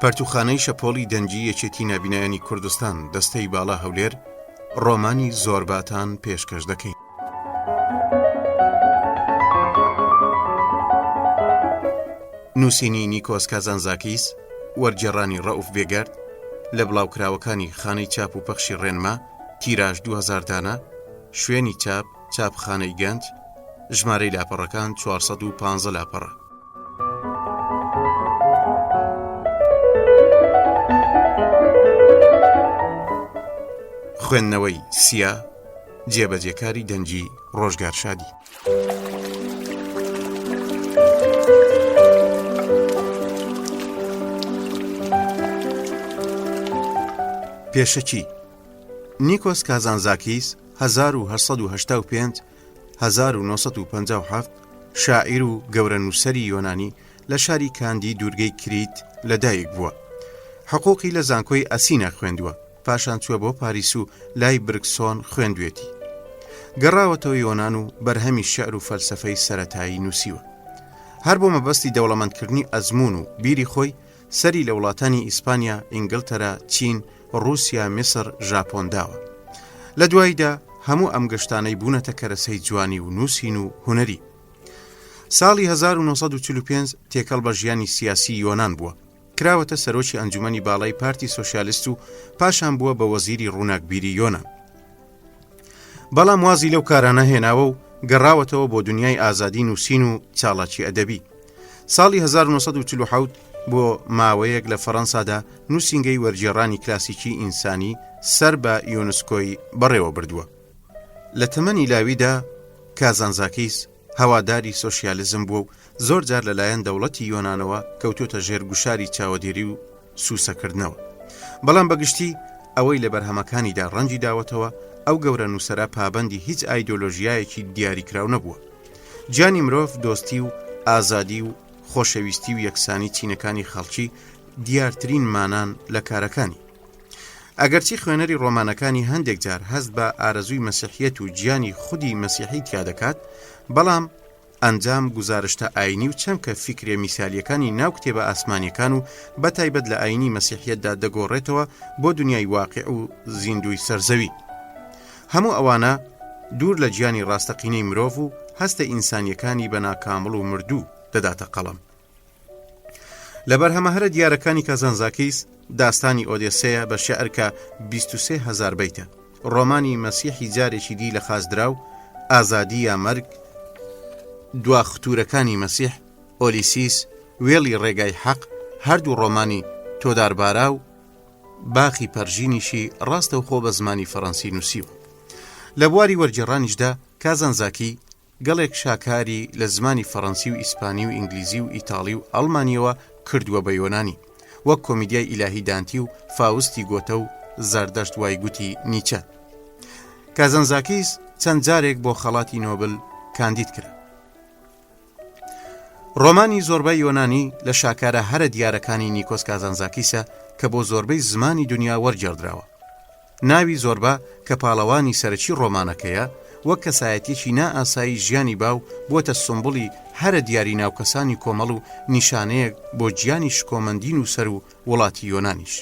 پەرتوخانەی شەپۆڵی دەنجی یەکێتی نابینایانی کوردستان دەستەی باڵا هەولێر ڕۆمانی زۆرباتان پێشکەش دەکەین. نووسینی نیکۆس کازانزاکیس، وەرگێڕانی ڕەئوف بێگەرد، لە بڵاوکراوەکانی خانەی چاپ و پەخشی ڕێنما، تیراژ 2000 دانە، شوێنی چاپ چاپخانەی گەنج، ژمارەی لاپەڕەکان 415 لاپەڕە. خوێندنەوەی سیا، جێبەجێکاری دەنجی ڕۆژگار شادی. پێشەکی نیکۆس کازانزاکیس 1885-1957 شاعیر و گەورە نووسەری یۆنانی لە شاری کاندی دوورگەی کریت لەدایک بووە. حقوقی لە زانکۆی ئەسینە خوێندووە، پاشان چووە بۆ پاریس و لای برکسۆن خوێندوێتی. گەڕاوەتەوە یۆنان و بەرهەمی شەعر و فەلسەفەی سەرەتایی نووسیوە. هەر بۆ مەبەستی دەوڵەمەندکردنی ئەزموون و بیری خۆی سەری لە وڵاتانی ئیسپانیا، ئینگلتەرا، چین، رووسیا، میسر، ژاپۆن داوە. لە دواییدا هەموو ئەم گەشتانەی بوونەتە کەرەسەی جوانی و نووسین و هونەری. ساڵی 1945 تێکەڵ بە ژیانی سیاسی یۆنان بووە. کراوەتە سەرۆکی ئەنجومەنی باڵای پارتی سۆشیالیست و پاشان بووە بە وەزیری ڕووناکبیری یۆنان. بەڵام وازی لەو کارانە هێناوە و گەڕاوەتەوە بۆ دنیای ئازادی نووسین و چاڵاکی ئەدەبی. ساڵی 1947 بۆ ماوەیەک لە فەڕەنسادا نووسینگەی وەرگێڕانی کلاسیکی ئینسانی سەر بە یۆنسکۆی بەڕێوە بردووە. لە تەمەنی لاویدا کازانزاکیس هەواداری سۆشیالیزم بووە و زۆر جار لەلایەن دەوڵەتی یۆنانەوە کەوتۆتە ژێر گوشاری چاوەدێری و سووسەکردنەوە. بەڵام بەگشتی ئەوەی لە بەرهەمەکانیدا ڕەنجی داوەتەوە ئەو گەورە نووسەرە پابەندی هیچ ئایدۆلۆژیایەکی دیاریکراو نەبووە. گیانی مرۆڤ، دۆستی و ئازادی و خۆشەویستی و یەکسانی چینەکانی خەڵکی دیارترین مانان لە کارەکانی. ئەگەرچی خوێنەری ڕۆمانەکانی هەندێک جار هەست بە ئارەزووی مەسیحیەت و گیانی خودی مەسیحی تیا دەکات، بەڵام ئەنجام گزارشتە ئاینی و چەمکە فیکرێ میسالیەکانی ناو کتێبە ئاسمانیەکان و بەتایبەت لە ئاینی مەسیحیەتدا دەگۆڕێتەوە بۆ دنیای واقع و زیندوی سەرزەوی. هەموو ئەوانە دوور لە گیانی ڕاستەقینەی مرۆڤ و هەستە ئینسانیەکانی بە ناکامڵ و مردوو دەداتە قەڵەم. لە بەرهەمەهرە دیارەکانی کازانزاکیس داستانی ئۆدێسەیە بە شێعر کە 23,000 بیتە، ڕۆمانی مەسیحی جارێکی دی لە خازدرا و ئازادی یا مەرگ، دوا ختورەکانی مەسیح، ئۆلیسیس، وێڵی ڕێگای حەق، هەردوو ڕۆمانی تۆداربارا و باخی پەرژینیشی ڕاستە و خۆ بە زمانی فەڕەنسی نووسیوە. لە بواری وەرگێڕانیشدا کازانزاکی گەڵێک شاکاری لە زمانی فەڕەنسی و ئیسپانی و ئینگلیزی و ئیتاڵی و ئەڵمانیەوە کردووە بە یۆنانی، وەک کۆمیدیای ئیلاهی دانتی و فاوستی گۆتە و زەردەشت وای گوتی نیچە. کازانزاکیس چەند جارێک بۆ خەڵاتی نۆبل کاندید کرا. ڕۆمانی زۆربەی یۆنانی لە شاکارە هەرە دیارەکانی نیکۆس کازانزاکیسە کە بۆ زۆربەی زمانی دنیا وەرگێڕدراوە. ناوی زۆربە کە پاڵەوانی سەرەکی ڕۆمانەکەیە وەک کەسایەتێکی نائاسایی ژیانی باو بۆتە سمبڵی هەرە دیاری ناوکەسانی کۆمەڵ و نیشانەیەک بۆ گیانی شکۆمەندین و سەر و وڵاتی یۆنانیش.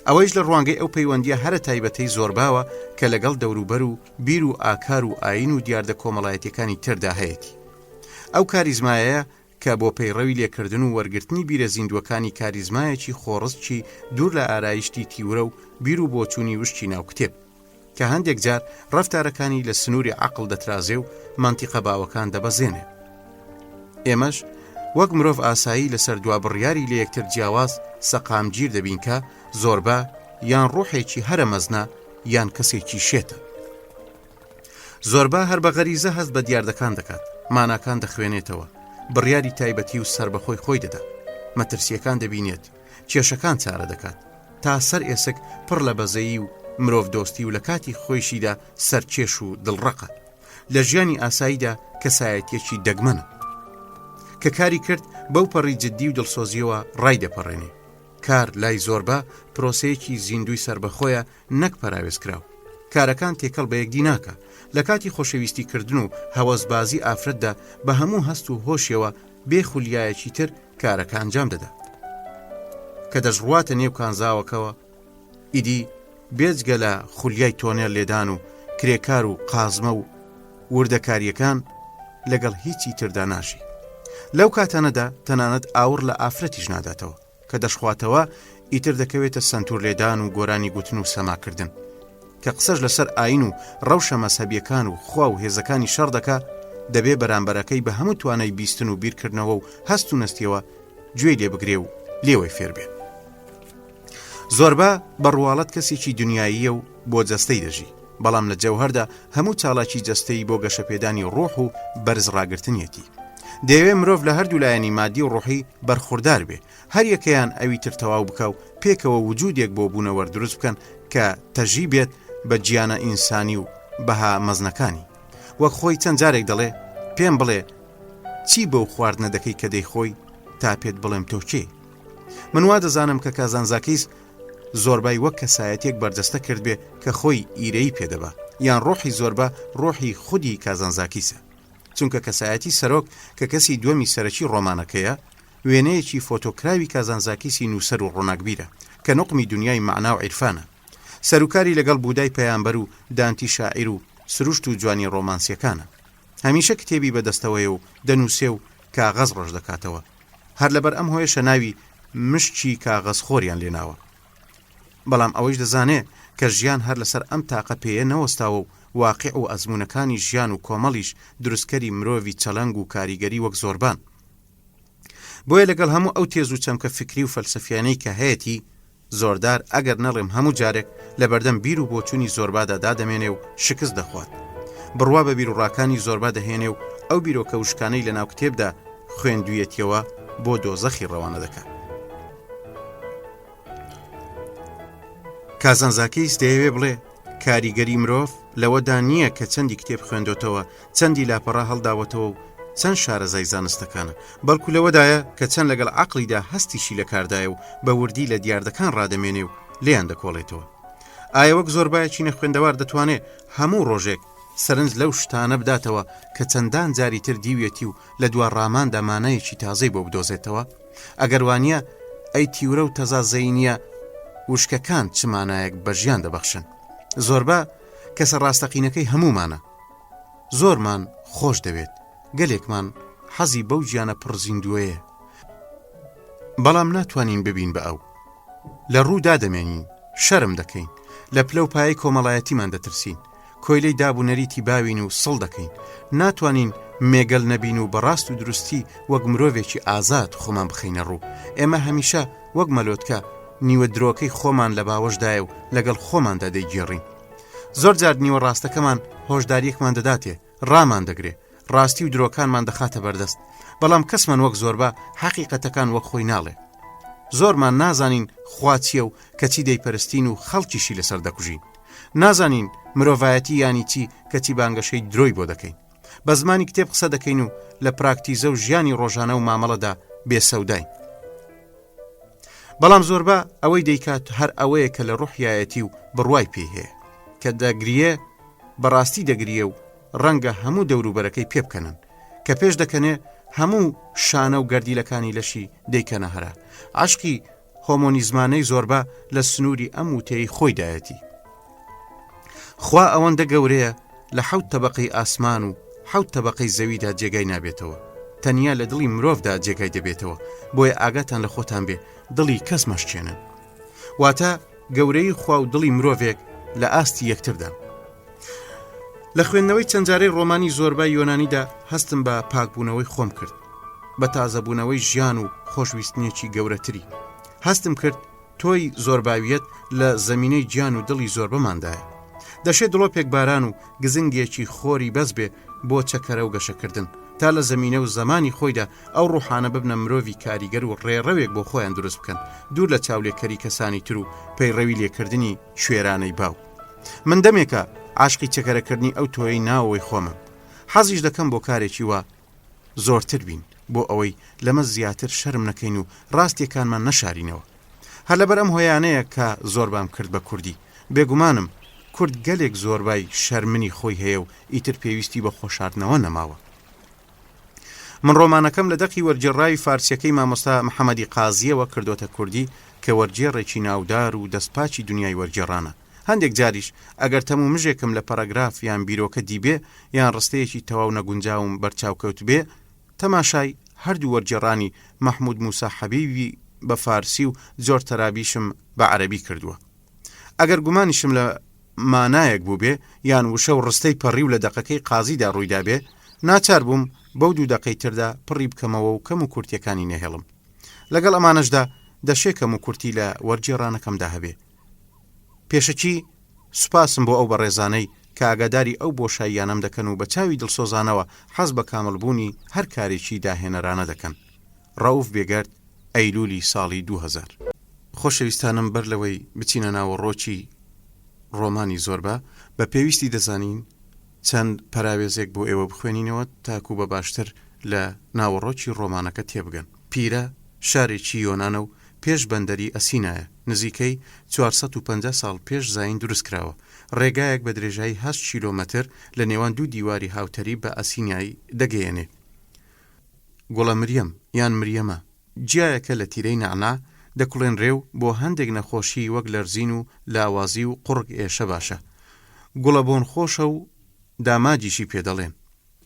ئەوەیش لە ڕوانگەی ئەو پەیوەندیە هەرە تایبەتەی زۆرباوە کە لەگەڵ دەوروبەر و بیر و ئاکار و ئاین و دیاردە کۆمەڵایەتەکانی تردا هەیەی. ئەو کاریزمایە کە بۆ پەیڕەوی لێکردن و وەرگرتنی بیرە زیندوەکانی کاریزمایەکی خۆڕستکی دوور لە ئارایشتی تیورە و بیر و بۆچوونی وشتی ناو کتێب، کە هەندێک جار ڕەفتارەکانی لە سنووری عەقڵ دەترازێ و مانتیقە باوەکان دەبەزێنێ. ئێمەش وەک مرۆڤ ئاسایی لەسەر دوا بڕیاری لە یەکتر جیاواز سەقامگیر دەبین کە زۆربە یان ڕوحێکی هەرە مەزنە یان کەسێکی شێتە. زۆربە هەر بە غەریزە هەست بە دیاردەکان دەکات، ماناکان دەخوێنێتەوە، بڕیاری تایبەتی و سربەخۆی خۆی دەدا، مەترسیەکان دەبینێت، کێشەکان چارە دەکات، تا سەر ئێسک پڕ لە بەزەیی و مرۆڤ دۆستی و لە کاتی خۆیشیدا سەرکێش و دڵڕەقە. لە ژیانی ئاساییدا کەسایەتیەکی دەگمەنە کە کاری کرد بەو پەڕی جددی و دڵسۆزیەوە ڕای دەپەڕێنێ. کار لای زۆربە پرۆسەیەکی زیندوی سربەخۆیە نەک پەراوێزکراو. کارەکان تێکەڵ بە یەکدی ناکە. لە کاتی خۆشەویستی کردن و هەوەسبازی ئافرەتدا بە هەموو هەست و هۆشیەوە بێ خولیایەکی تر کارەکە ئەنجام دەدات. کە دەژڕواتە نێو کانزاوەکەوە ئیدی بێجگە لە خولیای تۆنێر لێدان و کرێکار و قازمە و وردەکاریەکان لەگەڵ هیچی تردا ناشی. لەو کاتانەدا تەنانەت ئاور لە ئافرەتیش ناداتەوە کە دەشخواتەوە ئیتر دەکەوێتە سنتور لێدان و گۆرانی گوتن و سەماکردن کە قسەش لەسەر ئاین و ڕەوشە مەسەبیەکان و خوا و هێزەکانی شەڕ دەکا دەبێ بەرامبەرەکەی بە هەموو توانای بیستن و بیرکردنەوە و هەست و نەستیەوە گوێی لێ بگرێ و لێوەی فێر بێ. زۆربە بەڕواڵەت کەسێکی دنیاییە و بۆ جەستەی دەژی، بەڵام لە جەوهەردا هەموو چاڵاکی جەستەی بۆ گەشەپێدانی ڕۆح و بەرز ڕاگرتنیەتی. دەیەوێ مرۆڤ لە هەردوو لایەنی مادی و ڕۆحی بەرخوردار بێ، هەر یەکەیان ئەوی تر تەواو بکە و پێکەوە وجودێک بۆ بوونەوە دروست بکەن کە تەژی بێت بە گیانە ئینسانی و بەها مەزنەکانی. وەک خۆی چەند جارێک دەڵێ پێم بڵێ چی بەو خواردنە دەکەی کە دەیخۆی تا پێت بڵێم تۆ کێ. من وا دەزانم کە کازانزاکیس زۆربای وەک کەسایەتێک بەردەستە کرد بێ کە خۆی ئیرەی پێدەبا، یان ڕۆحی زۆربە ڕۆحی خودی کازانزاکیسە، چونکە کەسایەتی سەرۆک کە کەسی دووەمی سەرەکی ڕۆمانەکەیە وێنەیەکی فۆتۆکراوی کازانزاکیسی نووسەر و ڕۆناکبیرە کە نوقمی دنیای مەعنا و عیرفانە. سەرکاری لەگەڵ بودای پەیامبەر و دانتی شاعیر و سروشت و جوانی ڕۆمانسیەکانە. هەمیشە کتێبی بەدەستەوەیە و دەنووسێ و کاغەز ڕۆژ دەکاتەوە. هەر لەبەر ئەم هۆیشە ناوی مشکی کاغەز خۆریان لێناوە. بەڵام ئەوەش دەزانێ کە ژیان هەر لەسەر ئەم تاقە پێیە نەوەستاوە و واقع و ئەزمونەکانی ژیان و کۆمەڵیش دروستکەری مرۆڤی چەلەنگ و کاریگەری وەک زۆربان. بۆیە لەگەڵ هەموو ئەو تێز و چەمکە فکری و فەلسەفیانەی کە هەیەی زۆردار ئەگەر نەڵێم هەموو جارێک لە بەردەم بیر و بۆچوونی زۆربادا دادەمێنێ و شکست دەخوات. بڕوا بە بیرروڕاکانی زۆربا دەهێنێ و ئەو بیرۆکە وشکانەی لە ناو کتێبدا خوێندویەتیەوە بۆ دۆزەخی ڕەوانە دەکات. کازانزاکیس دەیەوێ بڵێ کاریگەری مرۆڤ لەوەدا نییە کە چەندی کتێب خوێندۆتەوە، چەندی لاپەڕا هەڵداوەتەوە و چەند شارەزای زانستەکانە، بەڵکو لەوەدایە کە چەند لەگەڵ عەقڵیدا هەستیشی لە کاردایە و بە وردی لە دیاردەکان ڕادەمێنێ و لێیان دەکۆڵێتەوە. ئایا وەک زۆربایەکی نەخوێندەوار دەتوانێت هەموو ڕۆژێک سەرنج لەو شتانە بداتەوە کە چەندان جاری تر دیوێتی و لە دوا ڕاماندا مانایەکی تازەی بۆ بدۆزێتەوە؟ ئەگەر وانە ئەی تیورە و تەزازەینیە وشکەکان چمانایەک بە ژیان دەبەخشن. زۆربە کەسە ڕاستەقینەکەی هەمومانە. زۆرمان خۆش دەوێت، گەلێکمان حەزی بەو ژیانە پڕزیندوەیە، بەڵام ناتوانین ببین بە ئەو. لە ڕوودا دەمێنین، شەرم دەکەین، لە پلە و پایەی کۆمەڵایەتیمان دەترسین، کۆیلەی دابوونەریتی باوین و سڵ دەکەین، ناتوانین مێگەل نەبین و بەڕاست و دروستی وەک مرۆڤێکی ئازاد خۆمان بخەینە ڕوو. ئێمە هەمیشە وەک مەلۆتکە نیوە درۆکەی خۆمان لە باوەشدایە و لەگەڵ خۆماندا دەیگێڕین. زۆر جار نیوە ڕاستەکەمان هۆشداریەکمان دەداتێ، ڕامان دەگرێ، ڕاستی و درۆکانمان دەخاتە بەردەست، بەڵام کەسمان وەک زۆربە حەقیقەتەکان وەک خۆی ناڵێ. زۆرمان نازانین خوا چییە و کەچی دەیپەرستین و خەڵکیشی لەسەر دەکوژین. نازانین مرۆڤایەتی یانی چی کەچی بانگەشەی درۆی بۆ دەکەین. بە زمانی کتێب قسە دەکەین و لە پراکتیزە و ژیانی ڕۆژانە و مامەڵەدا بێسەوداین. بەڵام زۆربە ئەوەی دەیکات هەر ئەوەیە کە لە ڕوحیایەتی و بڕوای پێ هەیە، کە دەگریە بەڕاستی دەگریە و ڕەنگە هەموو دەوروبەرەکەی پێ بکەنن، کە پێش دەکەنێ هەموو شانە و گەردیلەکانی لەشی دەیکەنە هەرا. عاشقی هۆمۆنیزمانەی زۆربە لە سنووری ئەم وتەی خۆیدایەتی. خوا ئەوەندە گەورەیە لە 7 تەبەقەی ئاسمان و 7 تەبەقەی زەویدا جێگای نابێتەوە، تەنیا لە دڵی مرۆڤدا جێگای دەبێتەوە. بۆیە ئاگاتان لە خۆتان بێ دڵی کەس مەشکێنن. واتە گەورەی خوا و دڵی مرۆڤێک لە ئاستی یەکتردا. لە خوێندنەوەی چەندجارەی ڕۆمانی زۆربای یۆنانیدا هەستم بە پاکبوونەوەی خۆم کرد، بە تازەبوونەوەی ژیان و خۆشویستنیەکی گەورەتری. هەستم کرد تۆی زۆرباویەت لە زەمینەی گیان و دڵی زۆربەماندایە. دەشێت دڵۆپێک باران و گزنگێکی خۆری بەس بێ بۆ چەکەرە و گەشەکردن، تا لە زەمینە و زەمانی خۆیدا ئەو ڕوحانە ببنە مرۆڤی کاریگەر و ڕێڕەوێک بۆ خۆیان دروست بکەن، دوور لە چاولێکەری کەسانی تر و پەیڕەوی لێکردنی شوێرانەی باو. من دەمێکە عاشقی چەکەرەکردنی ئەو تۆی ناوەوەی خۆمم. حەزیش دەکەم بۆ کارێکی وا زۆرتر بین، بۆ ئەوەی لەمە زیاتر شەرم نەکەین و ڕاستیەکانمان نەشارینەوە. هەر لەبەر ئەم هۆیانەیە کە زۆربام کرد بە کوردی. بێگومانم کورد گەلێک زۆربای شەرمنی خۆی هەیە و ئیتر پێویستی بە خۆشاردنەوە نەماوە. من ڕۆمانەکەم لە دەقی وەرجێڕاوی فارسیەکەی مامۆستا محەممەدی قازیەوە کردوتە کوردی کە وەرگێڕێکی ناودار و دەستپاچی دنیای وەرگێڕانە. هەندێک جاریش ئەگەر تەموو مژێکم لە پەرەگراف یان بیرۆکە دیبێ یان ڕستەیەکی تەواو نەگونجاوم بەرچاوکەوت بێ، تەماشای هەردوو وەرگێڕانی مەحموود موسا حەبیبی بە فارسی و زۆر تەرابیشم بە عەرەبی کردووە. ئەگەر گومانیشم لە مانایەک بوو بێ یان وشە و ڕستەی پەڕی و لە دەقەکەی قازیدا ڕوویدا بێ، ناچار بووم بەو 2 دقەی تردا پڕی بکەمەوە و کەم و کورتیەکانی نەهێڵم. لەگەڵ ئەمانەشدا دەشێ کەم و کورتی لە وەرگێڕانەکەمدا هەبێ. پێشەکی سوپاسم بۆ ئەو بەڕێزانەی کە ئاگاداری ئەو بۆشاییانەم دەکەن و بە چاوی دڵسۆزانەوە حەز بە کاملبوونی هەر کارێکی داهێنەرانە دەکەن. ڕەوف بێگەرد، ئەیلولی ساڵی 2000. خۆشەویستانم بەر لەوەی بچینە ناوەڕۆکی ڕۆمانی زۆربە، بە پێویستی دەزانین چەند پەراوێزێک بۆ ئێوە بخوێنینەوە تاکو بە باشتر لە ناوەڕۆکی ڕۆمانەکە تێبگەن. پیرە شارێکی یۆنانە و پێش بەندەری ئەسینایە، نزیکەی 450 ساڵ پێش زاین دروست کراوە. ڕێگایەک بە درێژایی 8 کیلۆمەتر لە نێوان 2 دیواری هاوتەری بە ئەسینایی دەگەیەنێ. گوڵە مریەم یان مریەمە جیایەکە لە تیرەی نعنا دەکوڵێنرێ و بۆ هەندێک نەخۆشی وەک لەرزین و لاوازی و قوڕگ ئێشە باشە. گوڵە بۆن خۆشە و داماجیشی پێدەڵێن.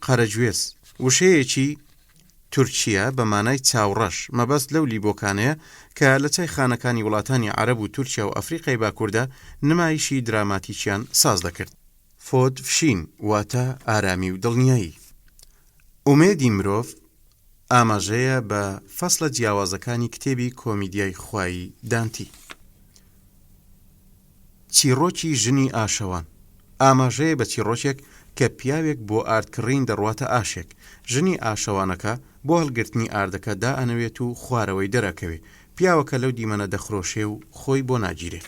قەرەجوێز وشەیەکی تورکیا بە مانای چاوڕەش مەبەست لەو لیبۆکانەیە کە لە چای خانەکانی وڵاتانی عەرەب و تورکیا و ئەفریقای باکووردا نمایشی دراماتیکیان ساز دەکرد. فۆد فشین واتە ئارامی و دڵنیایی. ئومێدی مرۆڤ ئاماژەیە بە فەسڵە جیاوازەکانی کتێبی کۆمیدیای خوایی دانتی. چیرۆکی ژنی ئاشەوان ئاماژەیە بە چیرۆکێک کە پیاوێک بۆ ئاردکڕین دەڕواتە ئاشێک. ژنی ئاشەوانەکە بۆ هەڵگرتنی ئاردەکە دائەنەوێت و خوارەوەی دەرەکەوێ. پیاوەکە لەو دیمەنە دەخرۆشێ و خۆی بۆ ناگیرێ.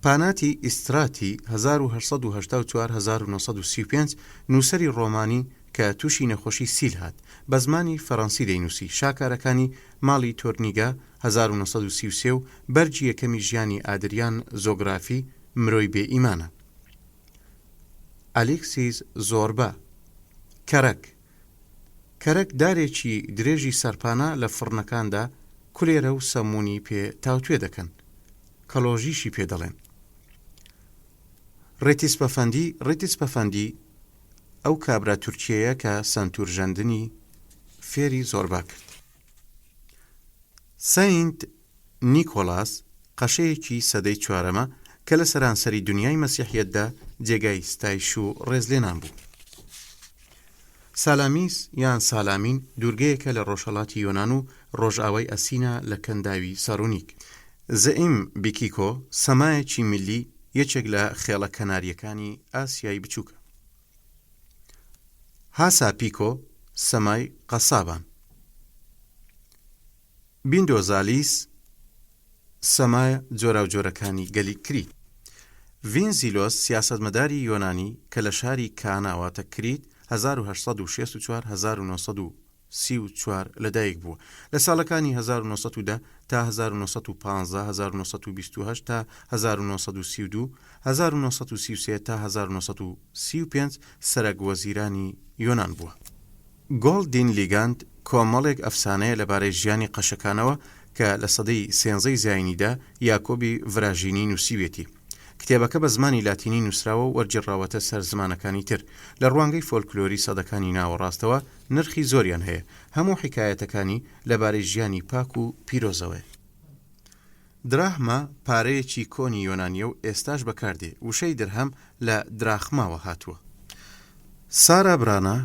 پاناتی ئیستراتی 1884-1935 نووسەری ڕۆمانی کە تووشی نەخۆشی سیل هات بە زمانی فەڕەنسی دەینووسی. شاکارەکانی ماڵی تۆرنیگا 1933 و بەرجی یەکەمی ژیانی ئادریان زۆگرافی مرۆی بێ ئیمانە. ئەلێکسیس زۆربە کەرەک دارێکی درێژی سەرپانە لە فڕنەکاندا کولێرە و سەمونی پێ تاوتوێ دەکەن. کەلۆژیشی پێ دەڵێن. ڕێتیسپەفەندی ئەو کابرا تورکیەیە کە سنتورژەندنی فێری زۆربا کرد. سەینت نیکۆلاس قەشەیەکی سەدەی 4 کە لە سەرانسەری دنیای مەسیحیەتدا جێگای ستایش و ڕێزلێنان بوو. سالامیس یان سالامین دوورگەیەکە لە ڕۆژهەڵاتی یۆنان و ڕۆژئاوای ئەسینە لە کەنداوی سارۆنیک. زەئیم بیکیکۆ سەمایەکی ملی یەکێک لە خێڵە کەناریەکانی ئاسیای بچووکە. هاسا پیکۆ سەمای قەسابان. بیندۆزالیس سەمایە جۆرا و جۆرەکانی گەلی کریت. ڤینزیلۆس سیاسەتمەداری یۆنانی کە لە شاری کاناواتە کریت 1864-1934 لەدایک بووە. لە ساڵەکانی 1910 تا 1915 1928 تا 1932 1933 تا 1935 سەرەک وەزیرانی یۆنان بووە. گۆڵدین لیگاند کۆمەڵێک ئەفسانەیە لەبارەی ژیانی قەشەکانەوە کە لە سەدەی 13 زاینیدا یاکۆبی ڤراژینی نووسیوێتی. کتێبەکە بە زمانی لاتینی نووسراوە و وەرجێڕاوەتە سەر زمانەکانی تر. لە ڕوانگەی فۆلکلۆری سەدەکانی ناوەڕاستەوە نرخی زۆریان هەیە. هەموو حکایەتەکانی لەبارەی ژیانی پاک و پیرۆزەوە. دراهمە پارەیەکی کۆنی یۆنانیە و ئێستاش بەکاردێ. وشەی درهەم لە دراخماوە هاتووە. سارا برانا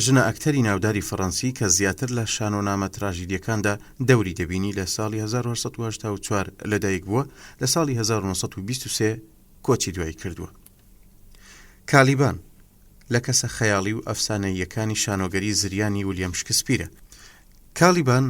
ژنە ئەکتەری ناوداری فەڕەنسی کە زیاتر لە شانۆنامە تراژیدیەکاندا دەوری دەبینی لە ساڵی 1984 لەدایک بووە. لە ساڵی 1923 کۆچی دوایی کردووە. کالیبان لە کەسە خەیاڵی و ئەفسانەییەکانی شانۆگەری زریانی ویلیام شکسپیرە. کالیبان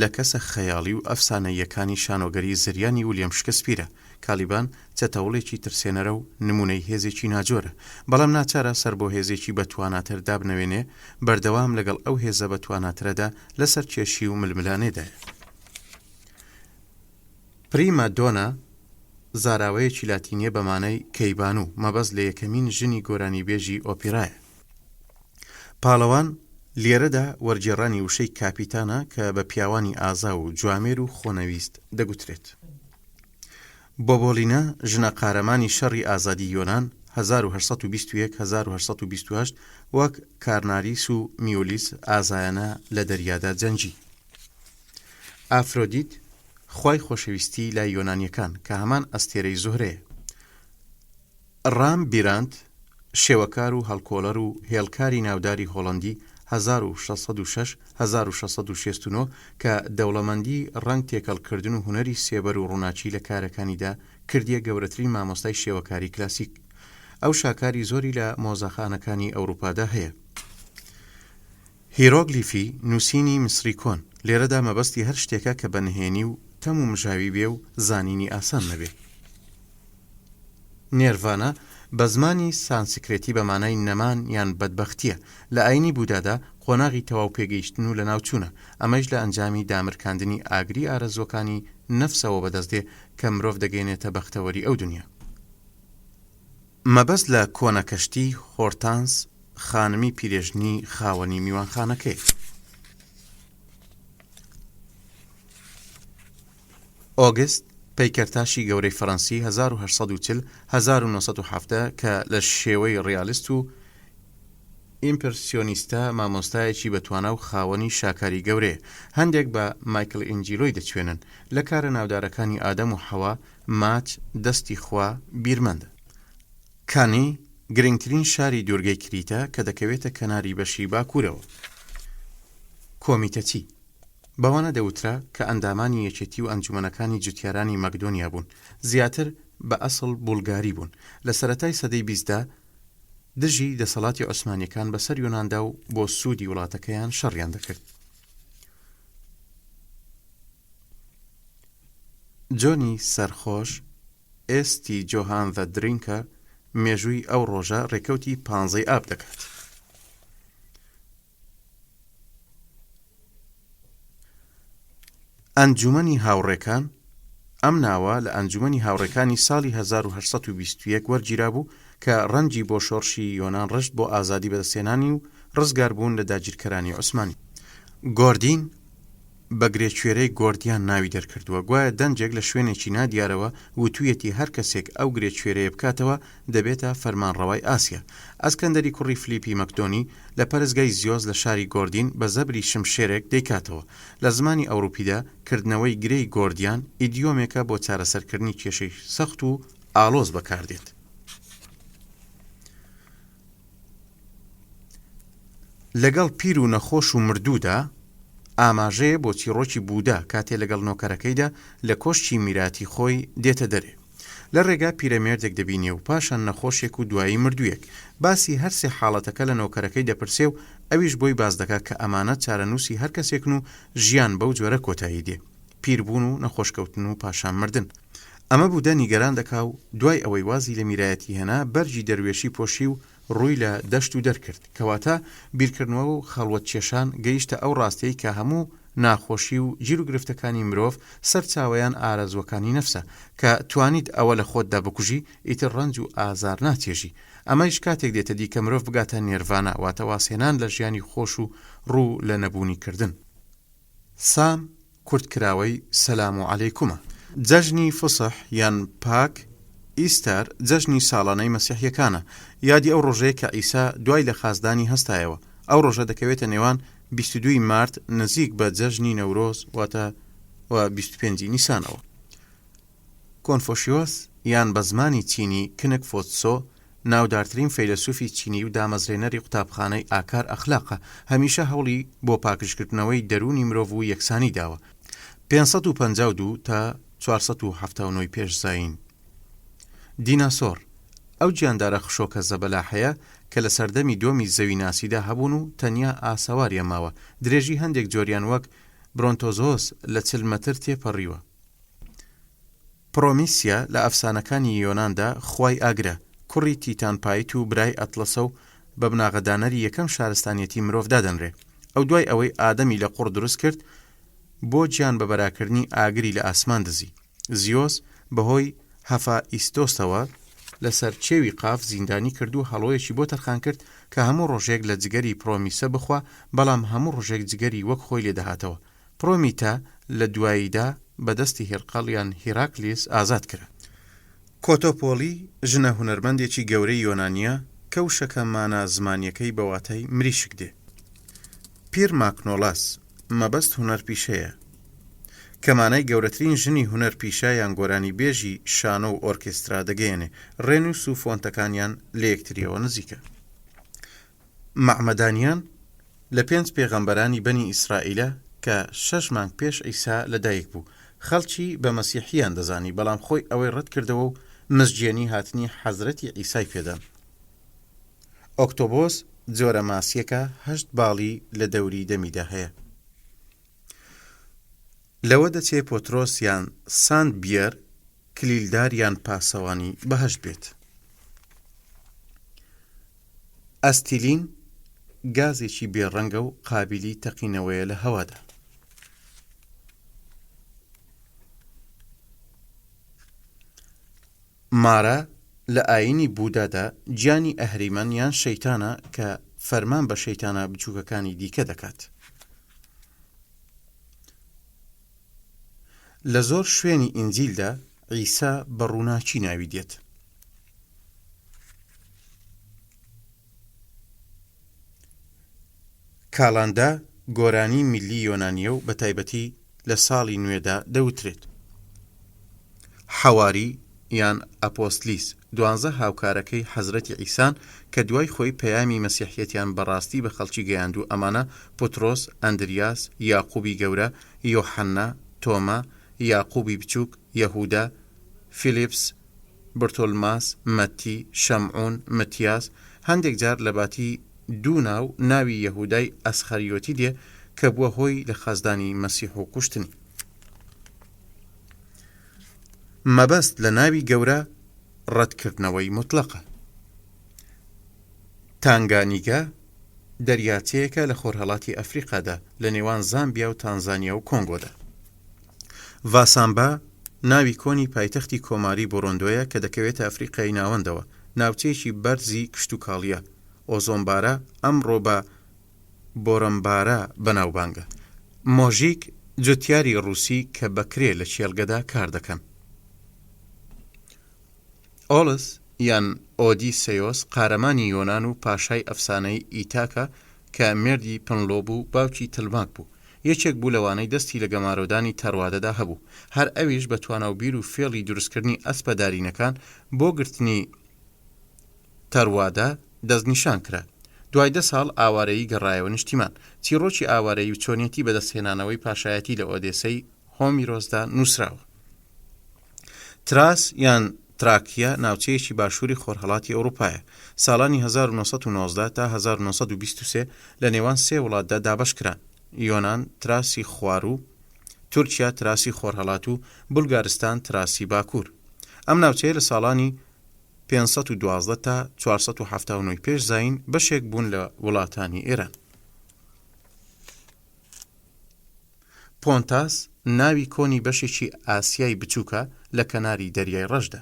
لە کەسە خەیاڵی و ئەفسانەییەکانی شانۆگەری زریانی ویلیام شکسپیرە. کالیبان چەتەوڵێکی ترسێنەرە و نمونەی هێزێکی ناجۆرە، بەڵام ناچارە سەر بۆ هێزێکی بەتواناتر دابنەوێنێ، بەردەوام لەگەڵ ئەو هێزە بەتواناترەدا لەسەر کێشی و ململانێدایە. پریما دۆنا زاراوەیەکی لاتینیە بەمانای کەیبانوو مەبەست لە یەکەمین ژنی گۆرانیبێژی ئۆپێرایە. پاڵەوان لێرەدا وەرگێڕانی وشەی کاپیتانە کە بە پیاوانی ئازا و جوامێر و خۆنەویست دەگوترێت. بۆبۆلینە ژنە قارەمانی شەڕی ئازادی یۆنان 1821-1828 وەک کارناریس و میولیس ئازایانە لە دەریادا جەنجی. ئافرۆدیت خوای خۆشەویستی لای یۆنانیەکان کە هەمان ئەستێرەی زوهرەیە. ڕام بیرانت شێوەکار و هەڵکۆڵەر و هێڵکاری ناوداری هۆڵەندی 1606-1669 کە دەوڵەمەندی ڕەنگ تێکەڵکردن و هونەری سێبەر و ڕووناچی لە کارەکانیدا کردیە گەورەترین مامۆستای شێوەکاری کلاسیک. ئەو شاکاری زۆری لە مۆزەخانەکانی ئەوروپادا هەیە. هیرۆگلیفی نووسینی مسری کۆن لێرەدا مەبەستی هەر شتێکە کە بەنهێنی و تەم و مژاوی بێ و زانینی ئاسان نەبێ. نێرڤانە بە زمانی سانسکرێتی بە مانای نەمان یان بەدبەختیە. لە ئاینی بودادا قۆناغی تەواو پێگەیشتن و لە ناوچوونە. ئەمەش لە ئەنجامی دامرکاندنی ئاگری ئارەزوەکانی نەفسەوە بەدەستدێ کە مرۆڤ دەگەێنێتە بەختەوەری ئەو دنیا. مەبەست لە کۆنە کەشتی هۆرتانس خانمی پیرێژنی خاوەنی میوانخانەکەی. ئۆگست پەیکەرتاشی گەورەی فەڕەنسی 1840-1970 کە لە شێوەی ڕیالیست و ئیمپرسیۆنیستە مامۆستایەکی بەتوانە و خاوەنی شاکاری گەورەیە. هەندێک بە مایکل ئینجیلۆی دەچوێنن لە کارە ناودارەکانی ئادەم و حەوا ماچ دەستی خوا بیرمەندە. کانی گرنگترین شاری دوورگەی کریتە کە دەکەوێتە کەناری بەشی باکوورەوە. کۆمیتەچی بەوانە دەوترا کە ئەندامانی یەکێتی و ئەنجومەنەکانی جوتیارانی مەکدۆنیا بوون، زیاتر بە ئەسڵ بولگاری بوون. لە سەرەتای سەدەی 20دا دژی دەسەڵاتی عوسمانیەکان بەسەر یۆناندا و بۆ سوودی وڵاتەکەیان شەڕیان دەکرد. جۆنی سەرخۆش ئێستی جۆهان ذە درینکە مێژووی ئەو ڕۆژە ڕێکەوتی 15 ئاب دەکات. ئەنجومەنی هاوڕێکان ئەم ناوە لە ئەنجومەنی هاوڕێکانی ساڵی 1921 وەرگیرا بوو کە ڕەنجی بۆ شۆڕشی یۆنان ڕشت بۆ ئازادی بەدەستێنانی و ڕزگار بوون لە داگیرکەرانی عوسمانی. گۆردین بە گرێکوێرەی گۆردیان ناوی دەرکردووە. گوایە دەنجێک لە شوێنێکی نادیارەوە وتوویەتی هەر کەسێک ئەو گرێکوێرەیە بکاتەوە دەبێتە فەرمانڕەوای ئاسیا. ئەسکەندەری کوڕی فلیپی مەکدۆنی لە پەرستگای زیۆز لە شاری گۆردین بە زەبری شمشێرێک دەیکاتەوە. لە زمانی ئەوروپیدا کردنەوەی گرەی گۆردیان ئیدیۆمێکە بۆ چارەسەرکردنی کێشەی سەخت و ئالۆز بەکاردێت. لەگەڵ پیر و نەخۆش و مردوودا ئاماژەیە بۆ چیرۆکی بوودا کاتێ لەگەڵ نۆکەرەکەیدا لە کۆشتی میراتی خۆی دێتە دەرێ. لە ڕێگا پیرەمێردێک دەبینێ و پاشان نەخۆشێک و دوایی مردوویەک. باسی هەرسێ حاڵەتەکە لە نۆکەرەکەی دەپرسێ و ئەویش بۆی باز دەکات کە ئەمانە چارەنووسی هەر کەسێکن و ژیان بەو جۆرە کۆتایی دێ. پیربوون و نەخۆشکەوتن و پاشان مردن. ئەمە بوودە نیگەران دەکا و دوای ئەوەی وازی لە میرایەتی هێنا بەرجی دەروێشی پۆشی و ڕووی لە دەشت و دەرکرد. کەواتە بیرکردنەوە و خەڵوەت کێشان گەیشتە ئەو ڕاستەی کە هەموو ناخۆشی و گیر و گرفتەکانی مرۆڤ سەرچاوەیان ئارەزوەکانی نەفسە کە توانیت ئەوە لە خۆتدا بکوژی ئیتر ڕەنج و ئازار ناتێژی. ئەمەش کاتێک دێتە دی کە مرۆڤ بگاتە نێرڤانە واتە واسێنان لە ژیانی خۆش و ڕوو لە نەبوونی کردن. سام کورتکراوەی سەلام و عەلەیکومە. جەژنی فسح یان پاک ئیستەر جەژنی ساڵانەی مەسیحیەکانە. یادی ئەو ڕۆژەیە کە ئیسا دوای لە خازدانی هەستایەوە. ئەو ڕۆژە دەکەوێتە نێوان 22 مارت نزیک بە جەژنی نەورۆز واتە 25 نیسانەوە. کۆنفۆشیۆس یان بە زمانی چینی کنگ فۆتسۆ ناودارترین فەیلسوفی چینی و دامەزرێنەری قوتابخانەی ئاکار ئەخلاقە. هەمیشە هەوڵی بۆ پاکشکردنەوەی دەرونی مرۆڤ و یەکسانی داوە. 552 تا 479 پێش زاین. دیناسۆر ئەو گیاندارە خشۆکە زەبەلاحەیە کە لە سەردەمی دۆمی زەوی ناسیدا هەبوون و تەنیا ئاسەواریە ماوە. درێژی هەندێک جۆریان وەک برۆنتۆزۆس لە 40 مەتر تێپەڕیوە. پرۆمیسیا لە ئەفسانەکانی یۆناندا خوای ئاگرە، کوڕی تیتانپایت و برای ئەتلەسە و بە بناغەدانەری یەکەم شارستانیەتی مرۆڤ دادەنرێ. ئەو دوای ئەوەی ئادەمی لە قوڕ دروست کرد بۆ گیان بە بەراکردنی ئاگری لە ئاسمان دزی. زیۆس بەهۆی هەفائیستۆسەوە لەسەر چێوی قاف زیندانی کرد و هەڵۆیەکی بۆ تەرخان کرد کە هەموو ڕۆژێک لە جگەری پرۆمیسە بخوا، بەڵام هەموو ڕۆژێک جگەری وەک خۆی لێدەهاتەوە. پرۆمیتە لە دواییدا بەدەستی هێرقەڵیان هیراکلیس ئازاد کرا. کۆتۆپۆلی ژنە هونەرمەندێکی گەورەی یۆنانیە کە وشەکە مانە زمانیەکەی بەواتای مریشک دێ. پیر ماکنۆلاس مەبەست هونەرپیشەیە کە مانای گەورەترین ژنی هونەرپیشە یان گۆرانی بێژی شانۆ و ئۆرکێسترا دەگەیەنێ. ڕێنووس و فۆنتەکانیان لە یەکتریەوە نزیکە. مەحمەدانیان لە 5 پێغەمبەرانی بەنی ئیسرائیلە کە 6 مانگ پێش ئیسا لەدایک بوو. خەڵکی بە مەسیحیان دەزانی، بەڵام خۆی ئەوەی ڕەت کردەوە و مزجێنی هاتنی حەزرەتی ئیسای پێدان. ئۆکتۆبۆس جۆرە ماسیەکە 8 باڵی لە دەوری دەمیدا هەیە. لەوە دەچێت پۆترۆس یان ساند بیەر کلیلدار یان پاسەوانی بەهەشت بێت. ئەستیلین گازێکی بێڕەنگە و قابلی تەقینەوەیە لە هەوادا. مارە لە ئاینی بوودادا گیانی ئەهریمەن یان شەیتانە کە فەرمان بە شەیتانە بچووکەکانی دیکە دەکات. لە زۆر شوێنی ئینجیلدا عیسا بە ڕووناچی ناوی دێت. کاڵاندا گۆرانی میلی یۆنانیە و بە تایبەتی لە ساڵی نوێدا دەوترێت. حەواری یان ئەپۆستلیس 12 هاوکارەکەی حەزرەتی ئیسان کە دوای خۆی پەیامی مەسیحیەتیان بەڕاستی بە خەڵکی گەیاند و ئەمانە پۆترۆس، ئەندریاس، یاقوبی گەورە، یۆحەننا، تۆما، یاقوبی بچووک، یەهودا، فیلیپس، برتۆلماس، مەتی، شەمعون، متیاس، هەندێک جار لە باتی دوو ناوی یەهودای ئەسخەریۆتی دێ کە بووە هۆی لە خەزدانی مەسیح و کوشتنی. مەبەست لە ناوی گەورە ڕەتکردنەوەی مطلقە. تانگانیگا دەریاچەیەکە لە خۆرهەڵاتی ئەفریقادا لە نێوان زامبیا و تانزانیا و کۆنگۆدا. ڤاسامبا ناوی کۆنی پایتەختی کۆماری بۆڕۆندۆیە کە دەکەوێتە ئەفریقای ناوەندەوە. ناوچەیەکی بەرزی کشت و کاڵیە. ئۆزۆمبارە ئەمڕۆ بە بۆرەمبارە بەناوبانگە. مۆژیک جوتیاری ڕووسی کە بەکرێ لە چێلگەدا کار دەکەن. ئۆلس یان ئۆدیسەیۆس قارەمانی یۆنان و پاشای ئەفسانەی ئیتاکە کە مێردی پنلۆ بوو، باوکی تلماک بوو. یەکێک بوو لەوانەی دەستی لە گەمارۆدانی تەروادەدا هەبوو. هەر ئەویش بە تواناوبیر و فێڵی دروستکردنی ئەسپە دارینەکان بۆ گرتنی تەروادە دەستنیشان کرا. دوای 10 ساڵ ئاوارەیی گەڕایەوە نیشتیمان. چیرۆکی ئاوارەیی و چۆنیەتی بەدەستهێنانەوەی پاشایەتی لە ئۆدێسەی هۆمیرۆسدا نووسراوە. تراس یان تراکیە ناوچەیەکی باشووری خۆرهەڵاتی ئەوروپایە. ساڵانی 1919 تا 1923 لە نێوان 3 وڵاتدا دابەش کران: یۆنان تراسی خوار و تورکیا تراسی خۆرهەڵات و بولگارستان تراسی باکوور. ئەم ناوچەیە لە ساڵانی 512 تا 479 پێش زاین بەشێک بوون لە وڵاتانی ئێران. پۆنتاس ناوی کۆنی بەشێکی ئاسیای بچووکە لە کەناری دەریای ڕەشدا.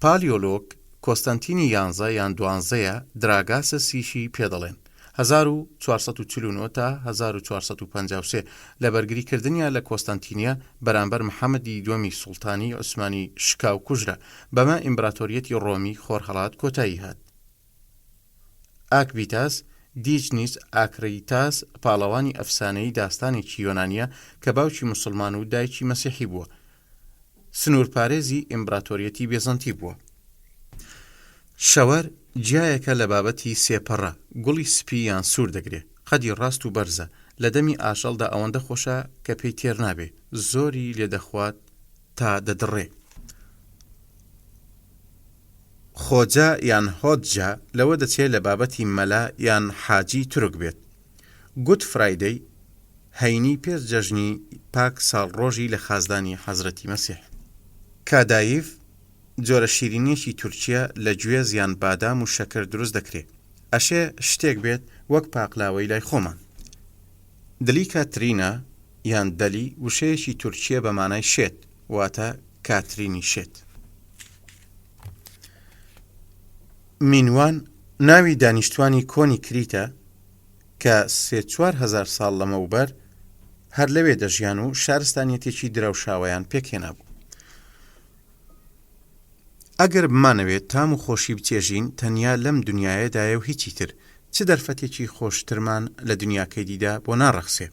پالیۆلۆگ کۆستانتینی 11 یان 12ە دراگاسە سیشی پێدەڵێن. 1449 تا 1453 لە بەرگریکردنیا لە کۆستانتینیا بەرامبەر محەممەدی دووەمی سوڵتانی عوسمانی شکاو کوژرا. بەمە ئیمبراتۆریەتی ڕۆمی خۆرهەڵات کۆتایی هات. ئاکڤیتاس دیجنیس ئاکریتاس پاڵەوانی ئەفسانەی داستانێکی یۆنانیە کە باوکی موسڵمان و دایکی مەسیحی بووە. سنوورپارێزی ئیمبراتۆریەتی بێزەنتی بووە. شەوەر جیایەکە لە بابەتی سێپەڕە، گوڵی سپی یان سوور دەگرێت. قەدی ڕاست و بەرزە. لە دەمی ئاژەڵدا ئەوەندە خۆشە کە پێی تێر نابێ. زۆری لێدەخوات تا دەدڕێ. خۆجا یان هۆجا لەوە دەچێت لە بابەتی مەلا یان حاجی تورک بێت. گوت فرایدەی هەینی پێش جەژنی پاک ساڵڕۆژی لە خازدانی حەزرەتی مەسیح. کادایف جۆرە شیرینیەکی تورکیە لە گوێز یان بادام و شەکر دروست دەکرێت. ئەشێ شتێک بێت وەک پاقلاوەی لای خۆمان. دلی کاترینا یان دەلی وشەیەکی تورکیە بە مانای شێت، واتە کاترینی شێت. مینوان ناوی دانیشتوانی کۆنی کریتە کە 3-4 ساڵ لەمەوبەر هەر لەوێ دەژیان و شارستانیەتێکی دراوشاوەیان پێکهێنابوو. ئەگەر بمانەوێت تام و خۆشی بچێژین تەنیا لەم دنیایەدایە و هیچی تر چ دەرفەتێکی خۆشترمان لە دنیاکەی دیدا بۆ ناڕەخسێ.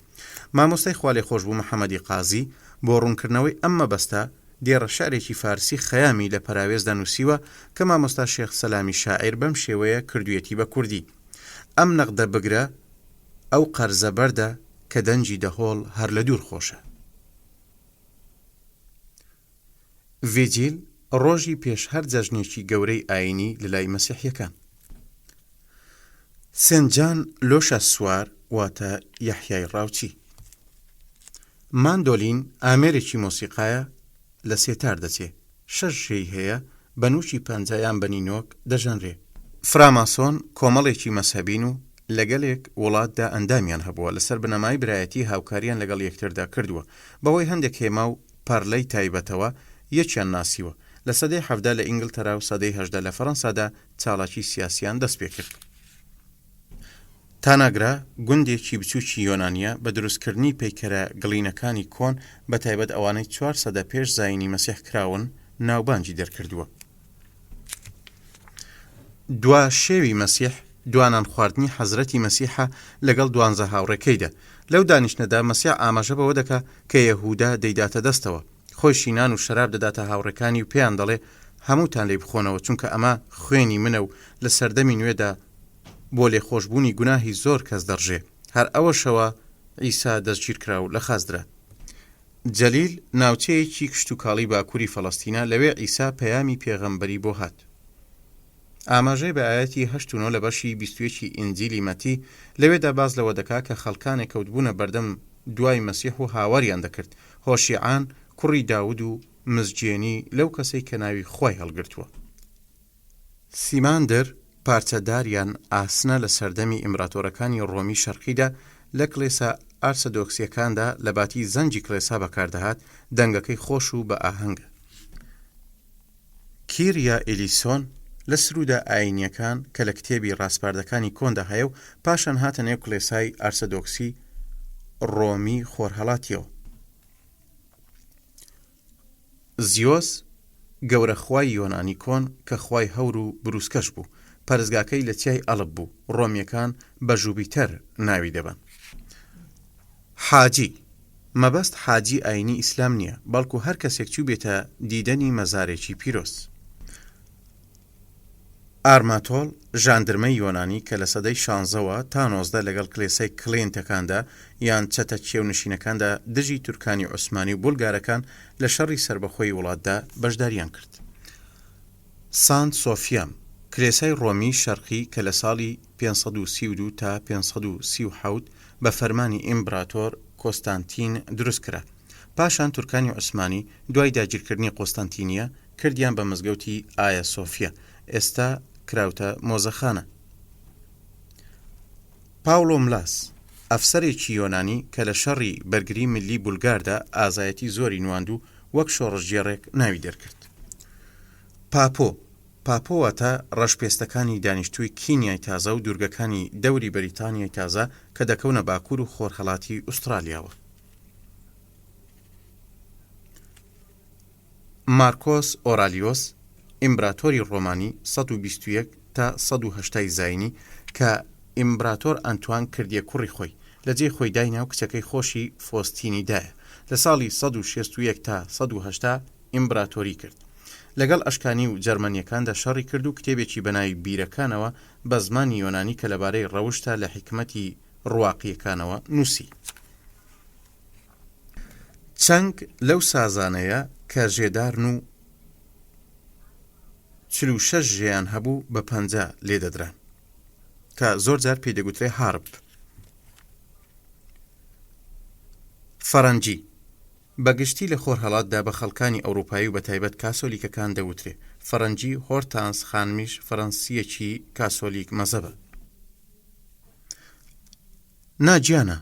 مامۆستای خوالێ خۆش بوو محەممەدی قازی بۆ ڕوونکردنەوەی ئەم مەبەستە دێڕە شارێکی فارسی خەیامی لە پەراوێزدا نووسیوە کە مامۆستا شێخ سەلامی شاعیر بەم شێوەیە کردوویەتی بە کوردی. ئەم نەقدە بگرە ئەو قەرزە بەردە کە دەنجی دەهۆڵ هەر لە دوور خۆشە. ڤیجیل ڕۆژی پێش هەر جەژنێکی گەورەی ئاینی لە لای مەسیحیەکان. سێنجان لۆشە سوار واتە یەحیای ڕاوچی. ماندۆلین ئامێرێکی مۆسیقایە لە سێتار دەچێ 6 شەی هەیە بەنووشی پەنجایان بەنینۆک دەژەنرێ. فراماسۆن کۆمەڵێکی مەسەبین و لەگەلێک وڵاتدا ئەندامیان هەبووە لەسەر بنەمای برایەتی هاوکاریان لەگەڵ یەکتردا کردووە بەوەی هەندێک هێما و پەرلەی تایبەتەوە یەکیان ناسیوە. لە سەدەی 17 لە ئینگلتەرا و سەدەی 18 لە فەڕەنسادا چاڵاکی سیاسیان دەست پێ کرد. تاناگرا گوندێکی بچووکی یۆنانیە بە دروستکردنی پەیکەرە گڵینەکانی کۆن بە تایبەت ئەوانەی 4 سەدە پێش زاینی مەسیح کراون ناوبانجی دەرکردووە. دوا شێوی مەسیح دوانان خواردنی حەزرەتی مەسیحە لەگەڵ 12 هاوڕێکەیدا. لەو دانیشتنەدا مەسیح ئاماژە بەوە دەکا کە یەهودا دەیداتە دەستەوە، خۆی شینان و شەراب دەداتە هاوڕەکانی و پێیان دەڵێ هەمووتان لێ بخۆنەوە چونکە ئەمە خوێنی منە و لە سەردەمی نوێدا بۆ لێخۆشبوونی گوناهی زۆر کەس دەڕژێ. هەر ئەوەشەوە ئیسا دەستگیر کرا و لە خازدرا. جەلیل ناوچەیەکی کشتوکاڵی باکووری فەڵەستینە لەوێ ئیسا پەیامی پێغەمبەری بۆ هات. ئاماژەی بە ئاەتی 8 لە بەشی 21 ئینجیلی مەتی لەوێدا باز لەوە دەکا کە خەڵکانێک کەوتبوونە بەردەم دوای مەسیح و هاواریان دەکرد. هۆشیعان کوڕی داود و مزجێنی لەو کەسەی کە ناوی خۆی هەڵگرتووە. سیماندر پارچەداریان ئاسنە لە سەردەمی ئیمپراتۆرەکانی ڕۆمی شەرقیدا لە کڵێسا ئارسەدۆکسیەکاندا لە باتی زەنجی کڵێسا بەکاردەهات دەنگەکەی خۆش و بە ئاهەنگە. کیریا ئێلیسۆن لە سرودا ئاینیەکان کە لە کتێبی ڕاستپاردەکانی کۆندا هەیە و پاشان هاتە نێو کڵێسای ئارسەدۆکسی ڕۆمی خۆرهەڵاتیەوە. زیۆس گەورە خوای یۆنانی کۆن کە خوای هەور و بروسکەش بوو، پەرزگاکەی لە چیای ئەڵب بوو. ڕۆمیەکان بە ژوبیتەر ناوی دەبن. حاجی مەبەست حاجی ئاینی ئیسلام نییە، بەڵکو هەر کەسێک چوو بێتە دیدەنی مەزارێکی پیرۆز. ئارماتۆڵ ژاندرمەی یۆنانی کە لە سەدەی 16 تا 19 لەگەڵ کلێسای کلێنتەکاندا یان چەتە کێونشینەکاندا دژی تورکانی عوسمانی و بولگارەکان لە شەڕی سربەخۆی وڵاتدا بەشداریان کرد. سانت سۆفیام کلێسای ڕۆمی شەرقی کە لە ساڵی 532 تا 537 بە فەرمانی ئیمپراتۆر کۆستانتین دروست کرا. پاشان تورکانی عوسمانی دوای داگیرکردنی قۆستانتینیە کردیان بە مزگەوتی ئایا سۆفیا، ئێستا کراوتە مۆزەخانە. پاولۆ ملاس ئەفسەرێکی یۆنانی کە لە شەڕی بەرگری ملی بولگاردا ئازایەتی زۆری نواند و وەک شۆڕژگێڕێک ناوی دەرکرد. پاپۆوەتە ڕەشپێستەکانی دانیشتووی کینیای تازە و دوورگەکانی دەوری بەریتانیای تازە کە دەکەونە باکوور و خۆرهەڵاتی ئوسترالیاوە. مارکۆس ئۆرالیۆس ئیمپراتۆری ڕۆمانی 121 تا 180 زاینی کە ئیمپراتۆر ئەنتوان کردیە کوڕی خۆی لە جێی خۆی داینا و کچەکەی خۆشی فۆستینیدایە. لە ساڵی 161 تا 180 ئیمپراتۆری کرد. لەگەڵ ئەشکانی و جەرمەنیەکاندا شەڕی کرد و کتێبێکی بەناوی بیرەکانەوە بە زمانی یۆنانی کە لەبارەی ڕەوشتە لە حکمەتی ڕواقیەکانەوە نووسی. چەنگ لەو سازانەیە کە ژێدارن و 46 ژێیان هەبوو بە 50 لێدەدران کە زۆر جار پێی دەگوترێ هارب. فەرەنجی بەگشتی لە خۆرهەڵاتدا بە خەڵکانی ئەوروپایی و بە تایبەت کاسۆلیکەکان دەوترێ. فەرەنجی هۆرتانس خانمیش فەڕەنسیەکی کاسۆلیک مەزەبە. ناگیانە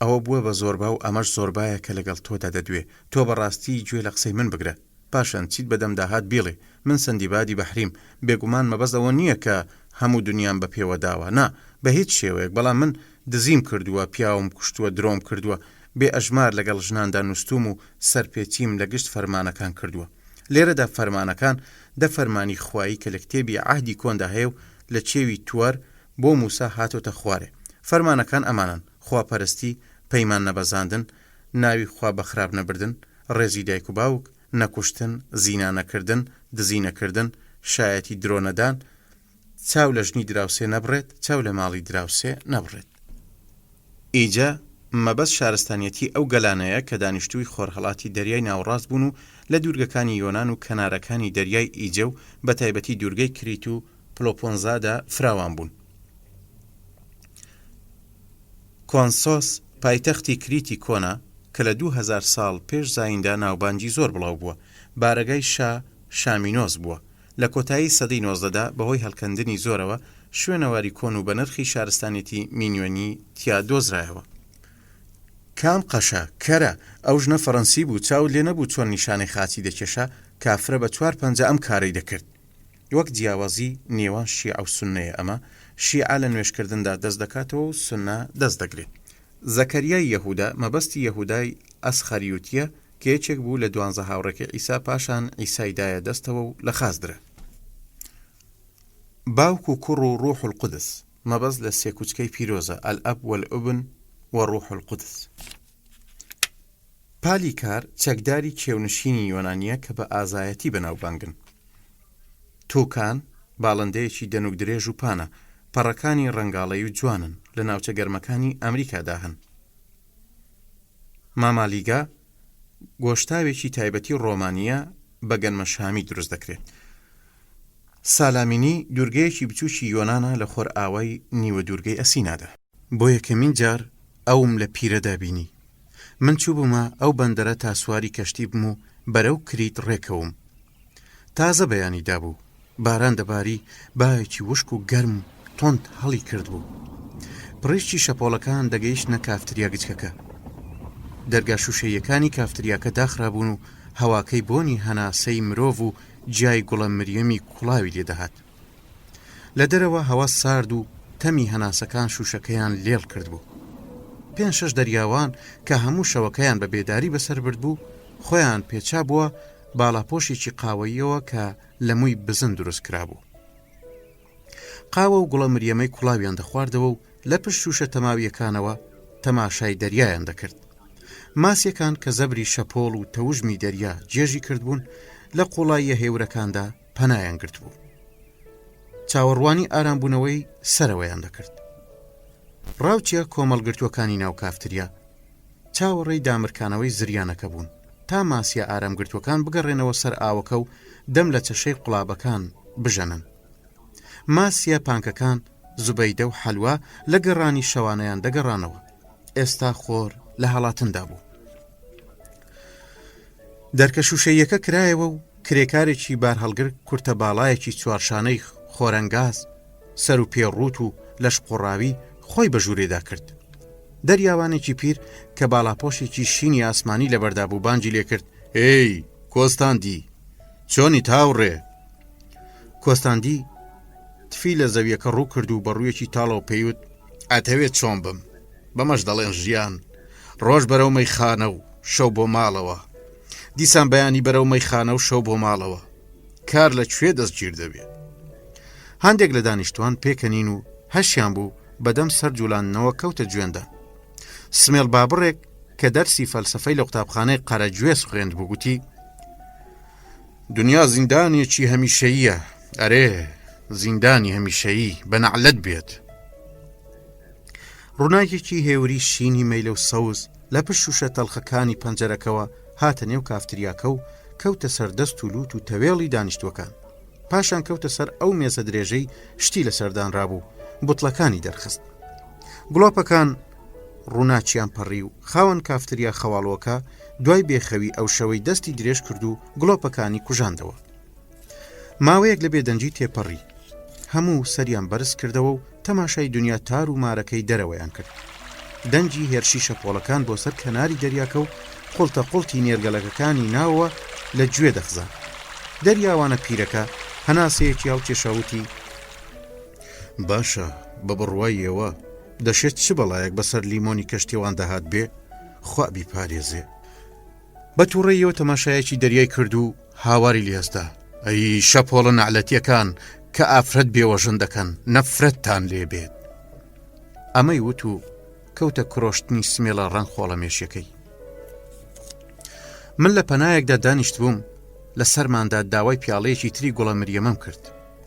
ئەوە بووە بە زۆربا و ئەمەش زۆربایە کە لەگەڵ تۆدا دەدوێ. تۆ بەڕاستی گوێ لە قسەی من بگرە. پاشان چیت بەدەم داهات بێڵێ من سەندیبادی بەحریم بێگومان مەبەستەوە نییە کە هەموو دنیام بە پێوە داوە نا بە هیچ شێوەیەک بەڵام من دزیم کردووە پیاوم کوشتووە درۆم کردووە بێ ئەژمار لەگەڵ ژناندا نووسوم و سەرپێچیم لە گشت فەرمانەکان کردووە لێرەدا فەرمانەکان دە فەرمانی خوایی کە لە کتێبی عەهدی کۆندا هەیە و لە چێوی تووەر بۆ موسا هاتۆتە خوارێ فەرمانەکان ئەمانن خواپەرستی پەیمان نەبەزاندن ناوی خوا بە خراپ نەبردن ڕێزی دایک و باوک نەکوشتن زینا نەکردن دزی نەکردن شایەتی درۆ نەدان چاو لە ژنی دراوسێ نەبڕێت چاو لە ماڵی دراوسێ نەبڕێت ئیجا مەبەست شارستانیەتی ئەو گەلانەیە کە دانیشتووی خۆرهەڵاتی دەریای ناوەڕاست بوون و لە دوورگەکانی یۆنان و کەنارەکانی دەریای ئیجە و بە تایبەتی دوورگەی کریت و پلۆپۆنزادا فراوان بوون کۆنسۆس پایتەختی کریتی کۆنا کە لە 2000 ساڵ پێش زایندا ناوبانگی زۆر بڵاو بووە بارەگای شامینۆز بووە لە کۆتایی سەدەی 19دا بەهۆی هەڵکەندنی زۆرەوە شوێنەواری کۆن و بە نرخی شارستانێتی میلیۆنی تیا دۆزرایەوە کام قەشە کەرە ئەو ژنە فەڕەنسی بوو چاو لێ نەبوو چۆن نیشانەی خاچی دەکێشە کافرە بە 4-5 ئەم کارەی دەکرد وەک جیاوازی نێوان شیع و سوننەیە ئەمە شیعە لە نوێشکردندا دەست دەکاتەوە و سوننە دەست دەگرێت زەکەریای یەهودا مەبەستی یەهودای ئەسخەریوتیە کە یەکێک بوو لە 12 هاوڕێکی ئیسا پاشان ئیسای دایە دەستەوە و لە خازدرە باوک و کوڕ و ڕوح القودس مەبەست لە سێ کوچکەی پیرۆزە ئەلئەب وەلئوبن وەڕوح القودس پالی کار چەکداری کێونشینی یۆنانیە کە بە ئازایەتی بەناوبانگن تووکان باڵندەیەکی دەنوک درێژ و پانە پەڕەکانی ڕەنگاڵەی و جوانن لە ناوچە گەرمەکانی ئەمریکادا هەن مامالیگا گۆشتاوێکی تایبەتی ڕۆمانیە بە گەنمە شامی دروست دەکرێت سالامینی دوورگەیەکی بچووکی یۆنانە لە خۆر ئاوای نیوە دوورگەی ئەسینادا بۆ یەکەمین جار ئەوم لە پیرەدا بینی من چوو بوومە ئەو بەندەرە تا سواری کەشتی بم و بەرەو کریت ڕێکەوم تازە بەیانی دابوو باران دەباری باوێکی وشک و گەرم تۆند هەڵی کرد بوو پڕیشتی شەپۆڵەکان دەگەیشتنە کافتریا گچکەکە دەرگا شوشەیەکانی کافتریاکە داخرابوون و هەواکەی بۆنی هەناسەی مرۆڤ و جای گوڵە مریەمی کوڵاوی لێدەهات لە دەرەوە هەوا سارد و تەمی هەناسەکان شوشەکەیان لێڵ کرد بوو 5-6 دەریاوان کە هەموو شەوەکەیان بە بێداری بەسەر برد بوو خۆیان پێچا بووە باڵاپۆشێکی قاوەیەوە کە لە مووی بزن دروست کرابوو قاوە و گوڵە مریەمەی کوڵاویان دەخواردەوە و لە پشت شوشە تەماویەکانەوە تەماشای دەریایان دەکرد ماسیەکان کە زەبری شەپۆڵ و تەوژمی دەریا جێژی کردبوون لە قوڵاییە هێورەکاندا پەنایان گرت بوو چاوەڕوانی ئارامبوونەوەی سەرەوەیان دەکرد ڕاوچیە کۆمەڵگرتوەکانی ناو کافتریا چاوەڕێی دامرکانەوەی زریانەکە بوون تا ماسیە ئارامگرتوەکان بگەڕێنەوە سەر ئاوەکە و دەم لە چەشەی قوڵابەکان بژەنن ماسیە پانکەکان زوبەیدە و حەلوا لە گەڕانی شەوانەیان دەگەڕانەوە ئێستا خۆر لە هەڵاتندا بوو دەرکە شوشەیەکە کرایەوە و کرێکارێکی بار هەڵگر کورتە باڵایەکی چوارشانەی خۆرەنگاز سەر و پێڕوت و لەش قوڕاوی خۆی بە ژوورێدا کرد دەریاوانێکی پیر کە باڵاپۆشێکی شینی ئاسمانی لەبەردا بوو بانگی لێ کرد ئێی کۆستاندی چۆنی تاوڕێ کۆستاندی تفی لە زەویەکە ڕوو کرد و بەڕوویەکی تاڵەوە پێیوت ئەتەوێت چۆن بم بەمەش دەڵێن ژیان ڕۆژ بەرەو مەیخانە و شەو بۆ ماڵەوە دیسان بەیانی بەرەو مەیخانە و شەو بۆ ماڵەوە کار لەکوێ دەستگیر دەبێت هەندێک لە دانیشتوان پێکەنین و هەشیان بوو بەدەم سەر جوولانەوە کەوتە گوێندان سمێڵ بابڕێک کە دەرسی فەلسەفەی لە قوتابخانەی قەرەگوێز خوێند بوو گوتی دنیا زیندانێکی هەمیشەییە ئەرێ زیندانی هەمیشەیی بەنەعلەت بێت ڕووناکێکی هێوری شینی مەیلە و سەوز لە پشت شوشە تەڵخەکانی پەنجەرەکەوە هاتە نێو کافتریاکە و کەوتە سەر دەست و لوت و تەوێڵی دانیشتوەکان پاشان کەوتە سەر ئەو مێزە درێژەی شتی لە سەردان ڕابوو بوتڵەکانی دەرخست گڵۆپەکان ڕووناچیان پەڕی و خاوەن کافتریا خەواڵوەکە دوای بێخەوی ئەو شەوەی دەستی درێژ کرد و گڵۆپەکانی کوژاندەوە ماوەیەک لە بێدەنجی تێپەڕی هەموو سەریان بەرز کردەوە و تەماشای دنیا تار و مارەکەی دەرەوەیان کرد دەنجی هێرشی شەپۆڵەکان بۆ سەر کەناری دەریاکە و قوڵتە قوڵتی نێرگەلەکەکانی ناوەوە لە گوێ دەخزان. دەریاوانە پیرەکە هەناسەیەکی هەڵ کێشاوتی باشە بە بڕواییەوە دەشێت چ بەڵایەک بەسەر لیمۆنی کەشتێوان دەهات بێ خوا بیپارێزێ. بە تووڕێیەوە تەماشایەکی دەریای کرد و هاواری لێستا ئەی شەپۆڵە نەعلەتیەکان کە ئافرەت بێوەژن دەکەن نەفرەتتان لێ بێت. ئەمەی وت و کەوتە کرۆشتنی سمێڵە ڕەنگ خۆڵە مێشیەکەی. من لە پەنایەکدا دانیشت بووم لە سەرماندا داوای پیاڵەیەکی تری گوڵە مریەمەم کرد.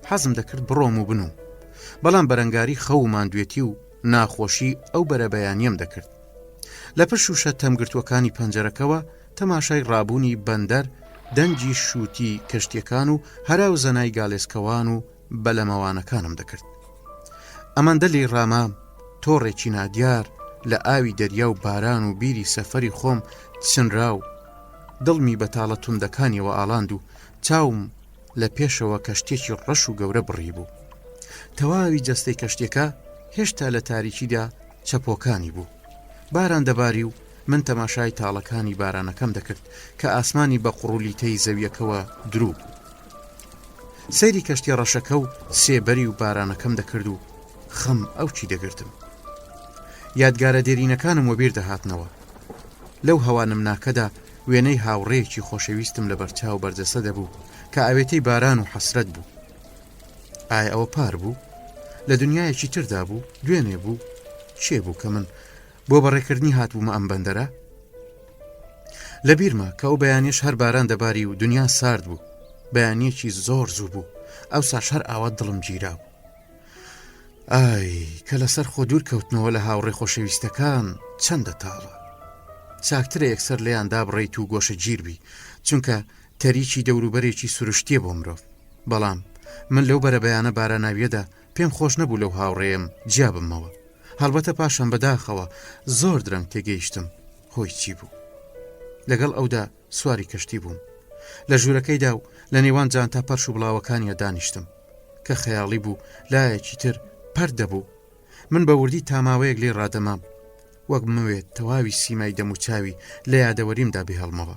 حەزم دەکرد بڕۆم و بنوم، بەڵام بەرەنگاری خەو و ماندوێتی و ناخۆشی ئەو بەرەبەیانیم دەکرد. لە پشت شوشە تەمگرتوەکانی پەنجەرەکەەوە تەماشای ڕابوونی بەندەر، دەنجی شووتی کەشتیەکان و هەراو زەنای گالێسکەوان و بەلەمەوانەکانم دەکرد. ئەمەندە لێ ڕامام تۆڕێکی نادیار لە ئاوی دەریا و باران و بیری سەفەری خۆم چنرا و دڵمی بەتاڵە توندەکانیەوە ئاڵاند و چاوم لە پێشەوە کەشتێکی ڕەش و گەورە بڕی بوو. تەواوی جەستەی کەشتێکە هێشتا لە تاریکیدا چەپۆکانی بوو. باران دەباری و من تەماشای تاڵەکانی بارانەکەم دەکرد کە ئاسمانی بە قوڕولیتەی زەویەکەوە دروو بوو. سەیری کەشتی ڕەشەکە و سێبەری و بارانەکەم دەکرد و خەم ئەو چی دەگرتم. یادگارە دێرینەکانم وەبیر دەهاتنەوە. لەو هەوانم ناکەدا وێنەی هاوڕێیەکی خۆشەویستم لە بەرچاو بەردەسە دەبوو کە ئاوێتەی باران و حەسرەت بوو. ئایا ئەوە پار بوو؟ لە دنیایەکی تردا بوو؟ دوێنێ بوو؟ چێ بوو کە من بۆ بەڕێکردنی هاتبوومە ئەم بەندەرە؟ لە بیرمە کە ئەو بەیانیش هەر باران دەباری و دنیا سارد بوو. بەیانیەکی زۆر زوو بوو. ئەو ساش هەر ئاوات دڵم گیرا بوو. ئای کە لەسەر خۆ دوور کەوتنەوە لە هاوڕێ خۆشەویستەکان چەندە تاڵە. چاکترە یەکسەر لێیان دابڕێیت و گۆشە گیربی، چونکە تەریکی دەوروبەرێکی سروشتیە بۆ مرۆڤ. بەڵام من لەو بەرەبەیانە باراناویەدا پێم خۆش نەبوو لەو هاوڕێم جیا بمەوە. هەڵبەتە پاشان بەداخەوە زۆر درەنگ تێگەیشتم هۆی چی بوو. لەگەڵ ئەودا سواری کەشتی بووم. لە ژوورەکەیدا و لە نێوان جانتا پەرش و بڵاوەکانیە دانیشتم کە خەیاڵی بوو لایەکی تر پەر دەبوو. من بە وردی تاماوەیەک لێ ڕادەمام وەک بمەوێت تەواوی سیمای دەموچاوی لە یادەوەریمدا بهێڵمەوە.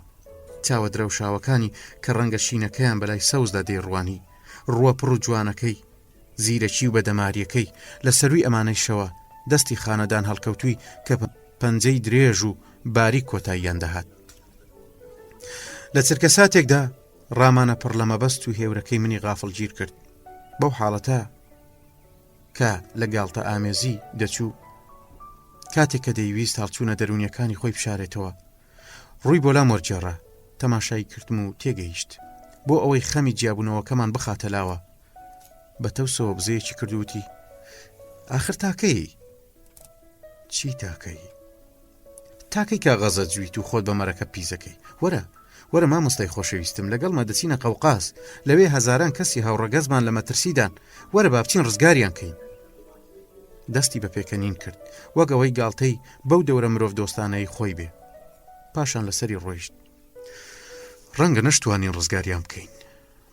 چاوە درەوشاوەکانی کە ڕەنگە شینەکەیان بەلای سەوزدا دەیڕوانی، ڕووە پڕ و جوانەکەی، زیرەکی و بەدەماریەکەی لە سەروی ئەمانەی شەوە دەستی خانەدان هەڵکەوتووی کە پەنجەی درێژ و باریک کۆتاییان دەهات. لە چرکە ساتێکدا ڕامانە پڕ لە مەبەست و هێورەکەی منی غافڵ گیر کرد. بەو حاڵەتە کە لە گاڵتە ئامێزی دەچوو، کاتێک کە دەیویست هەڵچوونە دەرونیەکانی خۆی بشارێتەوە، ڕووی بۆ لام وەرجێڕا. تەماشای کردم و تێگەیشت. بۆ ئەوەی خەمی جیابوونەوەکەمان بخاتە لاوە بە تەوسەوە بزەیەکی کردووتی ئاخر تاکەی چی تاکەی؟ تاکەی کاغەزە جویت و خۆت بە مەرەکە پیزەکەی. وەرە مامۆستای خۆشەویستم، لەگەڵمە دەچینە قەوقاس، لەوێ هەزاران کەسی هاوڕەگەزمان لە مەترسیدان، وەرە با بچین ڕزگاریان کەین. دەستی بە پێکەنین کرد وەک ئەوەی گاڵتەی بەو دەورە مرۆڤ دۆستانەی خۆی بێ. پاشان لەسەری ڕۆیشت. ڕەنگە نەشتوانین ڕزگاریان بکەین،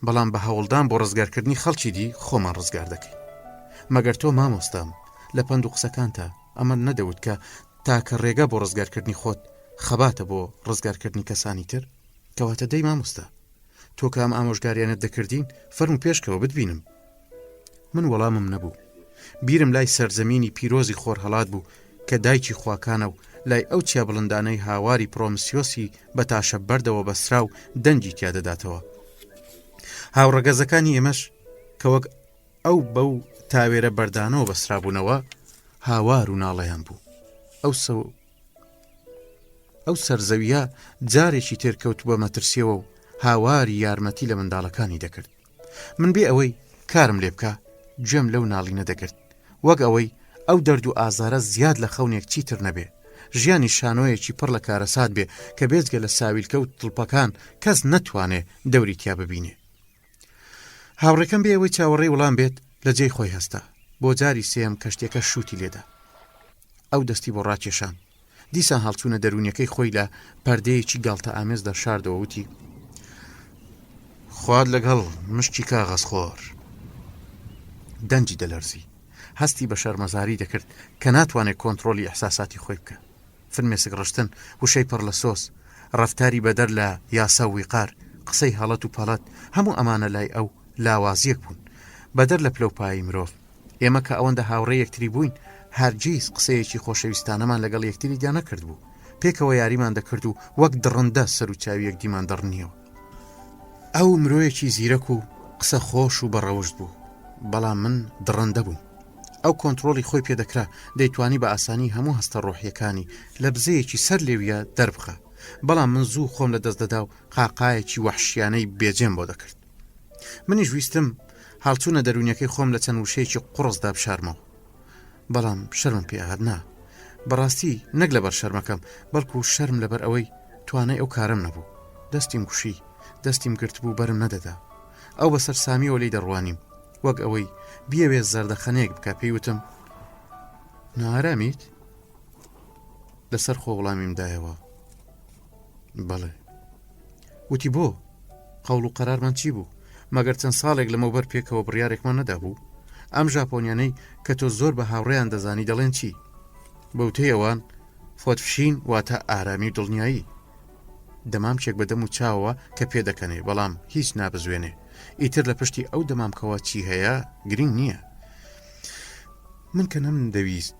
بەڵام بە هەوڵدان بۆ ڕزگارکردنی خەڵکی دی خۆمان ڕزگار دەکەین. مەگەر تۆ مامۆستام لە پند و قسەکانتە ئەمە نەدەوت کە تاکە ڕێگە بۆ ڕزگارکردنی خۆت خەباتە بۆ ڕزگارکردنی کەسانی تر؟ کەواتە دەی مامۆستا تۆ کام ئامۆژگاریانت دەکردین فەرمو پێشکەوە بتبینم. من وەڵامم نەبوو. بیرم لای سەرزەمینی پیرۆزی خۆر هەڵات بوو کە دایکی خواکانە و لای ئەو چیا بڵندانەی هاواری پرۆمسیۆسی بە تاشە بەردەوە بەسرا و دەنجی تیا دەداتەوە. هاوڕەگەزەکانی ئێمەش کە وەک ئەو بەو تاوێرە بەردانەوە بەسرابوونەوە هاوار و ناڵەیان بوو. ئەو سەرزەویە جارێکی تێرکەوت بە مەترسیەوە و هاواری یارمەتی لە منداڵەکانی دەکرد. من بێ ئەوەی کارم لێ بکە گوێم لەو ناڵی نەدەگرت، وەک ئەوەی ئەو دەرد و ئازارە زیاد لە خەونێک چیتر نەبێ، ژیانی شانۆیەکی پڕ لە کارەسات بێ کە بێجگە لە ساویلکە و تڵپەکان کەس نەتوانێ دەوری تیا ببینێ. هاوڕێکەم بێ ئەوەی چاوەڕێی وڵام بێت لە جێی خۆی هەستا. بۆ جاری سێم کەشتێکە شووتی لێدا. ئەو دەستی بۆ ڕاکێشان. دیسان هەڵچوونە دەرونیەکەی خۆی لە پەردەیەکی گاڵتە ئامێزدا شاردەوە وتی خواد لەگەڵ مشکی کاغەز خۆر. دەنجی دەلەرزی. هەستی بە شەرمەزاری دەکرد کە ناتوانێت کۆنتترۆلی ئەحساساتی خۆی بکە. فرمێسک ڕشتن وشەی پڕ لە سۆس، ڕەفتاری بەدەر لە یاسا و ویقار قسەی هەڵەت و پەڵەت هەموو ئەمانە لای ئەو لاوازیەک بوون بەدەر لە پلەپایی مرۆڤ. ئێمە کە ئەوەندە هاوڕێ یەکتری بووین هەرگیز قسەیەکی خۆشەویستانەمان لەگەڵ یەکتری دیان نەکرد بوو، پێکەوە یاریمان دەکرد و وەک دڕندە سەر و چاوی یەکدیمان دەڕنیەوە. ئەو مرۆیەکی زیرەک و قسە خۆش و بەڕەوشت بوو، بەڵام من دڕندە بووم. ئەو کۆنتترۆلی خۆی پێدەکرا دەیتوانی بە ئاسانی هەموو هەستە ڕۆحیەکانی لە بزەیەکی سەر لێویە دەربخە، بەڵام من زوو خۆم لە دەست دەدا و قاقایەکی وەحشیانەی بێجێم بۆ دەکرد. منیش ویستم هەڵچوونە دەرونیەکەی خۆم لە چەند وشەیەکی قوڕزدا بشارمەوە، بەڵام شەرمم پێهات نا. بەڕاستی نەک لەبەر شەرمەکەم، بەڵکو شەرم لەبەر ئەوەی توانای ئەو کارم نەبوو. دەستیم گوشی، دەستیم گرت بوو بەرم نەدەدا. ئەو بەسەر سامیەوە لی دەڕوانیم، وەک ئەوەی بیەوێ زەردەخەنەیەک بکە. پێی وتم نارامیت؟ لەسەر خۆ وەڵامیم دایەوە بەڵێ. وتی بۆ؟ قەول و قەرارمان چی بوو؟ مەگەر چەند ساڵێک لەمەوبەر پێکەوە بڕیارێکمان نەدابوو؟ ئەم ژاپۆنیانەی کە تۆ زۆر بە هاوڕێیان دەزانی دەڵێن چی؟ بەوتەی ئەوان فۆتفشین واتە ئارامی و دڵنیایی. دەمام چێک بەدەم و چاوەوە کە پێدەکەنێ، بەڵام هیچ نابزوێنێ. ئیتر لە پشتی ئەو دەمامکەوە چی هەیە گرنگ نییە. من کە نەم دەویست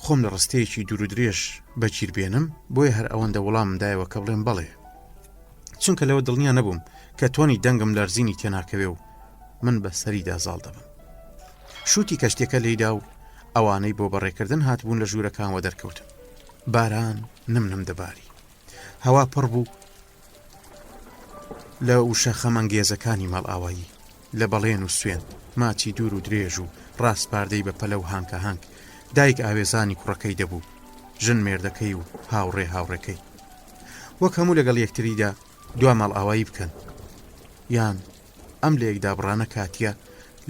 خۆم لە ڕستەیەکی دوور و درێژ بەگیر بێنم، بۆیە هەر ئەوەندە وەڵامم دایەوە کە بڵێم بەڵێ، چونکە لەوە دڵنیا نەبووم کە تۆنی دەنگم لەرزینی تێناکەوێ و من بە سەریدا زاڵ دەبم. شووتی کەشتێکە لێیدا و ئەوانەی بۆ بەڕێکردن هاتبوون لە ژوورەکانەوە دەرکەوتم. باران نم دەباری، هەوا پڕ بوو لە وشە خەمەنگێزەکانی مەڵئاوایی، لە بەڵێن و سوێن، ماچی دوور و درێژ و ڕاستپاردەی بە پەلە و هانکە هانک. دایک ئاوێزانی کوڕەکەی دەبوو، ژن مێردەکەی و هاوڕێکەی، وەک هەموو لەگەڵ یەکتریدا دوا مەڵئاوایی بکەن، یان ئەم لە یەکدابڕانە کاتیە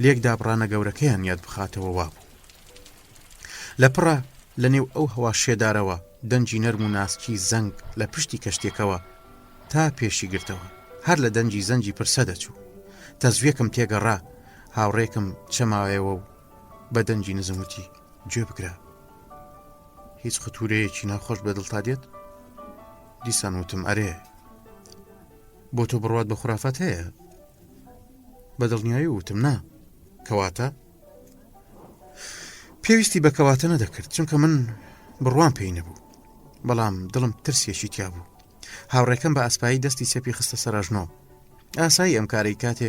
لێکدابڕانە گەورەکەیان یاد بخاتەوە وابوو. لە پڕە لە نێو ئەو هەوا شێدارەوە دەنجی نەرم و ناسکی زەنگ لە پشتی کەشتێکەوە تا پێشی گرتەوە، هەر لە دەنجی زەنجی پرسە دەچوو. تەزویەکم تێگەڕا، هاوڕێکم چەماوەوە و بە دەنجی نزموتی گوێ بگرە، هیچ خەتورەیەکی ناخۆش بە دڵتا دێت؟ دیسان وتم ئەرێ، بۆ تۆ بڕوات بە خوڕافات هەیە؟ بە دڵنیایی وتم نا. کەواتە؟ پێویستی بە کەواتە نەدەکرد، چونکە من بڕوام پێی نەبوو، بەڵام دڵم ترسێکی تیا بوو. هاوڕێکەم بە ئاسپایی دەستی سەپی خستە سەراژنەوە. ئاسایی ئەم کارەی کاتێ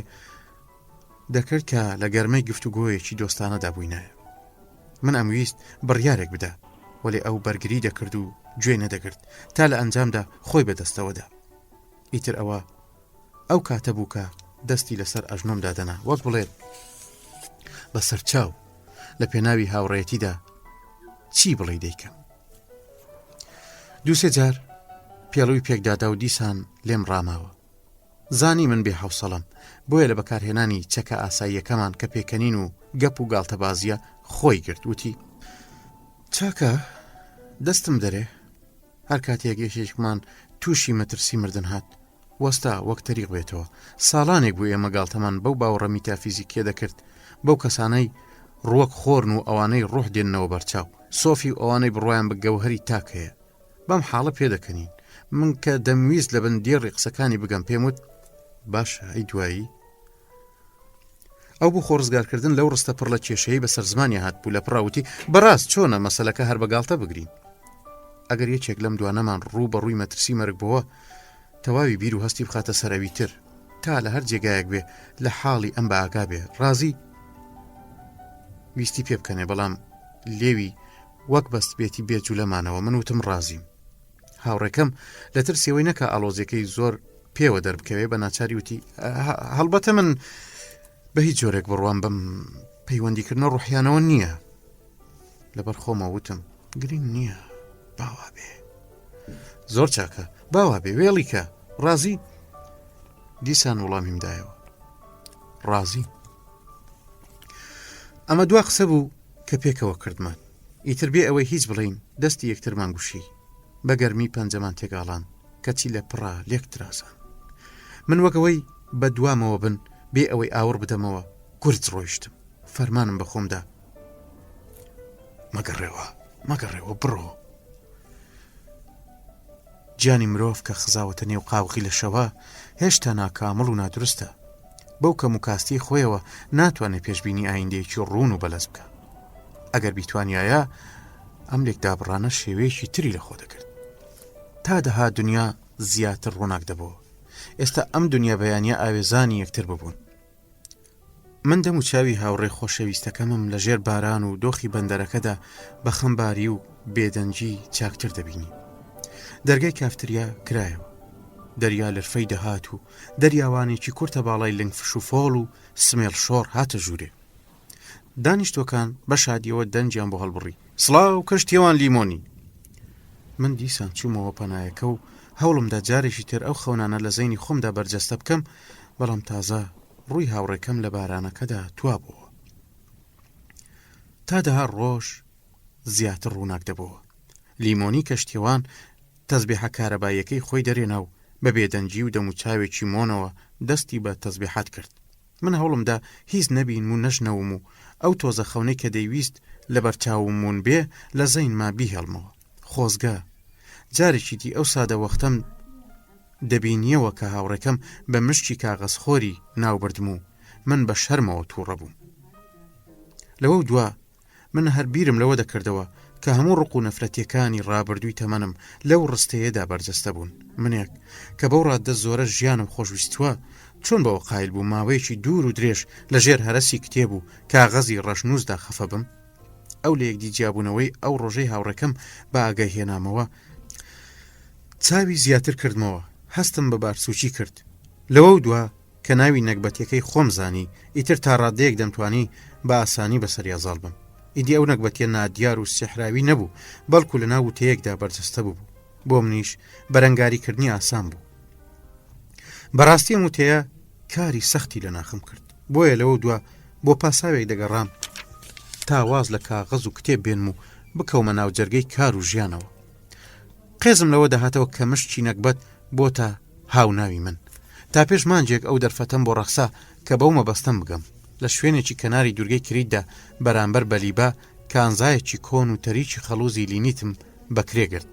دەکرد کە لە گەرمەی گفتوگۆیەکی دۆستانەدا بووینایە. من ئەمویست بڕیارێک بدا، وەلێ ئەو بەرگری دەکرد و گوێ نەدەگرت تا لە ئەنجامدا خۆی بەدەستەوەدا. ئیتر ئەو کاتە بوو کە دەستی لەسەر ئەژنۆم دادەنا، وەک بڵێت بەسەر چاو لە پێناوی هاوڕێتیدا چی بڵێ دەیکەم. دووسێ جار پێڵووی پێکدادا و دیسان لێم ڕاماوە. زانی من بێ حوسەڵەم، بۆیە لە بەکارهێنانی چەکە ئاساییەکەمان کە پێکەنین و گەپ و گاڵتەبازیە خۆی گرت. وتی چاکە دەستم دەرێ. هەر کاتێک یەکێکمان تووشی مەترسی مردن هات، وەستا وەک تەریق بێتەوە. ساڵانێک بوو ئێمە گاڵتەمان بەو باوەڕە میتافیزیکیە دەکرد، بەو کەسانەی ڕووەک خۆرن و ئەوانەی ڕوح دێننەوە بەرچاو، سۆفی و ئەوانەی بڕوایان بە گەوهەری تاکەیە. بەم حاڵە پێدەکەنین. من کە دەمویست لە بەندێڕی قسەکانی بگەم، پێم وت باشە ئەی دوایی. ئەو بوو خۆڕزگارکردن لەو ڕستە پڕ لە کێشەیە بەسەر زمانی هات بوو لە پڕاوتی بەڕاست چۆنە مەسەلەکە هەر بەگاڵتە بگرین. ئەگەر یەکێک لەم دوانەمان ڕوو بە ڕووی مەترسی مەرگ بووە، تەواوی بیر و هەستی بخاتە سەرەوی تر، تا لە هەر جێگایەک بێ لە حاڵی ئەم بە ئاگا بێ. ڕازی ویستی پێ بکەنێ، بەڵام لێوی وەک بەست بێتی بێجوو لەمانەوە. من وتم ڕازیم. هاوڕێکەم لە ترسیەوەی نەکە ئاڵۆزیەکەی زۆر پێوە دەربکەوێ، بە ناچاری وتی هەڵبەتە من بە هیچ جۆرێک بڕوام بەم پەیوەندیکردنە ڕوحیانەوە نییە. لەبەر خۆمە وتم گرنگ نییە، باوا بێ. زۆر چاکە، باوا بێ، وێڵیکە. ڕازی؟ دیسان وەڵامیم دایەوە ڕازی. ئەمە دوا قسە بوو کە پێکەوە کردمان. ئیتر بێ ئەوەی هیچ بڵین، دەستی یەکترمان گوشی، بە گەرمی پەنجەمان تێگاڵان، کەچی لە پڕا لێک درازان. من وەکەوەی بە دوامەوە بن، بێ ئەوەی ئاور بدەمەوە، گورج ڕۆیشتم. فەرمانم بە خۆمدا مەگەڕێوە بڕۆ. گیانی مرۆڤ کە خزاوەتە نێو قاوقی لە شەوە هێشتا ناکامڵ و نادروستە. بەو کەم و کاستی خۆیەوە ناتوانێت پێشبینی ئایندەیەکی ڕوون و بەلەز بکە. ئەگەر بیتوانایە ئەم لێکدابڕانە شێوەیەکی تری لە خۆ دەکرد. تا دەها دنیا زیاتر ڕووناک دەبەوە. ئێستا ئەم دنیا بەیانە ئاوێزانی یەکتر ببوون. من دەم و چاوی هاوڕێ خۆشەویستەکەمم لە ژێر باران و دۆخی بەندەرەکەدا بە خەمباری و بێدەنجی چاکتر دەبینی. دەرگای کافتریا کرایەوە. دەریا لەرفەی دەهات و دەریاوانێکی کورتە باڵای لنگفش و فۆڵ و سمێڵ شۆڕ هاتە ژوورێ. دانیشتۆکان بە شادیەوە دەنجیان بۆ هەڵبڕی. سڵاو کەشتیێوان لیمۆنی. من دیسان چوومەوە پەنایەکە و هەوڵمدا جارێکی تر ئەو خەونانە لە زەینی خۆمدا بەرجەستە بکەم، بەڵام تازە ڕووی هاوڕێکەم لە بارانەکەدا توابەوە. تا دەها ڕۆژ زیاتر ڕووناک دەبەوە. لیمۆنی کەشتیێوان تەزبیحە کارەباییەکەی خۆی دەرێنا و بە بێدەنجی و دەموچاوێکی مۆنەوە دەستی بە تەزبیحات کرد. من هەوڵمدا هیچ نەبین و نەژنەوم و ئەو تۆزە خەونەی کە دەیویست لە بەرچاومون بێ لە زەینما بیهێڵمەوە. خۆزگە جارێکی دی ئەو سادە وەختەم دەبینیەوە کە هاوڕێکەم بە مشتی کاغەزخۆری ناوبردم و من بە شەرمەوە تووڕە بووم. لەوە دووە من هەر بیرم لەوە دەکردەوە کە هەموو ڕق و نەفرەتیەکانی ڕابردووی تەمەنم لەو ڕستەیەدا بەرجەستە بوون. منێک کە بەو ڕاددە زۆرە ژیانم خۆشویستووە چۆن بەوە قایل بوو ماوەیەکی دوور و درێژ لە ژێر هەرەسی کتێب و کاغەزی ڕەشنووسدا خەفە بم. ئەو لە یەکدی جیابوونەوەی ئەو ڕۆژەی هاوڕێکەم بە ئاگای هێنامەوە چاوی زیاتر کردمەوە. هەستم بە بارسوچی کرد. لەوە دووە کە ناوی نەکبەتیەکەی خۆم زانی ئیتر تا ڕادەیەک دەمتوانی بە ئاسانی بەسەریا زاڵ بم. ئیدی ئەو نەکبەتیە نادیار و سیحراوی نەبوو، بەڵکو لە ناو وتەیەکدا بەرجەستە بوو. بۆ منیش بەرەنگاریکردنی ئاسان بوو. بەڕاستی ئەم وتەیە کاری سەختی لە ناخم کرد. بۆیە لەوە دووە بۆ پاساوێک دەگەڕام تا واز لە کاغەز و کتێب بێنم و بکەومە ناو جەرگەی کار و ژیانەوە. قێزم لەوە دەهاتەوە کە مشتی نەکبەت بۆتە هاوناوی من. تا پێش مانجێک ئەو دەرفەتەم بۆ ڕەخسا کە بەو مەبەستەم بگەم. لە شوێنێکی کەناری دوورگەی کریتدا بەرامبەر بەلیبا کانزایەکی کۆن و تەریکی خەڵوزی لینیتم بەکرێگرت.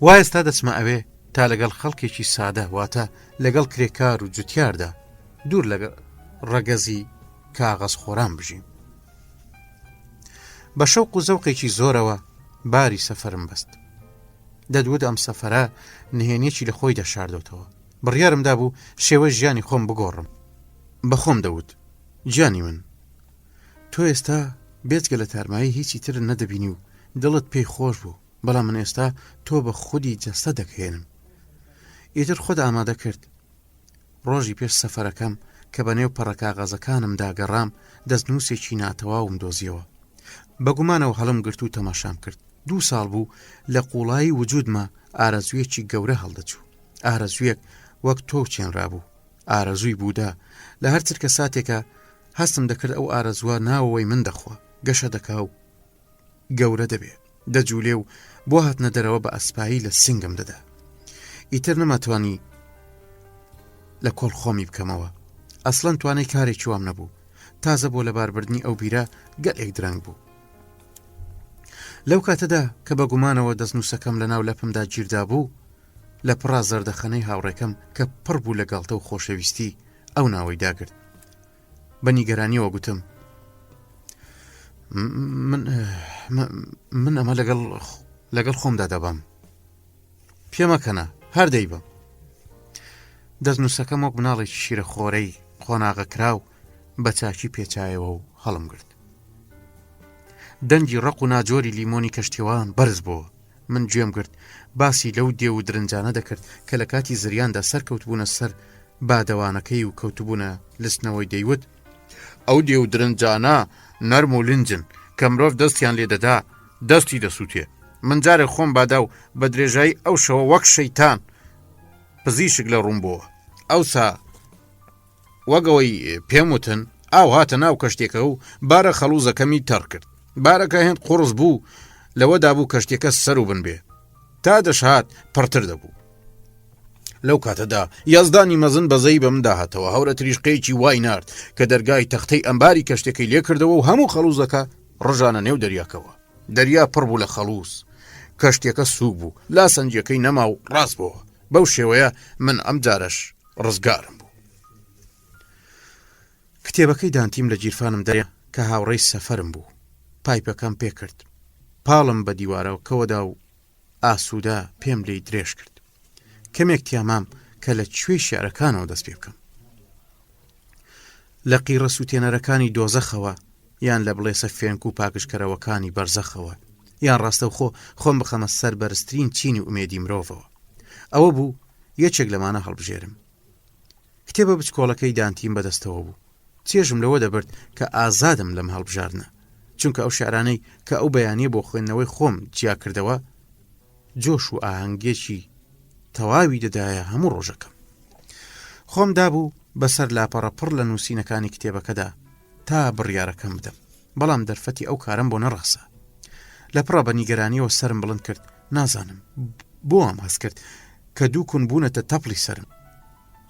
وای ئێستا دەچمە ئەوێ تا لەگەڵ خەڵکێکی سادە واتە لەگەڵ کرێکار و جوتیاردا دوور لە ڕەگەزی کاغەز خۆران بژیم. بە شەوق و زەوقێکی زۆرەوە باری سەفەرم بەست. دەدوت ئەم سەفەرە نهێنیەکی لە خۆی دەشاردەوتەوە. بڕیارمدا بوو شێوە ژیانی خۆم بگۆڕم. بەخۆم دەوت گیانی من، تۆ ئێستا بێجگە لە تارمایی هیچی تر نەدەبینی و دڵت پێی خۆش بوو، بەڵام من ئێستا تۆ بە خودی جەستە دەکەێنم. ئیتر خۆت ئامادە کرد. ڕۆژی پێش سەفەرەکەم کە بەنێو پەڕەکاغەزەکانم داگەڕام دەستنووسێکی ناتەواوم دۆزیەوە. بەگومانەوە هەڵم گرت و تەماشام کرد. 2 ساڵ بوو لە قوڵایی وجودمە ئارەزویەکی گەورە هەڵدەچوو. ئارەزویەک وەک تۆ چێنرابوو. ئارەزووی بوودا لە هەر چرکە ساتێکە هەستم دەکرد ئەو ئارەزووە ناوەوەی من دەخوا، گەشە دەکا و گەورە دەبێ، دەجوولێ و بۆ هاتنە دەرەوە بە ئەسپایی لە سنگم دەدا. ئیتر نەماتوانی لە کۆڵ خۆمی بکەمەوە. ئەسڵەن توانای کارێکی وام نەبوو. تازە بۆ لەباربردنی ئەو بیرە گەلێک درەنگ بوو. لەو کاتەدا کە بەگومانەوە دەستنووسەکەم لە ناو لەپمدا گیردا بوو، لە پڕا زەردەخەنەی هاوڕێکەم کە پڕ بوو لە گاڵتە و خۆشەویستی ئەو ناوەی داگرت. بە نیگەرانیەوە گوتم من ئەمە لەگەڵ خۆمدا دەبم. پێمەکەنە هەر دەیبم. دەستنووسەکەم وەک مناڵێکی شیرە خۆرەی خۆناغە کراو بە چاکی پێچایەوە و هەڵم گرت. دەنگی ڕق و ناجۆری لیمۆنی کەشتیێوان بەرز بووە. من گوێم گرت باسی لەو دێ و درنجانە دەکرد کە لە کاتی زریاندا سەرکەوتبوونە سەر بادەوانەکەی و کەوتبوونە لستنەوەی دەیوت ئەو دێ و درنجانە نەرم و لنجن کە مرۆڤ دەستیان لێدەدا دەستی دەسووتێ. من جارێک خۆم بادا و بە درێژایی ئەو شەوە وەک شەیتان پزیشک لە ڕوون بووە. ئەوسا وەگەوەی پێم وتن ئاو هاتە ناو کەشتێکە و بارە خەڵوزەکەمی تەڕ کرد. بارەکە هێند قوڕس بوو لەوەدا بوو کەشتێکە سەر و بن بێ. تا دەشهات پڕتر دەبوو. لەو کاتەدا یازدانی مەزن بەزەی بە مندا هاتەوە. هەورە تریشقەیەکی وای نارد کە دەرگای تەختەی ئەمباری کەشتێکی لێ کردەوە و هەموو خەڵوزەکە ڕژانە نێو دەریاکەوە. دەریا پڕ بوو لە خەڵوز. کەشتێکە سووک بوو لا سەنجەکەی نەما و ڕاست بووە بەو شێوەیە من ئەم جارەش ڕزگارم بوو. کتێبەکەی دانتیم لە گیرفانم دەرێ کە هاوڕێی سەفەرم بوو پایپەکەم پێ کرد پاڵم بە دیوارەوە کەوەدا و ئاسوودا پێم لێی درێژ کرد کەمێک تیامام کە لە کوێ شێعرەکانەوە دەست پێ بکەم لە قیڕە سوتێنەرەکانی دۆزەخەوە یان لە بڵێسە فێنک و پاکشکەرەوەکانی بەرزەخەوە یان ڕاستەوخۆ خۆم بخەمە سەر بەرزترین چینی ئومێدی مرۆڤەوە ئەوە بوو یەکێک لەمانە هەڵبژێرم. کتێبە بچکۆڵەکەی دانتیم بەدەستەوە بوو چێژم لەوە دەبرد کە ئازادم لەم هەڵبژاردنە چونکە ئەو شعرانەی کە ئەو بەیانیە بۆ خوێندنەوەی خۆم جیا کردەوە جۆش و ئاهەنگێکی تەواوی دەدایە هەموو ڕۆژەکەم. خۆم دابوو بەسەر لاپەڕە پڕ لە نووسینەکانی کتێبەکەدا تا بڕیارەکەم بدەم بەڵام دەرفەتی ئەو کارم بۆ نەڕاستە لە پڕە بە نیگەرانیەوە سرم بڵند کرد نازانم بۆ ئەم هەست کرد کە دووکون بوونەتە تەپڵی سرم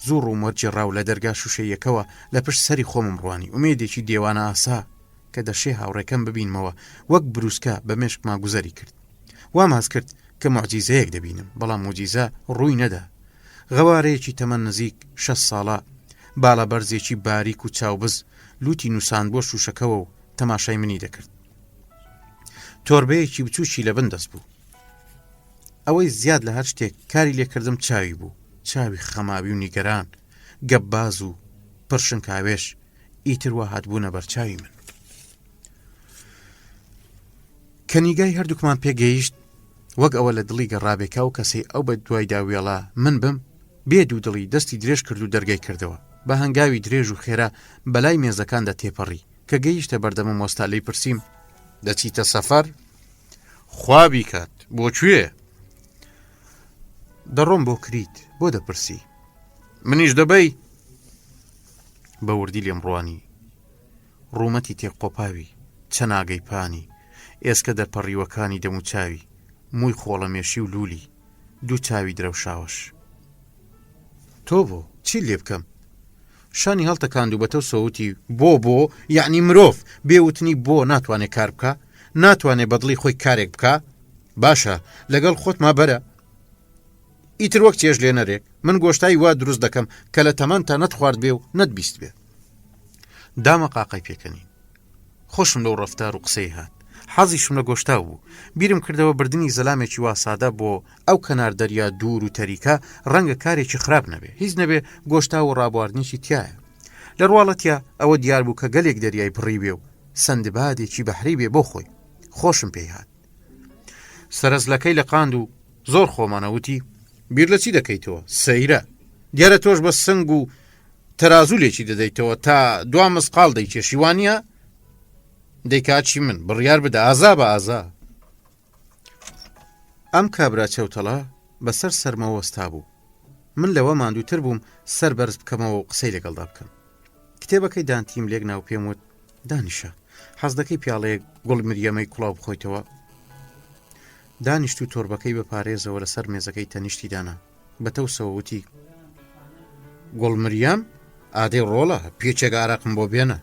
زوو ڕوومەرجی ڕاو لە دەرگا شوشەیەکەوە لە پشت سەری خۆمم ڕوانی ئومێدێکی دێوانە ئاسا کە دەشێ هاوڕێکەم ببینمەوە وەک بروسکە بە مێشکما گوزەری کرد وام هەست کرد کە موعجیزەیەک دەبینم بەڵام موعجیزە ڕووی نەدا غەوارەیەکی تەمەن نزیک 6 ساڵە باڵە بەرزێکی باریک و چاوبز لوتی نووسان بۆ شوشەکەوە و تەماشای منی دەکرد تۆربەیەکی بچووکی لە بن دەست بوو ئەوەی زیاد لە هەر شتێک کاری لێکردم چاوی بوو چاوی خەماوی و نیگەران گەبباز و پرشن کاوێش ئیتر وا هاتبوونە بەرچاوی من کە نیگای هەردووکمان پێگەیشت وەک ئەوە لە دڵی گەڕابێکا و کەسەی ئەو بە دوای داوێڵا من بم بێ دوو دڵی دەستی درێژ کرد و دەرگای کردەوە بە هەنگاوی درێژ و خێرا بەلای مێزەکاندا تێپەڕی کە گەیشتە بەردەمە مۆستالەی پرسییم دەچیتە سەفەر خوابی کات بۆکوێ دەڕۆم بۆ کریت بۆ دەپرسی منیش دەبەی بە وردی لێم ڕوانی ڕوومەتی تێقۆپاوی چەناگەی پانی ئێسکە دەرپەڕیوەکانی دەم و چاوی مووی خۆڵەمێشی و لولی دوو چاوی درەوشاوەش تۆ بۆ چی لێ بکەم شانی هەڵتەکاند و بەتەو سەوتی بۆ یعنی مرۆڤ بێوتنی بۆ ناتوانێت کار بکە ناتوانێت بەدڵی خۆی کارێک بکە باشە لەگەڵ خۆت ما بەرە ئیتر وەک چێژ لێ نەرێک من گۆشتایی وا دروست دەکەم کە لە تەمەنتا نەتخوارد بێ و نەتبیست بێ دامە قاقای پێکەنین خۆشم لەو ڕەفتار و قسەی هات حەزیشم لە گۆشتا بوو بیرم کردەوە بردننی زەلامێکی واسادە بۆ ئەو کەنار دەریا دوور و تەریکە ڕەنگە کارێکی خراپ نەبێ هیچ نەبێ گۆشتا و ڕابواردنیشی تایە لە ڕواڵەتە ئەوە دیار بوو کە گەلێک دەریای پڕی بێ و سندبادێکی بەحری بێ بۆ خۆی خۆشم پێی هات سەرزلەکەی لە قاند و زۆر خۆمانەوتی بیر لە چی دەکەیتەوە سەیرە دیارە تۆش بە سنگ و تەرازوو لێکی دەدەیتەوە تا دوا مسقال دەیکێشی وانە دەیکاچی من بڕیار بدە ئازا بە ئازا ئەم کابرا چەوتەڵە بەسەر سەرمەوە وەستا بوو من لەوە ماندووتر بووم سەر بەرز بکەمەوە و قسەی لەگەڵدا بکەم کتێبەکەی دانتیم لێک ناو پێم وت دانیشە حەز دەکەی پیاڵەیە گوڵ مریەمەی کوڵاو بخۆیتەوە دانیشت و تۆربەکەی بە پارێزەوە لەسەر مێزەکەی تەنیشتی دانا بەتەوسەوە وتی گوڵ مریەم ئادەی ڕۆڵە پێچێک ئارەقم بۆ بێنە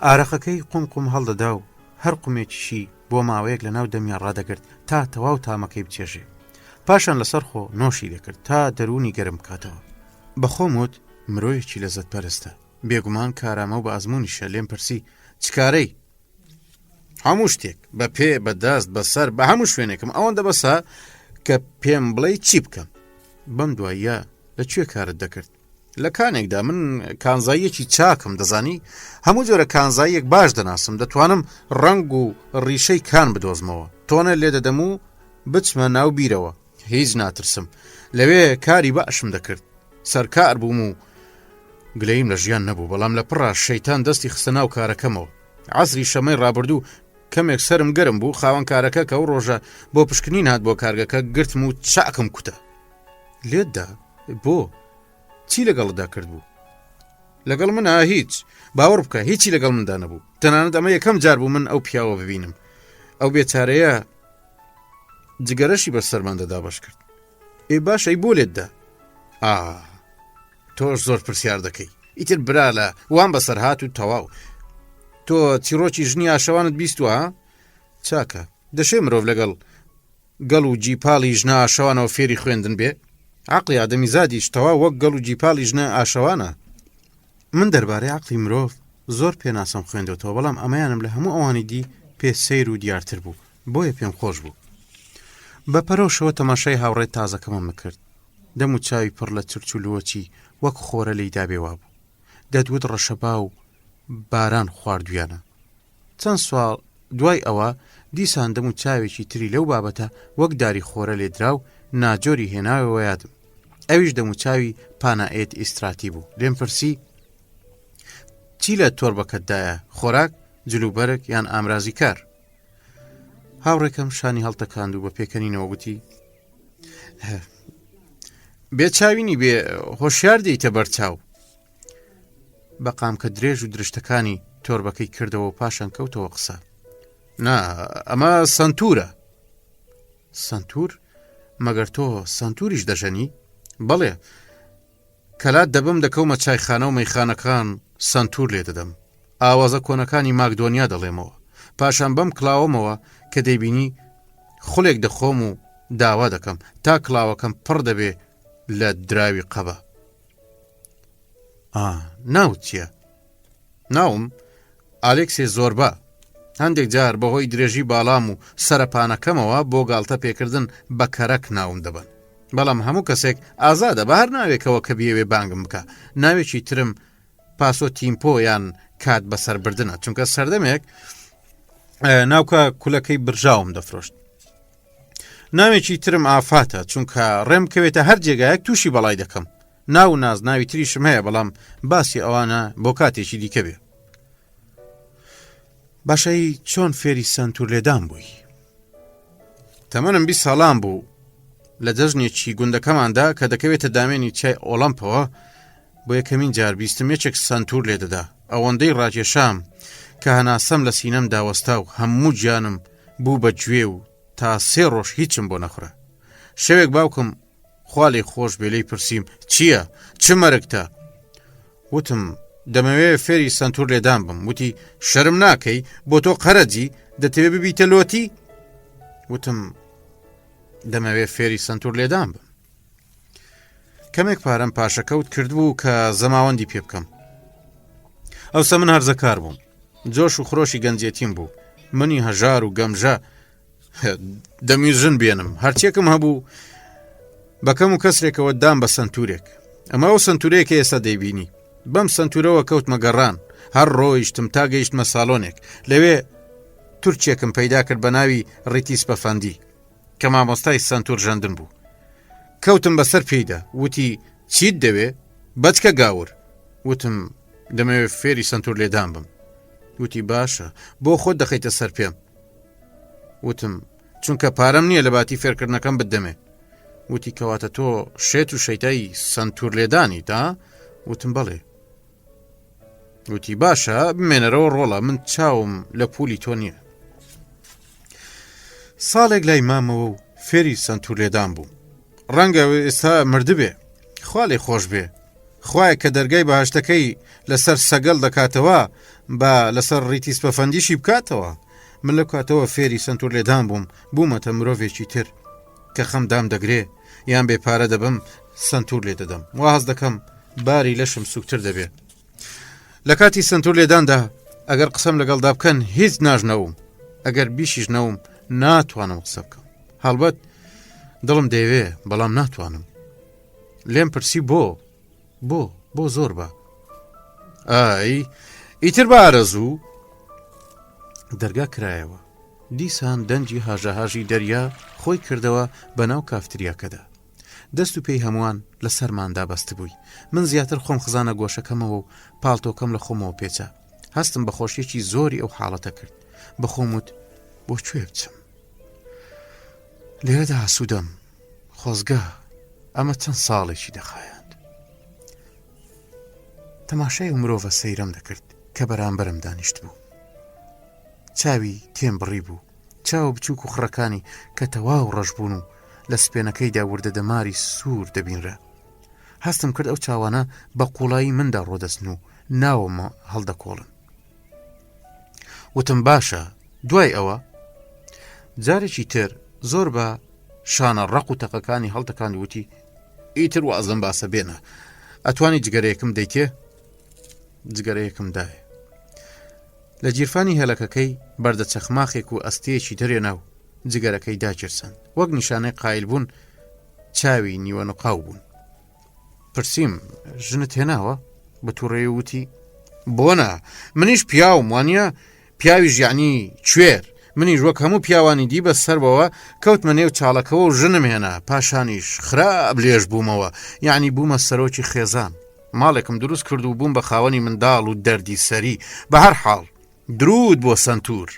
ئارەقەکەی قوم هەڵدەدا و هەر قومێکیشی بۆ ماوەیەک لە ناو دەمیان ڕادەگرت تا تەواو تامەکەی بچێژێ پاشان لەسەر خۆ نۆشی دەکرد تا دەرونی گەرم بکاتەوە بەخۆم وت مرۆیەکی لەزەت پەرستە بێگومان کارامە و بە ئەزممویشە لێم پرسی چکارەی هەموو شتێک بە پێ بەدەست بەسەر بە هەموو شوێنێکم ئەوەندە بەسە کە پێم بڵێ چی بکەم بەم دواییە لەکوێ کارت دەکرد لە کانێکدا من کانزاییەکی چاکم دەزانی هەموو جۆرە کانزاییەک باش دەناسم دەتوانم ڕنگ و ڕیشەی کان بدۆزمەوە تۆنە لێ دەدەم و بچمە ناو بیرەوە هیچ ناترسم لەوێ کاری باشم دەکرد سەرکار بووم و گلەیم لە ژیان نەبوو بەڵام لە پڕا شەیتان دەستی خستە ناو کارەکەمەوە عەسری شەمەی ڕابردوو کەمێک سرم گەرم بوو خاوەن کارەکە کە ئەو ڕۆژە بۆ پشکنین هات بۆ کارگەکە گرتم و چاکم کوتە لێتدا بۆ چی لەگەڵدا کرد بوو لەگەڵ منە هیچ باوەڕ بکە هیچی لەگەڵ مندا نەبوو تەنانەت ئەمە یەکەم جار بوو من ئەو پیاوە ببینم ئەو بێچارەیە جگەرەشی بەسەرمان دەدا باش کرد ئێ باشەی بۆ لێتدا تۆش زۆر پرسیار دەکەی ئیتر برا لە وان بەسەر هات و تەواو تۆ چیرۆکی ژنی ئاشەوانت بیستووە چاکە دەشێ مرۆڤ لەگەڵ گەڵ و جیپاڵی ژنە ئاشەوانەوە فێری خوێندن بێ؟ عەقڵی ئادەمی زادیش تەوا وەک گەڵ و جیپاڵی ژنە ئاشەوانە. من دەربارەی عەقڵی مرۆڤ زۆر پێناسەم خوێندەوەتەوە، بەڵام ئەمەیانم لە هەموو ئەوانی دی پێ سەیر و دیارتر بوو، بۆیە پێم خۆش بوو. بە پەرەوشەوە تەماشای هاوڕێ تازەکەمم کرد. دەم و چاوی پڕ لە چرچ و لووەچی وەک خۆرە لەیدا بێوا بوو. دەدوت ڕەشەبا و باران خواردویانە. چەند سوال دوای ئەوە دیسان دەم و چاوێکی تری لەو بابەتە وەک داری خۆرە لێدرا و ناجۆری هێناوەوە یادم. ئەویش دەم و چاوی پانائێت ئیستراتی بوو. لێم پرسی چی لە تۆربەکەتدایە؟ خۆراک، جلوبەرگ یان ئامرازی کار؟ هاوڕێکەم شانی هەڵتەکاند و بە پێکەنینەوە گوتی بێ چاوینی بێ هۆشیار دەیتە بەرچاو. بە قامکە درێژ و درشتەکانی تۆربەکەی کردەوە و پاشان کەوتەوە قسە. نا ئەمە سنتورە. سنتور؟ مەگەر تۆ سنتوریش دەژەنی؟ بەڵێ، کەلات دەبم دەکەومە چایخانە و مەیخانەکان سنتور لێ دەدەم. ئاوازە کۆنەکانی ماکدۆنیا دەڵێمەوە. پاشان بەم کلااومەوە کە دەیبینی خولێک دەخۆم و داوا دەکەم تا کلااوەکەم پڕ دەبێ لە دراوی قەبە. ناوت چییە؟ ناوم ئالێکسێ زۆربە. هەندێک جار بەهۆی درێژی باڵام و سەرپانەکەمەوە بۆ گاڵتە پێکردن بە کەرەک ناوم دەبن. بەڵام هەموو کەسێک ئازادە بە هەر ناوێکەوە کە بیەوێ بانگم بکە. ناوێکی ترم پاسۆ تیمپۆ یان کات بەسەر بردنە، چونکە سەردەمێک ناوکە کولەکەی برژاوم دەفرۆشت. ناوێکی ترم ئافاتە، چونکە ڕێم کەوێتە هەر جێگایەک تووشی بەڵای دەکەم. ناو و ناز ناوی تریشم هەیە، بەڵام باسی ئەوانە بۆ کاتێکی دیکە بێ. باشایی چۆن فێری سنتور لێدان بووی؟ تەمەنم 20 ساڵان بوو. لە جەژنێکی گوندەکەماندا کە دەکەوێتە دامێنی چای ئۆڵەمپەوە بۆ یەکەمین جار بیستمێکێک سنتور لێدەدا. ئەوەندەی ڕاکێشام کە هەناسەم لە سینەم داوەستا و هەموو گیانم بوو بە گوێ و تا 3 ڕۆژ هیچم بۆ نەخورە. شەوێک باوکم خوا لێی خۆش بێ لێی پرسییم چییە؟ چ مەرگتە؟ وتم دەمەوێ فێری سنتور لێدان بم. وتی شەرم ناکەی؟ بۆ تۆ قەرەجی دەتەوێ ببیتە لۆتی؟ وتم دەمەوێ فێری سنتور لێدان بم. کەمێک پارەم پاشەکەوت کردبوو کە زەماوەندی پێ بکەم. ئەوسە من هەرزەکار بووم. جۆش و خرۆشی گەنجێتیم بوو. منی هەژار و گەمژە دەمیژن بێنم. هەرچێکم هەبوو بەکەم و کەسرێکەوە دام بە سنتورێک. ئەمە ئەو سنتورەیەکە ئێستا دەیبینی. بەم سنتورەوە کەوتمە گەڕان. هەر ڕۆیشتم تا گەیشتمە ساڵۆنێک. لەوێ تورکێکم پەیدا کرد بە ناوی ڕیتیس بەفەندی کە مامۆستای سنتور ژەندن بوو. کەوتم بەسەر پێیدا. وتی چیت دەوێ؟ بەچکە گاور. وتم دەمەوێت فێری سنتور لێدان بم. وتی باشە، بۆ خۆت دەخەیتە سەر پێم. وتم چونکە پارەم نییە لە باتی فێرکردنەکەم بدەمێ. وتی کەواتە تۆ شێت و شەیتایی سنتور لێدانی تا؟ وتم بەڵێ. وتی باشە بمێنەرەوە ڕۆڵە، من چاوم لە پولی تۆ نییە. ساڵێک لای مامەوە و فێری سنتور لێدان بوو. ڕەنگە ئێستا مردبێ، خوا لێ خۆش بێ. خوایە کە دەرگای بەهەشتەکەی لەسەر سەگەڵ دەکاتەوە بە لەسەر ڕیتیس بەفەندیشی بکاتەوە. من لە کاتەوە فێری سنتور لێدان بووم، بوومەتە مرۆڤێکی تر کە خەمدام دەگرێ یان بێپارە دەبم سنتور لێ دەدەم. واز دەکەم باری لەشم سوکتر دەبێ. لە کاتی سنتور لێداندا ئەگەر قسەم لەگەڵدا بکەن هیچ ناژنەوم، ئەگەر بیشیش نەوم ناتوانم قسە بکەم. هەڵبەت دڵم دەیەوێ بەڵام ناتوانم. لێم پرسی بۆ زۆر بە. ئای ئیتر بە ئارەزوو دەرگا کرایەوە. دیسان دەنجی هاژەهاژی دەریا خۆی کردەوە بەناو کافتریاکەدا. دەست و پێی هەمووان لە سەرماندا بەست بووی. من زیاتر خۆم خزانە گۆشەکەمەوە و پاڵتۆکەم لە خۆمەوە پێچە. هەستم بە خۆشیەکی زۆری ئەو حاڵەتە کرد. بەخۆم وت بۆ کوێ بچم؟ لێرەدا ئاسوودەم. خۆزگە ئەمە چەند ساڵێکی دەخایاند. تەماشای مرۆڤە سەیرەم دەکرد کە بەرامبەرم دانیشت بوو. چاوی تێم بڕی بوو. چاو بچووک و خڕەکانی کە تەواو ڕەش بوون و لە سپێنەکەیدا وردە دەماری سوور دەبینرە. هەستم کرد ئەو چاوانە بە قوڵایی مندا ڕۆدەستن و ناوەمە هەڵدەکۆڵن. وتم باشە، دوای ئەوە جارێکی تر زۆر بە شانە ڕق و تەقەکانی هەڵتەکاند وتی ئیتر وازم باسە بێنە ئەتوانی جگەرەیەکم دەیتێ؟ جگەرەیەکم دایە. لە جیرفانی هێلەکەکەی بەردە چەخماخێک و ئەستەیەکی دەرێنا و جگەرەکەی داگیرسند وەک نیشانەی قایل بوون چاوی نیوە نقاو بوون. پرسییم ژنت هێناوە؟ بە تووڕێی وتی بۆنە منیش پیاوم وانە پیاویش یعنی کوێر منیش وەک هەموو پیاوانی دی بە سەربەوە کەوتمە نێو چاڵەکەەوە و ژنم هێنا پاشانیش خراپ لێش بوومەوە یعنی بوومە سەرۆکی خێزان ماڵێکم دروست کرد و بووم بە خاوەنی منداڵ و دەردی سەری بە هەر حاڵ درود بۆ سنتور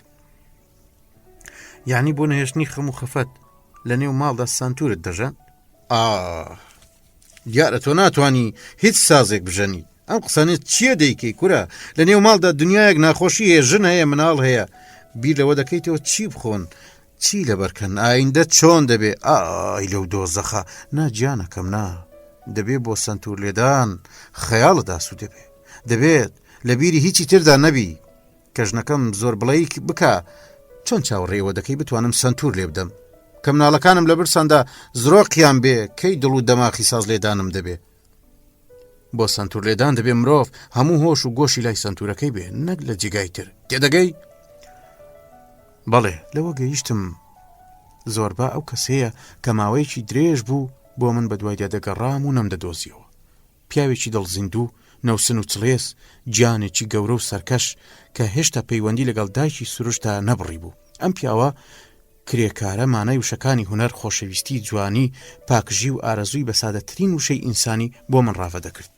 یعنی بۆ نەهێشتنی خەم و خەفەت لە نێو ماڵدا سنتورت دەژەن؟ دیارە تۆ ناتوانی هیچ سازێک بژەنی ئەم قسانێت چییە دەیکەی کورە لە نێو ماڵدا دنیایەک ناخۆشی هەیە ژن هەیە مناڵ هەیە بیر لەوە دەکەیتەوە چی بخۆن چی لەبەرکەن ئایندە چۆن دەبێ ئای لەو دۆزەخە ناگیانەکەم نا دەبێت بۆ سنتور لێدان خەیاڵت ئاسوودە دەبێ دەبێت لە بیری هیچی تردا نەبی کە ژنەکەم زۆر بڵێی بکە چۆن چاوەڕێەوە دەکەی بتوانم سنتور لێ بدەم کە مناڵەکانم لە برساندا زرۆقیان بێ کەی دڵ و دەماخی ساز لێدانم دەبێ بۆ سنتور لێدان دەبێ مرۆڤ هەموو هۆش و گۆشی لای سنتورەکەی بێ نەک لە جێگای تر تێدەگەی؟ بەڵێ لەوە گەیشتم زۆربا ئەو کەسەیە کە ماوەیەکی درێژ بوو بۆ من بە دوایدا دەگەڕام و نەمدەدۆزیەوە پیاوێکی دڵزیندوو نەوسن و چڵێس گیانێکی گەورە و سەرکەش کە هێشتا پەیوەندی لەگەڵ دایکی سروشتا نەبڕی بوو ئەم پیاوە کرێکارە مانای وشەکانی هوەر خۆشەویستی جوانی پاکژی و ئارەزووی بە سادەترین وشەی ئینسانی بۆ من ڕاوە دەکرد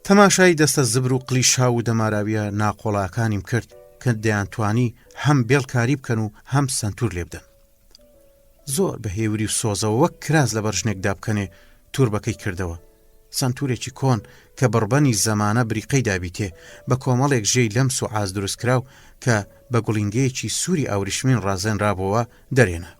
تەماشای دەستە زبر و قلیشا و دەماراویە ناقۆڵاکانیم کرد کە دەیانتوانی هەم بێڵکاری بکەن و هەم سنتور لێ بدەن زۆر بە هێوری و سۆزەوە وەک کراس لە بەرژنێکدا بکەنێ توربەکەی کردەوە سنتورێکی کۆن کە بڕبەنی زەمانە بریقەی دابیتێ بە کۆمەڵێک ژێی لەمس و ئاز دروستکراو کە بە گوڵینگەیەکی سووری ئاوریشمین ڕازێنرابەوە دەرێنە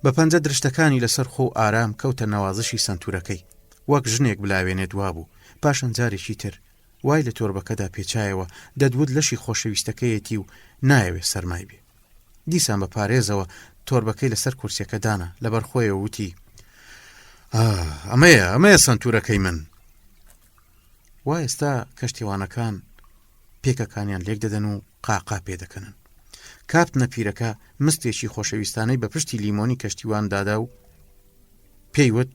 بە پەنجە درشتەکانی لەسەر خۆ و ئارام کەوتە نەوازشی سنتورەکەی وەک ژنێک بلاوێنێ دوا بوو پاشان جارێکی تر وای لە تۆربەکەدا پێچایەوە دەدوت لەشی خۆشەویستەکەیەتی و نایەوێ سەرمای بێ دیسان بە پارێزەوە تۆربەکەی لەسەر کورسیەکە دانا لەبەر خۆیەوە وتی ئەمەیە سنتورەکەی من وای ئێستا کەشتیوانەکان پێکەکانیان لێک دەدەن و قاقا پێدەکەنن کاپتنە پیرەکە مستێکی خۆشەویستانەی بە پشتی لیمۆنی کەشتیوان دادا و پێیوت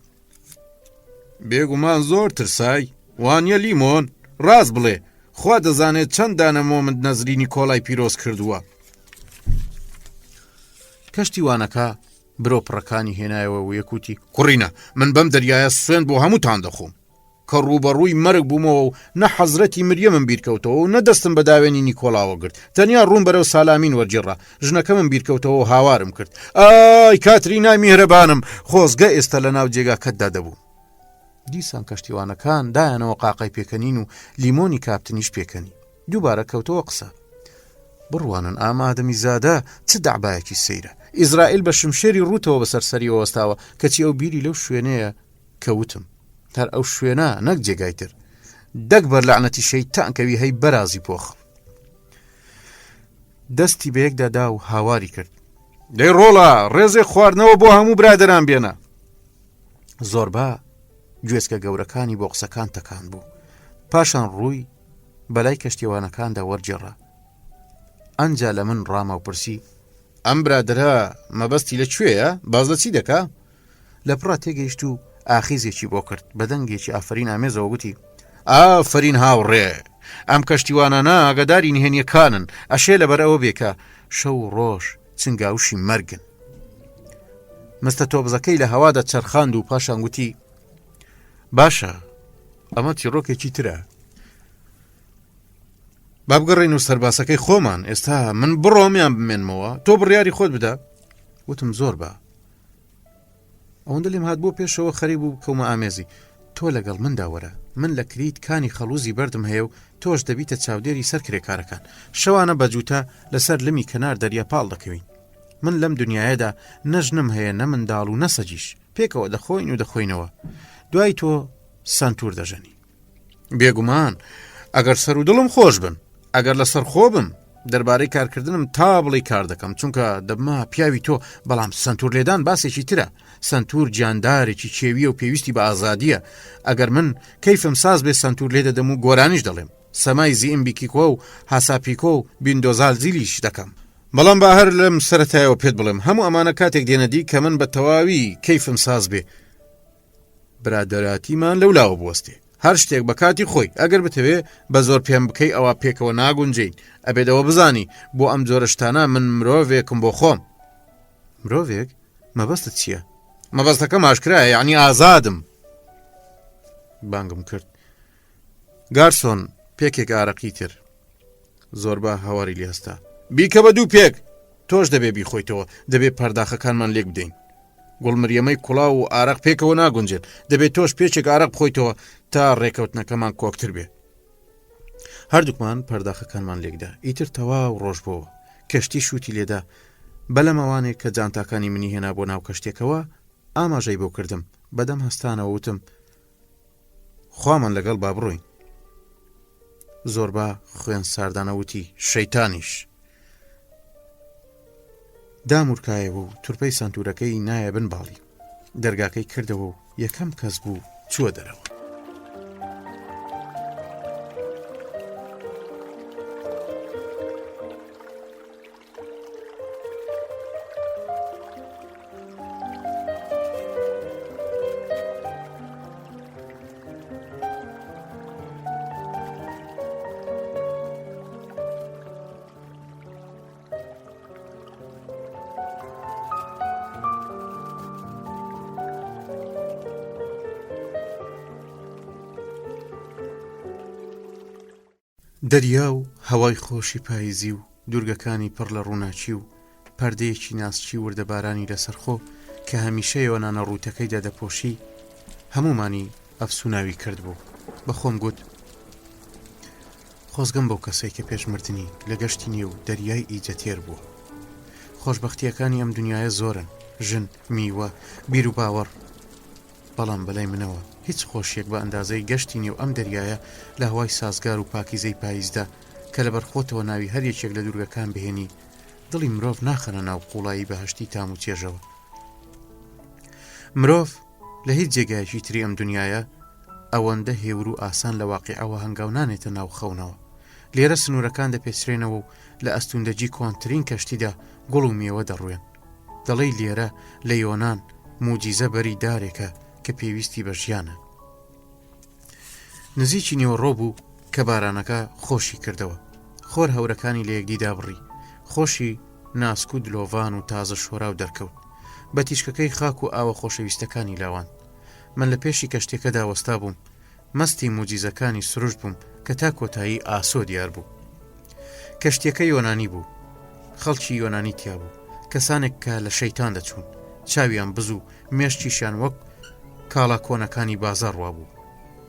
بێگومان زۆر ترسای وانە لیمۆن ڕاست بڵێ خوا دەزانێت چەند دانە مۆمنت نەزرینی کۆڵای پیرۆز کردووە کەشتیوانەکە برۆ پڕەکانی هێنایەوە و یەکوتی کوڕینە من بەم دەریایە سوێن بۆ هەمووتان دەخۆم کە ڕوبەڕووی مەرگ بوومەوە و نە حەزرەتی مریەمم بیرکەوتەوە و نەدەستم بە داوێنی نیکۆلاوە گرت تەنیا ڕوون بەرەو سالامین وەرجێڕا ژنەکەمم بیرکەوتەوە و هاوارم کرد ئای کاترینا میهرەبانم خۆزگە ئێستا لە ناو جێگاکەتدا دەبوو دیسان کەشتیوانەکان دایانەوە قاقای پێکەنین و لیمۆنی کاپتنیش پێکەنی دووبارە کەوتەوە قسە بڕوانن ئامادەمی زادە چ دەعبایەکی سەیرە ئیزرائیل بە شمشێری ڕوتەوە بە سەرسەری وەستاوە کەچی ئەو بیری لەو شوێنەیە کەوتم هەر ئەو شوێنە نەک جێگای تر دەک بەر لەعنەتی شەیتان کەوی هەی بەرازی پۆخ دەستی بە یەکدادا و هاواری کرد دەی ڕۆڵە ڕێزێ خواردنەوە بۆ هەموو برادەران بێنە زۆربا گوێزکە گەورەکانی بۆ قسەکان تەکان بوو پاشان ڕووی بەلای کەشتیوانەکاندا وەرجێڕا ئەنجا لە من ڕامە و پرسی ئەم برادرە مەبەستی لەکوێیە باز لە چی دەکا لە پڕا تێگەیشت و ئاخیزێکی بۆ کرد بە دەنگێکی ئافرین ئامێزەوە گوتی ئافرین هاوڕێ ئەم کەشتیوانانە ئاگاداری نهێنیەکانن ئەشێ لەبەر ئەوە بێکە شەو و ڕۆژ چنگاوشی مەرگن مستە تۆبزەکەی لە هەوادا چەرخاند و پاشان گوتی باشە ئەمە چیرۆکێکی ترە با بگەڕێن و سەرباسەکەی خۆمان ئێستا من بڕۆمیان بمێنمەوە تۆ بڕیاری خۆت بدە وتم زۆر بە ئەوەندە لێم هات بۆ پێشەوە خەریب و کەومە ئامێزی تۆ لەگەڵ مندا وەرە من لە کریت کانی خەڵوزی بەردم هەیە و تۆش دەبیتە چاودێری سەر کرێکارەکان شەوانە بەجووتە لەسەر لمی کەنار دەریا پاڵ دەکەوین من لەم دنیاەدا نەژنم هەیە نە منداڵ و نەسەجیش پێکەوە دەخۆین و دەخۆینەوە دوای تۆ سنتور دەژەنی بێگومان ئەگەر سەر و دڵم خۆش بن ئەگەر لەسەر خۆ بم دەربارەی کارکردنم تا بڵی کار دەکەم چونکە دەبما پیاوی تۆ بەڵام سنتور لێدان باسێکی ترە سنتور جاندارێکی کێویە و پێویستی بە ئازادیە ئەگەر من کەیفم ساز بێ سنتور لێ دەدەم و گۆرانیش دەڵێم سەمای زیئم بیکیکۆ و هاساپیکۆ و بیندۆزال زیلیش دەکەم بەڵام با هەر لەم سەرەتایەوە پێت بڵێم هەموو ئەمانە کاتێک دێنەدی کە من بە تەواوی کەیفم ساز بێ برادەراتیمان لەولاوە بوەستێ هەر شتێک بە کاتی خۆی ئەگەر بتەوێ بە زۆر پێم بکەی ئەوە پێکەوە ناگونجین ئەبێدەوە بزانی بۆ ئەم جۆرەشتانە من مرۆڤێکم بۆ خۆم مرۆڤێک مەبەستت چییە؟ مەبەستەکە ماشکرایە یعنی ئازادم بانگم کرد گارسۆن پێکێک ئارەقی تر زۆربە هەواری لێ هەستا بیکە بە دوو پێک تۆش دەبێ بیخۆیتەوە دەبێت پەرداخەکانمان لێک بدەین گوڵمریەمەی کوڵاو و ئارەق پێکەوە ناگونجێت دەبێت تۆش پێچێک ئارەق بخۆیتەوە تا ڕێکەوتنەکەمان کۆکتر بێ هەردووکمان پەرداخەکانمان لێکدا ئیتر تەواو ڕۆژ بۆەوە کەشتی شووتی لێدا بەلەمەوانێک کە جانتاکانی منی هێنا بۆ ناو کەشتێکەوە ئاماژەی بۆ کردم بەدەم هەستانەوە وتم خوامان لەگەڵ با بڕۆین زۆربە خوێن ساردانەوتی شەیتانیش دامورکایەوە و تورپەی سنتورەکەی نایە بن باڵی دەرگاکەی کردەوە و یەکەم کەس بوو چووە دەرەوە دەریا و هەوای خۆشی پاییزی و دوورگەکانی پڕ لە ڕووناچی و پەردەیەکی ناسچی وردەبارانی لەسەرخۆ کە هەمیشەیەوە نانە ڕووتەکەیدا دەپۆشی هەمومانی ئەفسوناوی کرد بوو بەخۆم گوت خۆزگەم بەو کەسەی کە پێشمردنی لە گەشتی نیە و دەریای ئیجەتێر بووە خۆشبەختیەکانی ئەم دنیاە زۆرن ژن میوە بیر و باوەڕ بەڵام بەلای منەوە هیچ خۆشیەک بە ئەندازەی گەشتی نیە و ئەم دەریایە لە هەوای سازگار و پاکیزەی پاییزدا کە لە بەرخۆتەوە ناوی هەر یەکێک لە دوورگەکان بهێنی دڵی مرۆڤ ناخەنە ناو قوڵایی بەهەشتی تام و چێژەوە مرۆڤ لە هیچ جێگایەکی تری ئەم دنیاە ئەوەندە هێور و ئاسان لە واقعەوە هەنگاو نانێتە ناو خەونەوە لێرە سنوورەکان دەپێچرێنەوە و لە ئەستوندەجی کۆنترین کەشتیدا گوڵ و میوە دەڕوێن دەڵێی لێرە لە یۆنان موجیزە بەری دارێکە کە پێویستی بە ژیانە نزیکی نیوەڕۆ بوو کە بارانەکە خۆشی کردەوە خۆر هەورەکانی لە یەکدیدا بڕی خۆشی ناسک و دلۆڤان و تازە شۆرا و دەرکەوت بە تیشکەکەی خاک و ئاوە خۆشەویستەکانی لاوان من لە پێشی کەشتێکەدا وەستا بووم مەستی موجیزەکانی سروشت بووم کە تا کۆتایی ئاسۆ دیار بوو کەشتێکە یۆنانی بوو خەڵکی یۆنانی تیا بوو کەسانێک کە لە شەیتان دەچوون چاویان بز و مێشتیشان وەک کاڵا کۆنەکانی بازار وا بوو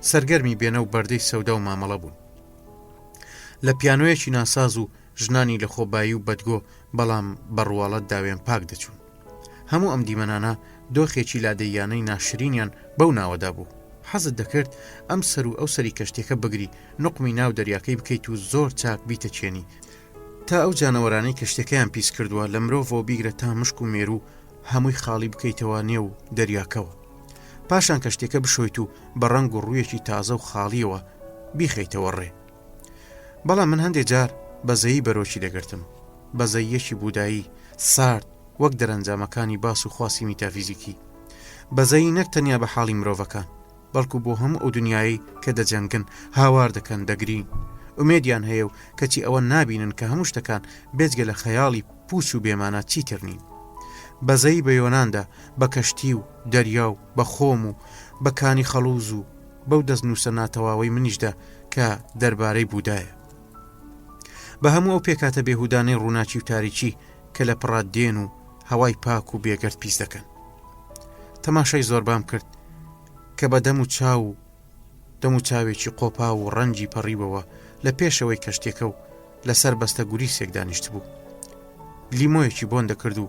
سەرگەرمی بێنە و بەردەی سەودا و مامەڵە بوون لە پیانۆیەکی ناساز و ژنانی لە خۆبایی و بەدگۆ بەڵام بەڕواڵەت داوێن پاک دەچوون هەموو ئەم دیمەنانە دۆخێکی لادەیانەی ناشرینیان بەو ناوەدا بوو حەزت دەکرد ئەم سەر و ئەو سەری کەشتێکە بگری نقمی ناو دەریاکەی بکەیت و زۆر چاک بیتە چێنی تا ئەو جانەوەرانەی کەشتەکەیان پیس کردووە لە مرۆڤەوە بیگرە تا مشک و مێرو هەمووی خاڵی بکەیتەوە نێو دەریاکەوە پاشان کەشتێکە بشۆیت و بە ڕەنگ و ڕوویەکی تازە و خاڵیەوە بیخەیتەوە ڕێ بەڵام من هەندێک جار بەزەیی بەرۆکی دەگرتم بەزەییەکی بودایی سارد وەک دەرەنجامەکانی باس و خواسی میتافیزیکی بەزەیی نەک تەنیا بە حاڵی مرۆڤەکان بەڵکو بۆ هەموو ئەو دنیایی کە دەجەنگن هاوار دەکەن دەگرین ئومێدیان هەیە و کەچی ئەوە نابینن کە هەموو شتەکان بێجگە لە خەیاڵی پوچ و بێمانە چیتر نین بەزەی بە یۆناندا بە کەشتی و دەریا و بە خۆم و بەکانی خەڵوز و بەو دەستنووسە ناتەواوەی منیشدا کە دەربارەی بودایە بە هەموو ئەو پێکاتە بێهودانەی ڕووناچی و تاریکی کە لە پڕات دێن و هەوای پاک و بێگەرد پیس دەکەن تەماشای زۆربام کرد کە بە دەم و چاوێکی قۆپا و ڕەنجی پەڕیبەوە لە پێشەوەی کەشتێکە و لەسەر بەستە گوریسێک دانیشت بوو لیمۆیەکی بۆن دەکرد و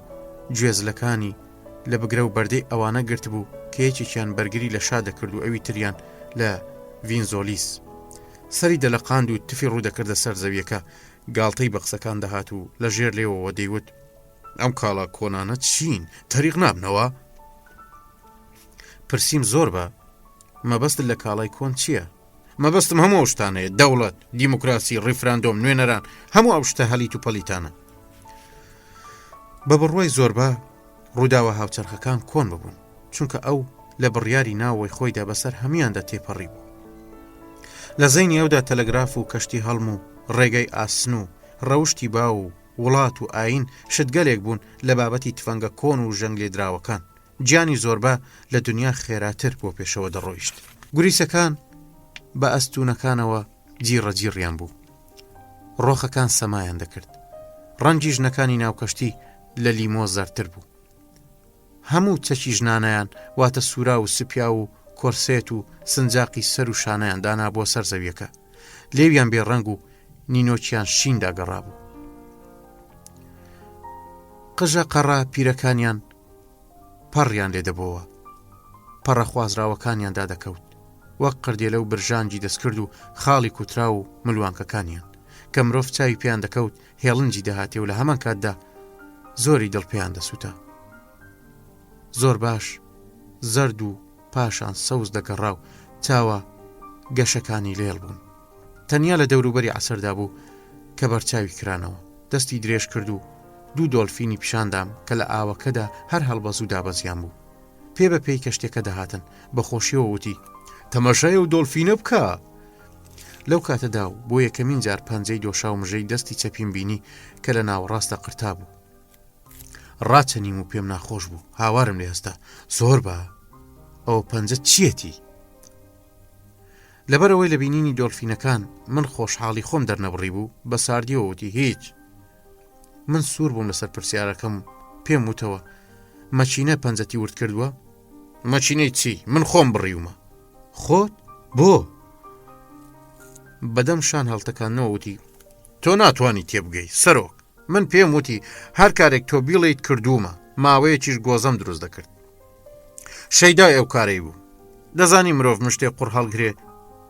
گوێزلەکانی لە بگرە و بەردەی ئەوانە گرت بوو کە یەکێکیان بەرگری لە شا دەکرد و ئەوی تریان لە ڤینزۆلیس سەری دەلەقاند و تفی ڕوو دەکردە سەر زەویەکە گاڵتەی بە قسەکان دەهات و لە ژێر لێوەوە دەیوت ئەم کاڵا کۆنانە چین تەریق نابنەوە؟ پرسییم زۆر بە مەبەست لە کاڵای کۆن چییە؟ مەبەستم هەموو ئەو شتانەیە، دەوڵەت، دیموکراسی، ڕیفراندۆم، نوێنەران، هەموو ئەو شتە هەلیت و پەلیتانە. بە بڕوای زۆربە ڕووداوە هاوچەرخەکان کۆن ببوون، چونکە ئەو لە بڕیاری ناوەی خۆیدا بەسەر هەمیاندا تێپەڕی بوو. لە زەینی ئەودا تەلەگراف و کەشتی هەڵم و ڕێگەی ئاسن و ڕەوشتی با و وڵات و ئاین شتگەلێک بوون لە بابەتی تفەنگە کۆن و ژەنگ لێدراوەکان. گیانی زۆربە لە دنیا خێراتر بۆ پێشەوە دەڕۆیشت. گوریسەکان بە ئەستونەکانەوە جیڕەجیڕیان بوو، ڕۆخەکان سەمایان دەکرد، ڕەنگی ژنەکانی ناوکەشتی لە لیمۆ زەرتر بوو. هەموو چەکی ژنانەیان واتە سوورا و سپیا و کۆرسێت و سنجاقی سەر و شانەیان دانا بۆ سەر زەویەکە، لێویان بێڕەنگ و نینۆکیان شین داگەڕا بوو. قژە قەڕا پیرەکانیان پەڕیان لێدەبەوە، پەڕە خوازراوەکانیان دادەکەوت، وەک قردێلە و برژانجی دەستکرد و خاڵی کوترا و ملوانکەکانیان کە مرۆڤ چاوی پێیان دەکەوت هێڵنجی دەهاتێ و لە هەمان کاتدا زۆری دڵ پێیان دەسووتە. زۆر باش زەرد و پاشان سەوز دەگەڕا و چاوە گەشەکانی لێڵ بوون. تەنیا لە دەوروبەری عەسەردا بوو کە بەرچاوی کرانەوە، دەستی درێژ کرد و دوو دۆلفینی پیشاندام کە لە ئاوەکەدا هەر هەڵبەز و دابەزیان بوو. پێ بە پێی کەشتێکە دەهاتن بە خۆشیەوە وتی تەماشای و دۆلفینە بکە. لەو کاتەدا و بۆ یەکەمین جار پەنجەی دۆشا و مژەی دەستی چەپیم بینی کە لە ناوەڕاستە قرتا بوو. ڕاچەنیم و پێم ناخۆش بوو، هاوارم لێ هەستا. زۆر بە ئەو پەنجە چیەتی؟ لەبەرەوەی لە بینینی دۆلفینەکان من خۆشحاڵی خۆم دەرنەبڕی بوو، بە ساردیەوە وتی هیچ. من سوور بووم لەسەر پرسیارەکەم، پێم وتەوە مەچینە پەنجەتی ورد کردووە؟ مەچینەی چی؟ من خۆم بڕیومە. خۆت؟ بۆ؟ بەدەم شان هەڵتەکانەوە وتی تۆ ناتوانی تێبگەی سەرۆک. من پێم وتی هەر کارێک تۆ بیڵیت کردوومە، ماوەیەکیش گۆزەم دروست دەکرد. شەیدای ئەو کارەی بوو. دەزانی مرۆڤ مشتێک قوڕ هەڵگرێ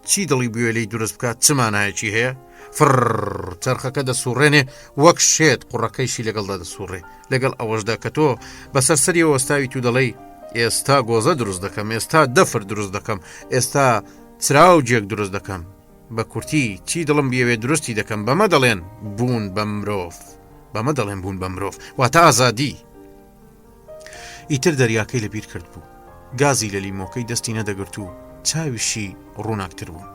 چی دڵی بوێلەی دروست بکات، چ مانایەکی هەیە؟ فڕ چرخەکە دەسوڕێنێ وەک شێت، قوڕەکەیشی لەگەڵدا دەسوڕێ. لەگەڵ ئەوەشدا کە تۆ بەسەر سەریەوە وەستاویت و دەڵێی ئێستا گۆزە دروست دەکەم، ئێستا دەفر دروست دەکەم، ئێستا چراو جێک دروست دەکەم. بە کورتی چی دڵم بیەوێ دروستی دەکەم. بەمە دەڵێن بوون بە مرۆڤ، بەمە دەڵێن بوون بە مرۆڤ، واتە ئازادی. ئیتر دەریاکەی لەبیر کرد بوو، گازی لە لیمۆکەی دەستی نەدەگرت و چاویشی ڕووناکتر بوون.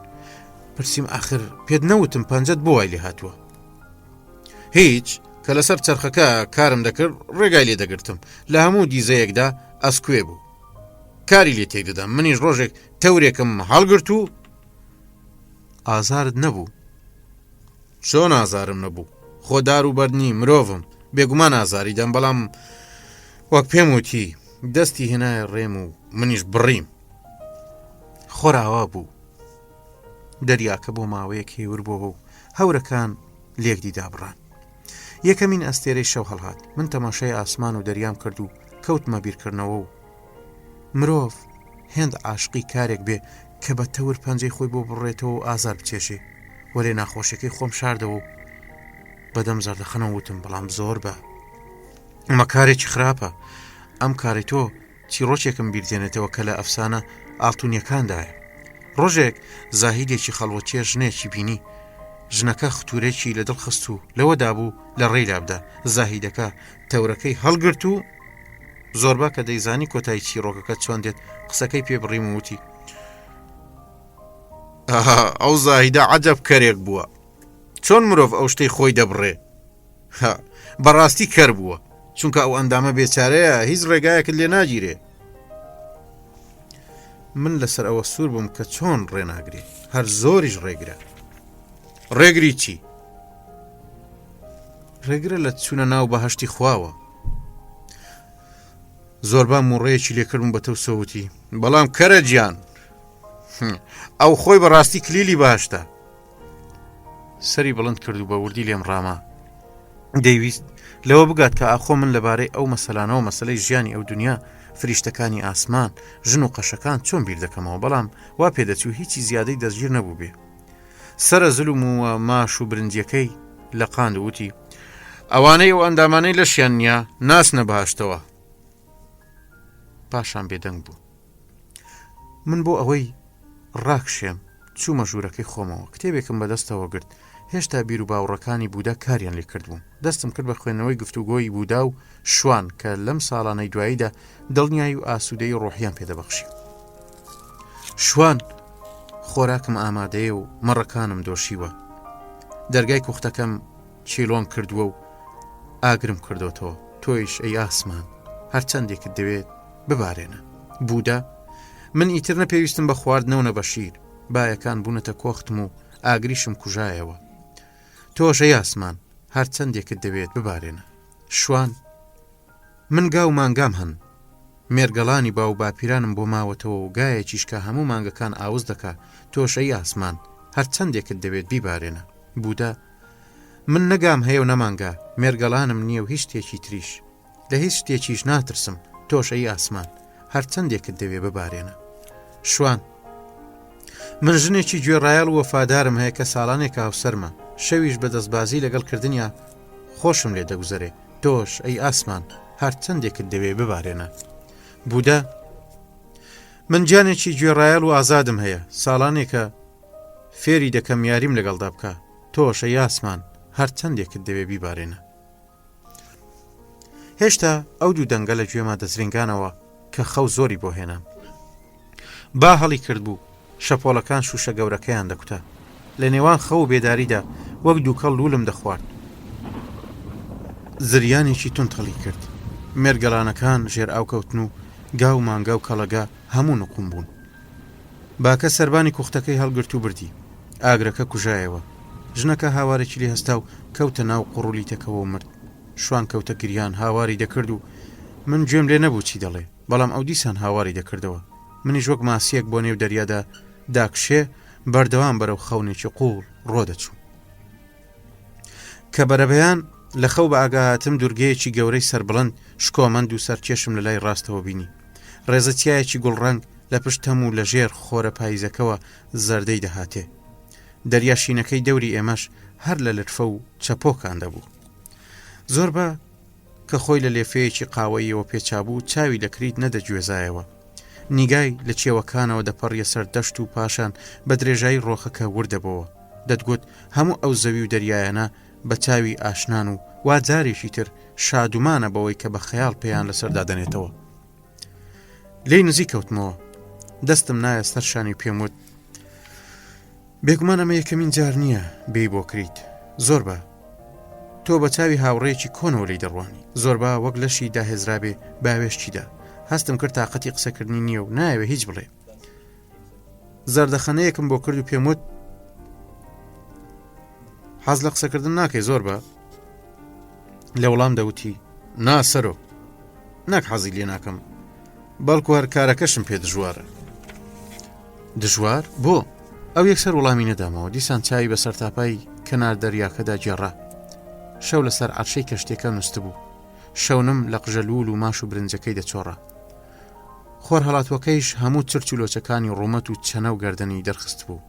پرسییم ئاخر پێت نەوتم پەنجەت بۆ وای لێ هاتووە؟ هیچ، کە لەسەر چرخەکە کارم دەکرد ڕێگای لێ دەگرتم، لە هەموو دیزەیەکدا ئەسکوێ بوو، کاری لێ تێکدەدەم. منیش ڕۆژێک تەورێکم هەڵگرت و ئازارت نەبوو؟ چۆن ئازارم نەبوو؟ خۆدار و بەرنی مرۆڤم، بێگومان ئازاری دەم، بەڵام وەک پێم وتی دەستی هێنایە ڕێم و منیش بڕیم. خۆراوا بوو. دەریاکە بۆ ماوەیەک هێور بۆەوە و هەورەکان لێکدی دابڕان. یەکەمین ئەستێرەی شەو هەڵهات. من تەماشای ئاسمان و دەریام کرد و کەوتمە بیرکردنەوە و مرۆڤ هێند عاشقی کارێک بێ کە بە تەور پەنجەی خۆی بۆ بڕێتەوە و ئازار بچێشێ. وەرێ ناخۆشیەکەی خۆم شاردەوە و بەدەم زەردەخەنەوە وتم بەڵام زۆر بە ئەمە کارێکی خراپە. ئەم کاری تۆ چیرۆکێکم بیردێنێتەوە کە لە ئەفسانە ئاڵتونیەکاندایە. ڕۆژێک زاهیدێکی خەڵوەتیە ژنێکی بینی، ژنەکە ختورێکی لە دڵ خست و لەوەدا بوو لە ڕێی لابدا. زاهیدەکە تەورەکەی هەڵگرت و زۆربا کە دەیزانی کۆتایی چیرۆکەکە چۆن دێت قسەکەی پێ بڕیم و وتی ئەو زاهیدە عەجەب کەرێک بووە، چۆن مرۆڤ ئەو شتەی خۆی دەبڕێ؟ بەڕاستی کەر بووە، چونکە ئەو ئەندامە بێچارەیە هیچ ڕێگایەکت لێ ناگیرێ. من لەسەر ئەوە سوور بووم کە چۆن ڕێناگرێ، هەر زۆریش ڕێگرە. ڕێگری چی؟ ڕێگرە لە چوونە ناو بەهەشتی خواوە. زۆربا موڕەیەکی لێکردم بە تەوسەوتی بەڵام کەرە گیان، ئەو خۆی بەڕاستی کلیلی باشتە. سەری بڵند کرد و بە وردی لێم ڕاما. دەیویست لەوە بگات کە ئاخۆ من لەبارەی ئەو مەسەلانەوە مەسەلەی ژیانی ئەو دنیا، فریشتەکانی ئاسمان، ژن و قەشەکان چۆن بیر دەکەمەوە، بەڵام وا پێدەچوو هیچی زیادەی دەستگیر نەبوو بێ. سرە زلم و ماش و برنجەکەی لە قاند وتی ئەوانەی و ئەندامانەی لەشیان نییە ناسنە بەهاشتەوە. پاشان بێدەنگ بوو. من بۆ ئەوەی ڕاکشێم چوومە ژوورەکەی خۆمەوە، کتێبێکم بەدەستەوە گرت. هێشتا بیر و باوڕەکانی بوودا کاریان لێ کردبووم. دەستم کرد بە خوێندنەوەی گفتوگۆی بوودا و شوان کە لەم ساڵانەی دواییدا دڵنیایی و ئاسوودەی ڕۆحیان پێدەبەخشی. شوان خۆراکم ئامادەیە و مەڕەکانم دۆشیوە. دەرگای کوختەکەم چیلۆم کردووە و ئاگرم کردوتەوە. تۆیش ئەی ئاسمان هەرچەندێکت دەوێت ببارێنە. بوودا من ئیتر نەپێویستم بە خواردنەوە نەبەشیر، بایەکان بوونەتە کۆختم و ئاگریشم کوژایەوە. تۆش ئەی ئاسمان هەرچەندێکت دەوێت ببارێنە. شوان من گا و مانگام هەن، مێرگەڵانی باو باپیرانم بۆ ماوەتەوە و گایەکیشکە هەموو مانگەکان ئاوز دەکا. تۆش ئەی ئاسمان هەرچەندێکت دەوێت بیبارێنە. بوودا من نەگام هەیە و نەمانگا، مێرگەڵانم نییە و هیچ شتێکی تریش، لە هیچ شتێکیش ناترسم. تۆش ئەی ئاسمان هەرچەندێکت دەوێت ببارێنە. شوان من ژنێکی گوێڕایەڵ و وەفادارم هەیە کە ساڵانێک هاوسەرمە، شەویش بە دەستبازی لەگەڵ کردنیا خۆشم لێ دەگوزەرێ. تۆش ئەی ئاسمان هەرچەندێکت دەوێت ببارێنە. بوودا من جانێکی گوێڕایەڵ و ئازادم هەیە، ساڵانێکە فێری دەکەم یاریم لەگەڵدا بکە. تۆش ئەی ئاسمان هەرچەندێکت دەوێت بیبارێنە. هێشتا ئەو دوو دەنگە لە گوێما دەزرێنگانەوە کە خەو زۆری بۆ هێنام. با هەڵی کرد بوو، شەپۆڵەکان شوشە گەورەکەیان دەکوتە. لە نێوان خەو و بێداریدا وەک دووکەڵ لولم دەخوارد. زریانێکی تون تەڵی کرد. مێرگەڵانەکان ژێر ئاوکەوتن و گا و مانگا و کەڵەگا هەموو نقوم بوون. باکە سەربانی کوختەکەی هەڵگرت و بردی. ئاگرەکە کوژایەوە. ژنەکە هاوارێکی لێ هەستا و کەوتە ناو قوڕولیتەکەەوە و مرد. شوان کەوتە گریان هاواری دەکرد و من گوێم لێ نەبوو چی دەڵێ، بەڵام ئەو دیسان هاواری دەکردەوە. منیش وەک ماسیەک بۆ نێو دەریادا داکشێ بەردەوام بەرەو خەونێکی قوڵ ڕۆدەچوو. کە بەرەبەیان لە خەو بە ئاگاهاتم دوورگەیەکی گەورەی سەربڵند شکۆمەند و سەرکێشم لە لای ڕاستەوە بینی. ڕێزەتیایەکی گوڵڕەنگ لە پشتەم و لە ژێر خۆرە پاییزەکەەوە زەردەی دەهاتێ. دەریاشینەکەی دەوری ئێمەش هەر لە لرفە و چەپۆکان دەبوو. زۆر بە کە خۆی لە لێفەیەکی قاوەیەوە پێچابوو چاوی لە کریت نەدەگوێزایەوە. نیگای لە چێوەکانەوە دەپەڕیە سەر دەشت و پاشان بە درێژایی ڕۆخەکە وردەبەوە. دەتگوت هەموو ئەو زەوی و دەریایەنە بە چاوی ئاشنان و وازارێکی تر شادومانە بەوەی کە بە خەیاڵ پێیان لەسەردا دەنێتەوە. لێی نزیک کەوتمەوە، دەستم نایە سەرشانی پێم وت بێگومان ئەمە یەکەمین جار نییە بێی بۆ کریت. زۆر بە تۆ بە چاوی هاوڕێکی کۆنەوە لی دەڕوانی. زۆر بە وەک لەشی داهێزرابێ باوێشتیدا. هەستم کرد تااقەتی قسەکردنی نییە و نایەوێ هیچ بڵێ. زەردەخەنەیەکم بۆ کرد و پێم وت حەز لە قسەکردن ناکەی زۆر بە. لە وەڵام دەوتی ناسەرۆ، ناک حەزی لێ ناکەم، بەڵکو هەر کارەکەشم پێ دژوارە. دژوار؟ بۆ؟ ئەو یەکسەر وەڵامی نەدامەوە. دیسان چاوی بەسەر تاپای کەنار دەریاکەدا جێڕا. شەو لەسەر عەرشەی کەشتێکە نووست بوو. شەونم لە قژەلول و ماش و برنجەکەی دەچۆڕە. خۆر هەڵاتوەکەیش هەموو چرچ و لۆچەکانی ڕوومەت و چەنە و گەردەنی دەرخست بوو.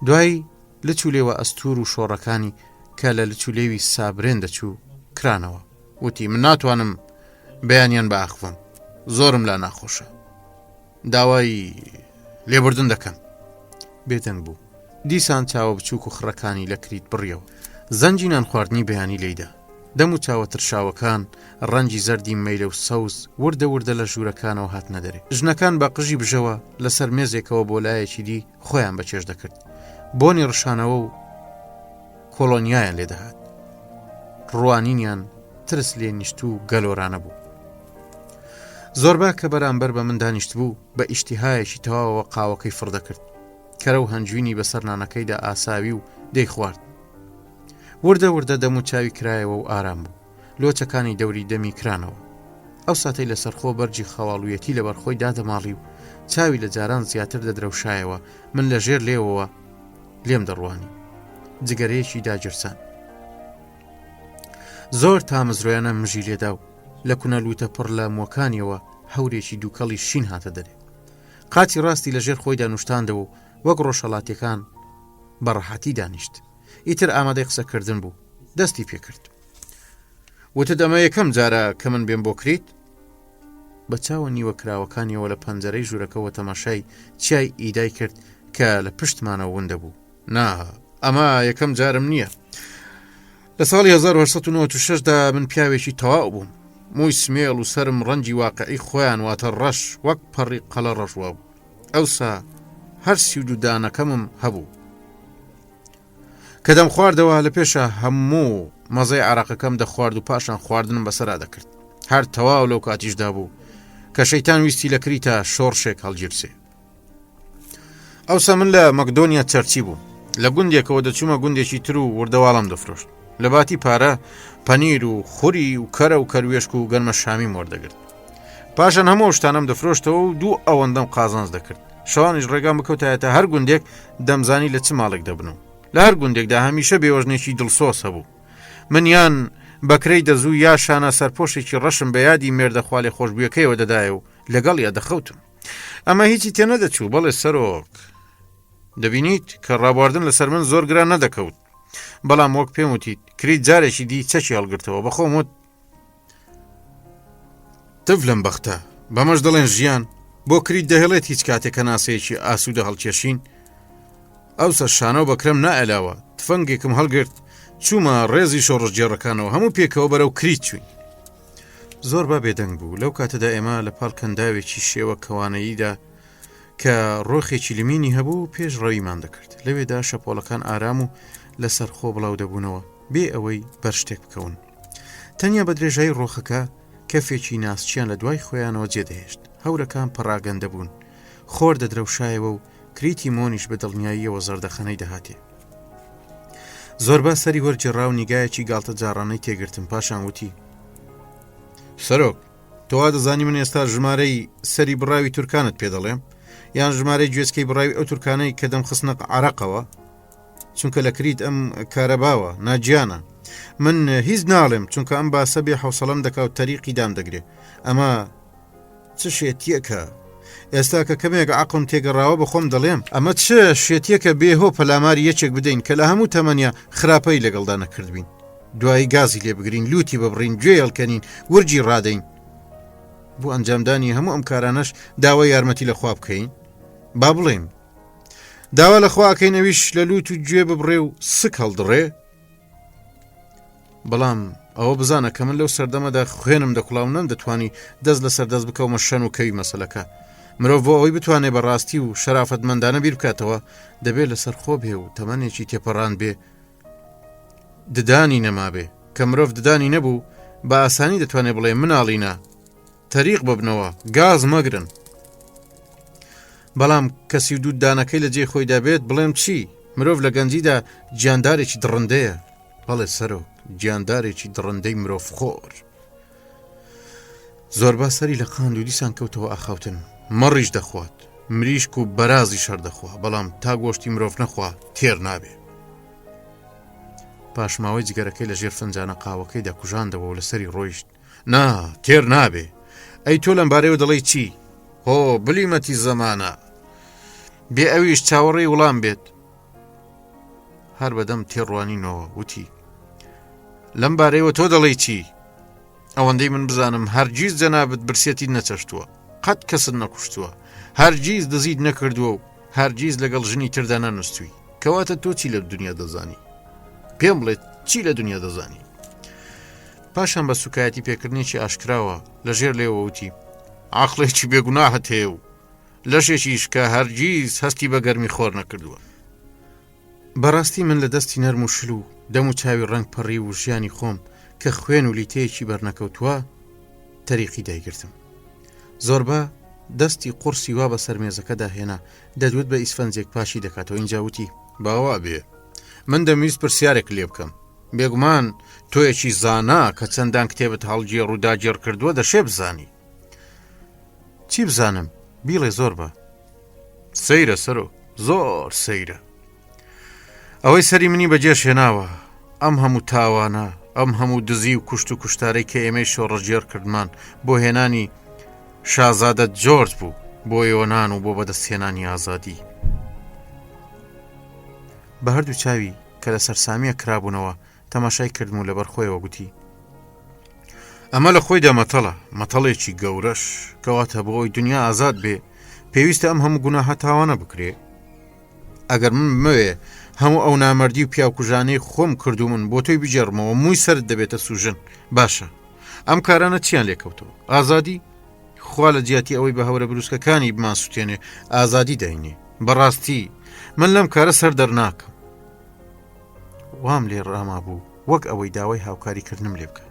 دوای لچولێوە ئەستور و شۆڕەکانی کە لە لچولێوی سابرێن دەچوو کرانەوە. وتی من ناتوانم بەیانیان بە ئاخفم، زۆرم لا ناخۆشە، داوای لێبوردن دەکەم. بێدەنگ بوو. دیسان چاوە بچووک و خڕەکانی لە کریت بڕیەوە. زەنجی نان خواردنی بەیانی لێیدا. دەم و چاوە ترشاوەکان ڕەنگی زەردی مەیلە و سەوز وردە وردە لە ژوورەکانەوە هات نەدەرێ. ژنەکان بە قژی بژەوە لەسەر مێزێکەوە بۆ لایەکی دی خۆیان بەچێش دەکرد. بۆنی ڕشانەوە و کۆلۆنیایان لێدەهات. ڕوانینیان ترس لێ نیشت و گەلۆرانە بوو. زۆربا کە بەرامبەر بە من دانیشت بوو بە ئیشتیهایەکی تەواوەوە قاوەکەی فڕدەکرد. کەرە و هەنجوینی بەسەر نانەکەیدا ئاساوی و دەی خوارد. وردە وردە دەم و چاوی کرایەوە و ئارام بوو. لۆچەکانی دەوری دەمی کرانەوە. ئەو ساتەی لەسەرخۆ بەرجی خەواڵویەتی لە بەرخۆی دادەماڵی و چاوی لە جاران زیاتر دەدرەوشایەوە. من لە ژێر لێوەوە لێم دەڕوانی. جگەرەیەکی داگیرسان. زۆر تامزرۆیانە مژی لێدا و لە کونەلوتە پڕ لە مۆکانیەوە هەورێکی دووکەڵی شین هاتە دەرێ. قاچی ڕاستی لە ژێر خۆی دانوشتاندەوە و وەک ڕۆژهەڵاتیەکان بەڕەحەتی دانیشت. ئیتر ئامادەی قسەکردن بوو. دەستی پێکرد. وتت ئەمە یەکەم جارە کە من بێم بۆ کریت؟ بە چاوە نیوە کراوەکانیەوە لە پەنجەرەی ژوورەکەەوە تەماشای چای ئیدای کرد کە لە پشتمانە ون دەبوو. نا، ئەمە یەکەم جارم نییە. لە ساڵی 1996دا من پیاوێکی تەواو بووم. مووی سمێڵ و سرم ڕەنگی واقعی خۆیان واتە ڕەش وەک پەڕی قەلە ڕەژوا بوو. ئەوسا هەر 32 دانەکەمم هەبوو. کە دەم خواردەوە لە پێشە هەموو مەزەی عراقەکەم دەخوارد و پاشان خواردنم بەسەرا دەکرد. هەر تەواو لەو کاتیشدا بوو کە شەیتان ویستی لە کریتە شۆڕشێک هەڵگیرسێ. ئەوسا من لە مەکدۆنیا چەرچی بوو. لە گوندێکەوە دەچوومە گوندێکی تر و وردەواڵم دەفرۆشت. لە باتی پارە پەنیر و خوری و کەرە و کەروێشک و گەرمە شامی وەردەگرت. پاشان هەموو شتانم دەفرۆشتەوە و دوو ئەوەندەم قازانج دەکرد. شەوانیش ڕێگام بکەوتایەتە هەر گوندێک دەمزانی لە چ ماڵێک دەبنەوە. لە هەر گوندێکدا هەمیشە بێوەژنێکی دڵسۆز هەبوو. من یان بەکرەی دەزوو یا شانە سەرپۆشێکی ڕەشم بە یادی مێردەخوا خۆشببوویەکەیەوە دەدایە و لەگەڵ یا دەخەوتم. ئەمە هیچی تێ نەدەچوو. بەڵێ سەرۆک، دەبینیت کە ڕابواردن لەسەر من زۆر گران نەدەکەوت. بەڵام وەک پێم وتیت کریت جارێکی دی چەکی هەڵگرتەوە. بەخۆم وت تف لەم بەختە. بەمەش دەڵێن ژیان بۆ کریت دەهێڵێت هیچ کاتێکە ناسەیەکی ئاسوودە هەڵکێشین. ئەوسە شانە و بەکرم نائەلاوە. تفەنگێکم هەڵگرت چوومە ڕێزی شۆڕژگێڕەکانەوە هەموو پێکەوە بەرەو کریت چوین. زۆر با بێدەنگ بوو. لەو کاتەدا ئێمە لە پاڵ کەنداوێکی شێوە کەوانەییدا کە ڕۆخێکی لمینی هەبوو پێش ڕەویمان دەکرد. لەوێدا شەپۆڵەکان ئارام و لەسەر خۆ بڵاو دەبوونەوە بێ ئەوەی بەر شتێک بکەون. تەنیا بە درێژایی ڕۆخەکە کەفێکی ناسچیان لە دوای خۆیانەوە جێدەهێشت. هەورەکان پەڕاگەندە بوون. خۆر دەدرەوشایەوە و کریتی مۆنیش بە دڵنیاییەوە زەردەخەنەی دەهاتێ. زۆربا سەری وەرجێڕا و نیگایەکی گاڵتە جاڕانەی تێگرتم. پاشان وتی سەرۆک، تۆوا دەزانی من ئێستا ژمارەی سەری بڕاوی تورکانت پێ دەڵێم یان ژمارەی گوێچکەی بڕاوی ئەو تورکانەی کە دەم خستنە عەرەقەوە؟ چونکە لە کریت ئەم کارەباوە ناجیانە. من هیچ ناڵێم چونکە ئەم باسە بێ حوسەڵەم دەکات و تەریقی دام دەگرێ. ئەمە چ شێتیەکە؟ ئێستا کە کەمێک عەقڵم تێگەڕاوە بەخۆم دەڵێم ئەمە چ شێتیەکە بێهۆ پەلاماری یەکێک بدەین کە لە هەموو تەمەنیا خراپەی لەگەڵدا نەکردبین. دوایی گازی لێ بگرین، لوتی ببڕین، گوێ هەڵکەنین، ورجی ڕادەین. بۆ ئەنجامدانی هەموو ئەم کارانەش داوای یارمەتی لە خوا بکەین. با بڵێم داوا لە خوا ئەکەینەویش لە لوت و گوێ ببڕێ و سک هەڵدڕێ. بەڵام ئەوە بزانە کە من لەو سەردەمەدا خوێنم دەکوڵاو نەم دەتوانی دەست لە سەردەست بکەومە شەن و کەوی مەسەلەکە. مرۆڤ بۆ ئەوەی بتوانێت بەڕاستی و شەرافەتمەندانە بیر بکاتەوە دەبێت لەسەر خۆ بێ و تەمەنێکی تێپەڕان بێ، ددانی نەمابێ. کە مرۆڤ ددانی نەبوو بە ئاسانی دەتوانێت بڵێ مناڵینە، تەریق ببنەوە، گاز مەگرن. بەڵام کەسی و دوود دانەکەی لە جێ خۆیدا بێت بڵێم چی؟ مرۆڤ لە گەنجیدا گیاندارێکی دڕندەیە. بەڵێ سەرۆک، گیاندارێکی دڕندەی مرۆڤ خۆر. زۆربا سەری لە قاند و دیسان کەوتەوە ئاخاوتن. مەڕیش دەخوات، مریشک و بەرازی شەر دەخوا، بەڵام تا گۆشتی مرۆڤ نەخوا تێر نابێ. پاشماوەی جگەرەکەی لە ژێر فنجانە قاوەکەیدا کوژاندەوە و لەسەری ڕۆیشت. نا، تێر نابێ. ئەی تۆ لەم بارەیەوە دەڵێی چی؟ هۆ بلیمەتی زەمانە، بێ ئەویش چاوەڕێی وڵام بێت. هەر بەدەم تێڕوانینەوە وتی لەم بارەیەوە تۆ دەڵێی چی؟ ئەوەندەی من بزانم هەرگیز جەنابەت برسێتی نەچەشتووە، قەت کەست نەکوشتووە، هەرگیز دزیت نەکردووە و هەرگیز لەگەڵ ژنی تردا نەنووستووی. کەواتە تۆ چی لە دنیا دەزانی؟ پێم بڵێت چی لە دنیا دەزانی؟ پاشان بە سوکایەتی پێکردنێکی ئاشکراوە لە ژێر لێوە وتی عەقڵێکی بێگوناهت هەیە و لەشێکیش کە هەرگیز هەستی بە گەرمی خۆر نەکردووە. بەڕاستی من لە دەستی نەرم و شل و دەم و چاوی ڕنگ پەڕی و ژیانی خۆم کە خوێن و لیتەیەکی بەرنەکەوتووە تەریقی دایگرتم. زۆربا دەستی قورسی وا بە سەرمێزەکەدا هێنا دەدوت بە ئیسفەنجێک پاشی دەکاتەوە. اینجا وتی باوا بێ، من دەمویست پرسیارێک لێ بکەم. بێگومان تۆیەکی زانا کە چەندان کتێبت هەڵگێڕ و داگێڕ کردووە دەشێ بزانی. چی بزانم؟ بیڵێ زۆربە. سەیرە سەرۆ، زۆر سەیرە. ئەوەی سەری منی بەجێش هێناوە، ئەم هەموو تاوانە، ئەم هەموو دزی و کوشت و کوشتارەی کە ئێمەی شۆڕەژێر کردمان بۆ هێنانی شازادە جۆرج بوو، بۆ ئێوەنان و بۆ بەدەستهێنانی ئازادی. بە هەردوو چاوی کە لە سەرسامیە کرابوونەوە تەماشای کردم و لەبەر خۆیەوە گوتی ئەمە لە خۆیدا مەتەڵە مەتەڵێکی گەورەش کەواتە بۆ ئەوی دنیا ئازاد بێ پێویستە ئەم هەموو گوناهە تاوانە بکرێ ئەگەر من بمەوێ هەموو ئەو نامەردی و پیاوکوژانەی خۆم کردو من بۆ تۆی بجێڕمەوە مووی سرت دەبێتە سوژن باشە ئەم کارانە چیان لێکەوتەوە ئازادی خوا لە جیاتی ئەوەی بە هەورە بروسکەکانی بمان سوتێنێ ئازادی داینێ بەڕاستی من لەم کارە سەر دەرناکەم وام لێ ڕاما بوو وەک ئەوەی داوای هاوکاریکردنم لێ بکە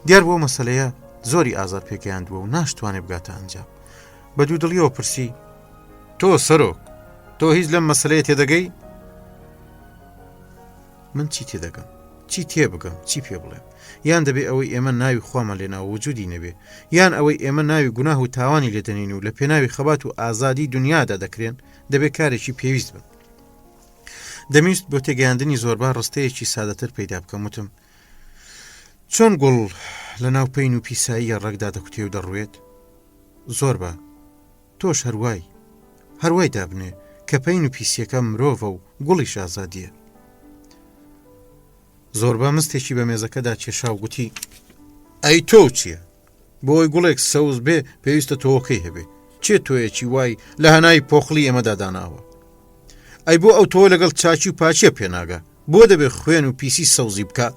دیار بۆ مەسەلەیە زۆری ئازاد پێگەیاندووە و ناشتوانێ بگاتە ئەنجام بە دوو دڵیەوە پرسی تۆ سەرۆک تۆ هیچ لەم مەسەلەیە تێدەگەی من چی تێدەگەم چی تێ بگەم چی پێ بڵێم یان دەبێ ئەوەی ئێمە ناوی خۆمە لێناوە وجودی نەبێ یان ئەوەی ئێمە ناوی گوناه و تاوانی لێدەنین و لە پێناوی خەبات و ئازادی دنیادا دەکرێن دەبێت کارێکی پێویست بن دەمویست بۆ تێگەیاندنی زۆربا ڕستەیەکی سادەتر پەیدا بکەم وتم چۆن گوڵ لە ناو پەین و پیساییە ڕێکدا دەکوتێ و دەڕوێت زۆر بە تۆش هەروای دابنێ کە پەین و پیسیەکە مرۆڤە و گوڵیش ئازادیە زۆربا مستێکی بە مێزەکەدا کێشا و گوتی ئەی تۆ چییە بۆی گوڵێک سەوز بێ پێویستە تۆوەکەی هەبێ چێ تۆیەکی وای لە هەنای پۆخلی ئێمەدا داناوە ئەی بۆ ئەو تۆ لەگەڵ چاچی و پاچیە پێناگە بۆ دەبێ خوێن و پیسی سەوزی بکە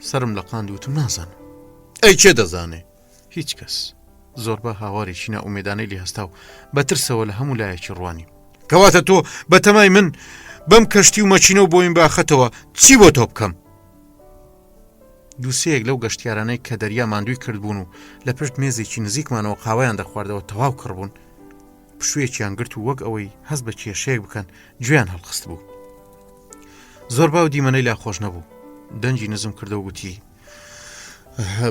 سرم لە قاند وتم نازانم ئەی چێ دەزانێ هیچ کەس زۆربە هاوارێکی ناومێدانەی لێ هەستا و بەترسەوە لە هەموو لایەکی ڕوانی کەواتە تۆ بە تەمای من بەم کەشتی و مەچینە و بۆین باخەتەوە چی بۆ تۆ بکەم دووسەیەک لەو گەشتیارانەی کە دەریا ماندووی کردبوون و لە پشت مێزێکی نزیکمانەوە قاوەیان دەخواردەوە تەواو کڕبوون پشوویەکیان گرت و وەک ئەوەی هەست بە کێشەیەک بکەن گوێیان هەڵخست بوو زۆربا و دیمەنەی لا خۆش نەبوو دەنجی نزم کردە و گوتی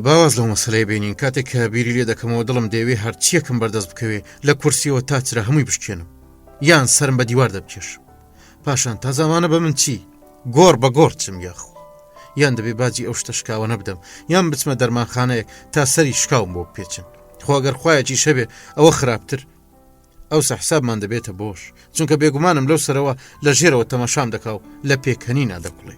باواز لەو مەسەلەیە بینین کاتێک کە بیری لێ دەکەمەوە دڵم دەیەوێ هەرچیەکم بەردەست بکەوێ لە کورسیەوە تا چرە هەمووی بشکێنم یان سرم بە دیوار دەبکێش پاشان تا زمانە بە من چی گۆڕ بە گۆڕ چم یاخ یان دەبێ باجی ئەو شتە شکاوە نەبدەم یان بچمە دەرمانخانەیەک تا سەری شکاوم بۆ بپێچن خواگەر خوایەکی شەبێ ئەوە خراپتر ئەوسە حسابمان دەبێتە بۆش چونکە بێگومانم لەو سەرەوە لە ژێرەوە تەماشام دەکاو لە پێکەنی نادەکوڵێ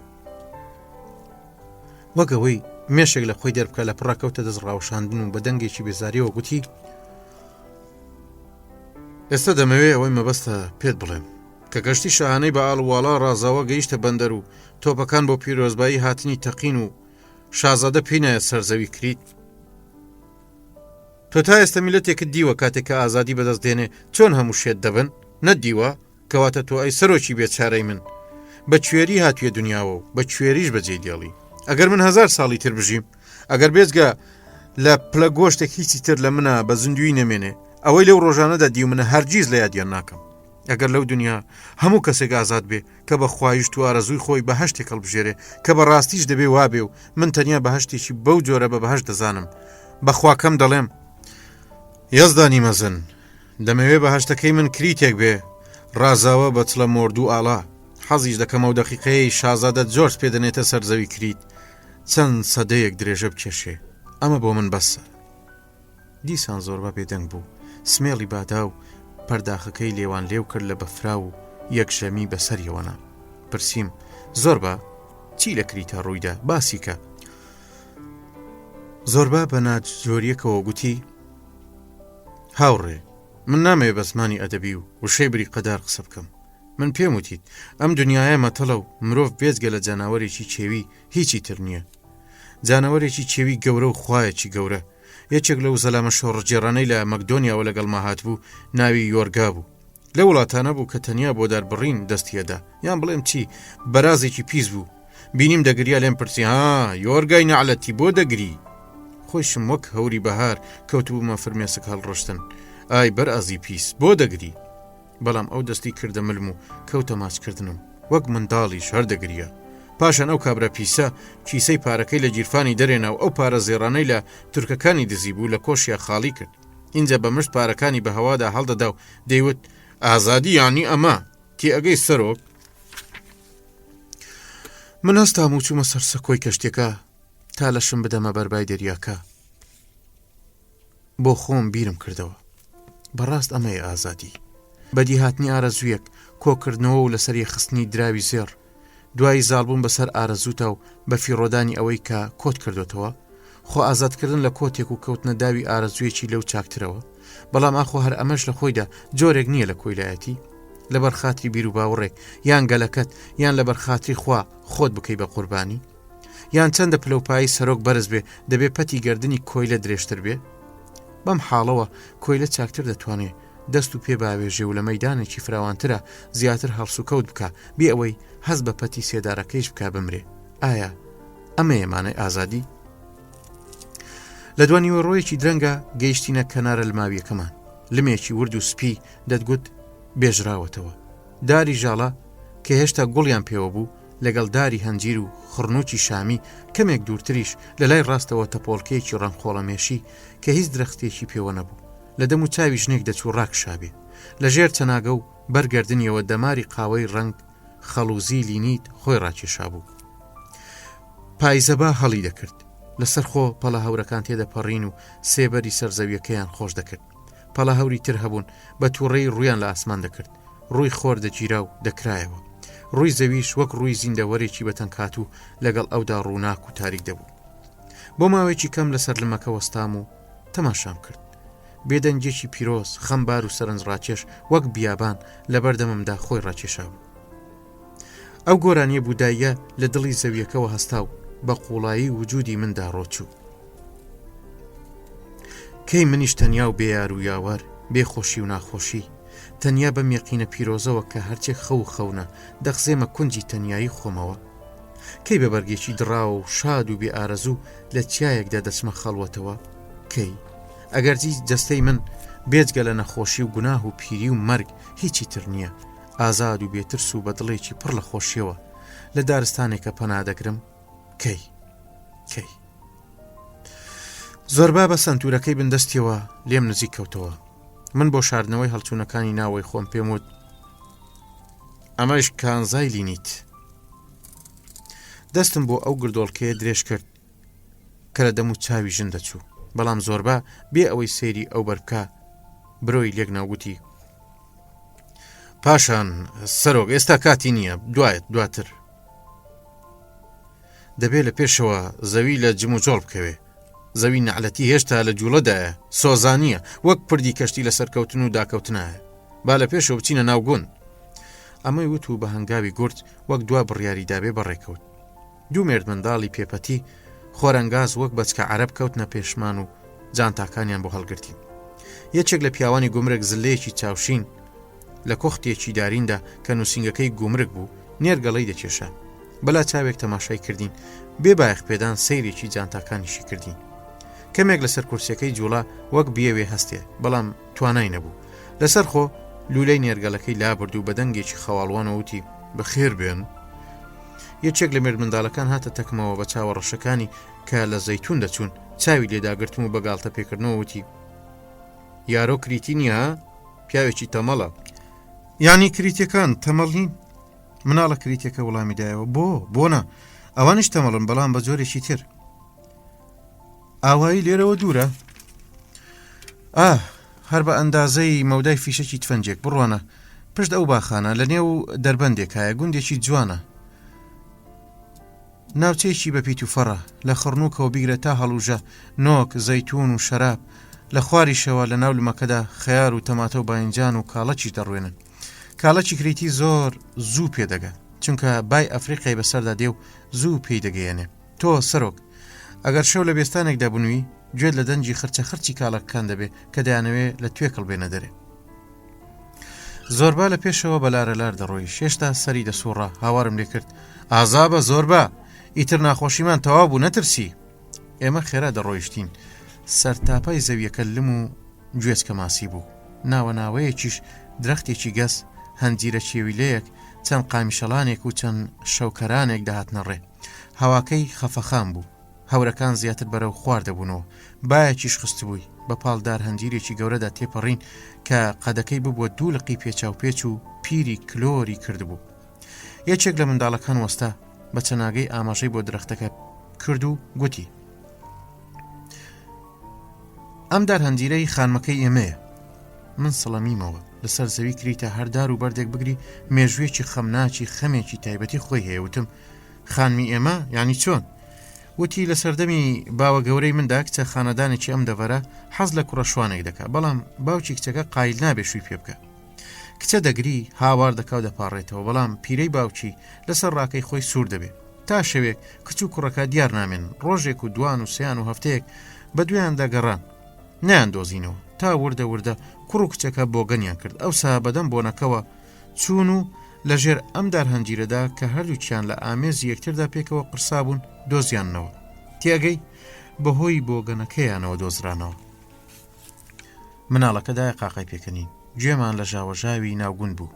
وەگەوەی مێشێک لە خۆی دەربکە لە پڕاکەوتە دەستڕاوشاندن و بە دەنگێکی بێزاریەوە گوتی ئێستا دەمەوێت ئەوەی مەبەستە پێت بڵێم کە گەشتی شاهانەی بە ئاڵواڵا ڕازاوە گەیشتە بەندەر و تۆپەکان بۆ پیرۆزبایی هاتنی تەقین و شازادە پێینایە سەرزەوی کریت تۆ تا ئێستا میلەتێکت دیوە کاتێک کە ئازادی بەدەست دێنێ چۆن هەموو شێت دەبن نەدیوە کەواتە تۆ ئەی سەرۆکی بێچارەی من بە کوێری هاتوویە دنیاوە و بە کوێریش بەجێ دێڵی ئەگەر من 1000 ساڵی تر بژیم ئەگەر بێزگە لە پلە گۆشتێک هیچی تر لە منە بە زندوی نەمێنێ ئەوەی لەو ڕۆژانەدا دی منە هەرگیز لە یادیان ناکەم ئەگەر لەو دنیا هەموو کەسێک ئازاد بێ کە بە خوایشت و ئارەزووی خۆی بە هەشتێک هەڵبژێرێ کە بە ڕاستیش دەبێ وابێ و من تەنیا بە هەشتێکی بەو جۆرە بە بەهەشت دەزانم بەخواکەم دەڵێم یەزدانی مەزن دەمەوێ بە هەشتەکەی من کریتێک بێ ڕازاوە بە چلە مۆرد و ئاڵا حەزیش دەکەمە و دەقیقەیەی شازادە جۆرج پێدەنێتە سەرزەوی کریت چەند سەدەیەک درێژە بکێشێ ئەمە بۆ من بەسە دیسان زۆربە بێدەنگ بوو سمێڵی بادا و پەرداخەکەی لێوان لێو کرد لە بەفرا و یەکشەمی بەسەریەوەنا پرسییم زۆربە چی لە کریتە ڕوویدا باسی کە زۆربە بە ناجۆریەکەوە گوتی هاوڕێ من نامەوێ بە زمانی ئەدەبی و وشەی بری قەدار قسە بکەم من پێم وتیت ئەم دنیاە مەتەڵە و مرۆڤ بێزگە لە جاناوەرێکی چێوی هیچی تر نییە جاناوەرێکی چێوی گەورە و خوایەکی گەورە یەکێک لەو زەلامە شۆڕجێڕانەی لە مەکدۆنیاوە لەگەڵ ماهات بوو ناوی یۆرگا بوو لە وڵاتانە بوو کە تەنیا بۆ داربڕین دەستیەدا یان بڵێم چی بەرازێکی پیس بوو بینیم دەگریا لێم پرسی ها یۆرگای نەعلەتی بۆ دەگری خۆشم وەک هەوری بەهار کەوتبوومە فرمێسک هەڵڕشتن ئای بەرئازی پیس بۆ دەگری بەڵام ئەو دەستی کردە ملم و کەوتە ماچکردنم وەک منداڵیش هەردەگریە پاشان ئەو کابرا پیسە کیسەی پارەکەی لە گیرفانی دەرێنا و ئەو پارە زێڕانەی لە تورکەکانی دزی بوو لە کۆشیە خاڵی کرد اینجا بە مشت پارەکانی بە هەوادا هەڵدەدا و دەیوت ئازادی یانی ئەمە تی ئەگەی سەرۆک من هەستام و چوومە سەر سەکۆی کەشتێکە تا لەشم بدەمە بەربای دەریاکە بۆ خۆم بیرم کردەوە بەڕاست ئەمەیە ئازادی بەدیهاتنی ئارەزوویەک کۆکردنەوە و لەسەری خستنی دراوی زێڕ دوای زالبوون بەسەر ئارەزووتە و بە فیڕۆدانی ئەوەی کە کۆت کردوتەوە، خۆ ئازادکردن لە کۆتێک و کەوتنە داوی ئارەزوویەکی لەو چاکترەوە، بەڵام ئاخۆ هەر ئەمەش لە خۆیدا جۆرێک نییە لە کۆیلایەتی، لەبەر خاتری بیر و باوەڕێک یان گەلەکەت یان لەبەر خاتری خوا خۆت بکەی بە قوربانی، یان چەندە پلەپایی سەرۆک بەرز بێ دەبێ پەتی گردنی کۆیلە درێژتر بێ. بەم حاڵەوە کۆیلە چاکتر دەتوانێت دەست و پێ باوێژێ و لە مەدانێکی فراوانترە زیاتر هەڵس و کەوت بکە بێ ئەوەی هەز بە پەتی سێدارەکەیش بکە بمرێ. ئایا ئەمەیە مانای ئازادی؟ لە دوانیوە ڕۆیەکی درەنگە گەیشتینە کەنارە لماویەکەمان، لمێکی ورد و سپی دەتگوت بێژراوەتەوە. داری ژاڵە کە هێشتا گوڵیان پێوە بوو لەگەڵ داری هەنجیر و خڕنوکی شامی کەمێک دوورتریش لە لای ڕاستەوە تەپۆڵکەیەکی ڕەنخۆڵەمێشی کە هیچ درەختێکی پێوە نەبوو، لە دەم و چاوی ژنێک دەچوو ڕاکشابێ، لە ژێر چەناگە و بەرگردنیەوە دەماری قاوەی ڕنگ خەڵوزی لینیت خۆی ڕاکێشا بوو. پایزەبا هەڵی دەکرد، لەسەر خۆ پەڵە هەورەکان تێدەپەڕین و سێبەری سەرزەویەکەیان خۆش دەکرد. پەڵە هەوری تر هەبوون بە تووڕێی ڕویان لە ئاسمان دەکرد، ڕووی خۆر دەگیرا و دەکرایەوە، ڕووی زەویش وەک ڕووی زیندەوەرێکی بەتەنکات و لەگەڵ ئەودا ڕووناک و تاریک دەبوو. بۆ ماوەیەکی کەم لەسەر لمەکە وەستام و تەماشام کرد. بێدەنگێکی پیرۆز خەمبار و سەرنج ڕاکێش وەک بیابان لە بەردەممدا خۆی ڕاکێشا بوو. ئەو گۆرانیە بووداییە لە دڵی زەویەکەوە هەستا و بە قوڵایی وجودی مندا ڕۆچوو. کەی منیش تەنیا و بێیار و یاوار، بێخۆشی و ناخۆشی، تەنیا بەم یەقینە پیرۆزەوە کە هەرچێک خەو خەونە دەخزێمە کونجی تەنیایی خۆمەوە. کەی بە بەرگێکی دڕاو و شاد و بێ ئارەزوو لە چیایەکدا دەچمە خەڵوەتەوە. کەی ئەگەرجی جەستەی من بێجگە لە نەخۆشی و گوناه و پیری و مەرگ هیچی تر نییە، ئازاد و بێترس و بەدڵێکی پڕ لە خۆشیەوە لە دارستانێکە پەنادەگرم. کەی زۆربا بە سنتورەکەی بندەستیەوە لێم نزیک کەوتەوە. من بۆ شاردنەوەی هەڵچوونەکانی ناوەی خۆم پێم وت ئەمەش کانزای لینیت. دەستم بۆ ئەو گردۆڵکەیە درێژ کرد کە لە دەم و چاوی ژن دەچوو، بەڵام زۆربا بێ ئەوەی سێری ئەو بەربکە برۆی لێک ناوگوتی پاشان سەرۆک ئێستا کاتی نییە، دواتر دەبێت لە پێشەوە زەوی لە جم و جۆڵ بکەوێ. زەوی نەعلەتی هێشتا لە جوڵەدایە، سۆزانیە، وەک پردی کەشتی لە سەرکەوتن و داکەوتنایە. با لە پێشەوە بچینە ناوگوون. ئەمەی وت و بە هەنگاوی گورج وەک دوا بڕیاری دابێ بەڕێکەوت. دوو مێرد منداڵی پێپەتی خۆرەنگاز وەک بەچکە عەرەب کەوتنە پێشمان و جانتاکانیان بۆ هەڵگرتی. یەکێک لە پیاوانی گومرگ زلەیەکی چاوشین لە کۆختێکی داریندا کە نووسنگەکەی گومرگ بوو نێرگەڵەی دەکێشا. بەلا چاوێک تەماشای کردین، بێ بایەخ پێدان سەیرێکی جانتاکانیشی کردین. کەمێک لەسەر کورسەکەی جوڵا وەک بیەوێ هەستێ، بەڵام توانای نەبوو. لەسەر خۆ لولەی نێرگەلەکەی لابرد و بە دەنگێکی خەواڵوانەوتی بەخێر بێن. یەکێک لە مێرد منداڵەکان هاتە تەکمەوە بە چاوەڕەشەکانی کە لە زەیتون دەچوون، چاوی لێداگرتم و بەگاڵتە پێکردنەوە وتی یارۆ کریتی نییە، پیاوێکی تەمەڵە. یانی کریتەکان تەمەڵین؟ مناڵە کریتەکە وەڵامی دایەوە بۆنە ئەوانش تەمەڵن، بەڵام بە جۆرێکی تر. ئاوایی لێرەوە دوورە؟ هەر بە ئەندازەی مەودای فیشەکی تفەنجێک بڕوانە پشت ئەو باخانە لە نێو دەربەندێکایە، گوندێکی جوانە، ناوچەیەکی بە پیت و فەڕە، لە خڕنووکەوە بیگرە تا هەڵوژە نۆک، زەیتون و شەراب. لە خواریشەوە لە ناو لمەکەدا خەیار و تەماتە و باینجان و کاڵەکی دەڕوێنن. کاڵەکی کریتی زۆر زوو پێدەگە، چونکە بای ئەفریقای بەسەردا دێ و زوو پێی دەگەیەنێ. تۆ سەرۆک ئەگەر شەو لە بێستانێکدا بنووی گوێت لە دەنجی خرچی کاڵەکان دەبێ کە دەیانەوێ لە توێکڵ بێنە دەرێ. زۆربا لە پێشەوە بە لارەلار دەڕۆی، شێشتا سەری دەسوڕا. هاوارم لێ کرد ئازابە زۆربا، ئیتر ناخۆشیمان تەواو بوو، نەترسی. ئێمە خێرا دەڕۆیشتین، سەرتاپای زەویەکە لم و گوێچکە ماسی بوو. ناوەناوەیەکیش درەختێکی گەس، هەنجیرە چێویلەیەک، چەند قامیشەڵانێک و چەند شەوکەرانێک داهاتنە ڕێ. هەواکەی خەفەخان بوو، هەورەکان زیاتر بەرەو خوار دەبوونەوە. بایەکیش خست بووی بە پاڵدار هەنجیرێکی گەورەدا تێپەڕین کە قەدەکەی ببووە دوولقی پێچاوپێچ و پیری کلۆری کردبوو. یەکێک لە منداڵەکان وەستا بە چەناگەی ئاماژەی بۆ درەختەکە کرد و گوتی ئەم دار هەنجیرەی خانمەکەی ئێمەیە. من سڵەمیمەوە لەسەر زەوی کریتە هەردار و بەردێک بگری مێژوێکی خەمناچی خەمێکی تایبەتی خۆی هەیە. وتم خانمی ئێمە یعنی چۆن؟ وتی لە سەردەمی باوە گەورەی مندا کچە خانەدانێکی ئەم دەڤەرە حەز لە کوڕە شوانێک دەکات، بەڵام باوکی کچەکە قایل نابێ شووی پێ بکە. کچە دەگری هاوار دەکا و دەپاڕێتەوە، بەڵام پیرەی باوکی لەسەر ڕاکەی خۆی سوور دەبێت. تا شەوێک کچ و کوڕەکە دیار نامێن، ڕۆژێک و دوان و سیان و هەفتەیەک بە دویان دەگەڕان نیاندۆزینەوە تا وردە وردە کوڕ و کچەکە بۆگەنیان کرد. ئەوسا بەدەم بۆنەکەوە چوون و لەژێر ئەم دار هەنجیرەدا کە هەردووچیان لە ئامێزی یەکتردا پێکەوە قرسابوون دۆزیاننەوە. تێگەی بەهۆی بۆگەنەکەیانەوە دۆزرانەوە. مناڵەکەدای قاقای پێکەنین، گوێمان لە ژاوەژاوی ناوگون بوو.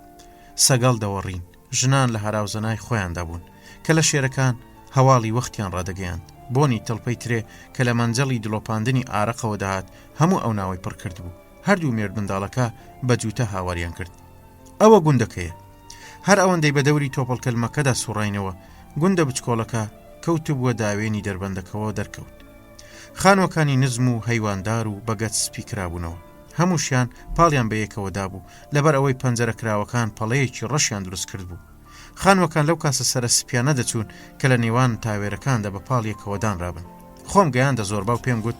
سەگەڵ دەوەڕین، ژنان لە هەراوزەنای خۆیاندا بوون کە لە شێرەکان هەواڵی وەختیان ڕادەگەیاند. بۆنی تەڵپەی ترێ کە لە مەنجەڵی دڵۆپاندنی ئارەقەوە داهات هەموو ئەو ناوەی پڕ کرد بوو. هەردوو مێرد منداڵەکە بە جووتە هاواریان کرد. ئەوە گوندەکەیە. هەر ئەوەندەی بە دەوری تۆپڵکەلمەکەدا سوڕاینەوە گوندە بچکۆڵەکە کەوتبووە داوێنی دەربەندەکەەوە دەرکەوت. خانوەکانی نزم و هەیواندار و بەگەت سپی کرابوونەوە. هەمووشیان پاڵیان بە یەکەوە دابوو لەبەر ئەوەی پەنجەرە کراوەکان پەڵەیەکی ڕەشیان دروست کرد بوو. خانوەکان لەو کاسە سەرە سپیانە دەچوون کە لە نێوان تاوێرەکاندا بە پاڵ یەکەوەدان رابن. خۆم گەیاندە زۆربا و پێم گوت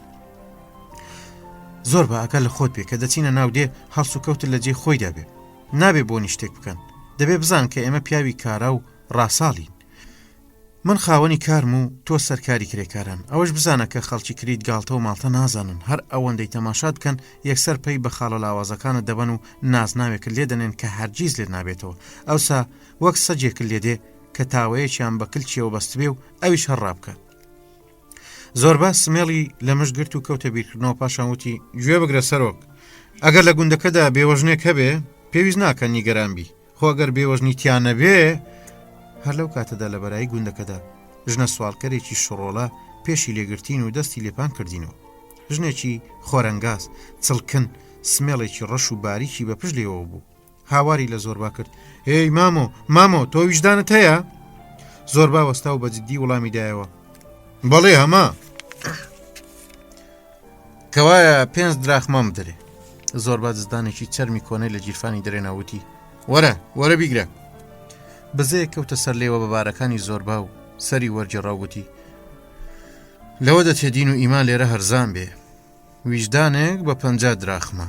زۆر بە ئاکە لە خۆت پێ کە دەچینە ناو دێ هەڵس و کەوتت لە جێ خۆیدا بێ. نابێ بۆنی شتێک بکەن، دەبێ بزان کە ئێمە پیاوی کارا و ڕاساڵین. من خاوەنی کارم و تۆ سەرکاری کرێکاران. ئەوەش بزانە کە خەڵکی کریت گاڵتە و ماڵتە نازانن، هەر ئەوەندەی تەماشا بکەن یەکسەر پێی بە خاڵە لاوازەکانت دەبەن و نازناوێکت لێ دەنێن کە هەرگیز لێت نابێتەوە. ئەوسا وەک سەجێکت لێدێ کە تاوەیەکیان بە کلچیەوە بەست بێ و ئەویش هەڕا بکە. زۆربە سمێڵی لە مشت گرت و کەوتە بیرکردنەوە. پاشان وتی گوێ بگرە سەرۆک، ئەگەر لە گوندەکەدا بێوەژنێک هەبێ پێویست ناکە نیگەران بی، خۆ ئەگەر بێوەژنی تیانە بێ. هەر لەو کاتەدا لە بەرایی گوندەکەدا ژنە سوالکەرێکی شڕۆڵە پێشی لێگرتین و دەستی لێپان کردینەوە. ژنێکی خۆرەنگاس چڵکن سمێڵێکی ڕەش و باریکی بە پشت لێەوە بوو. هاواری لە زۆربا کرد هێی مامۆ تۆ ویژدانت هەیە؟ زۆربا وەستا و بە جددی وەڵامی دایەوە بەڵێ هەما کەوایە 5 دراخمام بدرێ. زۆربا دزدانێکی چەرمی کۆنەی لە جیرفانی دەرێناوتی وەرە بیگرە. بەزەیە کەوتە سەر لێوە بە بارەکانی زۆربا و سەری وەرجێڕاوگوتی لەوە دەتێدین و ئیمان لێرە هەرزان بێ، ویژدانێک بە 50 دراخمە.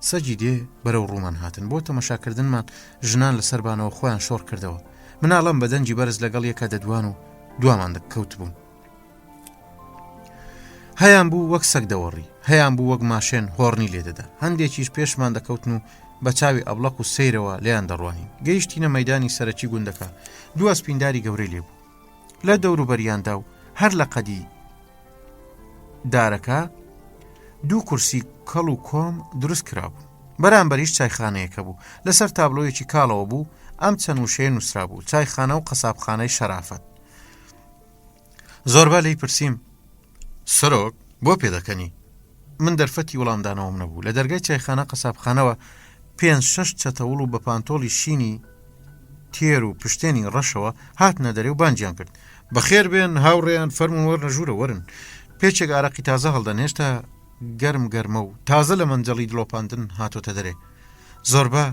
سەجی دێ بەرەو ڕوومان هاتن بۆ تەمەشاکردنمان. ژنان لە سەربانەوە خۆیان شۆڕ کردەوە. مناڵم بەدەنجی بەرز لەگەڵ یەکە دەدوان و دوامان دەکەوت بوون. هەیان بوو وەک سەگ دەوەڕی، هەیان بوو وەک ماشێن هۆڕنی لێدەدا. هەندێکیش پێشمان دەکەوتن و بە چاوی ئەبلەق و سەیرەوە لێیان دەڕوانین. گەیشتینە مەیدانی سەرەکی گوندەکە. دوو ئەسپینداری گەورەی لێبوو لە دەوروبەریاندا و هەر لە قەدی دارەکە 2 کورسی کەڵ و کۆم دروست کرابوو. بەرامبەریش چایخانەیەکە بوو. لەسەر تابلۆیەکی کاڵەوە بوو ئەم چەند وشەیە نووسرا بوو: چایخانە و قەسابخانەی شەرافەت. زۆربا لی پرسییم سەرۆک بۆ پێدەکەنی؟ من دەرفەتی وەڵامدانەوەم نەبوو. لە دەرگای چایخانە قەسابخانەوە 5-6 چەتەوڵ و بە پانتۆڵی شینی تێر و پشتێنی ڕەشەوە هاتنە دەرێ و بانجیان کرد بەخێر بێن هاوڕێیان فەرمون وەرنە ژوورە وەرن. پێچێک ئارەقی تازە هەڵدەن، هێشتا گەرمە و تازە لە مەنجەڵی دڵۆپاندن هاتۆتە دەرێ. زۆربە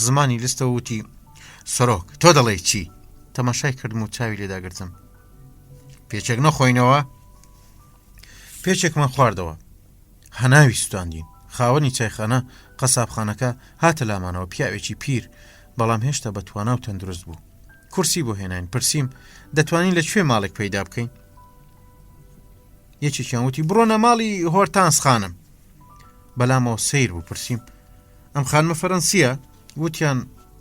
زمانی لستە وتی سەرۆک تۆ دەڵێ چی؟ تەماشای کردم و چاوی لێداگرتم. پێچێک نەخۆینەوە؟ پێچێکمان خواردەوە، هەناوی سوتاندین. خاوەنی چایخانە قەسابخانەکە هاتە لامانەوە، پیاوێکی پیر بەڵام هێشتا بە توانا و تەندروست بوو. کورسی بۆ هێناین. پرسییم دەتوانین لەکوێ ماڵێک پەیدا بکەین؟ یەکێکیان وتی بڕۆنە ماڵی هۆرتانس خانم. بەلامەوە سیر بوو. پرسییم ئەم خانمە فەرەنسیە؟ وتیان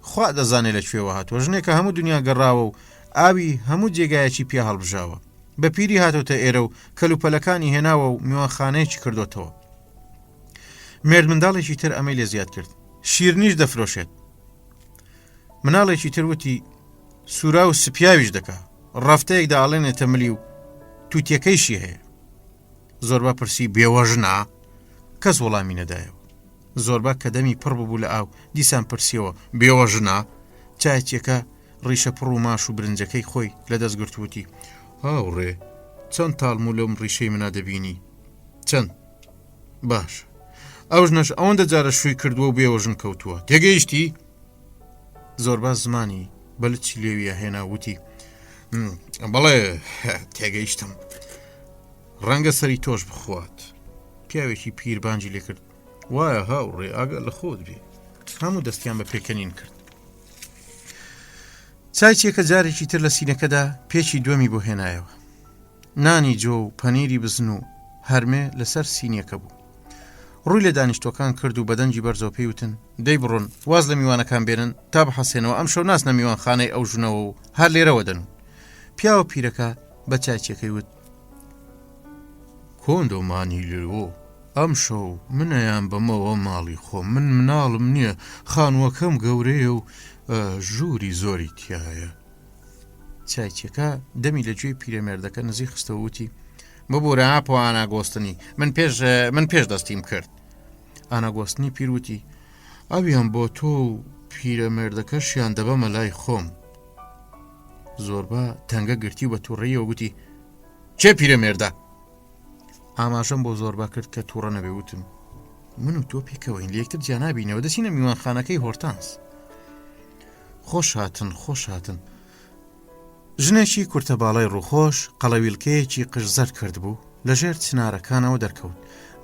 خوا دەزانێت لەکوێوە هاتووە، ژنێکە هەموو دنیا گەڕاوە و ئاوی هەموو جێگایەکی پێ هەڵبژاوە. بە پیری هاتۆتە ئێرە و کەلوپەلەکانی هێناوە و میوانخانەیەکی کردوتەوە. مێرد منداڵێکی تر ئەمەی لێ زیاد کرد شیرنیش دەفرۆشێت. مناڵێکی تر وتی سوورا و سپیاویش دەکا، ڕافتەیەک داڵێنێتە ملی و تووتیەکەیشی هەیە. زۆربا پرسی بێوەژنا؟ کەس وەڵامی نەدایەوە. زۆربا کە دەمی پڕ بوو لە ئاو دیسان پرسیەوە بێوەژنا؟ چایەکە ڕیشە پڕ و ماش و برنجەکەی خۆی لە دەستگرتووتی هاوڕێ چەند تاڵم و لەم ڕیشەی منە دەبینی؟ چەند؟ باش. ئەو ژنەش ئەوەندە جارە شووی کردووە و بێوەژن کەوتووە تێگەیشتی؟ زۆرباش زمانی بەلچی لێویە هێناوتی بەڵێ تێگەیشتم ڕەنگە سەری تۆش بخوات. پیاوێکی پیربانجی لێ کرد وایە هاوڕێ ئاگە لە خۆت بێ. هەموو دەستیان بە پێکەنین کرد. چای چێکە جارێکی تر لە سینەکەدا پێچی دووەمی بۆ هێنایەوە. نانی جۆ و پەنیری بزن و هەرمێ لەسەر سینیەکە بوو. ڕووی لە دانیشتۆکان کرد و بەدەنجی بەرزەوە پێی وتن دەی بڕۆن واز لە میوانەکان بێنن تا بحەسێنەوە ئەم شەو ناسنە میوان خانەی ئەو ژنەوە و هەر لێرەوە دەنون. پیاوە پیرەکە بە چاچێکەکەی وت کۆندۆمانی لێوە ئەم شەو منەیان بەمەوە ماڵی خۆم من مناڵم نییە خانووەکەم گەورەیە و ژووری زۆری تایە. چایچێکە دەمی لە گوێی پیرەمێردەکە نزیک خستەوە وتی ببوورە ئاپۆ ئاناگۆستنی من پێش دەستیم کرد. ئاناگۆستنی پیروتی ئەویان بۆ تۆ و پیرەمێردەکەشیان دەبەمە لای خۆم. زۆربە تەنگە گرتی و بە تووڕێیەوە گوتی چێ پیرەمێردە؟ ئاماژەم بۆ زۆربا کرد کە تووڕە نەبێ وتم من و تۆ پێکەوەین لە یەکتر جیا نابینەوە دەچینە میوانخانەکەی هۆرتانس. خۆش هاتن. ژنێکی کورتە باڵای ڕووخۆش قەڵەویلکەیەکی قژزەر کرد بوو لەژێر چنارەکانەوە دەرکەوت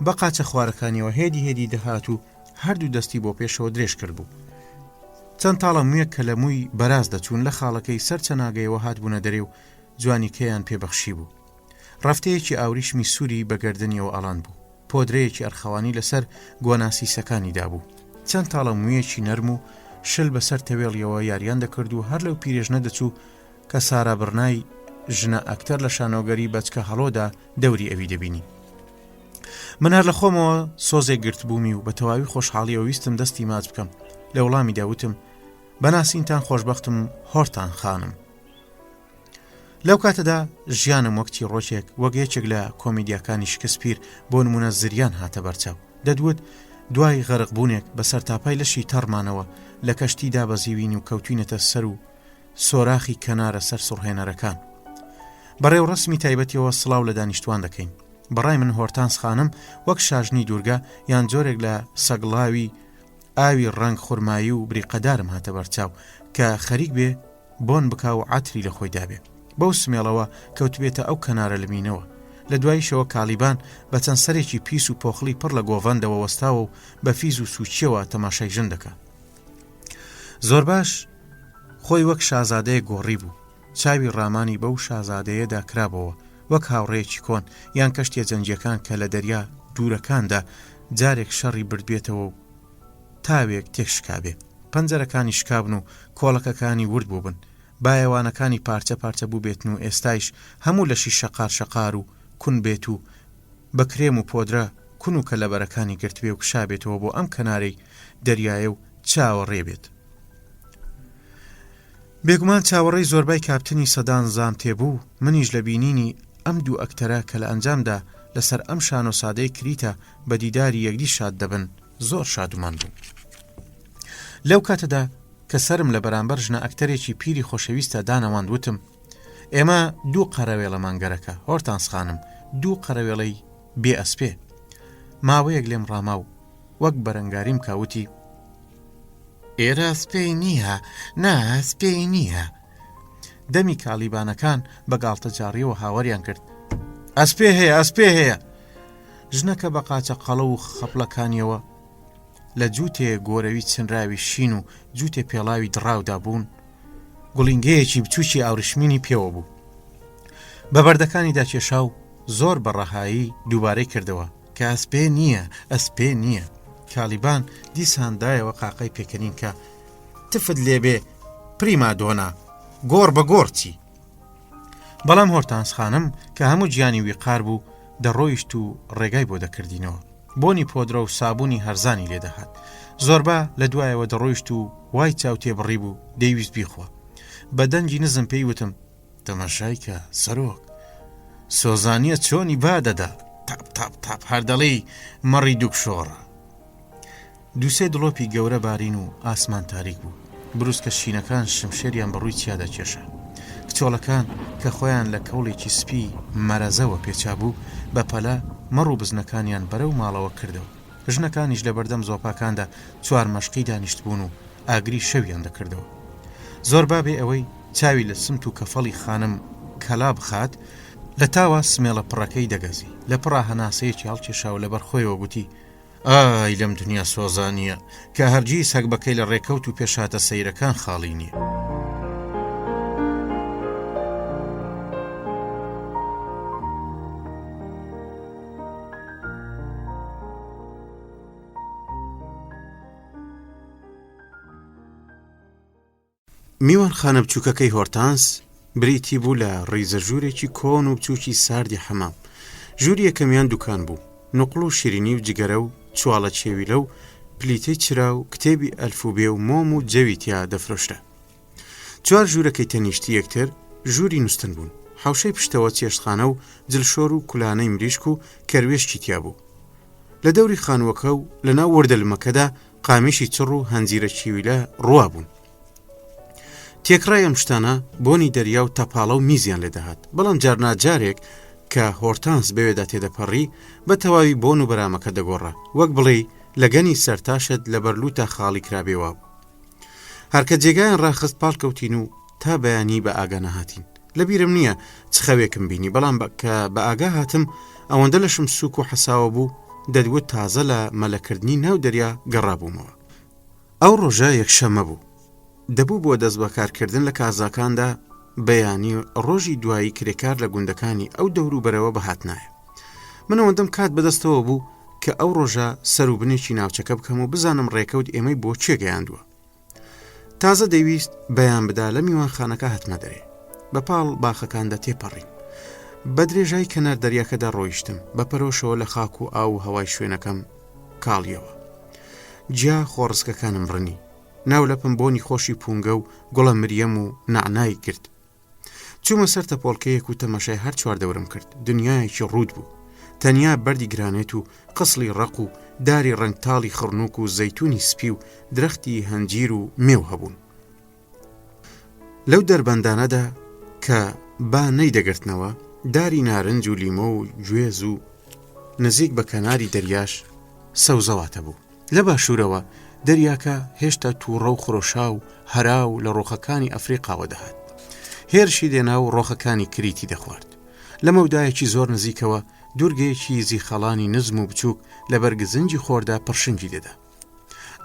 بە قاچە خوارەکانیەوە هێدی دەهات و هەردوو دەستی بۆ پێشەوە درێژ کرد بوو. چەند تاڵە مویە کە لە مووی بەراز دەچوون لە خاڵەکەی سەر چەناگەیەوە هاتبوونە دەرێ و جوانیکەیان پێبەخشی بوو. ڕفتەیەکی ئاوریشمی سووری بەگەردنیەوە ئەڵان بوو. پۆدرەیەکی ئەرخەوانی لەسەر گۆناسیسەکانی دابوو. چەند تاڵە مویەکی نەرم و شل بەسەر تەوێڵیەوە یاریان دەکرد و هەر لەو پیرێژنە دەچوو کە سارا بڕنای ژنە ئەکتەر لە شانۆگەری بەچکە هەڵۆدا دەوری ئەوی دەبینی. من هەر لە خۆمەوە سۆزێک گرت بوومی و بە تەواوی خۆشحاڵیەوە ویستم دەستی ماچ بکەم. لە وەڵامی داوتم بەناسینتان خۆشبەختم هۆرتان خانم. لەو کاتەدا ژیانم وەکتی ڕۆژێک وەک یەکێک لە کۆمیدیاکانی شکسپیر بۆ نمونە زریان هاتە بەرچاو. دەدوت دوای غەرقبوونێک بەسەر تاپای لەشی تەڕمانەوە لە کەشتیدا بەزیوین و کەوتوینەتە سەر و سۆراخی کەنارە سەر سوڕهێنەرەکان. بەڕێو ڕسمی تایبەتیەوە سڵاو لە دانیشتوان دەکەین. بەڕای من هۆرتانس خانم وەک شاژنی دوورگە یان جۆرێک لە سەگڵاوی ئاوی ڕەنگ خورمایی و بریقەدارم هاتە بەرچاو کە خەریک بێ بۆن بکا و عاتری لە خۆی دابێ. بەو سمێڵەوە کەوتبێتە ئەو کەنارە لەمینەوە. لە دواییشەوە کالیبان بە چەند سەرێکی پیس و پۆخلی پڕ لە گۆڤەندەوە وەستاوە و بە فیز و سوچیەوە تەماشای ژن دەکا. زۆر باش خۆی وەک شازادەیە گۆڕی بوو. چاوی ڕامانی بەو شازادەیەدا کرابەوە وەک هاوڕێیەکی کۆن یان کەشتێ جەنجەکان کە لە دەریا دوورەکاندا جارێک شەڕی بردبێتەوە و تاوێک تێکشکابێ. پەنجەرەکانی شکابن و کۆڵەکەکانی ورد بووبن. بایەوانەکانی پارچە پارچە بوو بێتن و ئێستایش هەموو لەشی شەقار و کون بێت و بە کرێم و پۆدرە کون و کەلەبەرەکانی گرتوێ و کشابێتەوە بۆ ئەم کەنارەی دەریایە و چاوەڕێ بێت. بێگومان چاوەڕێی زۆربای کاپتنی سەدان زام تێبوو. منیش لە بینینی ئەم دوو ئەکتەرە کە لە ئەنجامدا لەسەر ئەم شانۆ سادەی کریتە بە دیداری یەکدی شاد دەبن زۆر شادومان بوو. لەو کاتەدا کە سرم لە بەرامبەر ژنە ئەکتەرێکی پیری خۆشەویستە دانەواند وتم ئێمە دوو قەرەوێڵە مانگەرەکە هۆرتانس خانم دوو قەرەوێڵەی بێ ئەسپێ. ماوەیەک لێم ڕاما و وەک بەرەنگاریم کاوتی ئێرە سپێی نییە نا سپێی نییە. دەمی کالیبانەکان بە گاڵتە جاڕیەوە هاوەریان کرد ئەسپێ هەیە. ژنەکە بە قاچە قەڵە و خەپڵەکانیەوە لە جووتێ گۆرەوی چنراوی شین و جووتێ پێڵاوی دڕاودا بوون. گوڵینگەیەکی بچووکی ئاوریشمینی پێوە بوو. بە بەردەکانیدا کێشا و زۆر بەڕەهایی دووبارەی کردەوە کە ئەسپێ نییە. کالیبان دیساندایەوە قاقەی پێکەنین کە تفت لێبێ پریمادۆنا گۆڕ بە گۆڕچی. بەڵام هۆرتانس خانم کە هەموو گیانی ویقار بوو دەڕۆیشت و ڕێگای بۆ دەکردینەوە. بۆنی پۆدرە و سابوونی هەرزانی لێدەهات. زۆربە لە دوایەوە دەڕۆیشت و وای چاو تێبڕی بوو دەیویست بیخوا. بە دەنگی نزم پێی وتم تەماشایکە سەرۆک سۆزانیە چۆنی بادەدا تاپ هەردەڵی مەڕی دووکشۆڕە. دووسێ دڵۆپی گەورە بارین و ئاسمان تاریک بوو. بروسکە شینەکان شمشێریان بەڕووی چیادا کێشە. کچۆڵەکان کە خۆیان لە کەوڵێکی سپی مەرەزەوە پێچا بوو بە پەلە مەڕ و بزنەکانیان بەرەو ماڵەوە کردەوە. ژنەکانیش لە بەردەم زۆپاکاندا چوار مەشقی دانیشت بوون و ئاگری شەویان دەکردەوە. زۆر بابێ ئەوەی چاوی لە سمت و کەفەڵی خانم کەلا بخات لە تاوە سمێڵە پڕەکەی دەگەزی لە پڕا هەناسەیەکی هەڵکێشا و لەبەر خۆیەوە گوتی ئای لەم دنیا سۆزانیە کە هەرگیز هەک بەکەی لە ڕێکەوت و پێشاتە سەیرەکان خاڵی نییە. میوان خانە بچووکەکەی هۆرتانس بریتی بوو لە ڕیزە ژوورێکی کۆن و بچووکی ساردی حەمام. ژووری یەکەمیان دوکان بوو، نوقڵ و شیرینی و جگەرە و چواڵە چێویلە و پلیتەی چرا و کتێبی ئەلفوبێ و مۆم و جەوی تیا دەفرۆشتە. چوار ژوورەکەی تەنیشتی یەکتر ژووری نووسن بوون، حوشەی پشتەوە چێشتخانە و جلشۆر و کولانەی مریشک و کەروێشکی تیا بوو. لە دەوری خانووەکە و لەناو وەردەلمەکەدا قامیشی چڕ و هەنجیرە چێویلە ڕوا بوون. تێکڕای ئەم شتانە بۆنی دەریا و تەپاڵە و میزیان لێدەهات، بەڵام جارناجارێک کە هۆرتانس بەوێدا تێدەپەڕی بە تەواوی بۆن و بەرامەکە دەگۆڕە، وەک بڵێ لەگەنی سەرتاشت لە بەرلوتە خاڵی کرابێوە. هەرکە جێگایان ڕاخست پاڵکەوتین و تا بەیانی بە ئاگا نەهاتین. لەبیرم نییە چ خەوێکم بینی، بەڵام کە بە ئاگا هاتم ئەوەندە لەشم سووک و حەساوە بوو دەدوت تازە لە مەلەکردنی ناو دەریا گەڕابوومەوە. ئەو ڕۆژە یەکشەمە بوو، دەبوو بۆ دەست بەکارکردن لە کازاکاندا بەیانی ڕۆژی دوایی کرێکار لە گوندەکانی ئەو دەوروبەرەوە بەهاتنایە. من ئەوەندەم کات بەدەستەوە بوو کە ئەو ڕۆژە سەر و بنێکی ناوچەکە بکەم و بزانم ڕێکەوت ئێمەی بۆ چێگەیاندووە. تازە دەیویست بەیان بدا لە میوانخانەکە هەتمە دەرێ، بە پاڵ باخەکاندا تێپەڕین. بە درێژای کەنار دەریاکەدا ڕۆیشتم، بە پەرۆشەوە لە خاک و ئاو و هەوای شوێنەکەم کاڵیەوە. جیا خۆڕسکەکانم ڕنی، ناو لەپم بۆنی خۆشی پونگە و گوڵە مریەم و نعنای کرد. چوومە سەر تەپۆڵکەیەک و تەماشای هەر چواردەورم کرد. دنیایەکی ڕوود بوو، تەنیا بەردی گرانێت و قسڵی ڕق و داری ڕنگتاڵی خڕنووک و زەیتونی سپی و درەختی هەنجیر و مێو هەبوون. لەو دەربەندانەدا کە با نەیدەگرتنەوە داری نارنج و لیمۆ و گوێز و نزیک بە کەناری دەریاش سەوزەواتە بوو. لە باشوورەوە دەریاکە هێشتا تووڕە و خرۆشا و هەرا و لە ڕۆخەکانی ئەفریقاوە دەهات. هێرشی دێنا و ڕۆخەکانی کریتی دەخوارد. لە مەودایەکی زۆر نزیکەوە دوورگەیەکی زیخەڵانی نزم و بچووک لە بەرگزنجی خۆردا پڕشنگی دەدا.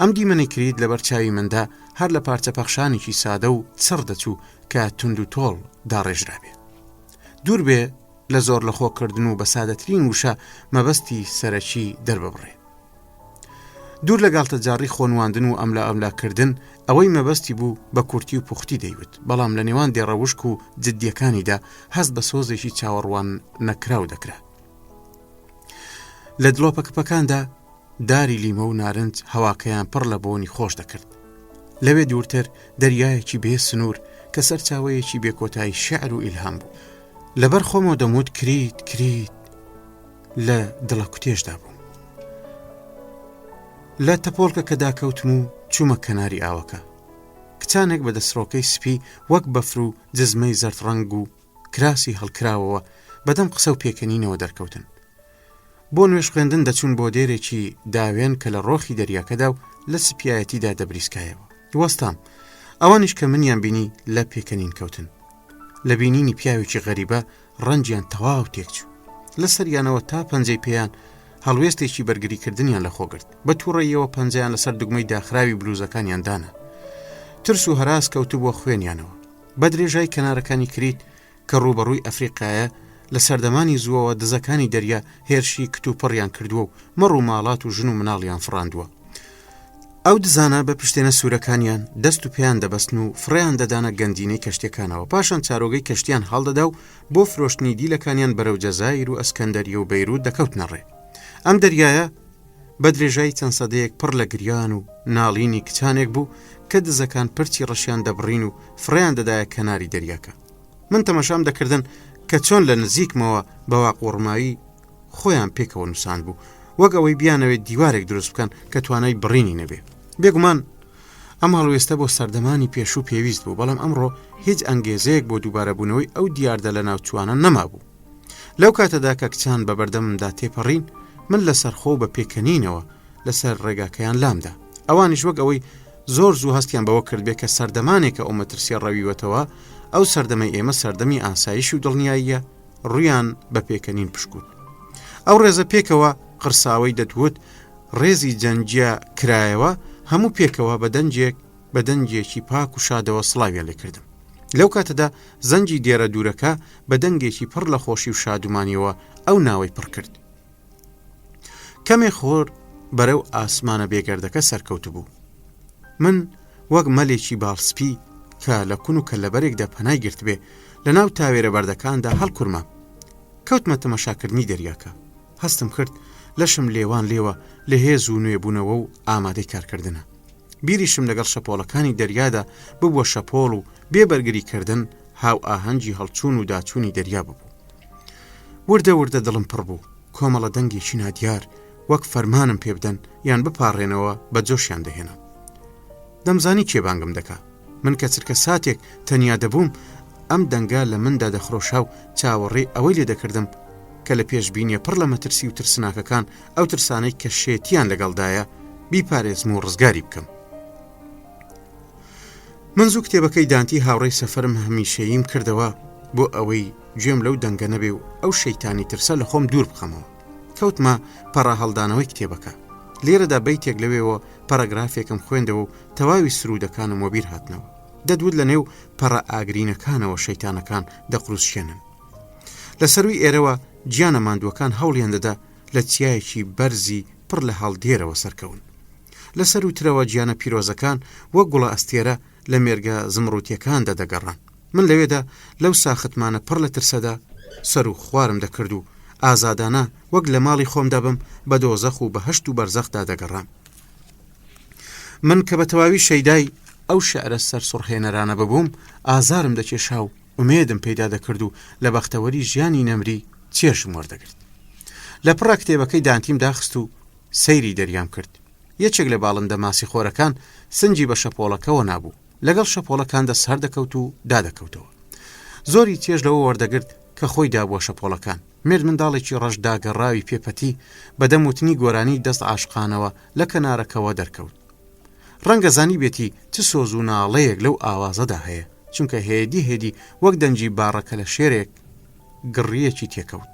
ئەم دیمەنەی کرید لە بەرچاوی مندا هەر لە پارچە پەخشانێکی سادە و چڕ دەچوو کە تونند و تۆڵ داڕێژرابێ. دوور بێ لە زۆر لە خۆکردن و بە سادەترین وشە مەبەستی سەرەکی دەرببڕێ. دوور لە گاڵتە جاڕی خۆنواندن و ئەملاکردن ئەوەی مەبەستی بوو بە کورتی و پوختی دەیوت، بەڵام لە نێوان دێڕەوشک و جددیەکانیدا هەست بە سۆزێکی چاوەڕوان نەکراو دەکرا. لە دڵۆپەکەپەکاندا داری لیمە و نارنج هەواکەیان پڕ لە بۆنی خۆش دەکرد. لەوێ دوورتر دەریایەکی بێ سنوور کە سەرچاوەیەکی بێکۆتایی شعر و ئیلهام بوو. لەبەر خۆمەوە دەموت کریت لە دڵە کوتێشدا بوو. لە تەپۆڵکە کە داکەوتم و چوومە کەناری ئاوەکە. کچانێک بە دەستڕۆکەی سپی وەک بەفر و جزمەی زەرد ڕەنگ و کراسی هەڵکراوەوە بەدەم قسە و پێکەنینەوە دەرکەوتن. بۆ نوێش خوێندن دەچوون بۆ دێرێکی داوێن کە لە ڕۆخی دەریاکەدا و لە سپایەتیدا دەبریسکایەوە. وەستام ئەوانیش کە منیان بینی لە پێکەنین کەوتن. لە بینینی پیاوێکی غەریبە ڕەنجیان تەواو تێکچوو. لە سەریانەوە تا پەنجەی پێیان هەڵوێستێکی بەرگریکردنیان لە خۆگرت. بە تووڕەیەوە پەنجەیان لەسەر دوگمەی داخراوی بلوزەکانیان دانا. ترس و هەراس کەوتو بۆ خوێنیانەوە. بە درێژای کەنارەکانی کریت کە ڕوبەڕووی ئەفریقایە لە سەردەمانی زووەوە دزەکانی دەریا هێرشی کتوپڕیان کردووە و مەڕ و ماڵات و ژن و مناڵیان فڕاندووە. ئەو دزانە بە پشتێنە سوورەکانیان دەست و پێیان دەبەستن و فڕیان دەدانە گەندینەی کەشتەکانەوە، پاشان چارۆگەی کەشتیان هەڵدەدا و بۆ فرۆشتنی دیلەکانیان بەرەو جەزایر و ئەسکەندەریە و بەیروت دەکەوتنە ڕێ. ئەم دەریایە بە درێژای چەند سەدەیەک پڕ لە گریان و ناڵینی کچانێک بوو کە دزەکان پرچی ڕەشیان دەبڕین و فڕیان دەدایە کەناری دەریاکە. من تەماشام دەکردن کە چۆن لە نزیکمەوە بەوا قوڕمایی خۆیان پێکەوە نووسان بوو، وەک ئەوەی بیانەوێت دیوارێک دروست بکەن کە توانای بڕینی نەبێ. بێگومان ئەم هەڵوێستە بۆ سەردەمانی پێشوو پێویست بوو، بەڵام ئەمڕۆ هیچ ئەنگێزەیەک بۆ دووبارەبوونەوەی ئەو دیاردە لە ناوچوانە نەمابوو. لەو کاتەدا کە کچان بە بەردەممدا تێپەڕین، من لەسەر خۆ بە پێکەنینەوە لەسەر ڕێگاکەیان لامدا. ئەوانیش وەک ئەوەی زۆر زوو هەستیان بەوە کرد بێ کە سەردەمانێکە ئەو مەترسیە ڕەویوەتەوە، ئەو سەردەمەی ئێمە سەردەمی ئاسایش و دڵنیاییە، ڕویان بە پێکەنین پشکوت. ئەو ڕێزە پێکەوە قرساوەی دەتوت ڕێزی جەنجە کرایەوە، هەموو پێکەوە بە دەنجێکی پاک و شادەوە سڵاویە لێکردم. لەو کاتەدا زەنجی دێرە دوورەکە بە دەنگێکی پڕ لە خۆشی و شادومانیەوە ئەو ناوەی پڕ کرد. کەمێ خۆر بەرەو ئاسمانە بێگەردەکە سەرکەوت بوو. من وەک مەلێکی باڵسپی کە لە کون و کەلەبەرێکدا پەنای گرت بێ لە ناو تاوێرە بەردەکاندا هەڵکورمە. کەوتمە تەماشاکردنی دەریاکە. هەستم کرد لەشم لێوان لێوە لە هێز و نوێبوونەوە و ئامادەی کارکردنە. بیریشم لەگەڵ شەپۆڵەکانی دەریادا ببووە شەپۆڵ و بێبەرگریکردن هاو ئاهەنگی هەڵچوون و داچوونی دەریا ببوو. وردە وردە دڵم پڕ بوو. کۆمەڵە دەنگێکی نادیار وەک فەرمانم پێ بدەن یان بپاڕێنەوە بە جۆشیان دەهێنا. دەمزانی کێبانگم دەکا. من کە چرکە ساتێک تەنیا دەبووم ئەم دەنگا لە مندا دەخڕۆشا و چاوەڕێ ئەوەی لێ دەکردم کە لە پێشبینیە پڕ لە مەترسی و ترسناکەکان ئەو ترسانەی کە شێتیان لەگەڵدایە بیپارێزم و ڕزگاری بکەم. من زوو کتێبەکەی دانتی هاوڕێی سەفەرم هەمیشەییم کردەوە بۆ ئەوەی گوێم لەو دەنگە نەبێ و ئەو شەیتانی ترسە لە خۆم دوور بخەمەوە. کەوتمە پەڕە هەڵدانەوەی کتێبەکە. لێرەدا بەیتێک لەوێەوە پەرەگرافێکم خوێندەوە و تەواوی سرودەکانم وەبیر هاتنەوە. دەدوت لە نێو پەڕە ئاگرینەکانەوە شەیتانەکان دەقروسشێنن. لە سەروی ئێرەوە گیانە ماندووەکان هەوڵیان دەدا لە چیایەکی بەرزی پڕ لە هەڵدێرەوە سەرکەون. لە سەر و ترەوە گیانە پیرۆزەکان وەک گوڵە ئەستێرە لە مێرگە زمڕوتیەکاندا دەگەڕان. من لەوێدا لەو ساختمانە پڕ لە ترسەدا سەر و خوارم دەکرد و ئازادانە وەک لە ماڵی خۆمدا بم بە دۆزەخ و بە هەشت و بەرزەخدا دەگەڕام. من کە بە تەواوی شەیدای ئەو شەعرە سەر سوڕهێنەرانە ببووم ئازارم دەکێشا و ئومێدم پەیدا دەکرد و لە بەختەوەری ژیانی نەمری چێشم وەردەگرت. لە پڕە کتێبەکەی دانتیم داخست و سەیری دەریام کرد. یەکێک لە باڵندە ماسی خۆرەکان سنجی بە شەپۆڵەکەەوە نابوو. لەگەڵ شەپۆڵەکاندا سەر دەکەوت و دادەکەوتەوە. زۆری چێژ لەوە وەردەگرت کە خۆی دابووە شەپۆڵەکان. مرد منداڵێکی ڕەشداگەڕاوی پێپەتی بەدەم وتنی گۆرانی دەست عاشقانەوە لە کەنارەکەەوە دەرکەوت. ڕەنگە زانی بێتی چ سۆز و ناڵەیەک لەو ئاوازەدا هەیە، چونکە هێدی وەک دەنجی باڕەکە لە شێرێک گڕیەکی تێکەوت.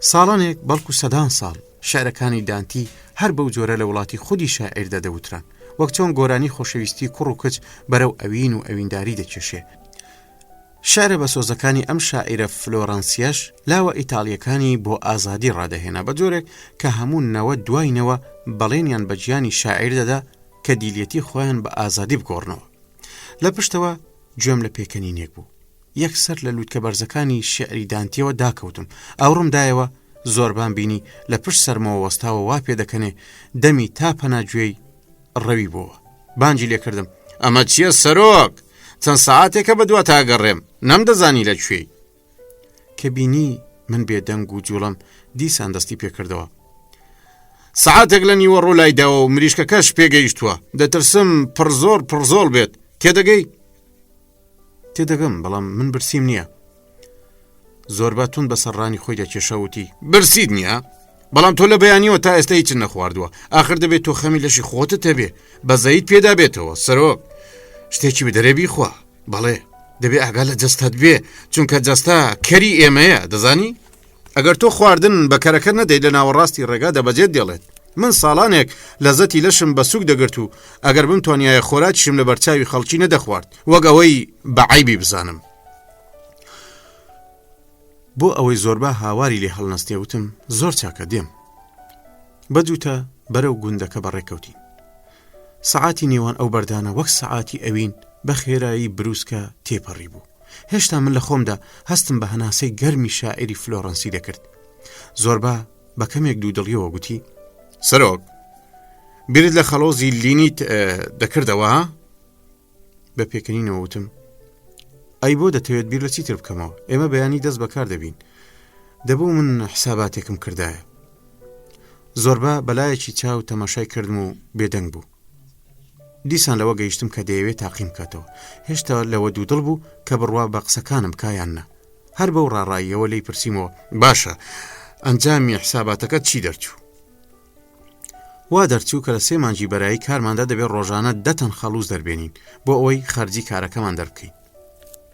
ساڵانێک بەڵکو سەدان ساڵ شعرەکانی دانتی هەر بەو جۆرە لە وڵاتی خودی شاعیردا دەوتران، وەک چۆن گۆرانی خۆشەویستی کوڕ و کچ بەرەو ئەوین و ئەوینداری دەکێشێ. شعرە بە سۆزەکانی ئەم شاعیرە فلۆرانسیەش لاوە ئیتاڵیەکانی بۆ ئازادی ڕادەهێنا بە جۆرێک کە هەموو نەوە دوایینەوە بەڵێنیان بە گیانی شاعیر دەدا کە دیلەتی خۆیان بە ئازادی بگۆڕنەوە. لە پشتەوە گوێم لە پێکەنینێک بوو. یەکسەر لە لووتکە بەرزەکانی شعری دانتیەوە داکەوتم. ئەوڕمدایەوە زۆربان بینی لە پشت سەرمەوە وەستاوە وا پێ دەکەنێ دەمی تا پەناگوێی ڕەوی بووە. بانجی لێ کردم: ئەمە چییە سەرۆک؟ چەند سەعاتێکە بە دووە تاگەڕێم، نەمدەزانی لەکوێی. کە بینی من بێدەنگ و جوڵم دیسان دەستی پێکردەوە. سەعاتێک لە نیوە ڕوولایداوە و مریشکەکەش پێگەیشتووە، دەترسم پڕزۆڵ بێت. تێدەگەی؟ تێدەگەم، بەڵام من برسیم نییە. زۆرباتون بە سەرڕانی خۆی دەکێشەوتی: برسید نییە؟ بەڵام تۆ لە بەیانیەوە تا ئێستا هیچ نەخواردووە. ئاخر دەبێت تۆ خەمی لەشی خۆتت هەبێ، بەزەیت پێدا بێتەوە. سەرۆک شتێکی بەدەرێ بیخوا. بەڵێ دەبێ ئاگا لە جەستەت بێ، چونکە جەستا کەری ئێمەیە، دەزانی؟ ئەگەر تۆ خواردن بە کەرەکە نەدەیت لە ناوەڕاستی ڕێگا دەبەجێت دێڵێت. من ساڵانێک لەزەتی لەشم بە سووک دەگرت و ئەگەر بم توانایە خۆراکیشم لە بەرچاوی خەڵکی نەدەخوارد، وەک ئەوەی بە عیبی بزانم. بۆ ئەوەی زۆربە هاواری لێ هەڵنەستێوتم زۆر چاکە دێم. بەجووتە بەرەو گوندەکە بەڕێکەوتین. سەعاتی نێوان ئەو بەردانە وەک سەعاتی ئەوین بە خێرایی بروسکە تێپەڕی بوو. هێشتا من لە خۆمدا هەستم بە هەناسەی گەرمی شاعری فلۆرەنسی دەکرد. زۆربە بە کەمێک دوودڵیەوە گوتی: سەرۆک، بیرت لە خەڵۆزی لینیت دەکردەوە؟ بە پێکەنینەوە وتم: ئەی بۆ دەتەوێت بیر لە چیتر بکەمەوە؟ ئێمە بەیانی دەست بەکار دەبین. دەبوو من حساباتێکم کردایە. زۆربە بەلایەکی چاو تەماشای کردم و بێدەنگ بوو. دیسان لەوە گەیشتم کە دەیەوێت تاقیم کاتەوە. هێشتا لەوە دوودڵ بوو کە بڕوا بە قسەکانم کایاننا. هەر بەو ڕاڕاییەوە لی پرسیمەوە: باشە، ئەنجامی حساباتەکەت چی دەرچوو؟ وا دەرچوو کە لە 3 مانگی بەرایی کارماندا دەبێت ڕۆژانە 10 تەن خەڵوز دەربێنین بۆ ئەوەی خەرجی کارەکەمان دەربکەین.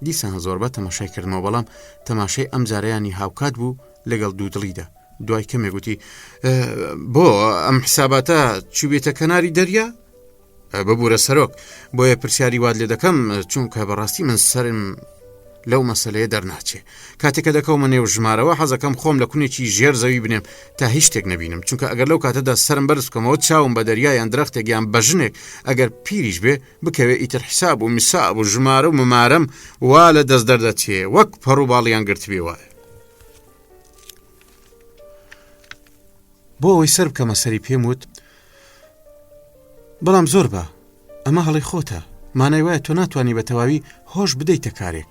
دیسان زۆربە تەماشایکردنەوە، بەڵام تەماشای ئەم جارەیانی هاوکات بوو لەگەڵ دوودڵیدا. دوای کەمێک گوتی بۆ ئەم حساباتە چوبێتە کەناری دەریا؟ ببوورە سەرۆک، بۆیە پرسیاری واد لێ دەکەم چونکە بەڕاستی من سرم لەو مەسەلەیە دەرناچێ. کاتێکە دەکەومە نێو ژمارەوە حەزەکەم خۆم لە کونێکی ژێر زەوی بنێم تا هیچ شتێک نەبینم، چونکە ئەگەر لەو کاتەدا سرم بەرز بکەمەوە چاوم بە دەریایان درەختێک یان بەژنێک ئەگەر پیریش بێ بکەوێ ئیتر حساب و میساب و ژمارە و ممارەم وا لە دەست دەردەچێ وەک پەڕ و باڵیان گرت بێ وایە. بۆ ئەوەی سەر بکەمە سەری پێم وت بەڵام زۆر بە ئەمە هەڵی خۆتە، مانای وایە تۆ ناتوانانی بە تەواوی هۆش بدەیتە کارێک.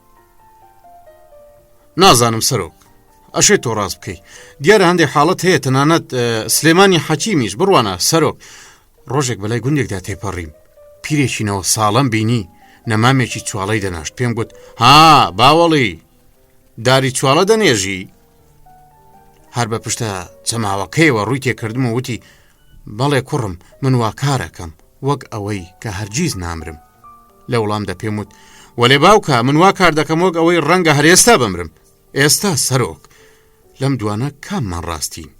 نازانم سەرۆک، ئەشێت تۆ ڕاست بکەی، دیارە هەندێک حاڵەت هەیە، تەنانەت سلێمانی حەکیمیش بڕوانە سەرۆک. ڕۆژێک بەلای گوندێکدا تێپەڕیم، پیرێکینەوە ساڵەم بینی نەمامێکی چواڵەی دەناشت، پێم گوت ها باوەڵی داری چواڵە دەنێژی؟ هەر بە پشتە چەماوەکەیەوە ڕووی تێکردم و وتی بەڵێ کوڕم من وا کارەکەم وەک ئەوەی کە هەرگیز نامرم. لە وڵامدا پێم وت وەلێ باوکە من وا کار دەکەم وەک ئەوەی ڕەنگە هەرێستا بمرم. ئێستا سەرۆک لەم دوانە کاممان ڕاستین؟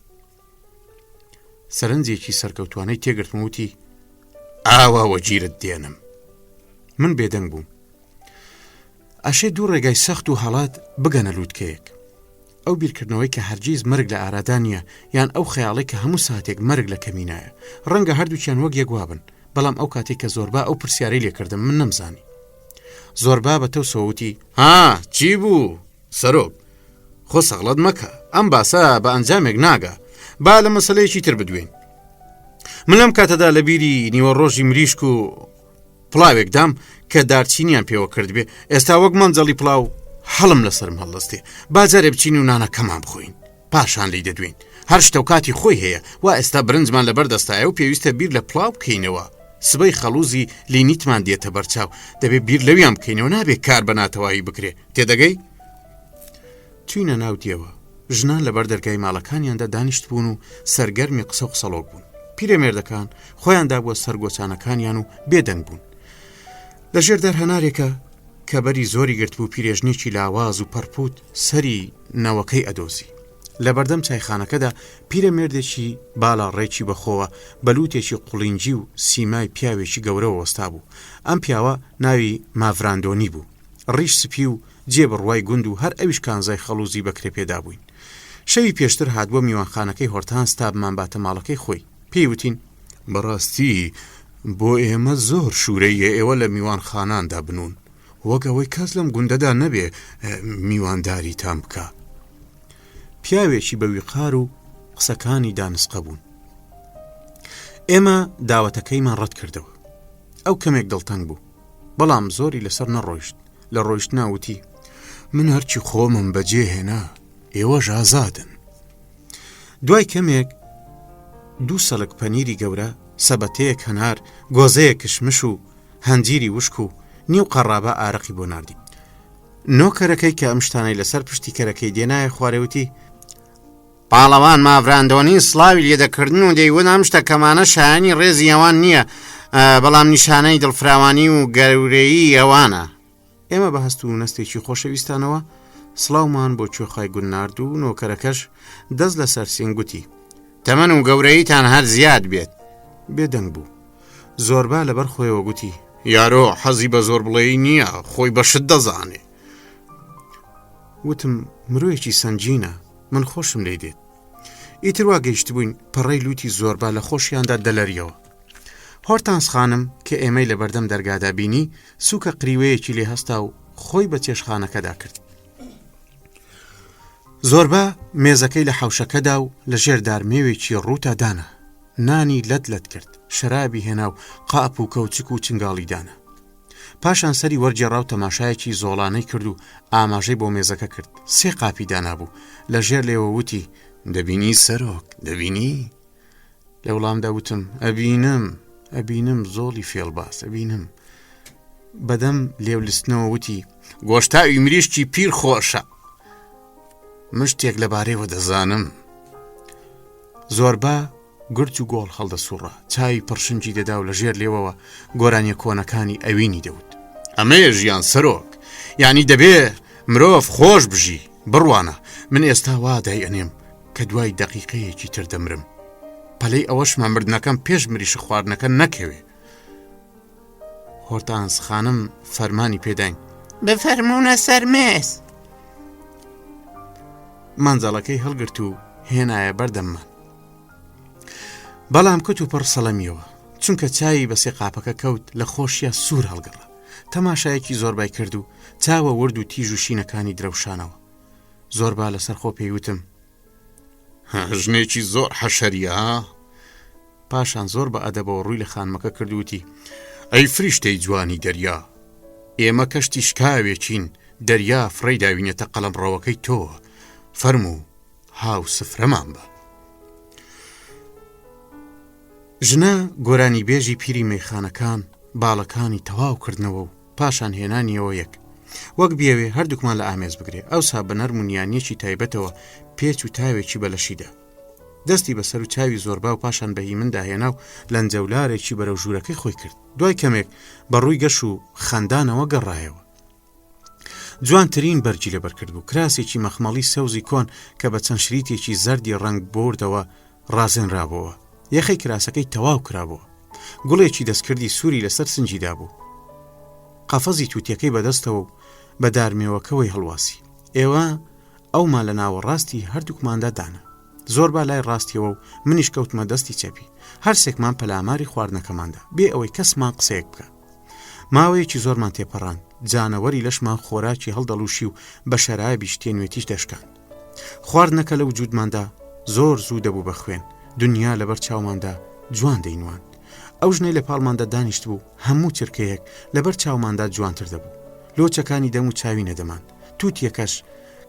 سەرنجێکی سەرکەوتوانەی تێگرتم وتی ئاواوە گیرت دێنم. من بێدەنگ بووم. ئەشێ دوو ڕێگای سەخت و هەڵات بگەنە لووتکەیەک. ئەو بیرکردنەوەی کە هەرگیز مەرگ لە ئارادانیە یان ئەو خەیاڵی کە هەموو ساتێک مەرگ لە کەمینایە. ڕەنگە هەردووچیان وەک یەکوابن، بەڵام ئەو کاتێک کە زۆربا ئەو پرسیارەی لێکردم من نەمزانی. زۆربا بە تەو سەوتی ها چی بوو سەرۆک؟ خۆ سەغڵەت مەکە، ئەم باسە بە ئەنجامێک ناگا، با لە مەسەلەیەکی تر بدوێن. من لەم کاتەدا لە بیری نیوەڕۆژی مریشک و پڵاوێکدام کە دارچینیان پێوە کرد بێ، ئێستا وەک مەنجەڵی پڵاو هەڵم لەسرم هەڵدەستێ، باجارێ بچین و نانەکەمان بخۆین، پاشان لی دەدوین. هەر شتە و کاتی خۆی هەیە، وا ئێستا برنجمان لەبەر دەستایە و پێویستە بیر لە پڵاو بکەینەوە. سبەی خەڵوزی لینیتمان دێتە بەرچاو، دەبێت بیر لەویان بکەینەوە، نابێت کار بە ناتەوایی بکرێ. تێدەگەی؟ چوینە ناو دیەوە. ژنان لەبەر دەرگای ماڵەکانیاندا دانیشت بوون و سەرگەرمی قسە و قسەڵۆک بوون. پیرەمێردەکان خۆیاندا بووە سەرگۆچانەکانیان و بێدەنگ بوون. لەژێر دەرهەنارێکە کە بەری زۆری گرت بوو، پیرێژنێکی لاواز و پەرپوت سەری نەوەکەی ئەدۆزی. لە بەردەم چایخانەکەدا پیرەمێردێکی باڵاڕێکی بەخۆوە بەلووتێکی قوڵینجی و سیمای پیاوێکی گەورەوە وەستا بوو. ئەم پیاوە ناوی ماڤراندۆنی بوو، ڕیش سپی و جێبڕوای گوند و هەر ئەویش کانزای خەڵوزی بەکرێ پێدا بووین. شەوی پێشتر هاتبووە میوانخانەکەی هۆرتان ستابمان باتە ماڵەکەی خۆی. پێی وتین بەڕاستی بۆ ئێمە زۆر شوورەیە ئێوە لە میوانخاناندا بنون، وەک ئەوەی کەس لەم گوندەدا نەبێ میوانداری تام بکە. پیاوێکی بەویقار و قسەکانی دانسقە بوون. ئێمە داوەتەکەیمان ڕەت کردەوە. ئەو کەمێک دڵتەنگ بوو، بەڵام زۆری لەسەر نەڕۆیشت. لە ڕۆیشت ناوتی من هەرچی خۆمم بەجێ هێنا ئێوەش ئازادن. دوای کەمێک 2 سەڵک پەنیری گەورە، سەبەتەیەک هەنار، گۆزەیە کشمش و هەنجیری وشک و نیو قەڕابە ئارەقی بۆ ناردی. نۆکەرەکەی کە ئەم شتانەی لەسەر پشتی کەرەکەی دێنایە خوارێوتی پاڵەوان ماڤراندۆنی سڵاوی لێدەکردن و دەیوت ئەم شتە کەمانە شایانی ڕێزی ئەوان نییە، بەڵام نیشانەی دڵفراوانی و گەورەیی ئەوانە. ئێمە بە هەست و نەستێکی خۆشەویستانەوە سڵاومان بۆ کوێخای گون نارد و نۆکەرەکەش دەست لە سەر سینگوتی تەمەن و گەورەییتان هەر زیاد بێت. بێدەنگ بوو. زۆربا لەبەر خۆیەوە گوتی یارۆ حەزی بە زۆر بڵێی نییە، خۆی بەشت دەزانێ. وتم مرۆیەکی سەنجینە، من خۆشم لێ دێت. ئیتر وا گەیشت بووین پەڕەی لوتی زۆربا لە خۆشیاندا دەلەریەوە. هۆرتانس خانم کە ئێمەی لە بەردەم دەرگادا بینی سووکە قریوەیەکی لێ هەستا و خۆی بە چێشخانەکەدا کرد. زۆربا مێزەکەی لە حەوشەکەدا و لە ژێر دارمێوێکی ڕووتا دانا، نانی لەت کرد، شەرابی هێنا و قاپ و کەوچک و چنگاڵی دانا. پاشان سەری وەرجێڕا و تەماشایەکی زۆڵانەی کرد و ئاماژەی بۆ مێزەکە کرد. 3 قاپی دانابوو. لە ژێر لێوە وتی دەبینی سەرۆک، دەبینی؟ لە وڵامدا وتم ئەبینم زۆڵی فێڵباس ئەبینم. بەدەم لێولستنەوە وتی گۆشتاوی مریشکی پیر خۆشە، مشتێک لەبارەیەوە دەزانم. زۆربا گرت و گۆڵ هەڵدەسوڕا، چاوی پڕشنجی دەدا و لە ژێر لێوەوە گۆرانیە کۆنەکانی ئەوینی دەوت. ئەمەیە ژیان سەرۆک، یعنی دەبێ مرۆڤ خۆش بژی بڕوانە. من ئێستا وا دایئەنێم کە دوای دەقیقەیەکی تر دەمرم، پەلەی ئەوەشمە مردنەکەم پێش مریشە خواردنەکە نەکەوێ. هۆرتانس خانم فەرمانی پێداین: بفەرمونە سەرمێس. مانجەڵەکەی هەڵگرت و هێنایە بەردەممان. بەڵام کەوت و پڕ سەڵەمیەوە، چونکە چاوی بە سێقاپەکە کەوت لە خۆشیە سوور هەڵگەڕا. تەماشایەکی زۆربای کرد و چاوە ورد و تیژ و شینەکانی درەوشانەوە. زۆربا لەسەر خۆ پێیوتم: ژنێکی زۆر حەشەریە. پاشان زۆر بە ئەدەبەوە ڕووی لە خانمەکە کردووتی: ئەی فریشتەی جوانی دەریا، ئێمە کەشتی شکاوێکین، دەریا فڕی داوینێتە قەڵەم ڕەوەکەی تۆ، فەرموو هاو سفرەمان بە. ژنە گۆرانی بێژی پیری مەیخانەکان باڵەکانی تەواو کردنەوە و پاشان هێنانیەوە یەک، وەک بیاوێ هەردووکمان لە ئامێز بگرێ. ئەوسا بە نەرمونیانیەکی تایبەتەوە پێچ و تاوێکی بەلەشیدا دەستی بەسەر و چاوی زۆربا و پاشان بەهی مندا هێنا و لەنجەولارێکی بەرەو ژوورەکەی خۆی کرد. دوای کەمێک بەڕووی گەش و خەندانەوە گەڕایەوە. جوانترین بەرگی لەبەر کرد بوو، کراسێکی مەخمەڵی سەوزی کۆن کە بە چەند شریتێکی زەردی ڕنگ بردەوە ڕازێنرابەوە. یەخەی کراسەکەی تەواو کرابەوە. گوڵێکی دەستکردی سووری لەسەر سنجیدا بوو. قەفەزی تووتیەکەی بەدەستەوە و بە دارمێوەکەوەی هەڵواسی. ئێوە ئەومان لە ناوەڕاستی هەردووکماندا دانا. زۆربا لای ڕاستیەوە و منیش کەوتمە دەستی چەپی. هەرسێکمان پەلاماری خواردنەکەماندا بێ ئەوەی کەسمان قسەیەک بکە. ماوەیەکی زۆرمان تێپەڕان، جانەوەری لەشمان خۆراکی هەڵدەڵوشی و بە شەرابی شتێنوێتیش دەشکاند. خواردنەکە لە وجودماندا زۆر زوو دەبوو بە خوێن، دنیا لەبەر چاوماندا جوان دەینوان. ئەو ژنەی لە پاڵماندا دانیشت بوو، هەموو چرکەیەک لەبەر چاوماندا جوانتر دەبوو. لۆچەکانی دەم و چاوی نەدەمان، تووتیەکەش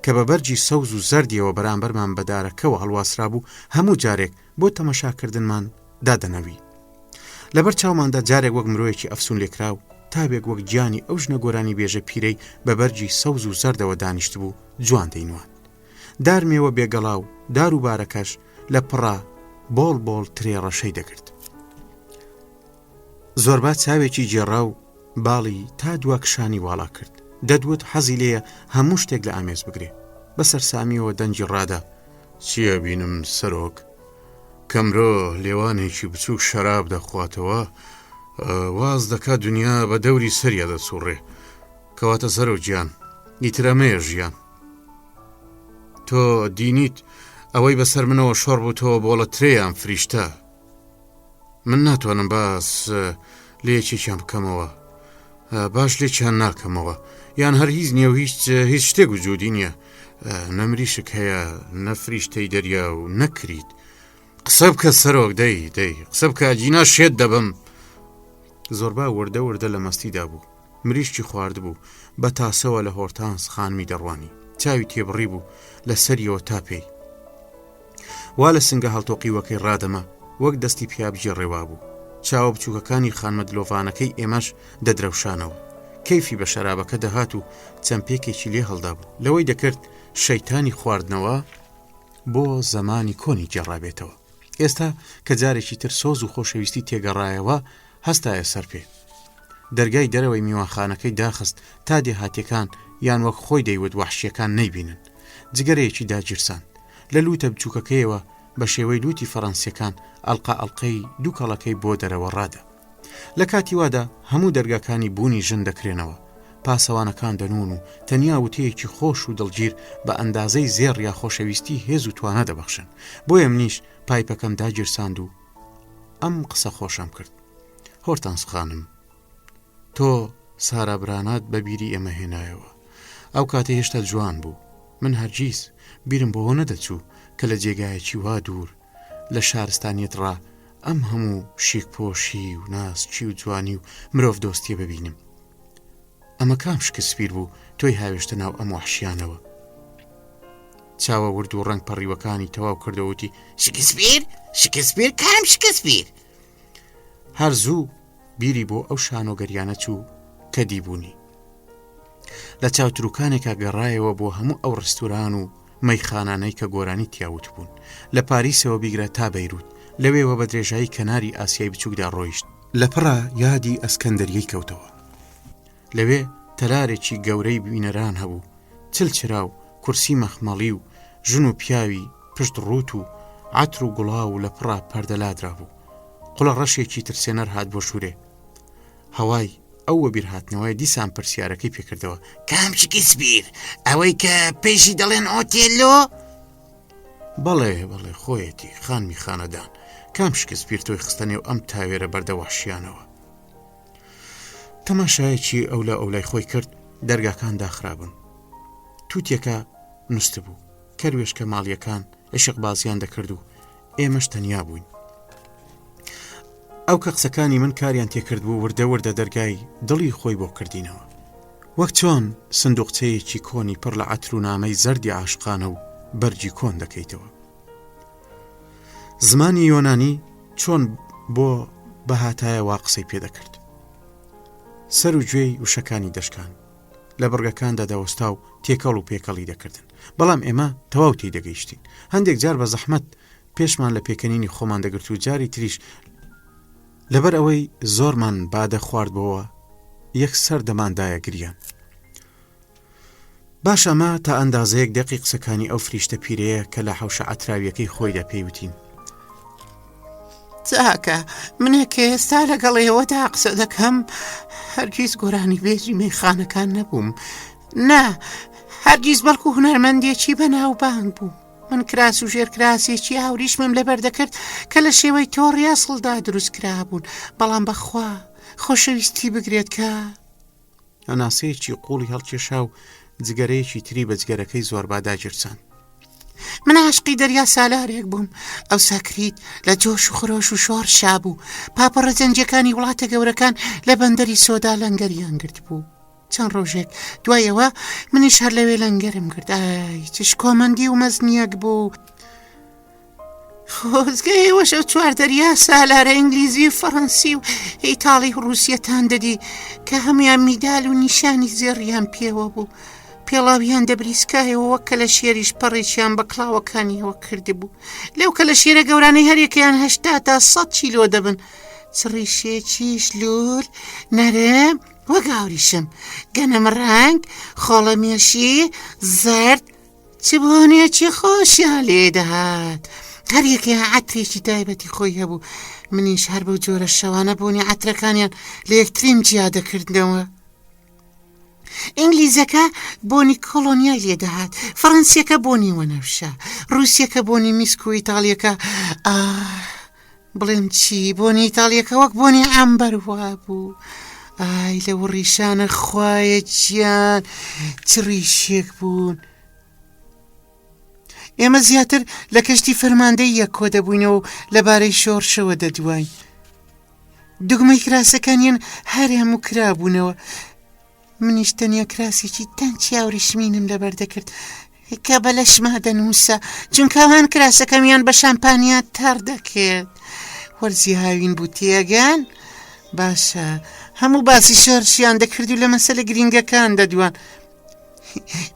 کە بە بەرجی سەوز و زەردیەوە بەرامبەرمان بەدارەکەەوە هەڵواسرا بوو، هەموو جارێک بۆ تەمەشاکردنمان دادەنەوی. لەبەر چاوماندا جارێک وەک مرۆیەکی ئەفسون لێکرا و تابێک وەک گیانی ئەو ژنە گۆرانی بێژە پیرەی بە بەرجی سەوز و زەردەوە دانیشت بوو جوان دەینوان. دارمێوە بێگەڵا و دار و بارەکەش لە پڕا بۆڵ بۆڵ ترێ ڕەشەی دەکرد. زۆربا چاوێکی جێڕا و باڵی تا دوا کشانی واڵا کرد. دەدوت حەزی لێیە هەموو شتێک لە ئامێز بگرێ. بەسەر سامیەوە دەنجی ڕادا: چییە بینم سەرۆک؟ کەمرۆ لێوانێکی بچووک شەراب دەخواتەوە، واز دەکا دنیا بە دەوری سەریا دەسوڕێ، کەواتە سەرۆک گیان، ئیترەمەیە ژیان. تۆ دینیت ئەوەی بەسەر منەوە شۆڕ بووتەوە بۆڵە ترێیان فریشتە. من ناتوانم باس لێکێکیان بکەمەوە، باش لێکیان ناکەمەوە، یان هەر هیچ نییە و هیچ شتێک وجودی نییە، نەمریشک هەیە، نەفریشتەی دەریا و نەکریت. قسە بکە سەرۆک، دەی قسە بکە، جینا شێت دەبم. زۆربا وردە وردە لە مەستیدا بوو، مریشکی خوارد بوو، بە تاسەوە لە هۆرتانس خانمی دەڕوانی، چاوی تێبڕی بوو لە سەریەوە تا پێی. وا لە سنگە هەڵتۆقی وەکەی ڕادەمە وەک دەستی پیابژێ ڕێوا بوو. چاوە بچووکەکانی خانمە دلۆڤانەکەی ئێمەش دەدرەوشانەوە. کەیفی بە شەرابەکە دەهات و چەمپێکێکی لێ هەڵدا بوو، لەوەی دەکرد شەیتانی خواردنەوە بۆ زەمانی کۆنی جێڕابێتەوە. ئێستا کە جارێکی تر سۆز و خۆشەویستی تێگەڕایەوە هەستایە سەر پێ. دەرگای دەرەوەی میوانخانەکەی داخست تا دێهاتیەکان یان وەک خۆی دەیوت وەحشیەکان نەیبینن. جگەرەیەکی داگیرسان لە لوتە بچووکەکەیەوە بە شێوەی لوتی فەڕەنسیەکان ئەڵقەی دوو کەڵەکەی بۆ دەرەوە ڕادا. لە کاتی وادا هەموو دەرگاکانی بوونی ژن دەکرێنەوە، پاسەوانەکان دەنون و تەنیا وتەیەکی خۆش و دڵگیر بە ئەندازەی زێڕ یا خۆشەویستی هێز و توانە دەبەخشن. بۆیە منیش پایپەکەم داگیرساند و ئەم قسە خۆشم کرد: هۆرتانس خانم، تۆ سارابرانات بەبیری ئێمە هێنایەوە. ئەو کاتە هێشتا جوان بوو، من هەرگیز بیرم بۆ نەدەچوو کە لە جێگایەکی وا دوور لە شارستانیت ڕا ئەم هەموو شیکپۆشی و ناسچی و جوانی و مرۆڤ دۆستیە ببینم. ئەمە کام شکسپیر بوو تۆی هاوێشتە ناو ئەم وەحشیانەوە؟ چاوە ورد و ڕنگ پەڕیوەکانی تەواو کردەوەتی: شکسپیر کام شکسپیر؟ هەر زوو بیری بۆ ئەو شانۆگەریانە چوو کە دیبوونی. لە چاوتروکانێکە گەڕایەوە بۆ هەموو ئەو ڕستوران و مەیخانانەی کە گۆرانی تیاوت بوون. لە پاریسەوە بیگرە تا بەیروت، لەوێوە بە درێژایی کەناری ئاسیای بچووکدا ڕۆیشت. لە پڕە یادی ئەسکەندەریەی کەوتەوە. لەوێ تەلارێکی گەورەی بینەران هەبوو، چرا و کورسی مەخمەڵی و ژن و پیاوی پشت ڕوت و عەتر و گوڵاو و لە پڕە پەردەلادرا بوو. قوڵە ڕەشێکی ترسێنەر هات بۆ شوورێ. هەوای ئەوە بیرهاتنەوەی دیسان پرسیارەکەی پێکردەوە: کامچکی سبیر ئەوەی کە پێشی دەڵێن ئۆتێلۆ؟ بەڵێ خۆیەتی خانمی خانەدان. کام شکست پیر تۆی خستە نێو ئەم تاوێرە بەردە وحشیانەوە. تەماشایەکی ئەو لە ئەولای خۆی کرد. دەرگاکان داخرابن. تووتێکە نووسە بوو. کەروێشکە ماڵیەکان عشق بازیان دەکرد و ئێمەش تەنیا بووین. ئەو کە قسەکانی من کاریان تێکرد بوو وردە دەرگای دڵی خۆی بۆ کردینەوە. وەک چۆن سندوقچەیەکی کۆنی پڕ لە عەتر و نامەی زەردی عاشقانە و بەرجی کۆن دەکەیتەوە. زمانی یۆنانی چۆن بۆ بەهاتایەوە قسەی پێدەکرد. سەر و گوێی وشەکانی دەشکان لە بڕگەکاندا دەوەستا و تێکەڵ و پێکەڵی دەکردن. بەڵام ئێمە تەواو تێی دەگەیشتین. هەندێک جار بە زەحمەت پێشمان لە پێکەنینی خۆمان دەگرت و جاری تریش لەبەر ئەوەی زۆرمان بادە خواردبەوە یەکسەر دەماندایە گریان. باش ئەمە تا ئەندازەیەک دەقی قسەکانی ئەو فریشتە پیرەیە کە لە حەوشە ئەتراویەکەی خۆیدا پێیوتین: چاکە منێکە ئێستا لەگەڵ ئێوەدا قسە دەکەم هەرگیز گۆرانی بێژی مەیخانەکان نەبووم. نا هەرگیز بەڵکو هونەرمەندێکی بەناوبانگ بوو. من کراس و ژێرکراسێکی هاوریشمم لەبەر دەکرد کە لە شێوەی تۆڕیا سڵدا دروست کرابوون. بەڵام بەخوا خۆشەویستی بگرێت کە هەناسەیەکی قوڵی هەڵکێشا و جگەرەیەکی تری بە جگەرەکەی زۆر باداگیرسان. من عاشقی دەریا سالارێک بووم. ئەو ساکریت لە جۆش و خرۆش و شۆڕ شابوو. پاپەڕە جەنجەکانی وڵاتە گەورەکان لە بەندەری سۆدا لەنگەریان گرت بوو. چەند ڕۆژێک دوایەوە منیش هەر لەوێ لەنگەرم کرد. ئای چش کۆمەندی و مەزنیەک بوو. خۆزگەیەوەش ئەو چوار دەریا سالارە ئینگلیزی و فەڕەنسی و ئیتاڵی و رووسیەتان دەدی کە هەمویان میدال و نیشانی زێڕیان پێوە بوو. پێڵاویان دەبریسکایەوە وەک کە لە شێریش پەڕێکیان بە کڵاوەکانیەوە کرده بوو. لەو کە لە شێرە گەورانەی هەرێکیان 80 تا 100 کیلۆ دەبن. چڕیشێکیش لور نەرم وەک ئاوریشم، گەنم ڕەنگ، خۆڵەمێشی زەرد چ بۆنێکی خۆشیان لێدەهات. هەریەکیان عەترێکی تایبەتی خۆی هەبوو. منیش هەر بەو جۆرە شەوانە بۆنی عەترەکانیان لە یەکتریم جیا دەکردنەوە. ئینگلیزەکە بۆنی کۆلۆنیای لێدەهات، فەڕەنسیەکە بۆنی وەنەوشە، رووسیەکە بۆنی میسک و ئیتاڵیەکە بڵێم چی بۆنی ئیتاڵیەکە وەک بۆنی ئەمبەر وا بوو. ئای لە وڕیشانە خوایەکیان چڕیشێک بوون. ئێمە زیاتر لە کەشتی فەرماندەی یەک کۆ دەبووینەوە و لەبارەی شۆڕشەوە دەدوین. دوگمەی کراسەکانیان هەرێم و کرابوونەوە. منیش تەنیا کراسێکی تەنچی ئاوریشمینم لەبەر دەکرد کە بە لەشما دەنووسە، چونکەوان کراسەکەمیان بە شامپانیا تار دەکرد. وەرزی هاوین بوو تێگەن؟ باشە هەموو باسی شەرشیان دەکرد و لە مەسەلە گرینگەکان دەدوان.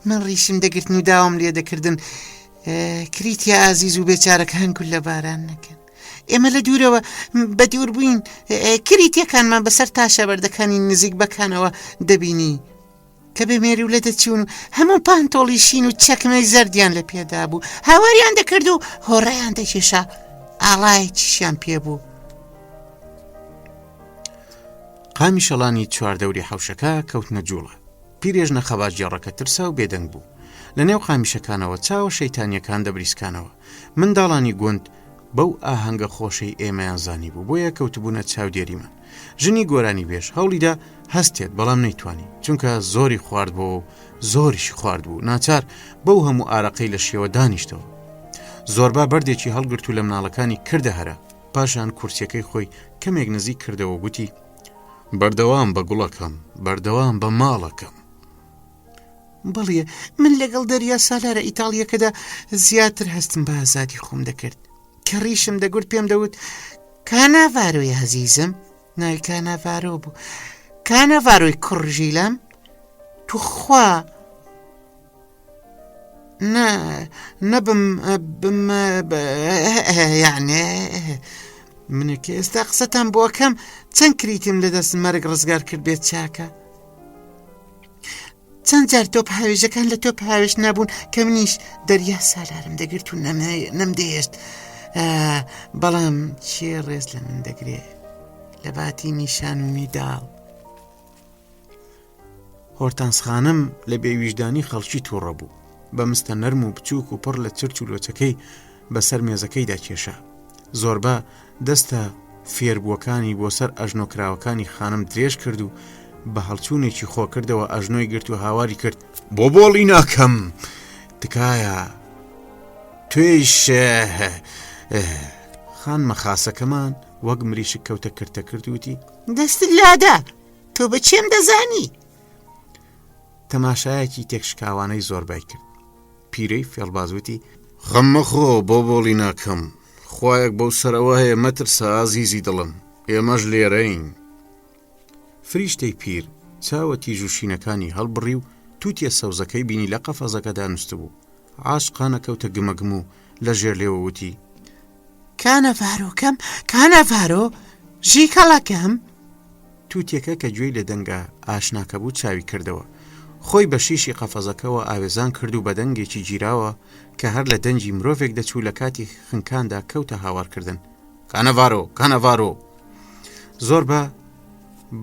من ڕیشم دەگرتن و داوام لێ دەکردن کریتیا ئازیز و بێچارەکان گول لە باران نەکەن. ئێمە لە دوورەوە بە دوور بووین، کریتیەکانمان بەسەر تاشە بەردەکانی نزیک بەکانەوە دەبینی کە بێمێری و لە دەچوون و هەموو پانتۆڵی شین و چەکمەی زەردیان لە پێدا بوو. هاواریان دەکرد و هۆڕەیان دەکێشا. ئاڵایەکیشیان پێبوو. قامی شەڵانی چواردەوری حەوشەکە کەوتنە جوڵە. پیرێژنە خەبات جێڕەکە ترسا و بێدەنگ بوو. لە نێو قامیشەکانەوە چاوە شەیتانیەکان دەبریسکانەوە. منداڵانی گوند بەو ئاهەنگە خۆشەی ئێمەیان زانی بوو، بۆیە کەوتبوونە چاودێریمان. ژنی گۆرانی بێش هەوڵیدا هەستێت بەڵام نەیتوانی، چونکە زۆری خواردبەوە و زۆریشی خوارد بوو. ناچار بەو هەموو ئارەقەی لە شێوە دانیشتەوە. زۆربا بەردێکی هەڵگرت و لە مناڵەکانی کردە هەرە. پاشان کورسیەکەی خۆی کەمێک نزیک کردەوە گوتی: بەردەوام بە گوڵەکەم، بەردەوام بە ماڵەکەم. بەڵێ من لەگەڵ دەریا سالارە ئیتاڵیەکەدا زیاتر هەستم بە ئازادی خۆم دەکرد. کە ڕیشم دەگورت پێم دەوت: کاناڤارۆی عەزیزم. ناوی کاناڤارۆ بوو. کاناڤارۆی کوڕژیلەم توخوا یعنی منێک ئێستا قسەتان بۆکەم چەند کریتم لەدەست مەرگ ڕزگار کرد بێت چاکە. چەند جار تۆپ هاوێژەکان لە تۆپ هاوێش نابوون کە منیش دەریا سالارم دەگرت و نەمدەهێشت، بەڵام چێ ڕێز لە من دەگرێ لە باتی نیشان و میداڵ. هۆرتانسخانم لە بێویژدانی خەڵکی تووڕە بوو، بە مستە نەرم و بچووک و پڕ لە چرچ و لۆچەکەی بەسەر مێزەکەیدا کێشا. زۆربە دەستە فێربووەکانی بۆ سەر ئەژنۆکراوەکانی خانم درێژ کرد و بە هەڵچوونێکی خۆ کردەوە ئەژنۆی گرت و هاواری کرد بۆ بۆڵی ناکەم، تکایە توێش خان مەخاسەکەمان وەک مریشک کەوتە کردە کردوتی دەستت لادا، تۆ بە چێم دەزانی؟ تەماشایەکی تێکشکاوانەی زۆربای کرد. پیرەی فێڵبازوتی خەم مەخۆ بۆ بۆڵی ناکەم، خوایەک بەو سەرەوە هەیە مەترسە ئازیزی دڵم، ئێمەش لێرەین. فریشتەی پیر چاوە تیژوشینەکانی هەڵبڕی و تووتیە سەوزەکەی بینی لە قەفەزەکەدا نووسە بوو. عاشقانە کەوتە گمەگم و لە ژێر لێوە وتی کانەڤارۆکەم، کانەڤارۆ، ژیکەڵەکەم. تووتیەکە کە گوێی لە دەنگە ئاشناکە بوو چاوی کردەوە، خۆی بە شیشی قەفەزەکەەوە ئاوێزان کرد و بە دەنگێکی گیراوە کە هەر لە دەنجی مرۆڤێک دەچوو لە کاتی خنکاندا کەوتە هاوارکردن. کانەڤارۆ، کانەڤارۆ. زۆر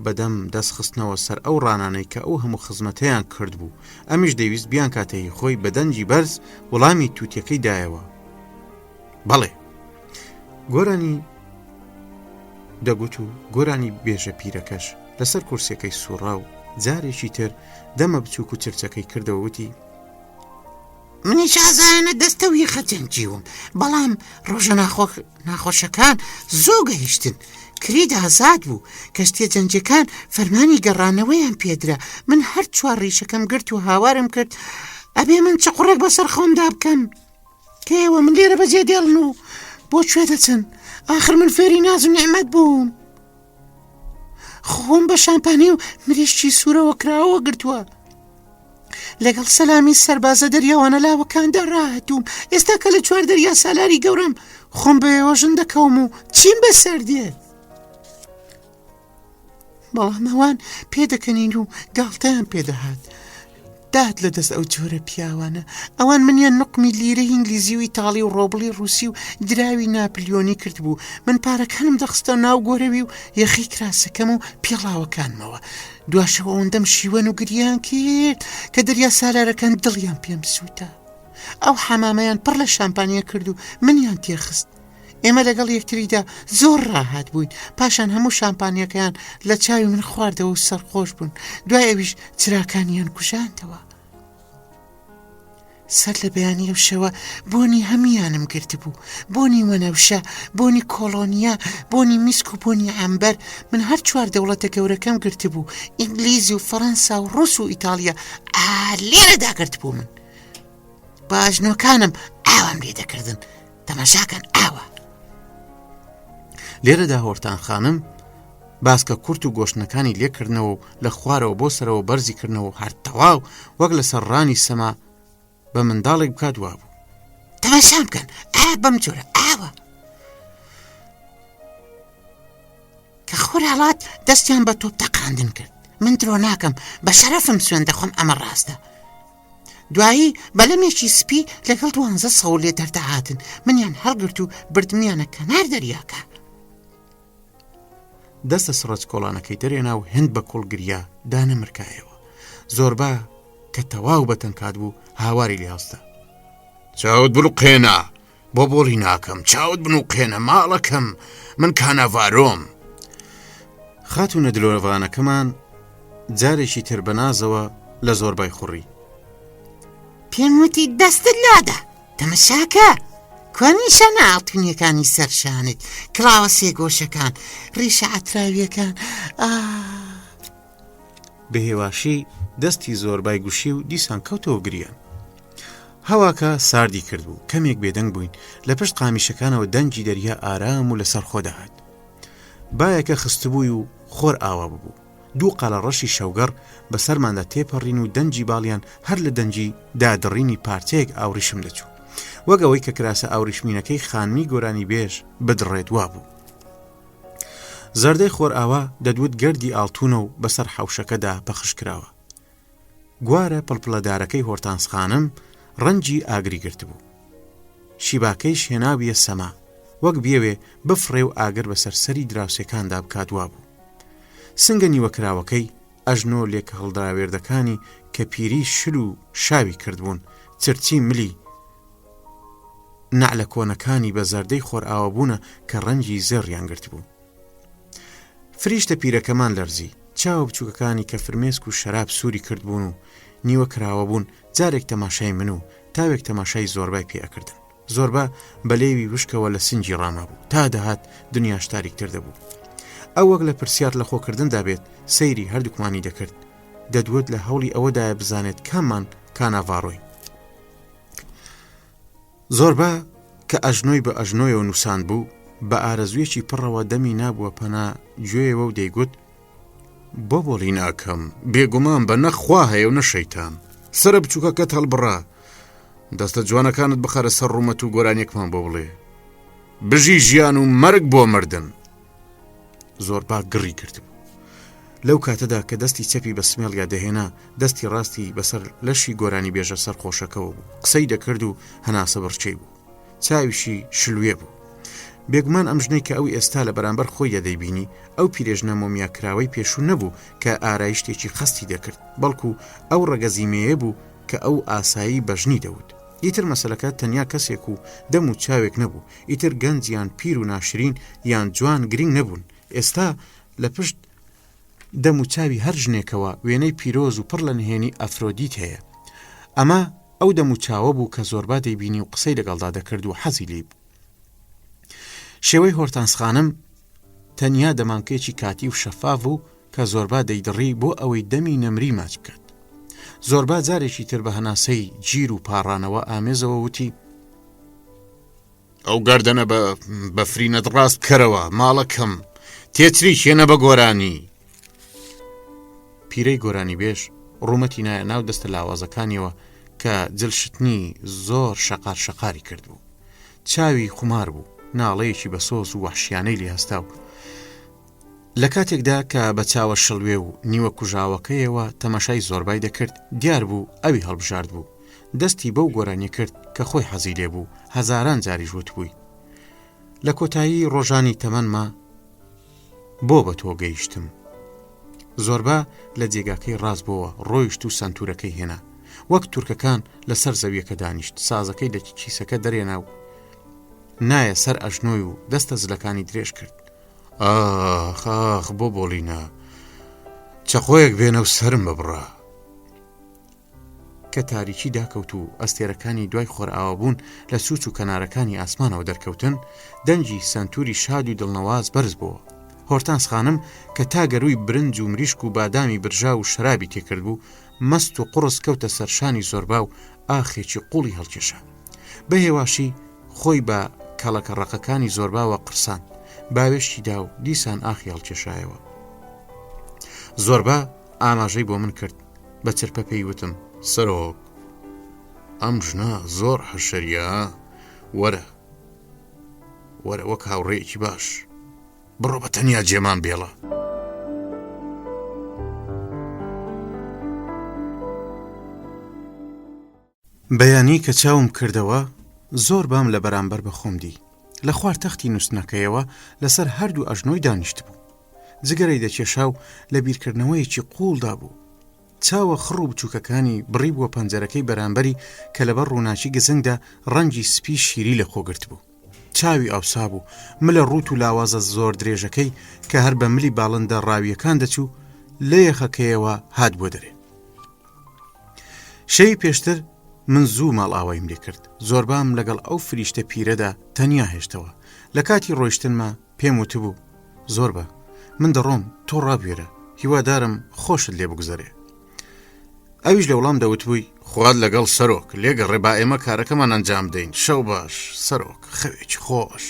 بەدەم دەست خستنەوە سەر ئەو ڕانانەی کە ئەو هەموو خزمەتەیان کرد بوو. ئەمیش دەویست بیان کاتەی خۆی بە دەنجی بەرز وەڵامی تووتیەکەی دایەوە. بەڵێ. گۆرانی دەگوت و گۆرانی بێژە پیرەکەش لەسەر کورسەکەی سوڕا و جارێکی تر دەمە بچووک و چرچەکەی کردەوە وتی منیش ئازانە دەستەوی خەجەنجیوم، بەڵام ڕۆژە ناخۆشەکان زۆر گەهیشتن. کرید ئازاد بوو، کەشتیە جەنجەکان فەرمانی گەڕانەوەیان پێدرا. من هەر چوار ڕیشەکەم گرت و هاوارم کرد ئەبێ من چقوڕێک بەسەر خۆمدا بکەم کەیەوە من لێرە بەجێ دێڵن و بۆ کوێ دەچن. آخر من فێری ناز و نیعمەت بووم، خۆم بە شامپانی و مریشکی سوورەوە کراوە گرتووە. لەگەڵ سەلامی سەربازە دەریاوانە لاوەکاندا ڕاهاتووم. ئێستا کە لە چوار دەریا سالاری گەورم خۆم بەێوەژن دەکەوم و چیم بەسەر دێ. بەڵام ئەوان پێدەکەنین و گاڵتەیان پێدەهات. داد لە دەست ئەو جۆرە پیاوانە. ئەوان منیان نقمی لیرە ئینگلیزی و ئیتاڵی و ڕۆبڵی ڕووسی و دراوی ناپلیۆنی کرد بوو. من پارەکانم دەخستە ناو گۆرەوی و یەخی کراسەکەم و پێڵاوەکانمەوە. دواشەوە ئەوەندەم شیوەن و گریان کرد کە دەریا سالارەکان دڵیان پێم سووتە. ئەو حەمامەیان پڕ لە شامپانیە کرد و منیان تێخست. ئێمە لەگەڵ یەکتریدا زۆر ڕاهات بووین. پاشان هەموو شامپانیەکەیان لە چاوی من خواردەوە و سەرخۆش بوون. دوای ئەویش چراکانیان کوژاندەوە. سەر لە بەیانی ئەو شەوە بۆنی هەمیانم گرت بوو. بۆنی وەنەوشە، بۆنی کۆلۆنیا، بۆنی میسک و بۆنی ئەمبەر. من هەر چوار دەوڵەتە گەورەکەم گرت بوو، ئینگلیزی و فەڕەنسا و ڕووس و ئیتالیا. لێرەدا گرت بوو من. باژنۆکانم ئاوام لێ دەکردن. تەماشاکەن ئاوە. لێرەدا هۆرتان خانم باسکە کورت و گۆشتنەکانی لێکردنەوە و لە خوارەوە بۆ سەرەوە بەرزی کردنەوە هەر تەواو وەک لە سەرڕانی سەما بە منداڵێک بکات وا بوو. تەماشام بکەن، بەم جۆرە ئاوە. کە خۆراڵات دەستیان بە تۆپ تەقاندن کرد. من درۆ ناکەم، بە شەرەفم سوێن دەخۆم، ئەمە ڕاستە. دوایی بەلەمێکی سپی لەگەڵ 12 سەوڵ لێ دەردەهاتن. منیان هەڵگرت و بردمیانە کەنار دەریاکە. دەستە سڕەج کۆڵانەکەی دەرێنا و هەند بە کۆڵگریا دانەمرکایەوە. زۆربە کە تەواو بەتەنکات بوو هاواری لێهەڵستا. چاوت بنوقێنە، بۆ بۆڵی ناکەم، چاوت بنوقێنە ماڵەکەم، من کانەڤارۆم. خاتونە دلۆڤانەکەمان جارێکی تر بەنازەوە لە زۆربای خوڕی. پێم وتی دەستت لادا، تەمەشاکە کۆنیشە ناڵتونیەکانی سەرشانت، کڵاوە سێگۆشەکان، ڕیشە ئەتراویەکان. بەهێواشی دەستی زۆربای گوشی و دیسان کەوتەوە گریان. هەواکە ساردی کردبوو، کەمێک بێدەنگ بووین. لە پشت قامیشەکانەوە دەنجی دەریا ئارام و لەسەر خۆ دەهات. بایەکە خستبووی و خۆر ئاوا ببوو. دوو قەڵە ڕەشی شەوگەڕ بەسەرماندا تێپەڕین و دەنجی باڵیان هەر لە دەنجی دادڕینی پارچەیەک ئاوریشم دەچوو، وەک ئەوەی کە کراسە ئاوریشمینەکەی خانمی گۆرانی بێژ بدڕێت وابوو. زەردەی خۆر ئاوا دەدوت گەردی ئاڵتونە و بەسەر حەوشەکەدا پەخش کراوە. گوارە پڵپڵەدارەکەی هۆرتانسخانم ڕەنجی ئاگری گرت بوو. شیباکەیش هێناویە سەما، وەک بێوێ بفڕێ و ئاگر بەسەر سەری دراوسەکاندا بکاتوا بوو. سنگە نیوەکراوەکەی ئەژنۆ لێک هەڵدراوێردەکانی کە پیری شل و شاوی کردبوون چرچی ملی نعلە کۆنەکانی بە زەردەی خۆر ئاوەبوونە کە ڕەنجی زێڕیان گرت بوو. فریشتە پیرەکەمان لەرزی، چاوە بچووکەکانی کە فرمێسک و شەراب سووری کردبوون و نیوە کراوە بوون جارێک تەماشای من و تاوێک تەماشای زۆربای پێەکردن. زۆربە بەلێوی وشکەوە لە سنجی ڕامە بوو، تا دەهات دنیاش تاریکتر دەبوو. ئەو وەک لە پرسیار لە خۆکردندا بێت سەیری هەردووکمانی دەکرد، دەدوت لە هەوڵی ئەوەدایە بزانێت کاممان کاناڤاڕۆی. زۆربە کە ئەژنۆی بە ئەژنۆیەوە نووسان بوو بە ئارەزویەکی پڕەوە دەمی نابووە پەنا گوێیەوە و دەیگوت: بۆ بۆڵی ناکەم، بێگومان بە نەخوا هەیە و نەشەیتان، سرە بچووکەکەت هەڵبڕا، دەستە جوانەکانت بخەرە سەر ڕوومەت و گۆرانێکمان بۆ بڵێ، بژی ژیان و مەرگ بۆ مردن. زۆربا گڕی کردبوو. لەو کاتەدا کە دەستی چەپی بە سمێڵیا دەهێنا، دەستی ڕاستی بەسەر لەشی گۆرانی بێژە سەر خۆشەکەەوە بوو، قسەی دەکرد و هەناسە بڕچەی بوو، چاویشی شلوێ بوو. بێگومان ئەم ژنەی کە ئەو ئێستا لە بەرامبەر خۆی دەدەیبینی ئەو پیرێژنە مۆمیاکراوەی پێشوو نەبوو کە ئارایشتێکی خستی دەکرد، بەڵکو ئەو ڕەگەزیمەیە بوو کە ئەو ئاسایی بەژنی دەوت. ئیتر مەسەلەکە تەنیا کەسێک و دەم و چاوێک نەبوو، ئیتر گەنج یان پیر و ناشرین یان جوان گرنگ نەبوون. ئێستا لە پشت دەم و چاوی هەر ژنێکەوە وێنەی پیرۆز و پڕ لە نهێنی ئەفرۆدیت هەیە. ئەمە ئەو دەم و چاوە بوو کە زۆربا دەیبینی و قسەی لەگەڵدا دەکرد و حەزی لێ بوو. شێوەی هۆرتانسخانم تەنیا دەمانکەیەکی کاتی و شەفاف و کە زۆربا دەیدڕی بۆ ئەوەی دەمی نەمری ماچ بکات. زۆربا جارێکی تر بە هەناسەی گیر و پاڕانەوە ئامێزەوە وتی: ئەو گەردەنە بە فرینەت ڕاست کەرەوە، ماڵەکەم تێچری شێنە بە گۆرانی. پیرەی گۆرانی بێژ ڕوومەتی نایە ناو دەستە لاوازەکانیەوە کە جلشتنی زۆر شەقار شەقاری کرد بوو. چاوی خومار بوو، ناڵەیەکی بە سۆز و وەحشیانەی لێ هەستا و لە کاتێکدا کە بە چاوە شڵوێ و نیوە کوژاوەکەیەوە تەماشای زۆربای دەکرد، دیار بوو ئەوی هەڵبژارد بوو. دەستی بەو گۆرانی کرد کە خۆی حەزی لێ بوو، هەزاران جاریش وتبووی: لە کۆتایی ڕۆژانی تەمەنما بۆ بە تۆ گەیشتم. زۆربا لە جێگاکەی ڕاست بووە، ڕۆیشت و سنتورەکەی هێنا، وەک تورکەکان لەسەر زەویەکە دانیشت، سازەکەی لە کیسەکە دەرێنا و نایە سەر ئەژنۆی و دەستە زلەکانی درێژ کرد. ئاخ ئاخ بۆ بۆڵینە، چەقۆیەک بێنە و سرم ببڕە. کە تاریکی داکەوت و ئەستێرەکانی دوای خۆرئاوە بوون لە سوچ و کەنارەکانی ئاسمانەوە دەرکەوتن، دەنجی سنتوری شاد و دڵنەواز بەرز بووە. هۆرتانسخانم کە تا گەروی برنج و مریشک و بادامی برژا و شرابی تێکرد بوو، مەست و قوڕس کەوتە سەرشانی زۆربا و ئاخێکی قوڵی هەڵکێشا. بە هێواشی خۆی بە کەڵەکە ڕقەکانی زۆرباوە قرسان، باوێشتی دا و دیسان ئاخی هەڵکێشایەوە. زۆربا ئاماژەی بۆ من کرد، بە چرپە پێی وتم: سەرۆک، ئەم ژنە زۆر حەشەریە، وەرە وەک هاوڕێیەکی باش، بڕۆ بە تەنیا جێمان بێڵە. بەیانی کە چاوم کردەوە زۆر بام لە بەرامبەر بە خۆم دی. لە خوار تەختی نووسنەکەیەوە لەسەر هەردوو ئەژنۆی دانیشت بوو. جگەرەی دەکێشا و لە بیرکردنەوەیەکی قوڵدا بوو. چاوە خڕ و بچووکەکانی بڕی بووە پەنجەرەکەی بەرامبەری کە لەبەر ڕووناچی گزنگدا ڕەنگی سپی شیری لە خۆگرت بوو. چاوی ئەوسا بوو، ملە ڕوت و لاوازە زۆر درێژەکەی کە هەر بە ملی باڵندە ڕاویەکان دەچوو لە یەخەکەیەوە هات بۆ دەرێ. شەوی پێشتر من زوو ماڵئاواییم لێ کرد. زۆربام لەگەڵ ئەو فریشتە پیرەدا تەنیا هێشتەوە. لە کاتی ڕۆیشتنمە پێم وتبوو: زۆربە، من دەڕۆم، تۆ ڕابێرە، هیوادارم خۆشت لێ بگوزەرێ. ئەویش لە وەڵام دەوتبووی: خوات لەگەڵ سەرۆک، لێگەڕێ با ئێمە کارەکەمان ئەنجام دەین. شەو باش سەرۆک، خەوێکی خۆش.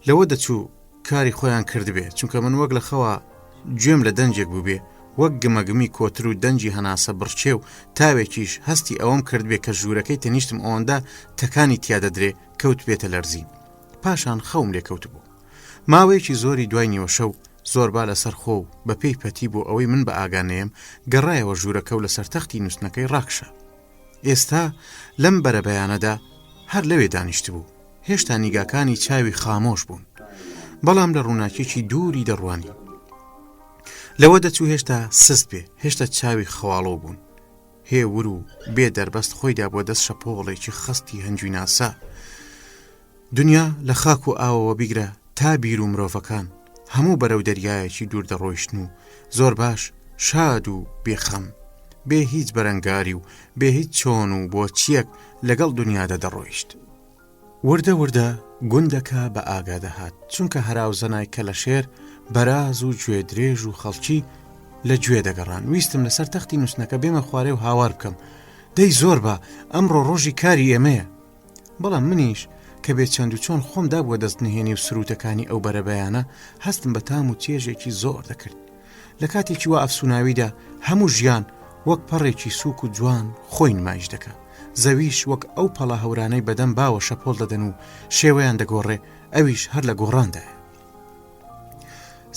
لەوە دەچوو کاری خۆیان کردبێ، چونکە من وەک لە خەوە گوێم لە دەنجێک بوو بێ وەک گمەگمی کۆتر و دەنجی هەناسە بڕچێ و تاوێکیش هەستی ئەوەم کرد بێ کە ژوورەکەی تەنیشتم ئەوەندا تەکانی تیادەدرێ کەوت بێتە لەرزین پاشان خەوم لێکەوت بوو ماوەیەکی زۆری دوای نیوە شەو زۆربا لەسەر خۆ و بە پێی پەتی بۆ ئەوەی من بە ئاگانەیەم گەڕایەوە ژوورەکە و لەسەر تەختی نووسنەکەی ڕاکشە ئێستا لەم بەرە بەیانەدا هەر لەوێ دانیشت بوو هێشتا نیگاکانی چاوی خامۆش بوون بەڵام لە ڕووناکێکی دووری دەڕوانی لەوە دەچوو هێشتا سست بێ هێشتا چاوی خەواڵۆ بوون هێور و بێ دەربەست خۆیدا بۆ دەست شەپۆڵێکی خستی هەنجوی ناسا دنیا لە خاک و ئاوەوە بیگرە تا بیر و مرۆڤەکان هەموو بەرەو دەریایەکی دوور دەڕۆیشتن و زۆر باش شاد و بێخەم بێ هیچ بەرەنگاری و بێ هیچ چۆن و بۆ چیەک لەگەڵ دنیادا دەڕۆیشت وردە وردە گوندەکە بە ئاگا دەهات چونکە هەراوزەنای کە لە شێر بەراز و گوێ درێژ و خەڵکی لە گوێ دەگەڕان ویستم لەسەر تەختی نووسنەکە بێمە خوارێ و هاوار بکەم دەی زۆر بە ئەمڕۆ ڕۆژی کاری ئێمەیە بەڵام منیش کە بێت چەند و چۆن خۆمدا بووە دەست نهێنی و سروتەکانی ئەو بەرەبەیانە هەستم بە تام و چێژێکی زۆر دەکرد لە کاتێکی وا ئەفسوناویدا هەموو ژیان وەک پەڕێکی سووک و جوان خۆی نمایش دەکە زەویش وەک ئەو پەڵە هەورانەی بەدەم باوە شەپۆڵ دەدەن و شێوەیان دەگۆڕێ ئەویش هەر لە گۆڕاندایە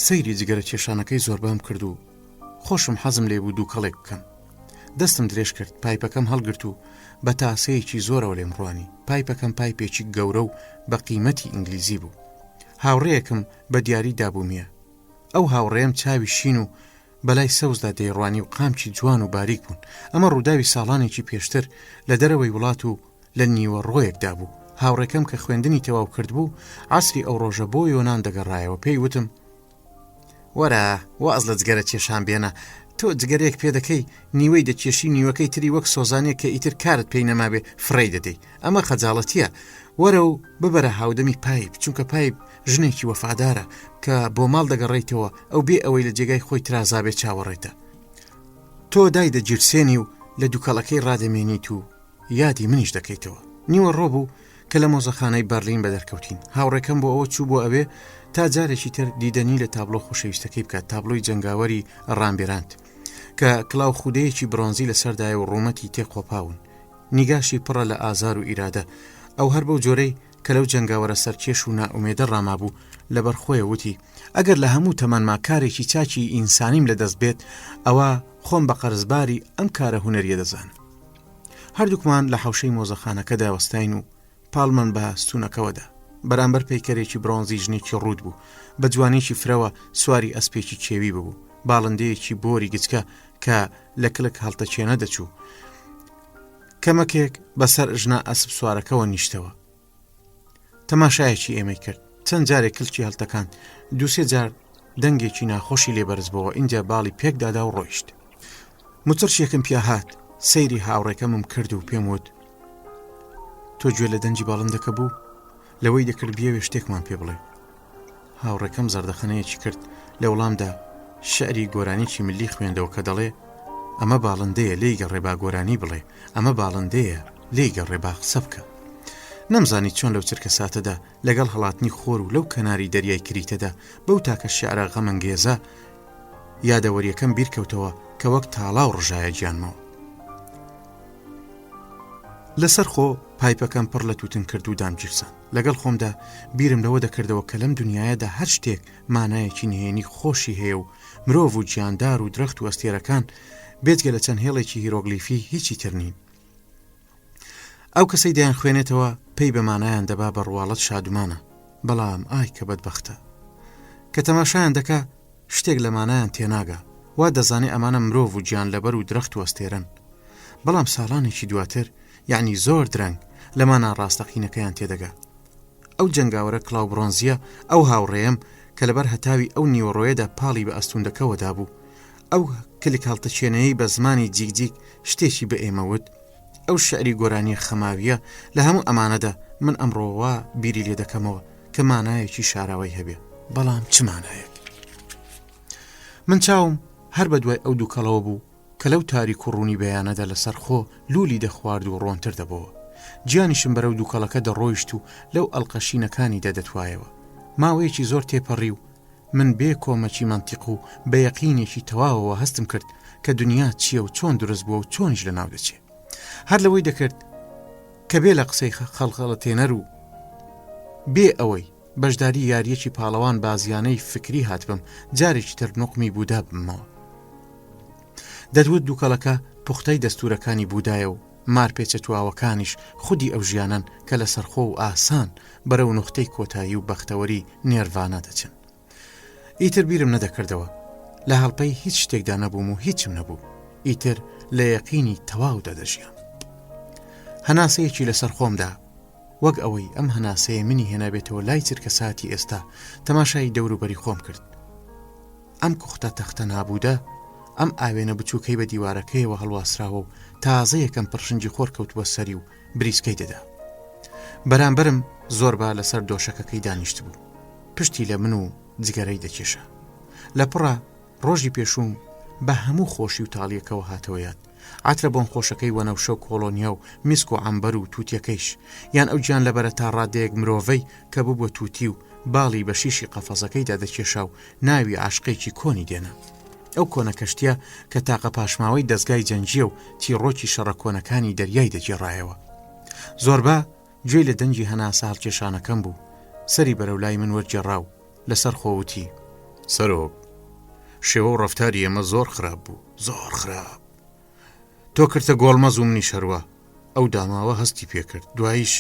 سەیری جگەرە کێشانەکەی زۆر بام کرد و خۆشم حەزم لێ بوو دوو کەڵێک بکەم دەستم درێژ کرد پایپەکەم هەڵگرت و بە تاسەیەکی زۆرەوە لێم ڕوانی پایپەکەم پایپێکی گەورە و بە قیمەتی ئینگلیزی بوو هاوڕێیەکم بە دیاری دابوومیە ئەو هاوڕێم چاوی شین و بەلای سەوزدا دەیڕوانی و قامچی جوان و باریک بوون ئەمە ڕووداوی ساڵانێکی پێشتر لە دەرەوەی وڵات و لە نیوە ڕۆیەکدا بوو هاوڕێکەم کە خوێندنی تەواو کرد بوو عەسری ئەو ڕۆژە بۆ یۆنان دەگەڕایەوە پێی وتم وەرە واز لە جگەرە کێشان بێنە تۆ جگەرێک پێ دەکەی نیوەی دەکێشی نیوەکەی تری وەک سۆزانێک کە ئیتر کارت پێی نەمابێ فڕێ دەدەی ئەمە خەجاڵەتیە وەرە و ببەرە هاودەمی پایپ چونکە پایپ ژنێکی وەفادارە کە بۆ ماڵ دەگەڕێیتەوە ئەو بێ ئەوەی لە جێگای خۆی ترازابێ چاوەڕێتە تۆ دای دەگیرسێنی و لە دووکەڵەکەی ڕادەمێنیت و یادی منیش دەکەیتەوە نیوە ڕۆبوو کە لە مۆزەخانەی بەرلین بەدەرکەوتین هاوڕێکەم بۆ ئەوە چوو بۆ ئەوێ تا جارێکی تر دیدەنی لە تابلۆ خۆشەویستەکەی بکات تابلۆی جەنگاوەری ڕامبێراند کە کلااو خودەیەکی برۆنزی لەسەردایە و ڕوومەتی تێقۆپاون نیگاشی پڕە لە ئازار و ئیرادە ئەو هەر بەو جۆرەی کە لەو جەنگاوەرە سەرکێش و نائومێدە ڕامابوو لەبەر خۆیە وتی ئەگەر لە هەموو تەمەنما کارێکی چاکی ئینسانیم لەدەست بێت ئەوە خۆم بە قەرزباری ئەم کارە هونەریە دەزانم هەردووکمان لە حەوشەی مۆزەخانەکەدا وەستاین و پاڵمان بە ستوونەکەوەدا بەرامبەر پەیکەرێکی برۆنزی ژنێکی ڕوود بوو بە جوانێکی فرەوە سواری ئەسپێکی کێوی ببوو باڵندەیەکی بۆری گچکە کە لە کلک هەڵتەچێنە دەچوو کەمەکێک بەسەر ژنا ئەسب سوارەکەەوە نیشتەوە تەماشایەکی ئێمەی کرد چەند جارێک کلکی هەڵتەکان دووسێ جار دەنگێکی ناخۆشی لێبەرز بووە اینجا باڵی پێکدادا و ڕۆیشت موترشێکم پیا هات سەیری هاوڕێکەمم کرد و پێم وت تۆ گوێ لە دەنجی باڵندەکە بوو لەوەی دەکرد بیەوێ شتێکمان پێ بڵێ هاوڕێکەم زەردەخەنەیەکی کرد لە وڵامدا شعری گۆرانیی ملی خوێندەوە کە دەڵێ ئەمە باڵندەیە لێی گەڕێ با گۆرانی بڵێ ئەمە باڵندەیە لێی گەڕێ با قسە بکە نەمزانی چۆن لەو چرکە ساتەدا لەگەڵ هەڵاتنی خۆر و لەو کەناری دەریای کریتەدا بەو تاکە شیعرە غەمەنگێزە یادەوەریەکەم بیرکەوتەوە کە وەک تاڵاو ڕژایە گیانمەوە لەسەر خۆ پایپەکەم پڕ لە تووتن کرد و دامگیرسان لەگەڵ خۆمدا بیرم لەوە دەکردەوە کە لەم دنیاەدا هەر شتێک مانایەکی نهێنی خۆشی هەیە و مرۆڤ و گیاندار و درەخت و ئەستێرەکان بێجگە لە چەند هێڵێکی هیرۆگلیفی هیچی تر نین ئەو کەسەی دەیان خوێنێتەوە پێی بەمانایان دەبا بە ڕواڵەت شادومانە بەڵام ئای کە بەدبەختە کە تەماشایان دەکا شتێک لە مانایان تێناگا وا دەزانێ ئەمانە مرۆڤ و گیان لەبەر و درەخت و ئەستێرن بەڵام ساڵانێکی دواتر یعنی زۆر درەنگ لەمانە ڕاستەقینەکەیان تێدەگا ئەو جەنگاوەرە کلااو برۆنزیە ئەو هاوڕێم کە لەبەر هەتاوی ئەو نیوەڕۆیەدا پاڵی بە ئەستوندەکەوەدا بوو ئەو کلک هەڵتەچێنەیەی بە زمانی جیگجیک شتێکی بە ئێمەوت ئەو شعری گۆرانی خەماویە لە هەموو ئەمانەدا من ئەمڕۆوە بیری لێ دەکەمەوە کە مانایەکی شاراوی هەبێ بەڵام چ مانایەک من چاوم هەر بە دوای ئەو دووکەڵەوە بوو کە لەو تاریک و ڕوونی بەیانەدا لەسەر خۆ لولی دەخوارد و ڕۆنتر دەبەوە گیانیشم بەرەو دووکەڵەکە دەڕۆیشت و لەو ئەڵقەشینەکانی دەدەتوایەوە ماوەیەکی زۆر تێپەڕی و من بێ کۆمەکی منتیق و بە یەقینێکی تەواوەوە هەستم کرد کە دنیا چییە و چۆن دروست بووە و چۆنیش لە ناو دەچێت. هەر لەوەی دەکرد کە بێ لە قسەی خەڵخەڵەتێنەر و بێ ئەوەی بەشداری یاریەکی پاڵەوان بازیانەی فکری هاتبم جارێکی تر نوقمی بوودا بمەوە. دەدوت دووکەڵەکە پوختەی دەستورەکانی بوودایە و مارپێچە تواوەکانیش خودی ئەو ژیانن کە لە سەرخۆ و ئاسان بەرەو نوختەی کۆتایی و بەختەوەری نێرڤانە دەچن. ئیتر بیرم نەدەکردەوە لە هەڵپەی هیچ شتێکدا نەبووم و هیچم نەبوو. ئیتر لە یەقینی تەواودا دەژیان. هەناسەیەکی لەسەر خۆمدا وەک ئەوەی ئەم هەناسەیە منی هێنابێتەوە لای چرکە ساتی ئێستا تەماشای دەوروبەری خۆم کرد. ئەم کوختە تەختە نابوودا ئەم ئاوێنە بچووکەی بە دیوارەکەیەوە هەڵواسراوە و تازە یەکەم پڕشنجی خۆر کەوتووە سەری و بریسکەی دەدا. بەرامبەرم زۆربا لەسەر دۆشەکەکەی دانیشت بوو. پشتی لە من و جگەرەی دەکێشە. لە پڕە ڕۆژی پێشوم بە هەموو خۆشی و تاڵیەکەوە هاتەوە یاد. عترە بۆن خۆشەکەی وەنەوشە و کۆڵۆنیا و میسک و عەمبەر و تووتیەکەیش یان ئەو گیان لەبەرە تا ڕادەیەک مرۆڤەی کە بوو بە تووتی و باڵی بە شیشی قەفەزەکەیدا دەکێشا و ناوی عاشقێکی کۆنی دێنە. ئەو کۆنە کەشتیە کە تاقە پاشماوەی دەستگای جەنجیە و تیڕۆکی شەڕە کۆنەکانی دەریای دەگێڕایەوە. زۆربا گوێی لە دەنجی هەناسە هەڵکێشانەکەم بوو. سەری بەرەو لای من وەرگێڕا و لەسەر خۆوتی: سەرۆک، شێوە و ڕەفتاری ئێمە زۆر خراپ بوو، زۆر خراپ. تۆ کردە گۆڵمەز و منی شەروە. ئەو داماوە هەستی پێکرد. دواییش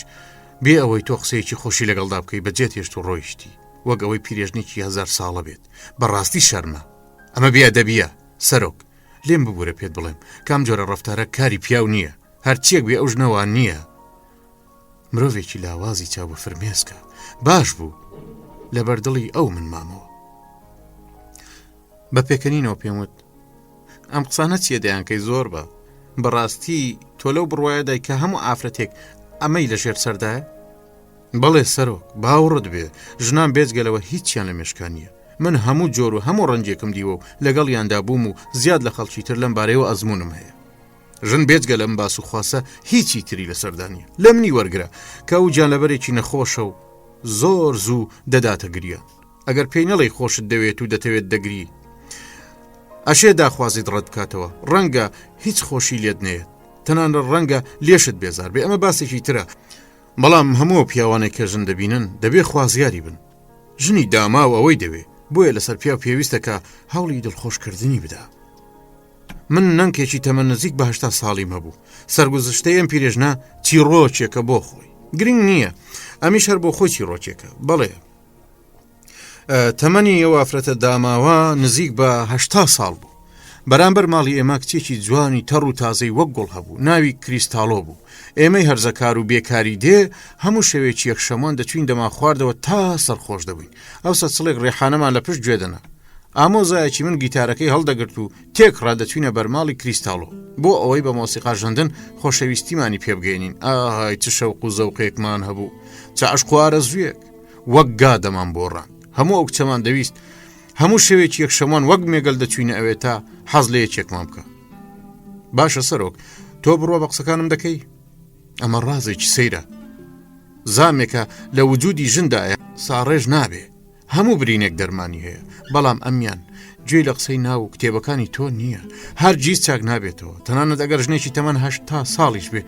بێ ئەوەی تۆ قسەیەکی خۆشی لەگەڵدا بکەی بەجێت هێشت و ڕۆیشتی وەک ئەوەی پیرێژنێکی 1000 ساڵە بێت. بەڕاستی شەرمە. ئەمە بێئەدەبیە. سەرۆک، لێم ببوورە پێت بڵێم کام جۆرە ڕەفتارە کاری پیاو نییە. هەرچیەک بێ ئەو ژنەوان نییە. مرۆڤێکی لاوازی چاو بە فرمێسکە باش بوو لە بەردڵی ئەو من مامەوە. بە پێکەنینەوە پێم وت: ئەم قسانە چیە دەیانکەی زۆر بە؟ بەڕاستی تۆ لەو بڕوایەدای کە هەموو ئافرەتێک ئەمەی لە ژێر سەردایە؟ بەڵێ سەرۆک، باوڕت بێ ژنان بێجگەلەوە هیچیان لە مێشکانیە. من هەموو جۆر و هەموو ڕەنجێکم دیوە و لەگەڵ یاندا بووم و زیاد لە خەڵکی تر لەم بارەیەوە ئەزمونم هەیە. ژن بێجگە لەم باس و خواسە هیچی تری لە سەردانیە. لە منی وەرگرە کە ئەو گیانلەبەرێکی نەخۆشە و زۆر زوو دەداتە گریان. ئەگەر پێی نەڵێی خۆشت دەوێت و دەتەوێت دەگری، ئەشێ داخوازیت ڕەت بکاتەوە. ڕەنگە هیچ خۆشی لێت نەیەت، تەنانە ڕەنگە لێشت بێزار بێ. ئەمە باسێکی ترە. بەڵام هەموو پیاوانێک کە ژن دەبینن دەبێ خوازیاری بن. ژنی داما و ئەوەی دەوێ، بۆیە لەسەر پیا پێویستە کە هەوڵی دڵخۆشکردنی بدا. من نەنکێکی تەمە نزیک بە 80 ساڵیم هەبوو. سەرگوزشتەی ئەم پیرێژنە چیرۆکێکە بۆ خۆی. گرنگ نییە، ئەمیش هەر بۆ خۆی چیرۆکێکە. بەڵێ تەمەنی ئەو ئافرەتە داماوە نزیک بە 80 ساڵ بوو. بەرامبەر ماڵی ئێمە کچێکی جوانی تەڕ و تازەی وەک گوڵ هەبوو. ناوی کریستاڵۆ بوو. ئێمەی هەرزەکار و بێکاری دێ هەموو شەوێکی یەکشەمۆن دەچوین دەما خواردەوە تا سەرخۆش دەبووین. ئەوسە چڵێک ڕێحانەمان لە پشت گوێدەنا. ئامۆزایەکی من گیتارەکەی هەڵدەگرت و تێک ڕادەچوینە بەرماڵی کریستاڵۆ بۆ ئەوەی بە مۆسیقا ژەندن خۆشەویستیمانی پێبگەێنین. ئاهای چ شەوق و زەوقێکمان هەبوو، چ عشقوارە زوێک وەک گادەمان بۆ ڕان. هەموو ئەو کچەمان دەویست هەموو شەوێکی یەکشەمۆن وەک مێگەل دەچوینە ئەوێ تا حەز لە یەکێکمان بکە. باشە سەرۆک، تۆ بڕۆ بە قسەکانم دەکەی؟ ئەمە ڕازێکی سەیرە. زامێکە لە وجودی ژندایە ساڕێژ نابێ. هەموو برینێک دەرمانی هەیە، بەڵام ئەمیان گوێی لە قسەی ناو و کتێبەکانی تۆ نییە. هەرگیز چاک نابێتەوە. تەنانەت ئەگەر ژنێکی تەمەن 80 ساڵیش بێ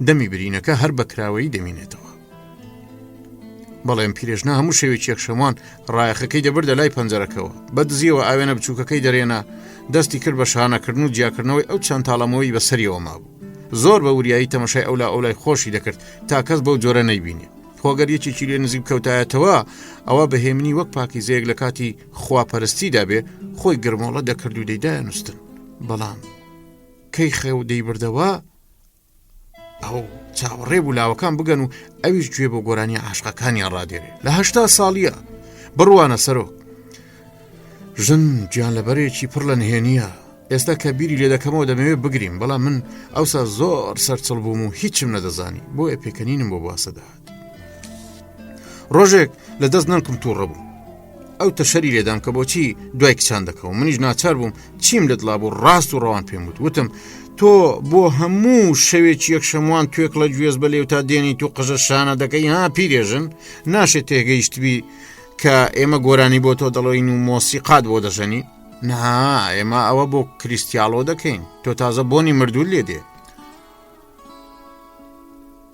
دەمی برینەکە هەر بەکراوەی دەمینێتەوە. بەڵێم پیرێژنە هەموو شەوێکی یەکشەمۆن ڕایەخەکەی دەبردە لای پەنجەرەکەەوە، بە دزیەوە ئاوێنە بچووکەکەی دەرێنا، دەستی کرد بە شانەکردن و جیاکردنەوەی ئەو چەند تاڵەمەوەی بەسەریەوە مابوو. زۆر بە وریایی تەمەشای ئەولای خۆشی دەکرد تا کەس بەو جۆرە نەیبینێ. خۆگەر یەکێکی لێ نزیک کەوتایەتەوە ئەوە بەهێمنی وەک پاکیزەیەک لە کاتی خواپەرستیدا بێ خۆی گرمۆڵە دەکرد و دەیدایە نووسن. بەڵام کەی خێو دەیبردەوە ئەو چاوەڕێ بوو لاوەکان بگەن و ئەویش گوێ بۆ گۆرانی عاشقەکانیان ڕادێرێ. لە 80 ساڵیە. بڕوانە سەرۆک، ژن گیانلەبەرێکی پڕ لە نهێنیە. ئێستا کە بیری لێ دەکەمەوە دەمەوێت بگریم، بەڵام من ئەوسا زۆر سەرچڵ بووم و هیچم نەدەزانی، بۆیە پێکەنینم بۆ باسە داهات. ڕۆژێک لە دەست نانکم تووڕە بوو. ئەو تەشەری لێدام کە بۆچی دوای کچان دەکەوم. منیش ناچار بووم چیم لە دڵا بوو. ڕاست و ڕەوان پێم وت. وتم تۆ بۆ هەموو شەوێکی یەکشەمۆن توێک لە گوێز بەلێو تا دێنی تو قژە شانە دەکەی. ها پیرێژن، ناشێت تێگەیشتبی کە ئێمە گۆرانی بۆ تۆ دەڵۆین و مۆسیقات بۆ دەژەنی؟ نا ئێمە ئەوە بۆ کریستیاڵۆ دەکەین، تۆ تازە بۆنی مردوو لێ دێ.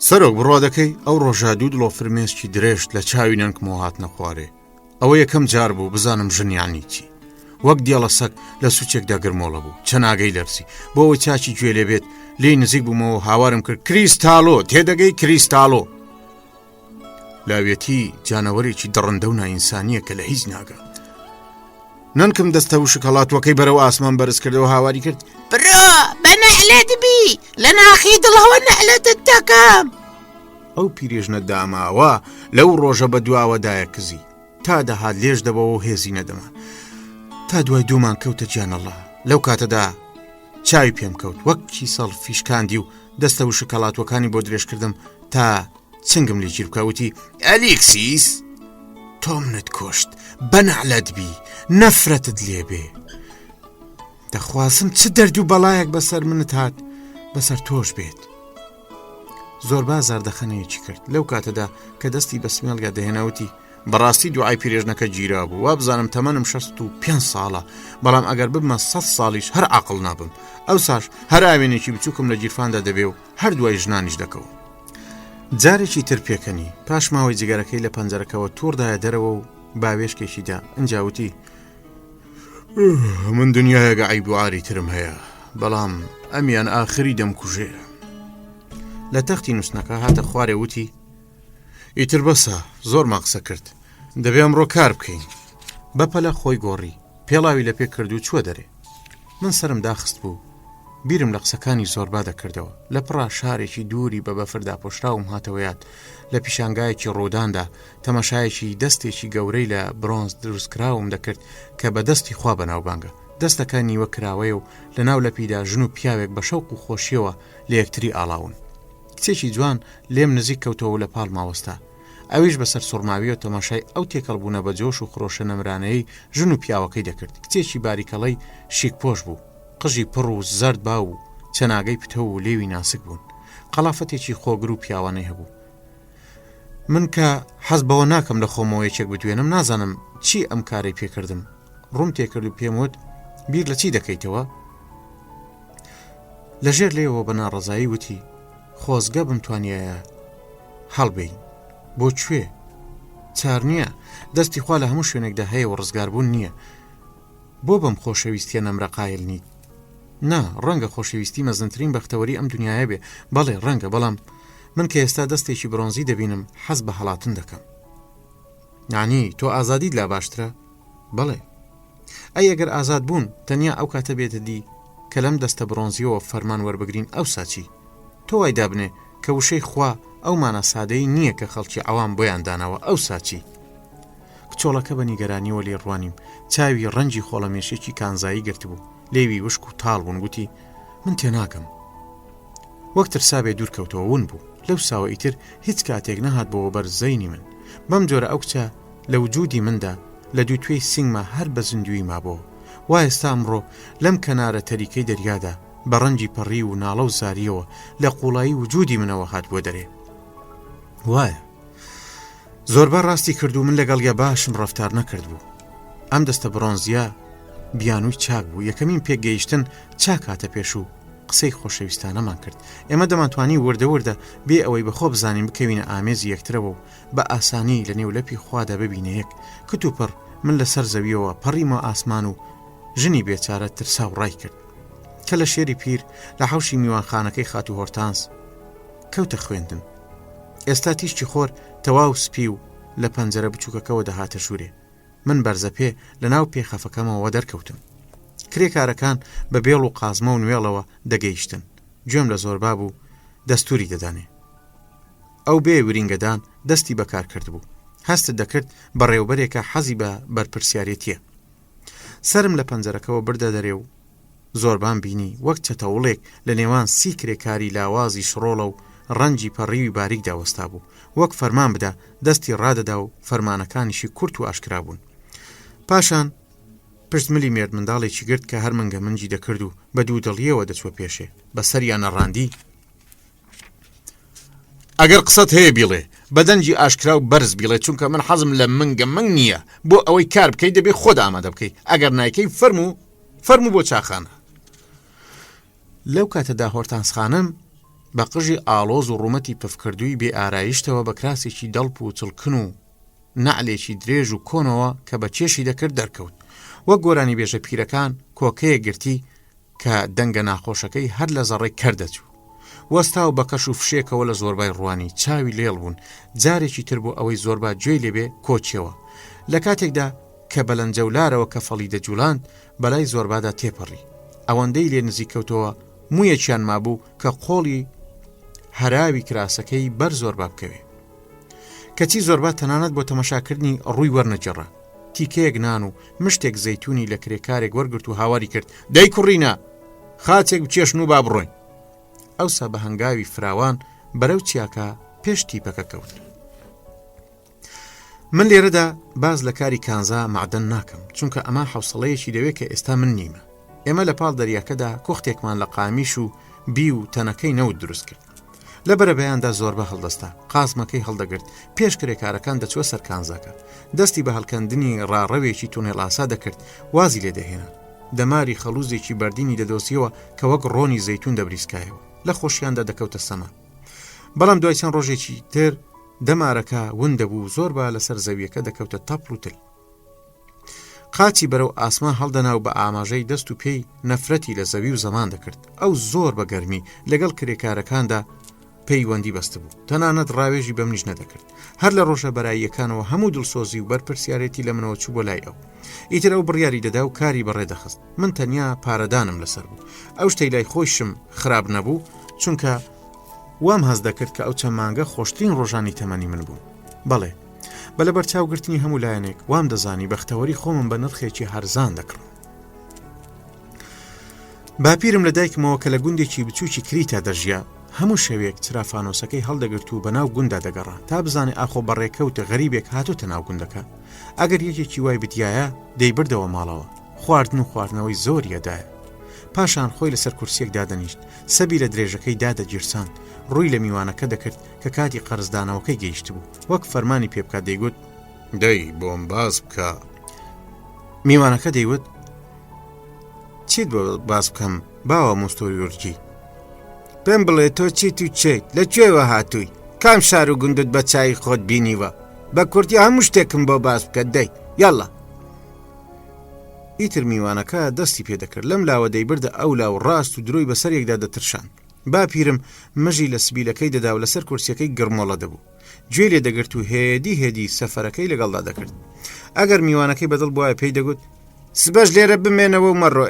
سەرۆک بڕوا دەکەی ئەو ڕۆژە دوو دڵۆ فرمێسکی درێژت لە چاوی نەنکمەوە هات نەخوارێ. ئەوە یەکەم جار بوو بزانم ژنیانی چی. وەک دیێڵە سەگ لە سوچێکدا گرمۆڵە بوو، چەناگەی لەرسی بۆ ئەوەی چاچی گوێ لێ بێت لێی نزیک بوومەوە هاوارم کرد کریستاڵۆ تێدەگەی کریستاڵۆ. لاوێتی جانەوەرێکی دڕندە و نائینسانیە کە لە هیچ ناگە. نەنکم دەستە و شکەڵاتوەکەی بەرەو ئاسمان بەرز کردەوە هاواری کرد برۆ بە نەعلێت بی لە ناخی دڵەوە نەعلەتت دەکەم. ئەو پیرێژنە داماوە لەو ڕۆژە بە دواوەدایە کزی تا دەهات لێش دەبەوە و هێزی نەدەما تا دوای دوومان کەوتە گیانەڵا. لەو کاتەدا چاوی پێم کەوت وەک کیسەڵ فیشکاندی و دەستە و شکەڵاتوەکانی بۆ درێژ کردم تا چنگم لێ گیر بکەوتی ئەلیکسیس تۆ منت کۆشت بەنەعلەت بی نەفرەتت لێ بێ. دەخوازم چ دەرد و بەڵایەک بەسەر منت هات بەسەر تۆش بێت. زۆربا زاردەخەنەیەکی کرد. لەو کاتەدا کە دەستی بە سمێڵگا دەهێناوتی بەڕاستی دوعای پیرێژنەکە گیرا بوو، وا بزانم تەمەنم 65 ساڵە، بەڵام ئەگەر ببمە 100 ساڵیش هەر عەقڵ نابم. ئەو ساش هەر ئاوێنێکی بچووکم لە گیرفاندا دەبێ و هەر دوای ژنانیش دەکەوم. جارێکی تر پێکەنی پاش ماوەی جگەرەکەی لە پەنجەرەکەەوە تووڕدایە دەرەوە و باوێشکێکیدا ئەنجاوتی من دنیایەگە عیبواری ترم هەیە، بەڵام ئەمیان ئاخری دەمکوژێ. لە تەختی نووسنەکە هاتە خوارێ وتی ئیتر بەسە زۆر ماقسە کرد، دەبێ ئەمڕۆ کار بکەین. بەپەلە خۆی گۆڕی پێڵاوی لە پێ کرد و چوە دەرێ. من سرم داخست بوو، بیرم لە قسەکانی زۆربا دەکردەوە. لە پڕا شارێکی دووری بە بەفردا پۆشراوم هاتەوەیات. لە پیشانگایەکی ڕۆداندا تەماشایەکی دەستێکی گەورەی لە برۆنز دروستکراوم دەکرد کە بە دەستی خوا بەناوبانگە. دەستەکە نیوە کراوەیە و لە ناو لەپیدا ژن و پیاوێک بە شەوق و خۆشیەوە لە یەکتری ئاڵاون. کچێکی جوان لێم نزیک کەوتەوە لە پاڵ ماوەستا. ئەویش بەسەر سوڕماویەوە تەماشای ئەو تێکەڵبوونە بە جۆش و خڕۆشە نەمرانەیە ژن و پیاوەکەی دەکرد. کچێکی باریکەڵەی شیک پۆش بوو، قژی پڕ و زەرد باو و چەناگەی پتە و لێوی ناسک بوون. قەڵافەتێکی خۆگر و پیاوانەی هەبوو. من کە حەز بەوە ناکەم لە خۆمەوە یەکێک بدوێنم، نازانم چی ئەم کارەی پێکردم. ڕوم تێکرد و پێم وت بیر لە چی دەکەیتەوە؟ لەژێر لێەوە بە ناڕەزایی وتی خۆزگە بمتوانیایە هەڵبێین بۆ کوێ؟ چار نییە، دەستی خوا لە هەموو شوێنێکدا هەیە و ڕزگاربوون نییە. بۆ بەم خۆشەویستیە نەمرە قایل نیت؟ نا، ڕەنگە خۆشەویستی مەزنترین بەختەوەری ئەم دنیاە بێ. بەڵێ ڕەنگە، بەڵام من کە ئێستا دەستێکی برۆنزی دەبینم حەز بە هەڵاتن دەکەم. یعنی تۆ ئازادیت لا باشترە؟ بەڵێ. ئەی ئەگەر ئازاد بوون تەنیا ئەو کاتە بێتە دی کە لەم دەستە برۆنزیەوە فەرمان وەربگرین. ئەو ساچی تۆ وای دابنێ کە وشەی خوا ئەو مانە سادەی نییە کە خەڵکی ئەوان بۆیان داناوە. ئەو ساچی کچۆڵەکە بە نیگەرانیەوە لێ ڕوانیم. چاوی ڕەنجی خۆڵەمێشێکی کانزایی گرتبوو، لێوی وشک و تاڵ بوون. گوتی من تێناکەم. وەک ترسابێ دوورکەوتەوە ون بوو. لەو ساوە ئیتر هیچ کاتێک نەهات بۆەوە بەرزەینی من. بەم جۆرە ئەو کچە لە وجودی مندا لە دوو توێی سینگمە هەر بە زیندوی مابەوە. وا ئێستا ئەمڕۆ لەم کەنارە تەریکەی دەریادا بە ڕەنجی پەڕی و ناڵە و زاریەوە لە قوڵایی وجودی منەوە هات بۆ دەرێ. وایە زۆربە ڕاستی کرد و من لەگەڵ باشم ڕەفتار نەکرد بوو. ئەم دەستە برۆنزیە بیانووی چاک بوو. یەکەمین پێگەیشتن چاک هاتە پێش و قسەی خۆشەویستانەمان کرد. ئێمە دەمانتوانی وردە بێ ئەوەی بەخۆ بزانین بکەوینە ئامێزی یەکترەوە و بە ئاسانی لە نێولەپی خوادا ببینە یەک. کت و پڕ من لەسەر زەویەوە پەڕیمە ئاسمان و ژنی بێچارە ترسا و ڕای کرد کە لە شێری پیر لە حەوشی میوانخانەکەی خات و هۆرتانس کەوتە خوێندن. ئێستا تیشتی خۆر تەواو سپی و لە پەنجەرە بچووکەکەەوە دەهاتە ژوورێ. من بەرزە پێ لە ناو پێخەفەکەمەوە دەرکەوتم. کرێکارەکان بە بێڵ و قازمە و نوێڵەوە دەگەیشتن. گوێم لە زۆربا بوو دەستوری دەدانێ. ئەو بێ ورینگەدان دەستی بەکار کرد بوو. هەستت دەکرد بە ڕێوبەرێکە حەزی بە بەرپرسیارەتیە. سرم لە پەنجەرەکەەوە بردە دەرێ و زۆربان بینی وەک چەتەوڵێک لە نێوان سی کرێکاری لاوازی شڕۆڵە و ڕەنجی پەڕیوی باریک داوەستا بوو. وەک فەرمان بدە دەستی ڕادەدا و فەرمانەکانیشی کورت و ئاشکرا بوون. پاشان پشتملی مێرد منداڵێکی گرت کە هەر منگە منجی دەکرد و بە دوو دڵیەوە دەچوە پێشێ. بە سەریان نەڕاندی ئەگەر قسەت هەیە بیڵێ، بەدەنجی ئاشکرا و بەرز بیڵێ چونکە من حەزم لە منگ نییە بۆ ئەوەی کار بکەی دەبێ خۆت ئامادە بکەی ئەگەر نایکەی فەرموو بۆ چاخانە. لەو کاتەدا هۆرتانسخانم بە قژی ئاڵۆز و ڕوومەتی پفکردووی بێ ئارایشتەوە بە کراسێکی دەڵپ و چڵکن و نەعلێکی درێژ و کۆنەوە کە بە چێشی دەکرد دەرکەوت وەک گۆرانی بێژە پیرەکان کۆکەیە گرتی کە دەنگە ناخۆشەکەی هەر لە زەڕێی کەردەچوو وەستا و بە کەش و فشێکەوە لە زۆربای ڕوانی چاوی لێڵ بوون جارێکی تر بۆ ئەوەی زۆربا گوێی لێبێ کۆچیەوە لە کاتێکدا کە بەلەنجەولارەوە کە فەڵی دەجوڵاند بەلای زۆربادا تێپەڕی ئەوەندەی لێ نزیکەوتەوە مویەکیان مابوو کە قۆڵی هەراوی کراسەکەی بەر زۆربا بکەوێ کەچی زۆربا تەنانەت بۆ تەمەشاکردنی ڕووی وەرنەجێڕا تیکەیەک نان و مشتێک زەیتونی لە کرێکارێک وەرگرت و هاواری کرد دەی کوڕینە خاچێک بچێشن و با بڕۆین ئەوسا بە هەنگاوی فراوان بەرەو چیاکە پێش تیپەکە کەوت. من لێرەدا باز لە کاری کانزا معدەن ناکەم چونکە ئەمە حوسڵەیەکی دەوێت کە ئێستا من نیمە ئێمە لە پاڵ دەریاکەدا کۆختێکمان لە قامیش و بی و تەنەکەی نەوت دروست کرد لە بەرەبەیاندا زۆربە هەڵدەستا قازمەکەی هەڵدەگرت پێش کرێکارەکان دەچوە سەر کانزاکە دەستی بە هەڵکەندنی ڕاڕەوێکی تونێڵ ئاسا دەکرد وازی لێ دەهێنا دەماری خەڵوزێکی بەردینی دەدۆسیەوە کە وەک ڕۆنی زەیتون دەبریسکایەوە لە خۆشیاندا دەکەوتە سەما بەڵام دوای چەند ڕۆژێکی تر دەمارەکە ون دەبوو زۆربە لەسەر زەویەکە دەکەوتە تەپڵ و تل قاچی بەرەو ئاسمان هەڵدەنا و بە ئاماژەی دەست و پێی نەفرەتی لە زەوی و زەمان دەکرد ئەو زۆر بە گەرمی لەگەڵ کرێکارەکاندا پەیوەندی بەستە بوو تەنانەت ڕاوێژی بە منیش نەدەکرد هەر لە ڕۆژە بەراییەکانەوە هەموو دڵسۆزی و بەرپرسیارەتی لە منەوە چوو بۆ لای ئەو ئیتر ئەو بڕیاری دەدا و کاری بەڕێدەخست من تەنیا پارەدانم لەسەر بوو ئەو شتەی لای خۆشم خراپ نەبوو چونکە وام هەز دەکرد کە ئەو چەند مانگە خۆشترین ڕۆژانی تەمەنی من بوو بەڵێ بە لە بەرچاوگرتنی هەموو لایەنێک وام دەزانی بەختەوەری خۆمم بە نرخێکی هەرزان دەکڕم باپیرم لە دایکمەوە کە لە گوندێکی بچووکی کریتا دەژیا هەموو شەوێک چرافانۆسەکەی هەڵدەگرت و بەناو گوندا دەگەڕا تا بزانێ ئاخۆ بەڕێکەوتە غەریبێک هاتوتە ناو گوندەکە ئەگەر یەکێکی وای بتیایە دەیبردەوە ماڵەوە خواردن و خواردنەوەی زۆریەدایە پاشان خۆی لەسەر کورسێک دادەنیشت سەبی لە درێژەکەی دادەگیرساند ڕووی لە میوانەکە دەکرد کە کاتی قەرزدانەوەکەی گەیشت بوو وەک فەرمانی پێ بکات دەیگوت دەی بۆم باز بکە میوانەکە دەیوت چیت بۆ باز بکەم باوە مۆستۆری وەرجی پێم بڵێ تۆ چیت و چیت لەکوێوە هاتووی کام شار و گوندت بە چای خۆت بینیوە بە کورتی هەموو شتێکم بۆ باز بکە دەی یاڵا ئیتر میوانەکە دەستی پێدەکرد لەم لاوە دەیبردە ئەو لاو ڕاست و درۆی بەسەرێکدا دەترشان باپیرم مەژی لە سبیلەکەی دەدا و لەسەر کورسیەکەی گرمۆڵە دەبوو گوێ لێ دەگرت و هێدی سەفەرەکەی لەگەڵدا دەکرد ئەگەر میوانەکەی بەدڵ بووە پێی دەگوت سبەش لێرە بمێنەوە و مەڕۆ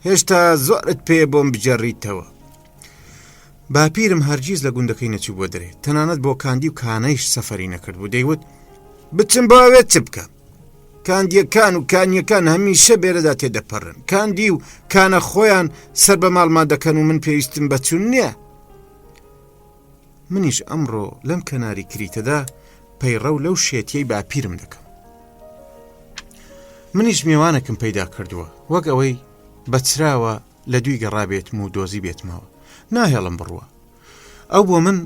هێشتا زۆرت پێ بۆم بجێڕیتەوە باپیرم هەرگیز لە گوندەکەی نەچوو بۆ دەرێ تەنانەت بۆ کاندی و کانەیش سەفەری نەکرد بوو دەیوت بچم بۆ ئەوێت چ بکەم کاندیەکان و کانیەکان هەمیشە بێرەدا تێدەپەڕن کاندی و کانە خۆیان سەر بە ماڵما دەکەن و من پێویستم بەچوون نییە منیش ئەمڕۆ لەم کەناری کریتەدا پەیڕە و لەو شێتیەی باپیرم دەکەم منیش میوانێکم پەیدا کردووە وەک ئەوەی بەچراوە لە دوی گەڕابێتم و دۆزی بێتمەوە ناهێڵم بڕوە ئەو بۆ من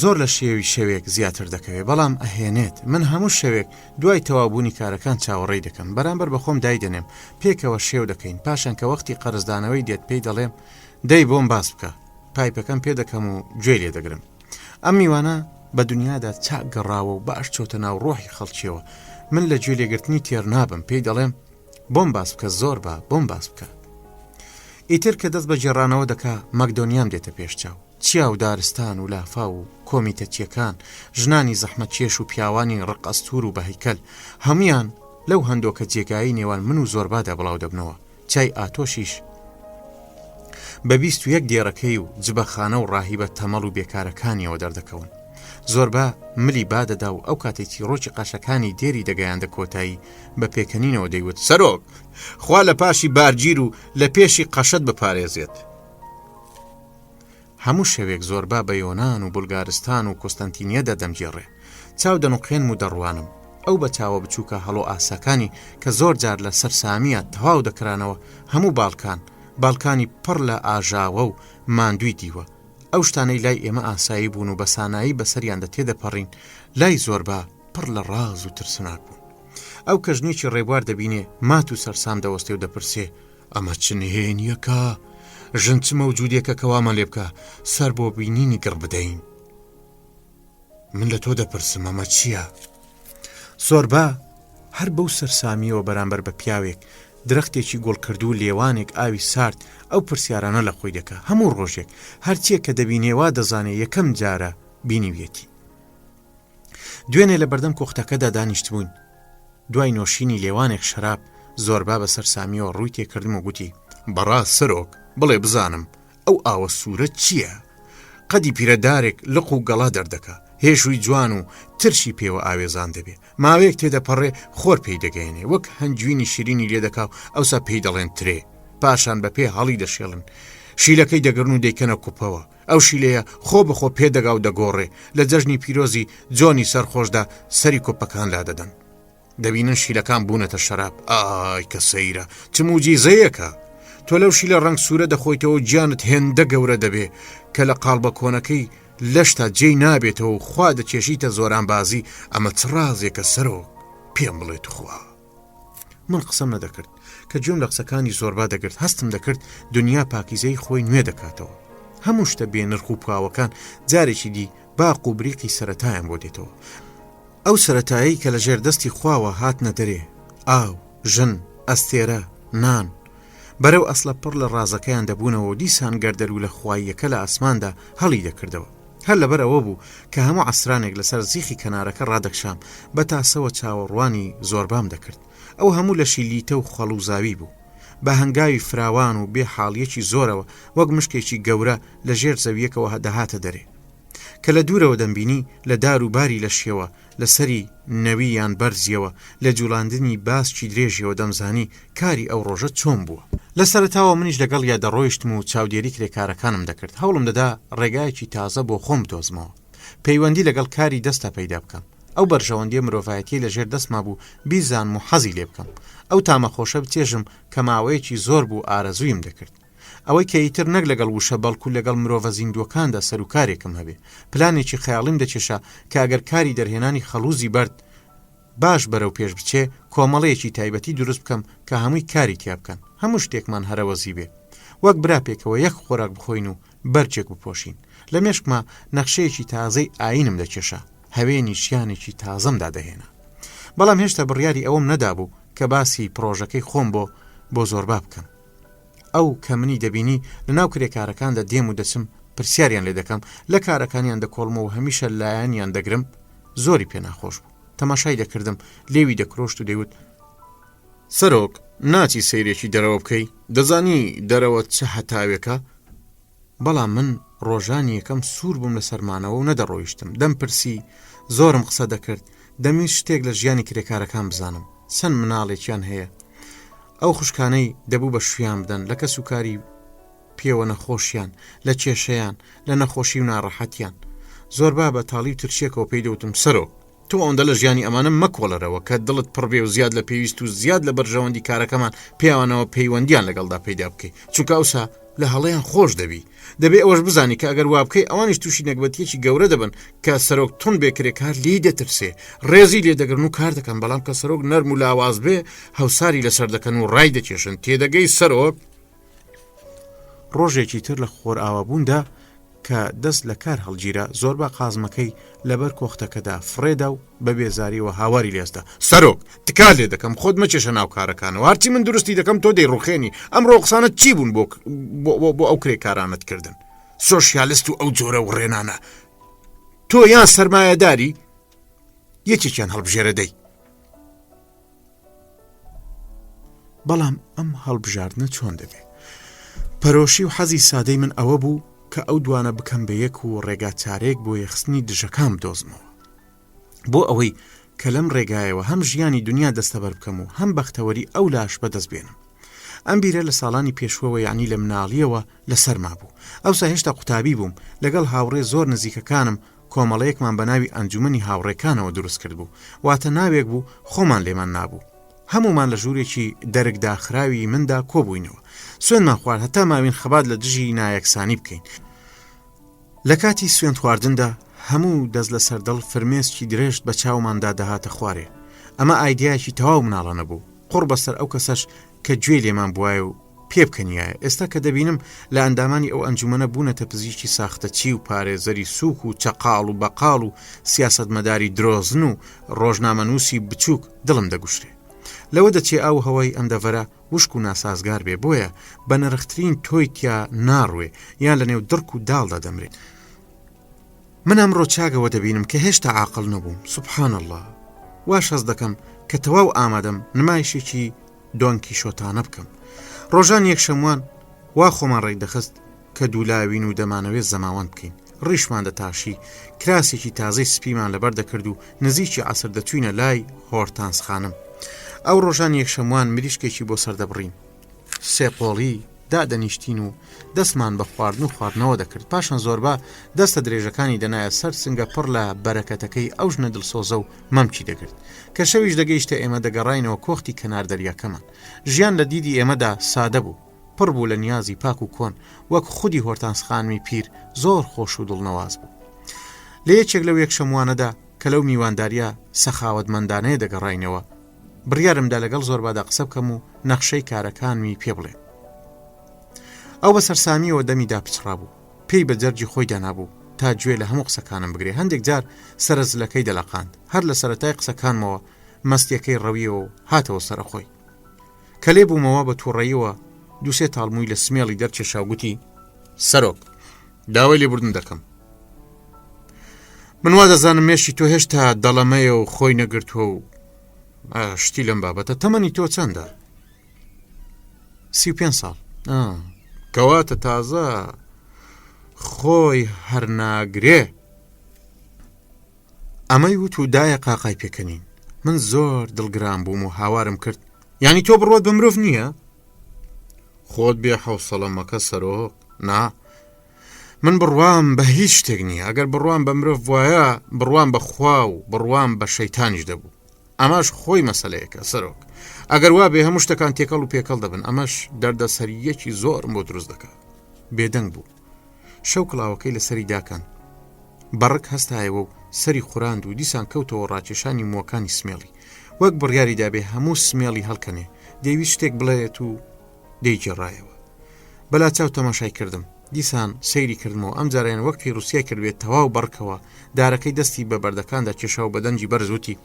زۆر لە شێوێک زیاتر دەکەوێت بەڵام ئەهێنێت من هەموو شەوێک دوای تەوابوونی کارەکان چاوەڕێی دەکەم بەرامبەر بە خۆم دایدەنێم پێکەوە شێو دەکەین پاشان کە وەختی قەرزدانەوەی دێت پێی دەڵێم دەی بۆم باس بکە پایپەکەم پێ دەکەم و گوێ لێ دەگرم ئەم میوانە بە دنیادا چاک گەڕاوە و باش چۆتە ناو ڕۆحی خەڵکیەوە من لە گوێ لێگرتنی تێر نابم پێی دەڵێم بۆم باس بکە زۆر بە بۆم باس بکە ئیتر کە دەست بە جێڕانەوە دەکا مەکدۆنیام دێتە پێشچاو چیا و دارستان و لافا و کۆمیتەچیەکان ژنانی زەحمەت چێش و پیاوانی ڕقەستور و بەهیکەل هەمویان لەو هەندۆکە جێگایی نێوان من و زۆربادا بڵاو دەبنەوە چای ئاتۆشیش بە 21 دێڕەکەی و جبەخانە و ڕاهیبە تەمەڵ و بێکارەکانیەوە دەردەکەون زۆربە ملی بادەدا و ئەو کاتێکی ڕۆکی قاشەکانی دێری دەگەیاندە کۆتایی بە پێکەنینەوە دەیوت سەرۆک خوا لە پاشی بارگیر و لە پێشی قەشەت بپارێزێت هەموو شەوێک زۆربا بە یۆنان و بولگارستان و کۆستەنتینیەدا دەمگێڕێ چاو دەنوقێن و دەڕوانم ئەو بە چاوە بچووکە هەڵۆ ئاساکانی کە زۆر جار لە سەر سامیە تەواو دەکرانەوە هەموو باڵکانی پڕ لە ئاژاوە و ماندووی دیوە ئەو شتانەی لای ئێمە ئاسایی بوون و بە سانایی بەسەریاندا تێدەپەڕین لای زۆربە پڕ لە ڕاز و ترسناک بوون. ئەو کەژنێکی ڕێبوار دەبینێ مات و سەرسام دەوەستێ و دەپرسێ ئەمە چنهێنیەکە ژن چ مەوجودێکە کەوامان لێ بکە سەر بۆ بینینی گڕ بدەین. من لە تۆ دەپرسم ئەمە چییە؟ زۆربە هەر بەو سەرسامیەوە بەرامبەر بە پیاوێک درەختێکی گۆڵ کردو لێوانێک ئاوی سارد ئەو پرسیارانە لە خۆی دەکە. هەموو ڕۆژێک هەرچیە کە دەبینێوا دەزانێ یەکەم جارە بینیوێتی. دوێنێ لە بەردەم کۆختەکەدا دانیشت بووین. دوای نۆشینی لێوانێک شەراب زۆربا بە سەرسامیەوە ڕووی تێکردم و گوتی بەڕاست سەرۆک بڵێ بزانم ئەو ئاوە سوورە چییە؟ قەدی پیرەدارێک لق و گەڵا دەردەکە، هێشووی جوان و ترشی پێوە ئاوێزان دەبێ، ماوەیەک تێدەپەڕێ خۆر پێی دەگەێنێ وەک هەنجوینی شیرینی لێ دەکا و ئەوسا پێی دەڵێن ترێ، پاشان بە پێ هەڵی دەشێڵن، شیلەکەی دەگەڕن و دەیکەنە کوپەوە، ئەو شیلەیە خۆ بەخۆ پێدەگا و دەگۆڕێ، لە جەژنی پیرۆزی جۆنی سەرخۆشدا سەری کوپەکان لا دەدەن. دەبینن شیلەکان بوونەتە شەراب. ئای کە سەیرە چ موجیزەیەکە! تۆ لەو شیلە ڕنگ سوورە دەخۆیتەوە گیانت هێندە گەورە دەبێ کە لە قاڵبە کۆنەکەی لەشتا جێی نابێتەوە و خوا دەکێشیتە زۆران بازی. ئەمە چ ڕازێکە سەرۆ پێم بڵێت خوا. من قسەم نەدەکرد کە گوێم لە قسەکانی زۆربا دەگرت، هەستم دەکرد دنیا پاکیزەی خۆی نوێ دەکاتەوە. هەموو شتە بێ نرخ و پاوەکان جارێکی دی باق و بریقی سەرەتایان بۆ دێتەوە. ئەو سەرەتایی کە لە ژێر دەستی خواوە هاتنە دەرێ، ئاو، ژن، ئەستێرە، نان، بەرەو ئەسڵە پڕ لە ڕازەکەیان دەبوونەوە و دیسان گەردەر و لە خواییەکە لە ئاسماندا هەڵی دەکردەوە. هەر لەبەر ئەوە بوو کە هەموو عەسرانێک لەسەر زیخی کەنارەکە ڕادەکشام بە تاسەوە چاوەڕوانی زۆربام دەکرد. ئەو هەموو لە شیلیتە و خەڵ و زاوی بوو، بە هەنگاوی فراوان و بێ حاڵیەکی زۆرەوە وەک مشکێکی گەورە لە ژێر زەویەکەوە دەهاتە دەرێ کە لە دوورەوە دەمبینی لە دار و باری لە شێوە لەسەری نەوی یان بەرزیەوە لە جوڵاندنی باسکی درێژیەوە دەمزانی کاری ئەو ڕۆژە چۆن بووە. لە سەرەتاوە منیش لەگەڵ یا دەڕۆیشتم و چاودێری کرێکارەکانم دەکرد، هەوڵم دەدا ڕێگایەکی تازە بۆ خۆم دۆزمەوە، پەیوەندی لەگەڵ کاری دەستا پەیدا بکەم. ئەو بەرژەوەندیە مرۆڤایەتی لە ژێر دەستما بوو بیزانم و حەزی لێ بکەم، ئەو تامەخۆشە بچێژم کە ماوەیەکی زۆر بوو ئارەزوویم دەکرد. ئەوەی کە ئیتر نەک لەگەڵ وشە بەڵکو لەگەڵ مرۆڤە زیندوەکاندا سەرکارێکم هەبێ، پلانێکی خەیاڵیم دەچێشە کە ئەگەر کاری دەرهێنانی خەڵوزی بەرد باش بەرەو پێش بچێ کۆمەڵەیەکی تایبەتی دروست بکەم کە هەمووی کاری تیا بکەن، هەموو شتێکمان هەرەوەزی بێ، وەک براپێکەوە یەک خۆراک بخۆین و بەرچێک بپۆشین. لە مێشکما نەخشەیەکی تازەی ئاینم دەکێشە، هەوێنی شیانێکی تازەمدا دەهێنا. بەڵام هێشتا بڕیاری ئەوم نەدابوو کە باسی پرۆژەکەی خۆم بۆ زۆربا بکەم. ئەو کە منی دەبینی لە ناو کرێکارەکاندا دێم و دەچم پرسیاریان لێ دەکەم، لە کارەکانیان دەکۆڵمەوە هەمیشە لایەنیان دەگرم، زۆری پێ ناخۆش بوو. تەماشای دەکردم لێوی دەکرۆشت و دەیوت سەرۆک ناچی سەیرێکی دەرەوە بکەی، دەزانی دەرەوە چه هەتاوێکە؟ بەڵام من ڕۆژانی یەکەم سوور بووم لە سەرمانەوە و نەدەڕۆیشتم. دەم پرسی زۆرم قسە دەکرد، دەمی شتێک لە ژیانی کرێکارەکان بزانم، چەند مناڵێکیان هەیە ئەو خوشکانەی دەبوو بە شویان بدەن لە کەس و کاری پێوە نەخۆشیان، لە کێشەیان، لە نەخۆشی و ناڕەحەتیان. زۆربا بە تاڵی و ترشێکەوە پێی دەوتم سەرۆک تۆ ئەوەندە لە ژیانی ئەمانە مەکۆڵەرەوە کە دڵت پڕبێ و زیاد لە پێویست و زیاد لە بەرژەوەندی کارەکەمان پیاوانەوە پەیوەندیان لەگەڵدا پەیدا بکەیت، چونکە ئەوسا لە هەڵەیان خۆش دەبی. دەبێ ئەوەش بزانی کە ئەگەر وا بکەی ئەوانیش تووشی نەکبەتیەکی گەورە دەبن کە سەرۆک تون بێکرێکار لی دەترسێ، ڕێزی لێ دەگرن و کار دەکەن، بەڵام کە سەرۆک نەرم و لاواز بێ هەوساری لەسەر دەکەن و ڕای دەکێشن. تێدەگەی سەرۆک؟ ڕۆژێکی تر لە خۆر ئاوابووندا کە دەست لە کار هەڵگیرە زۆربا قازمەکەی لەبەر کۆختەکەدا فڕێدا و بە بێزاریەوە هاواری لێستا سەرۆک تکا لێ دەکەم خۆت مەچێشە ناو کارەکانەوە، هەرچی من درستی دەکەم تۆ دەیڕوخێنی. ئەم ڕۆقسانە چی بوون بۆ ئەو کرێکارانت کردن؟ سۆشیالیست و ئەو جۆرە و ڕێنانە تۆ یان سەرمایەداری یەکێکیان هەڵبژێرە دەی. بەڵام ئەم هەڵبژاردنە چۆن دەبێ؟ پەرۆشی و حەزی سادەی من ئەوە بوو کە ئەو دوانە بکەم بە یەک و ڕێگا چارێک بۆ یەخستنی دژەکان بدۆزمەوە، بۆ ئەوەی کە لەم ڕێگایەوە هەم ژیانی دنیا دەستەبەر بکەم و هەم بەختەوەری ئەو لاش بەدەست بێنم. ئەم بیرە لە ساڵانی پێشوەوە یعنی لە مناڵیەوە لەسەرما بوو. ئەوسا هێشتا قوتابی بووم، لەگەڵ هاوڕێ زۆر نزیکەکانم کۆمەڵەیەکمان بە ناوی ئەنجومەنی هاوڕێکانەوە دروست کرد بوو، واتە ناوێک بوو خۆمان لێمان نابوو. هەمومان لە ژوورێکی دەرگداخراوی مندا کۆبووینەوە، سوێنمان خوارد هەتا ماوین خەبات لە دژی نایەکسانی بکەین. لە کاتی سوێن خواردندا هەموو دەست لە سەردەڵ فرمێسکی درێژت بە چاوماندا دەهاتە خوارێ. ئەمە ئایدیایەکی تەواو مناڵە نەبوو، قوڕ بەسەر ئەو کەسەش کە گوێ لێمان بوایە و پێ بکەنیایە. ئێستا کە دەبینم لە ئەندامانی ئەو ئەنجومەنە بوونەتە پزیشکی ساختەچی و پارێزەری سووک و چەقاڵ و بەقاڵ و سیاسەتمەداری درۆزن و ڕۆژنامەنووسی بچووک دڵم دەگوشتێ. لەوە دەچێ ئەو هەوای ئەم دەڤەرە وشک و ناسازگار بێ، بۆیە بە نرخترین تۆی تیا ناڕوێ یان لە نێو دڕک و داڵدا دەمرێت. من ئەمڕۆ چاگەوە دەبینم کە هێشتا عاقڵ نەبووم. سوبحان الله، واش هەز دەکەم کە تەواو ئامادەم نمایشێکی دۆنکی شۆتانە بکەم. ڕۆژان یەکشەموان وا خۆمان ڕێک دەخست کە دوولاوین و دەمانەوێت زەماوەند بکەین. ڕیشمان دەتاشی، کراسێکی تازەی سپیمان لەبەر دەکرد و نزیکی عەسر دەچوینە لای هۆرتانسخانم. ئەو ڕۆژان یەکشەموان مریشکێکی بۆ سەردەبڕین، سێپۆڵی دادەنیشتین و دەستمان بە خواردن و خواردنەوە دەکرد. پاشان زۆربە دەستە درێژەکانی دەنایە سەر سنگە پڕ لە بەرەکەتەکەی ئەو ژنە دڵسۆزە و مەمچی دەکرد. کە شەویش دەگەیشتە ئێمە دەگەڕاینەوە کۆختی کەنار دەریاکەمان. ژیان لە دیدی ئێمەدا سادە بوو، پڕ بوو لە نیازی پاک و کۆن، وەک خودی هۆرتانسخانمی پیر زۆر خۆش و دڵنەواز بوو. لە یەکێک لەو یەکشەموانەدا کە لەو میوانداریە سەخاوەتمەندانەیە دەگەڕاینەوە، بڕیارمدا لەگەڵ زۆربەدا قسە بکەم و نەخشەی کارەکانمی پێ بڵێ. ئەو بە سەرسامیەوە دەمیدا پچڕا بوو، پێی بە جەرجی خۆی دانابوو تا گوێ لە هەموو قسەکانم بگرێ. هەندێک جار سەرزلەکەی دەلەقاند، هەر لە سەرەتای قسەکانمەوە مەستیەکەی ڕەویەوە و هاتەوە سەرخۆی. کە لێ بوومەوە بە تووڕەیەوە دووسێ تاڵمووی لە سمێڵی دەرچێشا و گوتی: سەرۆک، داوای لێبوردن دەکەم. من وا دەزانم مێشی تۆ هێشتا دەڵەمەیە و خۆی نەگرتووە و شتی لەم بابەتە. تەمەنی تۆ چەندە؟ 35 ساڵ. کەواتە تازە خۆی هەرناگرێ. ئەمەی وت و دایە قاقای پێکەنین. من زۆر دڵگران بووم و هاوارم کرد: یانی تۆ بڕوات بە مرۆڤ نییە؟ خۆت بێ حەوسەڵە مەکە سەرۆک. نا، من بڕوام بە هیچ شتێک نییە. ئەگەر بڕوام بە مرۆڤ وایە، بڕوام بە خوا و بڕوام بە شەیتانیش دەبوو. ئەماش خۆی مەسەلەیەکە سەرۆک. ئەگەر وا بێ هەموو شتەکان تێکەڵ و پێکەڵ دەبن. ئەمەش دەردەسەریەکی زۆرم بۆ دروست دەکات. بێدەنگ بوو. شەو کڵاوەکەی لەسەری داکەن، بەڕک هەستایەوە و سەری خوراند و دیسان کەوتەوە ڕاکێشانی مووەکانی سمێڵی. وەک بڕیاری دابێ هەموو سمێڵی هەڵکەنێ، دەیویست شتێک بڵێت و دەیگێڕایەوە. بەلا چاو تەماشای کردم. دیسان سەیری کردمەوە. ئەم جارێن وەک پیرروسیا کردوێت تەواو بەڕکەوە. دارەکەی دەستی بە بەردەکاندا کێشا و بەدەنجی بەرزوتی: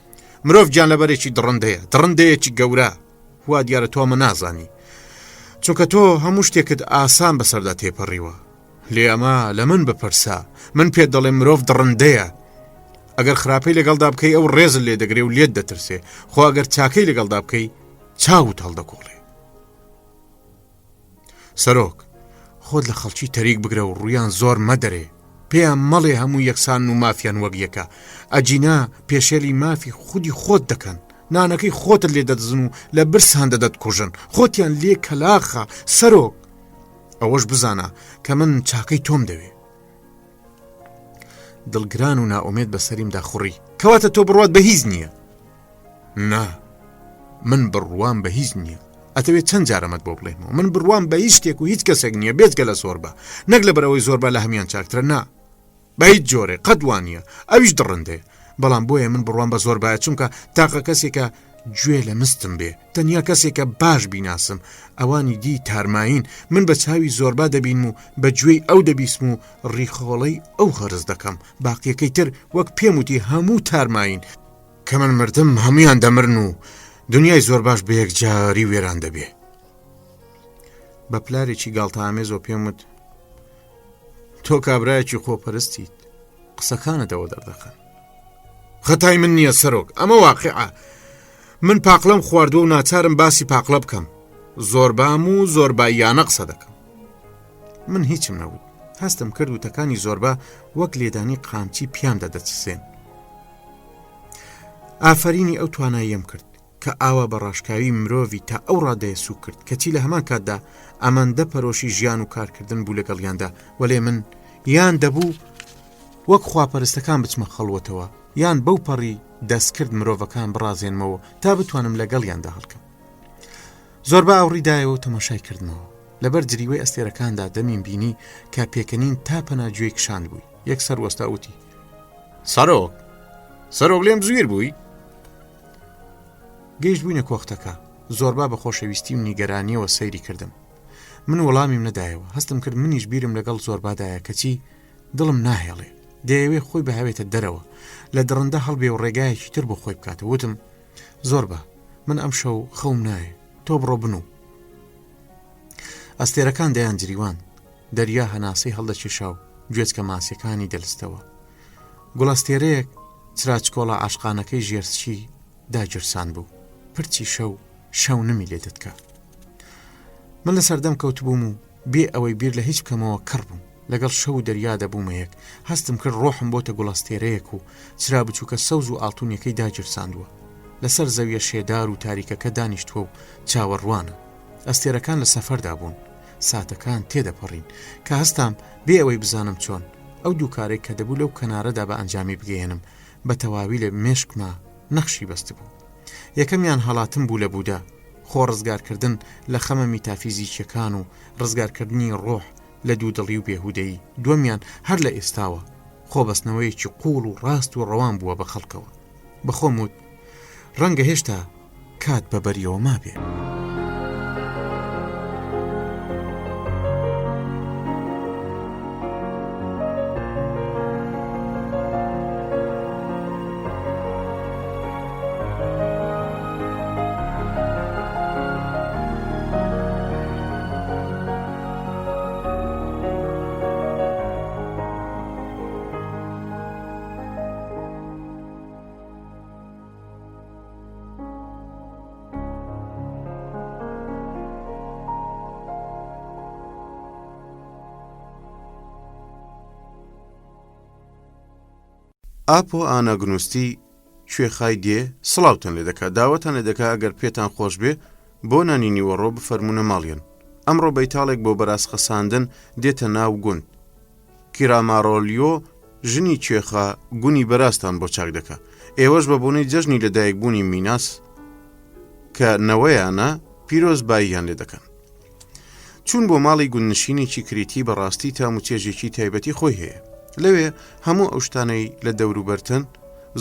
مرۆڤ گیان لەبەرێکی دڕندەیە، دڕندەیەکی گەورە. وا دیارە تۆ ئەمە نازانی، چونکە تۆ هەموو شتێکت ئاسان بەسەردا تێپەڕیوە. لێ ئەمە لە من بپرسا، من پێت دەڵێ مرۆڤ دڕندەیە. ئەگەر خراپەی لەگەڵدا بکەی ئەو ڕێزت لێ دەگرێ و لێت دەترسێ، خۆ ئەگەر چاکەی لەگەڵدا بکەی چاوت هەڵدەکۆڵێ. سەرۆک، خۆت لە خەڵکی تەریک بگرە و ڕویان زۆر مەدەرێ. پێیان مەڵێ هەموو یەکسان و مافیان وەک یەکە. ئەجینا پێشێلی مافی خودی خۆت دەکەن، نانەکەی خۆتت لێ دەدزن و لە برسان دەدەتکوژن، خۆتیان لێ کەلاخە. سەرۆک، ئەوەش بزانە کە من چاکەی تۆم دەوێ. دڵگران و ناومێت بەسەریمدا خوڕی: کەواتە تۆ بڕوات بە هیچ نییە؟ نا، من بڕوام بە هیچ نییە. ئەتەوێت چەند جارەمەت بۆ بڵێمەوە، من بڕوام بە هیچ شتێک و هیچ کەسێک نییە بێجگە لە زۆربە. نەک لەبەرەوەی زۆربە لە هەمیان چاکترە، نا، بە هیچ جۆرێ قەت وانە. ئەویش دڕندێ. بەڵام بۆیە من بڕوام بە زۆربایە، چونکە تاقە کەسێکە گوێ لە مستم بێ، تەنیا کەسێکە باش بیناسم. ئەوانی دی تارماین من بە چاوی زۆربا دەبین و بە گوێی ئەو دەبیسم و ڕیخۆڵەی ئەو هەرز دەکەم. باقیەکەی تر وەک پێم وتی هەموو تارماین. کە من مردم هەمویان دەمرن و دنیای زۆر باش بە یەکجاری وێران دەبێ. بە پلارێکی گاڵتەئامێزەوە پێم وت: تۆ کابرایەکی خۆپەرستیت، قسەکانتەوە دەردەخەن. خەتای من نییە سەرۆک، ئەمە واقعە. من پاقلەم خواردووە و ناچارم باسی پاقلە بکەم. زۆربام و زۆرباییانە قسە دەکەم. من هیچم نەوت. هەستم کرد وتەکانی زۆربە وەک لێدانی قامچی پیام دەدەچسێن. ئافرینی ئەو تواناییم کرد کە ئاوا بە ڕاشکاوی مرۆڤی تا ئەو ڕادەیە سوک کرد کەچی لە هەمان کاتدا ئەمەندە پەرۆشی ژیان و کارکردن بوو لەگەڵیاندا. وەلێ من یان دەبوو وەک خواپەرستەکان بچمە خەڵوەتەوە، یان بەو پەڕی دەستکرد مرۆڤەکان بڕازێنمەوە تا بتوانم لەگەڵیاندا هەڵکەم. زۆربە ئاوڕیدایەوە و تەماشای کردمەوە. لەبەر جریوەی ئەستێرەکاندا دەمین بینی کە پێکەنین تا پەناگوێی کشاند بووی. یەکسەر وەستاوتی: سەرۆک لێم زویر بووی؟ گەیشت بووینە کۆختەکە. زۆربا بە خۆشەویستی و نیگەرانیەوە سەیری کردم. من وەڵامیم نەدایەوە. هەستم کرد منیش بیرم لەگەڵ زۆربادایە کەچی دڵم ناهێڵێ، دەیەوێ خۆی بەهاوێتە دەرەوە لە دڕندە هەڵبێ و ڕێگایەکی تر بۆ خۆی بکاتە. وتم: زۆربە، من ئەم شەو خەوم نایە، تۆ بڕۆ بنوو. ئەستێرەکان دەیان جریوان، دەریا هەناسەی هەڵدەکێشا و گوێچکە ماسیەکانی دەلستەوە. گوڵەستێرەیەک چراچکۆڵە عاشقانەکەی ژێرچی داگیرسان بوو. پرچی شەو نمی لێ دەتکا. من لە سەردەم کەوت بووم و بێ ئەوەی بیر لە هیچ بکەمەوە کڕ بووم. لەگەڵ شەو و دەریا دەبوومە یەک. هەستم کرد ڕۆحم بۆتە گوڵەستێرەیەک و چرا بچووکە سەوز و ئاڵتونیەکەی داگیرساندووە. لەسەر زەویە شێدار و تاریکەکە دانیشتووە و چاوەڕوانە. ئەستێرەکان لە سەفەردا بوون، ساتەکان تێدەپەڕین کە هەستام بێ ئەوەی بزانم چۆن ئەو دووکارێک کە دەبوو لەو کەنارەدا بە ئەنجامی بگەێنم بە تەواوی لە مێشکما نەخشی بەست بوو. یەکەمیان هەڵاتم بوو لە بوودا، خۆ ڕزگارکردن لە خەمە میتافیزیکیەکان و ڕزگارکردنی ڕۆح لە دوودڵی و بێهودەیی. دووەمیان هەر لە ئێستاوە خۆبەستنەوەیەکی قوڵ و ڕاست و ڕەوان بووە بە خەڵکەوە. بەخۆم وت ڕەنگە هێشتا کات بەبەریەوە مابێ. ئاپۆ ئاناگنووستی کوێخای دێ سڵاوتان لێ دەکات. داوەتان لێ دەکات ئەگەر پێتان خۆش بێ بۆ نانی نیوەڕۆ بفەرمونە ماڵیان. ئەمڕۆ بەیتاڵێک بۆ بەراز خەساندن دێتە ناو گوند. کیرامارۆلیۆ ژنی کوێخە گونی بەراستان بۆ چاک دەکات. ئێوەش بە بۆنەی جەژنی لەدایکبوونی میناس کە نەوەیانە پیرۆزباییان لێ دەکەن. چون بۆ ماڵی گوندنشینێکی کریتی بەڕاستی تام و چێژێکی تایبەتی خۆی هەیە. لەوێ هەموو ئەو شتانەی لە دەوروبەرتن،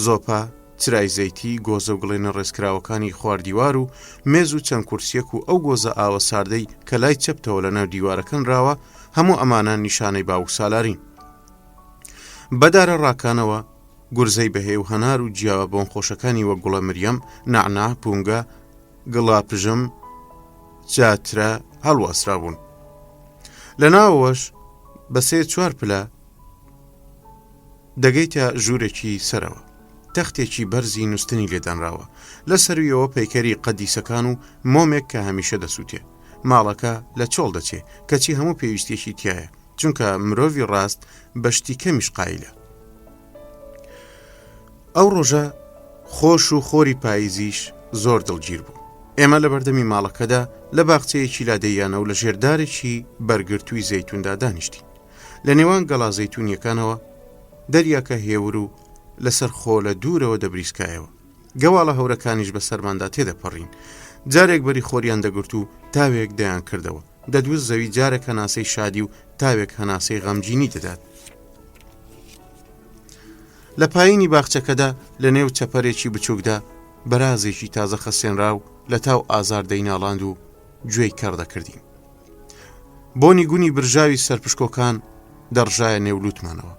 زۆپا، چرای زەیتی، گۆزە و گڵێنە ڕێزکراوەکانی خواردیوار و مێز و چەند کورسیەک و ئەو گۆزە ئاوە ساردەی کە لای چەپتەوە لە ناو دیوارەکەن راوە، هەموو ئەمانە نیشانەی باوک سالارین. بەدارە ڕاکانەوە گورزەی بەهێ و هەنار و جیاوە بۆن خۆشەکانی وە گوڵە مریەم، نەعنا، پونگە، گڵاپژم، جاترە هەڵواسرا بوون. لە ناوەوەش بە 3-4 پلە دەگەیتە ژوورێکی سەرەوە. تەختێکی بەرزی نووسنی لێدانراوە. لە سەرویەوە پەیکەری قەدیسەکان و مۆمێک کە هەمیشە دەسووتێ. ماڵەکە لە چۆڵ دەچێ کەچی هەموو پێویستێکی تایە، چونکە مرۆڤی ڕاست بەشتی کەمیش قایلە. ئەو ڕۆژە خۆش و خۆری پاییزیش زۆر دڵگیر بوو. ئێمە لە بەردەمی ماڵەکەدا لە باخچەیەکی لادەیانە و لە ژێردارێکی بەرگرتووی زەیتوندا دانیشتین. لە نێوان گەڵا زەیتونیەکانەوە دەریاکە هێور و لەسەر خۆ لە دوورەوە دەبریسکایەوە. گەواڵە هەورەکانیش بە سەرماندا تێدەپەڕین. جارێک بەری خۆریان دەگرت و تاوێک دەیان کردەوە. دەدوست زەوی جارێک هەناسەی شادی و تاوێک هەناسەی غەمجینی دەدات. لە پایینی باخچەکەدا لە نێو چەپەرێکی بچووکدا بەرازێکی تازە خەسێنرا و لە تاو ئازار دەیناڵاند و گوێی کەڕ دەکردین. بۆنی گونی برژاوی سەرپشکۆکان دەڕژایە نێولوتمانەوە.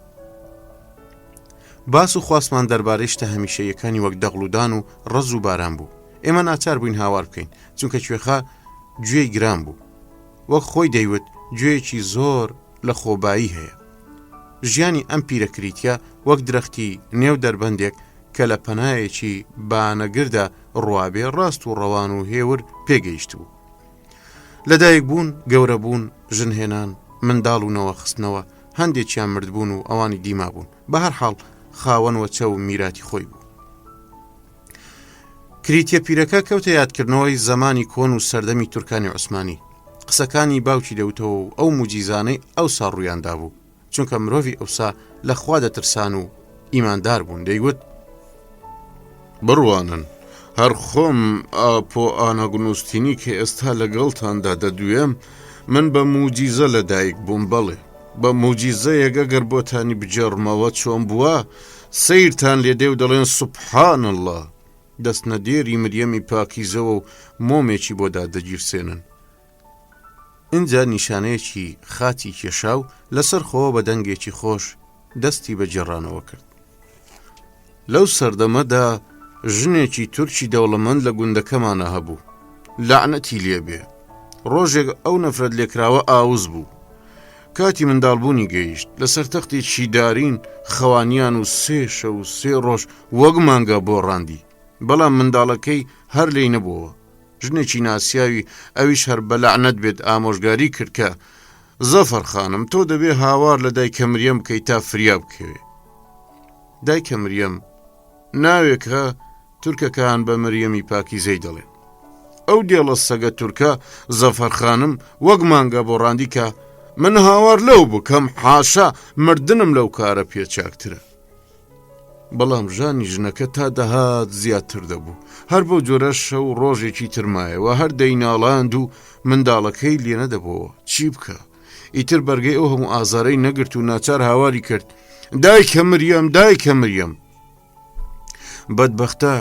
باس و خواستمان دەربارەی شتە هەمیشەیەکانی وەک دەغڵودان و ڕز و باران بوو. ئێمە ناچار بووین هاوار بکەین، چونکە کوێخە گوێی گران بوو. وەک خۆی دەیوت گوێیەکی زۆر لە خۆبایی هەیە. ژیانی ئەم پیرەکریتە وەک درەختی نێو دەربەندێک کە لە پەنایەکی بانەگردا ڕوابێ ڕاست و ڕەوان و هێور پێگەیشت بوو. لەدایک بوون، گەورە بوون، ژنهێنان، منداڵ و نەوەخستنەوە، هەندێکیان مردبوون و ئەوانی دیما بوون. بە هەر حاڵ خاوەن وەچە و میراتی خۆی بوو. کریتە پیرەکە کەوتە یادکردنەوەی زمانی کۆن و سەردەمی تورکانی عوسمانی. قسەکانی باوکی دەوتەوە و ئەو موجیزانەی ئەو ساڕوویاندا بوو، چونکە مرۆڤی ئەوسا لە خوا دەترسان و ئیماندار بوون. دەیگوت: بڕوانن، هەر خۆم ئاپۆ ئاناگنووسینی کە ئێستا لەگەڵتاندا دەدوێم من بە موجیزە لەدایک بووم بەڵێ بە موجیزەیەک ئەگەر بۆتانی بجێڕمەوە چۆن بووە سەیرتان لێدێ و دەڵێن سوبحان الله دەست نەدێری مریەمی پاکیزەوە و مۆمێکی بۆ دادەگیرسێنن. اینجا نیشانەیەکی خاتی کێشا و لەسەر خۆوە بە دەنگێکی خۆش دەستی بە جێڕانەوە کرد. لەو سەردەمەدا ژنێکی تورکی دەوڵەمەند لە گوندەکەمانە هەبوو، لەعنەتی لێبێ. ڕۆژێک ئەو نەفرەت لێکراوە ئاوز بوو. کاتی منداڵبوونی گەیشت لەسەر تەختی چیدارین خەوانیان و 3 شەو و 3 ڕۆژ وەک مانگە بۆ ڕاندی، بەڵام منداڵەکەی هەر لێی نەبووە. ژنێکی ناسیاوی ئەویش هەر بە لەعنەت بێت ئامۆژگاری کرد کە زەفەر خانم تۆ دەبێ هاوار لە دایکە مریەم بکەیت تا فریا بکەوێ. دایکە مریەم ناوێکە تورکەکان بە مریەمی پاکیزەی دەڵێن. ئەو دێڵە سەگە تورکە زەفەر خانم وەک مانگە بۆ ڕاندی کە من هاوار لەو بکەم حاشا مردنم لەو کارە پێچاکترە. بەڵام ژانی ژنەکە تا دەهات زیاتر دەبوو. هەر بۆ جۆرە شەو ڕۆژێکی ترمایەوە هەر دەیناڵاند و منداڵەکەی لێ نەدەبەوە چی بکە. ئیتر بەرگەی ئەو هەموو ئازارەی نەگرت و ناچار هاواری کرد دایکە مریەم دایکە مریەم. بەدبەختە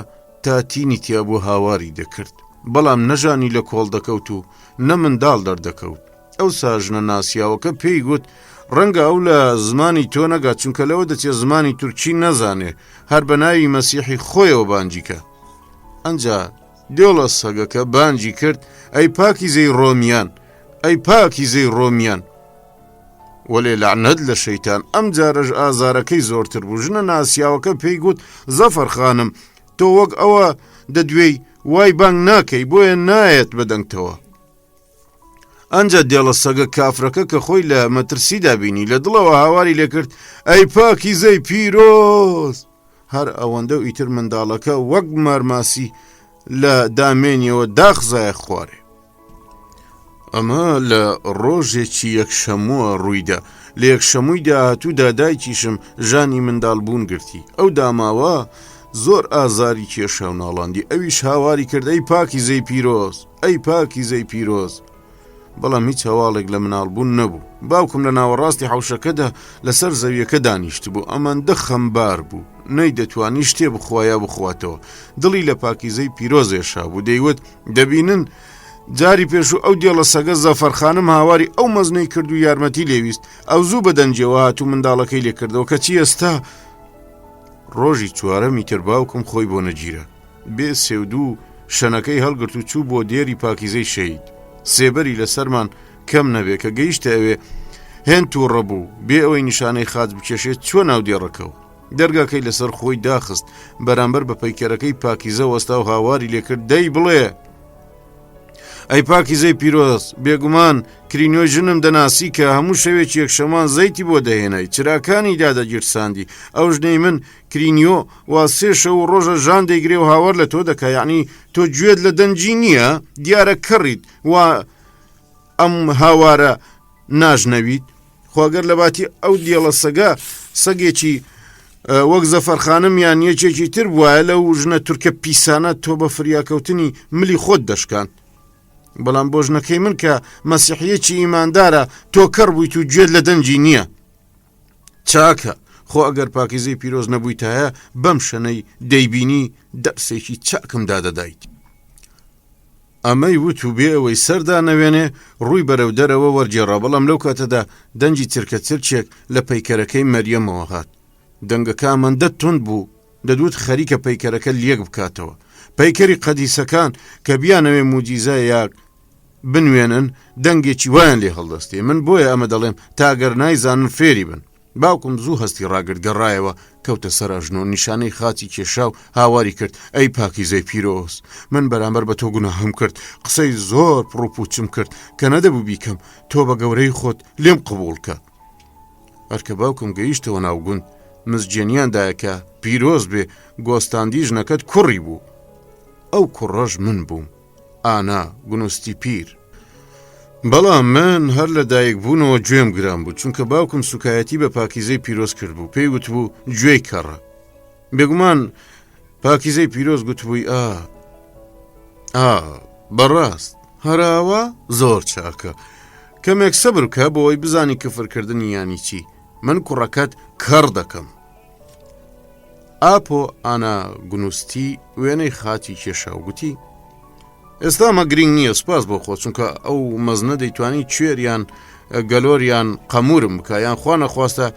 تا تینی تیا بۆ هاواری دەکرد، بەڵام نەژانی لە کۆڵ دەکەوت و نە منداڵ دەردەکەوت. ئەو ساژنە ناسیاوەکە پێی گوت ڕەنگە ئەو لە زمانی تۆ نەگات چونکە لەوە دەچێت زمانی تورکی نەزانێ، هەر بە ناوی مەسیحی خۆیەوە بانجیکە. ئەنجا دێڵە سەگەکە بانجی کرد ئەی پاکیزەی ڕۆمیان، ئەی پاکیزەی ڕۆمیان. وەلێ لەعنەت لە شەیتان ئەم جارەش ئازارەکەی زۆرتر بوو. ژنە ناسیاوەکە پێی گوت زەفەر خانم تۆ وەک ئەوە دەدوێی وای بانگ ناکەی بۆیە نایەت بەدەنگتەوە. ئەنجا دێڵە سەگە کافرەکە کە خۆی لە مەترسیدا بینی لە دڵەوە هاواری لێکرد ئەی پاکیزەی پیرۆز. هەر ئەوەندە و ئیتر منداڵەکە وەک مارماسی لە دامێنیەوە داخزایە خوارێ. ئەمە لە ڕۆژێکی یەکشەمووە ڕوویدا. لە یەکشەمووی داهاتوودا دایکیشم ژانی منداڵبوون گرتی. ئەو داماوە زۆر ئازاری کێشە و ناڵاندی. ئەویش هاواری کرد ئەی پاکیزەی پیرۆز، ئەی پاکیزەی پیرۆز. بەڵام هیچ هەواڵێک لە مناڵبوون نەبوو. باوکم لە ناوەڕاستی حوشەکەدا لەسەر زەویەکە دانیشت بوو. ئەمەندە خەمبار بوو نەی دەتوانی شتێ بخوایە بخواتەوە. دڵی لە پاکیزەی پیرۆزێشا بوو. دەیوت دەبینن جاری پێش و ئەو دێڵە سەگە زەفەرخانم هاواری ئەو مەزنەی کرد و یارمەتی لێویست. ئەو زوو بەدەنجەوە هاتوو منداڵەکەی لێ کردەوە کە چی ئێستا ڕۆژی چوارەمی تر باوکم خۆی بۆ نەگیرە. بێ سێودوو شەنەکەی هەڵگرت و چوو بۆ دێری پاکیزەی شەید. سێبەری لەسەرمان کەم نەبێ کە گەیشتە ئەوێ هێن تووڕە بوو بێ ئەوەی نیشانەی خاج بکێشێت چوە ناو دێڕەکەەوە. دەرگاکەی لەسەر خۆی داخست بەرامبەر بە پەیکەرەکەی پاکیزە وەستا و هاواری لێکرد دەی بڵێ ئەی پاکیزەی پیرۆز بێگومان کرینۆی ژنم دەناسی کە هەموو شەوێکی یەکشەمان زەیتی بۆ دەهێنای چراکانی دادەگیرساندی. ئەو ژنەی من کرینیۆ وا 3 شەو و ڕۆژە ژان دەیگرێ و هاوار لە تۆ دەکە. یعنی تۆ گوێت لە دەنجی نییە دیارە کڕیت وا ئەم هاوارە ناژنەویت. خواگەر لە باتی ئەو دێڵە سەگە سەگێکی وەک زەفەرخانم یان یەکێکی تر وایە لەو ژنە تورکە پیسانە تۆ بە فریاکەوتنی ملی خۆت دەشکان. بەڵام بۆ ژنەکەی من کە مەسیحیەکی ئیماندارە تۆ کەڕ بوویت و گوێت لە دەنجی نییە. چاکە خۆ ئەگەر پاکیزەی پیرۆز نەبوویتایە بەم شەنەی دەیبینی دەرسێکی چاکم دادەدایت. ئەمەی وت و بێ ئەوەی سەردا نەوێنێ ڕووی بەرەو دەرەوە وەرجێڕا. بەڵام لەو کاتەدا دەنجی چرکە چرچێک لە پەیکەرەکەی مەریەمەوە هات. دەنگەکە ئەمەندە تند بوو دەدوت خەریکە پەیکەرەکە لێک بکاتەوە. پەیکەری قەدیسەکان کە بیانەوێ موجیزای یاک بنوێنن دەنگێکی وایان لێ هەڵدەستێ. من بۆیە ئەمە دەڵێم تاگەر نایزانن فێری بن. باوکم زوو هەستی ڕاگرت گەڕایەوە کەوتە سەراژن و نیشانەی خاچی کێشا و هاواری کرد ئەی پاکیزەی پیرۆز من بەرامبەر بە تۆ گوناهم کرد. قسەی زۆر پڕوپوچم کرد کە نەدەبوو بیکەم. تۆ بە گەورەی خۆت لێم قبوڵکە. هەرکە باوکم گەیشتەوە ناوگوند مزجێنیاندایە کە پیرۆز بێ گۆستاندی ژنەکەت کوڕی بوو. ئەو کوڕەش من بووم ئانا گونوستی پیر. بەڵام من هەر لە دایک بوونەوە گوێم گران بوو چونکە باوکم سوکایەتی بە پاکیزەی پیرۆز کرد بوو. پێی وتبوو گوێی کەڕە. بێگومان پاکیزەی پیرۆز گوتبووی بەڕاست هەراوە زۆر چاکە کەمێک سەبر بکە بۆەوەی بزانی کفرکردنی یانی چی. من کوڕەکەت کەڕ دەکەم. ئاپۆ ئاناگونوستی وێنەی خاتی کێشا و گوتی ئێستا مە گرنگ نییە سوپاس بۆ خۆ چونکە ئەو مەزنە دەیتوانی کوێریان گەلۆریان قەمورم بکە یان خوا نەخواستە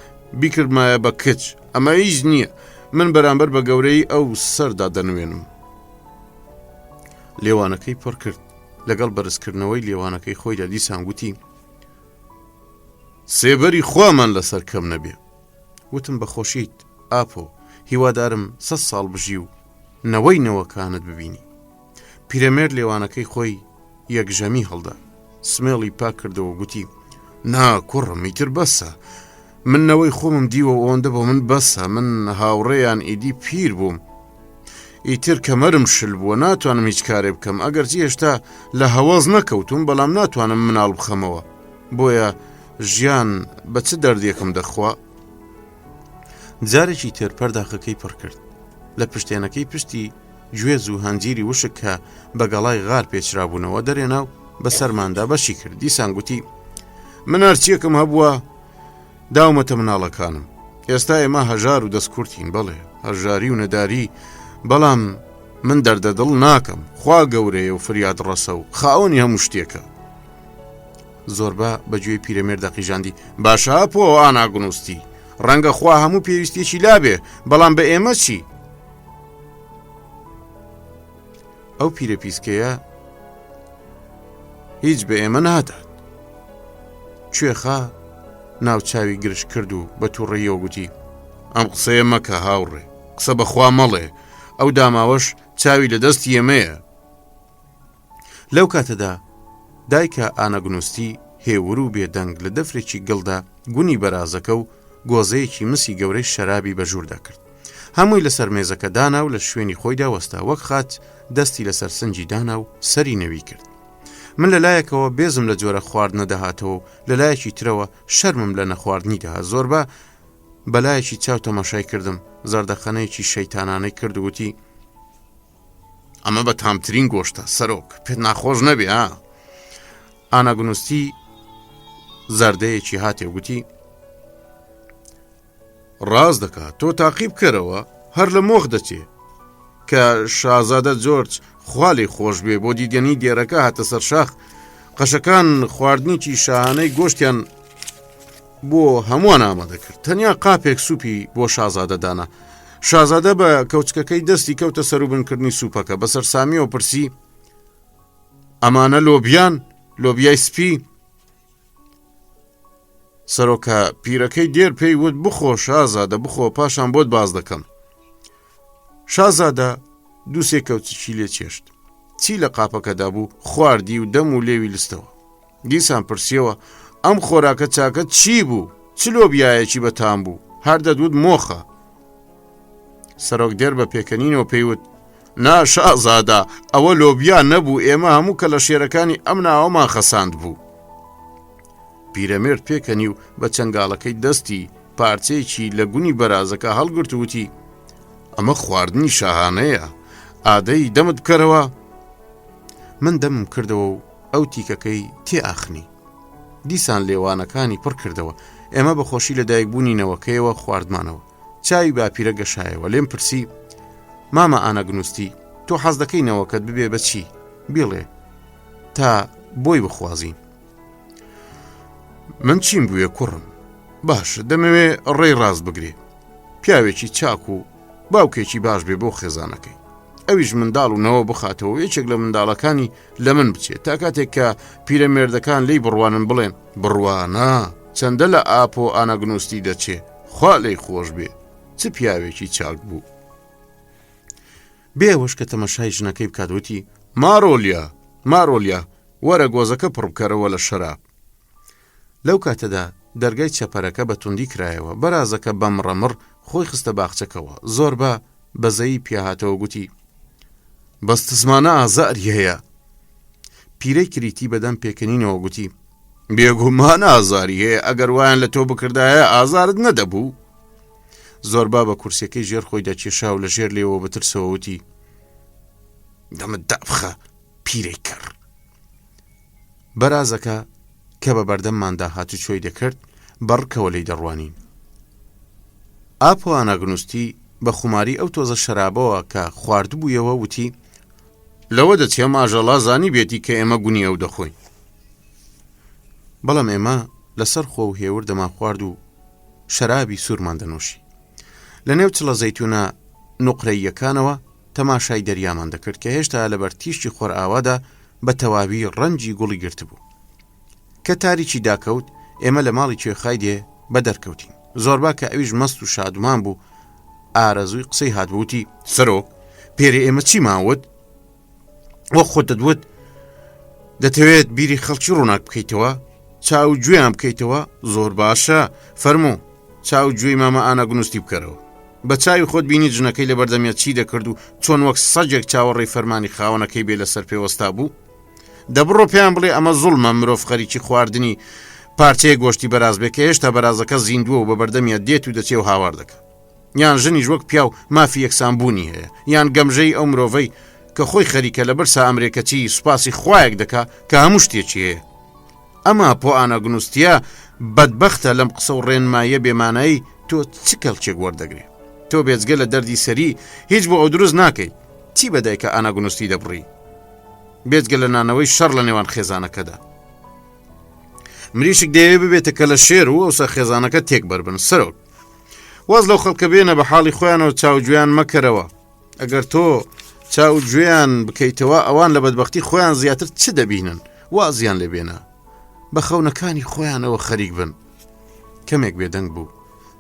بیکردمایە بە کچ. ئەمە هیچ نییە. من بەرامبەر بە گەورەی ئەو سەردا دەنوێنم. لێوانەکەی پڕ کرد. لەگەڵ بەرزکردنەوەی لێوانەکەی خۆیدا دیسان گوتی سێبەری خوامان لەسەر کەم نەبێ. وتم بەخۆشیت ئاپۆ، هیوادارم 100 ساڵ بژی و نەوەی نەوەکانت ببینی. پیرەمێرد لێوانەکەی خۆی یەکژەمی هەڵدا، سمێڵی پاک کردەوە گوتی نا کوڕم ئیتر بەسە. من نەوەی خۆمم دیوە ئەوەندە بۆ من بەسە. من هاوڕێیان ئیدی پیر بووم. ئیتر کەمەرم شل بووە ناتوانم هیچ کارێ بکەم. ئەگەرچی هێشتا لە هەواز نەکەوتم بەڵام ناتوانم مناڵ بخەمەوە. بۆیە ژیان بە چ دەردێکم دەخوا. جارێکی تر پەرداخەکەی پڕ کرد. لە پشتێنەکەی پشتی گوێز و هەنجیری وشک کە بە گەڵای غار پێچرابوونەوە دەرێنا و بەسەرماندا بەشی کرد. دیسان گوتی من هەرچیەکم هەبووە داومەتە مناڵەکانم. ئێستا ئێمە هەژار و دەستکورتین. بەڵێ هەژاری و نەداری، بەڵام من دەردەدڵ ناکەم. خوا گەورەیە و فریاد ڕەسە و خاوەنی هەموو شتێکە. زۆربە بەگوێی پیرەمێرد دەقیژاندی باشە پۆ ئاناگونوستی، ڕەنگە خوا هەموو پێویستێکی لابێ، بەڵام بە ئێمە چی؟ ئەو پیرە پیسکەیە هیچ بە ئێمە نادات. کوێخا ناوچاوی گرش کرد و بە تووڕێیەوە گوتی ئەم قسەیە مەکە هاوڕێ، قسە بەخوا مەڵێ، ئەو داماوەش چاوی لە دەستی ئێمەیە. لەو کاتەدا دایکە ئاناگونوستی هێور و بێدەنگ لە دەفرێکی گڵدا گونی بەرازەکە و گۆزەیەکی مسی گەورەی شەرابی بەژووردا کرد. هەمووی لەسەر مێزەکە دانا و لە شوێنی خۆیدا وەستا. وەک خات دەستی لەسەر سنجی دانا و سەری نەوی کرد. من لەلایەکەوە بێزم لە جۆرە خواردنە دەهاتەوە و لەلایەکی ترەوە شەرمم لە نەخواردنی دەهات. زۆربە بەلایەکی چاو تەماشای کردم. زەردەخەنەیەکی شەیتانانەی کرد و گوتی ئەمە بە تامترین گۆشتە سەرۆک، پێت ناخۆش نەبێ ها. ئاناگونوستی زەردەیەکی هاتێ گوتی ڕاست دەکات، تۆ تاقیب کەرەوە هەر لە مۆخ دەچێ کە شازادە جۆرج خوالی خۆش بێ بۆ دیدنی دێرەکە هاتە سەر شاخ. قەشەکان خواردنیکی شاهانەی گۆشتیان بۆ هەمووان ئامادە کرد. تەنیا قاپێک سوپی بۆ شازادە دانا. شازادە بە کەوچکەکەی دەستی کەوتە سەروبنکردنی سوپەکە. بەسەر سامیەوە پرسی ئەمانە لۆبیان، لۆبیای سپی؟ سەرۆکە پیرەکەی دێر پێی وت بخۆ شازادە بخۆ، پاشان بۆت باز دەکەم. شازادە دووسێ کەوچکی لێ چێشت. چی لە قاپەکەدا بوو خواردی و دەم و لێوی لستەوە. دیسان پرسیەوە ئەم خۆراکە چاکە چی بوو؟ چ لۆبیایەکی بەتام بوو؟ هەر دەدوت مۆخە. سەرۆک دێر بە پێکەنینەوە پێیوت نا شازادە، ئەوە لۆبیا نەبوو، ئێمە هەموو کە لە شێرەکانی ئەم ناوەمان خەساند بوو. پیرەمێرد پێکەنی و بە چەنگاڵەکەی دەستی پارچەیەکی لە گونی بەرازەکە هەڵگرت و وتی ئەمە خواردنی شاهانەیە، ئادەی دەمت بکەرەوە. من دەمم کردەوە و ئەو تیکەکەی تێئاخنی. دیسان لێوانەکانی پڕ کردەوە. ئێمە بەخۆشی لە دایکبوونینەوەکەیەوە خواردمانەوە. چاوی باپیرە گەشایەوە. لێم پرسی مامە ئاناگونوستی، تۆ حەز دەکەی نەوەکەت ببێ بە چی؟ بڵێ تا بۆی بخوازی. من چیم بووە کوڕم؟ باش، دەمەوێ ڕێی ڕاست بگرێ. پیاوێکی چاک و باوکێکی باش بێ بۆ خێزانەکەی. ئەویش منداڵ و نەوە بخاتەوە، یەکێک لە منداڵەکانی لە من بچێت تا کاتێک کە پیرەمێردەکان لی بڕوانن بڵێن بڕوانە چەندە لە ئاپۆ ئاناگونوستی دەچێ، خوا لێی خۆش بێ، چ پیاوێکی چاک بوو. بێوەش کە تەمەشای ژنەکەی بکاتوتی مارۆلیا وەرە گۆزەکە پڕ بکەرەوە لە شەراب. لەو کاتەدا دەرگای چەپەرەکە بە توندی کرایەوە. بەرازەکە بەمڕەمڕ خۆی خستە باخچەکەوە. زۆربە بەزەی پیاهاتەوە گوتی بەستزمانە ئازاری هەیە. پیرەی کریتی بەدەم پێکەنینەوە گوتی بێگومانە ئازاری هەیە، ئەگەر وایان لە تۆ بکردایە ئازارت نەدەبوو. زۆربە بە کورسەکەی ژێر خۆی دەکێشا و لە ژێر لێەوە بترسەوە وتی دەمت دابخە پیرەی کەڕ. بەرازەکە کە بە بەردەمماندا هاتوچۆی دەکرد بەڕکەوە لی دەڕوانین. ئاپۆ ئاناگنوستی بە خماری ئەو تۆزە شەرابەوە کە خواردبوویەوە وتی لەوە دەچێ ماژەڵا زانی بێتی کە ئێمە گونی ئەو دەخۆین. بەڵام ئێمە لەسەر خۆ و هێور دەما خوارد و شەرابی سوورمان دەنووشی. لە نێو چڵە زەیتونە نوقرەییەکانەوە تەماشای دەریامان دەکرد کە هێشتا لەبەر تیشتی خۆر ئاوادا بە تەواوی ڕەنجی گوڵی گرتبوو. کە تاریکی داکەوت ئێمە لە ماڵی کوێخای دێ بە دەرکەوتین. زۆربا کە ئەویش مەست و شادومان بوو ئارەزووی قسەی هاتبووتی سەرۆک پێرێ ئێمە چی ماوت؟ وە خۆت دەدوت دەتەوێت بیری خەڵکی ڕووناک بکەیتەوە چاو گوێیان بکەیتەوە زۆر باشە فەرموو چاو گوێی مامە ئاناگنوستی بکەرەوە. بە چاوی خۆت بینی ژنەکەی لە بەردەمیە چی دەکرد و چۆن وەک سەجێک چاوەڕێی فەرمانی خاوەنەکەی بێ لەسەر پێوەستا بوو. دەبڕۆ پێیان بڵێ ئەمە زوڵمە مرۆڤ خەریکی خواردنی پارچەیە گۆشتی بەراز بێ کە هێشتا بەرازەکە زیندووە و بە بەردەمیە دێت و دەچێ و هاوار دەکە. یان ژنیش وەک پیا و مافی یەکسانبوونی هەیە یان گەمژەی ئەو مرۆڤەی کە خۆی خەریکە لە بەرسا ئەمریکەچی سوپاسی خوایەک دەکا کە هەموو شتێکی هەیە. ئەمە پۆ ئاناگنوستیە بەدبەختە لەم قسە و ڕێنمایە بێمانایی تۆ چ کەڵکێک وەردەگرێ. تۆ بێجگە لە دەردی سەری هیچ بۆ ئەو دروست ناکەی چی بەدایکە ئاناگنوستی دەبڕی بێجگە لە نانەوەی شەڕ لە نێوان خێزانەکەدا. مریشک دەیەوێ ببێتە کە لە شێر و ئەوسە خێزانەکە تێک بەربن. سەرۆک واز لەو خەڵکە بێنە بە حاڵی خۆیانەوە چاوگوێیان مەکەرەوە. ئەگەر تۆ چاوگوێیان بکەیتەوە ئەوان لە بەدبەختی خۆیان زیاتر چ دەبینن وازیان لێبێنە بە خەونەکانی خۆیانەوە خەریک بن. کەمێک بێدەنگ بوو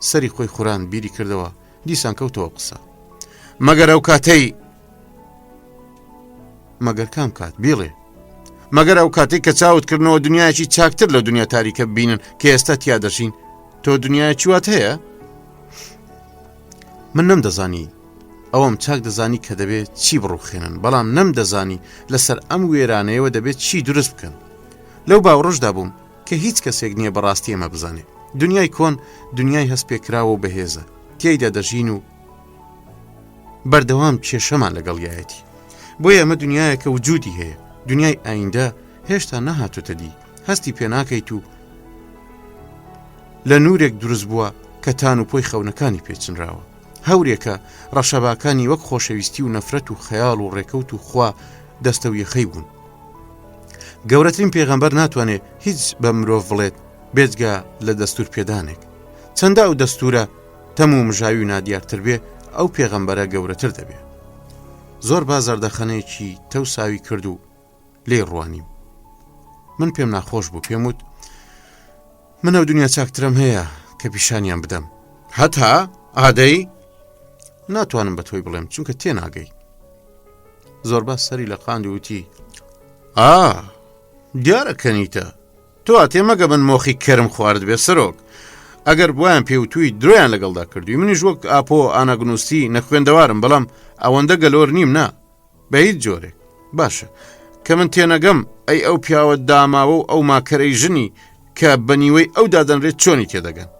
سەری خۆی خوران بیری کردەوە دیسان کەوتەوە قسە. مەگەر ئەو کاتەی مەگەر کام کات بیڵێ مەگەر ئەو کاتێک کە چاوتکردنەوە دنیایکی چاکتر لە دنیا تاریکە ببینن کە ئێستا تیا دەژین تۆ دنیایکی وات هەیە؟ من نەمدەزانی ئەوەم چاک دەزانی کە دەبێت چی بڕوخێنن بەڵام نەمدەزانی لەسەر ئەم وێرانەیەوە دەبێت چی دروست بکەن. لەو باوڕۆژدا بووم کە هیچ کەسێک نییە بەڕاستی ئەمە بزانێ. دنیای کۆن دنیای هەستپێکراوە و بەهێزە تێیدا دەژین و بەردەوام کێشەمان لەگەڵیایەتی. بۆیە ئەمە دنیایەکە وجودی هەیە. دنیای ئایندە هێشتا نەهاتوتە دی هەستی پێ ناکەیت و لە نورێک دروست بووە کە تان و پۆی خەونەکانی پێچنراوە. هەورێکە ڕەشەباکانی وەک خۆشەویستی و نەفرەت و خەیاڵ و ڕێکەوت و خوا دەستە و یەخەی بوون. گەورەترین پێغەمبەر ناتوانێت هیچ بە مرۆڤ بڵێت بێجگا لە دەستور پێدانێک. چەندە ئەو دەستورە تەموو مژاوی و نادیارتر بێ ئەو پێغەمبەرە گەورەتر دەبێ. زۆر بازاردەخەنەیەکی تەوساوی کرد و لێ ڕوانیم. من پێم ناخۆش بوو پێم وت من ئەو دنیا چاکترم هەیە کە پیشانیان بدەم. هەتا ئادەی ناتوانم بە تۆی بڵێم چونکە تێناگەی. زۆر باس سەری لە قاند وتی دیارەکەنیتە تۆ ئاتێمەگە من مۆخی کەرم خوارد بێ سەرۆک. ئەگەر بۆیان پێوتووی درۆیان لەگەڵدا کردووی منیش وەک ئاپۆ ئاناگنوستی نەخوێندەوارم بەڵام ئەوەندە گەلۆر نیم نا بە هیچ جۆرێک. باشە کە من تێنەگەم ئەی ئەو پیاوە داماوە و ئەو ماکەرەی ژنی کە بەنیوەی ئەو دادەنرێت چۆنی تێدەگەن؟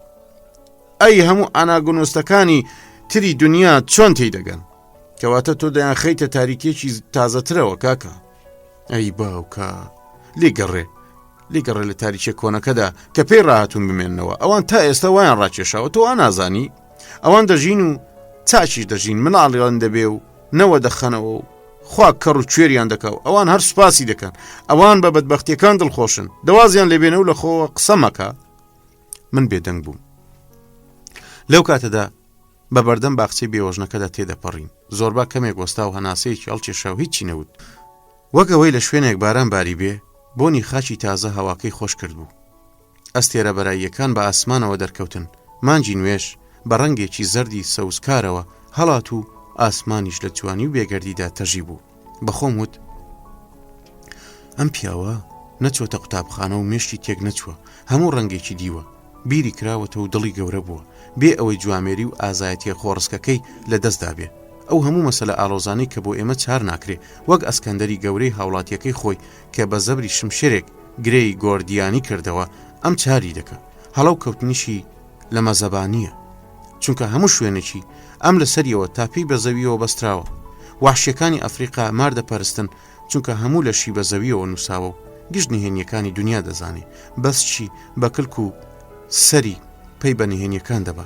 ئەی هەموو ئاناگنۆستەکانی تری دنیا چۆن تێدەگەن؟ کەواتە تۆ دەیان خەیتە تاریکێکی تازەترەوە کاکە. ئەی باوکە لێگەڕێ لە تاریکێ کۆنەکەدا کە پێی ڕاهاتون بمێننەوە. ئەوان تا ئێستا وایان ڕاکێشاوە تۆ ئانازانی ئەوان دەژین و چاچیش دەژین مناڵیان دەبێ و نەوە دەخەنەوە و خوا کەڕ و کوێریان دەکەو. ئەوان هەر سوپاسی دەکەن. ئەوان بە بەدبەختیەکان دڵخۆشن دەوازیان لێبێنە و لە خۆوە قسە مەکە. من بێدەنگ بووم. لەو کاتەدا بە بەردەم باخچەی بێوەژنەکەدا تێدەپەڕین. زۆربا کەمێک وەستا و هەناسەیەکی هەڵکێشا و هیچی نەوت. وەک ئەوەی لە شوێنێک باران باری بێ بۆنی خاچی تازە هەواکەی خۆش کرد بوو. ئەستێرە بەراییەکان بە ئاسمانەوە دەرکەوتن. مانجی نوێش بە ڕەنگێکی زەردی سەوزکارەوە هەڵات و ئاسمانیش لە جوانی و بێگەردیدا تەژی بوو. بەخۆم وت ئەم پیاوە نەچۆتە قوتابخانە و مێشتی تێک نەچووە هەموو ڕەنگێکی دیوە. بیری کراوەتە و دڵی گەورە بووە بێ ئەوەی جوامێری و ئازایەتیە خۆڕسکەکەی لە دەستدا بێ. ئەو هەموو مەسەلە ئاڵۆزانەی کە بۆ ئێمە چار ناکرێ وەک ئەسکەندەری گەورەی هاوڵاتیەکەی خۆی کە بە زەبری شمشێرێک گرەی گۆردیانی کردەوە ئەم چاری دەکە. هەڵەو کەوتنیشی لە مەزەبانیە چونکە هەموو شوێنێکی ئەم لە سەریەوە تاپی بە زەویەوە بەستراوە. وحشیەکانی ئەفریقا مار دەپەرستن چونکە هەموو لەشی بە زەویەوە نووساوە و گشت نهێنیەکانی دنیا دەزانێ بەس چی بە کلک و سەری پێی بە نهێنیەکان دەبا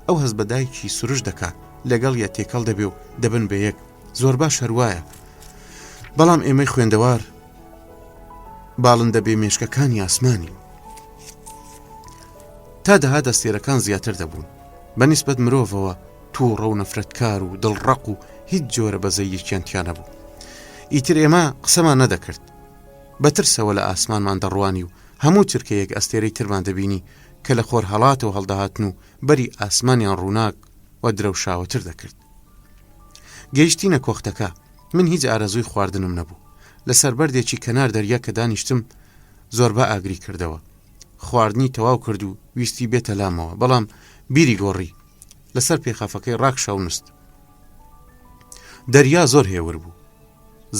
ئەو هەست بە دایکی سروش دەکات لەگەڵ یا تێکەڵ دەبێ و دەبن بە یەک زۆر باش هەروایە بەڵام ئێمەی خوێندەوار باڵندە بێ مێشکەکانی ئاسمانی تا دەها دەستێرەکان زیاتر دەبوون بەنسبەت مرۆڤەوە تووڕە و نەفرەتکار و دڵڕق و هیچ جۆرە بەزەیەکیان تیا نەبوو ئیتر ئێمە قسەمان نەدەکرد بەترسەوە لە ئاسمانمان دەڕوانی و هەموو چرکەیەک ئەستێرەی ترمان دەبینی کە لە خۆر هەڵاتەوە هەڵدەهاتن و بەری ئاسمانیان ڕووناک و درەوشاوەتر دەکرد گەیشتینە کۆختەکە من هیچ ئارەزووی خواردنم نەبوو لەسەر بەردێکی کەنار دەریا کە دانیشتم زۆر بە ئاگری کردەوە خواردنی تەواو کرد و ویستی بێتە لامەوە بەڵام بیری گۆڕی لەسەر پێخافەکەی ڕاکشاو نست دەریا زۆر هێور بوو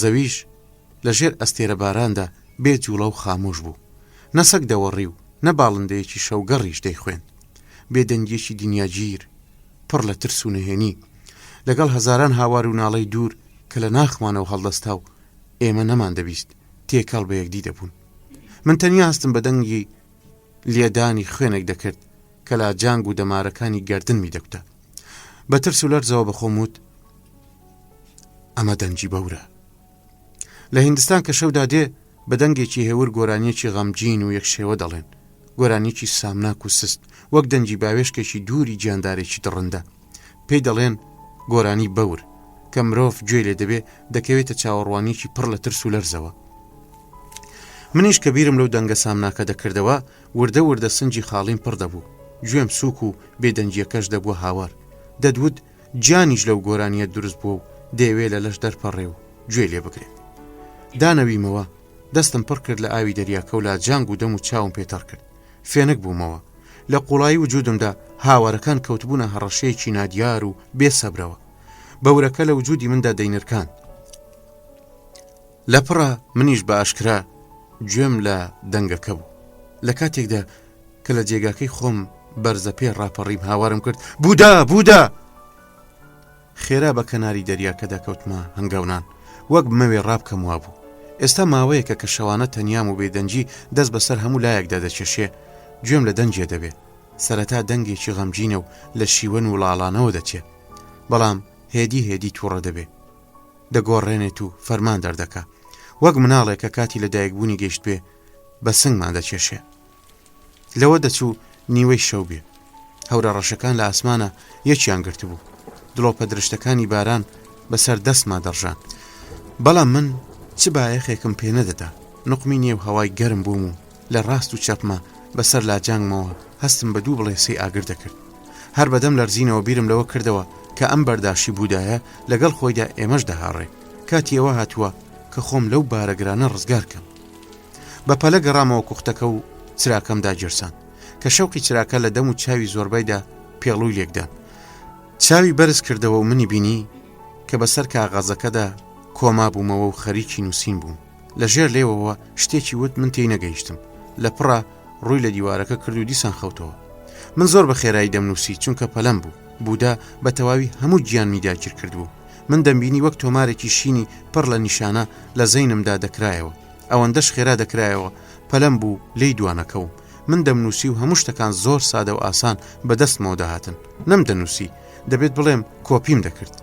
زەویش لەژێر ئەستێرە باراندا بێ جوڵە و خامۆش بوو نەسەک دەوەڕی و نە باڵندەیەکی شەوگەڕیش دەیخوێن بێدەنگێکی دنیاگیر پڕ لە ترس و نهێنی لەگەڵ هەزاران هاوار و ناڵەی دوور کە لە ناخمانەوە هەڵدەستا و ئێمە نەمان دەبیست تێکەڵ بە یەکدی دەبوون من تەنیا هەستم بە دەنگی لێدانی خوێنێک دەکرد کە لا جانگ و دەمارەکانی گەردن میدەکوتە بە ترس و لەرزەوە بەخۆم وت ئەمە دەنجی بەورە لە هیندستان کە شەودا دێ بە دەنگێکی هێور گۆرانیەکی غەمجین و یەکشێوە دەڵێن گۆرانیەکی سامناک و سست وەک دەنجی باوێشکێکی دووری گیاندارێکی دڕندە پێی دەڵێن گۆرانی بەور کە مرۆڤ گوێ لێ دەبێ دەکەوێتە چاوەڕوانیەکی پڕ لە ترس و لەرزەوە منیش کە بیرم لەو دەنگە سامناکە دەکردەوە وردە وردە سنجی خاڵیم پڕ دەبوو گوێم سووک و بێدەنجیەکەش دەبووە هاوار دەدوت جانیش لەو گۆرانیە دروست بووە و دەیەوێ لە لەش دەرپەڕێ و گوێ لێ بگرێت دانەویمەوە دەستم پڕ کرد لە ئاوی دەریاکە و لا جانگ و دەم و چاوم پێتەڕ کرد فێنک بوومەوە لە قوڵایی وجودمدا هاوارەکان کەوتبوونە هەڕەشەیەکی نادیار و بێسەبرەوە بەورەکە لە وجودی مندا دەینرکان لە پڕە منیش بە ئاشکرا گوێم لە دەنگەکە بوو لە کاتێکدا کە لە جێگاکەی خۆم بەرزە پێ ڕاپەڕیم هاوارم کرد بوودا خێرا بە کەناری دەریاکەدا کەوتمە هەنگاونان وەک بمەوێ ڕابکەم وا بوو ئێستا ماوەیەکە کە شەوانە تەنیام و بێدەنجی دەست بەسەر هەموو لایەکدا دەچێشێ گوێم لە دەنجێ دەبێ سەرەتا دەنگێکی غەمجینە و لە شیوەن و لاڵانەوە دەچێ بەڵام هێدی تووڕە دەبێ دەگۆڕێنێت و فەرمان دەردەکا وەک مناڵێک کە کاتی لە دایکبوونی گەیشت بێ بە سنگمان دەچێشێ لەوە دەچوو نیوەی شەو بێ هەورە ڕەشەکان لە ئاسمانە یەکیان گرت بوو دڵۆپە درشتەکانی باران بەسەر دەستما دەڕژان بەڵام من چ بایەخێکم پێ نەدەدا نقمی نێو هەوای گەرم بووم و لە ڕاست و چەپمە بەسەر لاجانگمەوە هەستم بە دوو بڵێسەی ئاگر دەکرد هەر بەدەم لەرزینەوە بیرم لەوە کردەوە کە ئەم بەرداشی بوودایە لەگەڵ خۆیدا ئێمەش دەهاڕێ کاتی ئەوە هاتووە کە خۆم لەو بارەگرانە ڕزگار کەم بە پەلە گەڕامەوە کوختەکە و چراکەمدا جرسان کە شەوقی چراکە لە دەم و چاوی زۆربەیدا پێڵووی لێکدان چاوی بەرز کردەوە و منی بینی کە بەسەر کاغازەکەدا کۆما بوومەوە و خەریکی نووسین بووم لە ژێر لێوەوە شتێکی وت من تێی نەگەیشتم لە پڕە ڕووی لە دیوارەکە کرد و دیسان خەوتەوە من زۆر بە خێرایی دەمنووسی چونکە پەلەم بوو بوودا بە تەواوی هەموو گیانمی داگیر کردبوو من دەمبینی وەک تۆمارێکی شینی پڕ لە نیشانە لە زەینمدا دەکرایەوە ئەوەندەش خێرا دەکرایەوە پەلەم بوو لی دوانەکەوم من دەمنووسی و هەموو شتەکان زۆر سادە و ئاسان بەدەستمەوە داهاتن نەم دەنووسی دەبێت بڵێم کۆپیم دەکرد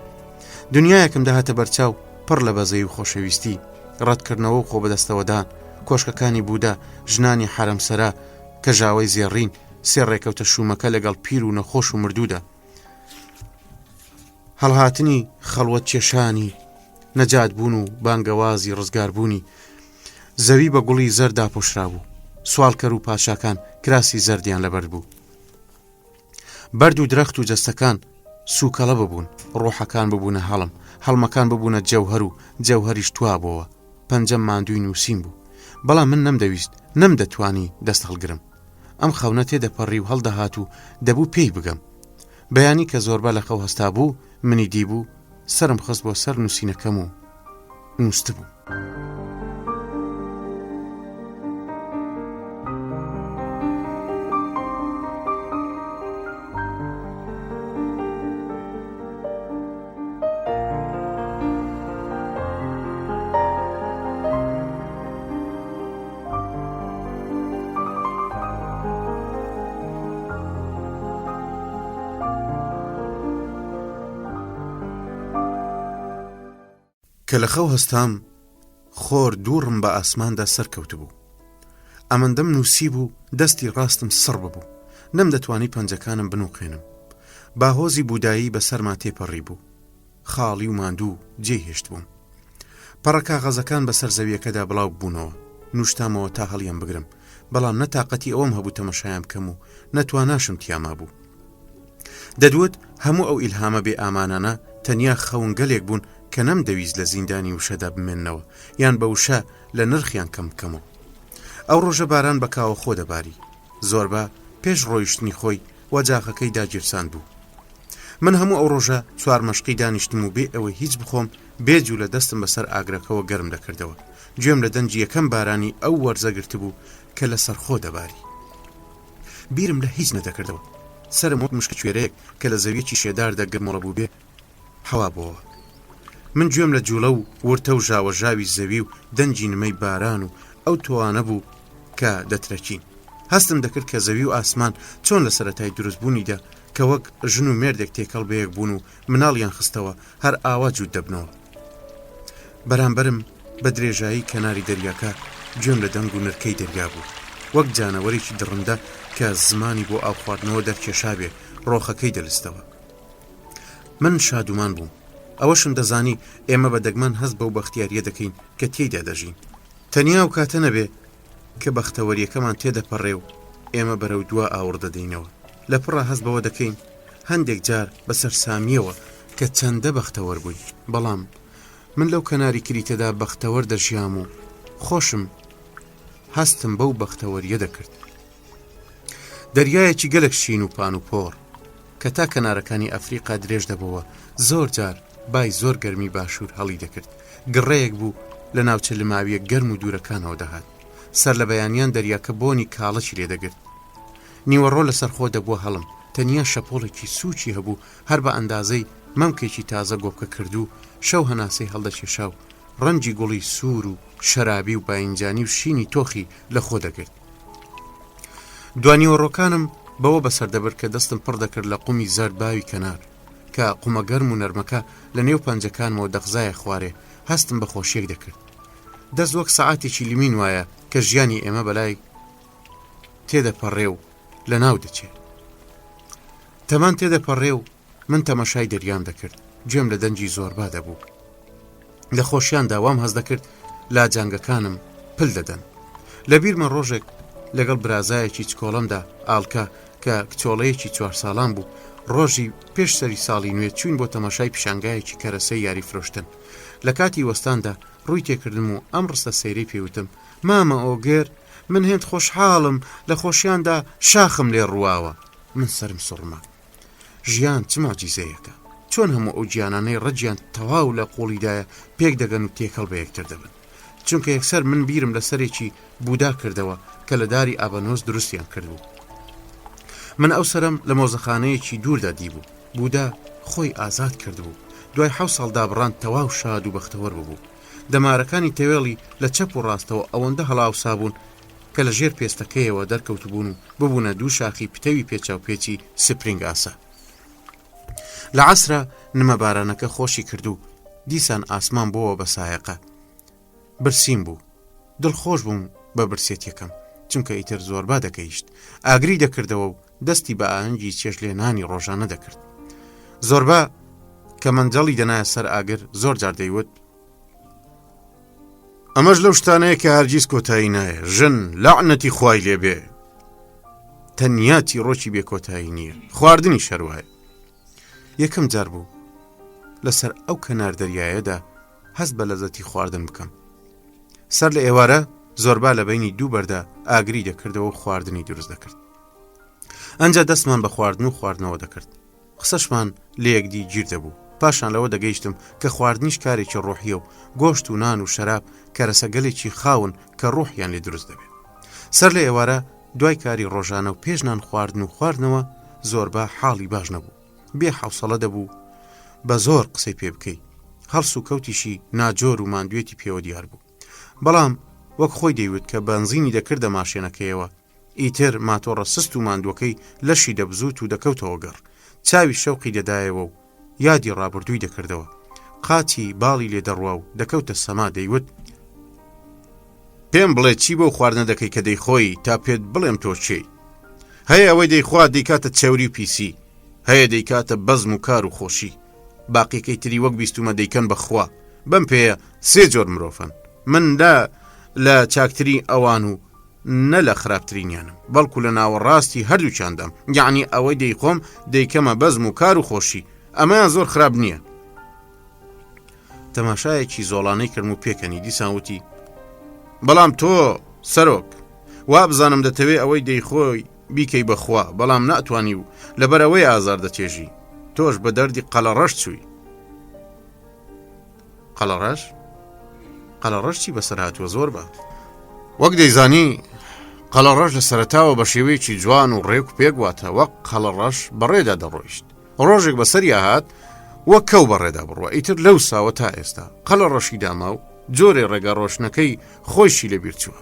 دنیایەکم داهاتە بەرچاو پڕ لە بەزەی و خۆشەویستی ڕەتکردنەوە و خۆ بەدەستەوەدان کۆشکەکانی بوودا ژنانی حرەمسەرا کە ژاوەی زێڕین سێ ڕێکەوتە شومەکە لەگەڵ پیر و نەخۆش و مردوودا هەڵهاتنی خەڵوەت کێشانی نەجات بوون و بانگەوازی ڕزگاربوونی زەوی بە گوڵی زەردا پۆشرا بوو سوالکەر و پاشاکان کراسی زەردیان لەبەر بوو بەرد و درەخت و جەستەکان سوکەڵە ببوون ڕۆحەکان ببوونە هەڵم هەڵمەکان ببوونە جەوهەر و جەوهەریش توا بووە پەنجەم ماندووی نووسین بوو بەڵام من نەمدەویست نەمدەتوانی دەست هەڵگرم ئەم خەونە تێدەپەڕی و هەڵدەهات و دەبوو پێی بگەم بەیانی کە زۆربە لە خەو هەستا بوو منی دیبوو سرم خست بۆ سەر نووسینەکەم و نووست بوو کە لە خەو هەستام خۆر دووڕم بە ئاسماندا سەرکەوت بوو. ئەمەندەم نووسی بوو دەستی ڕاستم سڕ ببوو، نەم دەتوانی پەنجەکانم بنووقێنم. باهۆزی بودایی بەسەرما تێپەڕی بوو، خاڵی و ماندوو جێهێشت بووم. پەڕە کاغەزەکان بەسەر زەویەکەدا بڵاو بوونەوە، نوشتامەوە تا هەڵیان بگرم، بەڵام نەتاقەتی ئەوەم هەبوو تەمەشایان بکەم و نەتواناشم تیاما بوو. دەدوت هەموو ئەو ئیلهامە بێ ئامانانە تەنیا خەونگەلێک بوون کە نەمدەویست لە زیندانی وشەدا بمێننەوە یان بە وشە لە نرخیان کەم بکەمەوە. ئەو ڕۆژە باران بە کاوە خۆ دەباری، زۆربە پێش ڕۆیشتنی خۆی وەجاقەکەی داگیرسان بوو. من هەموو ئەو ڕۆژە چوار مەشقی دانیشتم و بێ ئەوەی هیچ بخۆم بێجوو لە دەستم بەسەر ئاگرەکەەوە گەرم دەکردەوە. گوێم لە دەنجی یەکەم بارانی ئەو وەرزەگرت بوو کە لە سەرخۆ دەباری. بیرم لە هیچ نەدەکردەوە، سرم وەک مشک کوێرەیەک کە لە زەویەکی شێدار دەگەمەڵە بوو بێ هەوا بۆەوە. من گوێم لە جوڵە و ورتە و ژاوەژاوی زەوی و دەنجی نمەی باران و ئەو توانە بوو کە دەترەکین. هەستم دەکرد کە زەوی و ئاسمان چۆن لە سەرەتای دروستبوونیدا کە وەک ژن و مێردێک تێکەڵ بەیەک بوون و مناڵیان خستەوە هەر ئاوا جوود دەبنەوە. بەرامبەرم بە درێژایی کەناری دەریاکە گوێم لە دەنگ و نرکەی دەریا بوو، وەک جانەوەرێکی دڕندە کە زمانی بۆ ئاو خواردنەوە دەرکێشابێ ڕۆخەکەی دەلستەوە. من شادومان بووم، ئەوەشم دەزانی ئێمە بە دەگمان هەست بەو بەختیاریە دەکەین کە تێیدا دەژین. تەنیا و کاتە نەبێ کە بەختەوەریەکەمان تێدەپەڕێ و ئێمە بەرەو دوا ئاور دەدەینەوە. لە پڕە هەست بەوە دەکەین هەندێک جار بەسەر سامیەوە کە چەندە بەختەوەر بووین، بەڵام من لەو کەناری کریتەدا بەختەوەر دەژیام و خۆشم هەستم بەو بەختەوەریە دەکرد. دەریایەکی گەلێک شین و پان و پۆڕ کە تا کەنارەکانی ئەفریقا درێژ دەبەوە زۆر جار بای زۆر گەرمی باشوور هەڵی دەکرد. گڕەیەک بوو لە ناوچە لماویە گەرم و دوورەکانەوە دەهات. سەر لە بەیانیان دەریاکە بۆنی کاڵەکی لێدەگرت. نیوەڕۆ لەسەر خۆ دەبووە هەڵم، تەنیا شەپۆڵێکی سوچی هەبوو هەر بە ئەندازەی مەمکێکی تازە گۆبکە کردو. شەو هەناسەی هەڵدەکێشا و ڕەنجی گوڵی سوور و شەرابی و باینجانی و شینی تۆخی لە خۆ دەگرت. دوانیوەڕۆکانم بەوە بەسەردەبر کە دەستم پڕ دەکرد لە قومی زەرد باوی کەنار کە قومە گەرم و نەرمەکە لە نێو پەنجەکانمەوە دەغزایە خوارێ. هەستم بە خۆشیەک دەکرد. دەست وەک سەعاتێکی لیمین وایە کە ژیانی ئێمە بەلای تێدەپەڕێ و لە ناو دەچێت. تەمان تێدەپەڕێ و من تەمەشای دەریام دەکرد. گوێم لە دەنجی زۆربا دەبوو. لە خۆشیاندا وام هەست دەکرد لاجانگەکانم پل دەدەن. لەبیرمە ڕۆژێک لەگەڵ برازایەکی چکۆڵەمدا ئاڵکە کە کچۆڵەیەکی 4 ساڵان بوو، ڕۆژی پێش سەری ساڵی نوێ چوین بۆ تەماشای پیشانگایەکی کەرەسەی یاری فرۆشتن. لە کاتی وەستاندا ڕووی تێکردم و ئەم ڕستە سەیرەی پێوتم: مامە ئۆگێر، من هێند خۆشحاڵم، لە خۆشیاندا شاخم لێ ڕواوە. من سرم سوڕما. ژیان چ ماجیزەیەکە، چۆن هەموو ئەو گیانانەی ڕەجیان تەواو لە قوڵیدایە پێک دەگەن و تێکەڵ بە یەکتر دەبن. چونکە یەکسەر من بیرم لە سەرێکی بودا کردەوە کە لە داری ئابەنۆز دروستیان کردبوو. من ئەو سەرم لە مۆزەخانەیەکی دووردا دیبوو. بودا خۆی ئازاد کردبوو. دوای 7 ساڵ دابڕان تەواو شاد و بەختەوەر ببوو. دەمارەکانی تەوێڵی لە چەپ و ڕاستەوە ئەوەندە هەڵاو سابوون کە لە ژێر پێستەکەیەوە دەرکەوتبوون و ببوونە دوو شاخی پتەوی پێچاوپێکی سپرینگ ئاسا. لە عەسرە نمە بارانەکە خۆشی کردو. دیسان ئاسمان بۆوە بە سایەقە. برسیم بوو. دڵخۆش بووم بە برسێتیەکەم، چونکە ئیتر زۆربا دەکەیشت. ئاگری دەکردەوە و دەستی بە ئاهەنگی چێشلێنانی ڕۆژانە دەکرد. زۆربا کە مەنجەڵی دەنایە سەر ئاگر زۆر جار دەیوت: ئەمەش لەو شتانەیە کە هەرگیز کۆتایی نایە، ژن لەعنەتی خوای لێبێ. تەنیاتی ڕۆکی بێ کۆتایی نییە، خواردنی شەروایە. یەکەم جار بوو لەسەر ئەو کەنار دەریایەدا هەست بە لەزەتی خواردن بکەم. سەر لە ئێوارە زۆربا لە بینی دوو بەردا ئاگری دەکردەوە و خواردنی دروست دەکرد. ئەنجا دەستمان بە خواردن و خواردنەوە دەکرد. قسەشمان لە یەکدی گیر دەبوو. پاشان لەوە دەگەیشتم کە خواردنیش کارێکی ڕۆحیە و گۆشت و نان و شەراب کەرەسەگەلێکی خاون کە ڕۆحیان لێ دروست دەبێت. سەر لە ئێوارە دوای کاری ڕۆژانە و پێش نان خواردن و خواردنەوە زۆربا حاڵی باش نەبوو. بێ حوسەڵە دەبوو بە زۆر قسەی پێ بکەی. هەڵس و کەوتیشی ناجۆر و ماندوێتی پێوە دیار بوو. بەڵام وەک خۆی دەیوت کە بەنزینی دەکردە ماشێنەکەیەوە، ئیتر ماتۆڕە سست و ماندوەکەی لەشی دەبزوت و دەکەوتەوە گەڕ. چاوی شەوقی دەدایەوە و یادی ڕابردووی دەکردەوە. قاچی باڵی لێ دەڕوا و دەکەوتە سەما دەیوت پێم بڵێ چی بۆ خواردنە دەکەی کە دەیخۆی تا پێت بڵێم تۆ چێی هەیە ئەوەی دەیخوا دەیکاتە چێوری و پیسی هەیە دەیکاتە بەزم و کار و خۆشی باقیەکەی تری وەک بیستومە دەیکەن بەخوا بەم پێیە سێ جۆر مرۆڤن من لە چاکتری ئەوان و نە لە خراپترینیانم بەڵکو لە ناوەڕاستی هەردووچاندام یعنی ئەوەی دەیخۆم دەیکەمە بەزم و کار و خۆشی ئەمەیان زۆر خراپ نییە تەماشایەکی زۆڵانەی کردم و پێکەنی دیسان وتی بەڵام تۆ سەرۆک وا بزانم دەتەوێت ئەوەی دەیخۆی بیکەی بەخوا بەڵام ناتوانی و لەبەر ئەوەی ئازار دەچێژی تۆش بە دەردی قەلەڕەش چووی قەلەڕەش چی بەسەر هاتووە زۆر بە وەک دەیزانی قەلەڕەش لە سەرەتاوە بە شێوەیەکی جوان و ڕێک و پێگواتە وەک قەلەڕەش بەڕێدا دەڕۆیشت ڕۆژێک بەسەری هات وەک کەو بەڕێدا بڕوە ئیتر لەو ساوە تا ئێستا قەلەڕەشی داما و جۆرێ ڕێگە ڕۆشنەکەی خۆشی لەبیر چووە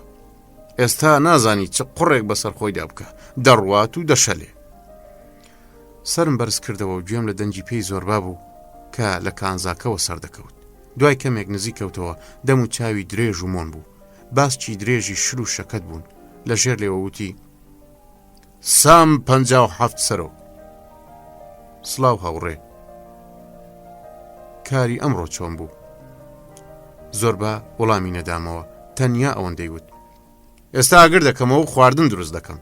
ئێستا نازانی چ قوڕێک بەسەر خۆیدا بکە دەڕوات و دەشەلێ سرم بەرز کردەوە و گوێم لە دەنجی پێی زۆربا بوو کە لە کانزاکەوە سەردەکەوت دوای کەمێک نزیک کەوتەوە دەم و چاوی درێژ و مۆن بوو باسکی درێژی شر و شەکەت بوون لە ژێر لێوە وتی سام 57 سەرۆ سڵاو هاوڕێ کاری ئەمڕۆ چۆن بوو زۆربە وەڵامی نەدامەوە تەنیا ئەوەندەی وت ئێستا ئاگر دەکەمەوە خواردن دروست دەکەم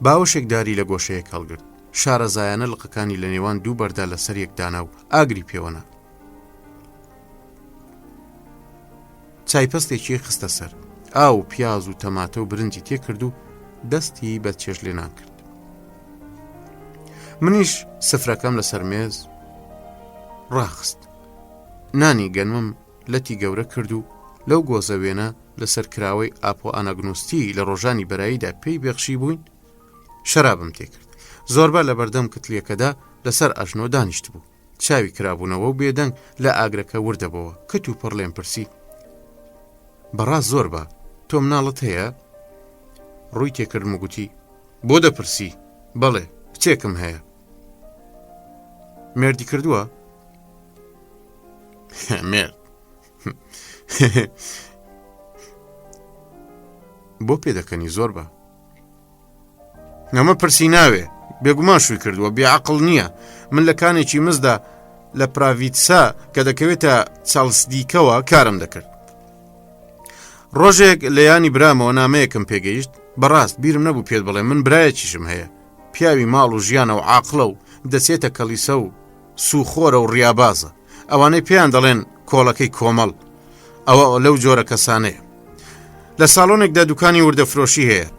باوەشێک داری لە گۆشەیەک هەڵگرت شارەزایانە لقەکانی لە نێوان دوو بەردا لەسەر یەکدانا و ئاگری پێوەنا چایپەستێکی خستە سەر ئاو پیاز و تەماتە و برنجی تێکرد و دەستی بە چێژ لێ ناکرد منیش سفرەکەم لەسەر مێز ڕاخست نانی گەنمم لەتی گەورە کرد و لەو گۆزە وێنە لەسەر کراوەی ئاپۆ ئاناگنۆستی لە ڕۆژانی بەراییدا پێی بێخشی بووین شەرابم تێکرد زۆربە لە بەردەم کتلێکەدا لەسەر ئەژنۆ دانیشت بوو چاوی کرابوونەوە و بێدەنگ لە ئاگرەکە وردەبەوە کەت و پڕ لێم پرسی بەڕاست زۆر بە تۆ مناڵت هەیە ڕووی تێکردم و گوتی بۆ دەپرسی بەڵێ کچێکم هەیە مێردی کردووە مێرد بۆ پێدەکەنی زۆر بە ئەمە پرسی ناوێ بێگومان شووی کردووە بێعەقڵ نییە من لە کانێکی مزدا لە پراڤیتسا کە دەکەوێتە چاڵسدیکەوە کارم دەکرد ڕۆژێک لە ینی برامەوە نامەیەکم پێگەیشت بەڕاست بیرم نەبوو پێت بڵێ من برایەکیشم هەیە پیاوی ماڵ و ژیانە و عاقڵە و دەچێتە کەلیسە و سوخۆرە و ڕیابازە ئەوانەی پێیان دەڵێن کۆڵەکەی کۆمەڵ ئەوە لەو جۆرە کەسانەیە لە ساڵۆنێکدا دوکانی وردەفرۆشی هەیە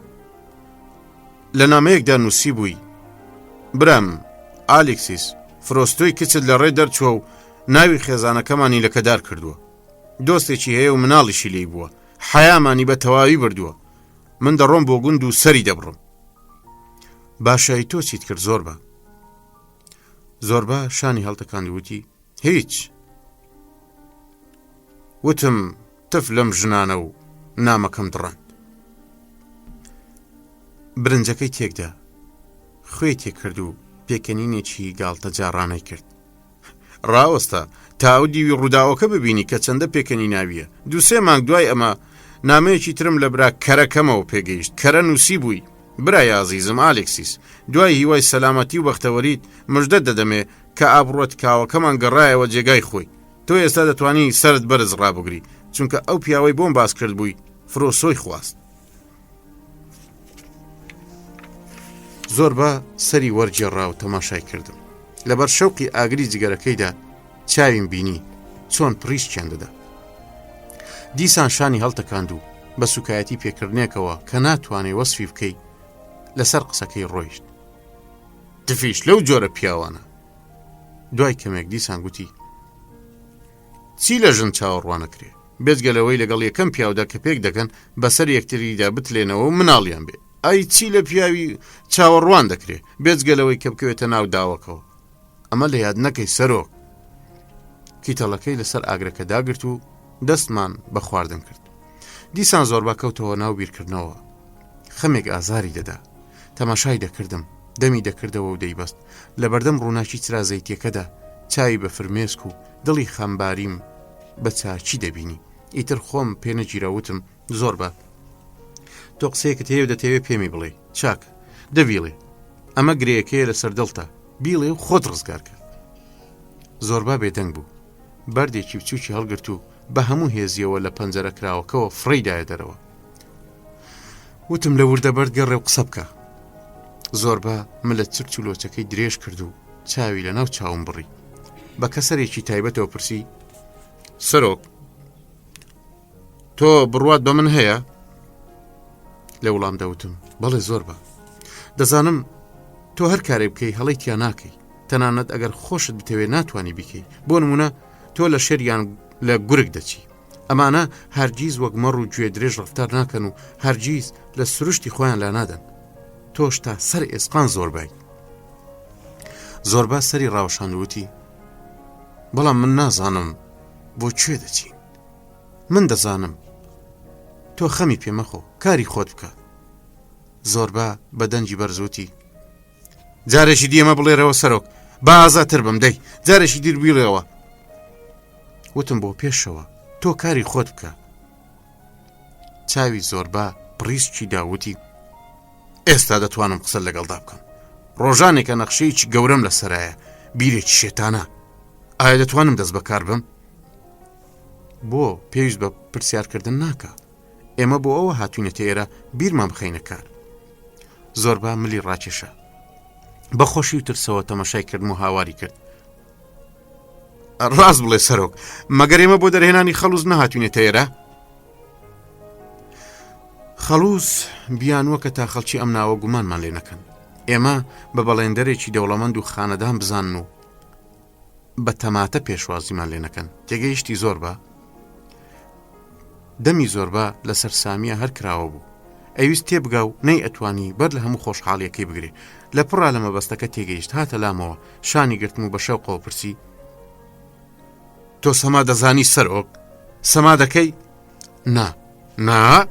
لە نامەیەکدا نووسی بووی برام ئالێکسیس فرۆستۆی کچت لە ڕێ دەرچووە و ناوی خێزانەکەمانی لەکەدار کردووە دۆستێکی هەیە و مناڵیشی لێی بووە حەیامانی بە تەواوی بردووە من دەڕۆم بۆ گوند و سەری دەبڕم باشایی تۆ چیت کرد زۆربە شانی هەڵتەکاندی وتی هیچ وتم تف لەم ژنانە و نامەکەم دڕاند برنجەکەی تێکدا خوێ تێکرد و پێکەنینێکی گاڵتە جاڕانەی کرد ڕاوەستا تاو دیوی ڕووداوەکە ببینی کە چەندە پێکەنی ناویە دووسێ مانگ دوای ئەمە نامەیەکی ترم لە برا کەرەکەمەوە پێگەیشت کەرە نووسی بووی برای عزیزم ئالێکسیس دوای هیوای سەلامەتی و بەختەوەریت مژدە دەدەمێ کە ئابڕۆت کاوەکەمان گەڕایەوە جێگای خۆی تۆ ئێستا دەتوانی سرت بەرز ڕابگری چونکە ئەو پیاوەی بۆم باس کرد بووی فرۆسۆی خواست زۆربە سەری وەرجێڕا و تەماشای کردم لەبەر شەوقی ئاگری جگەرەکەیدا چاویم بینی چۆن پڕیشتیان دەدا دیسان شانی هەڵتەکاند و بە سوکایەتی پێکردنێکەوە کە ناتوانێ وەسفی بکەی لەسەر قسەکەی ڕۆیشت تفیش لەو جۆرە پیاوانە دوای کەمێک دیسان گوتی چی لە ژن چاوەڕوانەکرێ بێجگەلەوەی لەگەڵ یەکەم پیاودا کە پێک دەکەن بەسەر یەکتریدا بتلێنەوە و مناڵیان بێ ئای چی لە پیاوی چاوەڕوان دەکرێ بێجگەلەوەی کە بکەوێتە ناو داوەکەوە ئەمە لە یاد نەکەی سەرۆک کیتەڵەکەی لەسەر ئاگرەکە داگرت و دەستمان بە خواردن کرد دیسان زۆربە کەوتەوە ناو بیرکردنەوە خەمێک ئازاری دەدا تەماشای دەکردم دەمی دەکردەوە و دەیبەست لە بەردەم ڕووناکی چرازەیتیەکەدا چاوی بە فرمێسک و دڵی خەمباریم بە چاچی دەبینی. ئیتر خۆم پێ نەگیرەوتم زۆر بە تۆ قسەیەکت هەیە و دەتەوێت پێمی بڵێ چاک دەبیڵێ ئەمە گرەیەکەیە لەسەر دڵتە بیڵێ و خۆت ڕزگار کرد. زۆربا بێدەنگ بوو بەردێکی بچووکی هەڵگرت و بە هەموو هێزیەوە لە پەنجەرە کراوەکەەوە فڕیدایە دەرەوە. وتم لە وردەبەرد گەڕێ و قسە بکە. زۆربا من لە چرچ و لۆچەکەی درێژ کرد و چاوی لە ناو چاوم بڕی. بە کەسەرێکی تایبەتەوە پرسی سەرۆک تۆ بڕوات بە من هەیە؟ لە وڵام دەوتم بەڵێ زۆربا دەزانم تۆ هەر کارێ بکەی هەڵی تیا ناکەی تەنانەت ئەگەر خۆشت بتەوێت ناتوانانی بیکەی. بۆ نمونە تۆ لە شەریان لە گورگ دەچی ئەمانە هەرگیز وەک مەڕ و گوێ درێژ ڕفتار ناکەن و هەرگیز لە سروشتی خۆیان لا نادەن. تۆش تا سەر ئێسقان زۆربای. زۆربا سەری ڕاوەشاندووتی بەڵام من نازانم بۆ کوێ دەچین. من دەزانم تۆ خەمی پێمەخۆ کاری خۆت بکە. زۆربا بە دەنجی بەرزوتی جارێکی دیەمە بڵێرەوە سەرۆک با ئازاتر بم دەی جارێکی دیر بیڵێەوە. وتم بۆ پێشەوە تۆ کاری خۆت بکە. چاوی زۆربا پڕیسکی داوتی ئێستا دەتوانم قسە لەگەڵدا بکەم. ڕۆژانێکە نەخشەیەکی گەورەم لەسەرایە بیرێکی شێتانە. ئایا دەتوانم دەست بەکار بم؟ بۆ پێویست بە پرسیارکردن ناکە. ئێمە بۆ ئەوە هاتوینەتە ئێرە بیرمان بخەینە کار. زۆربا ملی ڕاکێشە بەخۆشی و ترسەوە تەماشای کردم و هاواری کرد. ڕاست بڵێ سەرۆک مەگەر ئێمە بۆ دەرهێنانی خەلووز نەهاتوینێتە ئێرە؟ خەلووز بیانوەکە تا خەڵکی ئەم ناوە گومانمان لێ نەکەن. ئێمە بە بەڵێندەرێکی دەوڵەمەند و خانەدان بزانن و بە تەماتە پێشوازیمان لێ نەکەن. تێگەیشتی زۆربا؟ دەمی زۆربا لەسەر سامیە هەر کراوە بوو. ئەویست تێبگا و نەی ئەتوانی بەر لە هەموو خۆشحاڵیەکەی بگرێ. لە پڕا لە مەبەستەکە تێگەیشت هاتە لامەوە شانی گرتم و بە شەوقەوە پرسی تۆ سەما دەزانی سەرۆک؟ سەما دەکەی؟ نا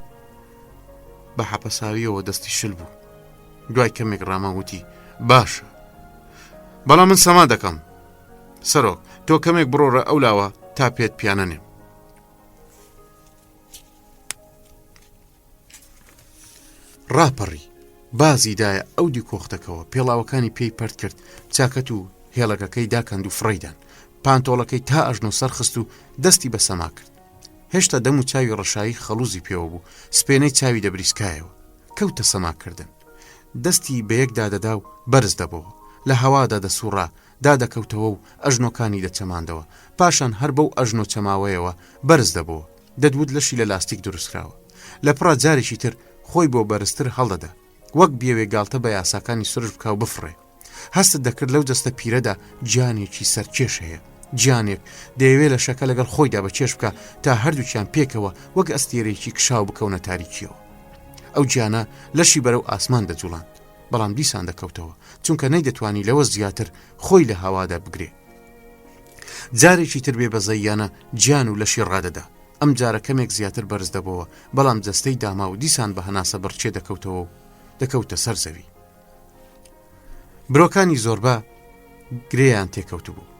بە حەپەساویەوە دەستی شل بوو. دوای کەمێک ڕاماوتی باشە بەڵام من سەما دەکەم. سەرۆک تۆ کەمێک بڕۆڕە ئەولاوە تا پێت پیانەنێم. ڕاپەڕی بازیدایە ئەو دی کۆختەکەەوە پێڵاوەکانی پێی پەرد کرد چاکەت و هێڵەکەکەی داکەند و فڕیدان پانتۆڵەکەی تا ئەژنۆ سەرخست و دەستی بە سەما کرد. هێشتا دەم و چاوی ڕەشایی خەڵوزی پێوە بوو سپێنەی چاوی دەبریسکایەوە کەوتە سەماکردن. دەستی بە یەکدا دەدا و بەرز دەبەوە لە هەوادا دەسوڕا دادەکەوتەوە و ئەژنۆکانی دەچەماندەوە پاشان هەر بەو ئەژنۆ چەماوەیەوە بەرز دەبەوە دەدوت لەشی لە لاستیک دروستکراوە. لە پڕا جارێکی تر خۆی بۆ بەرزتر هەڵدەدا وەک بیەوێ گاڵتە بە یاساکانی سرش بکە و بفڕێ. هەستت دەکرد لەو دەستە پیرەدا گیانێکی سەرکێش هەیە گیانێک دەیەوێت لە شەکە لەگەڵ خۆیدا بە چێش بکە تا هەردووچیان پێکەوە وەک ئەستێرێکی کشاو بکەونە تاریکیەوە. ئەو گیانە لەشی بەرەو ئاسمان دەجوڵاند بەڵام دیسان دەکەوتەوە چونکە نەیدەتوانی لەوە زیاتر خۆی لە هەوادا بگرێ. جارێکی تر بێ بەزەیانە گیان و لەشی ڕادەدا. ئەم جارە کەمێک زیاتر بەرز دەبەوە بەڵام جەستەی داما و دیسان بە هەناسە بڕچێ دەکەوتەوە و دەکەوتە سەر زەوی. برۆکانی زۆربا گرێیان تێکەوت بوو.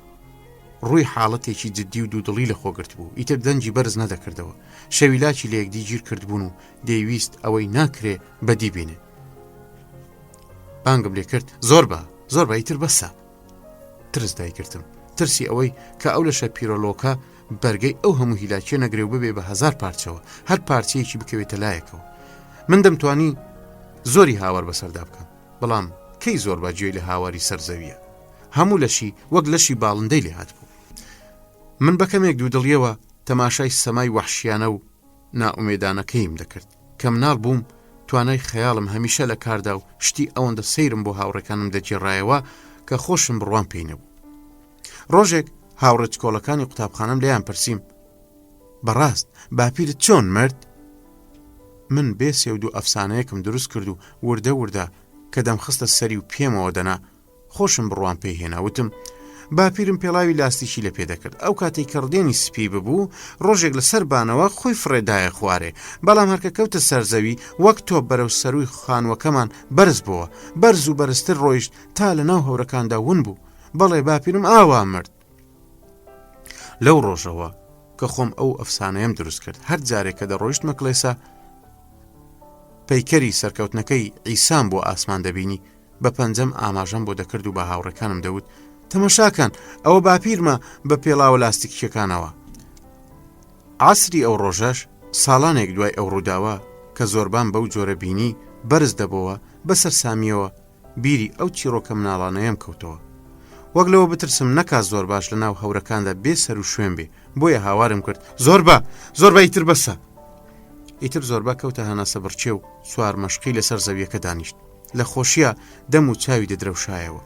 ڕووی حاڵەتێکی جددی و دوودڵی لە خۆگرت بوو. ئیتر دەنجی بەرز نەدەکردەوە. شەویلاکی لە یەکدی گیر کردبوون و دەیویست ئەوەی ناکرێ بەدی بینێ. بانگم لێ کرد زۆربا ئیتر بەسە. ترس دایگرتم ترسی ئەوەی کە ئەو لەشە پیرۆلۆکە بەرگەی ئەو هەموو هیلاکیە نەگرێ و ببێ بە 1000 پارچەوە هەر پارچەیەکی بکەوێتە لایەکەوە. من دەمتوانی زۆری هاوار بەسەردا بکەم بەڵام کەی زۆربا گوێی لە هاواری سەرزەویە. هەموو لەشی وەک لەشی باڵندەی لێ هات بوو. من بە کەمێک دوودڵیەوە تەماشای سەمای وەحشیانە و نائومێدانەکەیم دەکرد. کە مناڵ بووم توانای خەیاڵم هەمیشە لە کاردا و شتی ئەوەندە سەیرم بۆ هاوڕێکانم دەگێڕایەوە کە خۆشم بڕوان پێی نەبوو. ڕۆژێک هاوڕێ چکۆڵەکانی قوتابخانەم لێیان پرسییم بەڕاست باپیرت چۆن مرد؟ من بێسێ و دوو ئەفسانەیەکم دروست کرد و وردە کە دەمخستە سەری و پێمەوە دەنا خۆشم بڕوان پێی هێناوتم باپیرم پێڵاوی لاستیشی لە پێدەکرد. ئەو کاتێک کڕدێنی سپی ببوو ڕۆژێک لە سەر بانەوە خۆی فڕێدایە خوارێ بەڵام هەرکە کەوتە سەرزەوی وەک تۆ بەرەو سەروی خانوەکەمان بەرز بووە بەرز و بەرزتر ڕۆیشت تا لە ناو هەورەکاندا ون بوو. بەڵێ باپیرم ئاوا مرد لەو ڕۆژەوە کە خۆم ئەو ئەفسانەیەم دروست کرد هەر جارێک کە دەڕۆیشتمە کڵێسا پەیکەری سەرکەوتنەکەی ئیسام بۆ ئاسمان دەبینی بە پەنجەم ئاماژەم بۆ دەکرد و بە هاوڕەکانم دەوت تەماشاکان ئەوە باپیرمە بە پێڵاوە لاستیکیەکانەوە. عاسری ئەو ڕۆژەش ساڵانێک دوای ئەو ڕووداوە کە زۆربان بەو جۆرە بینی بەرز دەبەوە بەسەر سامیەوە بیری ئەو چیرۆکە مناڵانەیەم کەوتەوە. وەک لەوە بترسم نەکات زۆر باش لە ناو هەورەکاندا بێ سەر و شوێن بێ بۆیە هاوارم کرد زۆر بە ئیتر بەسە. ئیتر زۆربە کەوتە هەناسە بڕچێ و سوار مەشقی لەسەر زەویەکە دانیشت لە خۆشیە دەم و چاوی دەدرەوشایەوە.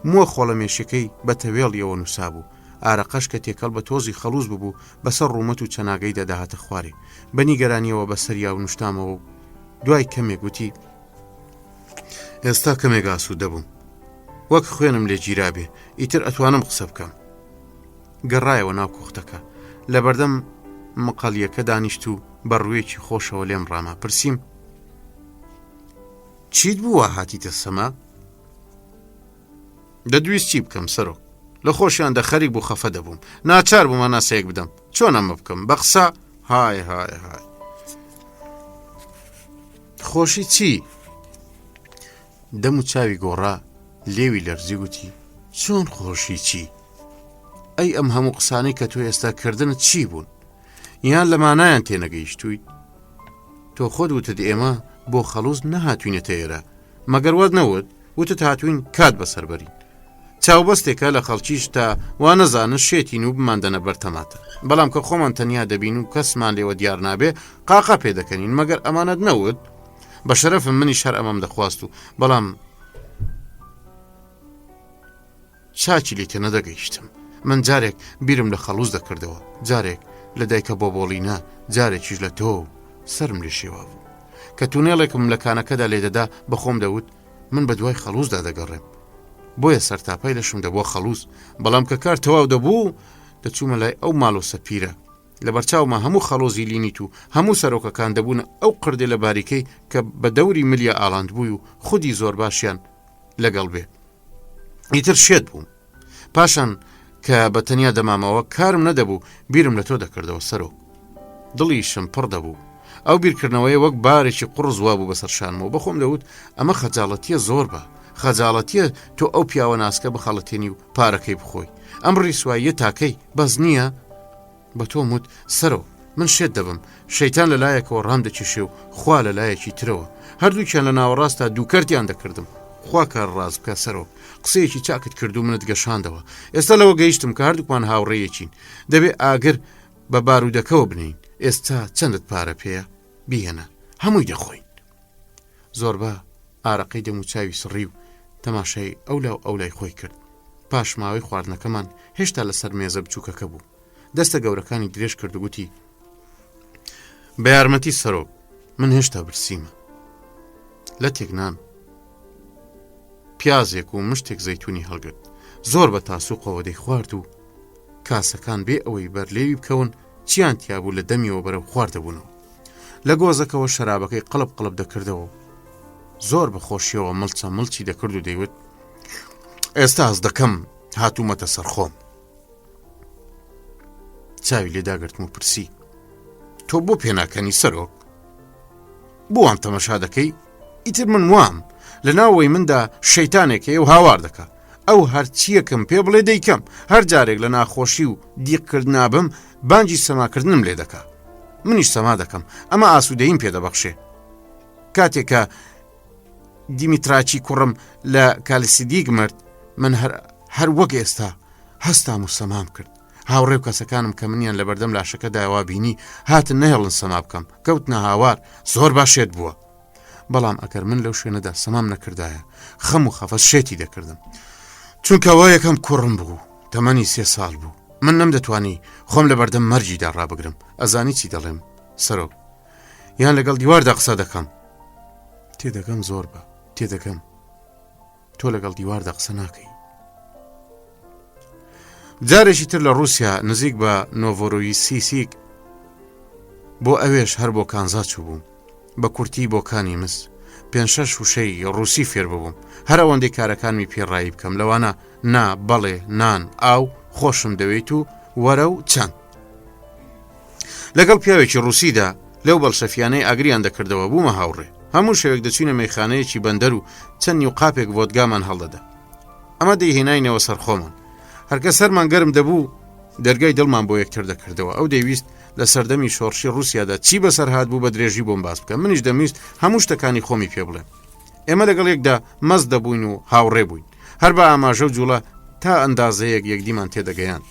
مووە خۆڵەمێشەکەی بە تەوێڵیەوە نووسا بوو. ئارەقەش کە تێکەڵ بە تۆزی خەڵوز ببوو بەسەر ڕوومەت و چەناگەی دەداهاتە خوارێ بەنی گەرانیەوە بە سەریا و نوشتامەوە و دوای کەمێک گوتی ئێستا کەمێک ئاسوود دەبووم وەک خوێنم لێ گیرابێ ئیتر ئەتوانم قسە بکەم. گەڕایەوە ناو کۆختەکە لە بەردەم مقەڵیەکە دانیشت و بەڕوویەکی خۆشەوە لێم ڕاما. پرسییم چیت بووە هاتیتە سەما؟ دەدویست چی بکەم سەرۆک؟ لە خۆشیاندا خەریک بوو خەفە دەبووم ناچار بوومە ناسەیەک بدەم چۆن ئەمە بکەم بە قسە های خۆشی چی؟ دەم و چاوی گۆڕا لێوی لەرزی گوتی چۆن خۆشی چی؟ ئەی ئەم هەموو قسانەی کە تۆ ئێستا کردنت چی بوون؟ یان لە مانایان تێنەگەیشتووی؟ تۆ خۆت وتت ئێمە بۆ خەڵوز نەهاتوینەتە ئێرە مەگەر وەت نەوت وتت هاتوین کات بەسەربەرین چاوبەستێکە لە خەڵکیش تا وا نەزانن شێتین و بماندەنە بەرتەماتە بەڵام کە خۆمان تەنیا دەبین و کەسمان لێوە دیار نابێ قاقا پێ دەکەنین مەگەر ئەمانەت نەوت بە شەرەفم منی شەر ئەمەم دەخواست و بەڵام چاکی لێ تێ نەدەگەیشتم. من جارێک بیرم لە خەڵوز دەکردەوە جارێک لە دایکە بۆ بۆڵینە جارێکیش لە تۆ سرم لێ شێوا بوو کە تونێڵێکم لە کانەکەدا لێدەدا بەخۆم دەوت من بە دوای خەڵوزدا دەگەڕێم بۆیە سەرتاپای لەشم دەبووە خەڵوز بەڵام کە کار تەواو دەبوو دەچوومە لای ئەو ماڵ و سەپیرە لە بەرچاومە هەموو خەڵۆزی لینیت و هەموو سەرۆکەکان دەبوون ئەو قردێ لە باریکەی کە بە دەوری ملیە ئاڵاند بووی و خودی زۆر باشیان لەگەڵ بێ ئیتر شێت بووم. پاشان کە بە تەنیا دەمامەوە کارم نەدەبوو بیرم لە تۆ دەکردەوە سەرۆک دڵیشم پڕ دەبوو ئەو بیرکردنەوەی وەک بارێکی قوڕ زوا بوو بەسەر شانمەوە بەخۆم دەوت ئەمە خەجاڵەتیە زۆر بە خەجاڵەتیە تۆ ئەو پیاوە ناسکە بخەڵەتێنی و پارەکەی بخۆی ئەم ڕیسواییە تاکەی بەس نییە بە تۆم وت سەرۆ من شێت دەبم شەیتان لەلایەکەوە ڕام دەکێشێ و خوا لەلایەکی ترەوە هەردووکیان لە ناوەڕاستە دووکەرتیان دەکردم خوا کار ڕاز بکە سەرۆ قسەیەکی چاکت کرد و منت گەشاندەوە ئێستا لەوە گەیشتم کە هەردووکمان هاوڕێیەکین دەبێ ئاگر بە بارودەکەەوە بنین ئێستا چەندت پارە پێیە بیهێنە هەمووی دەخۆین. زۆربە ئارەقەی دەم و چاوی سڕی و تەماشای ئەولاو ئەولای خۆی کرد. پاش ماوەی خواردنەکەمان هێشتا لەسەر مێزە بچووکەکە بوو دەستە گەورەکانی درێژ کرد و گوتی بە یارمەتی سەرۆک من هێشتا برسیمە لە تێکنان پیازێک و مشتێک زەیتونی هەڵگرت زۆر بە تاسووقەوە دەی خوارد و کاسەکان بێ ئەوەی بەرلێوی بکەون چیان تیابوو لە دەمیەوە بەرەو خواردەبوونەوە لە گۆزەکەەوە شەرابەکەی قەڵب دەکردەوە زۆر بەخۆشیەوە مڵچە مڵچی دەکرد و دەیوت ئێستا هەز دەکەم هاتوومەتە سەرخۆم. چاوی لێداگرتم و پرسی تۆ بۆ پێناکەنی سەرۆک بۆوام تەمەشا دەکەی؟ ئیتر من وام لە ناوەی مندا شەیتانێکەیە و هاوار دەکا ئەو هەرچیەکەم پێ بڵێ دەیکەم هەر جارێک لە ناخۆشی و دیقکرد نابم بانگی سەماکردنم لێ دەکا منیش سەما دەکەم ئەمە ئاسوودەیم پێ دەبەخشێ. کاتێکە دیمیتراچی کوڕم لە کالسیدیگ مرد من هەر وەک ئێستا هەستام و سەمام کرد هاوڕێ و کەسەکانم کە منیان لە بەردەم لاشەکە داوا بینی هاتن نەهێڵن سەما بکەم کەوتنە هاوار زۆر باشێت بووە بەڵام ئەگەر من لەو شوێنەدا سەمام نەکردایە خەم و خەفەت شێتی دەکردم چونکە وا یەکەم کوڕم بوو تەمەنی 3 ساڵ بوو من نەمدەتوانی خۆم لە بەردەم مەرجیدا ڕابگرم. ئەزانی چی دەڵێم سەرۆک یان لەگەڵ دیواردا قسە دەکەم تێدەگەم زۆر بە تێدەگەم تۆ لەگەڵ دیواردا قسە ناکەی. جارێکی تر لە رووسیا نزیک بە نۆڤۆرۆیسیسیک بۆ ئەوێش هەر بۆ کانزا چوو بووم بە کورتی بۆکانی مس 5-6 وشەی ڕووسی فێر ببووم هەر ئەوەندەی کارەکانمی پێڕایی بکەم لەوانە نا بەڵێ نان ئاو خۆشم دەوێت و وەرە و چەند لەگەڵ پیاوێکی ڕووسیدا لەو بەڵشەفیانەی ئاگریان دەکردەوە بوومە هاوڕێ هەموو شەوێک دەچوینە مەیخانەیەکی بەندەر و چەندی و قاپێک ڤۆدگامان هەڵدەدا ئەمە دەیهێناینەوە سەرخۆمان هەرکە سەرمان گەرم دەبوو دەرگای دڵمان بۆ یەکتر دەکردەوە ئەو دەیویست لە سەردەمی شۆڕشی رووسیادا چی بەسەر هات بوو بە درێژی بۆم باس بکە منیش دەمویست هەموو شتەکانی خۆمی پێ بڵێم ئێمە لەگەڵ یەکدا مەست دەبووین و هاوڕێ بووین هەر بە ئاماژە و جوڵە تا ئەندازەیەک یەکدیمان تێدەگەیان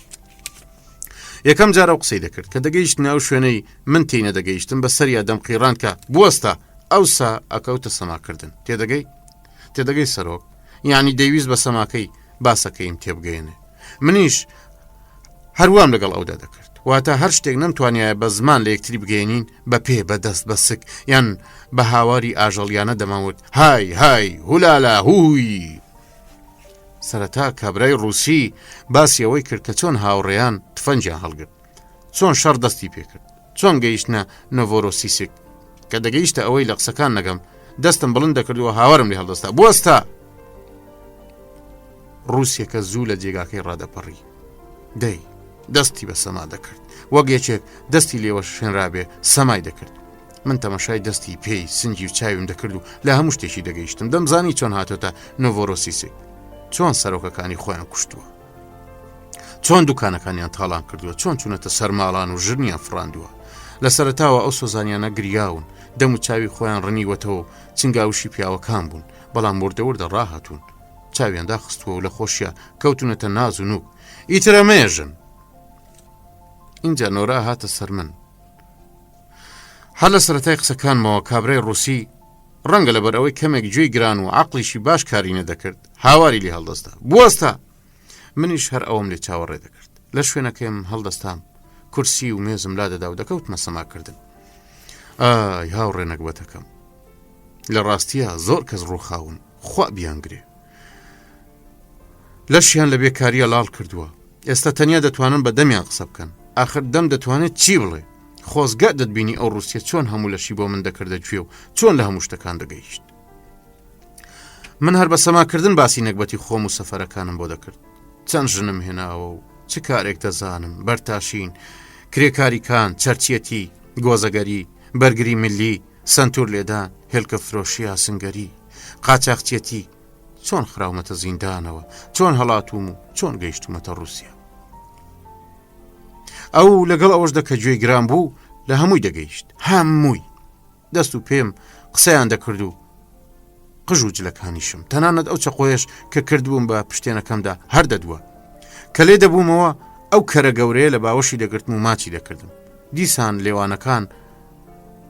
یەکەم جارە قسەی دەکرد کە دەگەیشت ناو شوێنەی من تێنە دەگەیشتم بە سەریا دەم قیڕان کە بوەستە ئەوسا ئەکەوتە سەماکردن تێدەگەی سەرۆک یعنی دەیویست بە سەماکەی باسەکەیم تێبگەێنێ منیش هەروام لەگەڵ ئەودا دەکرد واتە هەر شتێک نەمتوانایە بە زمان لە یەکتری بگەێنین بە پێ بەدەست بە سک یان بە هاواری ئاژەڵیانە دەماوت های هولالا هووی سەرەتا کابرای ڕووسی باسی ئەوەی کرد کە چۆن هاوڕێیان تفەنجیان هەڵگرت چۆن شەڕ دەستی پێکرد چۆن گەیشتنە نۆڤۆرۆسیسک کە دەگەیشتە ئەوەی لە قسەکان نەگەم دەستم بڵند دەکردووە هاوارم لێ هەڵدەستا بوەستە ڕووسیەکە زوو لە جێگاکەی ڕادەپەڕی دەستی بە سەما دەکرد وەک یەکێک دەستی لێوە شوێنرابێ سەمای دەکرد من تەماشای دەستی پێی سنجی و چاویم دەکرد و لە هەموو شتێکی دەگەیشتم دەمزانی چۆن هاتۆتە نۆڤۆرۆسیسک چۆن سەرۆکەکانی خۆیان کوشتووە چۆن دوکانەکانیان تاڵان کردووە چۆن چوونەتە سەرماڵان و ژرنیان فڕاندووە لە سەرەتاوە ئەو سۆزانیانە گریاون دەم و چاوی خۆیان ڕنیوەتەوە چنگاوشی پیاوەکان بوون بەڵام وردەوردە ڕاهاتوون چاویان داخستووە و لە خۆشیە کەوتونەتە ناز و نوک ئیترە مێژن اینجا نۆرا هاتە سەر من هەر لە سەرەتای قسەکانمەوە کابرای ڕووسی ڕەنگە لەبەر ئەوەی کەمێک گوێی گران و عەقڵیشی باش کاری نەدەکرد هاواری لێ هەڵدەستا بوەستە منیش هەر ئەوم لێ چاوەڕێ دەکرد لە شوێنەکەم هەڵدەستام کورسی و مێزم لا دەدا و دەکەوتمە سەماکردن ئای هاوڕێ نەکبەتەکەم لە ڕاستیە زۆر کەس ڕووخاون خوا بیانگرێ لەشیان لە بێکاریە لاڵ کردووە ئێستا تەنیا دەتوانن بە دەمیان قسە بکەن ئاخر دەم دەتوانێت چی بڵێ خۆزگە دەتبینی ئەو ڕووسیە چۆن هەموو لەشی بۆ من دەکردە گوێ و چۆن لە هەموو شتەکان دەگەیشت من هەر بە سەماکردن باسی نەکبەتی خۆم و سەفەرەکانم بۆ دەکرد چەند ژنم هێناوە و چ کارێک دەزانم بەرتاشین کرێکاریکان چەرچیەتی گۆزەگەری بەرگری ملی سنتور لێدان هێلکە فرۆشی ئاسنگەری قاچاقچێتی چۆن خراومەتە زیندانەوە چۆن هەڵاتوم و چۆن گەیشتومەتە ڕووسیا ئەو لەگەڵ ئەوەشدا کە گوێی گران بوو لە هەمووی دەگەیشت هەمووی دەست و پێم قسەیان دەکرد و قژ و جلەکانیشم تەنانەت ئەو چەقۆیش کە کردبووم بە پشتێنەکەمدا هەر دەدووە کە لێ دەبوومەوە ئەو کەرە گەورەیە لە باوەشی دەگرتم و ماچی دەکردم دیسان لێوانەکان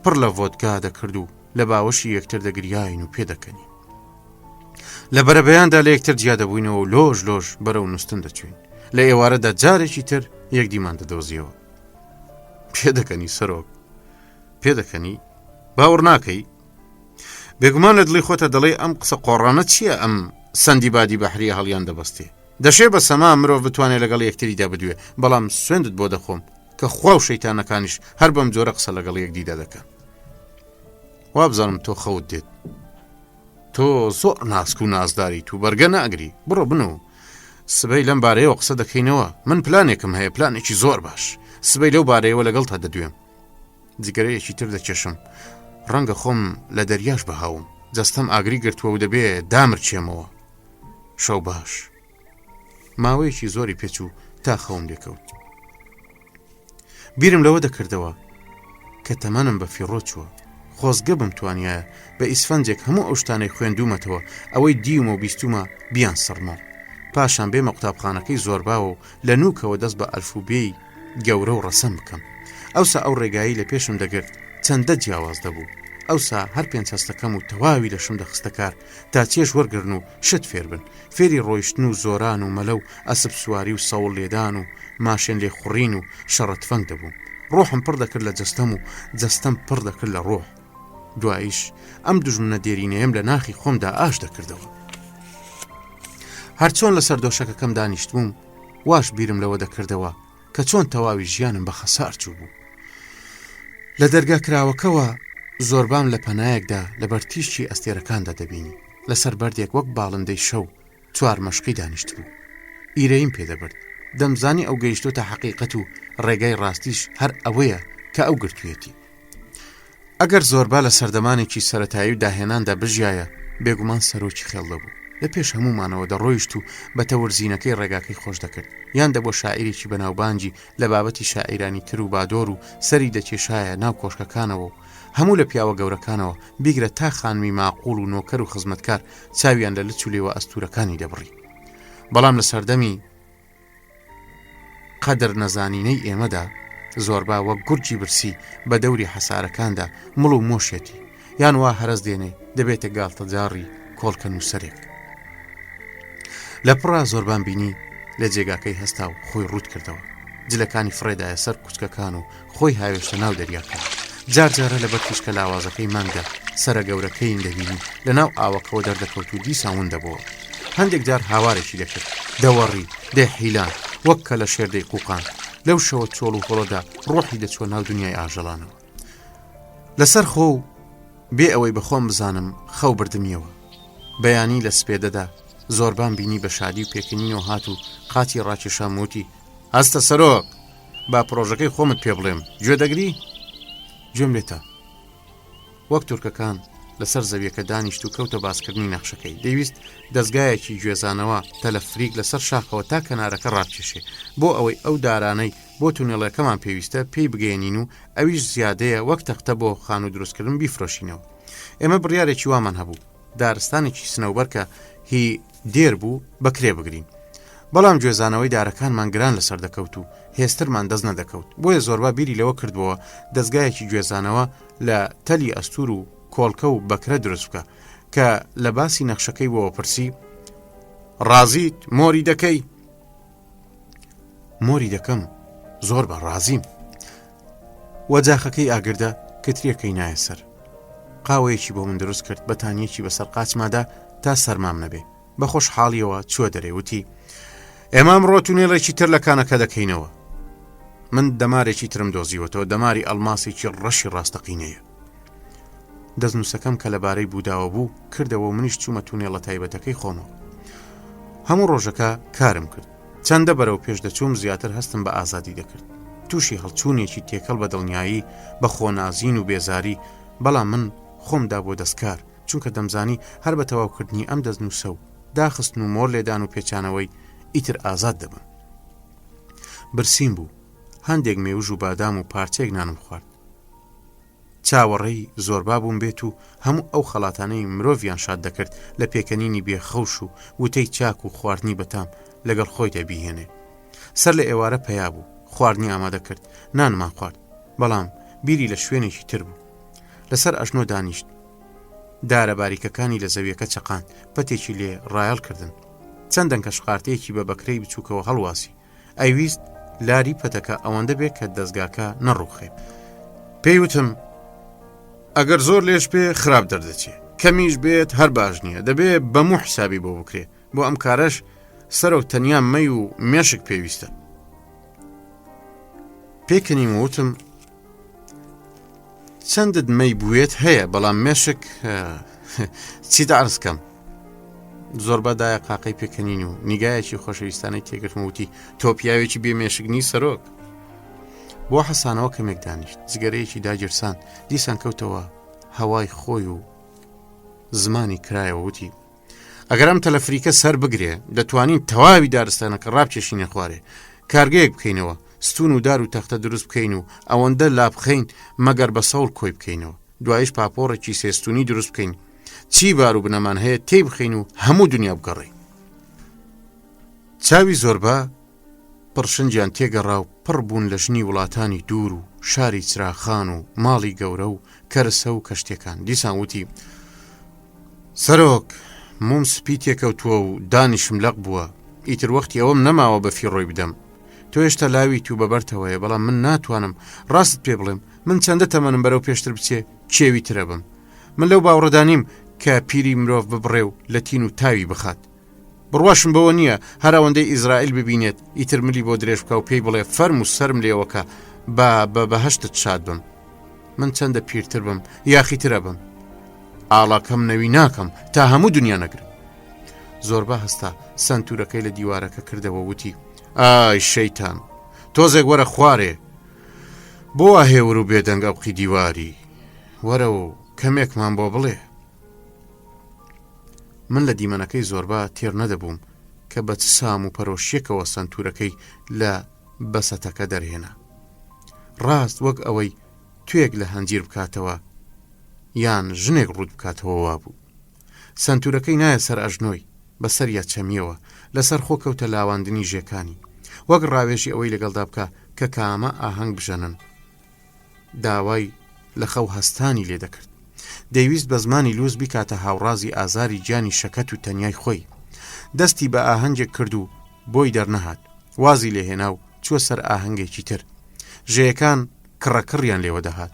پڕ لە ڤۆدگا دەکرد و لە باوەشی یەکتر دەگریاین و پێدەکەنی لە بەرەبەیاندا لە یەکتر جیا دەبووینەوە و لۆژ بەرەو نووسن دەچوین لە ئێوارەدا جارێکی تر یەکدیمان دەدۆزیەوە پێدەکەنی سەرۆک پێدەکەنی باوەڕ ناکەی بێگومان لە دڵی خۆتە دەڵێ ئەم قسە قۆڕانە چییە ئەم سەندی بادی بەحریە هەڵیان دەبەستێ دەشێ بە سەما مرۆڤ بتوانێت لەگەڵ یەکتریدا بدوێ بەڵام سوێندت بۆ دەخۆم کە خوا و شەیتانەکانیش هەر بەم جۆرە قسە لەگەڵ یەکدیدا دەکەن وابزانم تۆ خەوت دێت تۆ زۆر ناسک و نازداری تو بەرگە ناگری بڕۆ بنەوە سبەی لەم بارەیەوە قسە دەکەینەوە من پلانێکم هەیە پلانێکی زۆر باش سبەی لەو بارەیەوە لەگەڵ تا دەدوێم جگەرەیەکی تر دەکێشم ڕەنگە خۆم لە دەریاش بەهاوم جەستەم ئاگری گرتووە و دەبێ دامرچێمەوە شەو باش ماوەیەکی زۆری پێچوو تا خەوم لێکەوت بیرم لەوە دەکردەوە کە تەمەنم بە فیڕۆ چووە خۆزگە بمتوانایە بە ئیسفەنجێک هەموو ئەو شتانەی خوێندومەتەوە ئەوەی دیومە و بیستومە بیان سەرمەڵ پاشان بێمە قوتابخانەکەی زۆرباوە و لە نوکەوە دەست بە ئەلفوبێی گەورە و ڕەسەم بکەم ئەوسا ئەو ڕێگایی لە پێشم دەگرت چەندە جیاواز دەبوو ئەوسا هەر پێنج هەستەکەم و تەواوی لەشم دەخستە کار تا چێش وەرگرن و شت فێر بن فێری ڕۆیشتن و زۆران و مەلە و ئەسب سواری و سەوڵ لێدان و ماشێن لێ خوڕین و شەڕەتفەنگ دەبووم ڕۆحم پڕ دەکرد لە جەستەم و جەستەم پڕ دەکرد لە ڕۆح دواییش ئەم دوژمنە دێرینەیەم لە ناخی خۆمدا ئاش دەکردەوە هەرچۆن لەسەر دۆشەکەکەم دانیشتبووم واش بیرم لەوە دەکردەوە کە چۆن تەواوی ژیانم بە خەسار چوو بوو لە دەرگا کراوەکەوە زۆربام لە پەنایەکدا لەبەر تیشتی ئەستێرەکاندا دەبینی لەسەر بەردێک وەک باڵندەی شەو چوار مەشقی دانیشت بوو ئیرەیم پێدەبرد دەمزانی ئەو گەیشتۆتە حەقیقەت و ڕێگای ڕاستیش هەر ئەوەیە کە ئەو گرتوێتی. ئەگەر زۆربا لە سەردەمانێکی سەرەتایی و داهێناندا بژایە بێگومان سەرۆکی خێڵ دەبوو، لە پێش هەمومانەوە دەڕۆیشت و بە تەوەرزینەکەی ڕێگاکەی خۆش دەکرد، یان دەبۆ شاعیرێکی بەناوبانجی لە بابەتی شاعیرانی تر و بادۆر و سەری دەکێشایە ناو کۆشکەکانەوە و هەموو لە پیاوە گەورەکانەوە بیگرە تا خانمی ماقوڵ و نۆکەر و خزمەتکار چاویان لە لچ و لێوە ئەستورەکانی دەبڕی. بەڵام لە سەردەمی قەدر نەزانینەی ئێمەدا زۆربا وەک گورجی برسی بە دەوری حەسارەکاندا مڵ و مۆشێتی یان وا هەرز دێنێ دەبێتە گاڵتەجاری کۆڵکە نووسەرێک. لە پڕا زۆربان بینی لە جێگاکەی هەستا و خۆی ڕوود کردەوە، جلەکانی فڕێدایە سەر کوچکەکان و خۆی هاوێشتە ناو دەریاکە. جارجارە لەبەر تیشکە لاوازەکەی مانگە سرە گەورەکەی دەبینی لە ناو ئاوەکەەوە دەردەکەوت و دیساون دەبەوە. هەندێک جار هاوارێکی دەکرد دەوەڕی دەحیلان وەک کە لە شێردەی قوقان لەو شەوە چۆڵ و هۆڵەدا ڕۆحی دەچۆ ناو دنیای ئاژەڵانەوە. لەسەر خۆ بێ ئەوەی بەخۆم بزانم خەو بردمیەوە. بەیانی لە سپێدەدا زۆربان بینی بە شادی و پێکەنینەوە هات و قاتی ڕاکێشاموتی هەستە سەرۆک با پرۆژەکەی خۆمت پێ بڵێم گوێ دەگری؟ گوێم لێتە. وەک تورکەکان لەسەر زەویەکە دانیشت و کەوتە باسکردنی نەخشەکەی. دەیویست دەستگایەکی گوێزانەوە تەلەفریک لەسەر شاخەوە تا کەنارەکە ڕابکێشێ بۆ ئەوەی ئەو دارانەی بۆ تونێڵەکەمان پێویستە پێی بگەێنین و ئەویش زیادەیە وەک تەختە بۆ خان و دروستکردن بیفرۆشینەوە. ئێمە بڕیارێکی وامان هەبوو دارستانێکی سنەوبەر کە هی دێر بوو بەکرێ بگرین، بەڵام گوێزانەوەی دارەکانمان گران لەسەر دەکەوت و هێسترمان دەست نەدەکەوت، بۆیە زۆربا بیری لەوە کردبەوە دەستگایەکی گوێزانەوە لە تەلی ئەستور و کۆڵکە و بەکرە دروست بکە کە لە باسی نەخشەکەی بۆەوە پرسی ڕازیت مۆری دەکەی؟ مۆری دەکەم زۆر بە ڕازیم. وەجاخەکەی ئاگردە کتریەکەی نایە سەر. قاوەیەکی بۆ من دروست کرد بەتانیەکی بەسەر قاچمادا تا سەرمام نەبێ. بە خۆش حاڵیەوە چوە دەرێوتی ئێمە ئەمڕۆ تونێڵێکی تر لە کانەکە دەکەینەوە. من دەمارێکی ترم دۆزیوەتەوە، دەماری ئەڵماسێکی ڕەشی ڕاستەقینەیە. دەستنووسەکەم کە لەبارەی بووداوە بوو کردەوە منیش چوومە تونێڵە تایبەتەکەی خۆمەوە. هەموو ڕۆژەکە کارم کرد. چەندە بەرەو پێش دەچووم زیاتر هەستم بە ئازادی دەکرد. تووشی هەڵچوونێکی تێکەڵ بە دڵنیایی بە خۆنازین و بێزاری، بەڵام من خۆمدا بۆ دەستکار چونکە دەمزانی هەر بە تەواوکردنی ئەم دەستنووسە و داخستن و مۆر لێدان و پێچانەوەی ئیتر ئازاد دەبم. برسیم بوو، هەندێک مێوژ و بادام و پارچێک نانم خوارد. چاوەڕێی زۆربا بووم بێت و هەموو ئەو خەڵاتانەی مرۆڤیان شاد دەکرد لە پێکەنینی بێخەوش و وتەی چاک و خواردنی بەتام لەگەڵ خۆی دەبیهێنێ. سەر لە ئێوارە پەیا بوو، خواردنی ئامادە کرد، نانمان خوارد، بەڵام بیری لە شوێنێکی تر بوو. لەسەر ئەژنۆ دانیشت، دارە باریکەکانی لە زەویەکە چەقاند، پەتێکی لێ ڕایەڵ کردن. چەندەن کەشقارتەیەکی بە بەکرەی بچووکەوە هەڵواسی. ئەیویست لاری پەتەکە ئەوەندە بێت کە دەستگاکە نەڕووخێ. پێیوتم ئەگەر زۆر لێش پێ خراپ دەردەچێ، کەمیش بێت هەر باش نییە، دەبێت بەموو حسابی بۆ بکرێ، بۆ ئەم کارەش سەرۆک تەنیا مەی و مێشک پێویستە. پێکەنیم وتم چەندت مەی بوێت هەیە، بەڵام مێشک چیدە عرزکەم. زۆر بەدایە قاقەی پێکەنین و نیگایەکی خۆشەویستانەی تێگرتموتی تۆ پیاوێکی بێمێشکنی سەرۆک. بۆ حەسانەوە کەمێک دانیشت، جگەرەیەکی داگیرسان دیسان کەوتەوە هەوای خۆی و زمانی کرایەوە وتی ئەگەر ئەم تەلەفریکە سەر بگرێ دەتوانین تەواوی دارستانەکە ڕابکێشینە خوارێ، کارگەیەک بکەینەوە، ستون و دار و تەختە دروست بکەین و ئەوەندە لابخەین مەگەر بە سەوڵ کۆی بکەینەوە، دوایش پاپۆڕێکی سێستونی دروست بکەین، چی بار و بنەمان هەیە تێی بخەین و هەموو دنیا بگەڕین. چاوی زۆربا پڕشنجیان تێگەڕا و پڕ بوون لە ژنی وڵاتانی دوور و شاری چراخان و ماڵی گەورە و کەرسە و کەشتەکان. دیسان وتی سەرۆک موم سپی تێکەوتووە و دانیشم لەق بووە، ئیتر وەختی ئەوەم نەماوە بەفی ڕۆی بدەم. تۆ هێشتا لاوی تو بەبەرتەوەیە، بەڵام من ناتوانم ڕاست پێ بڵێم من چەندە تەمەنم بەرەو پێشتر بچێ کێوی ترە بم. من لەو باوەڕدانیم کە پیری مرۆڤ ببڕێ و لە تین و تاوی بخات. بڕواشم بەوە نییە هەر ئەوەندەی ئیزرائیل ببینێت ئیتر ملی بۆ درێژ بکە و پێی بڵێ فەرم و سەرم لێوەکە بە بەهەشتت شاد بم. من چەندە پیرتر بم یاخیترە بم، ئاڵاکەم نەوی ناکەم تا هەموو دنیا نەگرم. زۆربە هەستا سنتورەکەی لە دیوارەکە کردەوە وتی ئای شەیتان تۆزێک وەرە خوارێ بۆ وا هێور و بێدەنگ ئەبقی دیواری وەرە و کەمێکمان بۆ بڵێ. من لە دیمەنەکەی زۆربە تێر نەدەبووم کە بە چ سام و پەرۆشیەکەوە سنتورەکەی لە بەسەتەکە دەرهێنا. ڕاست وەک ئەوەی توێک لە هەنجیر بکاتەوە یان ژنێک ڕوود بکاتەوە وابوو. سنتورەکەی نایە سەر ئەژنۆی بەسەر یا چەمیەوە لەسەر خۆ کەوتە لاواندنی ژێکانی وەک ڕاوێژی ئەوەی لەگەڵدا بکە کە کامە ئاهەنگ بژەنن. داوای لە خەو هەستانی لێ دەکرد. دەیویست بە زمانی لووز بیکاتە هاوڕازی ئازاری گیانی شەکەت و تەنیای خۆی. دەستی بە ئاهەنگێک کرد و بۆی دەرنەهات وازی لێهێنا و چوە سەر ئاهەنگێکی تر. ژەیەکان کڕەکڕیان لێوە دەهات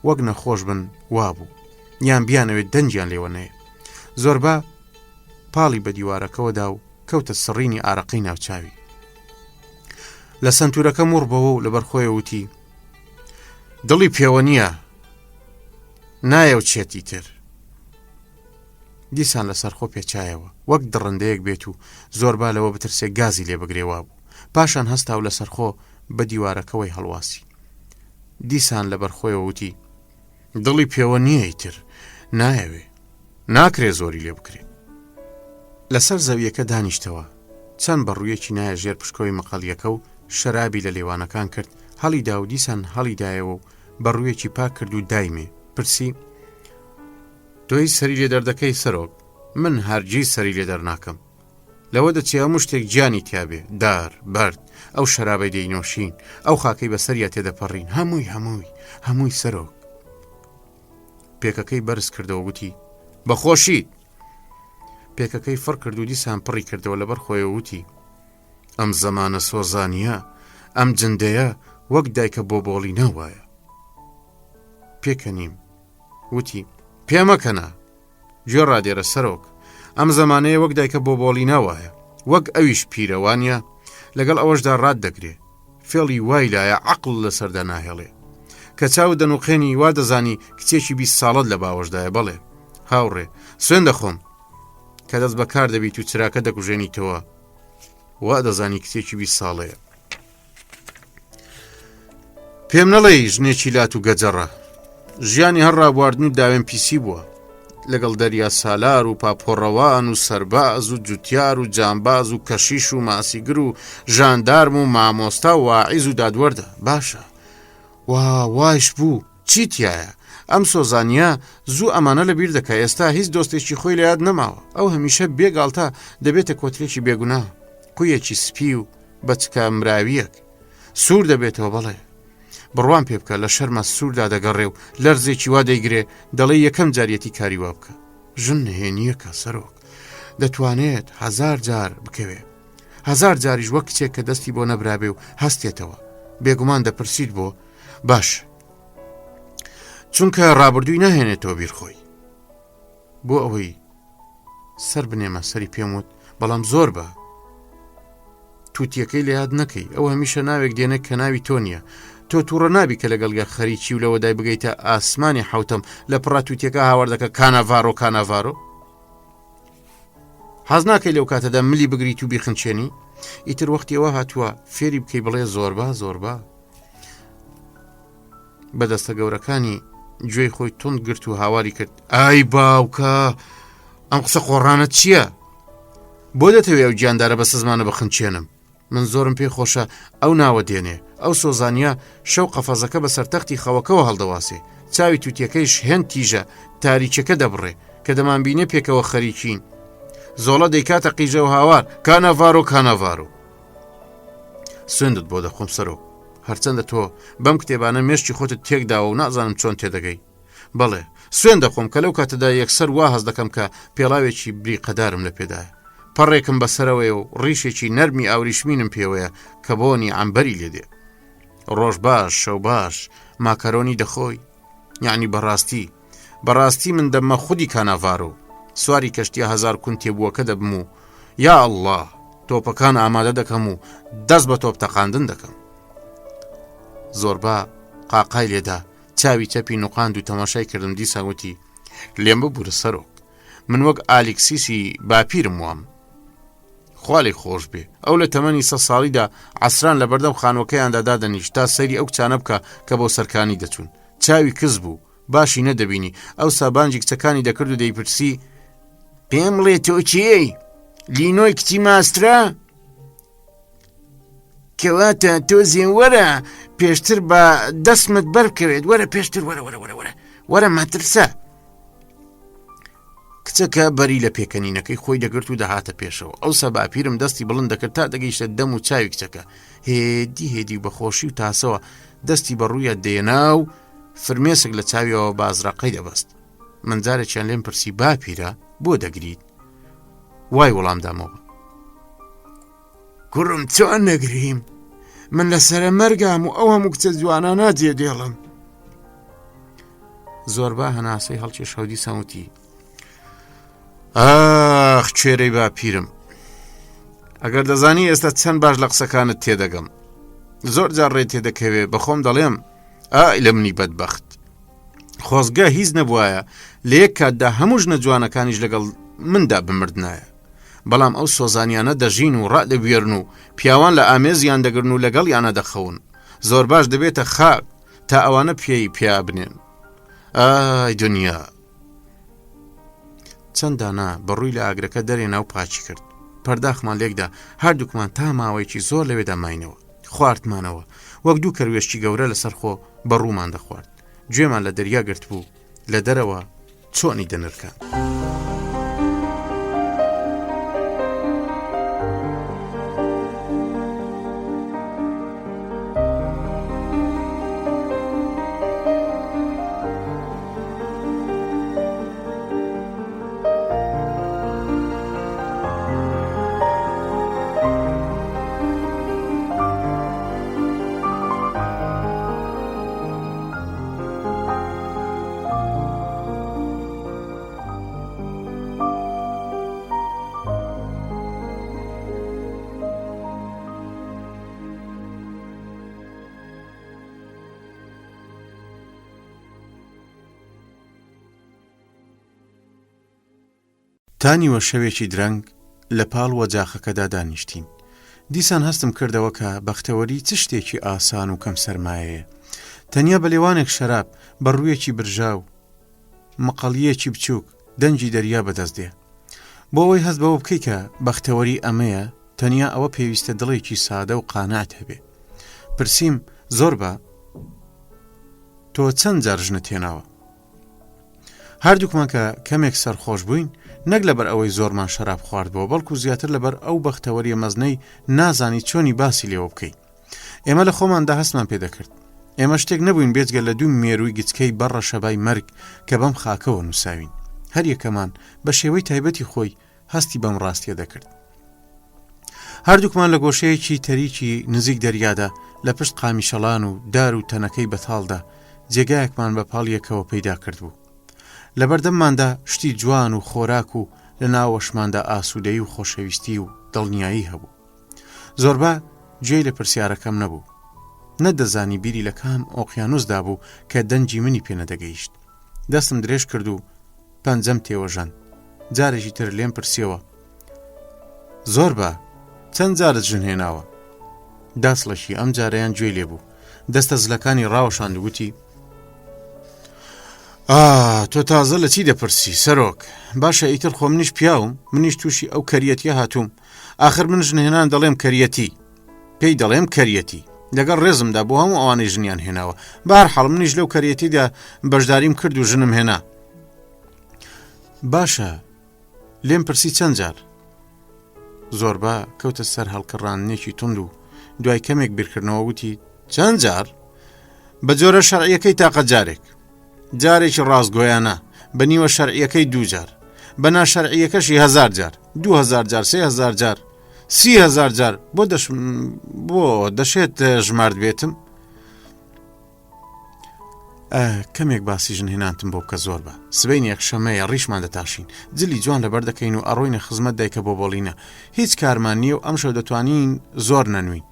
وەک نەخۆش بن وابوو یان بیانەوێت دەنجیان لێوە نەیە. زۆربە پاڵی بە دیوارەکەوەدا و کەوتە سڕینی ئارەقەی ناوچاوی. لە سنتورەکە موڕبەوە و لەبەر خۆی وتی دڵی پێوە نییە نایە و چێتی تر. دیسان لەسەر خۆ پێچایەوە وەک دڕندەیەک بێت و زۆربا لەوە بترسێ گازی لێ بگرێوا بوو. پاشان هەستا و لەسەر خۆ بە دیوارەکەوەی هەڵواسی. دیسان لەبەر خۆیەوە وتی دڵی پێوە نییە ئیتر نایەوێ ناکرێ زۆری لێ بکرێت. لەسەر زەویەکە دانیشتەوە چەند بەڕوویەکی نایە ژێر پشکۆی مەقەڵیەکە و شەرابی لە لێوانەکان کرد. هەڵی دا و دیسان هەڵی دایەوە و بەڕوویەکی پاک کرد و دایمێ پرسی تۆی سەری لێ دەردەکەی سەرۆک من هەرگیز سەری لێ دەرناکەم لەوە دەچێ هەموو شتێک گیانی تیابێ دار بەرد ئەو شەرابەی دەینۆشین ئەو خاکەی بەسەریا تێدەپەڕین هەمووی سەرۆک. پێکەکەی بەرز کردەوە وتی بەخۆشیت. پێکەکەی فڕ کرد و دیسان پڕی کردەوە لەبەر خۆیەوە وتی ئەم زەمانە سۆزانیە ئەم جندەیە وەک دایکە بۆ بۆڵی نەوایە. پێکەنیم وتی پێمەکەنە گوێ ڕادێرە سەرۆک ئەم زەمانەیە وەک دایکە بۆ بۆڵی ناوایە وەک ئەویش پیرەوانە لەگەڵ ئەوەشدا ڕاد دەگرێ فێڵی وای لایە عەقڵ لەسەردا ناهێڵێ کە چاو دەنوقێنی وا دەزانی کچێکی 20 ساڵت لە باوەشدایە. بەڵێ هاوڕێ سوێن دەخۆم کە دەست بەکار دەبیت و چراکە دەکوژێنیتەوە وا دەزانی کچێکی 20 ساڵەیە. پێم نەڵێ ژنێکی لات و گەجەڕە ژیانی هەر ڕابواردن و داوێن پیسی بووە لەگەڵ دەریا سالار و پاپۆڕەوان و سەرباز و جوتیار و جامباز و کەشیش و ماسیگر و ژاندارم و مامۆستا و واعیز و دادوەردە. باشە وایش بوو چیتیایە ئەم سۆزانیا زوو ئەمانە لە بیر دەکە ئێستا هیچ دۆستێکی خۆی لە یاد نەماوە ئەو هەمیشە بێگاڵتە دەبێتە کۆترێکی بێگونا قویەکی سپی و بەچکە مراویەک سوور دەبێتەوە. بەڵێ بڕوان پێ بکە لە شەرمە سووردا دەگەڕێ و لەرزێکی وا دەیگرێ دەڵێ یەکەم جاریەتی کاری وا بکە. ژن نهێنیەکە سەرۆک دەتوانێت 1000 جار بکەوێ 1000 جاریش وەک کچێک کە دەستی بۆ نەبرابێ و هەستێتەوە بێگومان دەپرسیت بۆ باش چونکە ڕابردووی ناهێنێتەوە بیرخۆی. بۆ ئەوەی سەر بنێمە سەری پێم وت بەڵام زۆر بە تووتیەکەی لە یاد نەکەی ئەو هەمیشە ناوێک دێنە کە ناوی تۆ نییە تۆ تووڕە نابی کە لەگەڵگە خەریکی و لەوە دای بگەیتە ئاسمانی حوتەم لە پڕاتوتیەکە هاوردەکە کانەڤارۆ حەز ناکەی لەو کاتەدا ملی بگریت و بیخنچێنی ئیتر وەختی ئەوە هاتووە فێری بکەی بڵێ زۆربە. بەدەستە گەورەکانی گوێی خۆی تند گرت و هاواری کرد ئای باوکە ئەم قسە قۆڕانە چییە؟ بۆ دەتەوێت ئەو گیاندارە بە سزمانە بخنچێنم؟ من زۆرم پێ خۆشە ئەو ناوە دێنێ ئەو سۆزانیا شەو قەفەزەکە بە سەرتەختی خەوەکەوە هەڵدەواسێ چاوی تووتیەکەیش هێن تیژە تاریچەکە دەبڕێ کە دەمانبینێ پێکەوە خەریکین زۆڵە دەیکاتە قیژە و هاوار کانەڤارۆ. سوێندت بۆ دەخۆم سەرۆک هەرچەندە تۆ بەم کتێبانە مێشتی خۆتت تێکداوە و نازانم چۆن تێدەگەی. بەڵێ سوێن دەخۆم کە لەو کاتەدا یەکسەر وا هەز دەکەم کە پێڵاوێکی بریقەدارم لە پێدایە پەڕێکم بەسەرەوەی و ڕیشێکی نەرمی ئاوریشمینم پێوەیە کە بۆنی عەمبەری لێدێ ڕۆژ باش شەو باش ماکەرۆنی دەخۆی یعنی بەڕاستی من دەمە خودی کانەڤارۆ سواری کەشتیە 1000 کون تێبووەکە دەبم و یا ئەڵڵا تۆپەکان ئامادە دەکەم و دەست بە تۆپ تەقاندن دەکەم. زۆربا قاقای لێدا چاوی چەپی نوقاند و تەماشای کردم دیساوتی لێم ببوورە سەرۆک من وەک ئالێکسیسی باپیرم وام خوالی خۆش بێ ئەو لە تەمەنی 100 ساڵیدا عەسران لە بەردەم خانوەکەیاندا دادەنیشت تا سەیری ئەو کچانە بکە کە بۆ سەرکانی دەچوون چاوی کز بوو باشی نەدەبینی ئەو سابانجی کچەکانی دەکرد و دەیپرسی پێم بڵێ تۆ چیەی لینۆی کچی ماسترا کەواتە تۆ زێنوەرە پێشتر بە دەستمت بەرکەوێت وەرە پێشتر وەرە مەترسە کچەکە بەری لە پێکەنینەکەی خۆی دەگرت و دەهاتە پێشەوە ئەو سەباپیرم دەستی بڵند دەکرد تا دەگەیشتە دەم و چاوی کچەکە هێدی بەخۆشی و تاسەوە دەستی بەڕوویە دێنا و فرمێسک لە چاویەوە بازراقەی دەبەست من جارێکیان لێم پرسی باپیرە بۆ دەگریت وای وەڵام دامەوە کوڕم چۆن نەگریم من لەسرە مەرگام و ئەو هەموو کچە جوانانە جێدێڵم زۆربا هەناسەی هەڵکی شەودی سەوتی ئاخ کوێرەی باپیرم ئەگەر دەزانی ئێستا چەند باش لە قسەکانت تێدەگەم زۆر جار ڕێ تێدەکەوێ بەخۆم دەڵێم ئای لە منی بەدبەخت خۆزگە هیچ نەبوایە لە یەک کاتدا هەموو ژنە جوانەکانیش لەگەڵ مندا بمردنایە بەڵام ئەو سۆزانیانە دەژین و ڕادەبوێرن و پیاوان لە ئامێزیان دەگرن و لەگەڵ یانە دەخەون زۆر باش دەبێتە خاک تا ئەوانە پێی پیا بنێن ئای دنیا چەندانە بەڕووی لە ئاگرەکە دەرێنا و پاچی کرد پەرداخمان لێکدا هەردووکمان تا ماوەیەکی زۆر لەوێدا ماینەوە خواردمانەوە وەک دوو کەروێشتی گەورە لەسەر خۆ بەڕوومان دەخوارد گوێمان لە دەریا گرت بوو لە دەرەوە چۆنی دەنرکان تانیوە شەوێکی درەنگ لە پاڵ وەجاخەکەدا دانیشتین دیسان هەستم کردەوە کە بەختەوەری چ شتێکی ئاسان و کەم سەرمایەیە تەنیا بە لێوانێک شەراب بەڕوویەکی برژاو مەقەڵیەکی بچووک دەنجی دەریا بەدەست دێ بۆ ئەوەی هەست بەوە بکەی کە بەختەوەری ئەمەیە تەنیا ئەوە پێویستە دڵێکی سادە و قانات هەبێ پرسییم زۆر بە تۆ چەند جار ژنت هێناوە هەردووکمان کە کەمێک سەرخۆش بووین نەک لەبەر ئەوەی زۆرمان شەراب خواردبەوە بەڵکو زیاتر لەبەر ئەو بەختەوەریە مەزنەی نازانی چۆنی باسی لێوە بکەیت ئێمە لە خۆماندا هەستمان پێدەکرد ئێمە شتێک نەبووین بێجگە لە دوو مێرووی گچکەی بەڕە شەبای مەرگ کە بەم خاکەوە نووساوین هەر یەکەمان بە شێوەی تایبەتی خۆی هەستی بەم ڕاستیە دەکرد هەردووکمان لە گۆشەیەکی تەریکی نزیک دەریادا لە پشت قامیشەڵان و دار و تەنەکەی بەتاڵدا جێگایەکمان بە پاڵیەکەوە پەیدا کردبوو لە بەردەمماندا شتی جوان و خۆراک و لە ناوەشماندا ئاسوودەی و خۆشەویستی و دڵنیایی هەبوو زۆربە گوێی لە پرسیارەکەم نەبوو نەدەزانی بیری لە کام ئۆقیانوسدا بوو کە دەنجی منی پێ نەدەگەیشت دەستم درێژ کرد و پەنجەم تێوەژەن جارێکی تر لێم پرسیەوە زۆر بە چەند جارت ژن هێناوە داسڵەشی ئەم جارەیان گوێی لێبوو دەستە زلەکانی ڕاوەشاند وتی تۆ تازە لە چی دەپرسی سەرۆک باشە ئیتر خۆ منیش پیاوم منیش تووشی ئەو کەریەتیە هاتووم آخر من ژنهێنان دەڵێم کەریەتی پێی دەڵێم کەریەتی لەگەڵ ڕێزمدا بۆ هەموو ئەوانەی ژنیان هێناوە بەهەرحاڵ منیش لەو کەریەتیدا بەشداریم کرد و ژنم هێنا باشە لێم پرسی چەند جار زۆربە کەوتە سەر هەڵکڕانێکی تند و دوای کەمێک بیرکردنەوە وتی چەند جار بە جۆرە شەرعیەکەی تاقە جارێکی ڕاستگۆیانە بە نیوە شەرعیەکەی 2 جار بە ناشەرعیەکەشی 1000 جار 2000 جار 3000 جار 30000 جار بۆ دەشێت ژمارد بێتم کەمێک باسی ژنهێنانتم بۆ بکە زۆر بە سبەی یەکشەمەیە ڕیشمان دەتاشین جلی جوان لەبەر دەکەین و ئەڕۆینە خزمەت دایکە بۆ بۆڵینە هیچ کارمان نییە و ئەم شەو دەتوانین زۆر نەنوین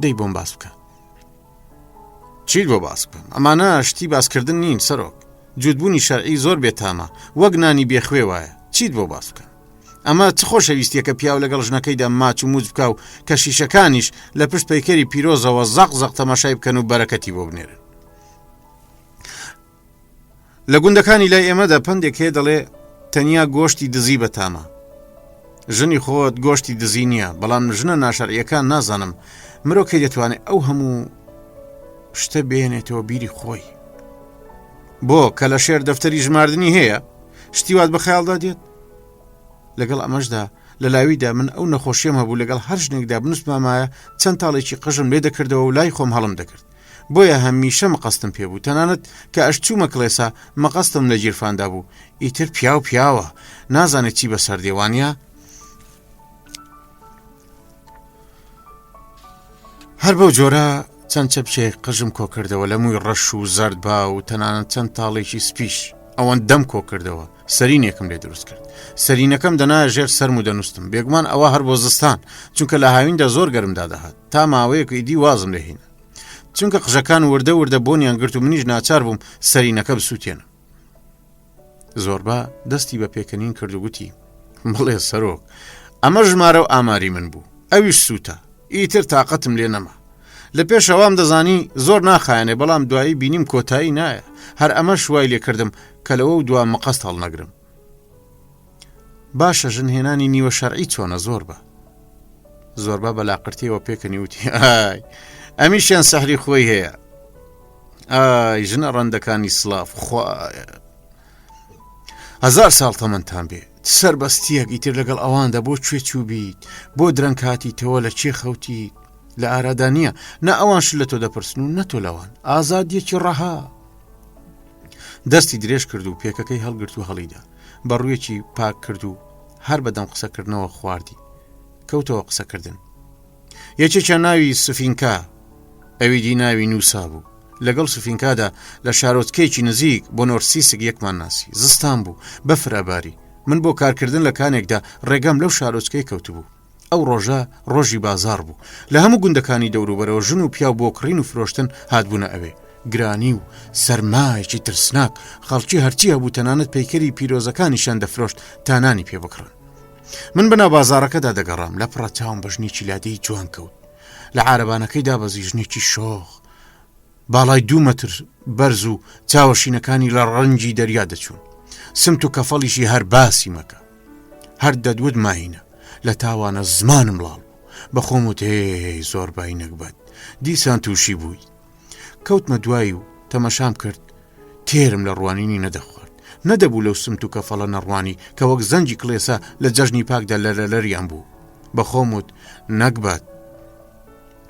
دەی بۆم باس بکە چیت بۆ باس بکەم ئەمانە شتی باسکردن نین سەرۆک جوودبوونی شەرعی زۆر بێتامە وەک نانی بێخوێ وایە چیت بۆ باس بکەم ئەمە چ خۆشەویستیە کە پیاو لەگەڵ ژنەکەیدا ماچ و موج بکە و کە شیشەکانیش لە پشت پەیکەری پیرۆزەوە زەق زەق تەماشای بکەن و بەرەکەتی بۆ بنێرن. لە گوندەکانی لای ئێمەدا پندێک هەیە دەڵێ تەنیا گۆشتی دزی بەتامە. ژنی خۆت گۆشتی دزی نییە، بەڵام ژنە ناشەرعیەکان نازانم مرۆکەی دەتوانێت ئەو هەموو شتە بێنێتەوە بیری خۆی. بۆ کە لە شێر دەفتەری ژماردنی هەیە شتیوات بە خەیاڵدا دێت. لەگەڵ ئەمەشدا لە لاویدا من ئەو نەخۆشیەم هەبوو لەگەڵ هەر ژنێکدا بنووسمامایە چەند تاڵێکی قژم لێ دەکردەوە و لای خۆم هەڵم دەکرد. بۆیە هەمیشە مەقەستم پێبوو، تەنانەت کە ئەشچوومە کڵێسا مەقەستم لە گیرفاندا بوو. ئیتر پیاو پیاوە نازانێت چی بەسەر دێوانە. هەر بەو جۆرە چەند چەپچێک قژم کۆ کردەوە لە مووی ڕەش و زەرد با و تەنانەت چەند تاڵێکی سپیش ئەوەن دەم کۆ کردەوە. سەرینێکم لێ دروست کرد. سەرینەکەم دەنایە ژێر سەرم و دەنووسم، بێگومان ئەوە هەر بۆ زستان، چونکە لە هاویندا زۆر گەرمدا دەهات تا ماوەیەک ئیدی وازم لێهینە، چونکە قژەکان وردە وردە بۆنیان گرت و منیش ناچار بووم سەرینەکە بسووتێنم. زۆربا دەستی بە پێکەنین کرد و گوتی بڵێ سەرۆک ئەمە ژمارە و ئاماری من بوو، ئەویش سووتە، ئیتر تااقەتم لێ نەما. لە پێشەوام دەزانی زۆر ناخایەنێ، بەڵام دوایی بینیم کۆتایی نایە. هەر ئەمە شوای لێ کردم کە لەوە و دوام مەقەست هەڵنەگرم. باشە ژنهێنانی نیوە شەرعی چۆنە زۆربا بەلاقرتیەوە پێکەنی وتی ئای ئەمیشیان سەحری خۆی هەیە. ئای ژنە ڕەندەکانی سلااف خوایە 1000 ساڵ تەمەندتان بێ سەربەستیەک ئیتر لەگەڵ ئەواندا بۆ کوێ چوبیت، بۆ درەنگ هاتیتەوە لە چێ خەوتیت، لە ئارادانیە نە ئەوانش لە تۆ دەپرسن و نە تۆ لەوان. ئازادیەکی ڕەها. دەستی درێژ کرد و پێکەکەی هەڵگرت و هەڵیدا، بەڕوویەکی پاک کرد و هەر بەدەم قسەکردنەوە خواردی. کەوتەوە قسەکردن. یەکێکیان ناوی سفینکا، ئەویدی ناوی نووسا بوو. لەگەڵ سفینکادا لە شارۆچکەیەکی نزیک بۆ نۆرسیسک یەکمان ناسی. زستان بوو، بەفراباری. من بۆ کارکردن لە کانێکدا ڕێگەم لەو شارۆچکەی کەوتبوو. ئەو ڕۆژە ڕۆژی بازار بوو. لە هەموو گوندەکانی دەوروبەرەوە ژن و پیاو بۆ کڕین و فرۆشتن هاتبوونە ئەوێ. گرانی و سەرمایەکی ترسناک، خەڵکی هەرچی هەبوو تەنانەت پەیکەری پیرۆزەکانیشان دەفرۆشت تا نانی پێ بکڕن. من بەناو بازارەکەدا دەگەڕام، لە پڕە چاوم بە ژنێکی لادەی جوان کەوت. لە عارەبانەکەی دابەزی ژنێکی شۆخ، باڵای 2 مەتر بەرز و چاوەشینەکانی لە ڕەنگی دەریا دەچوون. سمت و کەفەڵیشی هەر باسی مەکە، هەر دەدوت ماینە. لە تاوانە زمانم لاڵ بەخۆم و تێ زۆربای نەکبەت دیسان تووشی بووی. کەوتمە دوایی و تەمەشام کرد، تێرم لە ڕوانینی نەدەخوارد. نەدەبوو لەو سمت و کەفەڵە نەڕوانی کە وەک زەنجی کڵێسا لە جەژنی پاکدا لەریان بوو. بەخۆم وت نەکبەت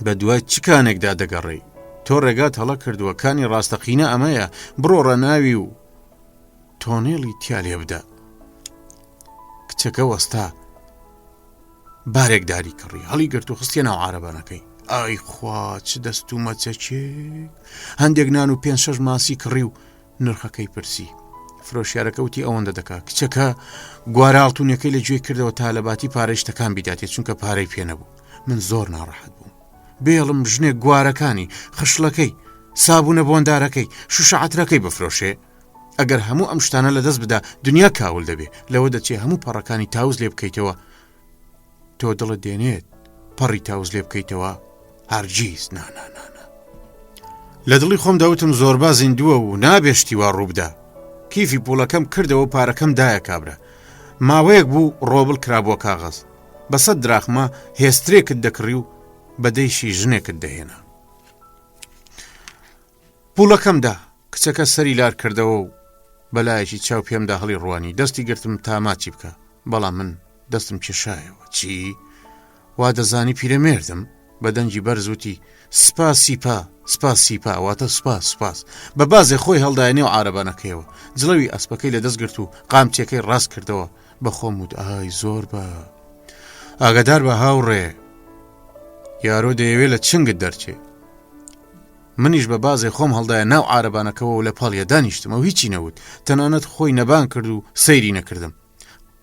بە دوای چ کانێکدا دەگەڕێی؟ تۆ ڕێگات هەڵە کردووە، کانی ڕاستەقینە ئەمەیە، بڕۆ ڕەناوی و تۆنێڵی تیا لێ بدە. کچەکە وەستا بارێک داری کڕی، هەڵی گرت و خستیە ناو عارەبانەکەی. ئای خوا چ دەست و مەچەکێک، هەندێک نان و 5-6 ماسی کڕی و نرخەکەی پرسی. فرۆشیارەکە وتی ئەوەندە دەکا. کچەکە گوارەڵتونەکەی لە گوێ کردەوە تا لە باتی پارەی شتەکان بیداتێت، چونکە پارەی پێ نەبوو. من زۆر ناڕەحەت بووم. بێڵم ژنێک گوارەکانی، خشلەکەی، سابوونە بۆندارەکەی، شوشە عەترەکەی بفرۆشێ. ئەگەر هەموو ئەم شتانە لە دەست بدا دنیا کاول دەبێ. لەوە دەچێ هەموو پەڕەکانی تاوز لێ بکەیتەوە. تۆ دڵت دێنێت پەڕی تاوز لێ بکەیتەوە؟ هەرگیز نانانانە. لە دڵی خۆم داوتم زۆربا زیندووە و نابێشتی وا ڕووبدا. کیفی پوڵەکەم کردەوە، پارەکەم دایە کابرا. ماوەیەک بوو ڕۆبڵ کرابووە کاغەز. بە 100 دراخمە هێسترێکت دەکڕی و بەدەیشی ژنێکت دەهێنا. پوڵەکەمدا کچەکە سەری لار کردەوە و بەلایەکی چاو پێمدا هەڵی ڕوانی. دەستی گرتم تا ماچی بکە، بەڵام من دەستم کێشایەوە. چی؟ وا دەزانی پیرەمێردم؟ بە دەنجی بەرزوتی سپاسیپا سپاسیپا، واتە سپاس. بە بازێ خۆی هەڵدایە نێو عارەبانەکەیەوە. جڵەوی ئەسپەکەی لە دەست گرت و قامچێکەی ڕاست کردەوە. بەخۆم وت ئای زۆر بە ئاگادار بە هاوڕێ، یارۆ دەیەوێت لە چنگت دەرچێ. منیش بە بازێ خۆم هەڵدایە ناو عارەبانەکەەوە و لە پاڵیە دانیشتمە و هیچی نەوت، تەنانەت خۆی نەبان کرد و سەیری نەکردم.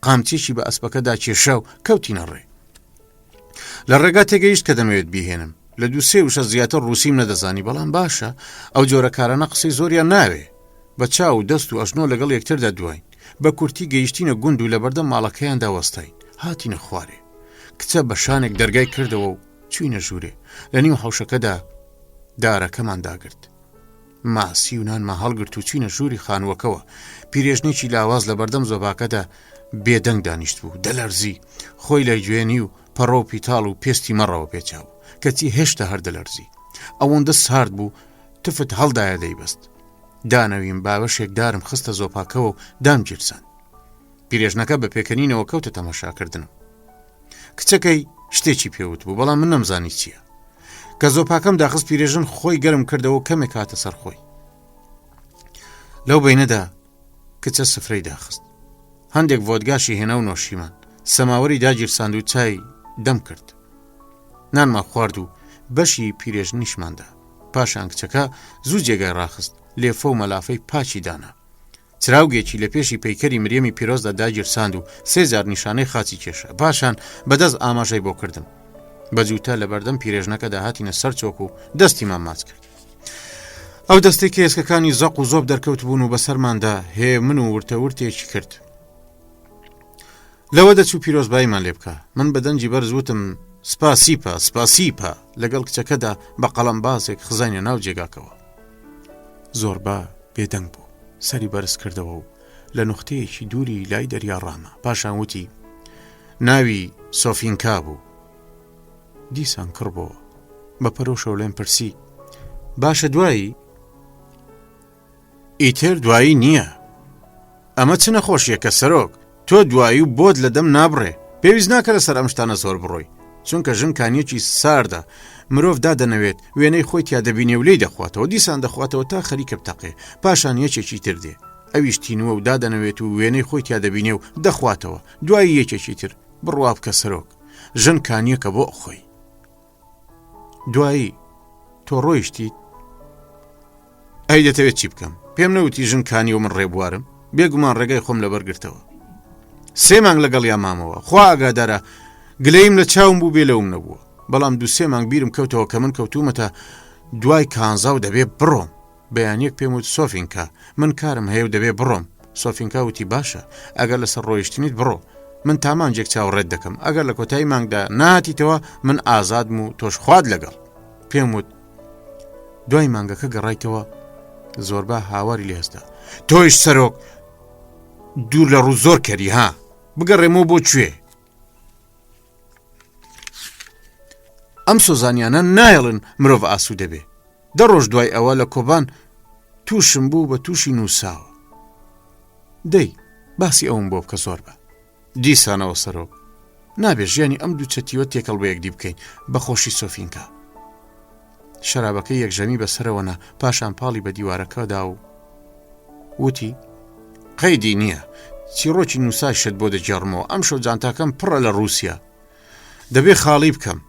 قامچێکی بە ئەسپەکەدا کێشا و کەوتینە ڕێ. لە ڕێگا تێگەیشت کە دەمەوێت بیهێنم. لە 2-3 وشە زیاتر ڕووسیم نەدەزانی، بەڵام باشە ئەو جۆرە کارانە قسەی زۆریان ناوێ. بە چاو و دەست و ئەژنۆ لەگەڵ یەکتردا دوین. بە کورتی گەیشتینە گوند و لە بەردەم ماڵەکەیاندا وەستین. هاتینە خوارێ کچە بە شانێک دەرگای کردەوە و چوینە ژوورێ لە نیو حوشەکەدا دارەکەمان داگرت ماسی و نانمە هەڵگرت و چوینە ژووری خانووەکەوە پیرێژنێکی لاواز لە بەردەم زۆباکەدا بێدەنگ دانیشت بوو دەلەرزی خۆی لە گوێنی و پەڕۆ و پیتاڵ و پێستی مەڕەوە پێچاو کەچی هێشتا هەر دەلەرزی ئەوەندە سارد بوو تفت هەڵدایە دەیبەست دانەویم باوەشێک دارم خستە زۆپاکەوە و دام گیرسان پیرێژنەکە بە پێکەنینەوە کەوتە تەماشاکردن کچەکەی شتێکی پێوت بوو بەڵام من نەمزانی چییە کە زۆپاکەم داخست پیرێژن خۆی گەرم کردەوە کەمێک هاتە سەر خۆی لەو بینەدا کچە سفرەی داخست هەندێک ڤۆدگاشی هێنا و نۆشیمان سەماوەری داگیرساند و چای دەم کرد نانمان خوارد و بەشی پیرێژنیشماندا پاشان کچەکە زوو جێگای ڕاخست لێفە و مەلافەی پاچی دانا چراوگێکی لە پێشی پەیکەری مریەمی پیرۆزدا داگیرساند و 3000 نیشانەی خاچی کێشە پاشان بەدەست ئاماژەی بۆ کردم بەجووتە لە بەردەم پیرێژنەکەدا هاتینە سەر چۆک و دەستیمان ماچ کرد ئەو دەستەی کێسکەکانی زەق و زۆب دەرکەوت بوون و بەسەرماندا هێ من و ورتەورتێکی کرد لەوە دەچوو پیرۆزباییمان لێ بکە من بە دەنجی بەرزوتم سپاسیپە سپاسیپە لەگەڵ کچەکەدا بە قەڵەم بازێک خزانە ناو جێگاکەوە زۆربە بێدەنگ بوو سەری بەرز کردەوە و لە نوختەیەکی دووری لای دەریا ڕامە پاشان وتی ناوی سۆفینکا بوو دیسان کڕبەوە بە پەرۆشەو لێم پرسی باشە دوایی ئیتر دوایی نییە ئەمە چ نەخۆشیە کە سەرۆک تۆ دوایی و بۆت لە دەم نابڕێ پێویست ناکە لەسەر ئەم شتانە زۆر بڕۆی چونکە ژن کانیەکی ساردە مرۆڤ دادەنەوێت وێنەی خۆی تیا دەبینێ و لێی دەخواتەوە دیسان دەخواتەوە تا خەریکە بتەقێ پاشان یەکێکی تر دێ ئەویش تینووە و دادەنەوێت و وێنەی خۆی تیا دەبینێ و دەخواتەوە دوایی یەکێکی تر بڕوا بکە سەرۆک ژن کانیەکە بۆ خۆی دوایی تۆ ڕۆیشتیت ئەی دەتەوێت چی بکەم پێم نەوتی ژن کانی و من ڕێبوارم بێگومان ڕێگای خۆم لەبەرگرتەوە 3 مانگ لەگەڵ یا مامەوە خوا ئاگادارە گلەیم لە چاوم بوو بێ لەوم نەبووە بەڵام 2-3 مانگ بیرم کەوتەوە کە من کەوتومەتە دوای کانزا و دەبێ بڕۆم بەیانیەک پێم وت سۆفینکا من کارم هەیە و دەبێ بڕۆم سۆفینکا وتی باشە ئەگەر لەسەر ڕۆیشتنیت بڕۆ من تامانجێک چاوەڕێت دەکەم ئەگەر لە کۆتایی مانگدا نهاتیتەوە من ئازادم و تۆش خواد لەگەڵ پێم وت دوای مانگەکە گەڕایتەوە زۆربە هاواری لێ هەستا تۆیش سەرۆک دوور لە ڕوو زۆر کەری ها بگەڕێمەوە بۆ کوێ ئەم سۆزانیانە نایڵن مرۆڤ ئاسوو دەبێ 10 ڕۆژ دوای ئەوە لە کۆبان تووشم بوو بە تووشی نووساوە دەی باسی ئەوم بۆ بکە زۆر بە دیسانەوە سەرۆک نابێ ژیانی ئەم دوو چەتیوە تێکەڵ بە یەکدی بکەین بە خۆشی سۆفینکا شەرابەکەی یەکژەمی بەسەرەوەنا پاشان پاڵی بە دیوارەکەدا و وتی قەیدی نییە چیرۆکی نووسای شت بۆ دەجێڕمەوە ئەم شەو جانتاکەم پڕە لە رووسیا دەبێ خاڵی بکەم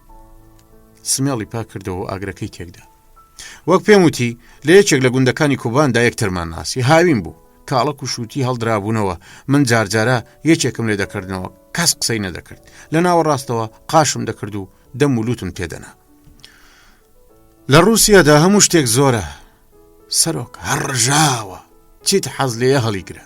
سمێڵی پاک کردەوە و ئاگرەکەی تێکدا وەک پێم وتی لە یەکێک لە گوندەکانی کوباندا یەکترمان ناسی هاوین بوو کاڵک و شووتی هەڵدرابوونەوە من جارجارە یەکێکم لێ دەکردنەوە کەس قسەی نەدەکرد لە ناوەڕاستەوە قاشم دەکرد و دەم و لوتم تێدەنا لە رووسیادا هەموو شتێک زۆرە سەرۆک هەڕژاوە چیت حەز لێیە هەڵیگرە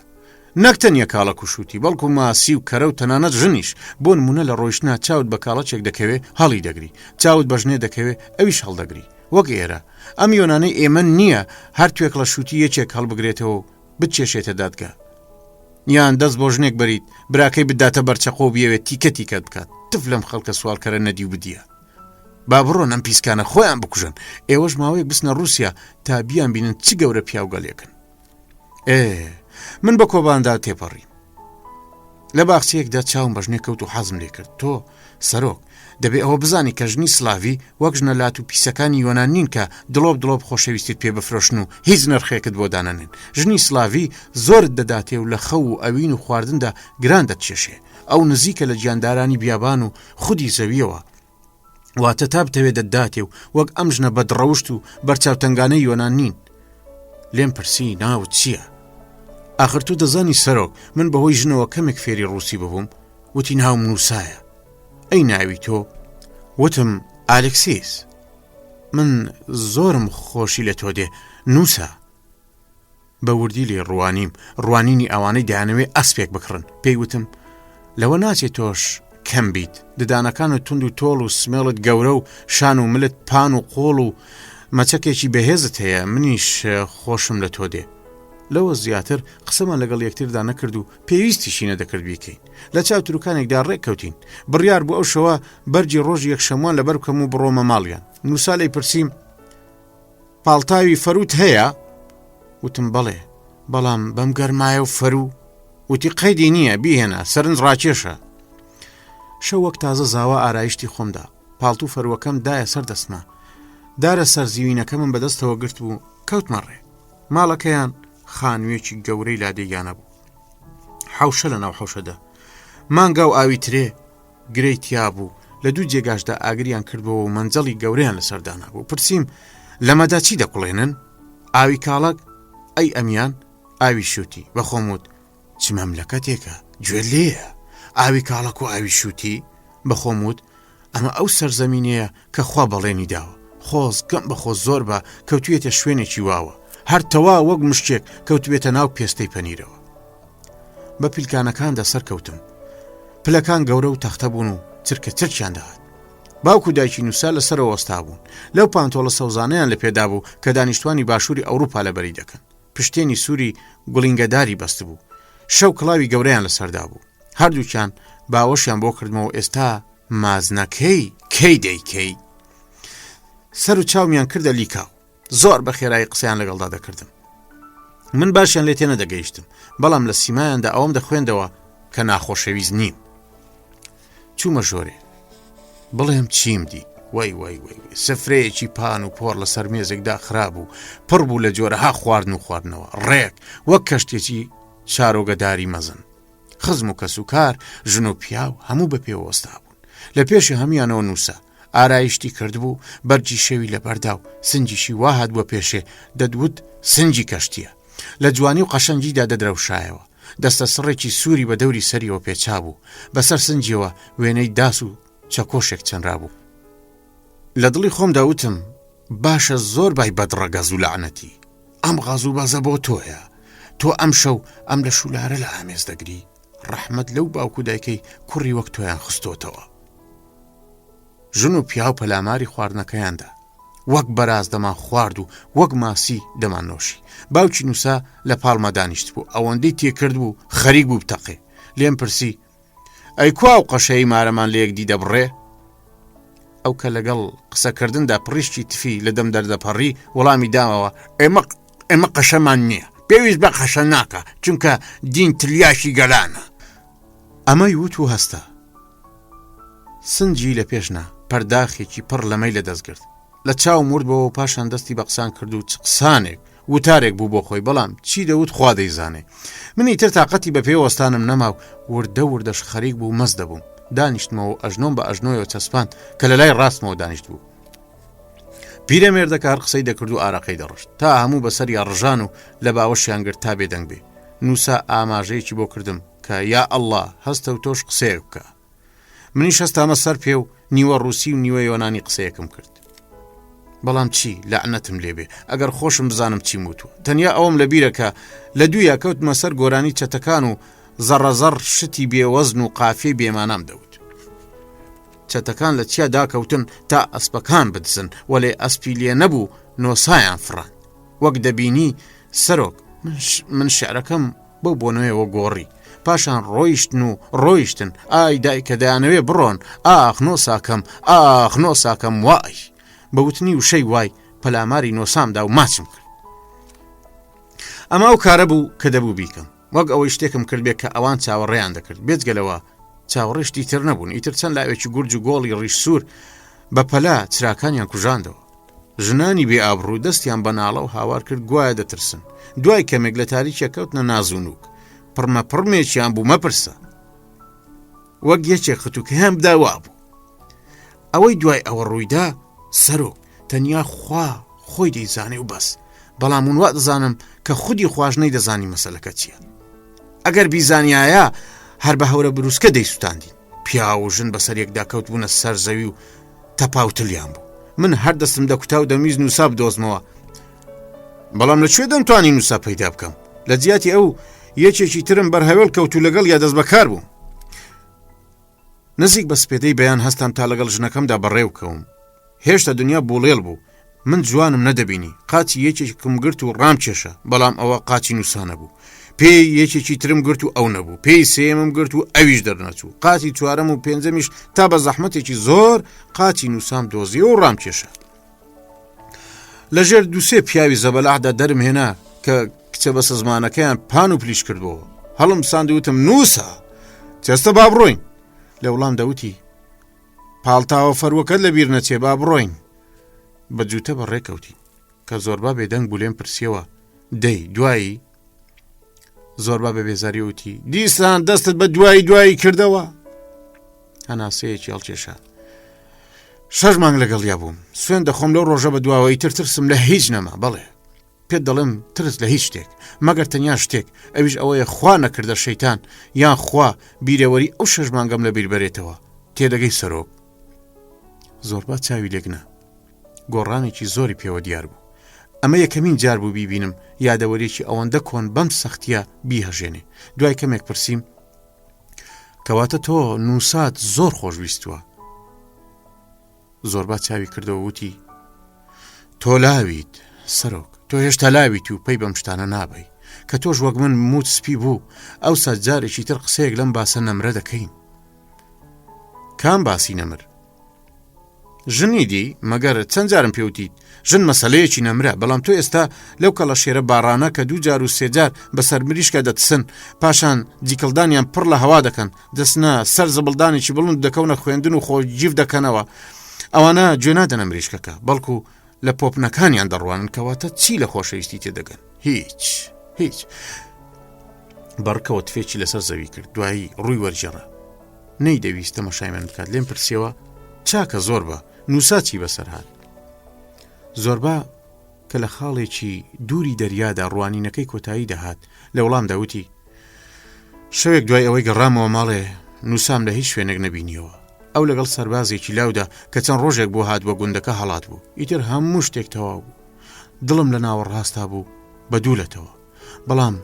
نەکتەنیە کاڵک و شووتی بەڵکو ماسی و کەرە و تەنانەت ژنیش بۆ نمونە لە ڕۆیشتنا چاوت بە کاڵەچێک دەکەوێ هەڵی دەگری چاوت بەژنێ دەکەوێ ئەویش هەڵدەگری وەک ئێرە ئەم یۆنانەی ئێمە نییە هەر توێک لە شووتی یەکێک هەڵبگرێتەوە بچێشێتە دادگا یان دەست بۆ ژنێک بەریت براکەی بداتە بەرچەقۆ بیەوێت تیکە تیکەت بکات تف لەم خەڵکە سوالکەرە نەدی و بدیە با بڕۆن ئەم پیسکانە خۆیان بکوژن ئێوەش ماوەیەک بسنە رووسیا تا بیان بینن چی گەورە پیاوگەڵێکن من بە کۆباندا تێپەڕیم لە باخچەیەکدا چاوم بەژنێ کەوت و حەزم لێ کرد تۆ سەرۆک دەبێ ئەوە بزانی کە ژنی سلاوی وەک ژنە لات و پیسەکانی یۆنان نین کە دڵۆب خۆشەویستیت پێ بفرۆشن و هیچ نرخێکت بۆ دانەنێن ژنی سلاوی زۆرت دەداتێ و لە خەو و ئەوین و خواردندا گران دەتچێشێ ئەو نزیکە لە گیاندارانی بیابان و خودی زەویەوە واتە تا بتەوێت دەداتێ و وەک ئەم ژنە بەدڕەوشت و بەرچاوتەنگانەی یۆنان نین لێم پرسی ناوت چییە ئاخر تو دەزانی سەرۆک من بەهۆی ژنەوە کەمێک فێری ڕووسی ببووم وتی ناوم نووسایە ئەی ناوی تۆ وتم ئالێکسیس من زۆرم خۆشی لە تۆ دێ نووسە بە وردی لێ ڕوانیم ڕوانینی ئەوانەی دایانەوێ ئەسپێک بکڕن پێی وتم لەوە ناچێت تۆش کەم بیت ددانەکانت تونند و تۆڵ و سمێڵت گەورە و شان و ملت پان و قۆڵ و مەچەکێکی بەهێزت هەیە منیش خۆشم لە تۆ دێ لەوە زیاتر قسەمان لەگەڵ یەکتردا نەکرد و پێویستیشی نەدەکرد بیکەین لە چاو تروکانێکدا ڕێککەوتین بڕیار بوو ئەو شەوە بەرجی ڕۆژی یەکشەموان لەبەر بکەم و بڕۆمە ماڵیان نووسا لەی پرسییم پاڵتاوی فەروت هەیە وتم بەڵێ بەڵام بەم گەرمایە و فەرو وتی قەیدی نییە بیهێنە سەرنج ڕاکێشە شەو وەک تازە زاوا ئارایشتی خۆمدا پاڵتو فەروەکەم دایە سەر دەستما دارە سەر زیوینەکە من بەدەستەوە گرت بوو کەوتمەڕێ ماڵەکەیان خانوویەکی گەورەی لادەیانە بوو حوشە لە ناو حوشەدا مانگا و ئاوی ترێ گرەی تیا بوو لە دوو جێگاشدا ئاگریان کردبەوە و مەنجەڵی گەورەیان لەسەردانا بوو پرسییم لەمەدا چی دەکوڵێنن ئاوی کاڵک ئەی ئەمیان ئاوی شووتی بە خۆموت چ مەملەکەتێکە گوێ لێیە ئاوی کاڵک و ئاوی شووتی بە خۆموت ئەمە ئەو سەرزەمینەیە کە خوا بەڵێنی داوە خۆز گەم بە خۆ زۆر بە کەوتوێتە شوێنێکی واوە هەر تەوا وەک مشتێک کەوتبێتە ناو پێستەی پەنیرەوە بە پیلکانەکاندا سەرکەوتم پلەکان گەورە و تەختە بوون و چرکە چرکیان دەهات باوکو دایکی نووسا لەسەرەوە وەستا بوون لەو پانتۆڵە سەوزانەیان لە پێدا بوو کە دانیشتوانی باشووری ئەوروپا لەبەری دەکەن پشتێنی سووری گوڵینگەداری بەست بوو شەو کڵاوی گەورەیان لەسەردا بوو هەردووکیان باوەشیان بۆ کردمەوە ئێستا مازنەکەی کەی دەیکەی سەر و چاومیان کردە لیکاو زۆر بە خێرایی قسەیان لەگەڵدا دەکردم من باشیان لێ تێنە دەگەیشتم بەڵام لە سیمایاندا ئەوم دەخوێندەوە کە ناخۆشەویست نیم چوومە ژۆرێ بڵێم چیم دی وای وای وای سفرەیەکی پان و پۆڕ لە سەر مێزێکدا خراب و پڕ بوو لە جۆرەها خواردن و خواردنەوە ڕێک وەک کەشتێکی چارۆگەداری مەزن خزم و کەس و کار ژن و پیاو هەموو بە پێوەستا بوون لە پێشی هەمیانەوە نووسا ئارایشتی کردبوو بەرجی شەوی لە بەردا و سنجیشی وا هاتبووە پێشێ دەدوت سنجی کەشتیە لە جوانی و قەشەنجیدا دەدرەوشایەوە دەستە سڕێکی سووری بە دەوری سەریەوە پێچا بوو بەسەر سنجیەوە وێنەی داس و چەکۆشێک چەندرا بوو لە دڵی خۆم داوتم باشە زۆر بای بەدڕە گەز و لەعنەتی ئەم غاز و بازە بۆ تۆیە تۆ ئەم شەو ئەم لە شولارە لە ئامێز دەگری ڕەحمەت لەو باوکو دایکەی کوڕی وەک تۆیان خستۆتەوە ژن و پیاو پەلاماری خواردنەکەیاندا وەک بەراز دەمان خوارد و وەک ماسی دەمان نۆشی باوکی نووسا لە پاڵمە دانیشت بوو ئەوەندەی تێکرد بوو خەریک بوو بتەقێ لێم پرسی ئەی کوا و قەشەی مارەمان لە یەکدی دەبڕێ ئەو کە لەگەڵ قسەکردندا پڕیشتی تفی لە دەم دەردەپەڕی وەڵامی دامەوە ئێمە قەشەمان نییە پێویست بە قەشە ناکە چونکە دین تلیاشی گەلانە ئەمەی وت و هەستا سنجی لە پێشنا پەرداخێکی پڕ لەمەی لە دەستگرت لە چاو مردبەوە پاشان دەستی بە قسان کرد و چ قسانێک وتارێک بوو بۆ خۆی بەڵام چی دەوت خوا دەیزانێ منی تر تااقەتی بە پێوەستانم نەما و وردە وردەش خەریک بوو مەز دەبووم دانیشتمەوە ئەژنۆم بە ئەژنۆیەوە چەسپان کە لە لای ڕاستمەوە دانیشت بوو پیرەمێردەکە هەر قسەی دەکرد و ئاراقەی دەڕشت تا هەموو بەسەر یا ڕژان و لە باوەشیان گرت تا بێدەنگ بێ نووسا ئاماژەیەکی بۆ کردم کە یا ئەڵڵا هەستە و تۆش قسەیەک بکە منیش هەستامە سەر پێ و نیوە ڕووسی و نیوە یۆنانی قسەیەکم کرد بەڵام چی لەعنەتم لێبێ ئەگەر خۆشم بزانم چی موتوە تەنیا ئەوم لە بیرەکە لە دوویا کەوتمە سەر گۆرانی چەتەکان و زەڕەزەڕ شتی بێوەزن و قافیە بێمانام دەوت چەتەکان لە چیا داکەوتن تا ئەسپەکان بدزن وەلێ ئەسپی لێ نەبوو نۆسایان فڕان وەک دەبینی سەرۆک من شعرەکەم بەو بۆنەوەیەوە گۆڕی پاشان ڕۆیشتن و ڕۆیشتن ئای دایکە دەیانەوێ بڕۆن ئاخ نۆساکەم ئاخ نۆساکەم وای بەوتنی وشەی وای پەلاماری نۆسامدا و ماچم کرد ئەمە ئەو کارە بوو کە دەبوو بیکەم وەک ئەوەی شتێکم کردبێت کە ئەوان چاوەڕێیان دەکرد بێجگەلەوە چاوەڕێشتی تر نەبوون ئیتر چەند لاوێکی گورج و گۆڵی ڕیش سوور بە پەلا چراکانیان کوژاندەوە ژنانی بێ ئابڕوو دەستیان بەناڵە و هاوار کرد گوایە دەترسن دوای کەمێک لە تاریکیە کەوتنە نازوونوک پڕمە پڕمێکیان بوو مەپرسە وەک یەکێک ختوکەیان بداوا بوو ئەوەی دوای ئەوە ڕوویدا سەرۆک تەنیا خوا خۆی دەیزانێ و بەس بەڵام وا دەزانم کە خودی خوۆش نەیدەزانی مەسەلەکە چییە ئەگەر بیزانایە هەر بە هەورە بروسکە دەیسووتاندین پیا و ژن بەسەر یەکدا کەوت بوونە سەر زەوی و تەپاوتلیان بوو من هەر دەستم دەکوتا و دەمیز نووسا بدۆزمەوە بەڵام لەکوێ دەمتوانی نووسا پەیدا بکەم لە جیاتی ئەو یەکێکی ترم بەرهەوێڵ کەوت و لەگەڵ یا دەست بەکار بوو نزیک بە سپێدەی بەیان هەستم تا لەگەڵ ژنەکەمدا بەڕێو کەوم. هێشتا دنیا بۆڵێڵ بوو، من جوانم نەدەبینی، قاچی یەکێکم گرت و ڕام کێشە، بەڵام ئەوە قاچی نووسانە بوو. پێی یەکێکی ترم گرت و ئەو نەبوو، پێی سێمم گرت و ئەویش دەرنەچوو، قاچی چوارەم و پێنجەمیش تا بە زەحمەتێکی زۆر قاچی نووسام دۆزیە و ڕام کێشە. لەژێر دووسێ پیاوی زەبەلاحدا دەرم هێنا کە کچە بە سزمانەکەیان پان و پلیش کردبەوە. هەڵم ساندوتم نووسە چێستە با بڕۆین. لە وڵام دەوتی پاڵتاوە فەروەکەت لە بیر نەچێ با بڕۆین. بە جووتە بەڕێکەوتی کە زۆربا بێدەنگ بوو لێم پرسیەوە دەی دوایی؟ زۆربا بە بێزاری وتی دیسان دەستت بە دوایی کردەوە. هەناسەیەکی هەڵکێشا. 6 مانگ لەگەڵیا بووم، سوێن دەخۆم لەو ڕۆژە بە دواوەی ترسم لە هیچ نەما. بەڵێ پێت دەڵێم ترس لە هیچ شتێک مەگەر تەنیا شتێک، ئەویش ئەوەیە خوا نەکردە شەیتان یان خوا بیرەوەری ئەو 6 مانگەم لە بیر بەرێتەوە. تێدەگەی سەرۆک. زۆربا چاوی لێگنا، گۆڕانێکی زۆری پێوە دیار بوو. ئەمە یەکەمین جار بوو بیبینم یادەوەرێکی ئەوەندە کۆن بەم سەختیە بیهەژێنێ. دوای کەمێک پرسییم کەواتە تۆ نووسات زۆر خۆشویستووە؟ زۆربا چاوی کردەوە وتی تۆ لاویت سەرۆک، تۆ هێشتا لاویت و پێی بەم شتانە نابی کە تۆش وەک من موت سپی بوو. ئەو جارێکی تر قسەیەک لەم باسە نەمرە دەکەین. کام باسی نەمر؟ ژنی دی مەگەر چەند جارم پێوتیت ژن مەسەلەیەکی نەمرە، بەڵام تۆ ئێستا لەو کەڵە شێرە بارانە کە 2 جار و 3 جار بەسەر مریشکە دەتسن پاشان جیکڵدانیان پڕ لە هەوا دەکەن، دەستنە سەر زەبڵدانێکی بڵند دەکەونە خوێندن و خۆ جیف دەکەنەوە. ئەوانە گوێ نادەنە مریشکەکە، بەڵکو لە پۆپنەکانیان دەڕوانن. کەواتە چی لە خۆشەویستی تێدەگەن؟ هیچ. بەڕکەوە تفێکی لەسەر زەوی کرد، دوایی ڕووی وەرجێڕە. نەی دەویستە مەشایمەن بکات. لێم پرسیەوە چاکە زۆربە نووساچی بەسەر هات؟ زۆربا کە لە خاڵێکی دووری دەریادا ڕوانینەکەی کۆتایی دەهات لە وڵام داوتی شەوێک دوای ئەوەی گەڕامەوە ماڵێ نووسام لە هیچ شوێنێک نەبینیەوە. ئەو لەگەڵ سەربازێکی لاودا کە چەند ڕۆژێک بۆ هات بۆ گوندەکە هەڵات بوو. ئیتر هەموو شتێک تەواو بوو. دڵم لە ناوەڕاستا بوو بە دوولەتەوە، بەڵام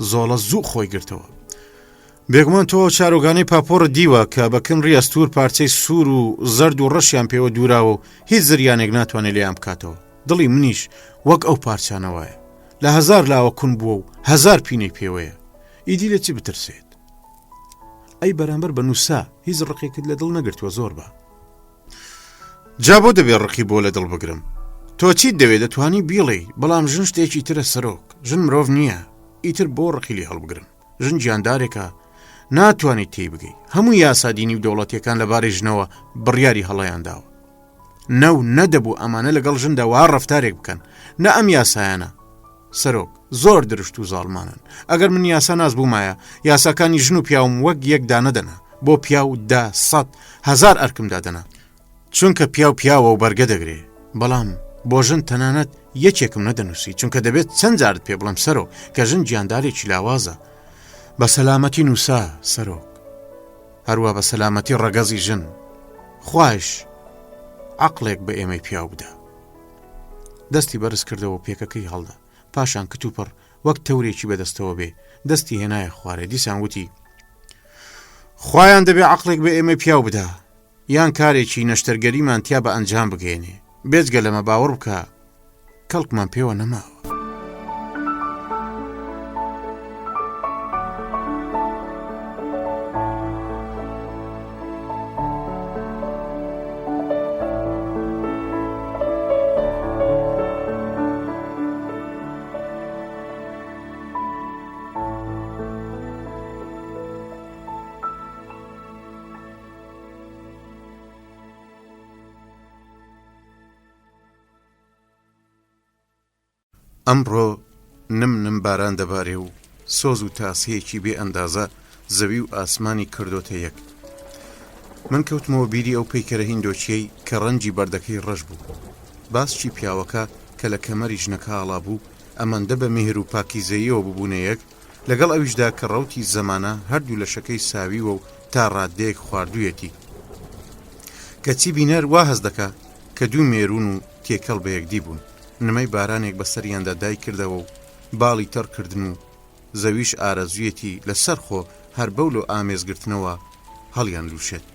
زۆڵە زوو خۆی گرتەوە. بێگومان تۆ چارۆگانەی پاپۆرە دیوە کە بەکن ڕاستور پارچەی سوور و زەرد و ڕەشیان پێوە دووراوە و هیچ زریانێک ناتوانێت لێیان بکاتەوە. دڵی منیش وەک ئەو پارچانەوەیە، لە 1000 لاوە کون بووە و 1000 پینەی پێوەیە. ئیدی لە چی بترسێت؟ ئەی بەرامبەر بە نووسا هیچ ڕقێکت لە دڵ نەگرتووە زۆربە. جا بۆ دەبێت ڕقی بۆ لە دڵ بگرم؟ تۆ چیت دەوێت دەتوانی بیڵێ، بەڵام ژن شتێکی ترە سەرۆک. ژن مرۆڤ نییە، ئیتر بۆ ڕقی لێ هەڵبگرم. ژن گیاندارێکە، ناتوانیت تێی بگەی. هەموو یاسادینی و دەوڵەتیەکان لەبارەی ژنەوە بڕیاری هەڵەیانداوە. نەو نەدەبوو ئەمانە لەگەڵ ژندا وا ڕەفتارێک بکەن، نە ئەم یاسایانە. سەرۆک زۆر درشت و زاڵمانن. ئەگەر من یاسا ناز بوومایە یاساکانی ژن و پیاوم وەک یەکدا نەدەنا، بۆ پیاو 10 100 1000 ئەرکم دادەنا، چونکە پیاوە و بەرگە دەگرێ. بەڵام بۆ ژن تەنانەت یەکێکم نەدەنووسی، چونکە دەبێت چەند جارت پێ بڵم سەرۆک کە ژن گیاندارێکی لاوازە. بە سەلامەتی نووسا سەرۆک، هەروە بە سەلامەتی ڕەگەزی ژن. خوایش عەقڵێک بە ئێمەی پیاو بدە. دەستی بەرز کردەوە پێکەکەی هەڵدا، پاشان کتوپڕ وەک تەورێکی بەدەستەوە بێ دەستی هێنایە خوارێ. دیسان وتی خوایان دەبێ عەقڵێک بە ئێمە پیاو بدە، یان کارێکی نەشتەرگەریمان تیا بە ئەنجام بگەێنێ. بێجگە لەمە باوەڕ بکە کەڵکمان پێوە نەماوە. ئەمڕۆ نم باران دەبارێ و سۆز و تاسەیەکی بێ ئەندازە زەوی و ئاسمانی کردۆتە یەک. من کەوتمەوە بیری ئەو پەیکەرە هیندۆچیەی کە ڕەنجی بەردەکەی ڕەش بوو. باسکی پیاوەکە کە لە کەمەری ژنەکە هەڵا بوو ئەمەندە بە میهر و پاکیزەییەوە ببوونە یەک، لەگەڵ ئەویشدا کە ڕەوتی زەمانە هەردوو لە شەکەی ساویوە و تا ڕادەیەک خواردوویەتی. کەچی بینەر وا هەز دەکا کە دوو مێرون و تێکەڵ بە یەکدی بوون. نمەی بارانێک بەسەریاندا دای کردەوە و باڵی تەڕکردن و زەویش ئارەزویەتی لەسەر خۆ هەر بەولۆ ئامێزگرتنەوە هەڵیان لوشێت.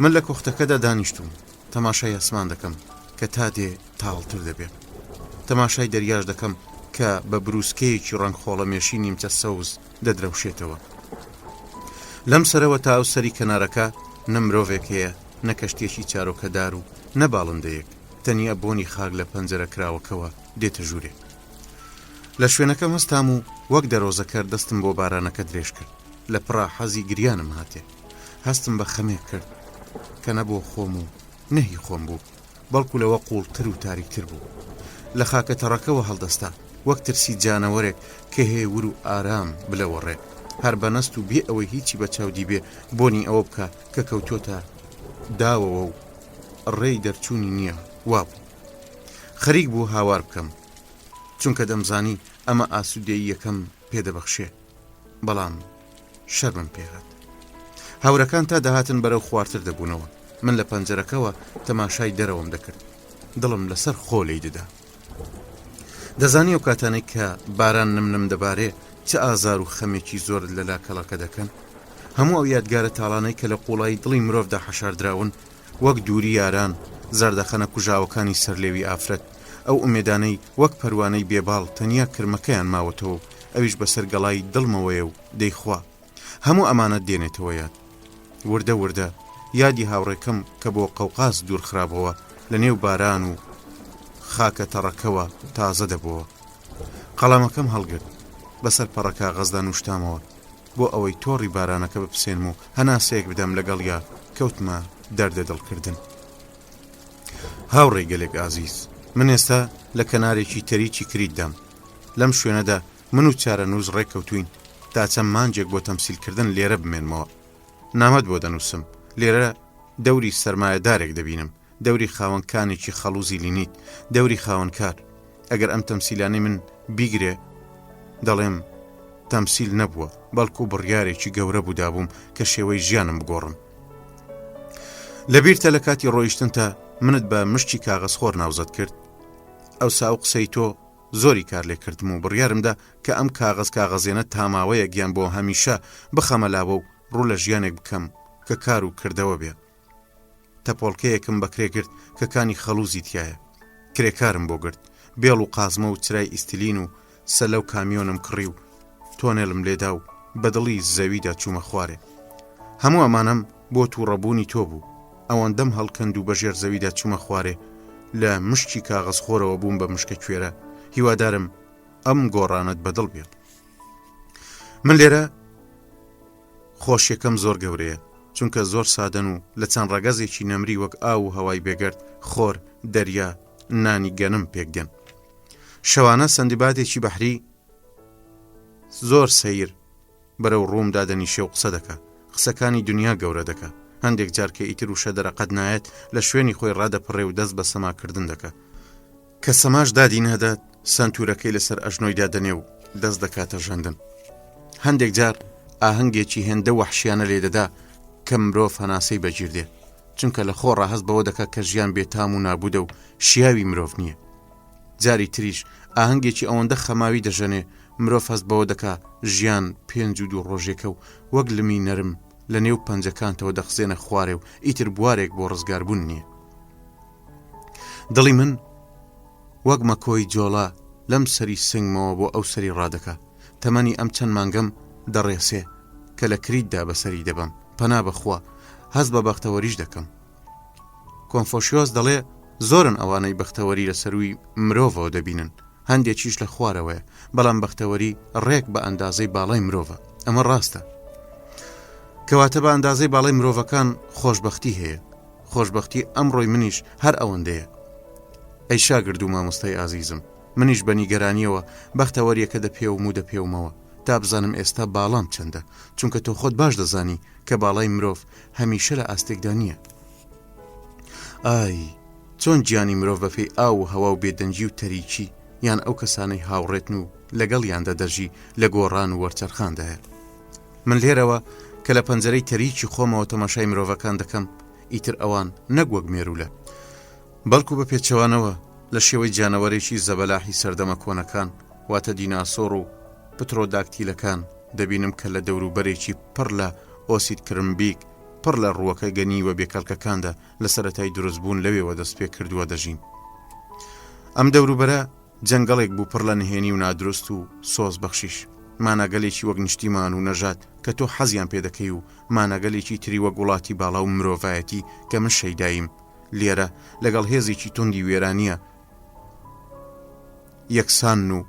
من لە کۆختەکەدا دانیشتوم تەماشای ئەسمان دەکەم کە تا دێ تاڵتر دەبێت، تەماشای دەریاش دەکەم کە بە بروسکەیەکی ڕەنگخۆڵە مێشی نیمچە سەوز دەدرەوشێتەوە. لەم سەرەوە تا ئەو سەری کەنارەکە نە مرۆڤێک هەیە، نە کەشتێکی چارۆکەدار و نە باڵندەیەک، تەنیا بۆنی خاک لە پەنجەرە کراوەکەوە دێتە ژوورێ. لە شوێنەکەم هەستام و وەک دەرۆزەکەر دەستم بۆ بارانەکە درێژ کرد. لە پڕا حەزی گریانم هاتێ، هەستم بە خەمێک کرد کە نەبۆ خۆم و نەهی خۆم بوو، بەڵکو لەوە قوڵتر و تاریکتر بوو. لە خاکە تەڕەکەوە هەڵدەستا وەک ترسی جانەوەرێک کە هێور و ئارام بلەوەڕێ، هەر بەنەست و بێ ئەوەی هیچی بە چاودی بێ بۆنی ئەوە بکە کە کەوتۆتە داوەوە و ڕێی دەرچوونی نییە وابوو. خەریک بوو هاوار بکەم چونکە دەمزانی ئەمە ئاسوودەیی یەکەم پێدەبەخشێ، بەڵام شەرمم پێهات. هاورەکان تا دەهاتن بەرەو خواردتر دەبوونەوە. من لە پەنجەرەکەوە تەماشای دەرەوەم دەکرد، دڵم لەسەر خۆلەی دەدا. دەزانی ئەو کاتانەی کە باران نمنم دەبارێ چه ئازار و خەمێکی زۆر لە لاکەڵەکە دەکەن. هەموو ئەو یادگارە تاڵانەی کە لە قوڵای دڵی مرۆڤدا حەشاردراون، وەک دووری یاران، زەردەخەنە کوژاوەکانی سەرلێوی ئافرەت، ئەو ئومێدانەی وەک پەروانەی بێباڵ تەنیا کرمەکەیان ماوەتەوە، ئەویش بەسەر گەڵای دڵمەوەیە و دەیخوا. هەموو ئەمانەت دێنێتەوە یاد. وردە وردە یادی هاوڕێکم کە بۆ قەوقاس دوور خراپەوە لە نێو باران و خاکە تەڕەکەوە تازە دەبەوە. قەڵامەکەم هەڵگرت، بەسەر پەڕەکە غەزدا نوشتامەوە بۆ ئەوەی تۆڕی بارانەکە بپسێنم و هەناسەیەک بدەم لەگەڵ یا کەوتمە دەردە دڵکردن. هاوڕێ گەلێک ئازیز، من ئێستا لە کەنارێکی تەریکی کریتدام. لەم شوێنەدا من و چارەنووس ڕێککەوتوین تا چەند مانجێک بۆ تەمسیلکردن لێرە بمێنمەوە. نامەت بۆ دەنووسم، لێرە دەوری سەرمایەدارێک دەبینم، دەوری خاوەنکانێکی خەڵوزی لینیت، دەوری خاوەنکار. ئەگەر ئەم تەمسیلانەی من بیگرێ دەڵێم تەمسیل نەبووە، بەڵکو بڕیارێکی گەورە بوودابووم کە شێوەی ژیانم بگۆڕم. لەبیرتە لە کاتی ڕۆیشتن تا منت بە مشتی کاغەزخۆر ناوزەت کرد، ئەو ساو قسەی تۆ زۆری کار لێ کردم و بڕیارمدا کە ئەم کاغەزێنە تاماوەیە گیان بۆ هەمیشە بخەمەلاوە و ڕوو لە ژیانێک بکەم کە کار و کردەوە بێ. تەپۆڵکەیەکم بەکرێ گرت کە کانی خەڵوزی تایە، کرێکارم بۆ گرت، بێڵ و قازمە و چرای ئیستیلین و سەلە و کامیۆنم کڕی و تۆنێلم لێدا و بەدڵی زەویدا چوومە خوارێ. هەموو ئەمانم بۆ تووڕەبوونی تۆ بوو. ئەوەندەم هەڵکەند و بەژێر زەویدا چوومە خوارێ، لە مشتی کاغەزخۆرەوە بووم بە مشکە کوێرە. هیوادارم ئەم گۆڕانت بەدڵ بێت. من لێرە خۆشیەکەم زۆر گەورەیە، چونکە زۆر سادەن و لە چەند ڕەگەزێکی نەمری وەک ئاو و هەوای بێگەرد، خۆر، دەریا، نانی گەنم پێکدێن. شەوانە سەندیبادێکی بەحری زۆر سەیر بەرەو ڕووم دادەنیشێ و قسە دەکە، قسەکانی دنیا گەورە دەکە. هەندێک جارکە ئیتر و شەدەرە قەت نایەت لە شوێنی خۆی ڕادەپڕێ و دەست بە سەماکردن دەکە. کە سەماش دادی نەدات سنتورەکەی لەسەر ئەژنۆی دادەنێ و دەست دەکاتە ژەندن. هەندێک جار ئاهەنگێکی هێندە وەحشیانە لێ دەدا کە مرۆڤ هەناسەی بەگیر دێ، چونکە لە خۆڕا هەست بەوە دەکات کە ژیان بێتام و نابوودە و شیاوی مرۆڤ نییە. جاری تریش ئاهەنگێکی ئەوەندە خەماوی دەژەنێ مرۆڤ هەست بەوە دەکا ژیان 52 ڕۆژێکە و وەک لمی نەرم لە نێو پەنجەکانتەوە دەخزێنە خوارێ و ئیتر بوارێک بۆ ڕزگاربوون نییە. دڵی من وەک مەکۆی جۆڵا لەم سەری سنگمەوە بۆ ئەو سەری ڕادەکە. تەمەنی ئەم چەند مانگەم دەڕێسێ کە لە کریتدا بەسەری دەبم. پەنا بەخوا هەست بە بەختەوەریش دەکەم. کۆنفۆشیۆس دەڵێ زۆرن ئەوانەی بەختەوەری لە سەروی مرۆڤەوە دەبینن، هەندێکیش لە خوارەوەیە، بەڵام بەختەوەری ڕێک بە ئەندازەی باڵای مرۆڤە. ئەمە ڕاستە. کەواتە بە ئەندازەی باڵای مرۆڤەکان خۆشبەختی هەیە. خۆشبەختی ئەمڕۆی منیش هەر ئەوەندەیە. ئەی شاگرد و مامۆستای ئازیزم، منیش بە نیگەرانیەوە بەختەوەریەکە دەپێوم و دەپێومەوە تا بزانم ئێستا باڵام چەندە، چونکە تۆ خۆت باش دەزانی کە باڵای مرۆڤ هەمیشە لە ئاستێکدا نییە. ئای چۆن گیانی مرۆڤ بەپێی ئاو و هەوا و بێدەنجی و تەریکی یان ئەو کەسانەی هاوڕێتن و لەگەڵیاندا دەژی لە گۆڕان و وەرچەرخاندایە. من لێرەوە کە لە پەنجەرەی تەریکی خۆمەوە تەماشای مرۆڤەکان دەکەم، ئیتر ئەوان نەگوەک مێرولە، بەڵکو بە پێچەوانەوە لە شێوەی جانەوەرێکی زەبەلاحی سەردەمە کۆنەکان واتە دیناسۆر و پترۆداکتیلەکان دەبینم کە لە دەوروبەرێکی پڕ لە ئۆسید کرمبیک پڕ لە ڕووەکە گەنیوە بێکەڵکەکاندا لە سەرەتای دروستبوون لەوێوە دەست پێ کردووە دەژین. ئەم دەوروبەرە جەنگەڵێک بوو پڕ لە نهێنی و نادروست و سۆز بەخشیش، مانەگەلێکی وەک نیشتیمان و نەژات کە تۆ حەزیان پێ دەکەی و مانەگەلێکی تری وەک وڵاتی باڵا و مرۆڤایەتی کە من شەیداییم لێرە لەگەڵ هێزێکی توندی وێرانیە یەکسان و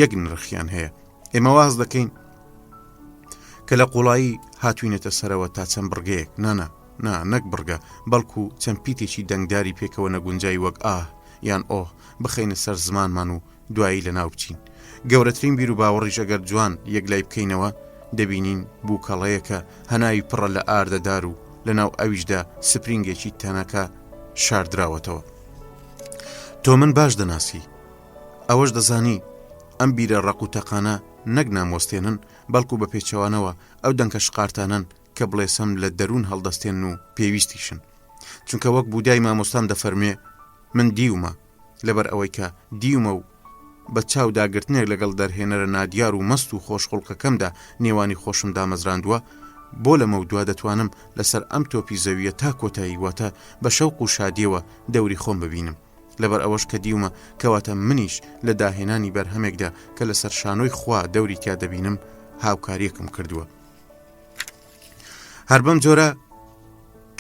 یەک نرخیان هەیە. ئێمە واز دەکەین کە لە قوڵایی هاتوینێتە سەرەوە تا چەند بڕگەیەک نەک بڕگە بەڵکو چەند پیتێکی دەنگداری پێکەوە نەگونجای وەک یان ئۆ بخەینە سەر زمانمان و دوایی لە ناو بچین. گەورەترین بیر و باوەڕیش ئەگەر جوان یەک لای بکەینەوە دەبینین بووکەڵەیەکە هەناوی پڕە لە ئاردەدار و لە ناو ئەویشدا سپرینگێکی تەنەکە شاردراوەتەوە. تۆ من باش دەناسی، ئەوەش دەزانی ئەم بیرە ڕق و تەقانە نەک نامۆستێنن بەڵکو بە پێچەوانەوە ئەو دەنکە شقارتانن کە بڵێسەم لە دەروون هەڵدەستێن و پێویستیشن. چونکە وەک بوودای مامۆستام دەفەرمێ من دیومە لەبەر ئەوەی کە دیومە و بە چاو داگرتنێک لەگەڵ دەرهێنەرە نادیار و مەست و خۆشخڵقەکەمدا نێوانی خۆشم دامەزراندووە بۆ لە مەودووە دەتوانم لەسەر ئەم تۆپی زەویە تا کۆتایی واتە بە شەوق و شادیەوە دەوری خۆم ببینم. لەبەر ئەوەش کە دیومە کەواتە منیش لە داهێنانی بەرهەمێکدا کە لەسەر شانۆی خوا دەوری تیا دەبینم هاوکاریەکم کردووە. هەر بەم جۆرە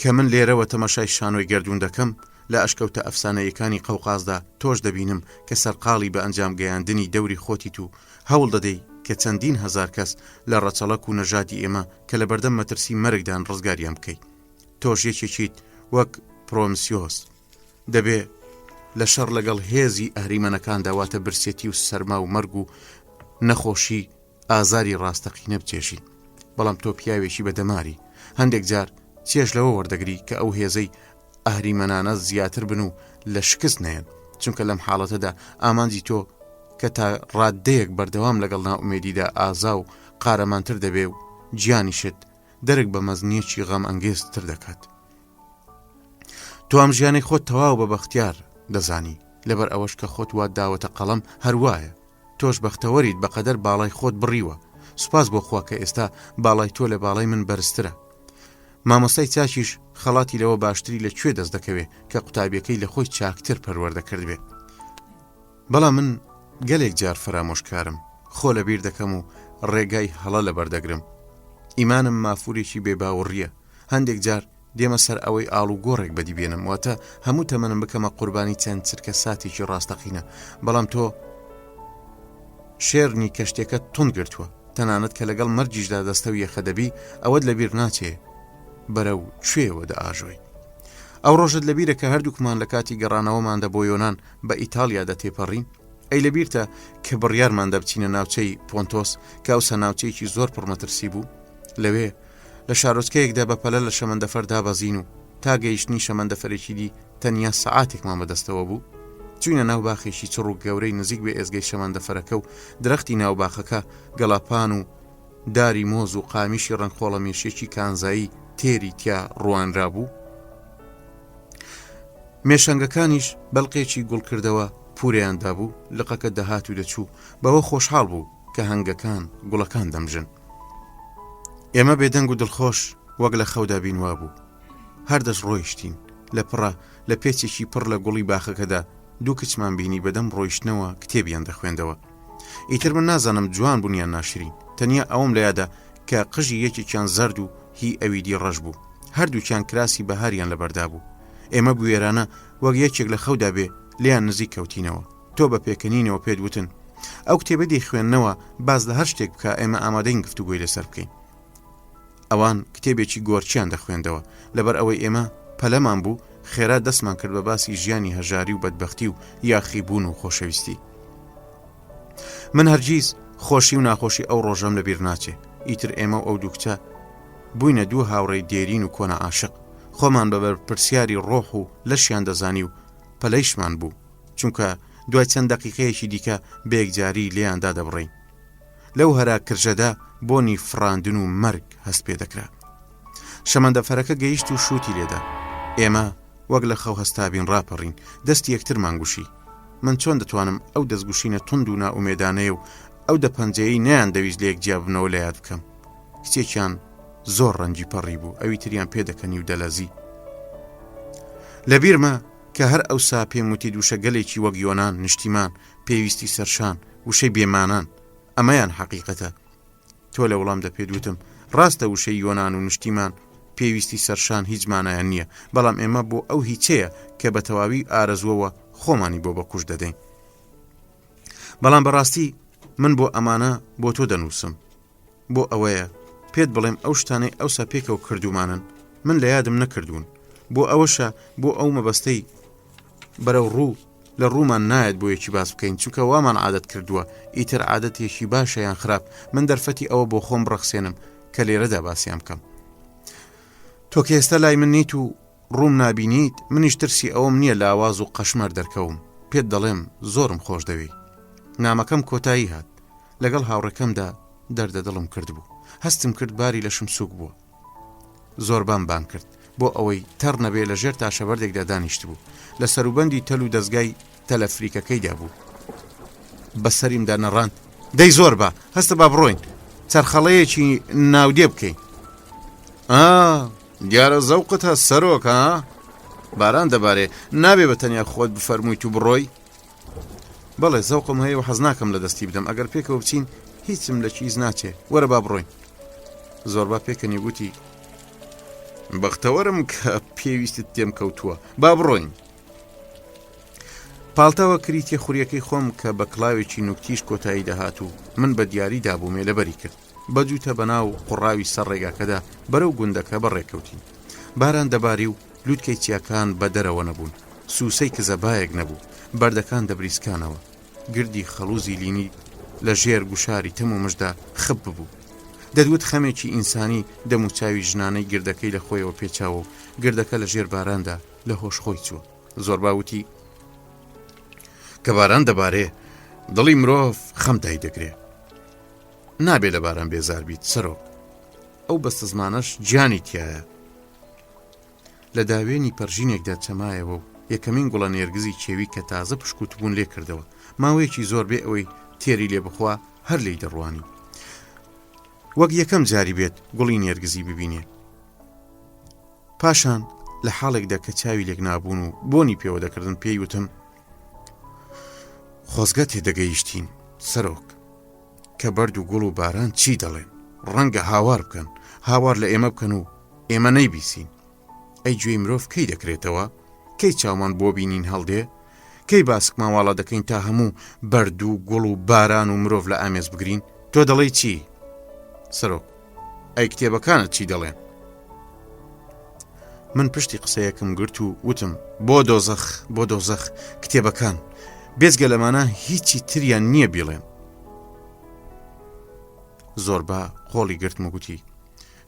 کە من لێرەوە تەماشای شانۆی گەردوون دەکەم لە ئەشکەوتە ئەفسانەیەکانی قەوقازدا تۆش دەبینم کە سەرقاڵی بە ئەنجام گەیاندنی دەوری خۆتیت و هەوڵ دەدەی کە چەندین هەزار کەس لە ڕەچەڵەک و نەژادی ئێمە کە لە بەردەم مەترسی مەرگدان ڕزگاریان بکەیت. تۆش یەکێکیت وەک پرۆمسیۆس دەبێ لە شەڕ لەگەڵ هێزی ئەهریمەنەکان داواتە برسێتی و سەرما و مەرگ و نەخۆشی ئازاری ڕاستەقینە بچێژی. بەڵام تۆ پیاوێکی بەدەماری هەندێک جار چێژ لەوە وەردەگری کە ئەو هێزەی ئەهریمەنانە زیاتر بن و لە شکست نەیەن، چونکە لەم حاڵەتەدا ئامانجی تۆ کە تا ڕادەیەک بەردەوام لەگەڵ ناومێدیدا ئازا و قارەمانتر دەبێ و گیانیشت دەرک بە مەزنیەکی غەم ئەنگێزتر دەکات. تۆ ئەم ژیانی خۆت تەواو بە بەختیار دەزانی لەبەر ئەوەش کە خۆت وات داوەتە قەڵەم هەروایە. تۆش بەختەوەریت بەقەدەر باڵای خۆت بڕیوە. سوپاس بۆ خوا کە ئێستا باڵای تۆ لە باڵای من بەرزترە. مامۆستای چاکیش خەڵاتی لەوە باشتری لەکوێ دەست دەکەوێت کە قوتابیەکەی لە خۆی چاکتر پەروەردەکرد بێت. بەڵام من گەلێک جار فرامۆشکارم، خۆ لەبیر دەکەم و ڕێگای هەڵە لەبەردەگرم. ئیمانم مافورێکی بێباوەڕیە. هەندێک جار دێمە سەر ئەوەی ئاڵ و گۆڕێک بەدی بێنم واتە هەموو تەمەنم بکەمە قوربانی چەند چرکە ساتێکی ڕاستەقینە. بەڵام تۆ شێرنی کەشتێکە تون گرتووە، تەنانەت کە لەگەڵ مەرجیشدا دەستە و یەخە دەبی ئەوەت لەبیر ناچێ بەرەو کوێوە دەئاژۆی. ئەو ڕۆژت لەبیرە کە هەردووکمان لە کاتی گەڕانەوەماندا بۆ یۆنان بە ئیتالیا دەتێپەڕین. ئەی لەبیرتە کە بڕیارمان دەبچینە ناوچەی پۆنتۆس کە ئەوسە ناوچەیەکی زۆر پڕمەترسی بوو. لەوێ لە شارۆچکەیەکدا بە پەلە لە شەمەندەفەر دابەزین و تا گەیشتنی شەمەندەفەرێکی دی تەنیا سەعاتێکمان بەدەستەوە بوو. چوینە ناو باخێکی چڕ و گەورەی نزیک بێ ئێزگەی شەمەندەفەرەکە و درەختی ناو باخەکە گەڵاپان و داری مۆز و قامیشی ڕەنخۆڵە مێشێکی کانزایی تێری تیا ڕوانرا بوو. مێشەنگەکانیش بەڵقێکی گوڵ کردەوە پوریاندا بوو. لقەکە دەهات و دەچوو بەوە خۆشحاڵ بوو کە هەنگەکان گوڵەکان دەمژن. ئێمە بێدەنگ و دڵخۆش وەک لە خەودا بینوا بوو. هەردەش ڕۆیشتین لە پڕە لە پێچێکی پڕ لە گوڵی باخەکەدا دوو کچمان بینی بەدەم ڕۆیشتنەوە کتێبیان دەخوێندەوە. ئیتر من نازانم جوان بوونیان ناشرین، تەنیا ئەوم لە یادا کە قژی یەکێکیان زەرد و هی ئەویدی ڕەش بوو. هەردووکیان کراسی بەهاریان لەبەردا بوو. ئێمە بوێرانە وەک یەکێک لە خەودا بێ لیان نزیک کەوتینەوە. تۆ بە پێکەنینەوە پێت وتن ئەو کتێبە دەیخوێندنەوە باز لە هەر شتێک بکە ئێمە ئامادەین گفتوگۆی لەسەر بکەین. ئەوان کتێبێکی گۆرچیان دەخوێندەوە لەبەر ئەوەی ئێمە پەلەمان بوو خێرا دەستمان کرد بە باسی ژیانی هەژاری و بەدبەختی و یاخیبوون و خۆشەویستی. من هەرگیز خۆشی و ناخۆشی ئەو ڕۆژەم لەبیر ناچێ. ئیتر ئێمە و ئەو دوو کچە بووینە دوو هاوڕێی دێرین و کۆنە عاشق. خۆمان بەبەر پرسیاری ڕۆح و لەشیان دەزانی و پەلەیشمان بوو، چونکە دوای چەند دەقیقەیەکی دیکە بەیەکجاری لێیاندا دەبڕین. لەو هەرا کرژەدا بۆنی فراندن و مەرگ هەست پێ دەکرا. شەمەندەفەرەکە گەیشت و شووتی لێدا. ئێمە وەک لە خەو هەستابین ڕاپەڕین، دەستی یەکترمان گوشی. من چۆن دەتوانم ئەو دەستگوشینە تند و ناومێدانەیە و ئەو دەپەنجەیەی نەیان دەویست لە یەکجیا بنەوە لە یاد بکەم. کچێکیان زۆر ڕەنجی پەڕی بوو، ئەوی تریان پێدەکەنی و دەلەزی. لەبیرمە کە هەر ئەوسا پێم وتی دووشە گەلێکی وەک یۆنان، نیشتیمان، پێویستی سەرشان، وشەی بێمانان، ئەمەیان حەقیقەتە. تۆ لە وەڵام دەپێدوتم ڕاستە وشەی یۆنان و نیشتیمان پێویستی سەرشان هیچ مانایان نییە، بەڵام ئێمە بۆ ئەو هیچەیە کە بە تەواوی ئارەزووەوە خۆمانی بۆ بەکوش دەدەین. بەڵام بەڕاستی من بۆ ئەمانە بۆ تۆ دەنووسم، بۆ ئەوەیە پێت بڵێم ئەو شتانەی ئەوسا پێکەوە کردومانن من لە یادم نەکردوون، بۆ ئەوەشە بۆ ئەو مەبەستەی بەرەو ڕوو لە ڕوومان نایەت بۆ یەکی باس بکەین، چونکە وامان عادەت کردووە ئیتر عادەتێکی باشە یان خراپ من دەرفەتی ئەوە بۆ خۆم بڕەخسێنم کە لێرەدا باسییان بکەم. تۆ کە ئێستا لای من نیت و ڕووم نابینیت، منیش ترسی ئەوم نییە لە ئاواز و قەشمەر دەرکەوم، پێت دەڵێم زۆرم خۆش دەوێ. نامەکەم کۆتایی هات، لەگەڵ هاوڕەکەمدا دەردە دڵم کرد بوو، هەستم کرد باری لەشم سووک بووە. زۆر بام کرد بۆ ئەوەی تەڕ نەبێ لە ژێر تاشەبەردێکدا دانیشت بوو، لە سەروبەندی تەل و دەستگای تەلەفریکەکەیدا بوو. بەسەریمدا نەڕاند، دەی زۆر بە هەستە با بڕۆین، چەرخەڵەیەکی ناودێ بکەین. دیارە زەوقت هە سەرۆک ها؟ باران دەبارێ، نابێ بە تەنیا خۆت بفەرموویت و بڕۆی؟ بەڵێ زەوقم هەیە و حەز ناکەم لە دەستی بدەم، ئەگەر پێکەوە بچین هیچم لە چیز ناچێ، وەرە با بڕۆین. زۆربا پێکەنی گوتی بەختەوەرم کە پێویستت تێم کەوتووە، با بڕۆین. پاڵتاوە کریتێ خوریەکەی خۆم کە بە کڵاوێکی نوکتیش کۆتایی دەهات و من بە دیاری دابوومێ لەبەری کرد، بەجووتە بەناو قوڕاوی سەر ڕێگاکەدا بەرەو گوندەکە بەڕێکەوتین. باران دەباری و لووتکەی چیاکان بە دەرەوە نەبوون، سووسەی کزەبایەک نەبوو، بەردەکان دەبریسکانەوە، گردی خەڵوزی لینی لە ژێر گوشاری تەم و مژدا خب ببوو. دەدوت خەمێکی ئینسانی دەموچاوی ژنانەی گردەکەی لە خۆیەوە پێچاوە و گردەکە لە ژێر باراندا لە هۆش خۆی چووە. زۆر باوتی کە باران دەبارێ دڵی مرۆڤ خەمدای دەگرێ، نابێ لە باران بێزار بیت سەرۆک، ئەو بەستە زمانەش گیانی تایە. لە داوێنی پەرژینێکدا چەمایەوە و یەکەمین گوڵە نێرگزی چێوی کە تازە پشکوتبوون لێ کردەوە، ماوەیەکی زۆر بێ ئەوەی تێری لێ بخوا هەر لی دەڕوانی، وەک یەکەم جاری بێت گوڵی نێرگزی ببینێ. پاشان لە حاڵێکدا کە چاوی لێک نابوون و بۆنی پێوە دەکردن پێی وتم خۆزگە تێدەگەیشتین سەرۆک کە بەرد و گوڵ و باران چی دەڵێن، ڕەنگە هاوار بکەن، هاوار لە ئێمە بکەن و ئێمە نەیبیسین. ئەی گوێی مرۆڤ کەی دەکرێتەوە، کەی چاومان بۆ بینین هەڵدێ، کەی باسکماواڵە دەکەین تا هەموو بەرد و گوڵ و باران و مرۆڤ لە ئامێز بگرین. تۆ دەڵێی چی سەرۆک؟ ئەی کتێبەکانت چی دەڵێن؟ من پشتی قسەیەکم گرت و وتم بۆ دۆزەخ، بۆ دۆزەخ، کتێبەکان بێزگە لەمانە هیچی تریان نییە بیڵێن. زۆربا خۆڵی گرتم و گوتی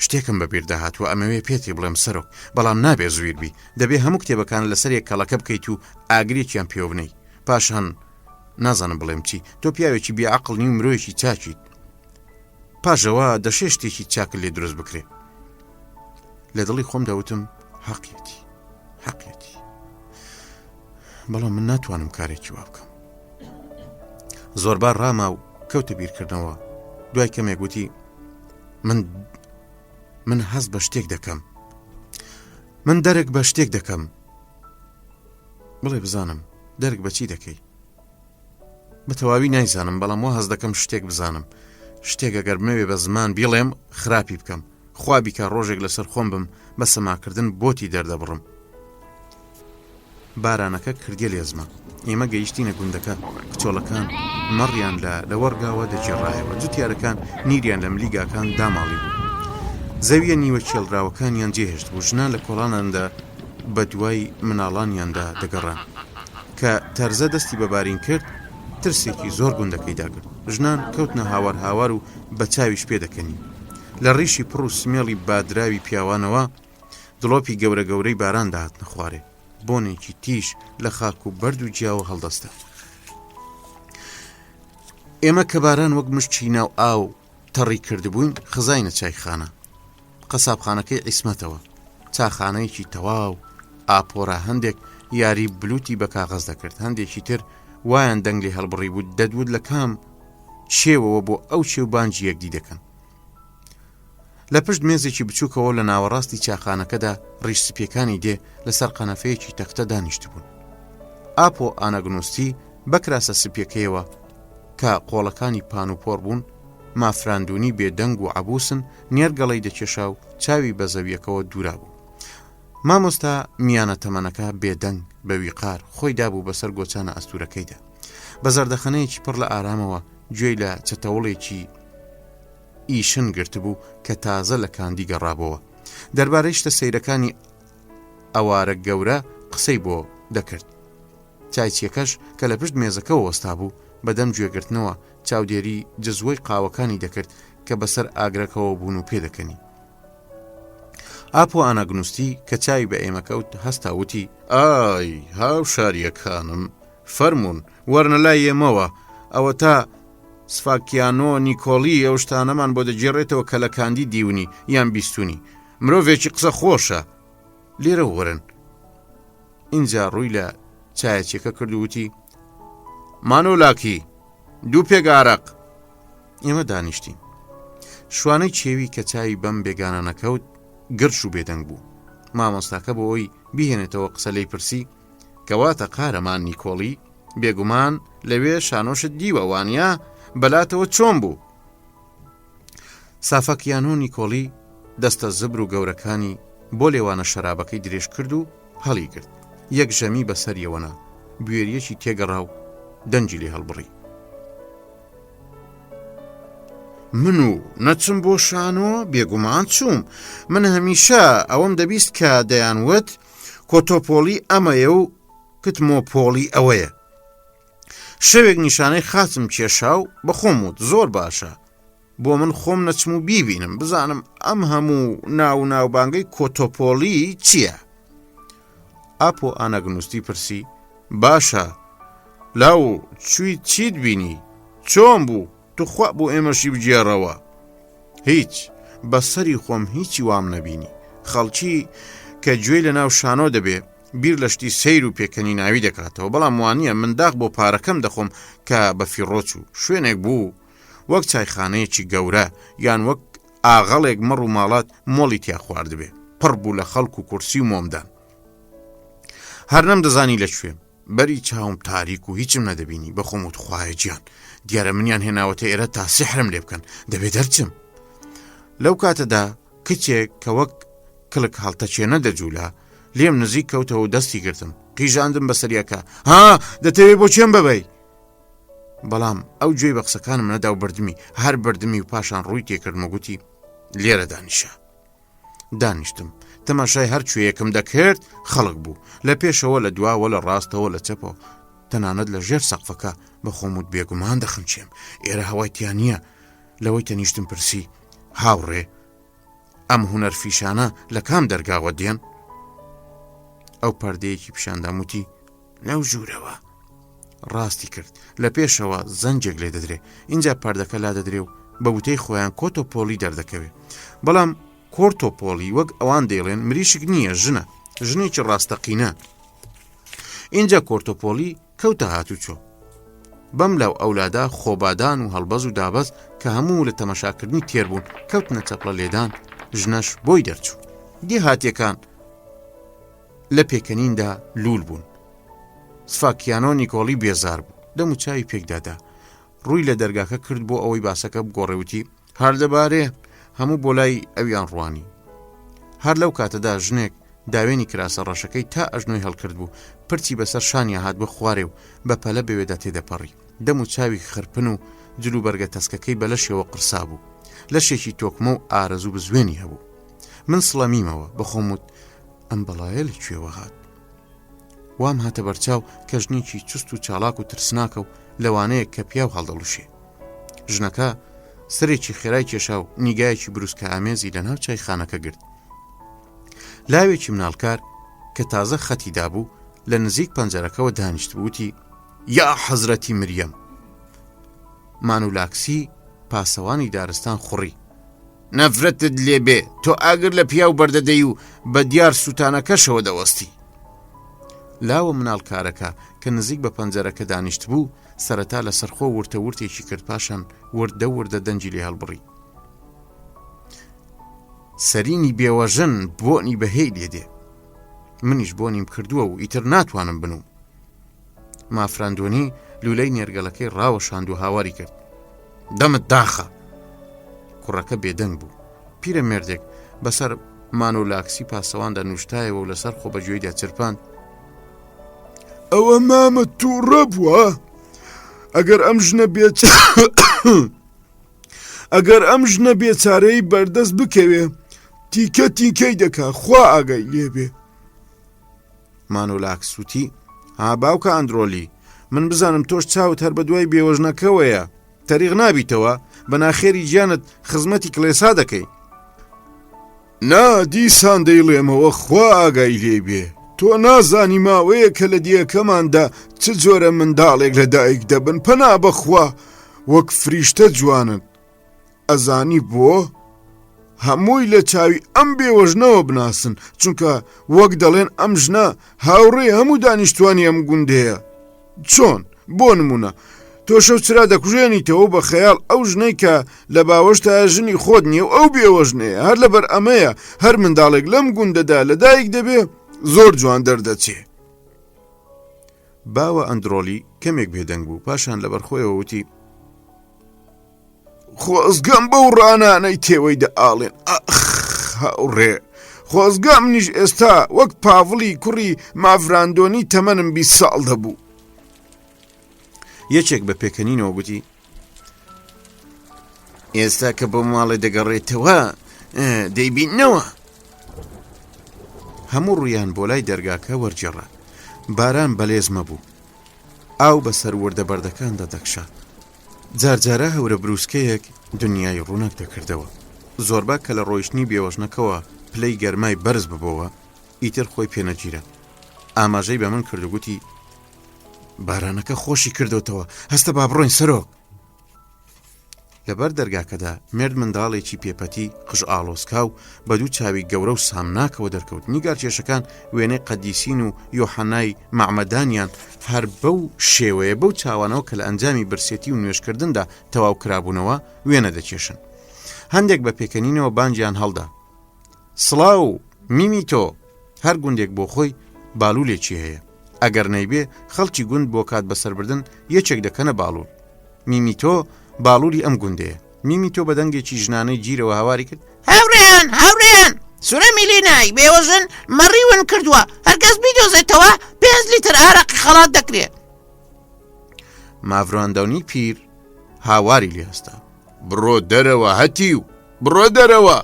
شتێکم بەبیر داهاتوە ئەمەوێ پێتی بڵێم سەرۆک، بەڵام نابێ زویر بی، دەبێ هەموو کتێبەکان لەسەر یەک کەڵەکە بکەیت و ئاگرێکیان پێوە بنەی، پاشان نازانم بڵێم چی، تۆ پیاوێکی بێعەقڵ نی و مرۆیەکی چاچیت، پاشەوە دەشێ شتێکی چاکل لێ دروست بکرێ. لە دڵی خۆم داوتم حەقیەتی، بەڵام من ناتوانم کارێکی وا بکەم. زۆربار ڕاما و کەوتە بیرکردنەوە. دوای کەمێک گوتی من هەست بە شتێک دەکەم، من دەرک بە شتێک دەکەم. بڵێ بزانم دەرک بە چی دەکەی؟ بە تەواوی نایزانم، بەڵام وا هەست دەکەم شتێک بزانم، شتێک ئەگەر بمەوێ بە زمان بیڵێم خراپی بکەم، خوا بیکە ڕۆژێک لەسەر خۆم بم بە سەماکردن بۆتی دەردەبڕم. بارانەکە کردێ لێزمە، ئێمە گەیشتینە گوندەکە، کچۆڵەکان مەڕیان لە وەرگاوە دەجێڕایەوە، جوتیارەکان نیریان لە ملیگاکان داماڵی بوو، زەویە نیوە چێڵراوەکانیان جێهێشت بوو، ژنان لە کۆڵاناندا بە دوای مناڵانیاندا دەگەڕان. کە تەرزە دەستی بەبارین کرد ترسێکی زۆر گوندەکەی داگرت، ژنان کەوتنە هاوار و بە چاویش پێ دەکەنی. لە ڕیشی پڕ و سمێڵی بادراوی پیاوانەوە دڵۆپی گەورەی باران داهات نەخوارێ، بۆنێکی تیش لە خاک و بەرد و جیاوە هەڵدەستا. ئێمە کە باران وەک مشتی ناو ئاو تەڕی کردبووین خزاینە چایخانە، قەسابخانەکەی عیسمەتەوە، چاخانەیەکی تەواو ئاپۆرە، هەندێک یاری بلوتی بە کاغەز دەکرد، هەندێکی تر وایان دەنگ لێ هەڵبڕی بوو دەدوت لە کام شێوەوە بۆ ئەو شێو بانجی یەکدی دەکەن. لە پشت مێزێکی بچووکەوە لە ناوەڕاستی چاخانەکەدا ڕیشسپیەکانی دێ لەسەر قەنەفەیەکی تەختە دانیشت بوون. ئاپۆ ئانەگنوستی بەکراسە سپیەکەیەوە کە قۆڵەکانی پانوپۆر بوون، مافراندونی بێدەنگ و عەبوسن نێرگەڵەی دەکێشا و چاوی بە زەویەکەوە دوورا بوو. مامۆستا میانە تەمەنەکە بێدەنگ بە ویقار خۆی دابوو بەسەر گۆچانە ئەستوورەکەیدا. بە زەردەخەنەیەکی پڕ لە ئارامەوە گوێی لە چەتەوڵێکی ئیشن گرت بوو کە تازە لە کاندی گەڕابەوە. دەربارەی شتە سەیرەکانی ئەوارە گەورە قسەی بۆ دەکرد. چایچیەکەش کە لە پشت مێزەکەەوە وەستا بوو بەدەم گوێگرتنەوە چاودێری جزوەی قاوەکانی دەکرد کە بەسەر ئاگرەکەەوە بوون و پێدەکەنی. ئاپۆ ئانەگنوستی کە چاوی بە ئێمەکەوت هەستاوتی: ئای هاو شاریەکانم، فەرمونون وەرنە لای ئێمەوە، ئەوە تا سفاکیانۆ نیکۆلی ئەو شتانەمان بۆ دەگێڕێتەوە کە لە کاندی دیونی یان بیستونی. مرۆڤێکی قسە خۆشە، لێرە وەرن. اینجا ڕووی لە چایەکێکە کردووتی: مانۆلاکی، دوو پێگارق. ئێمە دانیشتین. شوانەی چێوی کە چاوی بەم بێگانە نەکەوت گرش و بێدەنگ بوو. مامۆستاکە بۆ ئەوی بیهێنێتەوە قسە لەی پرسی: کەواتە قارەمان نیکۆلی بێگومان لەوێ شانۆشت دیوە وانیا بەلاتەوە چۆن بوو؟ سافەکیانۆ نیکۆلی دەستە زبر و گەورەکانی بۆ لێوانە شەرابەکەی درێژ کرد و هەڵی گرت. یەک ژەمی بەسەریەوەنا بوێریەکی تێگەڕا و دەنجی لێ هەڵبڕی. من و نەچم بۆ شانۆ بێگومان چووم. من هەمیشە ئەوەم دەبیست کە دەیانوت کۆتۆپۆلی ئەمەیە و کتمۆپۆلی ئەوەیە. شەوێک نیشانەی خاچم کێشا و بەخۆم وت زۆر باشە بۆ من خۆم نەچم و بیبینم بزانم ئەم هەموو ناوبانگەی کۆتۆپۆلی چییە؟ ئاپۆ ئانەگنوستی پرسی: باشە، لاو چووی چیت بینی؟ چۆن بوو؟ توخوا بۆ ئێمەشی بجێڕەوە. هیچ، بەسەری خۆم هیچی وام نەبینی. خەڵکی کە گوێی لە ناو شانۆ دەبێ بیر لەشتی سەیر و پێکەنی ناوی دەکاتەوە، بەڵام وانە من داغ بۆ پارەکەم دەخۆم کە بە فیڕۆچ و شوێنێک بوو وەک چایخانەیەکی گەورە یان وەک ئاغەڵێک مەڕ و ماڵات مۆڵی تیا خواردبێ، پڕ بوو لە خەڵک و کورسی و مۆمدان. هەر نەم دەزانی لەکوێم، بەری چاوم تاریک و هیچم نەدەبینی. بەخۆم وت خوایە گیان، دیارە منیان هێناوەتە ئێرە تا سحرم لێ بکەن، دەبێ دەرچم. لەو کاتەدا کچێک کە وەک کلک هەڵتەچێنە دەجوولا لێم نزیک کەوتەوە و دەستی گرتم، قیژاندم بەسەریەکە: ها دەتەوێت بۆ چێم ببەی؟ بەڵام ئەو گوێی بە قسەکانم نەدا و بردمی، هەر بردمی و پاشان ڕووی تێکردم و گوتی: لێرە دانیشە. دانیشتم. تەماشای هەر کوێیەکم دەکرد خەڵک بوو، لە پێشەوە لە دواوە لە ڕاستەوە لە چەپەوە، تەنانەت لە ژێر سەقفەکە بەخۆم وت بێگومان دەخنچێم، ئێرە هەوای تیان نییە. لەوەی تەنیشتم پرسی: هاوڕێ، ئەم هونەرفیشانە لە کام دەرگاوە دێن؟ ئەو پەردەیەکی پیشانداموتی: لەو ژوورەوە. ڕاستی کرد، لە پێشەوە زەنجێک لێ دەدرێ، اینجا پەردەکە لا دەدرێ و بە وتەی خۆیان کۆتۆپۆلی دەردەکەوێ. بەڵام کۆرتۆپۆلی وەک ئەوان دەیڵێن مریشک نییە، ژنە، ژنێکی ڕاستەقینە. اینجا کۆرتۆپۆلی کەوتە هاتوچۆ. بەم لەو ئەولادا خۆبادان و هەڵبەز و دابەز کە هەموو لە تەمەشاکردنی تێربوون کەوتنە چەپڵە لێدان، ژنەش بۆی دەرچوو. دیهاتیەکان لە پێکەنیندا لول بوون. سفاکیانۆ نیکۆلی بێزار بوو، دەم و چاوی پێکدادا. ڕووی لە دەرگاکە کرد بۆ ئەوەی باسەکە بگۆڕێوتی: هەر دەبارێ هەموو بۆ لای ئەویان ڕوانی. هەر لەو کاتەدا ژنێک داوێنی کراسە ڕەشەکەی تا ئەژنۆی هەڵکرد بوو، پرچی بەسەر شانیا هات بە خوارێ و بە پەلە بەوێدا تێدەپەڕی. دەم و چاوی خرپن و جلو بەرگە تەسکەکەی بە لەشێەوە قرسا بوو، لەشێکی تۆکمە و ئارەزوو بزوێنی هەبوو. من سڵەمیمەوە بەخۆم وت: ئەم بەڵایە لەکوێوە هات؟ وام هاتە بەرچاو کە ژنێکی چست و چالاک و ترسناکە و لەوانەیە کە پیاو هەڵدەڵوشێ. ژنەکە سەرێکی خێرای کێشا و نیگایەکی بروسکە ئامێزی لە ناو چایخانەکە گرت. لاوێکی مناڵکار کە تازە خەتی دابوو لە نزیک پەنجەرەکەەوە دانیشت بووتی: یا حەزرەتی مریەم. مانولاکسی پاسەوانی دارستان خوڕی: نەفرەتت لێبێ، تۆ ئاگر لە پیاو بەردەدەی و بە دیار سوتانەکەشەوە دەوەستی. لاوە مناڵکارەکە کە نزیک بە پەنجەرەکە دانیشت بوو سەرەتا لە سەرخۆ ورتە ورتێکی کرد، پاشان وردە دەنجی لێ هەڵبڕی. سەرینی بێوەژن بۆنی بەهێی لێدێ. منیش بۆنیم کردووە و ئیتر ناتوانم بنوم. مافراندۆنی لولەی نێرگەلەکەی ڕاوەشاند و هاواری کرد. دەمت داخە. کوڕەکە بێدەنگ بوو. پیرە مێردێک بەسەر مانۆلاکسی پاسەواندا نوشتایەوە و لەسەر خۆبەجوێیدا چرپاند. ئەوە مامە تووڕە بووە؟ ئەگەر ئەم ژنە بێچارەی بەردەست بکەوێ تیکە تیکەی دەکا، خوا ئاگای لێبێ. مانۆلاکس وتی: ها باوکە ئەندرۆلی، من بزانم تۆش چاوت هەر بە دوای بێوەژنەکەوەیە، تەریغ نابیتەوە، بەناخێری گیانت خزمەتی کڵێسا دەکەی. نا دیسان دەیڵێمەوە، خوا ئاگای لێبێ. تۆ نازانی ماوەیە کە لە دیەکەماندا چ جۆرە منداڵێک لە دایک دەبن، پەنا بەخوا وەک فریشتە جوانن. ئەزانی بۆ؟ هەمووی لە چاوی ئەم بێوەژنەوە بناسن، چونکە وەک دەڵێن ئەم ژنە هاوڕێ هەموو دانیشتوانی ئەم گوندەیە. چۆن؟ بۆ نمونە تۆ شەو چرا دەکوژێنیتەوە بە خەیاڵ ئەو ژنەی کە لە باوەشتا ژنی خۆت نییە و ئەو بێوەژنەیە، هەر لەبەر ئەمەیە هەر منداڵێک لەم گوندەدا لە دایک دەبێ زۆر جوان دەردەچێ. باوە ئەندرۆلی کەمێک بێدەنگ بوو، پاشان لەبەر خۆیەوە وتی: خۆزگەم بەو ڕانانەی تێوەی دەئاڵێن. هاوڕێ، خۆزگەم منیش ئێستا وەک پاڤڵی کوڕی مافراندۆنی تەمەنم 20 ساڵ دەبوو. یەکێک بە پێکەنینەوە گوتی: ئێستا کە بۆ ماڵێ دەگەڕێتەوە دەیبینەوە. هەموو ڕویان بۆ لای دەرگاکە وەرجێڕا. باران بەلێز مەبوو. ئاو بەسەر وردە بەردەکاندا دەکشات. جارجارە هەورە بروسکەیەک دنیای ڕوونەک دەکردەوە. زۆربا کە لە ڕۆیشتنی بێوەژنەکەوە پلەی گەرمای بەرز ببەوە، ئیتر خۆی پێنەگیرە. ئاماژەی بە من کردوگوتی: بارانەکە خۆشی کردوتەوە، هەستە با بڕۆین سەرۆک. لەبەر دەرگاکەدا مێرد منداڵێکی پێپەتی قژ ئاڵۆسکاو بە دوو چاوی گەورە و سامناکەوە دەرکەوت. نیگار کێشەکان وێنەی قەدیسین و یۆحەنای مەعمەدانیان هەر بەو شێوەیە بەو چاوانەوە کە لە ئەنجامی برسێتی و نوێشکردندا تەواو کرابوونەوە وێنە دەکێشن. هەندێک بە پێکەنینەوە بانجیان هەڵدا: سڵاو میمی تۆ! هەر گوندێک بۆ خۆی باڵولێکی هەیە. ئەگەر نەیبێ خەڵکی گوند بۆ کات بەسەربردن یەکێک دەکەنە باڵول. میمی تۆ باڵوری ئەم گوندەیە. میمی تۆ بە دەنگێکی ژنانەی گیرەوە هاواری کرد: هاوڕێیان سورە میلینای بێوەژن مەڕیون کردووە، هەرکەس بیدۆزێتەوە 5 لیتر ئارەقی خەڵات دەکرێت. مافراندۆنی پیر هاواری لێ هەستا: بڕۆ دەرەوە هەتیو، بڕۆ دەرەوە.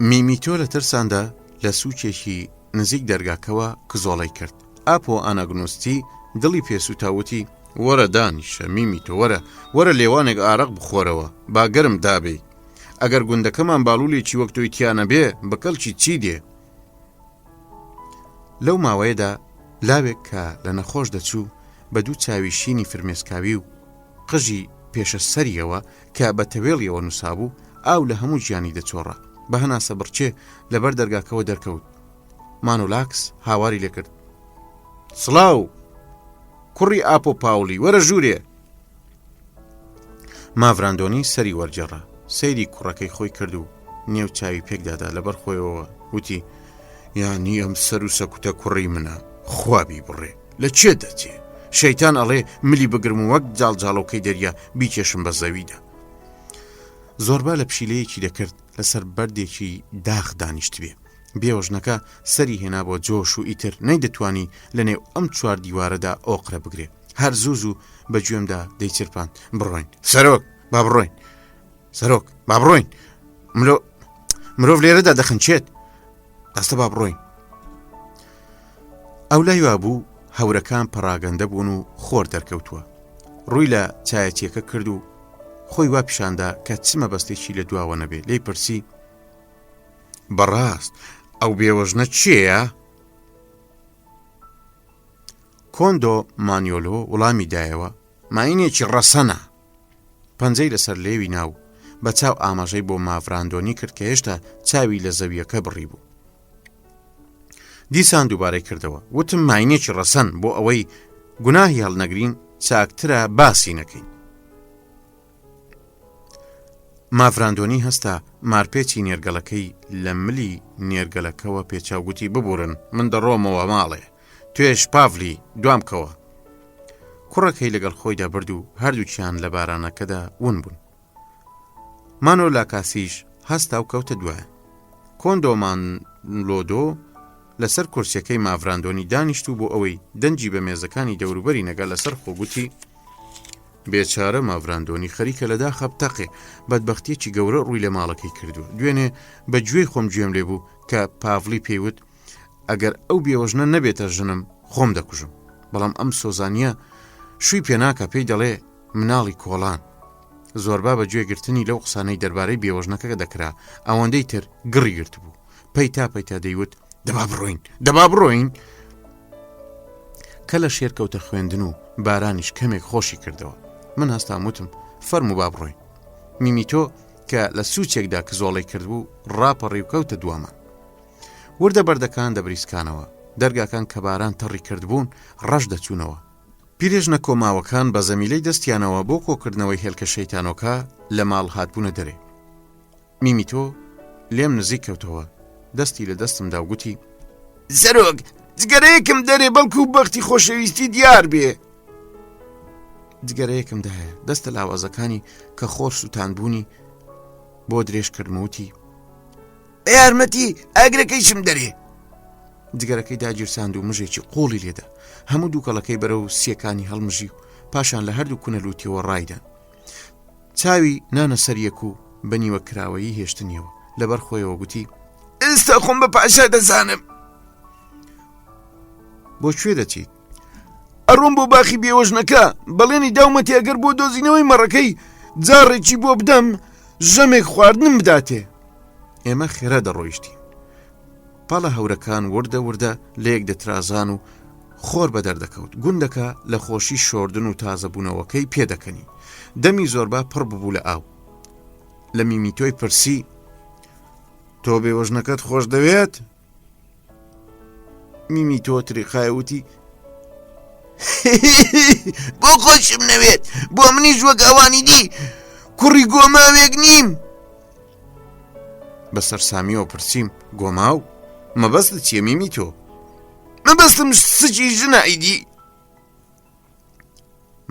میمی تۆ لە ترساندا لە سوچێکی نزیک دەرگاکەوە کزۆڵی کرد. ئاپۆ ئاناگنۆستی دڵی پێسووتاوتی: وەرە دانیشە میمی تۆ، وەرە لێوانێک ئارەق بخۆرەوە، باگەرم دابێ. ئەگەر گوندەکەمان باڵولێکی وەک تۆی تیانە بێ بەکەڵکی چی دێ؟ لەو ماوەیەدا لاوێک کە لە نەخۆش دەچوو بە دوو چاوی شینی فرمێسکاوی و قژی پێشە سەریەوە کە بە تەوێڵیەوە نووسابوو ئاو لە هەموو ژیانی دەچۆڕە. بە هەناسە بڕچێ لەبەر دەرگاکەوە دەرکەوت. مانۆلاکس هاواری لێکرد: سڵاو کوڕی ئاپۆ پاولی، وەرە ژوورێ. مافراندۆنی سەری وەرجێڕا، سەیری کوڕەکەی خۆی کرد و نێو چاوی پێکدادا لەبەر خۆیەوە وتی: یانی ئەم سەر و سەکوتە کوڕی منە، خوابی بڕێ، لە چێ دەچێ؟ شەیتان ئەڵێ ملی بگرم و وەک جاڵجاڵۆکەی دەریا بیکێشم بە زەویدا. زۆربا لە پشیلەیەکی دەکرد لەسەر بەردێکی داخ دانیشت بێ. بێوەژنەکە سەری هێنا بۆ جۆش و ئیتر نەیدەتوانی لە نێو ئەم 4 دیوارەدا ئۆقرە بگرێ. هەر زوو زوو بە گوێمدا دەیچرپان: بڕۆین سەرۆک، با بڕۆین سەرۆک، با بڕۆین، مرۆڤ لێرەدا دەخنچێت، ئەستە با بڕۆین. ئەو لای وابوو هەورەکان پەڕاگەندە بوون و خۆر دەرکەوتووە. ڕووی لە چایەتیەکە کرد و خۆی وا پیشاندا کە چمە بەستێکی لە دواوە نەبێ. لێی پرسی: بەڕاست ئەو بێوەژنە چییە؟ کۆندۆ مانیۆلۆ وڵامی دایەوە: ماینێکی ڕەسەنە. پەنجەی لەسەر لێوی ناو بە چاو ئاماژەی بۆ مافراندۆنی کرد کە هێشتا چاوی لە زەویەکە بڕی بوو. دیسان دووبارەی کردەوە: وتم ماینێکی ڕەسەن بۆ ئەوەی گوناهی هەڵنەگرین چاکترە باسی نەکەین. مافراندۆنی هەستا مارپێکی نێرگەڵەکەی لە ملی نێرگەلەکەوە پێچاوگوتی ببورن من دەڕۆمەوە ماڵێ توێش پاڤلی دوامکەوە. کوڕەکەی لەگەڵ خۆیدا برد و هەردووچیان لە بارانەکەدا ون بوون. مانۆ لاکاسیش هەستا و کەوتە دوایە. کۆندۆمان لۆدۆ لەسەر کورسیەکەی مافراندۆنی دانیشت و بۆ ئەوەی دەنجی بە مێزەکانی دەوروبەری نەگە لەسەر خۆگوتی بێچارە مافراندۆنی خەریکە لە داخە بتەقێ بەدبەختیەکی گەورە ڕووی لە ماڵەکەی کردووە. دوێنێ بە گوێی خۆم گوێم لێ بوو کە پاڤلی پێیوت ئەگەر ئەو بێوەژنە نەبێتە ژنم خۆم دەکوژم، بەڵام ئەم سۆزانیە شووی پێناکە پێی دەڵێ مناڵی کۆڵان. زۆربا بە گوێگرتنی لەو قسانەی دەربارەی بێوەژنەکە دەکرا ئەوەندەی تر گڕی گرت بوو. پەیتا دەیوت دەبا بڕۆین. کە لە شێر کەوتە خوێندن و بارانیش کەمێک خۆشی کردەوە. من هەستام وتم فەرموو با بڕۆین. میمیتۆ کە لە سوچێکدا کزۆڵی کردبوو ڕاپەڕی و کەوتە دوامە. وردە بەردەکان دەبریسکانەوە، دەرگاکان کە باران تەڕی کردبوون ڕەش دەچوونەوە. پیرێژنە کۆماوەکان بە زەمیلەی دەستیانەوە بۆ کۆکردنەوەی هێلکە شەیتانۆکە لە ماڵ هاتبوونە دەرێ. میمیتۆ لێم نزیک کەوتەوە، دەستی لە دەستمدا و گوتی زەرۆک جگەرەیەکم دەرێ بەڵکو بەختی خۆشەویستی دیار بێ. جگەرەیەکم داهەیە دەستە لاوازەکانی کە خۆر سووتانبوونی بۆ درێژ کردموتی یارمەتی ئاگرەکەیشم دەرێ. جگەرەکەی داگیرساند و مژێکی قوڵی لێدا هەموو دووکەڵەکەی بەرەو سیەکانی هەڵمژی و پاشان لە هەردوو کونەلووتیەوە ڕایدان. چاوی نانە سەریەک و بەنیوە کراوەیی هێشتنیەوە لەبەر خۆیەوە گوتی ئێستا خۆم بە پاشا دەزانم. بۆ کوێ دەچیت؟ ئەڕۆم بۆ باخی بێوەژنەکە بەڵێنی داومەتی ئەگەر بۆ دۆزینەوەی مەڕەکەی جارێکی بۆ بدەم ژەمێک خواردنم بداتێ. ئێمە خێرا دەڕۆیشتی. پاڵە هەورەکان وردە لە یەک دەترازان و خۆر بە دەردەکەوت. گوندەکە لە خۆشی شۆردن و تازەبوونەوەکەی پێدەکەنی. دەمی زۆربا پڕ ببوو لە ئاو. لە میمیتۆی پرسی تۆ بێوەژنەکەت خۆش دەوێت؟ میمیتۆ تریقایەوتی بۆ خۆشم نەوێت، بۆ منیش وەک ئەوانی دی کوڕی گۆماوێک نیم. بەسەر سامیەوە پرسییم گۆماو مەبەستت چییە میمیتۆ؟ مەبەستم سچی ژنە ئیدی.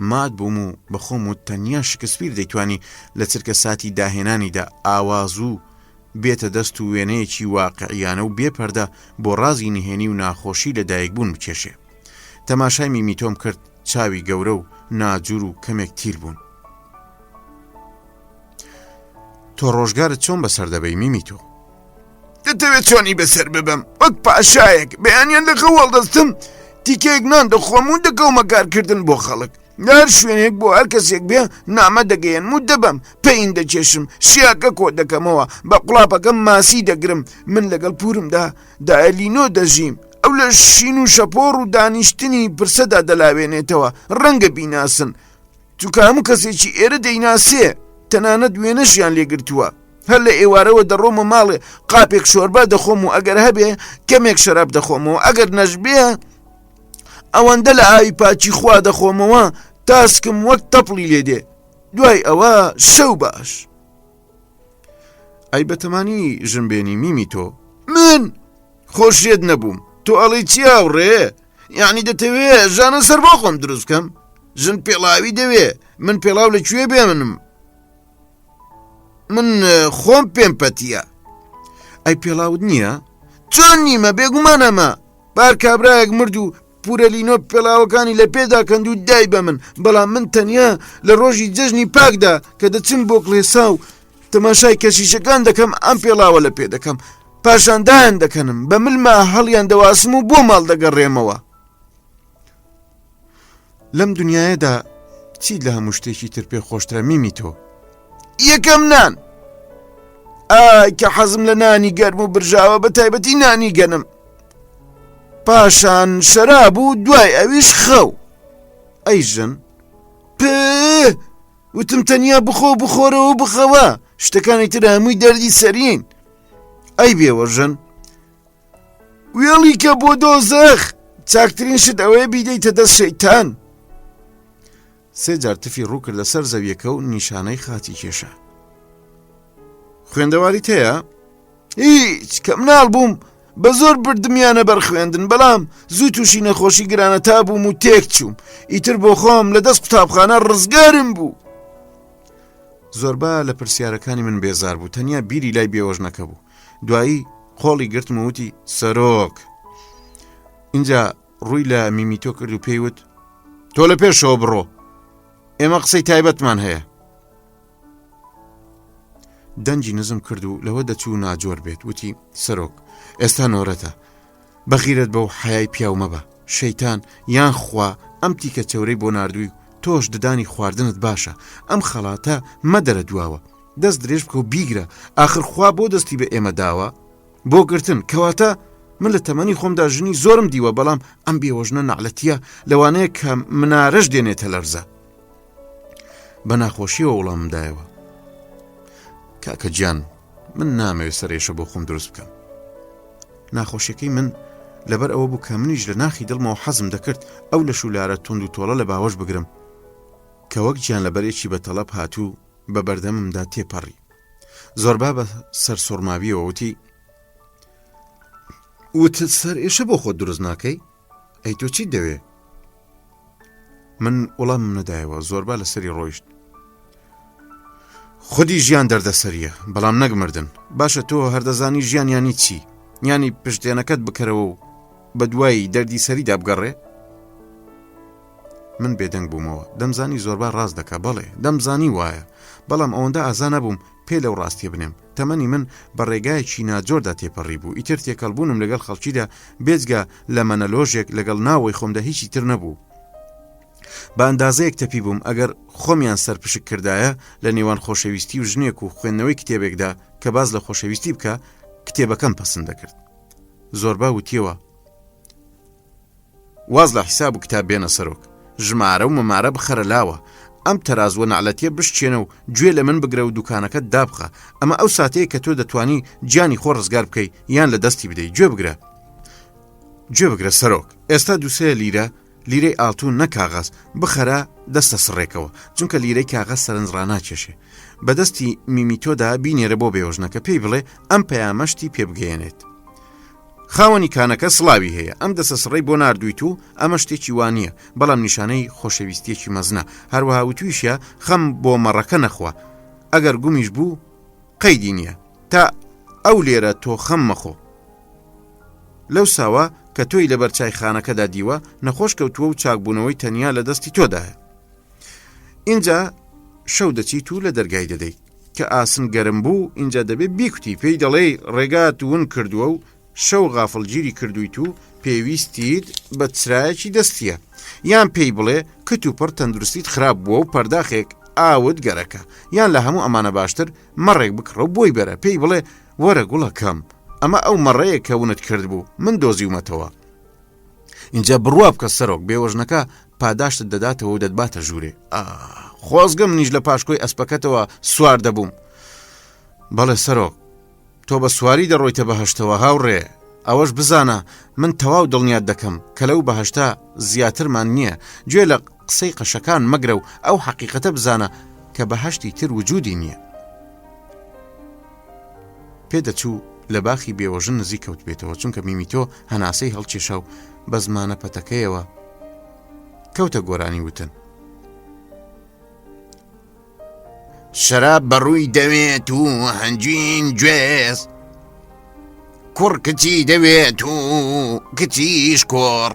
مات بووم و بەخۆم و تەنیا شکسپیر دەیتوانی لە چرکە ساتی داهێنانیدا ئاواز و بێتە دەست و وێنەیەکی واقعیانە و بێپەردە بۆ ڕازی نهێنی و ناخۆشی لە دایکبوون بکێشێ. تەماشای میمیتۆم کرد، چاوی گەورە و ناجور و کەمێک تیر بوون. تۆ ڕۆژگارت چۆن بەسەر دەبەی میمیتۆ؟ دەتەوێت چۆنی بەسەر ببەم وەک پاشایەک بەیانیان لە خەوەڵ دەستم تیکێک نان دەخۆم و دەکەومە کارکردن بۆ خەڵک. لە هەر شوێنێک بۆ هەر کەسێک بێ نامە دەگەیەن و دەبم پێین دەچێشم شیاکە کۆ دەکەمەوە بە قوڵاپەکەم ماسی دەگرم. من لەگەڵ پورمدا دائەلینۆ دەژیم، ئەو لە شین و شەپۆڕ و دانیشتنی پرسەدا دەلاوێنێتەوە ڕەنگە بیناسن. چونکە هەموو کەسێکی ئێرە دەیناسێ تەنانەت وێنەشیان لێگرتووە. هەر لە ئێوارەوە دەڕۆمە ماڵێ قاپێک شۆربا دەخۆم و ئەگەر هەبێ کەمێک شەراب دەخۆمەوە، ئەگەر نەژبێ ئەوەندە لە ئاوی پاچی خوا دەخۆمەوە تاسکم وەک تەپڵی لێدێ. دوای ئەوە شەو باش. ئەی بەتەمانی ژنبێنی میمیتۆ؟ من خۆشیێت نەبووم. تۆ ئەڵی چیاوڕێ؟ یعنی دەتەوێ ژانە سەر بۆ خۆم دروست بکەم؟ ژن پێڵاوی دەوێ، من پێڵاو لەکوێ بێمنم؟ من خۆم پێم پەتیە. ئەی پێڵاوت نییە؟ چۆن نیمە بێگومانەمە. بار کابراەک مرد و پورەلینۆ پێڵاوەکانی لە پێدا کەند و دای بە من، بەڵام من تەنیا لە ڕۆژی جەژنی پاکدا کە دەچم بۆ کڵێسا و تەماشای کەشیشەکان دەکەم ئەم پێڵاوە لە پێ دەکەم، پاشاندایان دەکەنم بە ملما هەڵیان دەواسم و بۆ ماڵ دەگەڕێمەوە. لەم دنیاەدا چیت لە هەموو شتێکی تر پێ خۆشترە میمیتۆ؟ یەکەم نان. ئای کە حەزم لە نانی گەرم و برژاوە، بە تایبەتی نانی گەنم. پاشان شەراب و دوای ئەویش خەو. ئەی ژن وتم تەنیا بخۆرەوە و بخەوە، شتەکانی تر هەمووی دەردی سەرین. ئەی بێوەژن وێڵی کە بۆ دۆزەخ چاکترین شت ئەوەیە بیدەیتە دەست شەیتان. سێ جار تفی ڕوو کرد لەسەر زەویەکە و نیشانەی خاتی کێشە. خوێندەواریت هەیە؟ هیچ کە مناڵ بووم بە زۆر بردمیانە بەرخوێندن، بەڵام زوو تووشی نەخۆشی گرانە تا بووم و تێک چووم، ئیتر بۆ خۆم لە دەست قوتابخانە ڕزگارم بوو. زۆربە لە پرسیارەکانی من بێزار بوو، تەنیا بیری لای بێوەژنەکە بوو. دوایی خۆڵی گرتم وتی سەرۆک. اینجا ڕووی لە میمیتۆ کرد و پێیوت تۆ لە پێشەوە بڕۆ، ئێمە قسەی تایبەتمان هەیە. دەنجی نزم کرد و لەوە دەچوو ناجۆر بێت. وتی سەرۆک ئێستا نۆرەتە، بەخیرت بە و حەیای پیاو مەبە، شەیتان یان خوا ئەم تیکە چەورەی بۆ ناردووی تۆش ددانی خواردنت باشە، ئەم خەڵاتە مەدەرە دواوە، دەست درێژ بکە و بیگرە، ئاخر خوا بۆ دەستی بە ئێمە داوە بۆ گرتن، کەواتە من لە تەمەنی خۆمدا ژنی زۆرم دیوە، بەڵام ئەم بێوەژنە نەعلەتیە لەوانەیە کە منارەش دێنێتە لەرزە. بە ناخۆشیەوە وەڵاممدایەوە کاکە گیان، من نامەوێت سەرێشە بۆ خۆم دروست بکەم. ناخۆشیەکەی من لەبەر ئەوە بوو کە منیش لە ناخی دڵمەوە حەزم دەکرد ئەو لە شولارە تونند و تۆڵە لە باوەش بگرم کە وەک گیان لەبەرێکی بە تەڵەب هاتوو بە بەردەممدا تێپەڕی. زۆربا بە سەر سۆرماویەوە وتی وتت سەرێشە بۆ خۆت دروست ناکەی؟ ئەی تۆ چیت دەوێ؟ من وەڵامم نەدایەوە. زۆربا لەسەری ڕۆیشت. خودی ژیان دەردەسەریە، بەڵام نەک مردن. باشە تۆ هەردەزانی ژیان ینی چی؟ ینی پشتێنەکەت بکەرەوە و بە دوایی دەردی سەریدا بگەڕێ؟ من بێدەنگ بوومەوە. دەمزانی زۆربا ڕاست دەکا، بەڵێ دەمزانی وایە، بەڵام ئەوەندە ئازا نەبووم پێ لەو ڕاستیە بنێم. تەمەنی من بە ڕێگایەکی ناجۆردا تێپەڕی بوو. ئیتر تێکەڵبوونم لەگەڵ خەڵکیدا بێجگە لە مەنەلۆژێک لەگەڵ ناوەی خۆمدا هیچی تر نەبوو. بە ئەندازەیەک تەپی بووم ئەگەر خۆمیان سەرپشک کردایە لە نێوان خۆشەویستی و ژنێک و خوێندنەوەی کتێبێکدا کە باز لە خۆشەویستی بکە، کتێبەکەم پەسەند دەکرد. زۆربا وتیەوە واز لە حیساب و کتاب بێنە سەرۆک، ژمارە و مەمارە بخەرە لاوە، ئەم تەرازوە نەعلەتیە بشتێنە و گوێ لە من بگرە و دوکانەکەت دابخە. ئەمە ئەو ساتەیە کە تۆ دەتوانی گیانی خۆ ڕزگار بکەی یان لە دەستی بدەی. گوێ بگرە سەرۆک، ئێستا دووسێ لیرەی ئاڵتون نەکاغاز بخەرە دەستە سڕێکەوە، چونکە لیرەی کاغاز سەرنجڕا ناکێشێ. بەدەستی میمیتۆدا بینێرە بۆ بێوەژنەکە، پێی بڵێ ئەم پەیامەشتی پێبگەێنێت. خاوەنی کانەکە سڵاوی هەیە، ئەم دەستە سڕەی بۆ ناردوویت و ئەمە شتێکی وانییە، بەڵام نیشانەی خۆشەویستیەکی مەزنە. هەروەها وتویشە خەم بۆ مەڕەکە نەخوا، ئەگەر گومیش بوو قەیدی نییە، تا ئەو لێرە تۆ خەم مەخۆ. لەو ساوە کە تۆی لەبەر چایخانەکەدا دیوە نەخۆش کەوتووە و چاکبوونەوەی تەنیا لە دەستی تۆدایە. اینجا شەو دەچیت و لە دەرگای دەدەیت کە ئاسن گەرم بوو، اینجا دەبێت بیکوتی، پێی دەڵێ ڕێگات ون کردووە و شەو غافڵگیری کردویت و پێویستیت بە چرایەکی دەستیە، یان پێی بڵێ کت و پڕ تەندروستیت خراپ بووە و پەرداخێک ئاوت گەرەکە، یان لە هەموو ئەمانە باشتر مەڕێک بکڕە و بۆی بەرە، پێی بڵێ وەرە گوڵەکەم، ئەمە ئەو مەڕەیە کە ونت کرد بوو، من دۆزیومەتەوە. اینجا بڕوا بکە سەرۆک، بێوەژنەکە پاداشتت دەداتەوە و دەتباتە ژوورێ. خۆزگە منیش لە پاشکۆی ئەسپەکەتەوە سوار دەبووم. بەڵێ سەرۆک، تۆ بە سواری دەڕۆیتە بەهەشتەوە هاوڕێ، ئەوەش بزانە من تەواو دڵنیات دەکەم کە لەو بەهەشتا زیاترمان نییە. گوێ لە قسەی قەشەکان مەگرە و ئەو حەقیقەتە بزانە کە بەهەشتی تر وجودی نییە. پێدەچوو لە باخی بێوەژن نزیک کەوت بێتەوە، چونکە میمیتۆ هەناسەی هەڵکێشا و بە زمانە پەتەکەیەوە کەوتە گۆرانی وتن شەراب بەڕووی دەوێت و هەنجین گوێز، کوڕ کچی دەوێت و کچیش کۆڕ.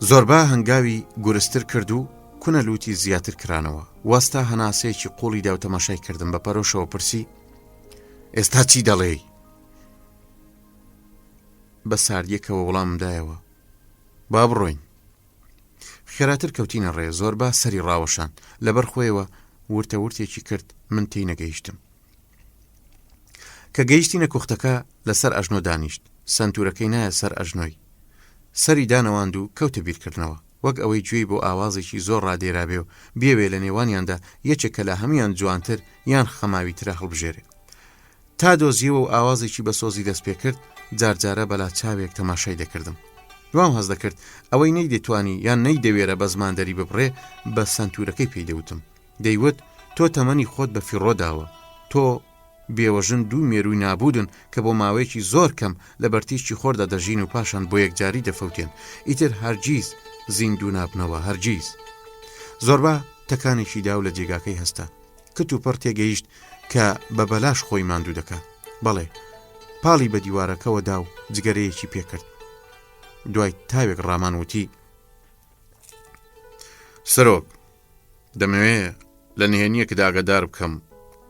زۆربا هەنگاوی گورستر کرد و کونە لوتی زیاتر کرانەوە. وەستا هەناسەیەکی قوڵی دا و تەماشای کردم. بە پەرۆشەوە پرسی ئێستا چی دەڵێ؟ بە ساردیەکەوە وەڵاممدایەوە با بڕۆین. خێراتر کەوتینە ڕێ. زۆربا سەری ڕاوەشان، لەبەر خۆیەوە ورتەورتێکی کرد. من تێی نەگەیشتم. کە گەیشتینە کوختەکە لەسەر ئەژنۆ دانیشت. سنتورەکەی نایە سەر ئەژنۆی. سەری دانەواند و کەوتە بیرکردنەوە، وەک ئەوەی گوێی بۆ ئاوازێکی زۆر ڕادێرابێ و بێوێ لە نێوانیاندا یەکێکە لە هەمویان جوانتر یان خەماوی ترە هەڵبژێرێ. تا دۆزیەوە و ئاوازێکی بە سۆزی دەست پێ کرد. جارجارە بەلا چاوێک تەماشای دەکردم. دوام هەز دەکرد ئەوەی نەی دەتوانی یان نەی دەوێرە بە زماندەری ببڕێ بە سنتورەکەی پێی دەوتم. دەیوت تۆ تەمەنی خۆت بە فیڕۆ داوە، تۆ بێوەژن دوو مێرووی نابودن کە بۆ ماوەیەکی زۆر کەم لە بەرتیشتی خۆردا دەژین و پاشان بۆ یەکجاری دەفەوتێن ئیتر هەرگیز زیندوو نابنەوە هەرگیز. زۆربە تەکانێکی داو لە جێگاکەی هەستا کت و پڕ تێگەیشت کە بە بەلاش خۆی ماندوو دەکات. بەڵێ پاڵی بە دیوارەکەەوە دا و جگەرەیەکی پێکرد. دوای تاوێک ڕامان وتی سەرۆک دەمەوێت لە نهێنیەکدا ئاگادار بکەم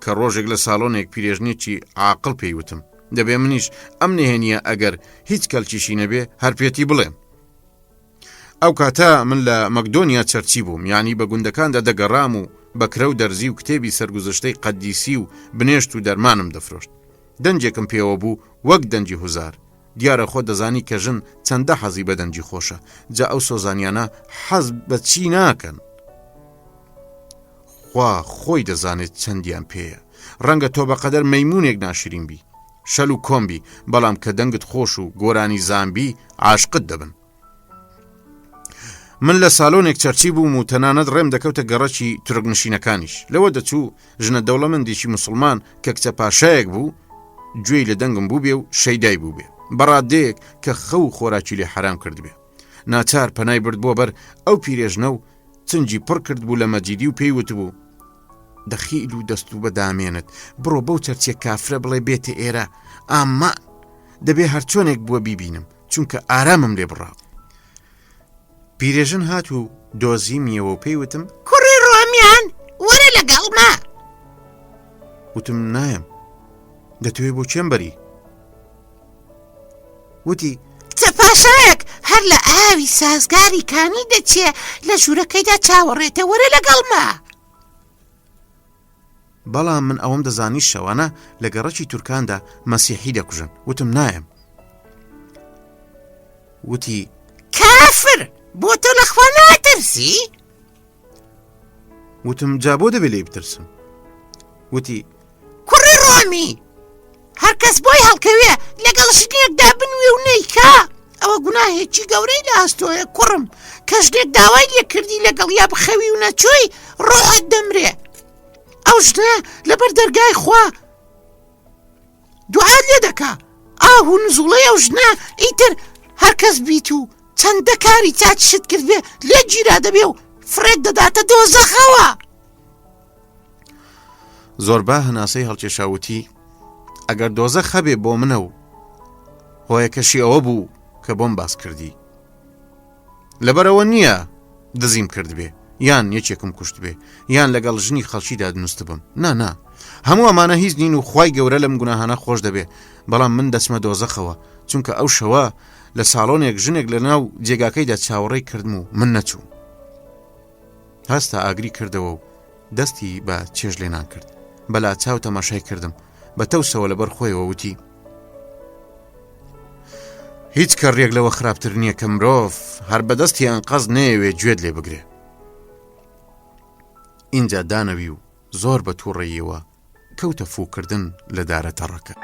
کە ڕۆژێک لە ساڵۆنێک پیرێژنێکی عاقڵ پێیوتم دەبێ منیش ئەم نهێنیە ئەگەر هیچ کەلکیشی نەبێ هەرپێتی بڵێم. ئەو کاتە من لە مەکدۆنیا چەرچی بووم، یعنی بە گوندەکاندا دەگەڕام و بەکرە و دەرزی و کتێبی سەرگوزشتەی قەدیسی و بنێشت و دەرمانم دەفرۆشت. دەنجێکم پێوە بوو وەک دەنجی هوزار. دیارە خۆ دەزانی کە ژن چەندە حەزی بە دەنجی خۆشە، جا ئەو سۆزانیانە حەز بە چی ناکەن. خوا خۆی دەزانێت چەندیان پێیە. ڕەنگە تۆ بەقەدەر مەیمونێک ناشرین بی، شەل و کۆمبی، بەڵام کە دەنگت خۆش و گۆرانی زامبی عاشقت دەبن. من لە ساڵۆنێک چەرچی بووم و تەنانەت ڕێم دەکەوتە گەڕەکی تورکنشینەکانیش. لەوە دەچوو ژنە دەوڵەمەندێکی موسڵمان کە کچە پاشایەک بوو گوێی لە دەنگم بوو بێ و شەیدای بوو بێ، بەڕادەیەک کە خەو و خۆراکی لێ حرام کرد بێ. ناچار پەنای برد بۆ بەر ئەو پیرێژنە و چنجی پڕ کرد بوو لە مەجیدی و پێی وت بوو دەخیل و دەست و بەدامێنت بڕۆ بەو چەرچیە کافرە بڵێ بێتە ئێرە، ئاما دەبێ هەرچۆنێک بووە بیبینم چونکە ئارامم لێ بڕاو. پیرێژن هات و دۆزی میەوە و پێی وتم کوڕی ڕۆمیان وەرە لەگەڵما. وتم نایم، دەتوێ بۆ چێمبەری؟ وتی کچە پاشایەک هەر لە ئاوی سازگاری کانی دەچێ لە ژوورەکەیدا چاوەڕێتە وەرە لەگەڵما. بەڵام من ئەوەم دەزانی شەوانە لە گەڕەکی تورکاندا مەسیحی دەکوژن. وتم نایم. وتی کافر بۆ تۆ لەخوا ناترسی؟ وتم جا بۆ دەبێ لێ بترسم؟ وتی کوڕی ڕۆمی هەر کەس بۆی هەڵکەوێ لەگەڵ شتێکدا بنوێ و نەیکا ئەوە گوناهێکی گەورەی لە ئاستۆیە کوڕم، کە شتێک داوای لێ کردی لەگەڵ یا بخەوی و نەچۆی ڕۆحت دەمرێ. ئەو ژنە لەبەر دەرگای خوا دوعات لێ دەکا. ئاو نزوڵەی ئەو ژنە ئیتر هەر کەس بیت و چەندە کاری چاچشت کرد بێ لێ گیرا دەبێ و فرێت دەداتە دۆزەخەوە. زۆربە هەناسەی هەڵکێشاوتی ئەگەر دۆزە خەبێ بۆ منە و هۆیەکەشی ئەوە بوو کە بۆم باس کردی، لەبەرەوە نییە دزیم کرد بێ یان یەکێکم کوشت بێ یان لەگەڵ ژنی خەڵکیدا دنوست بم. نا هەموو ئەمانە هیچ نین و خوای گەورە لەم گوناهانە خۆش دەبێ، بەڵام من دەچمە دۆزەخەوە چونکە ئەو شەوە لە ساڵۆنێک ژنێک لە ناو جێگاکەیدا چاوەڕێی کردم و من نەچوو. هەستا ئاگری کردەوە و دەستی بە چێژ لێنان کرد. بەلا چاو تەماشای کردم بە تەوسەوە لەبەر خۆیەوە وتی هیچ کەڕێک لەوە خراپتر نییە کە مرۆڤ هەر بەدەستیان قەز نەیەوێ گوێت لێ بگرێ. اینجا دانەوی و زۆر بە تووڕێیەوە کەوتە فوکردن لە دارە تەڕەکە.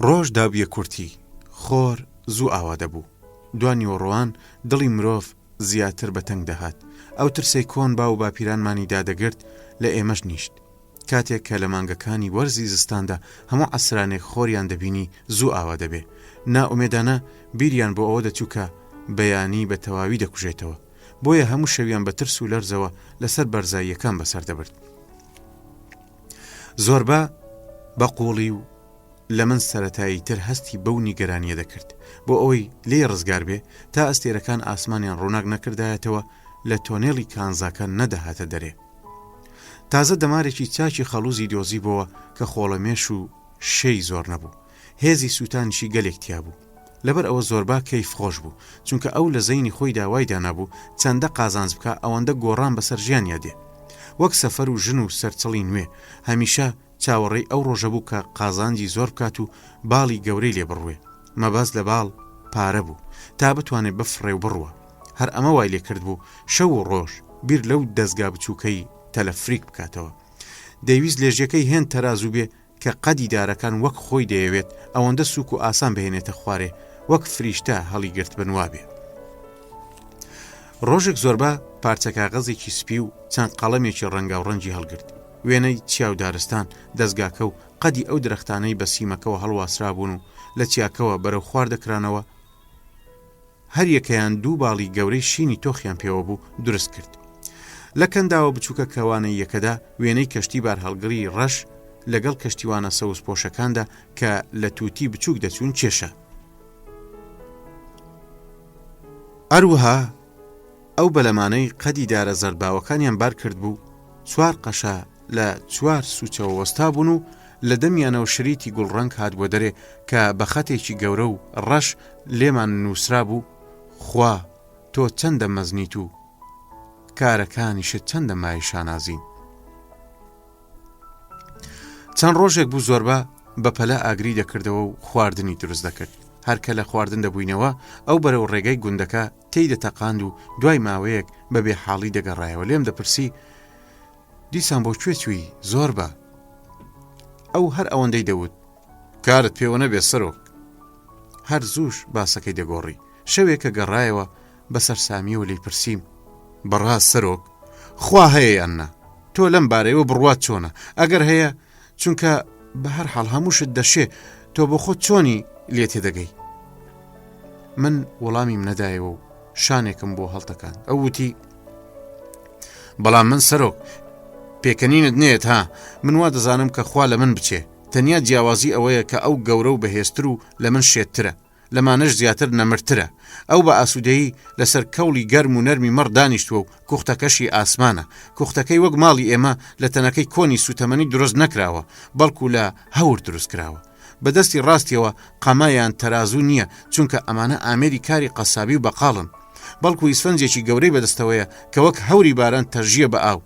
ڕۆژ دابیە کورتی خۆر زوو ئاوادە بوو. دوانی وەڕۆوان دڵی مرۆڤ زیاتر بەتەنگ دەهات. ئەو ترسەی کۆن با و باپیرانمانی دادەگرت لە ئێمەش نیشت. کاتێک کە لە مانگەکانی وەرزی زستاندا هەموو عەسرانێک خۆریان دەبینی زوو ئاوا دەبێ. نائومێدانە بیریان بۆ ئەوە دەچوو کە بەیانی بە تەواوی دەکوژێتەوە، بۆیە هەموو شەویان بە ترس و لەرزەوە لەسەر بەرزاییەکان بەسەر دەبرد. زۆربە بە قوڵی و لە من سەرەتایی تر هەستی بەو نیگەرانیە دەکرد بۆ ئەوەی لێ ڕزگار بێ تا ئەستێرەکان ئاسمانیان ڕووناک نەکردایەتەوە لە تۆنێڵی کانزاکە نەدەهاتە دەرێ. تازە دەمارێکی چاکی خەڵوزی دۆزی بۆوە کە خۆڵەمێش و شەی زۆر نەبوو. هێزی سووتانیشی گەلێک تیا بوو. لەبەر ئەوە زۆربا کەیف خۆش بوو چونکە ئەو لە زەینی خۆی داوای دانابوو چەندە قازانج بکە ئەوەندە گۆڕان بەسەر ژیانیا دێ وەک سەفەر و ژن و سەرچەڵی نوێ هەمیشە چاوەڕێی ئەو ڕۆژە بوو کە قازانجی زۆر بکات و باڵی گەورەی لێ بڕوێ مەبەست لە باڵ پارە بوو تا بتوانێت بفڕێ و بڕوە هەر ئەمە وای لێ کرد بوو شەو و ڕۆژ بیر لەو دەستگا بچووکەی تەلەفریک بکاتەوە دەیویست لێژەکەی هێن تەرازوو بێ کە قەدی دارەکان وەک خۆی دەیەوێت ئەوەندە سوک و ئاسان بهێنێتە خوارێ وەک فریشتە هەڵی گرت بنوا بێ ڕۆژێک زۆربە پارچە کاغەزێکی سپی و چەند قەڵەمێکی ڕەنگا و ڕەنجی هەڵگرت وێنەی چیا و دارستان دەستگاکە و قەدی ئەو درەختانەی بە سیمەکەەوە هەڵواسرا بوون و لە چیاکەوە بەرەو خوار دەکرانەوە هەر یەکەیان دوو باڵی گەورەی شینی تۆخیان پێوە بوو دروست کرد لە کەنداوە بچووکە کەوانەی یەکەدا وێنەی کەشتی بار هەڵگری ڕەش لەگەڵ کەشتیوانە سەوز پۆشەکاندا کە لە تووتی بچووک دەچوون کێشە ئەروەها ئەو بەلەمانەی قەدی دارە زەرباوەکانیان بار کرد بوو چوار قەشە لە چوار سوچەوە وەستا بوون و لە دەمیانەوە شریتی گوڵڕەنگ هات بۆ دەرێ کە بە خەتێکی گەورە و ڕەش لێمان نووسرا بوو خوا تۆ چەندە مەزنیت و کارەکانیشت چەندە مای شانازین چەند ڕۆژێک بوو زۆربە بە پەلە ئاگری دەکردەوە و خواردنی دروست دەکرد هەرکە لە خواردن دەبووینەوە ئەو بەرەو ڕێگەی گوندەکە تێی دەتەقاند و دوای ماوەیەک بەبێ حاڵی دەگەڕایەوە لێم دەپرسی دیسان بۆ کوێ چووی زۆر بە ئەو هەر ئەوەندەی دەوت کارت پێوە نەبێ سەرۆک هەر زووش باسەکەی دەگۆڕی شەوێکە گەڕایەوە بەسەر سامیەوە لی پرسییم بەڕاست سەرۆک خوا هەیە یاننا تۆ لەم بارەیەوە بڕوات چۆنە ئەگەر هەیە چونکە بە هەر حاڵ هەمووشت دەشێ تۆ بۆ خۆت چۆنی لێ تێدەگەی من وەڵامیم نەدایەوە و شانێکم بۆ هەڵتەکان ئەو وتی بەڵام من سەرۆک پێکەنینت نێت ها من وا دەزانم کە خوا لە من بچێ تەنیا جیاوازی ئەوەیە کە ئەو گەورە و بەهێزتر و لە من شێتترە لەمانەش زیاتر نەمرترە ئەو بە ئاسوودەیی لەسەر کەوڵی گەرم و نەرمی مەڕ دانیشتووە و کوختەکەشی ئاسمانە کوختەکەی وەک ماڵی ئێمە لە تەنەکەی کۆنی سوتەمەنی دروست نەکراوە بەڵکو لە هەور دروست کراوە بەدەستی ڕاستیەوە قەمایان تەرازوو نییە چونکە ئەمانە ئامێری کاری قەسابی و بەقاڵن بەڵکو ئیسفەنجێکی گەورەی بەدەستەوەیە کە وەک هەوری باران تەژیە بە ئاو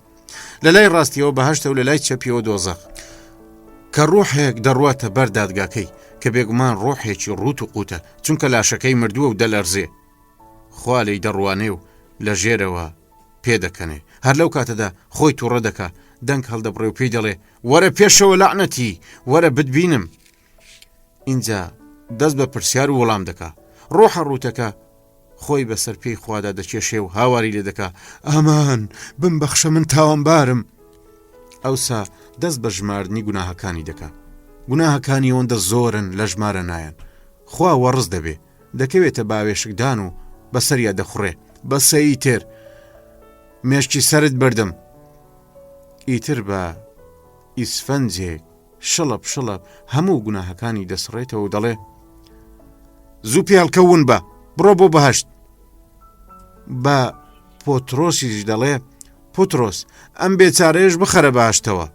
لە لای ڕاستیەوە بەهەشتە و لە لای چەپیەوە دۆزەخ کە ڕۆحێک دەڕواتە بەر دادگاکەی کە بێگومان ڕۆحێکی ڕوت و قوتە چونکە لاشەکەی مردووە و دەلەرزێ خوا لەی دەڕوانێ و لە ژێرەوە پێدەکەنێ هەر لەو کاتەدا خۆی تووڕە دەکا دەنگ هەڵدەبڕێ و پێی دەڵێ وەرە پێشەوە لەعنەتی وەرە بتبینم اینجا دەست بە پرسیار و وەڵام دەکا ڕۆحە ڕوتەکە خۆی بەسەر پێی خوادا دەکێشێ و هاواری لێ دەکا ئامان بمبەخشە من تاوانبارم ئەوسا دەست بە ژماردنی گوناهەکانی دەکا گوناهەکانی ئەوەندە زۆرن لە ژمارە نایەن خوا وەڕز دەبێ دەکەوێتە باوێشکدان و بەسەریا دەخوڕێ بەسە ئیتر مێشکی سەرت بردم ئیتر بە ئیسفەنجێک شڵب شڵب هەموو گوناهەکانی دەسڕێتەوە و دەڵێ زوو پێڵکەون بە بڕۆ بۆ بەهەشت بە پۆترۆسیش دەڵێ پۆترۆس ئەم بێچارەیەش بخەرە باشتەوە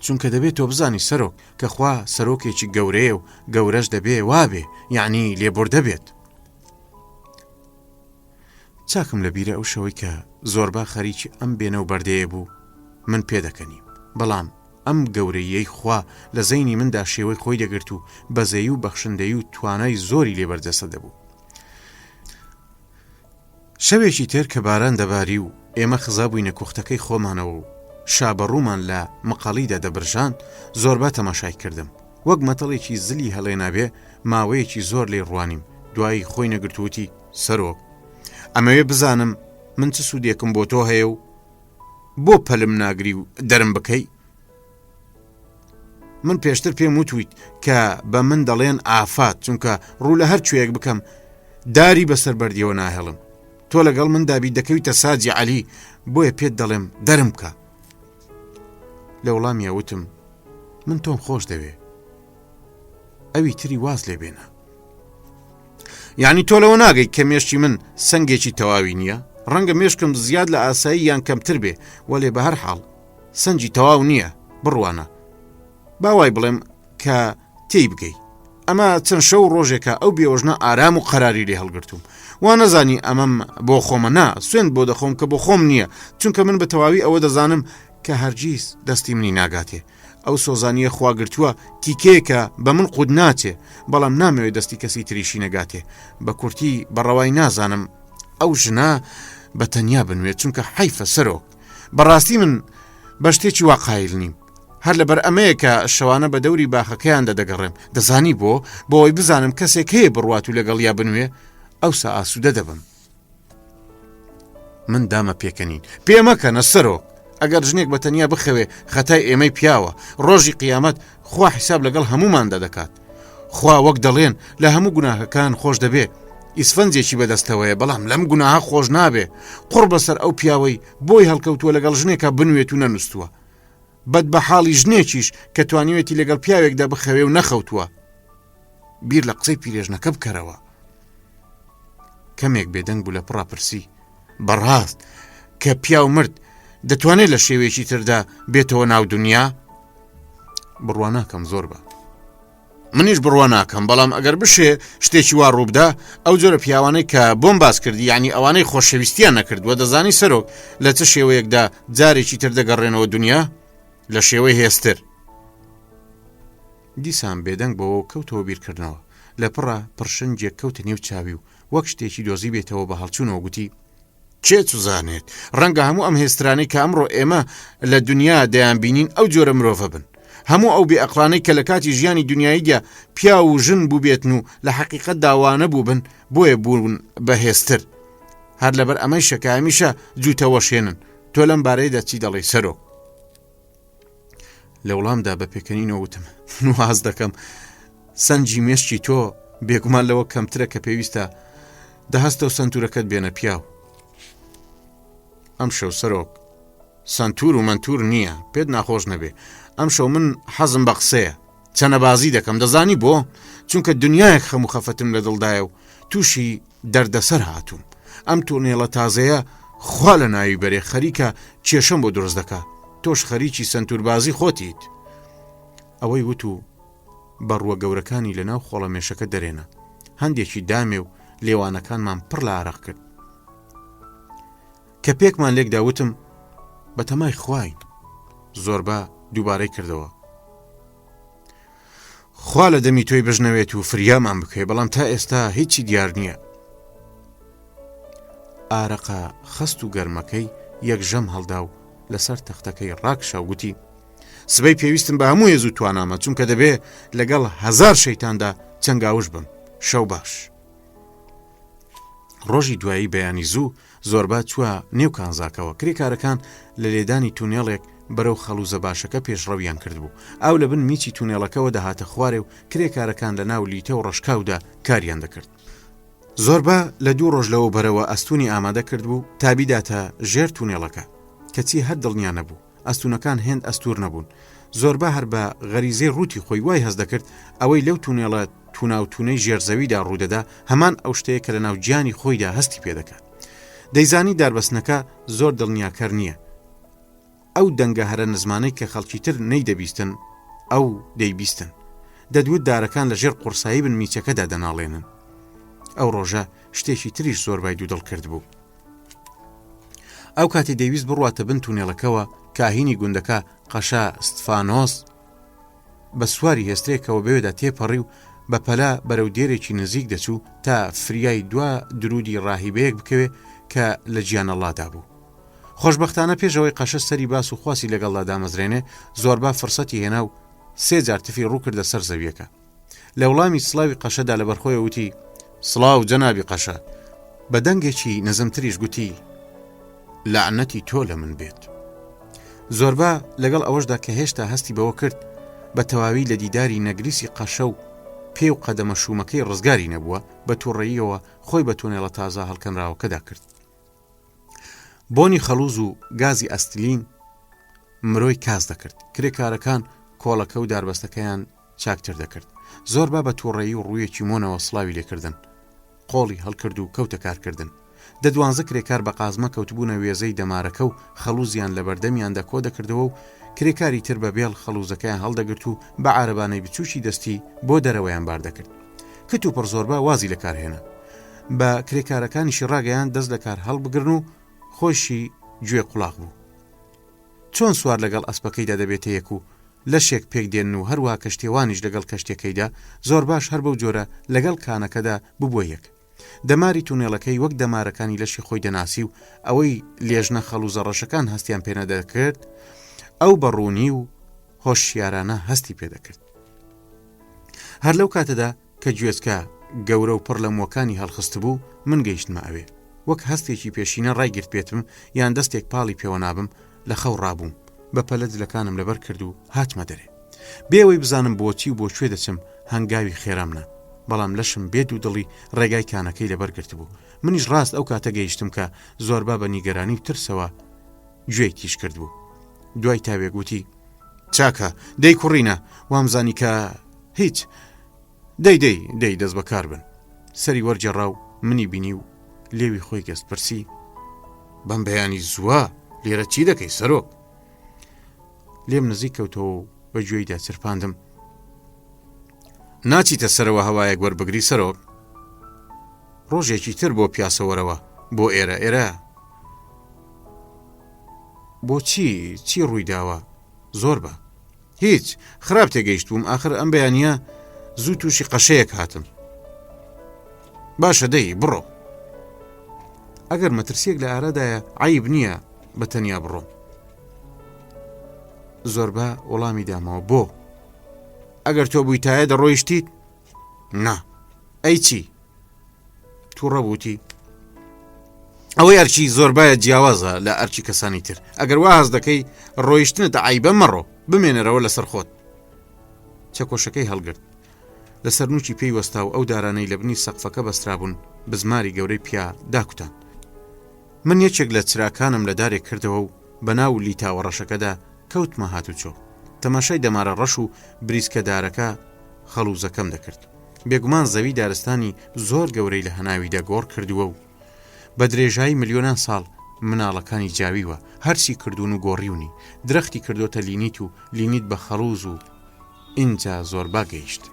چونکە دەبێت تۆ بزانی سەرۆک کە خوا سەرۆکێکی گەورەیە و گەورەش دەبێ وابێ یعنی لێبوردە بێت چاکم لە بیرە ئەو شەوەی کە زۆربا خەریکی ئەم بێنە و بەردەیە بوو من پێدەکەنی بەڵام ئەم گەورەیەی خوا لە زەینی مندا شێوەی خۆی دەگرت و بەزەیی و بەخشندەی و توانای زۆری لێبەردەستە دەبوو شەوێکی تر کە باران دەباری و ئێمە خزا بووینە کوختەکەی خۆمانەوە و شابەڕوومان لە مقاڵیدا دەبرژان زۆربە تەماشای کردم وەک مەتەڵێکی زلی هەڵێنابێ ماوەیەکی زۆر لێ ڕوانیم دوایی خۆی نەگرتووتی سەرۆک ئەمەوێ بزانم من چ سوودێکم بۆ تۆ هەیە و بۆ پەلم ناگری و دەرم بکەی من پێشتر پێم وتویت کە بە من دەڵێن ئافات چونکە ڕوو لە هەر کوێیەک بکەم داری بەسەر بەردیەوە ناهێڵم تۆ لەگەڵ من دابی دەکەویتە ساجی عەلی بۆیە پێت دەڵێم دەرم کە لە وەڵامیە وتم من تۆم خۆش دەوێ ئەوی تری واز لێ بێنە یعنی تۆ لەوە ناگەی کە مێشکی من سەنگێکی تەواوی نییە ڕەنگە مێشکم زیاد لە ئاسایی یان کەمتر بێ وەلێ بە هەر حاڵ سەنجی تەواو نییە بڕوانە باوای بڵێم کە تێی بگەی ئەمە چەند شەو ڕۆژێکە ئەو بێوەژنە ئارام و قەراری لێ هەڵگرتوم وا نەزانی ئەمەم بۆ خۆمە نا سوێن بۆ دەخۆم کە بۆ خۆم نییە چونکە من بە تەواوی ئەوە دەزانم کە هەرگیز دەستی منی ناگاتێ ئەو سۆزانیە خواگرتووە تیکەیەکە بە من قود ناچێ بەڵام نامەوێت دەستی کەسی تریشی نەگاتێ بە کورتی بەڕەوای نازانم ئەو ژنا بە تەنیا بنوێت چونکە حیفە سەرۆک بەڕاستی من بە شتێکی واقایل نیم هەر لەبەر ئەمەیە کە شەوانە بە دەوری باخەکەیان دەدەگەڕێم دەزانی بۆەوەی بزانم کەسێک هەیە بڕوات و لەگەڵ یا بنوێ ئەوسا ئاسوودە دەبم من دامە پێکەنین پێمەکەنە سەرۆک ئەگەر ژنێک بە تەنیا بخەوێ خەتای ئێمەی پیاوە ڕۆژی قیامەت خوا حیساب لەگەڵ هەمومان دەدەکات خوا وەک دەڵێن لە هەموو گوناهەکان خۆش دەبێ ئیسفەنجێکی بەدەستەوەیە بەڵام لەم گوناها خۆش نابێ قوڕ بەسەر ئەو پیاوەی بۆی هەڵکەوتووە لەگەڵ ژنێکە بنوێت و نەنووسووە بەد بە حاڵی ژنێکیش کە توانیوێتی لەگەڵ پیاوێکدا بخەوێ و نەخەوتووە بیر لە قسەی پیرێژنەکە بکەرەوە کەمێک بێدەنگ بوو لە پڕاپرسی بەڕاست کە پیاو مرد دەتوانێت لە شێوەیەکی تردا بێتەوە ناو دنیا بڕوا ناکەم زۆر بە منیش بڕوا ناکەم بەڵام ئەگەر بشێ شتێکی وا ڕووبدا ئەو جۆرە پیاوانەی کە بۆم باس کردی یعنی ئەوانەی خۆشەویستیان نەکردووە دەزانی سەرۆک لە چه شێوەیەکدا جارێکی تر دەگەڕێنەوە دنیا لە شێوەی هێزتر دیسان بێدەنگ بەوە کەوتەوە بیرکردنەوە لە پڕە پرشنجێک کەوتە نێو چاوی و وەک شتێکی دۆزی بێتەوە بە هەڵچوونەوە گوتی چێ چوزانێت ڕەنگە هەموو ئەم هێسترانەی کە ئەمڕۆ ئێمە لە دنیا دەیان بینین ئەو جۆرە مرۆڤە بن هەموو ئەو بێئەقلانەی کە لە کاتی ژیانی دنیاییدا پیا و ژن بوو بێتن و لە حەقیقەت داوانە بوو بن بۆیە بوون بەهێزتر هەر لەبەر ئەمەی شەکە هەمیشە جووتەوەشێنن تۆ لەم بارەیەدا چی دەڵێ سەرۆک لە وڵامدا بە پێکەنینەوە وتم واز دەکەم سەنجی مێشکی تۆ بێگومان لەوە کەمترە کە پێویستە دەهەستە و سنتورەکەت بێنە پیاو ئەم شەو سەرۆک سنتور و منتور نییە پێت ناخۆش نەبێ ئەم شەو من حەزم بە قسەیە چەنەبازی دەکەم دەزانی بۆ چونکە دنیایەک خەم و خەفەتم لە دڵدایە و تووشی دەردەسەر هاتووم ئەم تۆنێڵە تازەیە خوا لە ناوی بەرێ خەریکە کێشەم بۆ دروست دەکات تۆش خەریکی سنتوربازی خۆتیت ئەوەی وت و بەڕووە گەورەکانی لەناو خۆڵە مێشەکە دەرێنە هەندێکی دامێ و لێوانەکانمان پڕ لە عارەق کرد کە پێکمان لێک داوتم بە تەمای خواین زۆربە دووبارەی کردەوە خوا لە دەمی تۆی بژنەوێت و فریامان بکەی بەڵام تا ئێستا هیچی دیار نییە ئارەقە خەست و گەرمەکەی یەک ژەم هەڵدا و لەسەر تەختەکەی ڕاکشا و گوتی سبەی پێویستم بە هەموو هێز و توانامە چونکە دەبێ لەگەڵ 1000 شەیتاندا چەنگاوش بم شەو باش ڕۆژی دوایی بەیانی زوو زۆربە چووە نێو کانزاکەوە کرێکارەکان لە لێدانی تونێڵێک بەرەو خەڵوزە باشەکە پێشڕەویان کردبوو ئاو لە بن میچی تونێڵەکەەوە دەهاتە خوارێ و کرێکارەکان لە ناو لیتە و ڕەشکاودا کاریان دەکرد زۆربە لە 2 ڕۆژ لەوە بەرەوە ئەستونی ئامادە کردبوو تابیداتە ژێر تونێڵەکە کەچی هەر دڵنیان نەبوو ئەستونەکان هێند ئەستور نەبوون زۆربە هەر بە غەریزەی ڕووتی خۆی وای هەز دەکرد ئەوەی لەو تونێڵە توناوتونەی ژێرزەویدا ڕوودەدا هەمان ئەو شتەیە کە لە ناو گیانی خۆیدا هەستی پێدەکات دەیزانی داربەستنەکە زۆر دڵنیاکەر نییە ئەو دەنگە هەرە نزمانەی کە خەڵکی تر نەیدەبیستن ئەو دەیبیستن دەدوت دارەکان لە ژێر قورسایی بن میچەکەدا دەناڵێنن ئەو ڕۆژە شتێکی تریش زۆر بای دوودڵ کرد بوو ئەو کاتی دەیویست بڕواتە بن تونێڵەکەوە کاهینی گوندەکە قەشا ستفانۆس بە سواری هێسترێکەوە بەوێدا تێپەڕی و بە پەلا بەرەو دێرێکی نزیک دەچوو تا فریای دوا درودی ڕاهیبەیەک بکەوێ کە لە گیانەڵادا بوو خۆشبەختانە پێشەوەی قەشە سەری باس و خواسی لەگەڵدا دامەزرێنێ زۆربە فرسەتی هێنا و 3 جار تفی ڕوو کردە سەر زەویەکە لە وڵامی سڵاوی قەشەدا لە بەرخۆی وتی سڵاو جەنابی قەشە بە دەنگێکی نەزمتریش گوتی لعنەتی تۆ لە من بێت زۆربە لەگەڵ ئەوەشدا کە هێشتا هەستی بەوە کرد بە تەواوی لە دیداری نەگریسی قەشە و پێ و قەدەمە شومەکەی ڕزگاری نەبووە بە تووڕێیەوە خۆی بە تونێڵە تازە هەڵکەنراوەکەدا کرد بۆنی خەلوز و گازی ئەستلین مرۆی کاس دەکرد کرێکارەکان کۆڵەکە و داربەستەکەیان چاکتر دەکرد زۆربە بە تووڕێی و ڕوویەکی مۆنەوە سڵاوی لێکردن قۆڵی هەڵکرد و کەوتە کارکردن دە 12 کرێکار بە قازمە کەوتبوونە وێزەی دەمارەکە و خەڵوزیان لە بەردەمیاندا کۆ دەکردەوە و کرێکاری تر بە بێڵ خەڵوزەکەیان هەڵدەگرت و بە عارەبانەی بچوشی دەستی بۆ دەرەوەیان بار دەکرد. کت و پڕزۆربە وازی لە کارهێنا بە کرێکارەکانیشی ڕاگەیان دەست لە کار هەڵبگرن و خۆشی گوێ قوڵاق بوو. چۆن سوار لەگەڵ ئەسپەکەیدا دەبێتە یەک و لەشێک پێک دێن و هەروە کەشتێوانیش لەگەڵ کەشتەکەیدا زۆر باش هەر بەو جۆرە لەگەڵ کانەکەدا ببووە یەک. دەماری تونێڵەکەی وەک دەمارەکانی لەشی خۆی دەناسی و ئەوەی لێژنە خەڵوزە ڕەشەکان هەستیان پێنەدەکرد ئەو بەڕوونی و هۆشیارانە هەستی پێدەکرد. هەر لەو کاتەدا کە گوێچکە گەورە و پڕ لە مووەکانی هەڵخست بوو من گەیشتمە ئەوێ وەک هەستێکی پێشینە ڕایگرت پێتم یان دەستێک پاڵی پێوە نابم لە خەو ڕابووم بە پەلە جلەکانم لەبەر کرد و هاتمە دەرێ بێەوەی بزانم بۆچی و بۆ کوێ دەچم هەنگاوی خێرامنا بەڵام لەشم بێت و دڵی ڕێگای کانەکەی لەبەرگرت بوو. منیش ڕاست ئەو کاتە گەیشتم کە زۆربا بە نیگەرانی و ترسەوە گوێی تیش کرد بوو. دوای تاوێگوتی چاکە دەی کوڕینە وامزانی کە هیچ دەی دەست بەکار بن. سەری وەرجێڕا و منی بینی و لێوی خۆی گەست پرسی بەم بەیانی زووە لێرە چی دەکەی سەرۆک؟ لێم نزیک کەوتەوە و بە گوێیدا چرپاندم ناچیتە سەرەوە هەوایەک وەربگری سەرۆک؟ ڕۆژێکی تر بۆ پیاسەوەرەوە بۆ ئێرە بۆچی چی ڕووی داوە؟ زۆر بە هیچ خراپ تێگەیشت بووم ئاخر ئەم بەیانیە زوو تووشی قەشەیەک هاتم. باشە دەی بڕۆ ئەگەر مەترسیەک لە ئارەدایە عیب نییە بە تەنیا بڕۆ. زۆربە وەڵامی دامەوە بۆ ئەگەر تۆ بوویتایە دەڕۆیشتیت؟ نا ئەی چی؟ تووڕە بووتی ئەوەی ئەرچی زۆربایە جیاوازە لە ئەرچی کەسانی تر ئەگەر واز دەکەی ڕۆیشتنتە عیبە مەڕۆ بمێنەرەوە لەسەر خۆت. چەکۆشەکەی هەڵگرت لەسەر نوچی پێی وەستا و ئەو دارانەی لە بنی سەقفەکە بەسترابوون بزماری گەورەی پیا داکوتان. من یەکێک لە چراکانم لە دارێک کردەوە و بەناو لیتاوە ڕەشەکەدا کەوتمە هاتوچۆ تەماشای دەمارە ڕەش و بریسکەدارەکە خەڵوزەکەم دەکرد. بێگومان زەوی دارستانی زۆر گەورەی لە هەناویدا گۆڕ کردووە و بە درێژایی ملیۆنان ساڵ مناڵەکانی جاویوە هەرچی کردوون و گۆڕیونی درەختی کردوتە لینیت و لینیت بە خەڵوز و ئینجا زۆربا گەیشت.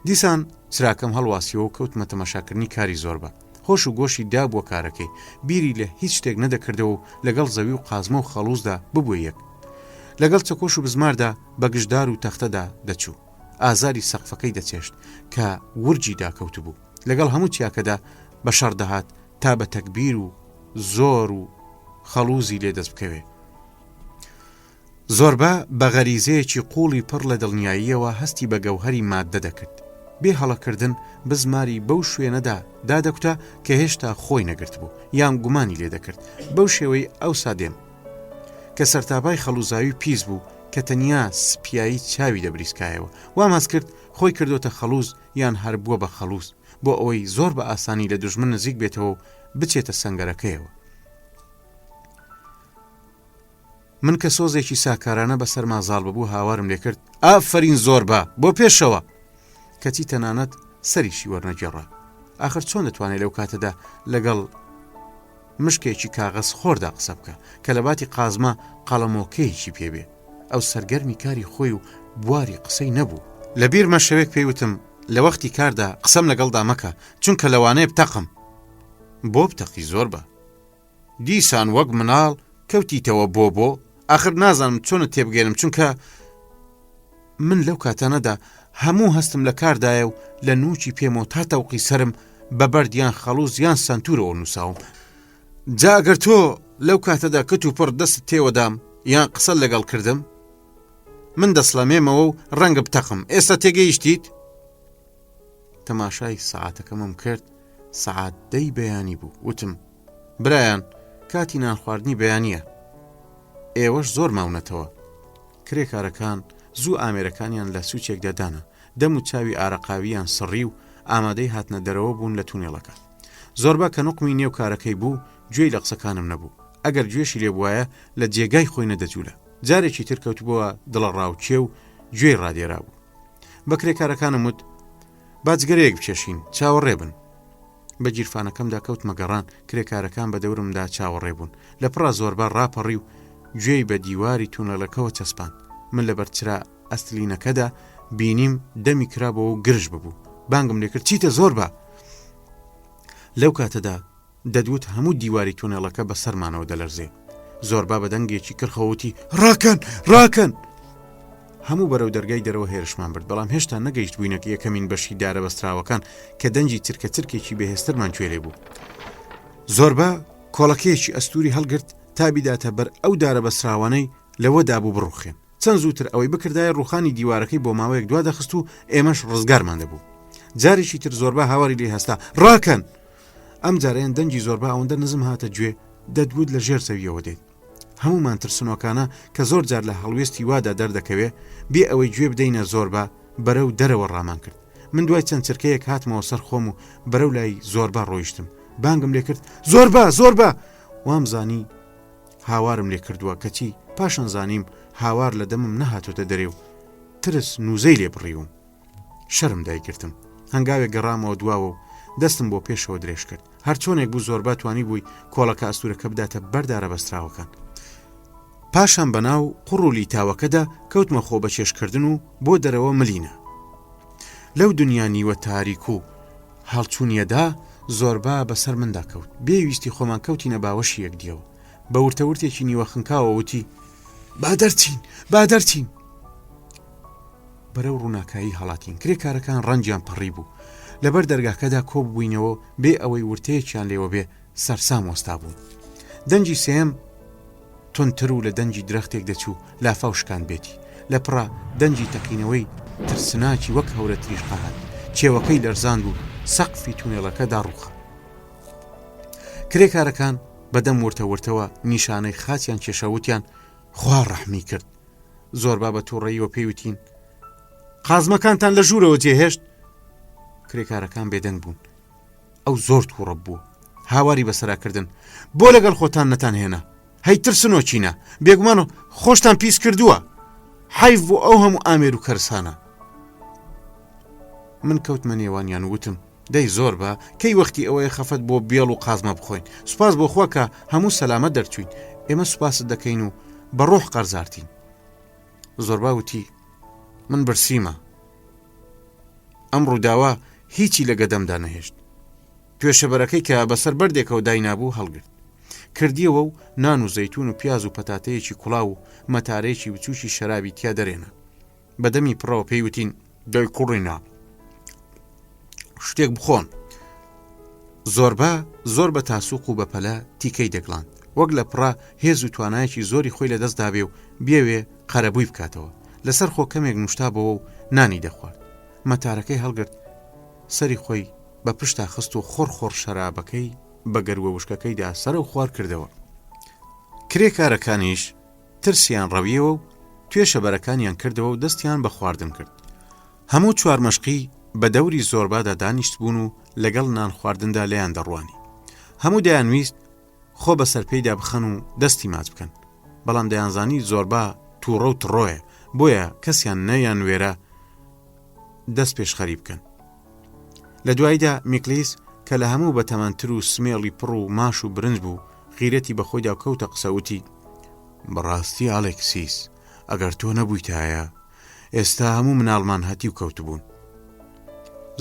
دیسان چراکەم هەڵواسیەوە و کەوتمە تەماشاکردنی کاری زۆربە. خۆش و گۆشی دابووە کارەکەی بیری لە هیچ شتێک نەدەکردەوە و لەگەڵ زەوی و قازمە و خەڵوزدا ببووە یەک لەگەڵ چەکۆش و بزماردا بە گشتدار و تەختەدا دەچوو ئازاری سەقفەکەی دەچێشت کە ورجی داکەوت بوو لەگەڵ هەموو چیاکەدا بە شەڕ دەهات تا بە تەکبیر و زۆر و خەڵوزی لێ دەست بکەوێ. زۆربە بە غەریزەیەکی قوڵی پڕ لە دڵنیاییەوە هەستی بە گەوهەری ماددە دەکرد. بێ هەڵەکردن بزماری بەو شوێنەدا دادەکوتە کە هێشتا خۆی نەگرت بوو یان گومانی لێ دەکرد بەو شێوەی ئەو سادێم کە سەرتابای خەڵوزاوی پیس بوو کە تەنیا سپیایی چاوی دەبریسکایەوە واماز کرد خۆی کردوتە خەڵوز یان هەر بووە بە خەڵوز بۆ ئەوەی زۆر بە ئاسانی لە دوژمن نزیک بێتەوە و بچێتە سەنگەرەکەیەوە. من کە سۆزێکی ساکارانە بەسەر مازاڵ ببوو هاوارم لێ کرد ئافرین زۆربە بۆ پێشەوە کەچی تەنانەت سەریشی وەرنەگێڕا. ئاخر چۆن دەتوانێت لەو کاتەدا لەگەڵ مشکێکی کاغەز خۆردا قسە بکە کە لە باتی قازمە قەڵەمۆکەیەکی پێبێ. ئەو سەرگەرمی کاری خۆی و بواری قسەی نەبوو. لە بیرمە شەوێک پێیوتم لە وەختی کاردا قسەم لەگەڵدا مەکە چونکە لەوانەیە بتەقم. بۆ بتەقی زۆر بە دیسان وەک مناڵ کەوتیتەوە بۆ ئاخر نازانم چۆنت تێبگەێنم چونکە من لەو کاتانەدا هەموو هەستم لە کاردایە و لە نوچی پێمەوە تا تەوقی سرم بە بەردیان خەڵوز یان سنتورەوە نووساوم. جاگەر تۆ لەو کاتەدا کەت و پڕ دەست تێوەدام یان قسە لەگەڵ کردم من دەسڵەمێمەوە و ڕەنگە بتەقم. ئێستا تێگەیشتیت؟ تەماشای سەعاتەکەمم کرد سەعات 10 بەیانی بوو. وتم برایان کاتی نان خواردنی بەیانیە ئێوەش زۆر ماونەتەوە. کرێکارەکان زوو ئامێرەکانیان لە سوچێکدا دانا دەم و چاوی ئارەقاویان سڕی و ئامادەی هاتنە دەرەوە بوون لە تونێڵەکە. زۆربا کە نوقمی نێو کارەکەی بوو گوێی لە قسەکانم نەبوو. ئەگەر گوێشی لێ بوایە لە جێگای خۆی نەدەجوولە. جارێکی تر کەوتبووە دڵە ڕاوچێ و گوێی ڕادێرا بوو. بە کرێکارەکانم وت باجگەرەیەک بچێشین چاوەڕێ بن. بە گیرفانەکەمدا کەوت مەگەڕان کرێکارەکان بە دەورمدا چاوەڕێ بوون لە پڕا زۆربە ڕاپەڕی و گوێی بە دیواری تونەلەکەەوە چەسپان من لە بەرچرا ئەستلینەکەدا بینیم دەمی کرابەوە و گرژ ببوو بانگم لێ کرد چیتە زۆربە لەو کاتەدا دەدوت هەموو دیواری تونێڵەکە بە سەرمانەوە دەلەرزێ زۆربا بە دەنگێکی کرخەوتی ڕاکەن هەموو بەرەو دەرگای دەرەوە هێرشمان برد بەڵام هێشتا نەگەیشت بووینەکە یەکەمین بەشی دارە بەستراوەکان کە دەنجی چرکە چرکێکی بەهێسترمان کوێرێ بوو زۆربا کۆڵەکەیەکی ئەستوری هەڵگرت تا بیداتە بەر ئەو دارە بەسراوانەی لەوەدا بوو بڕوخێن چەند زووتر ئەوەی بکردایە ڕوخانی دیوارەکەی بۆ ماوەیەک دوا دەخست و ئێمەش ڕزگارمان دەبوو جارێکی تر زۆربا هاواری لێ هەستا ڕاکەن ئەم جارەیان دەنجی زۆربا ئەوەندە نزم هاتە گوێ دەدوت لە ژێر زەویەوە دێت هەمومان ترسنۆکانە کە زۆر جار لە هەڵوێستی وادا دەردەکەوێ بێ ئەوەی گوێ بدەینە زۆربا بەرەو دەرەوە ڕامان کرد من دوای چەند چرکەیەک هاتمەوە سەر خۆم و بەرەو لای زۆربا ڕۆیشتم بانگم لێ کرد زۆربا وام زانی هاوارم لێ کردووە کەچی پاشان زانیم هاوار لە دەمم نەهاتۆتە دەرێ و ترس نوزەی لێ بڕیوم شەرم دایگرتم هەنگاوێک گەڕامەوە دواوە و دەستم بۆ پێشەوە درێژ کرد هەر چۆنێک بوو زۆربا توانی بووی کۆڵەکە ئەستورەکە بداتە بەردارە بەستراوەکان پاشان بەناو قوڕولی تاوەکەدا کەوتمە خۆ بە چێشکردن و بۆ دەرەوە ملینە لەو دنیا نیوە تاریک و هەڵچوونیەدا زۆربا بەسەر مندا کەوت بێویستی خۆمان کەوتینە باوەشی یەکدیەوە بە ورتەورتێکی نیوە خنکاوە وتی با دەرچین بەرەو ڕووناکایی هەڵاتین کرێکارەکان ڕەنجیان پەڕی بوو لەبەر دەرگاکەدا کۆ ببووینەوە بێ ئەوەی ورتەیەکیان لێوە بێ سەرسام وەستا بوون دەنجی سێم تونتر و لە دەنجی درەختێک دەچوو لافاوشکان بێتی لە پڕا دەنجی تەقینەوەی ترسناکی وەک هەورە تریش قەهات کێوەکەی لەرزاند و سەقفی تونێڵەکەدا ڕووخە کرێکارەکان بەدەم ورتەورتەوە نیشانەی خاچیان کێشەوتیان خوا ڕەحمی کرد زۆربا بە تووڕەییەوە پێیوتین قازمەکانتان لە ژوورەوە جێهێشت کرێکارەکان بێدەنگ بوون ئەو زۆر تووڕە بووە هاواری بەسەراکردن بۆ لەگەڵ خۆتان نەتان هێنا هەی ترسنۆ چینە بێگومانە خۆشتان پیس کردووە حیف بۆ ئەو هەموو ئامێر و کەرسانە من کەوتمە نێوانیان وتم دەی زۆربە کەی وەختی ئەوەیە خەفەت بۆ بێڵ و قازمە بخۆین سوپاس بۆ خوا کە هەموو سەلامەت دەرچوین ئێمە سوپاست دەکەین و بە ڕۆح قەرزارتین زۆربا وتی من برسیمە ئەم ڕووداوە هیچی لە گەدەمدا نەهێشت توێشەبەرەکەی کە بەسەر بەردێکەوە داینابوو هەڵگرت کردیەوە و نان و زەیتون و پیاز و پەتاتەیەکی کوڵاو و مەتارێکی بچوشی شەرابی تیا دەرێنە بەدەمی پڕەوە پێیوتین دەی کوڕینا شتێک بخۆن زۆربا زۆر بە تاسوق و بەپەلە تیکەی دەگڵاند وەک لە پڕا هێز و توانایەکی زۆری خۆی لە دەستدا بێ و بێوێ قەرەبووی بکاتەوە لەسەر خۆ کەمێک نوشتابەوە و نانی دەخوارد مەتارەکەی هەڵگرت سەری خۆی بە پشتا خست و خۆڕ شەرابەکەی بە گەروە وشکەکەیدا سەر و خوار کردەوە کرێکارەکانیش ترسیان ڕەویەوە و توێشەبەرەکانیان کردەوە و دەستیان بە خواردن کرد هەموو چوارمەشقی بە دەوری زۆربادا دانیشت بوون و لەگەڵ نان خواردندا لەیان دەڕوانی هەموو دەیانویست خۆ بەسەر پێیدا بخەن و دەستی ماچ بکەن بەڵام دەیانزانی زۆربا تووڕە و تڕۆیە بۆیە کەسیان نەیان وێرە دەست پێشخەری بکەن لە دوایدا میکلیس کە لە هەموو بەتەمەنتر و سمێڵی پڕ و ماش و برنج بوو غیرەتی بەخۆیدا کەوتە قسەوتی بەڕاستی ئالێکسیس ئەگەر تۆ نەبوویتایە ئێستا هەموو مناڵمان هەتی و کەوتبوون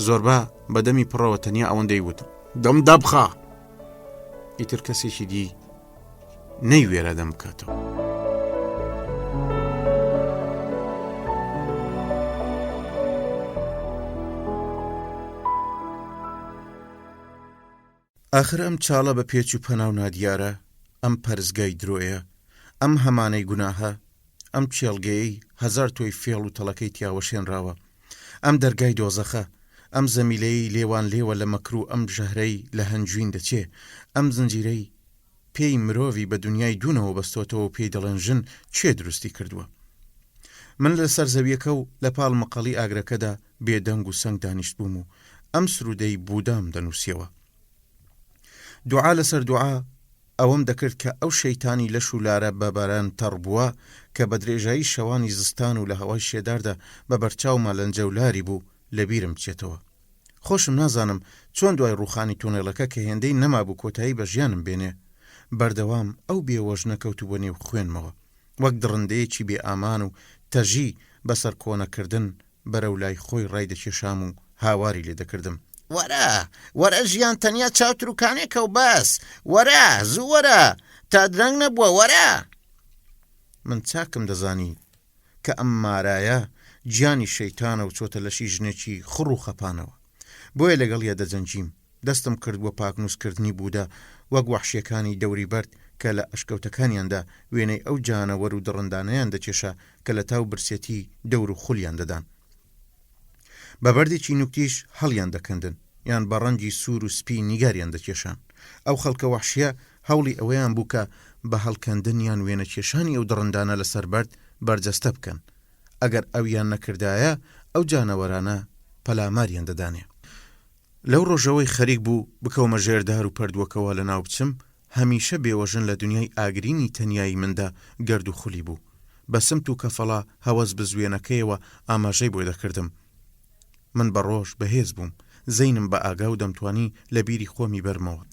زۆربا بەدەمی پڕەوە تەنیا ئەوەندەی وت دەم دابخە ئیتر کەسێکی دی نەیوێرە دەم بکاتەوە ئاخر ئەم چاڵە بە پێچ و پەناو نادیارە ئەم پەرزگای درۆیە ئەم هەمانەی گوناهە ئەم چێڵگەیەی هەزار تۆی فێڵ و تەڵەکەی تیاوەشێنراوە ئەم دەرگای دۆزەخە ئەم زەمیلەی لێوان لێوە لە مەکر و ئەم ژەهرەی لە هەنجوین دەچێ ئەم زنجیرەی پێی مرۆڤی بە دنیای دوونەوە بەستۆتەوە و پێی دەڵێن ژن چێ دروستی کردووە من لەسەر زەویەکە و لە پاڵ مەقەڵی ئاگرەکەدا بێدەنگ و سەنگ دانیشت بووم و ئەم سرودەی بوودام دەنووسیەوە دوعا لەسەر دوعا ئەوەم دەکرد کە ئەو شەیتانی لەش و لارە بە باران تەڕ بووە کە بە درێژایی شەوانی زستان و لە هەوای شێداردا بە بەرچاو مەلەنجە و لاری بوو لە بیرم بچێتەوە خۆشم نازانم چۆن دوای ڕووخانی تونێڵەکە کە هێندەی نەمابوو کۆتایی بە ژیانم بێنێ بەردەوام ئەو بێوەژ نەکەوت بۆ نێو خوێنمەوە وەک دڕندەیەکی بێ ئامان و تەژی بەسەر کۆنەکردن بەرەو لای خۆی ڕایدەکێشام و هاواری لێ دەکردم وەرە ژیان تەنیا چاوتروکانێکە و بەس وەرە زوو وەرە تا درەنگ نەبووە وەرە. من چاکم دەزانی کە ئەم مارایە گیانی شەیتانە و چۆتە لەشی ژنێکی خڕ و خەپانەوە بۆیە لەگەڵ یە دەجەنجیم دەستم کردووە پاکنووسکردنی بوودا وەک وەحشیەکانی دەوری بەرد کە لە ئەشکەوتەکانیاندا وێنەی ئەو جانەوەر و دڕندانەیان دەکێشە کە لە تاو برسێتی دەور و خولیان دەدان بە بەردێکی نوکتیش هەڵیان دەکەندن یان بە ڕەنگی سوور و سپی نیگاریان دەکێشان ئەو خەڵکە وەحشیە هەوڵی ئەوەیان بوو کە بە هەڵکەندن یان وێنە کێشانی ئەو دڕندانە لەسەر بەرد بەرجەستە بکەن ئەگەر ئەویان نەکردایە ئەو جانەوەرانە پەلاماریان دەدانێ لەو ڕۆژەوەی خەریک بوو بکەومە ژێردار و پەردووەکەوە لە ناو بچم هەمیشە بێوەژن لە دنیای ئاگرینی تەنیایی مندا گەرد و خولی بوو بە سمت و کەفەڵا هەوەس بزوێنەکەیەوە ئاماژەی بۆی دەکردم من بە ڕۆژ بەهێز بووم زەینم بە ئاگا و دەمتوانی لە بیری خۆمی بەرمەوە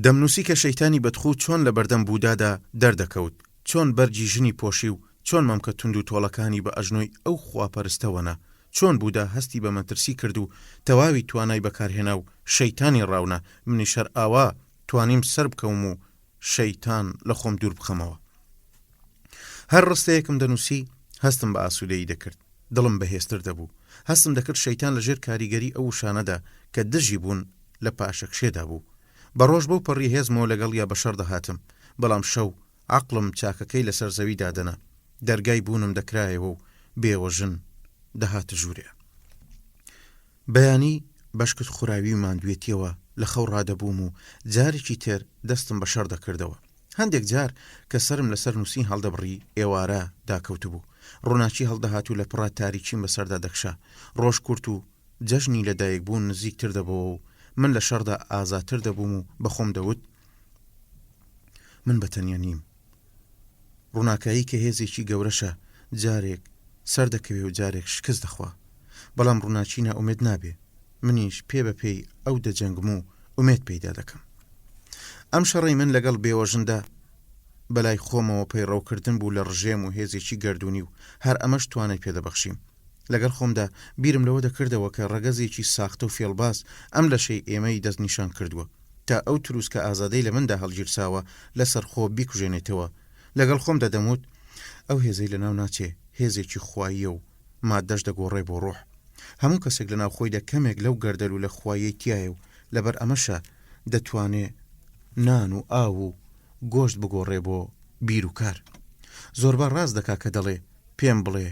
دەمنووسی کە شەیتانی بەدخوو چۆن لە بەردەم بوودادا دەردەکەوت چۆن بەرگی ژنی پۆشی و چۆن مەمکە تونند و تۆڵەکانی بە ئەژنۆی ئەو خواپەرستەوەنە چۆن بوودا هەستی بە مەترسی کرد و تەواوی توانای بەکارهێنا و شەیتانی ڕاونە منی شەر ئاوا توانیم سەر بکەوم و شەیتان لە خۆم دوور بخەمەوە هەر ڕستەیەکم دەنووسی هەستم بە ئاسوودەیی دەکرد دڵم بەهێزتر دەبوو هەستم دەکرد شەیتان لەژێر کاریگەری ئەو شانەدا کە دژی بوون لە پاشەکشێدا بوو بە ڕۆژ بەو پەڕی هێزمەوە لەگەڵ یا بەشەر دەهاتم بەڵام شەو عەقڵم چاکەکەی لەسەر زەوی دادەنا دەرگای بوونم دەکرایەوە و بێوەژن دەهاتە ژوورێ بەیانی بەشکت خوراوی و ماندوێتیەوە لە خەو ڕادەبووم و جارێکی تر دەستم بە شەڕ دەکردەوە هەندێک جار کە سرم لەسەر نووسین هەڵدەبڕی ئێوارە داکەوت بوو ڕووناچی هەڵدەهات و لە پڕات تاریکیم بەسەردا دەکشا ڕۆژ کورت و جەژنی لەدایک بوون نزیکتر دەبەوە و من لە شەڕدا ئازاتر دەبووم و بەخۆم دەوت من بەتەنیا نیم ڕووناکایی کە هێزێکی گەورەشە جارێک سەر دەکەوێ و جارێک شکست دەخوا بەڵام ڕووناچی نائومێد نابێ منیش پێ بە پێی ئەو دەجەنگم و ئومێد پەیدا دەکەم ئەم شەڕی من لەگەڵ بێوەژندا بەلای خۆمەوە پەیڕەوکردن بوو لە ڕژێم و هێزێکی گەردوونی و هەر ئەمەش توانای پێدەبەخشیم لەگەڵ خۆمدا بیرم لەوە دەکردەوە کە ڕەگەزێکی ساختە و فێڵباز ئەم لەشەی ئێمەی دەست نیشان کردووە تا ئەو تروسکە ئازادەی لە مندا هەڵگیرساوە لەسەر خۆ بیکوژێنێتەوە لەگەڵ خۆم دەدەموت ئەو هێزەی لەناو ناچێ هێزێکی خواییە و مادەش دەگۆڕێ بۆ ڕۆح هەموو کەسێک لەناو خۆیدا کەمێک لەو گەردەل و لە خوایەی تایە و لەبەر ئەمەشە دەتوانێ نان و ئاو و گۆشت بگۆڕێ بۆ بیر و کار زۆربە ڕاست دەکا کە دەڵێ پێم بڵێ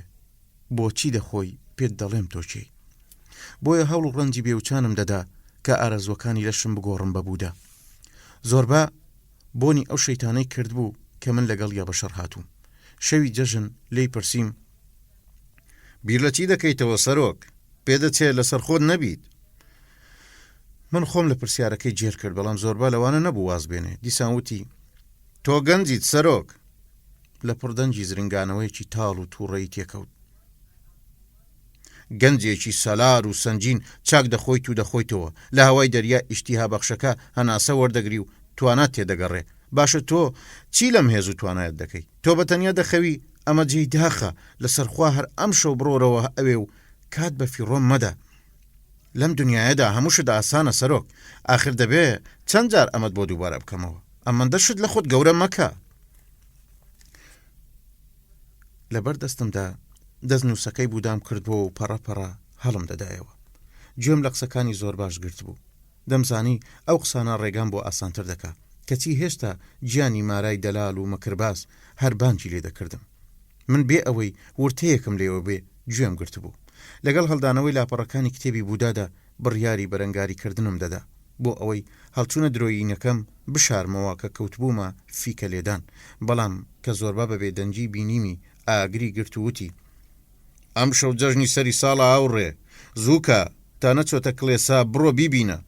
بۆچی دەخۆی پێت دەڵێم تۆچی بۆیە هەوڵ و ڕەنجی بێوچانم دەدا کە ئارەزوەکانی لەشم بگۆڕم بەبوودا زۆربە بۆنی ئەو شەیتانەی کرد بوو کە من لەگەڵ یا بەشەر هاتووم شەوی جەژن لێی پرسییم بیر لە چی دەکەیتەوە سەرۆک پێدەچێت لەسەر خۆت نەبیت من خۆم لە پرسیارەکەی جێر کرد بەڵام زۆربە لەوانە نەبوو واز بێنێ دیسان وتی تۆ گەنجیت سەرۆک لە پڕدەنجی زرنگانەوەیکی تاڵ و تووڕەیی تێکەوت گەنجێکی سەلار و سنجین چاک دەخۆیت و دەخۆیتەوە لە هەوای دەریا ئیشتیها بەخشەکە هەناسە وەردەگری و توانات تێدەگەڕێ باشە تۆ چی لەم هێز و توانایەت دەکەی تۆ بەتەنیا دەخەوی ئەمە جێی داخە لەسەرخوا هەر ئەم شەو بڕۆرەوە ئەوێ و کات بە فیڕۆم مەدە لەم دنیاەدا هەمووشت ئاسانە سەرۆک ئاخر دەبێ چەند جار ئەمەد بۆ دووبارە بکەمەوە ئەمەندەشت لە خۆت گەورە مەکە لەبەر دەستمدا دەست نووسەکەی بوودام کردبووە و پەڕەپەڕە هەڵم دەدایەوە گوێم لە قسەکانی زۆر باش گرت بوو دەمزانی ئەو قسانە ڕێگام بۆ ئاسانتر دەکا کەچی هێشتا گیانی مارای دەلال و مەکرباس هەر بانگی لێ دەکردم من بێ ئەوەی ورتەیەکم لێوە بێ گوێم گرت بوو لەگەڵ هەڵدانەوەی لاپەڕەکانی کتێبی بوودادا بڕیاری بەرەنگاریکردنم دەدا بۆ ئەوەی هەڵچوونە درۆیینەکەم بشارمەوە کە کەوتبوومە فیکە لێدان بەڵام کە زۆربە بەبێ دەنجی بینیمی ئاگری گرت ووتی ئەم شەو جەژنی سەری ساڵە هاوڕێ زووکە تا نەچۆتە کڵێسا بڕۆ بیبینە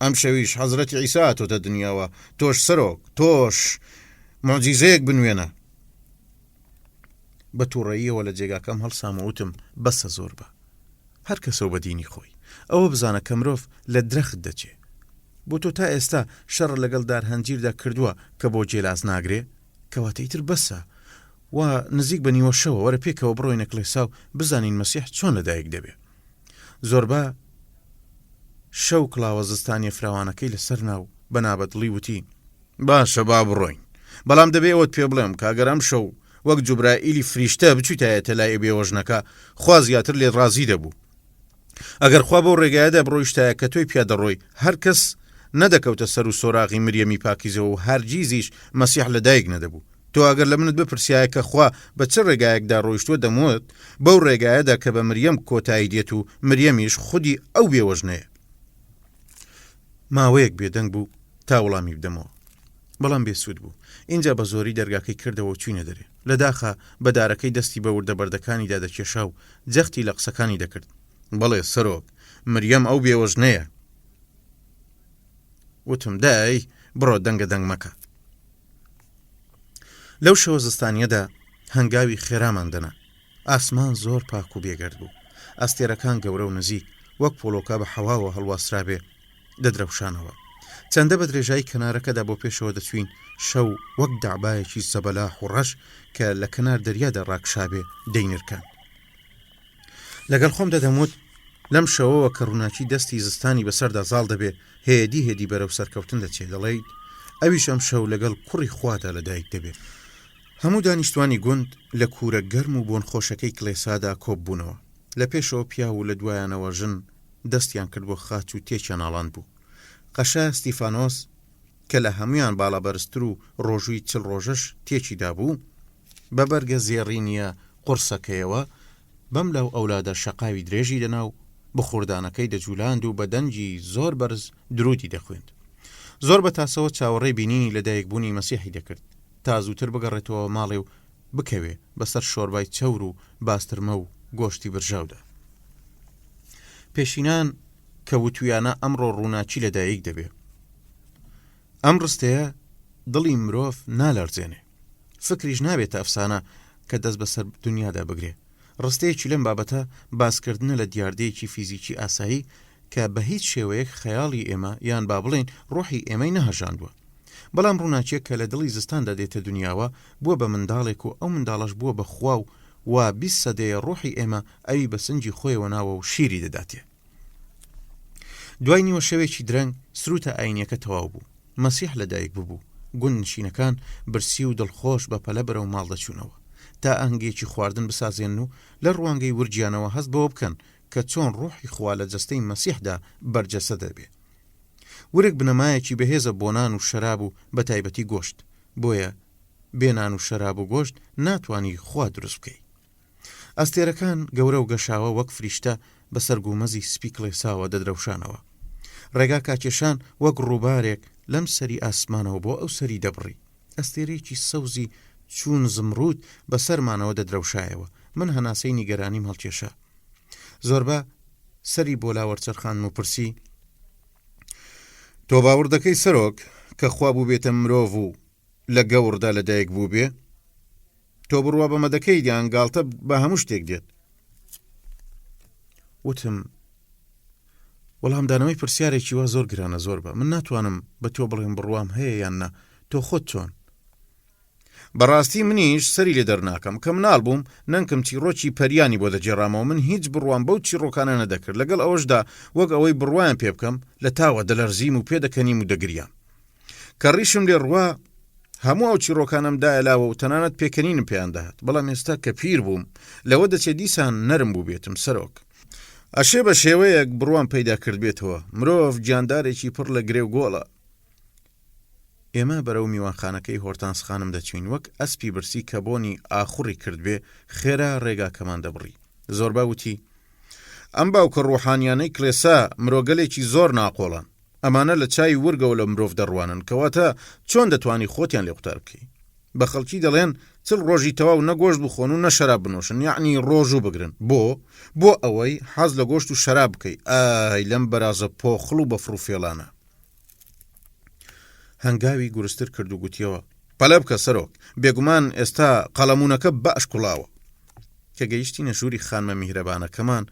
ئەم شەویش حەزرەتی عیسا هاتۆتە دنیاوە تۆش سەرۆک تۆش موعجیزەیەک بنوێنە بە تووڕەییەوە لە جێگاکەم هەڵسامەوتم بەسە زۆر بە هەر کەسەوە بە دینی خۆی ئەوە بزانە کە مرۆڤ لە درەخت دەچێ. بۆ تۆ تا ئێستا شەڕ لەگەڵ دارهەنجیردا کردووە کە بۆ جێلاز ناگرێ کەواتەی تر بەسە و نزیک بە نیوە شەوە وەرە پێکەوە بڕۆینە کڵێسا و بزانین مەسیح چۆن لەدایک دەبێ. زۆربە شەو کڵاوە زستانی فراوانەکەی لەسەر ناو بەنابەدڵی وتی باشە با بڕۆین، بەڵام دەبێ ئەوت پێ بڵێم کاگەرم شەو وەک جوبرائیلی فریشتە بچوویتایەتە لای بێوەژنەکە خوا زیاتر لێ ڕازی دەبوو. ئەگەر خوا بۆ ڕێگایەدا بڕۆیشتایە کە تۆی پیادەڕۆی هەر کەس نەدەکەوتە سەر و سۆراغی مریەمی پاکیزەوە و هەرگیزیش مەسیح لەدایک نەدەبوو. تۆ ئەگەر لە منت بپرسیایە کە خوا بە چ ڕێگایەکدا ڕۆیشتووە دەموت بەو ڕێگایەدا کە بە مریەم کۆتایی دێت و مریەمیش خودی ئەو بێوەژنەیە. ماوەیەک بێدەنگ بوو تا وەڵامی بدەمەوە، بەڵام بێسوود بوو. اینجا بە زۆری دەرگاکەی کردەوە و چوینە دەرێ. لە داخە بەدارەکەی دەستی بە وردەبەردەکانیدا دەکێشا و جەختی لە قسەکانی دەکرد. بەڵێ سەرۆک، مریەم ئەو بێوەژنەیە. وتم دای بڕۆ دەنگە دەنگ مەکە. لەو شەوە زستانیەدا هەنگاوی خێراماندەنا. ئاسمان زۆر پاک و بێگەرد بوو. ئەستێرەکان گەورە و نزیک وەک پۆلۆکە بە حەواوە هەڵواسرابێ دەدرەوشانەوە. چەندە بە درێژایی کەنارەکەدا بۆ پێشەوە دەچوین شەو وەک دابایەکی سەبەلاح و ڕەش کە لە کەنار دەریادا ڕاکشابێ دەینرکان. لەگەڵ خۆم دەدەموت لەم شەوەوە کە ڕووناکی دەستی زستانی بەسەردا زاڵ دەبێ هێدی بەرەو سەرکەوتن دەچێت دەڵێیت ئەویش ئەم شەو لەگەڵ کوڕی خوادا لەدایک دەبێت. هەموو دانیشتوانی گوند لە کوورە گەرم و بۆن خۆشەکەی کڵێسادا کۆب بوونەوە. لە پێشەوە پیا و لە دوایانەوە ژن دەستیان کرد بۆ خاچ و تێکیان ئاڵان بوو. قەشە ستیفانۆس کە لە هەمویان باڵا بەرزتر و ڕۆژووی 40 ڕۆژەش تێکیدا بوو بە بەرگە زێڕینیە قورسەکەیەوە بەم لەو ئەولادە شەقاوی درێژی لەناو بخوردانەکەی دەجوولاند و بە دەنجی زۆر بەرز درودی دەخوێند. زۆر بە تاسەوە چاوەڕێی بینینی لەدایکبوونی مەسیحی دەکرد تا زووتر بگەڕێتەوە ماڵێ و بکەوێ بەسەر شۆربای چەور و باسترمە و گۆشتی برژاودا. پێشینان کە وتویانە ئەمڕۆ ڕووناچی لەدایک دەبێ. ئەم ڕستەیە دڵی مرۆڤ نالەرزێنێ، فکریش نابێتە ئەفسانە کە دەست بەسەر دنیادا بگرێ. ڕستەیەکی لەم بابەتە باسکردنە لە دیاردەیەکی فیزیکی ئاسایی کە بە هیچ شێوەیەک خەیاڵی ئێمە یان با بڵێن ڕۆحی ئێمەی نەهەژاندووە. بەڵام ڕووناچیە کە لە دڵی زستاندا دێتە دنیاوە بووە بە منداڵێک و ئەو منداڵەش بووە بە خوا و 20 سەدەیە ڕۆحی ئێمە ئەوی بە سنجی خۆیەوە ناوە و شیری دەداتێ. دوای نیوە شەوێکی درەنگ سروتە ئاینیەکە تەواو بوو. مەسیح لەدایک بوو. گوند نشینەکان برسی و دڵخۆش بە پەلە بەرەو ماڵ دەچوونەوە تا ئەنگێکی خواردن بسازێن و لە ڕوانگەی ورجیانەوە هەست بەوە بکەن کە چۆن ڕۆحی خوا لە جەستەی مەسیحدا بەرجەسە دەبێ. ورک بنەمایەکی بەهێزە بۆ نان و شەراب و بە تایبەتی گۆشت، بۆیە بێنان و شەراب و گۆشت ناتوانی خوا دروست بکەی. ئەستێرەکان گەورە و گەشاوە وەک فریشتە بەسەر گومەزی سپی کڵێساوە دەدرەوشانەوە. ڕێگا کاکێشان وەک ڕووبارێک لەم سەری ئاسمانەوە بۆ ئەو سەری دەبڕی. ئەستێرەیەکی سەوزی چوون زمرود بەسەرمانەوە دەدرەوشایەوە. من هەناسەی نیگەرانیم هەڵکێشا. زۆربە سەری بۆ لاوەرچەرخان و پرسی تۆ باوەڕ دەکەی سەرۆک کە خوا بوو بێتە مرۆڤ و لە گەوردا لەدایک بوو بێ؟ تۆ بڕوا بەمە دەکەی دیانگاڵتە بە هەموو شتێک دێت. وتم وەڵام دانەوەی پرسیارێکی وا زۆر گرانە زۆربە. من ناتوانم بە تۆ بڵێم بڕوام هەیە یان نە. تۆ خۆت چۆن؟ بەڕاستی منیش سەری لێ دەرناکەم کە مناڵ بووم نەنکەم چیرۆکی پەریانی بۆ دەجێڕامەوە. من هیچ بڕوام بەو چیرۆکانە نەدەکرد. لەگەڵ ئەوەشدا وەک ئەوەی بڕوایان پێ بکەم لە تاوە دەلەرزیم و پێدەکەنیم و دەگریام. کە ڕیشم لێ ڕوا هەموو ئەو چیرۆکانم دایەلاوە و تەنانەت پێکەنینم پێیان داهات. بەڵام ئێستا کە پیر بووم لەوە دەچێت دیسان نەرم بوو بێتم سەرۆک. ئەشێ بە شێوەیەک بڕوام پەیدا کرد بێتەوە. مرۆڤ گیاندارێکی پڕ لە گرێ و گۆڵە. ئێمە بەرەو میوانخانەکەی هۆرتانسخانم دەچوین وەک ئەسپی برسی کە بۆنی ئاخوڕی کردبێ خێرا ڕێگاکەمان دەبڕی. زۆربە وتی ئەم باوکە ڕوحانیانەی کڵێسا مرۆگەلێکی زۆر ناقۆڵان. ئەمانە لە چای ورگەوە لە مرۆڤ دەڕوانن کەواتە چۆن دەتوانی خۆتیان لێ قوتار بکەی؟ بە خەڵکی دەڵێن چل ڕۆژی تەواو نەگۆشت بخۆن و نەشەراب بنووشن، یعنی ڕۆژوو بگرن. بۆ ئەوەی حەز لە گۆشت و شەراب بکەی. ئای لەم بەرازە پۆخڵ و بەفڕ و فێڵانە. هەنگاوی گورستر کرد و گوتیەوە پەلە بکە سەرۆک، بێگومان ئێستا قەڵەمونەکە باش کوڵاوە. کە گەیشتینە ژووری خانمە میهرەبانەکەمان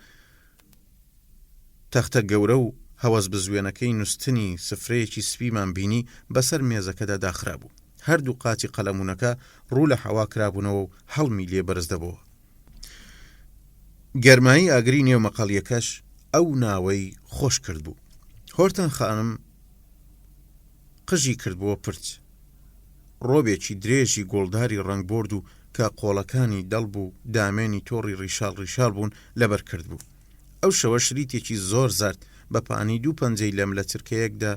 تەختە گەورە و هەوەس بزوێنەکەی نووسنی سفرەیەکی سپیمان بینی بەسەر مێزەکەدا داخرا بوو. هەردوو قاچی قەلەمونەکە ڕوو لە حەوا کرابوونەوە و هەڵمی لێ بەرز دەبەوە. گەرمایی ئاگری نێو مەقەڵیەکەش ئەو ناوەی خۆش کرد بوو. هۆرتن خانم قژی کردبووە پرچ. ڕۆبێکی درێژی گۆڵداری ڕنگ برد و کە قۆڵەکانی دەڵ بوو دامێنی تۆڕی ڕیشاڵ ڕیشاڵ بوون لەبەر کرد بوو. ئەو شەوە شریتێکی زۆر زارد بە پانی 2 پەنجەی لەم لە چرکەیەکدا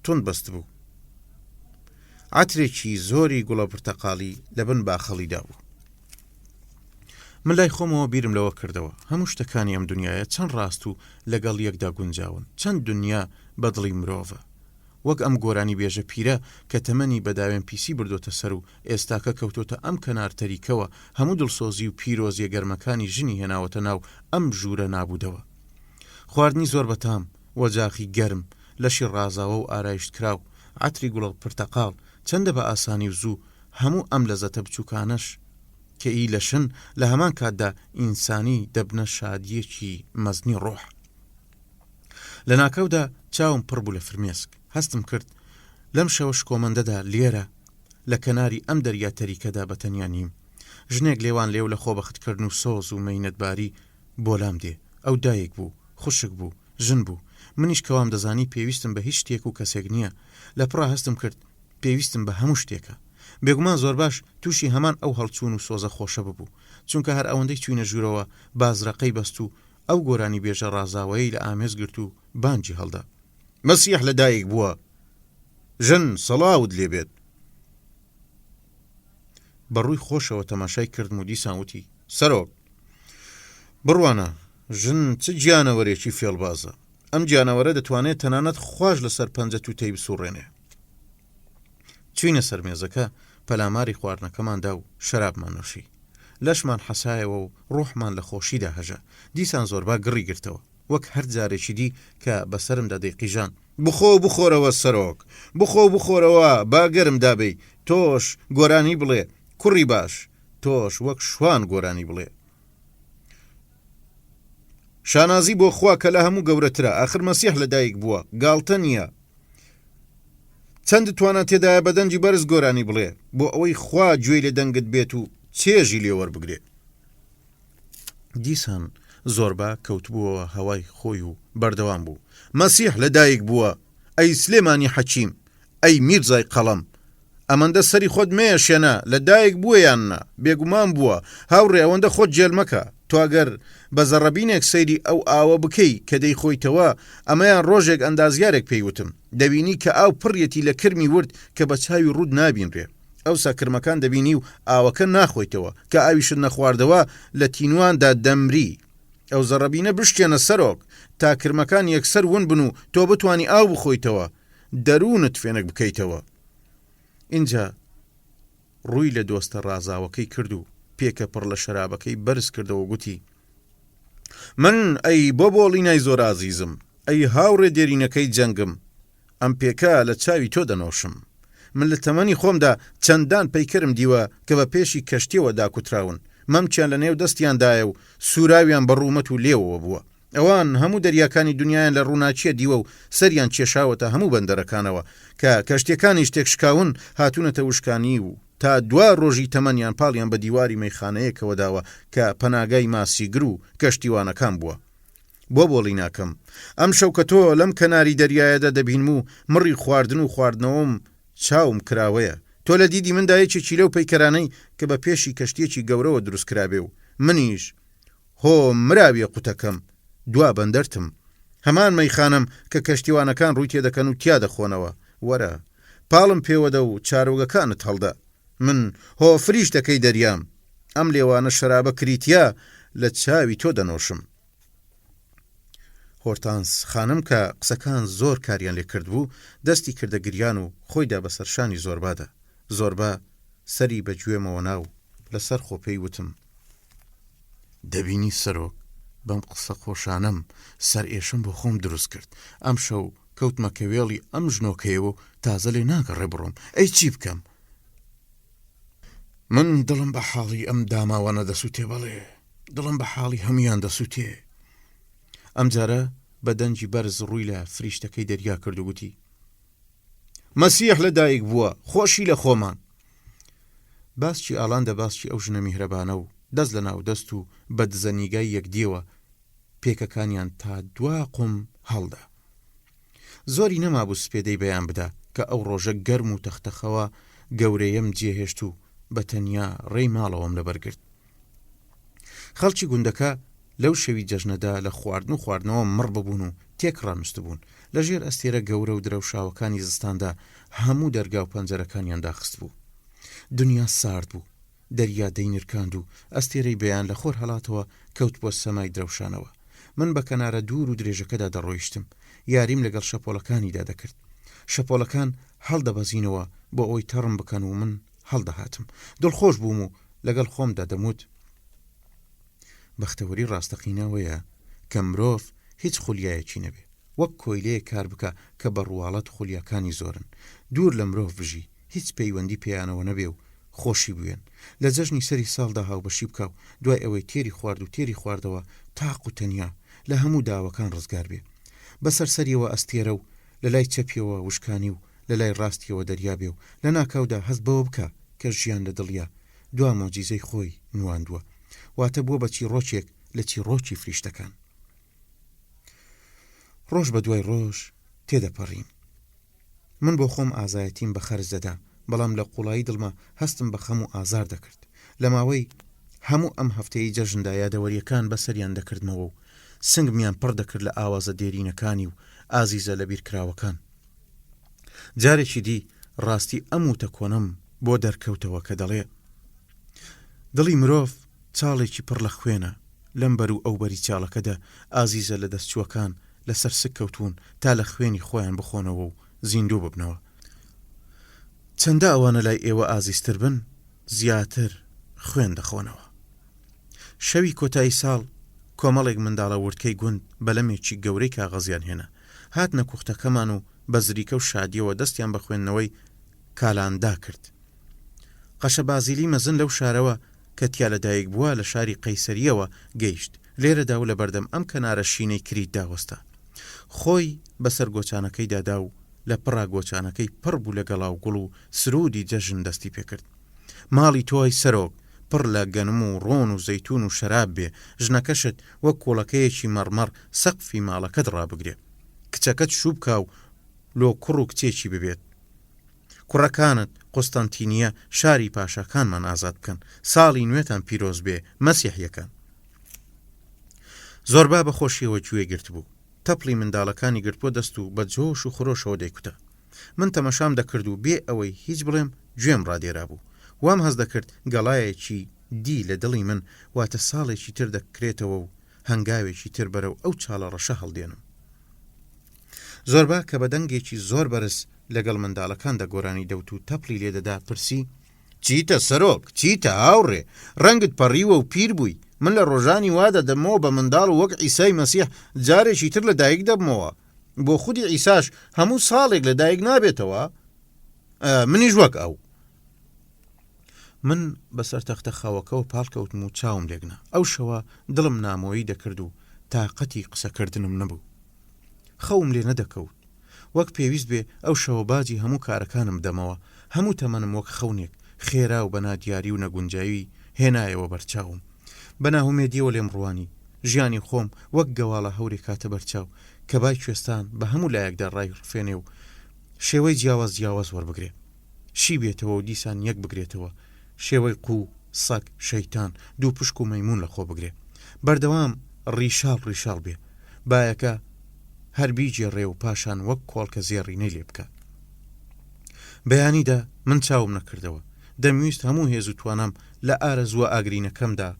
تند بەست بوو. عەترێکی زۆری گوڵە پرتەقاڵی لە بن باخەڵیدا بوو. من لای خۆمەوە بیرم لەوە کردەوە هەموو شتەکانی ئەم دنیاە چەند ڕاست و لەگەڵ یەکدا گونجاون، چەند دنیا بەدڵی مرۆڤە. وەک ئەم گۆرانی بێژە پیرە کە تەمەنی بەداوێن پیسی بردۆتە سەر و ئێستاکە کەوتۆتە ئەم کەنارتەریکەوە هەموو دڵسۆزی و پیرۆزیە گەرمەکانی ژنی هێناوەتە ناو ئەم ژوورە نابوودەوە. خواردنی زۆر بەتام، وەجاقی گەرم، لەشی ڕازاوە و ئارایشت کراو، عەتری گوڵە پرتەقاڵ، چەندە بە ئاسانی و زوو هەموو ئەم لەزەتە بچووکانەش کە ئی لەشن لە هەمان کاتدا ئینسانی دەبنە شادیەکی مەزنی ڕۆح. لە ناکەودا چاوم پڕ بوو لە فرمێسک. هەستم کرد لەم شەوە شکۆمەندەدا لێرە لە کەناری ئەم دەریا تەریکەدا بەتەنیا نیم. ژنێک لێوان لێو لە خۆبەختکردن و سۆز و مەینەتباری بۆلام دێ. ئەو دایک بوو، خوشک بوو، ژن بوو. منیش کەوام دەزانی پێویستم بە هیچ شتێک و کەسێک نییە. لە پڕا هەستم کرد پێویستم بە هەموو شتێکە. بێگومان زۆر باش تووشی هەمان ئەو هەڵچوون و سۆزە خۆشە ببوو، چونکە هەر ئەوەندەی چوینە ژوورەوە بازرەقەی بەست و ئەو گۆرانی بێژە ڕازاوایی لە ئامێز گرت و بانجی هەڵدا. مەسیح لە دایک بووە، ژن سەڵاوت لێبێت. بەڕووی خۆشەوە تەماشای کردم و دیسان وتی سەرۆک بڕوانە ژن چ گیانەوەرێکی فێڵبازە. ئەم گیانەوەرە دەتوانێت تەنانەت خوۆش لەسەر پەنجە توتەی بسوڕێنێ. چوینە سەر مێزەکە پەلاماری خواردنەکەماندا و شەرابمان نووشی. لەشمان حەسایەوە و ڕوحمان لە خۆشیدا هەژە. دیسان زۆربا گڕی گرتەوە وەک هەر جارێکی دی کە بەسرمدا دەیقیژان. بخۆ بخۆرەوە سەرۆک، بخۆ بخۆرەوە باگەرم دابەی، تۆش گۆرانی بڵێ کوڕی باش، تۆش وەک شوان گۆرانی بڵێ. شانازی بۆ خوا کە لە هەموو گەورەترە. ئاخر مەسیح لە دایک بووە، گاڵتە نییە. چەند توانە تێدایە بەدەنجی بەرز گۆرانی بڵێ بۆ ئەوەی خوا گوێی لە دەنگت بێت و چێژی لێوەربگرێت. دیسان زۆربا کەوتبووەوە هەوای خۆی و بەردەوام بوو. مەسیح لە دایک بووە، ئەی سلێمانی حەکیم، ئەی میرزای قەڵەم، ئەمەندە سەری خۆت مێشێنە لە دایک بووە یاننا، بێگومان بووە. هاوڕێ ئەوەندە خۆت جێل مەکە. تو ئەگەر بە زەڕەبینێک سەیری ئەو ئاوە بکەی کە دەیخۆیتەوە، ئەمەیان ڕۆژێک ئەندازیارێک پێیوتم، دەبینی کە ئاو پڕیەتی لە کرمی ورد کە بە چاوی ڕوود نابینرێ. ئەوسا کرمەکان دەبینی و ئاوەکە ناخۆیتەوە کە ئاویشت نەخواردەوە لە تینواندا دەمری. ئەو زەڕەبینە بشتێنە سەرۆک تا کرمەکان یەکسەر ون بن و تۆ بتوانی ئاو بخۆیتەوە، دەروونت فێنک بکەیتەوە. اینجا ڕووی لە دۆستە ڕازاوەکەی کرد و پێکە پڕ لە شەرابەکەی بەرز کردەوە گوتی من ئەی بۆ بۆڵینای زۆر ئازیزم، ئەی هاوڕێ دێرینەکەی جەنگم، ئەم پێکە لە چاوی تۆ دەنۆشم. من لە تەمەنی خۆمدا چەندان پەیکەرم دیوە کە بە پێشی کەشتیەوە داکوتراون، مەمچیان لە نێو دەستیاندایە و سوراویان بە ڕوومەت و لێوەوە بووە. ئەوان هەموو دەریاکانی دنیایان لە ڕووناچیە دیوە و سەریان کێشاوەتە هەموو بەندەرەکانەوە کە کەشتەکانی شتێک شکاون هاتوونەتە وشکانی و تا دوا ڕۆژی تەمەنیان پاڵیان بە دیواری مەیخانەیەکەوە داوە کە پەناگای ماسیگر و کەشتیوانەکان بووە. بۆ بۆڵی ناکەم ئەم شەو کە تۆ لەم کەناری دەریایەدا دەبینم و مڕی خواردن و خواردنەوەم چاوم کراوەیە. تۆ لە دیدی مندایەکی لەو پەیکەرانەی کە بە پێشی کەشتێکی گەورەوە دروست کرابێ و منیش هۆ مراویە قوتەکەم دوا بەندەرتم. هەمان مەیخانم کە کەشتیوانەکان ڕووی تێدەکەن و تیا دەخۆنەوە. وەرە پاڵم پێوەدە و چارۆگەکانت هەڵدا. من هۆ فریش دەکەی دەریام، ئەم لێوانە شەرابە کریتیا لە چاوی تۆ دەنۆشم. هۆرتانس خانم کە قسەکان زۆر کاریان لێ کرد بوو دەستی کردە گریان و خۆیدا بە سەرشانی زۆربادا. زۆربا سەری بەگوێمەوە ناو لەسەر خۆپەی وتم دەبینی سەرۆک بەم قسە خۆشانم سەر ئێشم بۆ خۆم دروست کرد. ئەم شەو کەوتمە کەوێڵی ئەم ژنۆکەیەوە تازە لێ ناگەڕێ بڕۆم. ئەی چی بکەم؟ من دڵم بە حاڵی ئەم داماوانە دەسووتێ، بەڵێ دڵم بە حاڵی هەمویان دەسووتێ. ئەمجارە بە دەنجی بەرز ڕووی لە فریشتەکەی دەریا کرد و گوتی: مەسیح لەدایک بووە، خۆشی لە خۆمان. باسکی ئاڵان دە باسکی ئەو ژنە میهرەبانە و دەست لە ناو دەست و بە دزەنیگای یەکدیەوە پێکەکانیان تا دوا قوم هەڵدا. زۆری نەمابوو سپێدەی بەیان بدا کە ئەو ڕۆژە گەرم و تەختەخەوە گەورەیەم جێهێشت و بە تەنیا ڕێی ماڵەوەم لەبەرگرت. خەڵکی گوندەکە لەو شەوی جەژنەدا لە خواردن و خواردنەوە مڕ ببوون و تێکڕامست بوون. لەژێر ئەستێرە گەورە و درەوشاوەکانی زستاندا هەموو دەرگا و پەنجەرەکانیان داخست بوو. دنیا سارد بوو، دەریا دەینرکاند و ئەستێرەی بەیان لە خۆر هەڵاتەوە کەوت بۆ سەمای درەوشانەوە. من بە کەنارە دوور و درێژەکەدا دەڕۆیشتم، یاریم لەگەڵ شەپۆڵەکانیدا دەکرد. شەپۆڵەکان هەڵدەبەزینەوە بۆ ئەوەی تەڕم بکەن و من هەڵدەهاتم. دڵخۆش بووم و لەگەڵ خۆمدا دەموت: بەختەوەری ڕاستەقینەوەیە کە مرۆڤ هیچ خولیایەکی نەبێ، وەک کۆیلەیە کار بکە کە بە ڕواڵەت خولیاکانی زۆرن. دوور لە مرۆڤ بژی، هیچ پەیوەندی پێیانەوە نەبێ و خۆشی بوێن. لە جەژنی سەری ساڵدا هاوبەشی بکە و دوای ئەوەی تێری خوارد و تێری خواردەوە تاق و تەنیا لە هەموو داوەکان ڕزگار بێ. بەسەر سەریەوە ئەستێرە و لە لای چەپیەوە وشکانی و لە لای ڕاستیەوە دەریا بێ و لە ناکاودا هەست بەوە بکە کە ژیان لە دڵیا دوا مۆجیزەی خۆی نواندووە، واتە بووە بە چیرۆکێک لە چیرۆکی فریشتەکان. ڕۆژ بە دوای ڕۆژ تێدەپەڕین. من بۆ خۆم ئازایەتیم بە خەرج دەدا، بەڵام لە قوڵایی دڵمە هەستم بە خەم و ئازار دەکرد. لە ماوەی هەموو ئەم هەفتەی جەژندا یادەوەریەکان بەسەریان دەکردمەوە و سنگمیان پڕ دەکرد لە ئاوازە دێرینەکانی و ئازیزە لە بیرکراوەکان. جارێکی دی ڕاستی ئەم وتە کۆنم بۆ دەرکەوتەوە کە دەڵێ: دڵی مرۆڤ چاڵێکی پڕ لە خوێنە، لەم بەر و ئەو بەری چاڵەکەدا ئازیزە لە دەستچووەکان لەسەر سک کەوتون تا لە خوێنی خۆیان بخۆنەوە و زیندوو ببنەوە. چەندە ئەوانە لای ئێوە ئازیزتر بن، زیاتر خوێن دەخۆنەوە. شەوی کۆتایی ساڵ کۆمەڵێک منداڵە وردکەی گوند بەلەمێکی گەورەی کاغەزیان هێنا، هاتنە کوختەکەمان و بە زریکە و شادیەوە دەستیان بە خوێندنەوەی کالاندا کرد. قەشە بازیلی مەزن لەو شارەوە کە تیا لەدایک بووە لە شاری قەیسەریەوە گەیشت. لێرەدا و لە بەردەم ئەم کەنارە شینەی کریت داوەستا. خۆی بەسەر گۆچانەکەی دادا و لە پڕا گۆچانەکەی پڕ بوو لە گەڵاو گوڵ و سرودی جەژن دەستی پێکرد. ماڵی تۆی سەرۆک پڕ لە گەنم و ڕۆن و زەیتون و شەراب بێ، ژنەکەشت وەک کۆڵەکەیەکی مەڕمەڕ سەقفی ماڵەکەت ڕابگرێ، کچەکەت شوو بکە و لۆ کوڕ و کچێکی ببێت. کوڕەکانت قۆستانتینیە شاری پاشاکانمان ئازاد بکەن، ساڵی نوێتان پیرۆز بێ مەسیحیەکان. زۆربا بە خۆشیەوە گوێ گرت بوو، تەپڵی منداڵەکانی گرت بۆ دەست و بە جۆش و خۆشەوە دەیکوتە. من تەمەشام دەکرد و بێ ئەوەی هیچ بڵێم گوێم ڕادێرا بوو. وام هەز دەکرد گەڵایەکی دی لە دڵی من واتە ساڵێکی تر دەکرێتەوە و هەنگاوێکی تر بەرەو ئەو چاڵە ڕەشە هەڵدێنم. زۆربا کە بە دەنگێکی زۆر بەرز لەگەڵ منداڵەکان دەگۆرانی دەوت و تەپڵی لێدەدا پرسی: چیتە سەرۆک، چیتە هاوڕێ، ڕەنگت پەڕیوە و پیر بووی. من لە ڕۆژانی وا دەدەمەوە بە منداڵ وەک عیسای مەسیح جارێکی تر لە دایک دەبمەوە. بۆ خودی عیساش هەموو ساڵێک لە دایک نابێتەوە. منیش وەک ئەو. من بەسەر تەختە خاوەکەەوە پاڵکەوتم و چاوم لێگنا. ئەو شەوە دڵم نامۆیی دەکرد و تاقەتی قسەکردنم نەبوو. خەوم لێ نەدەکەوت. وەک پێویست بێ ئەو شەوە باجی هەموو کارەکانم دەمەوە، هەموو تەمەنم وەک خەونێک خێرا و بەنادیاری و نەگونجاوی هێنایەوە بەرچاوم. بەناهومێدیەوە لێم ڕوانی ژیانی خۆم وەک گەواڵە هەوری کاتە بەرچاو کە بای کوێستان بە هەموو لایەکدا ڕای ڕفێنێ و شێوەی جیاواز وەربگرێ، شی بێتەوە و دیسان یەک بگرێتەوە، شێوەی قو، سەگ، شەیتان، دوو پشک و مەیمون لە خۆ بگرێ، بەردەوام ڕیشاڵ بێ، بایەکە هەر بیجێڕێ و پاشان وەک کۆڵکە زێڕینەی لێ بکە. بەیانیدا من چاوم نەکردەوە، دەمویست هەموو هێز و توانم لە ئارەزووە ئاگرینەکەمدا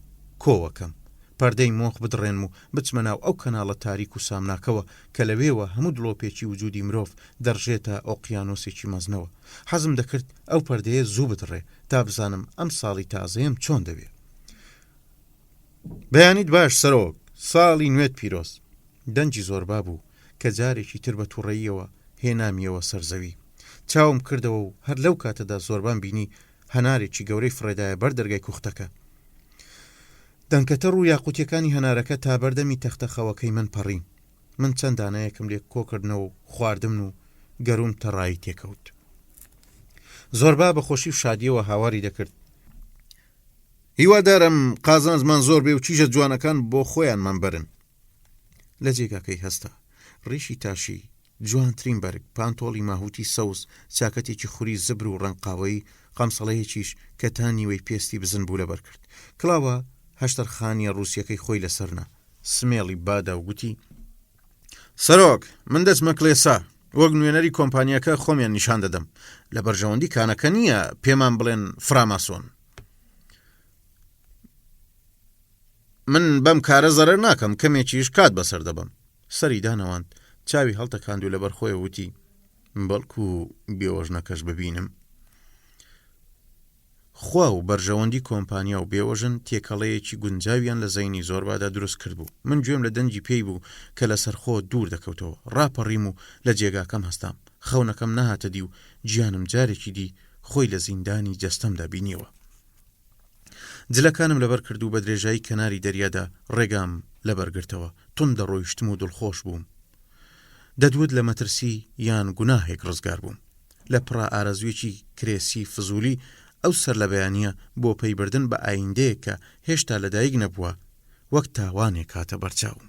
کۆوەکەم، پەردەی مۆخ بدڕێنم و بچمە ناو ئەو کەناڵە تاریک و سامناکەوە کە لەوێوە هەموو دڵۆپێکی وجودی مرۆڤ دەڕژێتە ئۆقیانۆسێکی مەزنەوە. حەزم دەکرد ئەو پەردەیە زوو بدڕێ تا بزانم ئەم ساڵی تازەیەم چۆن دەبێ. بەیانیت باش سەرۆک، ساڵی نوێت پیرۆز. دەنجی زۆربا بوو کە جارێکی تر بە تووڕەییەوە هێنامیەوە سەرزەوی. چاوم کردەوە و هەر لەو کاتەدا زۆربان بینی هەنارێکی گەورەی فڕێدایە بەر دەرگای کوختەکە. دەنکەتە ڕوو یاقوتیەکانی هەنارەکە تا بەردەمی تەختەخەوەکەی من پەڕین. من چەند دانەیەکم لێ کۆکردنەوە و خواردم و گەروم تەڕایی تێکەوت. زۆربا بە خۆشی و شادیەوە هاواری دەکرد. هیوادارم قازان زمان زۆر بێ و چیژە جوانەکان بۆ خۆیانمان بەرن. لە جێگاکەی هەستا ڕیشی تاشی، جوانترین بەرگ، پانتۆڵی ماهوتی سەوز، چاکەتێکی خوری زبر و ڕەنقاوەی، قەمسەڵەیەکیش کە تانیوەی پێستی بزن بوو لەبەر کرد. کڵاوە هەشتەرخانیە ڕووسیەکەی خۆی لەسەرنا، سمێڵی بادا و گوتی: سەرۆک، من دەچمە کڵێسا، وەک نوێنەری کۆمپانیەکە خۆمیان نیشان دەدەم. لە بەرژەوەندی کانەکە نییە پێمان بڵێن فراماسۆن. من بەم کارە زەرەر ناکەم، کەمێکیش کات بەسەر دەبم. سەری دانەوەند، چاوی هەڵتەکاند و لەبەر خۆی وتی: بەڵکو بێوەژنەکەش ببینم. خوا و بەرژەوەندی کۆمپانیا و بێوەژن تێکەڵەیەکی گونجاویان لە زەینی زۆربادا دروست کرد بوو. من گوێم لە دەنجی پێی بوو کە لە سەرخۆ دوور دەکەوتەوە. ڕاپەڕیم و لە جێگاکەم هەستام. خەونەکەم نەهاتە دی و گیانم جارێکی دی خۆی لە زیندانی جەستەمدا بینیەوە. جلەکانم لەبەر کرد و بە درێژایی کەناری دەریادا ڕێگام لەبەرگرتەوە. تون دەڕۆیشتم و دڵخۆش بووم. دەدوت لە مەترسی یان گوناهێک ڕزگار بووم. لە پڕا ئارەزوێکی کرێسی فزولی ئەو سەر لە بەیانیە بۆ پەیبردن بە ئایندەیە کە هێشتا لەدایک نەبووە، وەک تاوانێک کاتە بەرچاوم.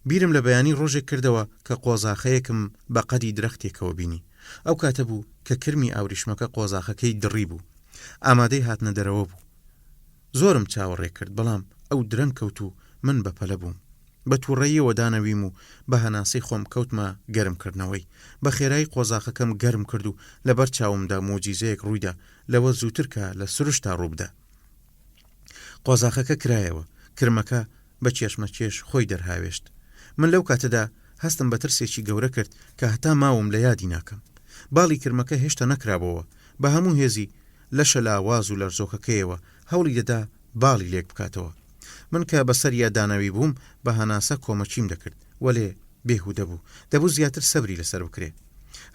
بیرم لە بەیانی ڕۆژێک کردەوە کە قۆزاخەیەکم بە قەدی درەختێکەوە بینی. ئەو کاتە بوو کە کرمی ئاوریشمەکە قۆزاخەکەی دڕی بوو. ئامادەی هاتنە دەرەوە بوو. زۆرم چاوەڕێ کرد، بەڵام ئەو درەنگ کەوت و من بەپەلە بووم. بە تووڕەییەوە دانەویم و بە هەناسەی خۆم کەوتمە گەرمکردنەوەی. بە خێرایی قۆزاخەکەم گەرم کرد و لەبەر چاومدا مۆجیزەیەک ڕوویدا لەوە زووتر کە لە سروشتا ڕووبدا. قۆزاخەکە کرایەوە، کرمەکە بە چێشمە چێش خۆی دەرهاوێشت. من لەو کاتەدا هەستم بە ترسێکی گەورە کرد کە هەتا ماوم لە یادی ناکەم. باڵی کرمەکە هێشتا نەکرابەوە. بە هەموو هێزی لەشە لاواز و لەرزۆکەکەیەوە هەوڵی دەدا باڵی لێک بکاتەوە. من کە بەسەریا دانەوی بووم بە هەناسە کۆمەچیم دەکرد، وەلێ بێهودە بوو. دەبوو زیاتر سەبری لەسەر بکرێ.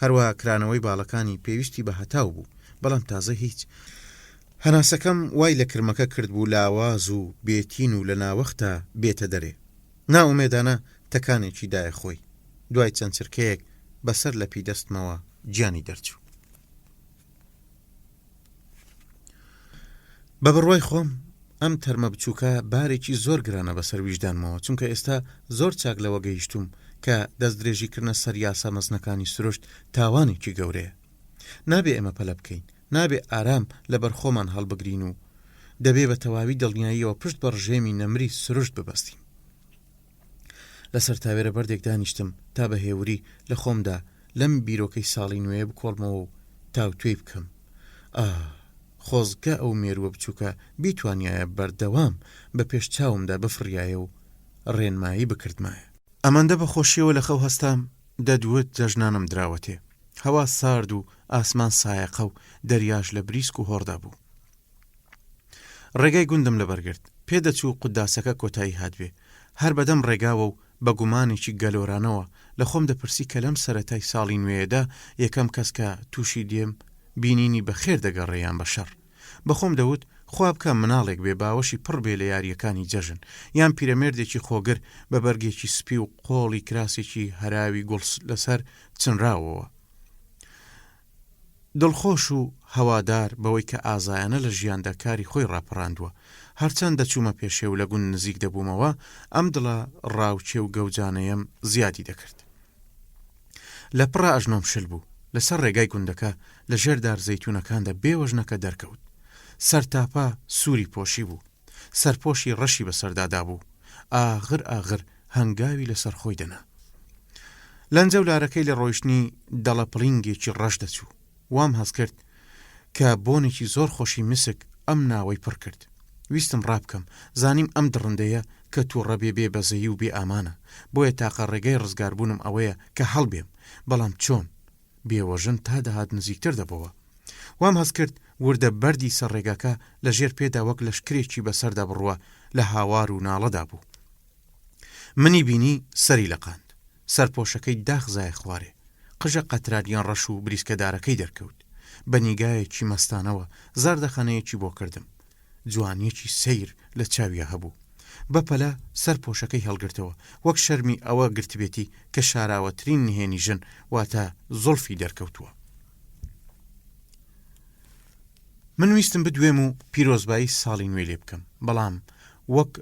هەروە کرانەوەی باڵەکانی پێویستی بە هەتاو بوو، بەڵام تازە هیچ. هەناسەکەم وای لە کرمەکە کرد بوو لاواز و بێتین و لە ناوەختە بێتە دەرێ. ناومێدانە تەکانێکی دایە خۆی. دوای چەند چرکەیەک بەسەر لە پی دەستمەوە گیانی دەرچوو. بە بڕوای خۆم ئەم تەرمە بچووکە بارێکی زۆر گرانە بەسەر ویژدانمەوە، چونکە ئێستا زۆر چاک لەوە گەیشتوم کە دەست درێژیکردنە سەر یاسا مەزنەکانی سروشت تاوانێکی گەورەیە. نابێ ئێمە پەلە بکەین، نابێ ئارام لەبەر خۆمان هەڵبگرین و دەبێ بە تەواوی دڵنیاییەوە پشت بە ڕژێمی نەمری سروشت ببەستین. لەسەر تاوێرە بەردێک دانیشتم تا بە هێوری لە خۆمدا لەم بیرۆکەی ساڵی نوێ بکۆڵمەوە و تاوتوێ بکەم. خۆزگە ئەو مێرووە بچووکە بیتوانایە بەردەوام بە پێش چاومدا بفڕایە و ڕێنمایی بکردمایە. ئەمەندە بە خۆشیەوە لە خەو هەستام دەدوت جەژنانم دراوەتێ. هەوا سارد و ئاسمان سایەقە و دەریاش لە بریسک و هۆڕدا بوو. ڕێگای گوندم لەبەرگرت. پێدەچوو قوداسەکە کۆتایی هاتبێ. هەر بەدەم ڕێگاوە و بە گومانێکی گەلۆرانەوە لە خۆم دەپرسی کە لەم سەرەتای ساڵی نوێیەدا یەکەم کەس کە تووشی دێم بینینی بەخێر دەگەڕێیان بە شەڕ. بەخۆم دەوت خوا بکە مناڵێک بێ باوەشی پڕ بێ لە یاریەکانی جەژن، یان پیرەمێردێکی خۆگر بە بەرگێکی سپی و قۆڵی کراسێکی هەراوی گوڵ لەسەر چنراوەوە. دڵخۆش و هەوادار بەوەی کە ئازایانە لە ژیاندا کاری خۆی ڕاپەڕاندووە. هەرچەند دەچوومە پێشێ و لە گون نزیک دەبوومەوە، ئەم دڵە ڕاوچێ و گەوجانەیەم زیادی دەکرد. لە پڕە ئەژنۆم شل بوو. لەسەر ڕێگای گوندەکە لە ژێردار زەیتونەکاندا بێوەژنەکە دەرکەوت. سەرتاپا سووری پۆشی بوو. سەرپۆشی ڕەشی بەسەردادا بوو. ئاغر ئاغر هەنگاوی لەسەر خۆی دەنا. لەنجە و لارەکەی لە ڕۆیشتنی دەڵە پڵینگێکی ڕەش دەچوو. وام هەست کرد کە بۆنێکی زۆر خۆشی مسک ئەم ناوەی پڕ کرد. ویستم ڕابکەم، زانیم ئەم دڕندەیە کە تووڕە بێ بەزەیی و بێ ئامانە، بۆیە تاقە ڕێگەی ڕزگاربوونم ئەوەیە کە هەڵبێم، بەڵام چۆن؟ بێوەژن تا دەهات نزیکتر دەبەوە. وام هەست کرد وردە بەردی سەر ڕێگاکە لە ژێر پێدا وەک لەشکرێکی بەسەردا بڕوە لە هاوار و ناڵەدا بوو. منی بینی سەری لەقاند. سەرپۆشەکەی داخزایە خوارێ. قژە قەتراریان ڕەش و بریسکەدارەکەی دەرکەوت. بە نیگایەکی مەستانەوە زاردەخەنەیەکی بۆ کردم. جوانیەکی سیر لە چاویە هەبوو. بەپەلا سەر پۆشەکەی هەڵگرتەوە وەک شەرمی ئەوە گرتبێتی کە شاراوەترین نهێنی ژن واتە زۆڵفی دەرکەوتووە. من ویستم بدوێم و پیرۆزبایی ساڵی نوێ لێ بکەم، بەڵام وەک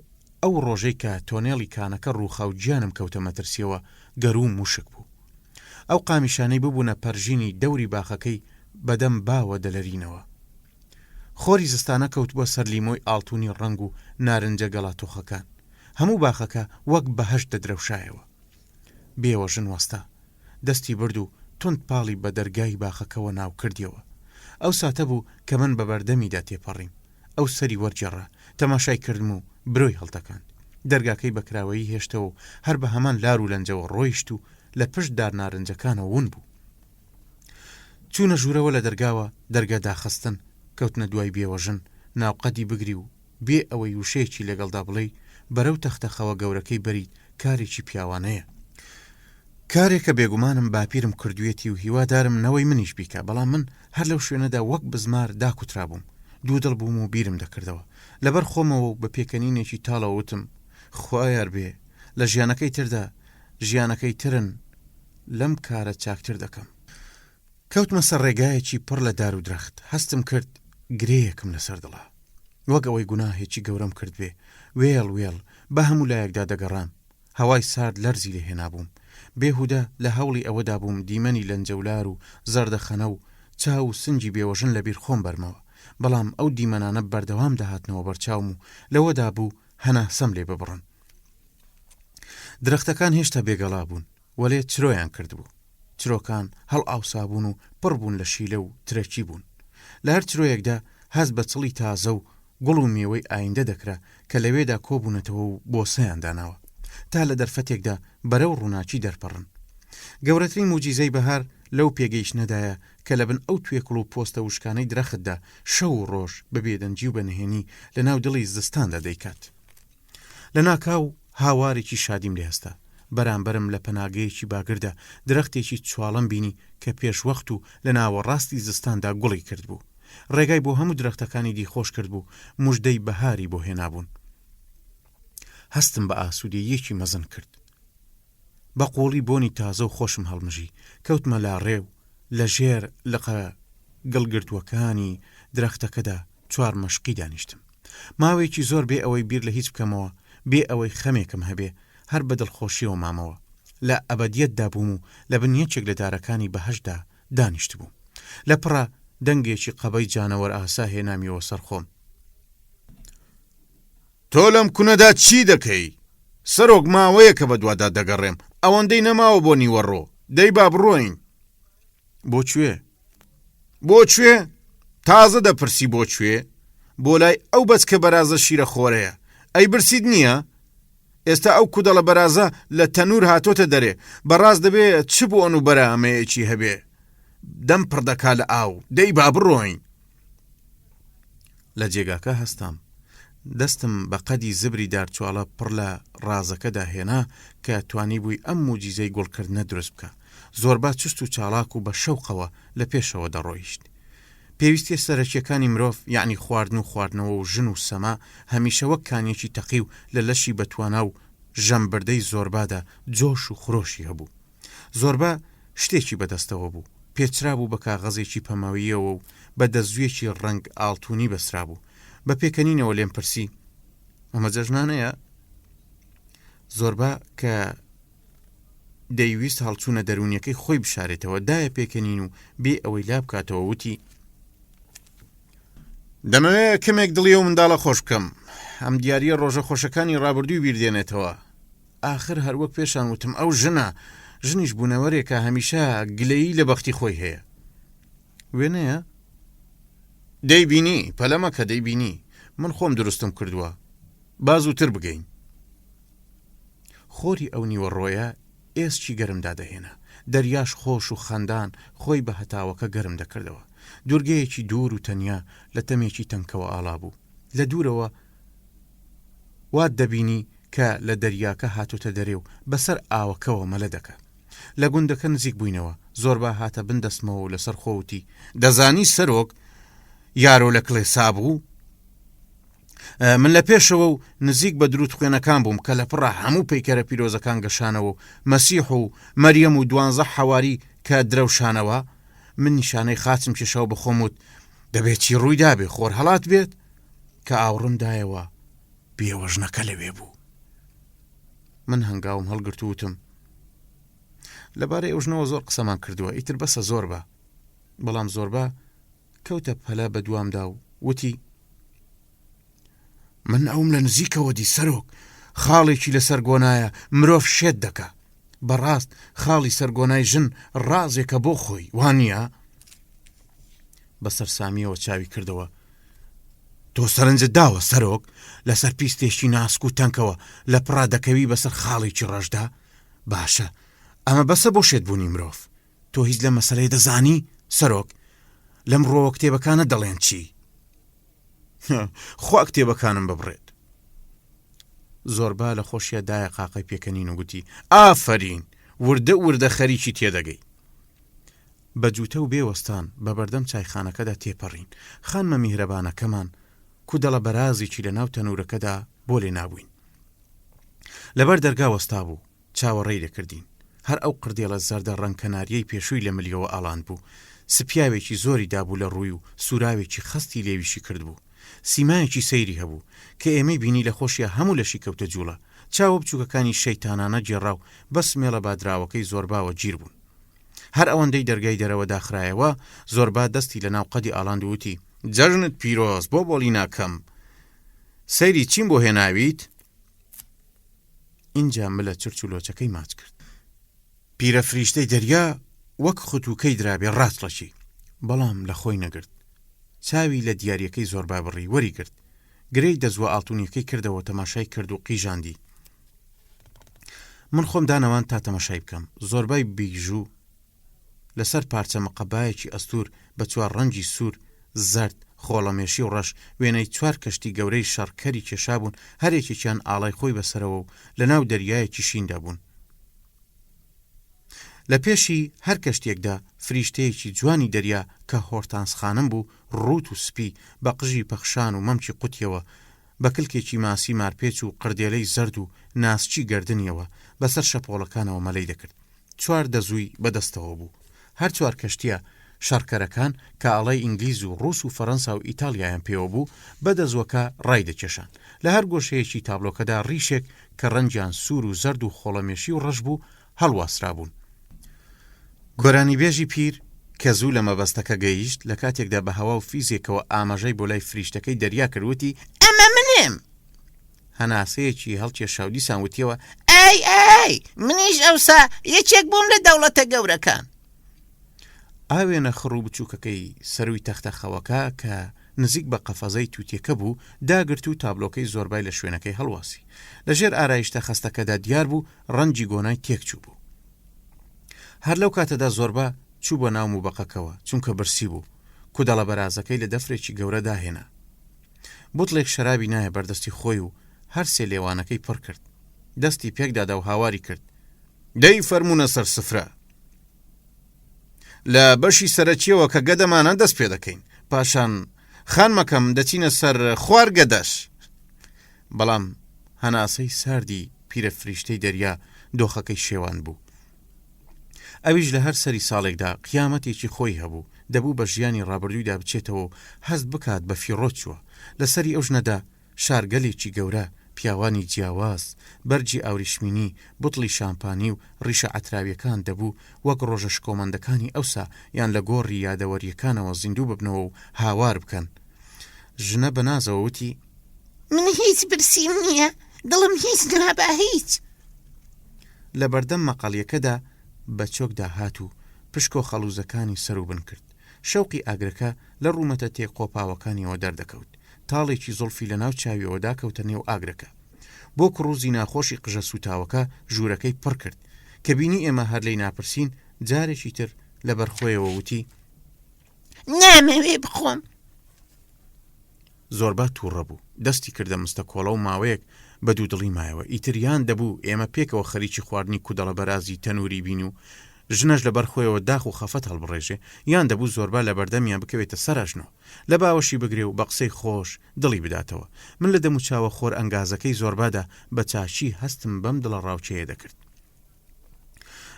ئەو ڕۆژەی کە تۆنێڵی کانەکە ڕووخاو گیانم کەوتە مەترسیەوە گەروم موشک بوو. ئەو قامیشانەی ببوونە پەرژینی دەوری باخەکەی بەدەم باوە دەلەرینەوە. خۆری زستانە کەوت بۆ سەر لیمۆی ئاڵتونی ڕنگ و نارنجە گەڵاتۆخەکان. هەموو باخەکە وەک بەهەشت دەدرەوشایەوە. بێوە ژن وەستا دەستی برد و تند پاڵی بە دەرگای باخەکەەوە ناو کردیەوە. ئەو ساتە بوو کە من بە بەردەمیدا تێپەڕیم. ئەو سەری وەرجێڕا تەماشای کردم و برۆی هەڵتەکاند. دەرگاکەی بەکراوەیی هێشتەوە و هەر بە هەمان لار و لەنجەوە ڕۆیشت و لە پشت دار نارنجەکانەوە ون بوو. چوونە ژوورەوە لە دەرگاوە دەرگا داخستن کەوتنە دوای بێوەژن ناوقەدی بگری و بێ ئەوەی وشەیەکی لەگەڵدا بڵێ بەرەو تەختەخەوە گەورەکەی بەریت کارێکی پیاوانەیە. کارێکە بێگومانم باپیرم کردوێتی و هیوادارم نەوەی منیش بیکە، بەڵام من هەر لەو شوێنەدا وەک بزمار داکوترا بووم. دوودڵ بووم و بیرم دەکردەوە. لەبەر خۆمەوە و بە پێکەنینێکی تاڵەوە وتم خوایار بێ لە ژیانەکەی تردا ژیانەکەی ترن لەم کارە چاکتر دەکەم. کەوتمە سەر ڕێگایەکی پڕ لە دار و درەخت. هەستم کرد گرەیەکم لەسەر دڵا وەک ئەوەی گوناهێکی گەورەم کرد بێ. وێڵ وێڵ بە هەموو لایەکدا دەگەڕام. هەوای سارد لەرزی لێ هێنابووم. بێهودە لە هەوڵی ئەوەدا بووم دیمەنی لەنجەولار و زەردەخەنە و چاو و سنجی بێوەژن لەبیر خۆم بەرمەوە، بەڵام ئەو دیمەنانە بەردەوام داهاتنەوە بەرچاوم و لەوەدا بوو هەناسەم لێ ببڕن. درەختەکان هێشتا بێگەڵا بوون وەلێ چرۆیان کردبوو. چرۆکان هەڵ ئاوسابوون و پڕ بوون لە شیلە و ترەکی بوون. لە هەر چرۆیەکدا هەست بە چڵی تازە و گوڵ و میوەی ئایندە دەکرا کە لەوێدا کۆبوونەتەوە و بۆسەیان داناوە تا لە دەرفەتێکدا بەرەو ڕووناچی دەرپەڕن. گەورەترین موجیزەی بەهار لەو پێگەیشتنەدایە کە لە بن ئەو توێکڵ و پۆستە وشکانەی درەختدا شەو و ڕۆژ بە بێدەنجی و بەنهێنی لە ناو دڵی زستاندا دەیکات. لە ناکاو هاوارێکی شادیم لێ هەستا. بەرامبەرم لە پەناگەیەکی باگردا درەختێکی چواڵەم بینی کە پێشوەخت و لە ناوەڕاستی زستاندا گوڵی کرد بوو. ڕێگای بۆ هەموو درەختەکانی دیخۆش کرد بوو، موژدەی بەهاری بۆ هێنابوون. هەستم بە ئاسوودەیەکی مەزن کرد. بە قۆڵی بۆنی تازە و خۆشم هەڵمژی کەوتمە لاڕێو لە ژێر لەقە گەڵگرتووەکانی درەختەکەدا چوار مەشقی دانیشتم. ماوەیەکی زۆر بێ ئەوەی بیر لە هیچ بکەمەوە، بێ ئەوەی خەمێکم هەبێ، هەر بە دڵخۆشیەوە مامەوە. لە ئەبەدیەتدا بووم و لە بنیەکێک لە دارەکانی بەهەشدا دانیشت بووم. لە پڕە دەنگێکی قەبەی جانەوەر ئاسا هێنامیەوە سەرخۆم. تۆ لەم کوونەدا چی دەکەی؟ سەرۆک ماوەیە کە بە دوادا دەگەڕێم، ئەوەندەی نەماوە بۆ نیوەڕۆ، دەی با بڕۆین. بۆکوێ؟ بۆکوێ؟ تازە دەپرسی بۆکوێ؟ بۆ لای ئەو بەس کە بەرازە شیرە خۆرەیە. ئەی برسید نییە؟ ئێستا ئەو کودەڵە بەرازە لە تەنور هاتۆتە دەرێ، بەڕاست دەبێت چ بۆ ئەن و بەرامەیەکی هەبێ دەم پڕدەکا لە ئاو، دەی با بڕۆین. لە جێگاکە هەستام. دەستم بە قەدی زبری دارچواڵە پڕ لە ڕازەکەدا هێنا کە توانی بووی ئەم موجیزەی گوڵکردنە دروست بکە. زۆربا چست و چاڵاک و بە شەوقەوە لە پێشەوە دەڕۆیشت. پێویستی سەرەکیەکانی مرۆڤ یعنی خواردن و خواردنەوە و ژن و سەما هەمیشە وەک کانیەکی تەقی و لە لەشی بەتوانا و ژەمبردەی زۆربادا جۆش و خرۆشی هەبوو. زۆربا شتێکی بەدەستەوە بوو، پێچرا بوو بە کاغەزێکی پەماویەوە و بە دەزوێکی ڕنگ ئاڵتونی بەسرا بوو. بە پێکەنینەوە لێم پرسی ئەمە جەژنانەیە؟ زۆربا کە دەیویست هەڵچوونە دەرونیەکەی خۆی بشارێتەوە دایە پێکەنین و بێ ئەوەی لا بکاتەوە وتی دەمەوێت کەمێک دڵی و منداڵە خۆش بکەم. ئەم دیاریە ڕۆژە خۆشەکانی ڕابردووی بیردێنێتەوە. ئاخر هەروەک پێشان وتم ئەو ژنیش بوونەوەرێکە هەمیشە گلەیی لە بەختی خۆی هەیە. وێنەیە؟ دەیبینی پەلەمە کە دەیبینی من خۆم دروستم کردووە. با زووتر بگەین. خۆری ئەو نیوەڕۆیە ئێسکی گەرمدا دەهێنا. دەریاش خۆش و خەندان خۆی بە هەتاوەکە گەرم دەکردەوە. دوورگەیەکی دوور و تەنیا لە تەمێکی تەنکەوە ئاڵا بوو. لە دوورەوە وات دەبینی کە لە دەریاکە هاتوتە دەرێ و بەسەر ئاوەکەوە مەلە دەکە. لە گوندەکە نزیک بووینەوە. زۆربا هاتە بندەسمەوە و لەسەر خۆوتی دەزانی سەرۆک یارۆ لە کڵێسا بوو؟ من لە پێشەوە و نزیک بە دروت خوێنەکان بووم کە لە پڕە هەموو پەیکەرە پیرۆزەکان گەشانەوە و مەسیح و مەریەم و 12 حەواری کە درەوشانەوە من نیشانەی خاچم کێشەوە بخۆموت دەبێت چی ڕوویدا بێ خۆر هەڵات بێت کە ئاوڕمدایەوە بێوەژنەکە لەوێ بوو. من هەنگاوم هەڵگرت وتم لەبارەی ئەو ژنەوە زۆر قسەمان کردووە ئیتر بەسە زۆر بە، بەڵام زۆربە کەوتە پەلە بە دوامدا و وتی من ئەوم لە نزیکەوە دی سەرۆک خاڵێکی لەسەر گۆنایە مرۆڤ شێت دەکە، بەڕاست خاڵی سەرگۆنای ژن ڕازێکە بۆ خۆی وانە؟ بەسەر سامیەوە چاوی کردەوە تۆ سەرنجت داوە سەرۆک لەسەر پیستێکی ناسک و تەنکەوە لە پڕا دەکەوی بەسەر خاڵێکی ڕەشدا؟ باشە ئەمە بەسە بۆ شێت بوونی مرۆڤ. تۆ هیچ لە مەسەلەی دەزانی سەرۆک؟ لەم ڕۆوە کتێبەکانە دەڵێن چی؟ خوا کتێبەکانم ببڕێت. زۆربا لە خۆشیەدایە قاقەی پێکەنین و گوتی ئافرین وردە وردە خەریکی تێدەگەی. بە جووتە و بێوەستان بە بەردەم چایخانەکەدا تێپەڕین. خانمە میهرەبانەکەمان کودەڵە بەرازێکی لە ناو تەنورەکەدا بۆ لێ نابووین. لەبەر دەرگا وەستا بوو چاوەڕێی لێکردین. هەر ئەو قردێڵە زەردە ڕەنکەناریەی پێشووی لە ملیەوە ئاڵان بوو. سپیاوێکی زۆری دابوو لە ڕووی و سوراوێکی خستی لێویشی کرد بوو. سیمایەکی سەیری هەبوو کە ئێمەی بینی لە خۆشیە هەموو لەشی کەوتە جوڵە. چاوە بچووکەکانی شەیتانانە جێڕا و بەس مێڵە بادراوەکەی زۆرباوە گیر بوون. هەر ئەوەندەی دەرگای دەرەوە داخرایەوە زۆربا دەستی لە ناو قەدی ئاڵاند وتی جەژنت پیرۆز بۆ بۆلی ناکەم سەیری چیم بۆ هێناویت؟ اینجا ملە چرچ و لۆچەکەی ماچ کرد. پیرە فریشتەی دەریا وەک خوتوکەی درابێ ڕاستڵەکی، بەڵام لە خۆی نەگرت. چاوی لە دیاریەکەی زۆربا بڕی وەری گرت. گرەی دەزوە ئاڵتونیەکەی کردەوە تەماشای کرد و قیژاندی. من خۆم دانەوان تا تەماشای بکەم. زۆربای بیژوو لەسەر پارچە مەقەبایەکی ئەستور بە چوار ڕەنگی سوور، زەرد، خۆڵەمێشی و ڕەش وێنەی چوار کەشتی گەورەی شەڕکەری کێشابوون، هەرێکێکیان ئاڵای خۆی بەسەرەوە و لە ناو دەریایەکی شیندا بوون. لە پێشی هەر کەشتێکدا فریشتەیەکی جوانی دەریا کە هۆرتانسخانم بوو ڕوت و سپی بە قژی پەخشان و مەمکی قوتیەوە بە کلکێکی ماسی مارپێچ و قردێلەی زەرد و ناسچی گردنیەوە بەسەر شەپۆڵەکانەوە مەلەی دەکرد. چوار دەزووی بەدەستەوە بوو. هەر چوار کەشتیە شەڕکەرەکان کە ئاڵای ئینگلیز و ڕوس و فەڕەنسا و ئیتالیایان پێوە بوو بە دەزوەکە ڕای دەکێشان. لە هەر گۆشەیەکی تابلۆکەدا ڕیشێک کە ڕەنجیان سوور و زەرد و خۆڵەمێشی و ڕەش بوو هەڵواسرا بوون. گۆرانی بێژی پیر کە زوو لە مەبەستەکە گەیشت لە کاتێکدا بە هەوا و فیزێکەوە ئاماژەی بۆ لای فریشتەکەی دەریا کردوتی ئەمە منم. هەناسەیەکی هەڵکێشا و دیسان وتیەوە ئەی منیش ئەوسا یەکێک بووم لە دەوڵەتە گەورەکان. ئاوێنە خڕ و بچووکەکەی سەروی تەختەخەوەکە کە نزیک بە قەفەزەی تووتێکە بوو داگرت و تابلۆکەی زۆربای لە شوێنەکەی هەڵواسی. لەژێر ئارایشتە خەستەکەدا دیار بوو ڕەنجی گۆنای تێکچوو بوو. هەر لەو کاتەدا زۆربە چوو بۆ ناو موبەقەکەوە چونکە برسی بوو. کودەڵە بەرازەکەی لە دەفرێکی گەورە داهێنا. بوتڵێک شەرابی نایە بەردەستی خۆی و هەر سێ لێوانەکەی پڕ کرد. دەستی پێکدادا و هاواری کرد دەی فەرمونە سەر سفرە. لە بەشی سەرەکیەوە کە گەدەمانە دەست پێ دەکەین، پاشان خانمەکەم دەچینە سەر خوار گەدەش. بەڵام هەناسەی ساردی پیرە فریشتەی دەریا دۆخەکەی شێوان بوو. ئەویش لە هەر سەری ساڵێکدا قیامەتێکی خۆی هەبوو، دەبوو بە ژیانی ڕابردوویدا بچێتەوە و هەست بکات بە فیڕۆ چووە. لەسەری ئەو ژنەدا شارگەلێکی گەورە، پیاوانی جیاواز، بەرجی ئاوریشمینی، بوتڵی شامپانی و ڕیشە ئەتراویەکان دەبوو وەک ڕۆژە شکۆمەندەکانی ئەوسا یان لە گۆڕی یادەوەریەکانەوە زیندوو ببنەوە و هاوار بکەن. ژنە بەنازەوە وتی من هیچ برسیم نییە، دڵم هیچ نابا هیچ. لە بەردەم مەقاڵیەکەدا بە چۆکدا هات و پشکۆ خەڵوزەکانی سەر و بن کرد. شەوقی ئاگرەکە لە ڕوومەتە تێکۆپاوەکانیەوە دەردەکەوت. تاڵێکی زۆڵفی لە ناو چاویەوەدا کەوتە نێو ئاگرەکە. بۆ کڕوزی ناخۆشی قژە سوتاوەکە ژوورەکەی پڕ کرد کە بینی ئێمە هەر لی ناپرسین. جارێکی تر لە بەرخۆیەوە وتی نامەوێ بخۆم. زۆربا تووڕە بوو، دەستی کردە مستە کۆڵە و ماوەیەک بە دوودڵی مایەوە. ئیتریان دەبوو ئێمە پێکەوە خەریکی خواردنی کودەڵە بەرازی تەنووری بین و ژنەش لەبەر خۆیەوە داخ و خەفەت هەڵبڕێژێ یان دەبوو زۆربا لە بەردەمیان بکەوێتە سەرژنەوە لە باوەشی بگرێ و بە قسەی خۆش دڵی بداتەوە. من لە دەمو چاوە خۆر ئەنگازەکەی زۆربادا بە چاچی هەستم بەم دڵە ڕاوچەیە دەکرد.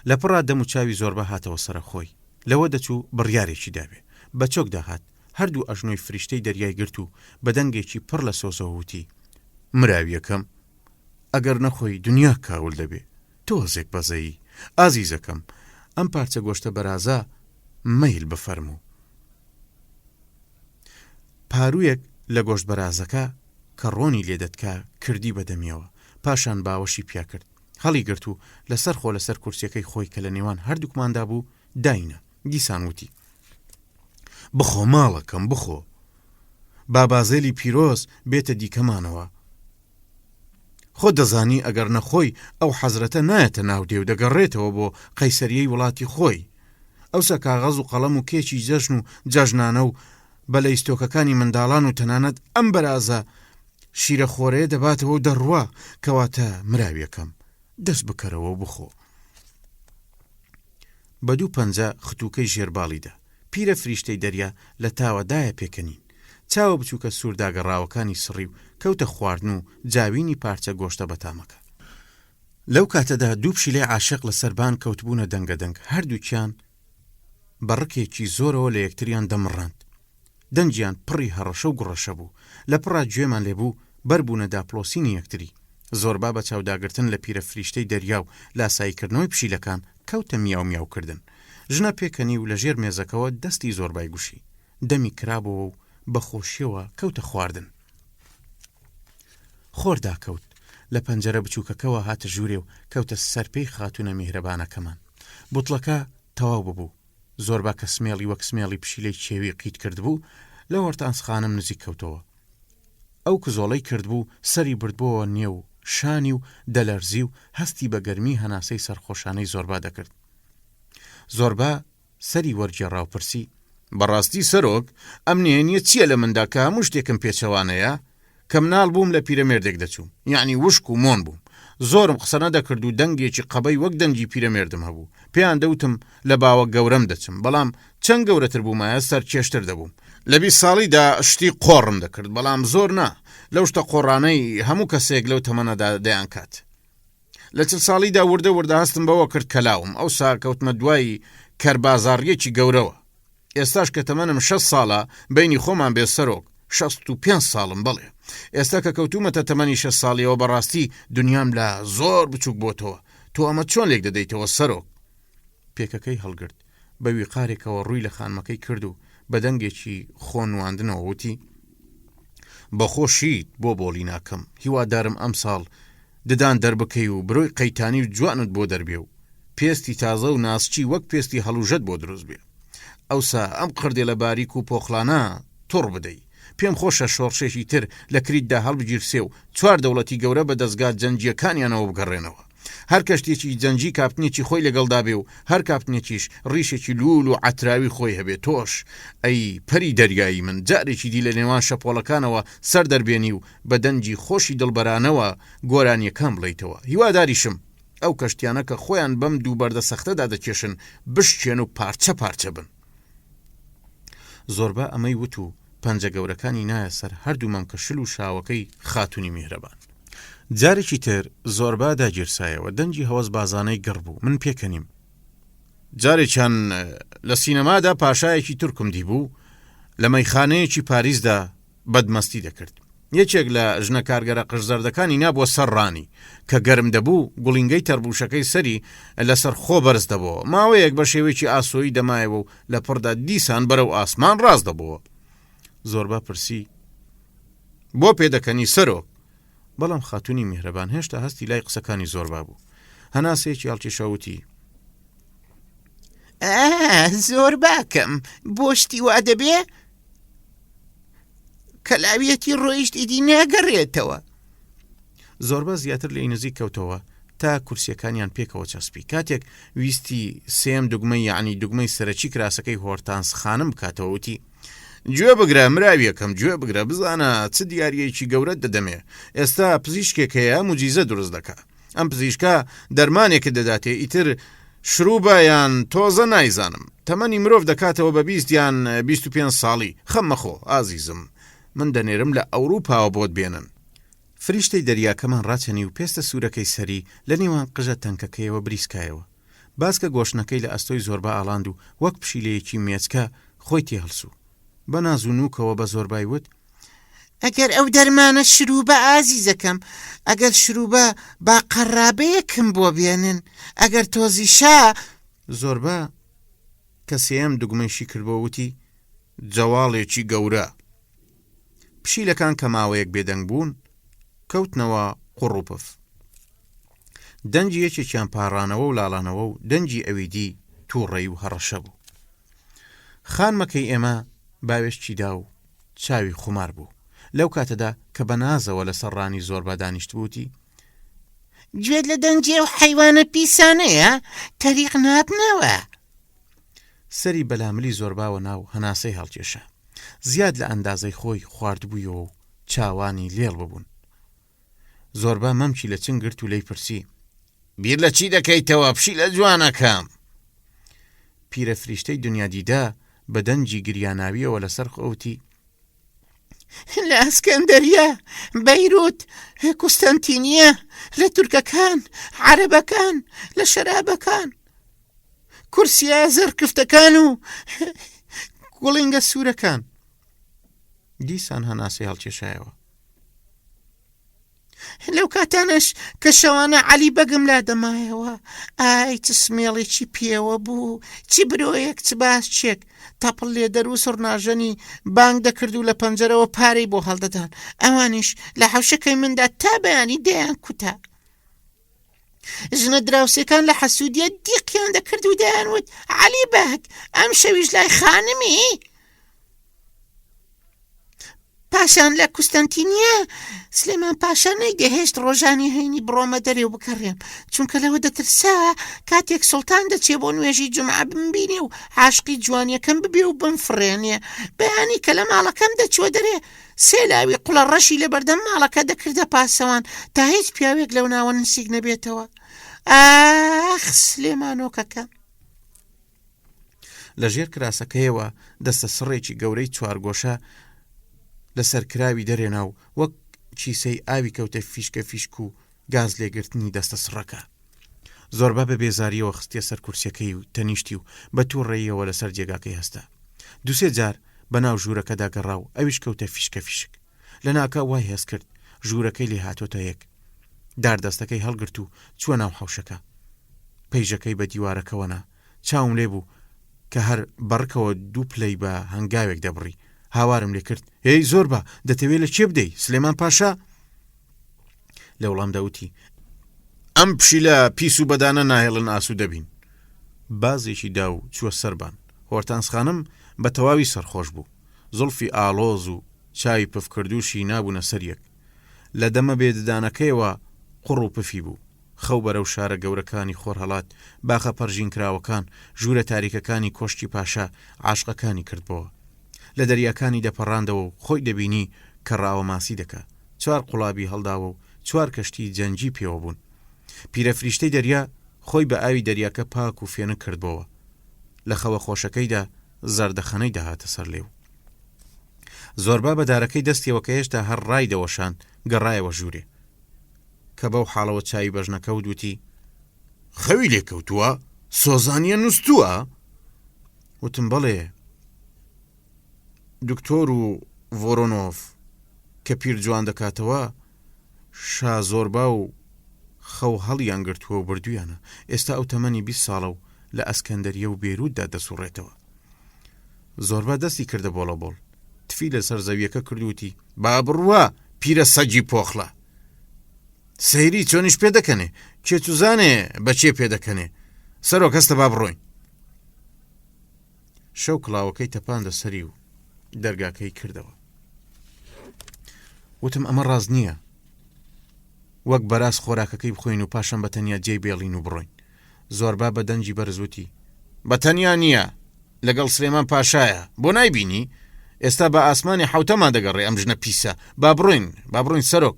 لە پڕا دەمو چاوی زۆربە هاتەوە سەرە خۆی لەوە دەچوو بڕیارێکی دابێ بە چۆک داهات هەردوو ئەژنۆی فریشتەی دەریای گرت و بە دەنگێکی پڕ لە سۆزەوتی مراویەکەم ئەگەر نەخۆی دنیا کاول دەبێ تۆزێک بەزەیی ئازیزەکەم ئەم پارچە گۆشتە بەرازە مەیل بفەرموو. پارویەک لە گۆشت بەرازەکە کە ڕۆنی لێدەتکا کردی بەدەمیەوە پاشان باوەشی پیا کرد هەڵی گرت و لەسەر خۆ لەسەر کورسیەکەی خۆی کە لە نێوان هەردووکماندا بوو داینە دیسان وتی بخۆ ماڵەکەم بخۆ بابازێلی پیرۆز بێتە دیکەمانەوە خۆ دەزانی ئەگەر نەخۆی ئەو حەزرەتە نایەتە ناودێ و دەگەڕێتەوە بۆ قەیسەریەی وڵاتی خۆی ئەوسە کاغەز و قەڵەم و کێکی جەژن و جەژنانە و بە لە ئیستۆکەکانی منداڵان و تەنانەت ئەم بەرازە شیرە خۆرەیە دەباتەوە و دەڕوا کەواتە مراویەکەم دەست بکەرەوە بخۆ. بە دوو پەنجە ختووکەی ژێرباڵیدا پیرە فریشتەی دەریا لە تاوەدایە پێکەنین چاوە بچووکە سوورداگەڕاوەکانی سڕی و کەوتە خواردن و جاوینی پارچە گۆشتە بەتامەکە. لەو کاتەدا دوو پشیلەی عاشق لە سەربان کەوتبوونە دەنگەدەنگ هەردووکیان بەڕکێکی زۆرەوە لە یەکتریان دەمڕاند دەنجیان پڕی هەڕەشە و گوڕەشە بوو لە پڕا گوێمان لێبوو بەربوونە داپلۆسینی یەکتری زۆربا بە چاوداگرتن لە پیرە فریشتەی دەریا و لاساییکردنەوەی پشیلەکان کەوتە میاو میاوکردن. ژنە پێکەنی و لە ژێر مێزەکەەوە دەستی زۆربای گوشی دەمی کرابەوە و بەخۆشیەوە کەوتە خواردن. خۆردا کەوت لە پەنجەرە بچووکەکەەوە هاتە ژوورێ و کەوتە سەرپەی خاتونە میهرەبانەکەمان. بوتڵەکە تەواو ببوو زۆربا کە سمێڵی وەک سمێڵی پشیلەی چێوی قیت کرد بوو لە وەرتانسخانم نزیک کەوتەوە. ئەو کزۆڵەی کردبوو سەری بردبووە نێو شانی و دەلەرزی و هەستی بە گەرمی هەناسەی سەرخۆشانەی زۆربا دەکرد. زۆربا سەری وەرجێڕا و پرسی بەڕاستی سەرۆک ئەم نێنیە چییە لە مندا کە هەموو شتێکم پێچەوانەیە کە مناڵ بووم لە پیرەمێردێک دەچوم یعنی وشک و مۆن بووم زۆرم قسە نەدەکرد و دەنگێکی قەبەی وەک دەنگی پیرەمێردم هەبوو پێیان دەوتم لە باوە گەورەم دەچم بەڵام چەند گەورەتر بوومایە سەر چێشتر دەبووم لە 20 ساڵیدا شتی قۆڕم دەکرد بەڵام زۆر نا لەو شتە قۆڕانەی هەموو کەسێک لەو تەمەنەدا دەیان کات. لە 40 ساڵیدا وردە هەستم بەوە کرد کەلاوم ئەو ساکەوتمە دوایی کەربازاڕیەکی گەورەوە ئێستاش کە تەمەنم 6 ساڵە بینی خۆمان بێ سەرۆک 65 ساڵم بڵێ ئێستا کە کەوتومەتە تەمەنی 6 ساڵیەوە بەڕاستی دنیام لە زۆر بچووک بۆتەوە تۆ ئەمە چۆن لێک دەدەیتەوە سەرۆک. پێکەکەی هەڵگرت بە ویقارێکەوە ڕووی لە خانمەکەی کرد و بە دەنگێکی خۆنواندنەوە وتی بەخۆشیت بۆ بۆڵی ناکەم هیوادارم ئەم ساڵ ددان دەربکەی و برۆی قەیتانی و جوانت بۆ دەربێ و پێستی تازە و ناسچی وەک پێستی هەڵوژەت بۆ دروست بێ ئەوسا ئەم قردێ لە باریک و پۆخلانە تۆڕ بدەی پێم خۆشە شۆڕشێکی تر لە کریتدا هەڵبگیرسێ و 4 دەوڵەتی گەورە بە دەستگا جەنجیەکانیانەوە بگەڕێنەوە هەر کەشتێکی جەنجی کاپنێکی خۆی لەگەڵدا بێ و هەر کاپنێکیش ڕیشێکی لول و عتراوی خۆی هەبێ تۆش ئەی پەری دەریایی من جارێکی دی لە نێوان شەپۆڵەکانەوە سەر دەربێنی و بە دەنجی خۆشی دڵبەرانەوە گۆرانیەکان بڵیتەوە هیواداریشم ئەو کەشتیانە کە خۆیان بەم دوو بەردە سەختەدا دەکێشن بشتێن و پارچە پارچە بن. زۆربە ئەمەی وت و پەنجە گەورەکانی نایە سەر هەردوو مەمکەشل و شاوەکەی خاتونی میهرەبان. جارێکی تر زۆربا داگیرسایەوە دەنجی هەوەز بازانەی گڕ بوو من پێکەنیم جارێکیان لە سینەمادا پاشایەکی تورکم دیبوو لە مەیخانەیەکی پاریسدا بەدمەستی دەکرد یەکێک لە ژنە کارگەرە قژزەردەکانی نابووە سەرڕانی کە گەرم دەبوو گوڵینگەی تەربوشەکەی سەری لەسەر خۆ بەرز دەبەوە ماوەیەک بە شێوەیەکی ئاسۆیی دەمایەوە و لە پڕدا دیسان بەرەو ئاسمان ڕاست دەبەوە. زۆربا پرسی بۆ پێدەکەنی سەرۆک بەڵام خاتونی میهرەبان هێشتا هەستی لای قسەکانی زۆربا بوو هەناسەیەکی هەڵکێشاوتی زۆر باکەم بۆشتی وا دەبێ کەلاویەتی ڕۆیشت ئیدی ناگەڕێتەوە. زۆربە زیاتر لێی نزیک کەوتەوە تا کورسیەکانیان پێکەوە چەسپی کاتێک ویستی سێم دوگمەی یعنی دوگمەی سەرەکی کراسەکەی هۆرتانسخانم بکاتەوە وتی گوێ بگرە مراویەکەم گوێ بگرە بزانە چ دیارەیەکی گەورەت دەدەمێ ئێستا پزیشکێک هەیە موجیزە دروست دەکا ئەم پزیشکە دەرمانێکە دەداتێ ئیتر شروبایان تۆزە نایزانم تەمەنی مرۆڤ دەکاتەوە بە 20 یان 25 ساڵی خەممەخۆ ئازیزم من دەنێرم لە ئەوروپاوە بۆت بێنن. فریشتەی دەریاکەمان ڕاچەنی و پێستە سوورەکەی سەری لە نێوان قژە تەنکەکەیەوە بریسکایەوە. باسکە گۆشتنەکەی لە ئەستۆی زۆربە ئاڵاند و وەک پشیلەیەکی مێچکە خۆی تێ هەڵسوو. بە ناز و نووکەوە بە زۆربای وت: ئەگەر ئەو دەرمانە شروبە ئازیزەکەم، ئەگەر شروبە با قەرابەیەکم بۆ بێنن، ئەگەر تۆزی شا. زۆربە کەسێم دوگمەیشی کردبەوە وتی: جەواڵێکی گەورە. پشیلەکان کە ماوەیەک بێدەنگ بوون کەوتنەوە قوڕوپف. دەنجی یەکێکیان پاڕانەوە و لاڵانەوە و دەنجی ئەویدی تووڕێی و هەڕەشە بوو. خانمەکەی ئێمە باوێشکی دا و چاوی خومار بوو. لەو کاتەدا کە بە نازەوە لەسەر ڕانی زۆربە دانیشت بووتی: گوێت لە دەنجێ و حەیوانە پیسانەیە تەریق نابنەوە. سەری بەلاملی زۆرباوە ناو هەناسەی هەڵکێشە. زیاد لە ئەندازەی خۆی خواردبوویەوە و چاوانی لێڵ ببوون. زۆربا مەمکی لە چنگ گرت و لی پرسی: بیر لە چی دەکەیتەوە پشی لە جوانەکەم؟ پیرە فریشتەی دنیا دیدا بە دەنجی گریاناویەوە لەسەر خۆوتی: لە ئەسکەندەریە، بەیروت، کوستەنتینیە، لە تورکەکان، عەرەبەکان، لە شەرابەکان، کورسیە زەرکفتەکان و گوڵینگە سوورەکان. دیسان هەناسەی هەڵکێشایەوە. لەو کاتانەش کە شەوانە عەلی بەگم لا دەمایەوە، ئای چ سمێڵێکی پێوە بوو، چی برۆیەک چ باسچێک، تاپڵ لێ دەرو سڕناژەنی بانگ دەکرد و لە پەنجەرەوە پارەی بۆ هەڵدەدان. ئەوانیش لە حەوشەکەی مندا تا بەیانی دەیان کوتا. ژنە دراوسەکان لە حەسوودیە دیقیان دەکرد و دەیانوت: عەلی بەگ ئەم شەویش لای خانمی. پاشان لە کوستەنتینیە سلێمان پاشا نەیدەهێشت ڕۆژانی هەینی بڕۆمە دەرێ و بکەڕێم، چونکە لەوە دەترسا کاتێک سوڵتان دەچێ بۆ نوێژی جومعە بمبینێ و عاشقی جوانیەکەم ببێ و بمفڕێنێ. بەیانی کە لە ماڵەکەم دەچوە دەرێ سێلاوی قوڵە ڕەشی لە بەردەم ماڵەکە دەکردە پاسەوان تا هیچ پیاوێک لەو ناوە نسیک نەبێتەوە. ئاخ سلێمانۆکەکە. لە ژێر کراسەکەیەوە دەستە سڕێکی گەورەی چوارگۆشە لەسەر کراوی دەرێنا و وەک چیسەی ئاوی کەوتە فیشکە فیشک و گاز لێگرتنی دەستە سڕەکە. زۆربە بە بێزاریەوە خستیە سەر کورسەکەی و تەنیشتی و بە تووڕێیەوە لەسەر جێگاکەی هەستا. دووسێ جار بەناو ژوورەکەدا گەڕا و ئەویش کەوتە فیشکە فیشک. لە ناکە وای هێز کرد ژوورەکەی لێ هاتۆتە یەک. داردەستەکەی هەڵگرت و چووە ناو حەوشەکە. پەیژەکەی بە دیوارەکەوەنا چاوم لێ بوو کە هەر بەڕکەوە دوو پلەی بە هەنگاوێک دەبڕی. هاوارم لێ کرد: هی زۆربە دەتەوێت لە چێ بدەی سلێمان پاشا؟ لە وڵام داوتی: ئەم پشیلە پیس و بەدانە ناهێڵن ئاسو دەبین. بازێکی دا و چووە سەربان. هۆرتانسخانم بە تەواوی سەرخۆش بوو. زڵفی ئالۆز و چاوی پفکردوشی نابوونە سەریەک. لە دەمە بێددانەکەیەوە قوڕ و پفی بوو. خەو بەرەو شارە گەورەکانی خۆرهەڵات، باخە پەرژین کراوەکان، ژوورە تاریکەکانی کۆشتی پاشا عاشقەکانی کردبەوە. لە دەریاکانی دەپەڕاندەوە و خۆی دەبینی کە ڕاوە ماسی دەکا. 4 قوڵابی هەڵداوە و 4 کەشتی جەنجی پێوە بوون. پیرە فریشتەی دەریا خۆی بە ئاوی دەریاکە پاک و فێنە کردبەوە. لە خەوە خۆشەکەیدا زەردەخەنەی دەهاتە سەر لێو. زۆربا بە دارەکەی دەستیەوە کە هێشتا هەر ڕای دەوەشان گەڕایەوە ژوورێ کە بەو حاڵەوە چاوی بەژنەکە و دوتی: خەوی لێکەوتووە؟ سۆزانیە نووسووە؟ وتم: بەڵێ دکتۆر و ڤۆرۆنۆف کە پیر جوان دەکاتەوە شا زۆربا و خەو هەڵیان گرتووە و بردویانە. ئێستا ئەو تەمەنی 20 ساڵە و لە ئەسکەندەریە و بێروتدا دەسوڕێتەوە. زۆربا دەستی کردە بۆڵەبۆڵ، تفی لەسەر زەویەکە کردوتی: با بڕوە پیرە سەجی پۆخڵە. سەیری چۆنیش پێ دەکەنێ، کێچوزانێ بەچێ پێ دەکەنێ، سەرۆک هەستە با بڕۆین. شەو کڵاوەکەی تەپاندە سەری و دەرگاکەی کردەوە. وتم: ئەمە ڕاز نییە، وەک بەراز خۆراکەکەی بخۆین و پاشان بەتەنیا جێی بێڵین و بڕۆین. زۆربا بە دەنجی بەرزوتی: بەتەنیا نییە، لەگەڵ سلێمان پاشایە، بۆ نایبینی ئێستا بە ئاسمانی حوتەمان دەگەڕێ ئەم ژنە پیسە. با بڕۆین سەرۆک.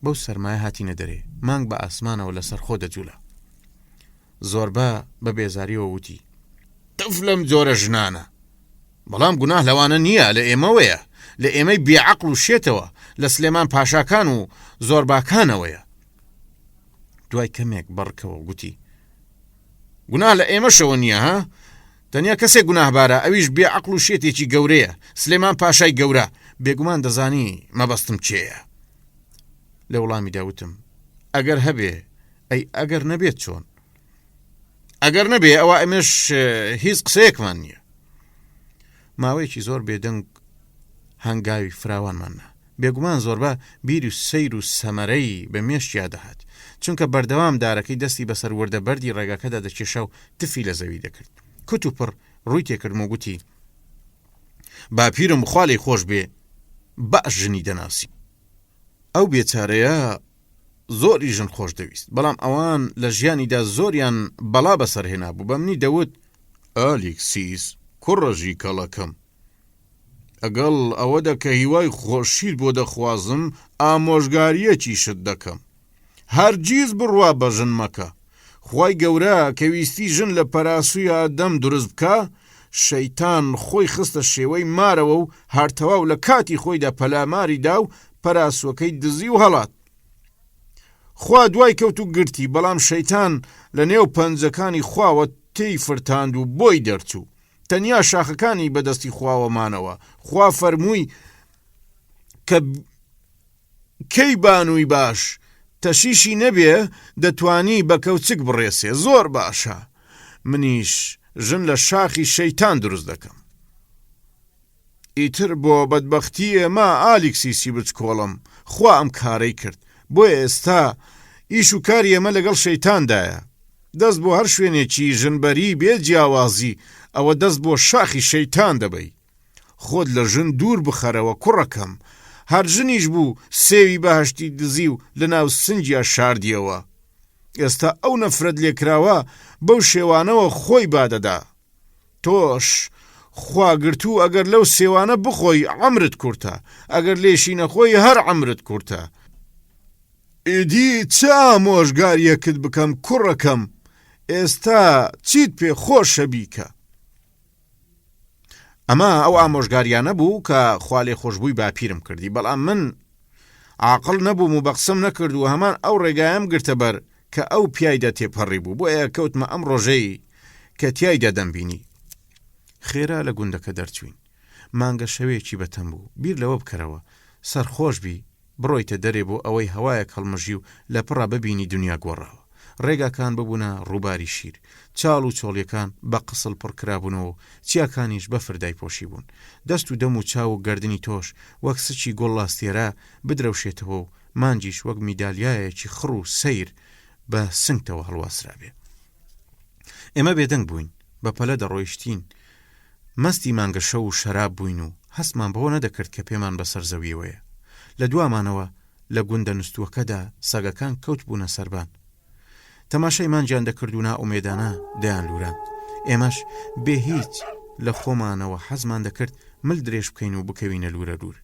بەو سەرمایە هاتینە دەرێ، مانگ بە ئاسمانەوە لەسەر خۆ دەجوولە. زۆربە بە بێزاریەوە وتی تف لەم جۆرە ژنانە بەڵام گوناه لەوانە نییە لە ئێمەوەیە لە ئێمەی بێعەقڵ و شێتەوە لە سلێمان پاشاکان و زۆرباکانەوەیە. دوای کەمێک بەڕکەوە گوتی گوناه لە ئێمەشەوە نییە ها تەنیا کەسێک گوناهبارە ئەویش بێعەقڵ و شێتێکی گەورەیە سلێمان پاشای گەورە بێگومان دەزانی مەبەستم چێیە. لە وەڵامی داوتم ئەگەر هەبێ ئەی ئەگەر نەبێت چۆن ئەگەر نەبێ ئەوە ئەمێش هیچ قسەیەکمان نییە. ماوەیەکی زۆر بێدەنگ هەنگاوی فراوانمانە بێگومان زۆربە بیری و سەیر و سەمەرەی بە مێشتیا دەهات چونکە بەردەوام دارەکەی دەستی بەسەر وردە بەردی ڕێگاکەدا دەکێشە و تفی لە زەوی دەکرد. کت و پڕ ڕووی تێکردم و گوتی باپیرم خواڵی خۆش بێ باش ژنی دەناسی. ئەو بێچارەیە زۆری ژن خۆش دەویست بەڵام ئەوان لە ژیانیدا زۆریان بەڵا بەسەرهێنا بوو بە منی دەوت ئالیکسیس کوڕەژی کەڵەکەم ئەگەڵ ئەوەدا کە هیوای خۆشیر بۆ دەخوازم ئامۆژگاریەکی شت دەکەم هەرگیز بڕوا بە ژن مەکە خوای گەورە کە ویستی ژن لە پەراسوویە دەم دروست بکە شەیتان خۆی خستە شێوەی مارەوە و هەرتەواو لە کاتی خۆیدا پەلاماری دا و پەراسوەکەی دزی و هەڵات. خوا دوای کەوت و گرتی بەڵام شەیتان لە نێو پەنجەکانی خواوە تێی فرتاند و بۆی دەرچوو تەنیا شاخەکانی بەدەستی خواوەمانەوە. خوا فەرمووی کە کەی بانووی باش تەشیشی نەبێ دەتوانی بە کەوچک بڕێسێ زۆر باشە منیش ژن لە شاخی شەیتان دروست دەکەم. ئیتر بۆ بەدبەختی ئێمە ئالیکسیسی بچکۆڵم خوا ئەم کارەی کرد بۆیە ئێستا ئیش و کاری ئێمە لەگەڵ شەیتاندایە دەست بۆ هەر شوێنێکی ژنبەری بێ جیاوازی ئەوە دەست بۆ شاخی شەیتان دەبەی. خۆت لە ژن دوور بخەرەوە کوڕەکەم هەر ژنیش بوو سێوی بەهشتی دزی و لە ناو سنجیا شاردیەوە. ئێستا ئەو نەفرەت لێکراوە بەو شێوانەوە خۆی بادەدا. تۆش خواگرتو ئەگەر لەو سێوانە بخۆی عەمرت کورتە ئەگەر لێشی نەخۆی هەر عەمرت کورتە. ئیدی چا ئامۆژگاریەکت بکەم کوڕەکەم ئێستا چیت پێ خۆشە بیکە. ئەمە ئەو ئامۆژگاریانە بوو کە خوا لێ خۆشببووی باپیرم کردی بەڵام من عاقڵ نەبووم و بەقسم نەکرد و هەمان ئەو ڕێگایم گرتە بەر کە ئەو پیایدا تێپەڕی بوو بۆیە کەوتمە ئەم ڕۆژەی کە تیایدا دەمبینی. خێرا لە گوندەکە دەرچوین مانگە شەوەیەکی بەتەم بوو بیر لەوە بکەرەوە سەرخۆش بی بڕۆیتە دەرێ بۆ ئەوەی هەوایەک هەڵمەژی و لە پڕا ببینی دنیا گۆڕاوە. ڕێگاکان ببوونە ڕووباری شیر چاڵ و چۆڵیەکان بە قسڵ پڕکرابوونەوە چیاکانیش بە فردای پۆشی بوون. دەست و دەم و چاو و گردنی تۆش وەک سچی گۆڵاستێرا بدرەوشێتەوە و مانجیش وەک میدالیایەکی خڕ و سەیر بە سنگتەوە هەڵواسرابێ. ئێمە بێدەنگ بووین بە پەلە دەڕۆیشتین مەستی مانگە شەو و شەراب بووین و هەستمان بەوە نەدەکرد کە پێمان بەسەر زەویەوەیە. لە دوامانەوە لە گوندە نوستووەکەدا سەگەکان کەوت بوونە سەربان. تەماشای مانجیان دەکرد و نائومێدانە دەیان لووران. ئێمەش بێ هیچ لە خۆمانەوە حەزمان دەکرد مل درێژ بکەین و بکەوینە لورە لور.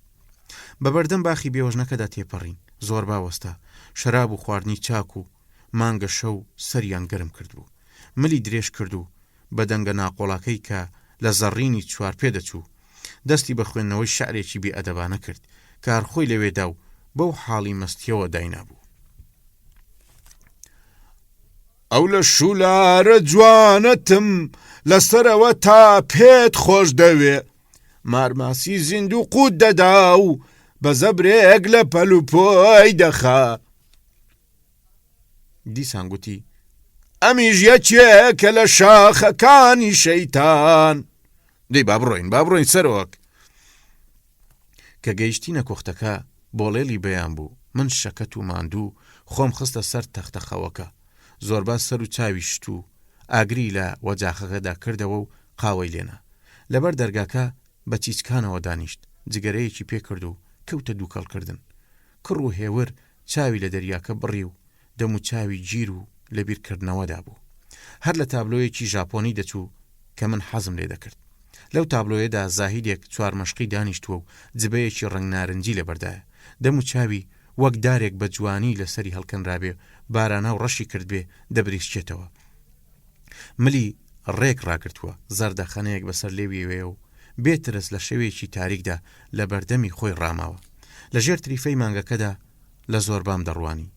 بەبەردەم باخی بێوەژنەکەدا تێپەڕین زۆر باوەستە شەراب و خواردنی چاک و مانگە شەو سەریان گەرم کرد بوو. ملی درێژ کرد و بە دەنگە ناقۆڵاکەی کە لە زەڕینی چوار پێ دەچوو دەستی بە خوێندنەوەی شعرێکی بێئەدەبانە کرد کارخۆی لەوێدا و بەو حاڵی مەستیەوە داینابوو. ئەو لە شولارە جوانەتم لەسەرەوە تا پێت خۆش دەوێ مارماسی زیند و قوت دەدا و بە زەبرێک لە پەلوپۆی دەخا. دیسان گوتی ئەمیش یەکێکە لە شاخەکانی شەیتان. دەی با بڕۆین سەرۆک. کە گەیشتینە کۆختەکە بۆڵێلی بەیان بوو من شەکەت و ماندوو خۆم خستە سەر تەختەخەوەکە زۆربا سەر و چاوی شت و ئاگری لە وەجاخەکەدا کردەوە و قاوەی لێنە لەبەر دەرگاکە بە چیچکانەوە دانیشت جگەرەیەکی پێکرد و کەوتە دووکەڵکردن. کڕ و هێور چاوی لە دەریاکە بڕی و دەم و چاوی گیر و لە بیرکردنەوەدا بوو. هەر لە تابلۆیەکی ژاپۆنی دەچوو کە من حەزم لێ دەکرد. لەو تابلۆیەدا زاهیدێک چوار مەشقی دانیشتووە و جبەیەکی ڕنگ نارنجی لەبەردایە دەم و چاوی وەک دارێک بە جوانی لەسەری هەڵکەنرابێ بارانە و ڕەشی کردبێ دەبریشچێتەوە. ملی ڕێک ڕاگرتووە زەردەخەنەیەک بەسەر لێویوێ و بێترس لە شەوێکی تاریکدا لە بەردەمی خۆی ڕاماوە لەژێر تریفەی مانگەکەدا لە زۆربام دەڕوانی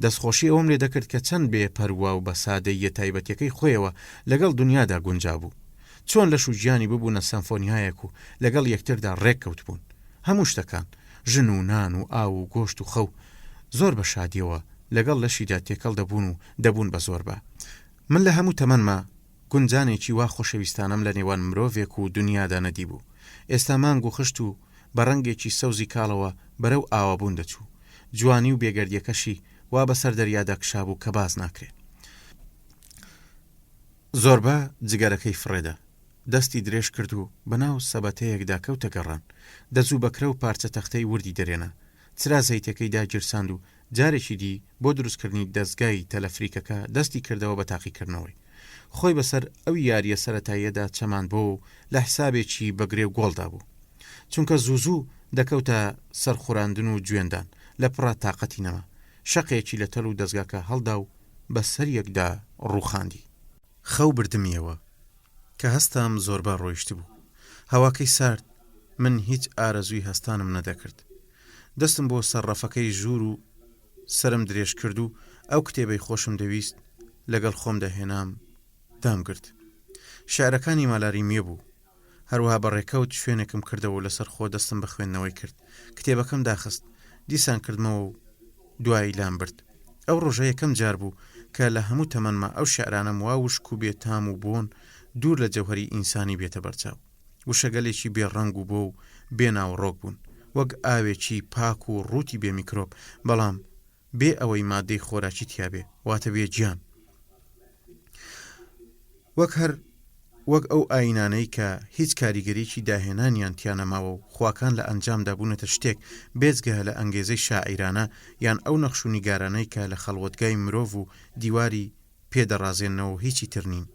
دەستخۆشی ئەوم لێ دەکرد کە چەند بێ پەروا و بە سادەیە تایبەتیەکەی خۆیەوە لەگەڵ دنیادا گونجا بوو چۆن لە شوجیانی ببوونە سەمفۆنیایەک و لەگەڵ یەکتردا ڕێککەوت بوون هەموو شتەکان ژن و نان و ئاو و گۆشت و خەو زۆر بە شادیەوە لەگەڵ لەشیدا تێکەڵ دەبوون و دەبوون بە زۆر بە من لە هەموو تەمەنما گونجانێکی وا خۆشەویستانم لە نێوان مرۆڤێک و دنیادا نەدی بوو ئێستا مانگ و خشت و بە ڕەنگێکی سەوزی کاڵەوە بەرەو ئاوابوون دەچوو جوانی و بێگەردیەکەشی وا بەسەر دەریادا کشاب و کە باز ناکرێت زۆربە جگەرەکەی فڕێدا دەستی درێژ کرد و بەناو سەبەتەیەکدا کەوتە گەڕان دەزوو بەکرە و پارچە تەختەی وردی دەرێنە چرا زەیتەکەیدا گیرساند و جارێکی دی بۆ دروستکردنی دەستگای تەلەفریکەکە دەستی کردەوە بە تاقیکردنەوەی خۆی بەسەر ئەو یاریە سەرەتاییەدا چەمان بۆ و لە حسابێکی بەگرێ و گۆڵدا بوو چونکە زوو دەکەوتە سەرخوراندن و گوێندان لە پڕا تااقەتی نەما شەقێکی لە تەل و دەستگاکە هەڵدا و بە سەر یەکدا ڕووخاندی خەو بردمیەوە کە هەستام زۆربە ڕۆیشت بوو هەواکەی سارد من هیچ ئارەزووی هەستانم نەدەکرد دەستم بۆ سەرڕەفەکەی ژوور و سرم درێژ کرد و ئەو کتێبەی خۆشم دەویست لەگەڵ خۆم دەهێنام دامگرت شعرەکانی مالاری میە بوو هەروەها بەڕێکەوت شوێنێکم کردەوە لەسەر خۆ دەستم بە خوێندنەوەی کرد کتێبەکەم داخست دیسان کردمەوە و دوایی لام برد ئەو ڕۆژە یەکەم جار بوو کە لە هەموو تەمەنما ئەو شعرانەم وا وشک و بێتام و بوون دوور لە جەوهەری ئینسانی بێتە بەرچاو وشەگەلێکی بێڕەنگ و بۆ و بێناوڕۆک بوون وەک ئاوێکی پاک و ڕووتی بێ میکرۆب بەڵام بێ ئەوەی مادەی خۆراکی تیابێ واتە بێ گیان وەک ئەو ئاینانەی کە هیچ کاریگەریکی داهێنانیان تیانەماوە و خواکان لە ئەنجامدا بوونەتە شتێک بێجگە لە ئەنگێزەی شاعیرانە یان ئەو نەخش و نیگارانەی کە لە خەڵوەتگای مرۆڤ و دیواری پێدەڕازێنەوە هیچی ترنین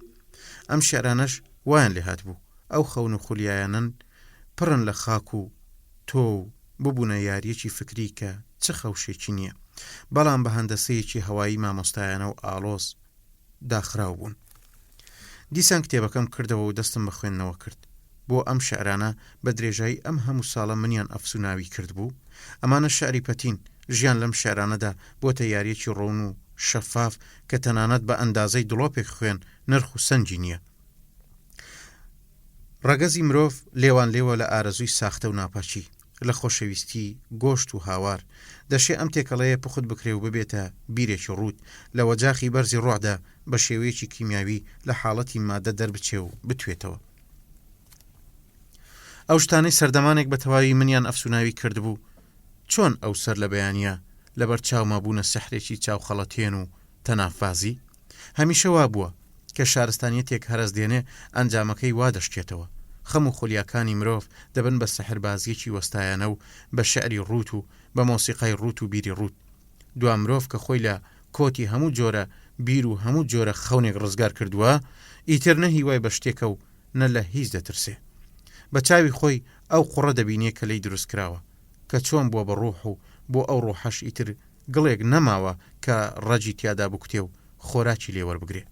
ئەم شعرانەش وایان لێ هات بوو ئەو خەون و خولیایانن پڕن لە خاک و تۆ و ببوونە یاریەکی فکری کە چه خەوشێکی نییە بەڵام بە هەندەسەیەکی هەوایی مامۆستایانە و ئالۆز داخراو بوون دیسان کتێبەکەم کردەوە و دەستم بە خوێندنەوە کرد بۆ ئەم شعرانە بە درێژایی ئەم هەموو ساڵە منیان ئەفسوناوی کرد بوو ئەمانە شعری پەتین ژیان لەم شعرانەدا بۆتە یاریەکی ڕۆن و شەفاف کە تەنانەت بە ئەندازەی دڵۆپێک خوێن نرخ و سەنجی نییە ڕەگەزی مرۆڤ لێوان لێوە لە ئارەزووی ساختە و ناپاچی لە خۆشەویستی گۆشت و هاوار دەشێ ئەم تێکەڵەیە پخت بکرێ و ببێتە بیرێکی ڕوود لە وەجاخی بەرزی ڕۆعدا بە شێوەیەکی کیمیاوی لە حاڵەتی مادە دەربچێ و بتوێتەوە ئەو شتانەی سەردەمانێک بە تەواوی منیان ئەفسوناوی کرد بوو چۆن ئەو سەر لە بەیانیە لەبەر چاوما بوونە سەحرێکی چاو خەڵەتێن و تەنافازی هەمیشە وا بووە کە شارستانیەتێک هەرز دێنێ ئەنجامەکەی وا دەشتێتەوە خەم و خولیاکانی مرۆڤ دەبن بە سەحربازیەکی وەستایانە و بە شعری ڕوت و بە مۆسیقای ڕوت و بیری ڕوت دوا مرۆڤ کە خۆی لە کۆتی هەموو جۆرە بیر و هەموو جۆرە خەونێک ڕزگار کردووە ئیتر نەهی وای بە شتێکە و نە لە هیچ دەترسێ بە چاوی خۆی ئەو قوڕە دەبینێ کە لی دروست کراوە کە چۆن بووە بە ڕۆح و بۆ ئەو ڕۆحەش ئیتر گڵێک نەماوە کە ڕەجی تیادا بکوتێ و خۆراکی لێوەربگرێ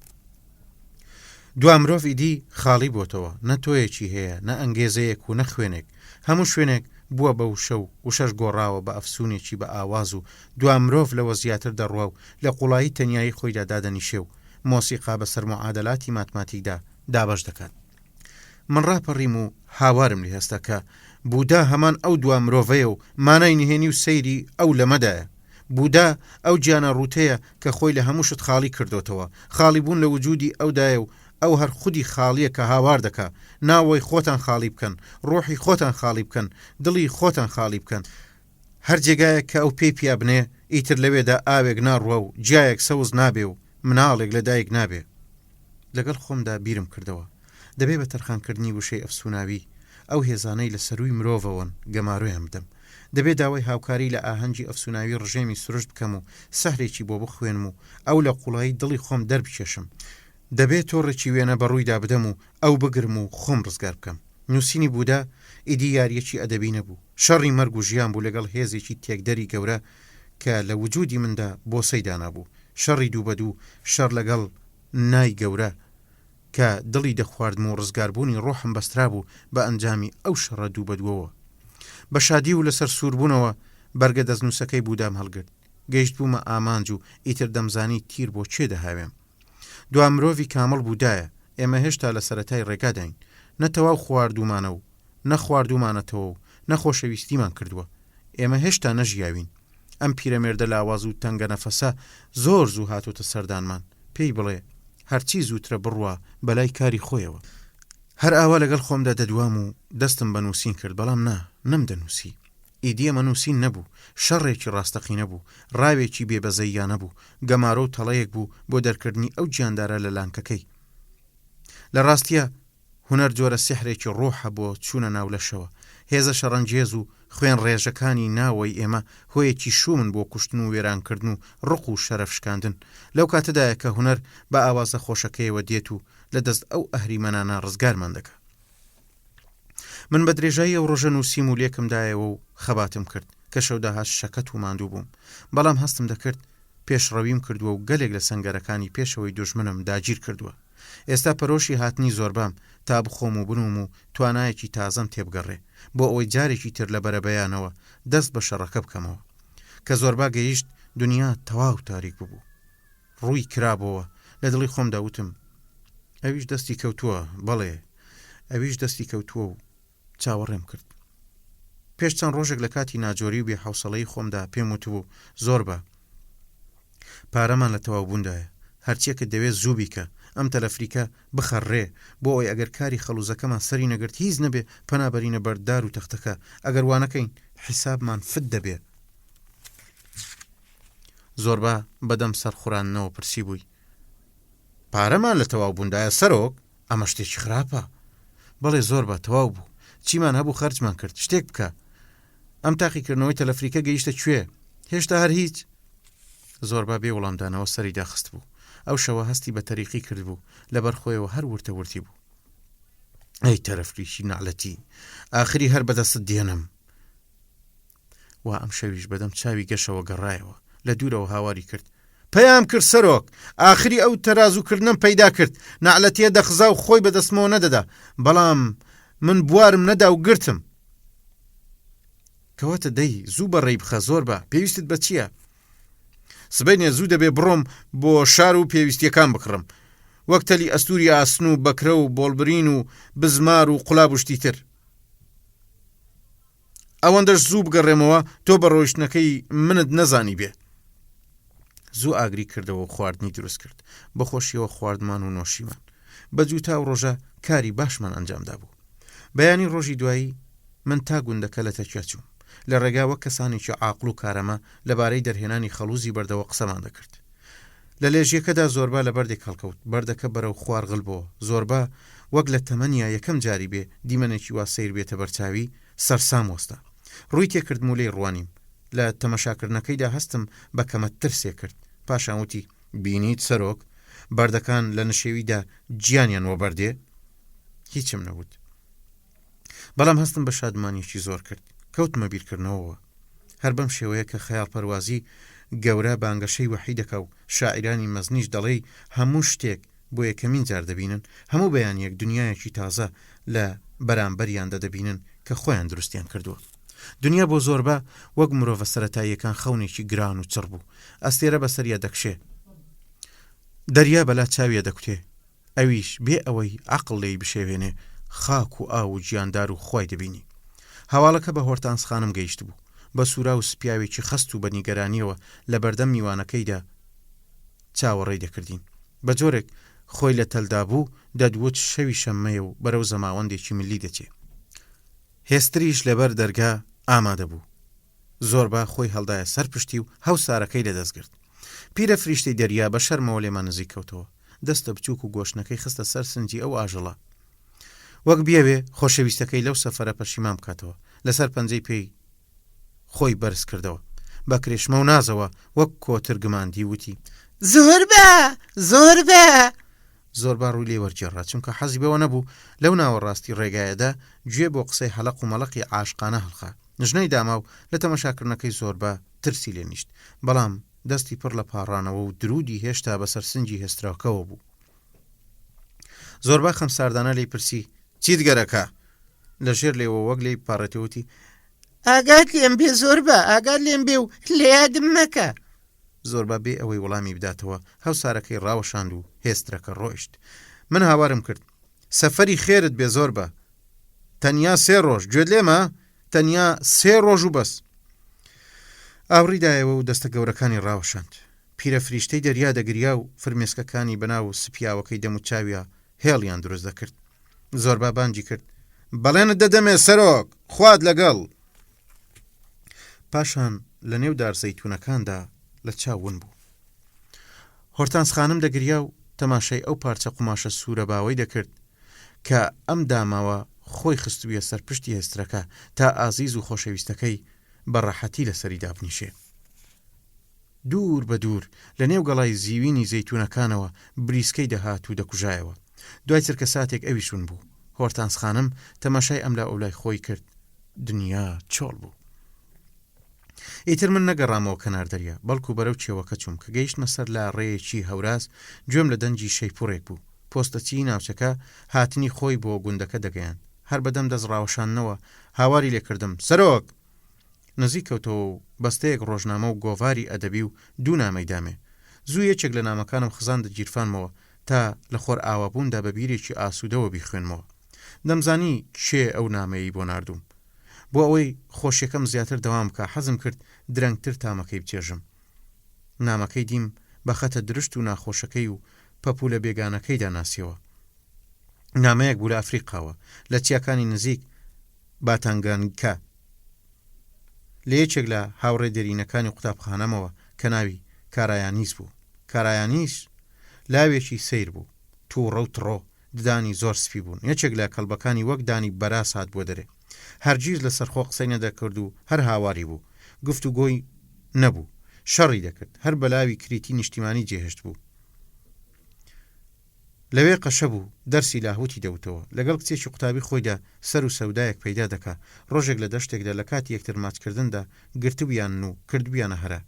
دوا مرۆڤ ئیدی خاڵی بۆتەوە نە تۆیەکی هەیە نە ئەنگێزەیەک و نە خوێنێک هەموو شوێنێک بووە بە وشە و شەش گۆڕاوە بە ئەفسونێکی بە ئاواز و دوا مرۆڤ لەوە زیاتر دەڕوا و لە قوڵایی تەنیایی خۆیدا دادەنیشێ و مۆسیقا بە سەرمعادەلاتی ماتماتیکدا دابەش دەکات من ڕاپەڕیم و هاوارم لێ هەستا کە بوودا هەمان ئەو دوا مرۆڤەیە و مانای نهێنی و سەیری ئەو لەمەدایە بوودا ئەو گیانە ڕوتەیە کە خۆی لە هەموو شت خاڵی کردوتەوە خاڵی بوون لە وجودی ئەودایە و ئەو هەر خودی خاڵیە کە هاوار دەکا ناوەی خۆتان خاڵی بکەن ڕۆحی خۆتان خاڵی بکەن دڵی خۆتان خاڵی بکەن هەر جێگایە کە ئەو پێی پیا بنێ ئیتر لەوێدا ئاوێک ناڕوە و جیایەک سەوز نابێ و مناڵێک لە دایک نابێ لەگەڵ خۆمدا بیرم کردەوە دەبێ بە تەرخانکردنی وشەی ئەفسوناوی ئەو هێزانەی لە سەروی مرۆڤەوەن گەماڕۆیان بدەم دەبێت داوای هاوکاری لە ئاهەنگی ئەفسوناوی ڕژێمی سروشت بکەم و سەحرێکی بۆ بخوێنم و ئەو لە قوڵایی دڵی خۆم دەربکێشم دەبێت تۆڕێکی وێنە بەڕوویدا بدەم و ئەو بگرم و خۆم ڕزگار بکەم نووسینی بوودا ئیدی یاریەکی ئەدەبی نەبوو شەڕی مەرگ و ژیان بوو لەگەڵ هێزێکی تێکدەری گەورە کە لە وجودی مندا بۆ سەیدا نەبوو شەڕی دوو بە دوو شەڕ لەگەڵ نای گەورە کە دڵی دەخواردم و ڕزگاربوونی ڕۆحم بەسترا بوو بە ئەنجامی ئەو شەڕە دوو بەدووەوە. بە شادی و لەسەر سووربوونەوە بەرگە دەستنووسەکەی بوودام هەڵگرت. گەیشت بوومە ئامانج و ئیتر دەمزانی تیر بۆ چێ دەهاوێم. دوا مرۆڤی کامڵ بوودایە، ئێمە هێشتا لە سەرەتای ڕێگاداین، نەتەواو خواردومانە و نەخواردومانەتەوە و نەخۆشەویستیمان کردووە. ئێمە هێشتا نەژیاوین. ئەم پیرەمێردە لاواز و تەنگە نەفەسە زۆر زوو هاتوتە سەردانمان. پێی بڵێ هەرچی زووترە بڕوا بەلای کاری خۆیەوە. هەر ئاوا لەگەڵ خۆمدا دەدوام و دەستم بە نووسین کرد، بەڵام نەمدەنووسی. ئیدیەمە نووسین نەبوو، شەڕێکی ڕاستەقی نەبوو، ڕاوێکی بێبەزەییا نەبوو، گەمارە و تەڵەیەک بوو بۆ دەرکردنی ئەو گیاندارە لە لانکەکەی. لە ڕاستیە هونەر جۆرە سیحرێکی ڕۆحە بۆ چوونە ناو لەشەوە. هێزە شەڕەنجێز و خوێن ڕێژەکانی ناوەی ئێمە هۆیەکی شومن بۆ کوشتن و وێرانکردن و ڕق و شەرەفشکاندن. لەو کاتەدایە کە هونەر بە ئاوازە خۆشەکەیەوە دێت و لە دەست ئەو ئەهریمەنانە ڕزگارمان دەکات. من بە درێژایی ئەو ڕۆژە نووسیم و لێکمدایەوە و خەباتم کرد کە شەوداها شەکەت و ماندوو بووم، بەڵام هەستم دەکرد پێشڕەویم کردووە و گەلێک لە سەنگەرەکانی پێشەوەی دوژمنم داگیر کردووە. ئێستا پەرۆشی هاتنی زۆربام تا بخۆم و بنوم و توانایەکی تازەم تێبگەڕێ بۆ ئەوەی جارێکی تر لە بەرەبەیانەوە دەست بە شەڕەکە بکەمەوە. کە زۆربا گەیشت دنیا تەواو تاریک ببوو، ڕووی کرابەوە. لە دڵی خۆم داوتم ئەویش دەستی کەوتووە، بەڵێ ئەویش دەستی کەوتووە و چاوەڕێم کرد. پێش چەند ڕۆژێک لە کاتی ناجۆری و بێحەوسەڵەی خۆمدا پێم وتبوو زۆر بە پارەمان لە تەواوبووندایە، هەرچیەکە دەوێت زوو بیکە، ئەم تەلەفریکە بخەڕێ بۆ ئەوەی ئەگەر کاری خەڵوزەکەمان سەری نەگرت هیچ نەبێ پەنابەرینە بەردار و تەختەکە، ئەگەر وانەکەین حیسابمان فت دەبێ. زۆربە بەدەم سەرخورانەوە پرسی بووی پارەمان لە تەواوبووندایە سەرۆک؟ ئەمە شتێکی خراپە. بەڵێ زۆربە تەواو بوو، چیمان هەبوو خەرجمان کرد، شتێک بکە. ئەم تاقیکردنەوەی تەلەفریکە گەیشتە کوێ؟ هێشتا هەر هیچ. زۆربە بێ وەڵامدانەوە سەری داخست بوو. ئەو شەوە هەستی بە تەریقی کرد بوو، لەبەر خۆیەوە هەر ورتەورتی بوو. ئەی تەرەفریشی نعلەتی، ئاخری هەر بەدەست دێنم. وا ئەم شەویش بەدەم چاوی گەشەوە گەڕایەوە، لە دوورەوە هاواری کرد پەیام کرد سەرۆک، ئاخری ئەو تەرازوکردنم پەیدا کرد، نعلەتیە دەخزا و خۆی بەدەستمەوە نەدەدا، بەڵام من بوارم نەدا و گرتم. کەواتە دەی زوو بەڕێی بخە زۆربە، پێویستت بە چییە؟ سبەینێ زوو دەبێ بڕۆم بۆ شار و پێویستیەکان بکڕم، وەک تەلی ئەستوری ئاسن و بەکرە و بۆڵبرین و بزمار و قوڵاب و شتی تر. ئەوەندەش زوو بگەڕێمەوە تۆ بە ڕۆیشتنەکەی منت نەزانی بێ. زوو ئاگری کردەوە و خواردنی دروست کرد، بەخۆشیەوە خواردمان و نۆشیمان. بەجوو تا و ڕۆژە کاری باشمان ئەنجامدا بوو. بەیانی ڕۆژی دوایی من تا گوندەکە لە تەکیا چووم، لە ڕێگاوە کەسانێکی عاقڵ و کارەمە لەبارەی دەرهێنانی خەڵوزی بەردەوە قسەمان دەکرد. لە لێژیەکەدا زۆربا لە بەردێک هەڵکەوت، بەردەکە بەرەو خوارغڵ بۆ. زۆربا وەک لە تەمەنیا یەکەم جاری بێ دیمەنێکی وا سیر بێتە بەرچاوی سەرسام وەستا. ڕووی تێکردم و لێی ڕوانیم. لە تەمەشاکردنەکەیدا هەستم بە کەمە ترسێ کرد. پاشان وتی بینیت سەرۆک بەردەکان لە نشێویدا گیانیان وەبەردێ؟ هیچم نەبوت، بەڵام هەستم بە شادمانیەکی زۆر کرد. کەوتمە بیرکردنەوەوە. هەر بەم شێوەیە کە خەیاڵ پەروازی گەورە بانگەشەی وەحی دەکا و شاعیرانی مەزنیش دەڵێ هەموو شتێک بۆ یەکەمین جار دەبینن، هەموو بەیانیەک دنیایەکی تازە لە بەرامبەریاندا دەبینن کە خۆیان دروستیان کردووە. دنیا بۆ زۆربە وەک مرۆڤە سەرەتاییەکان خەونێکی گران و چڕ بوو، ئەستێرە بەسەریا دەکشێ، دەریا بەلا چاویە دەکوتێ، ئەویش بێ ئەوەی عەقڵ لێی بشێوێنێ خاک و ئاو و گیاندار و خۆی دەبینی. هەواڵەکە بە هۆرتانسخانم گەیشت بوو، بە سوورا و سپیاوێکی خەست و بەنیگەرانیەوە لە بەردەم میوانەکەیدا چاوەڕێی دەکردین. بە جۆرێک خۆی لە تەلدا بوو دەدوت شەوی شەممەیە و بەرەو زەماوەندێکی ملی دەچێ. هێستریش لەبەر دەرگا ئامادە بوو. زۆربا خۆی هەڵدایە سەر پشتی و هەوسارەکەی لەدەستگرت. پیرە فریشتەی دەریا بە شەرمەوە لێمان نزیک کەوتەوە، دەستە بچووک و گۆشتنەکەی خستە سەر سنجی ئەو ئاژەڵە، وەک بیاوێ خۆشەویستەکەی لەو سەفەرە پەشیمان بکاتەوە. لەسەر پەنجەی پێی خۆی بەرز کردەوە، بە کرێشمە و نازەوە وەک کۆترگماندی وتی زۆربە زۆربە. زۆربا ڕووی لێ وەرجێڕا، چونکە حەزی بەوە نەبوو لەو ناوەڕاستی ڕێگایەدا گوێ بۆ قسەی هەڵق و مەڵقی عاشقانە هەڵخا. نژنەی داما و لە تەمەشاکردنەکەی زۆربا ترسی لێ نیشت، بەڵام دەستی پڕ لە پاڕانەوە و درودی هێشتا بەسەر سنجی هێستراکەوە بوو. زۆربا خەم ساردانە لی پرسی چیت گەرەکە لە ژێر لێەوە وەک لی پاڕێتەوتی ئاگات لێم بێ زۆر بە ئاگات لێم بێ و لە یادم مەکە. زۆربا بێ ئەوەی وەڵامی بداتەوە هەوسارەکەی ڕاوەشاند و هێسترەکە ڕۆیشت. من هاوارم کرد سەفەری خێرت بێ زۆر بە تەنیا 3 ڕۆژ گوێت لێمە تەنیا 3 ڕۆژ و بەس. ئاوڕیدایەوە و دەستە گەورەکانی ڕاوەشاند. پیرە فریشتەی دەریا دەگریا و فرمێسکەکانی بەناو سپیاوەکەی دەم و چاویە هێڵیان دروست دەکرد. زۆربا بانگی کرد بەڵێنت دەدەمێ سەرۆک خوات لەگەڵ. پاشان لە نێو دارزەیتونەکاندا لە چاون بوو. هۆرتانس خانم دەگریا و تەماشای ئەو پارچە قوماشە سوورە باوەی دەکرد کە ئەم داماوە خۆی خستوویە سەرپشتی هێسترەکە تا ئازیز و خۆشەویستەکەی بەڕەحەتی لەسەری دابنیشێ. دوور بە دوور لە نێو گەڵای زیوینی زەیتونەکانەوە بریسکەی دەهات و دەکوژایەوە. دوای چرکە ساتێک ئەویشون بوو. هۆرتانس خانم تەماشای ئەم لا ئەولای خۆی کرد. دنیا چۆڵ بوو. ئیتر من نەگەڕامەوە کەنار دەریا بەڵکو بەرەو چێوەکە چووم کە گەیشتمە سەر لا ڕێیەکی هەوراز گوێم لە دەنجی شەیپوڕێک بوو. پۆستەچی ناوچەکە هاتنی خۆی بۆ گوندەکە دەگەیان. هەر بەدەم دەست ڕاوەشاننەوە هاواری لێکردم سەرۆک. نزیک کەوتەوە و بەستەیەک ڕۆژنامە و گۆڤاری ئەدەبی و 2 نامەی دامێ. زوو یەکێک لە نامەکانم خزاندە گیرفانمەوە تا لە خۆر ئاوابووندا بە بیرێکی ئاسوودەوە بیخوێنمەوە. دەمزانی کێ ئەو نامەیە بۆ ناردووم. بۆ ئەوەی خۆشیەکەم زیاتر دەوام بکە حەزم کرد درەنگتر تامەکەی بچێژم. نامەکەی دیم بە خەتە درشت و ناخۆشەکەی و پەپوولە بێگانەکەیدا ناسیەوە. نامەیەک بوو لە ئەفریقاوە لە چیاکانی نزیک باتانگانکە لە یەکێک لە هاوڕێ دێرینەکانی قوتابخانەمەوە کە ناوی کارایانیس بوو. کارایانیس لاوێکی سیر بوو تووڕە و تڕۆ ددانی زۆر سپی بوون. یەکێک لە کەڵبەکانی وەک دانی بەراس هات بۆ دەرێ. هەرگیز لە سەرخۆ قسەی نەدەکرد و هەر هاواری بوو. گفت و گۆی نەبوو شەڕی دەکرد. هەر بەلاوی کریتی نیشتیمانی جێهێشت بوو. لەوێ قەشە بوو دەرسی لاهوتی دەوتەوە. لەگەڵ کچێکی قوتابی خۆیدا سەر و سەودایەک پەیدا دەکا. ڕۆژێک لە دەشتێکدا لە کاتی یەکتر ماچکردندا گرتبیان و کردبیانە هەرە.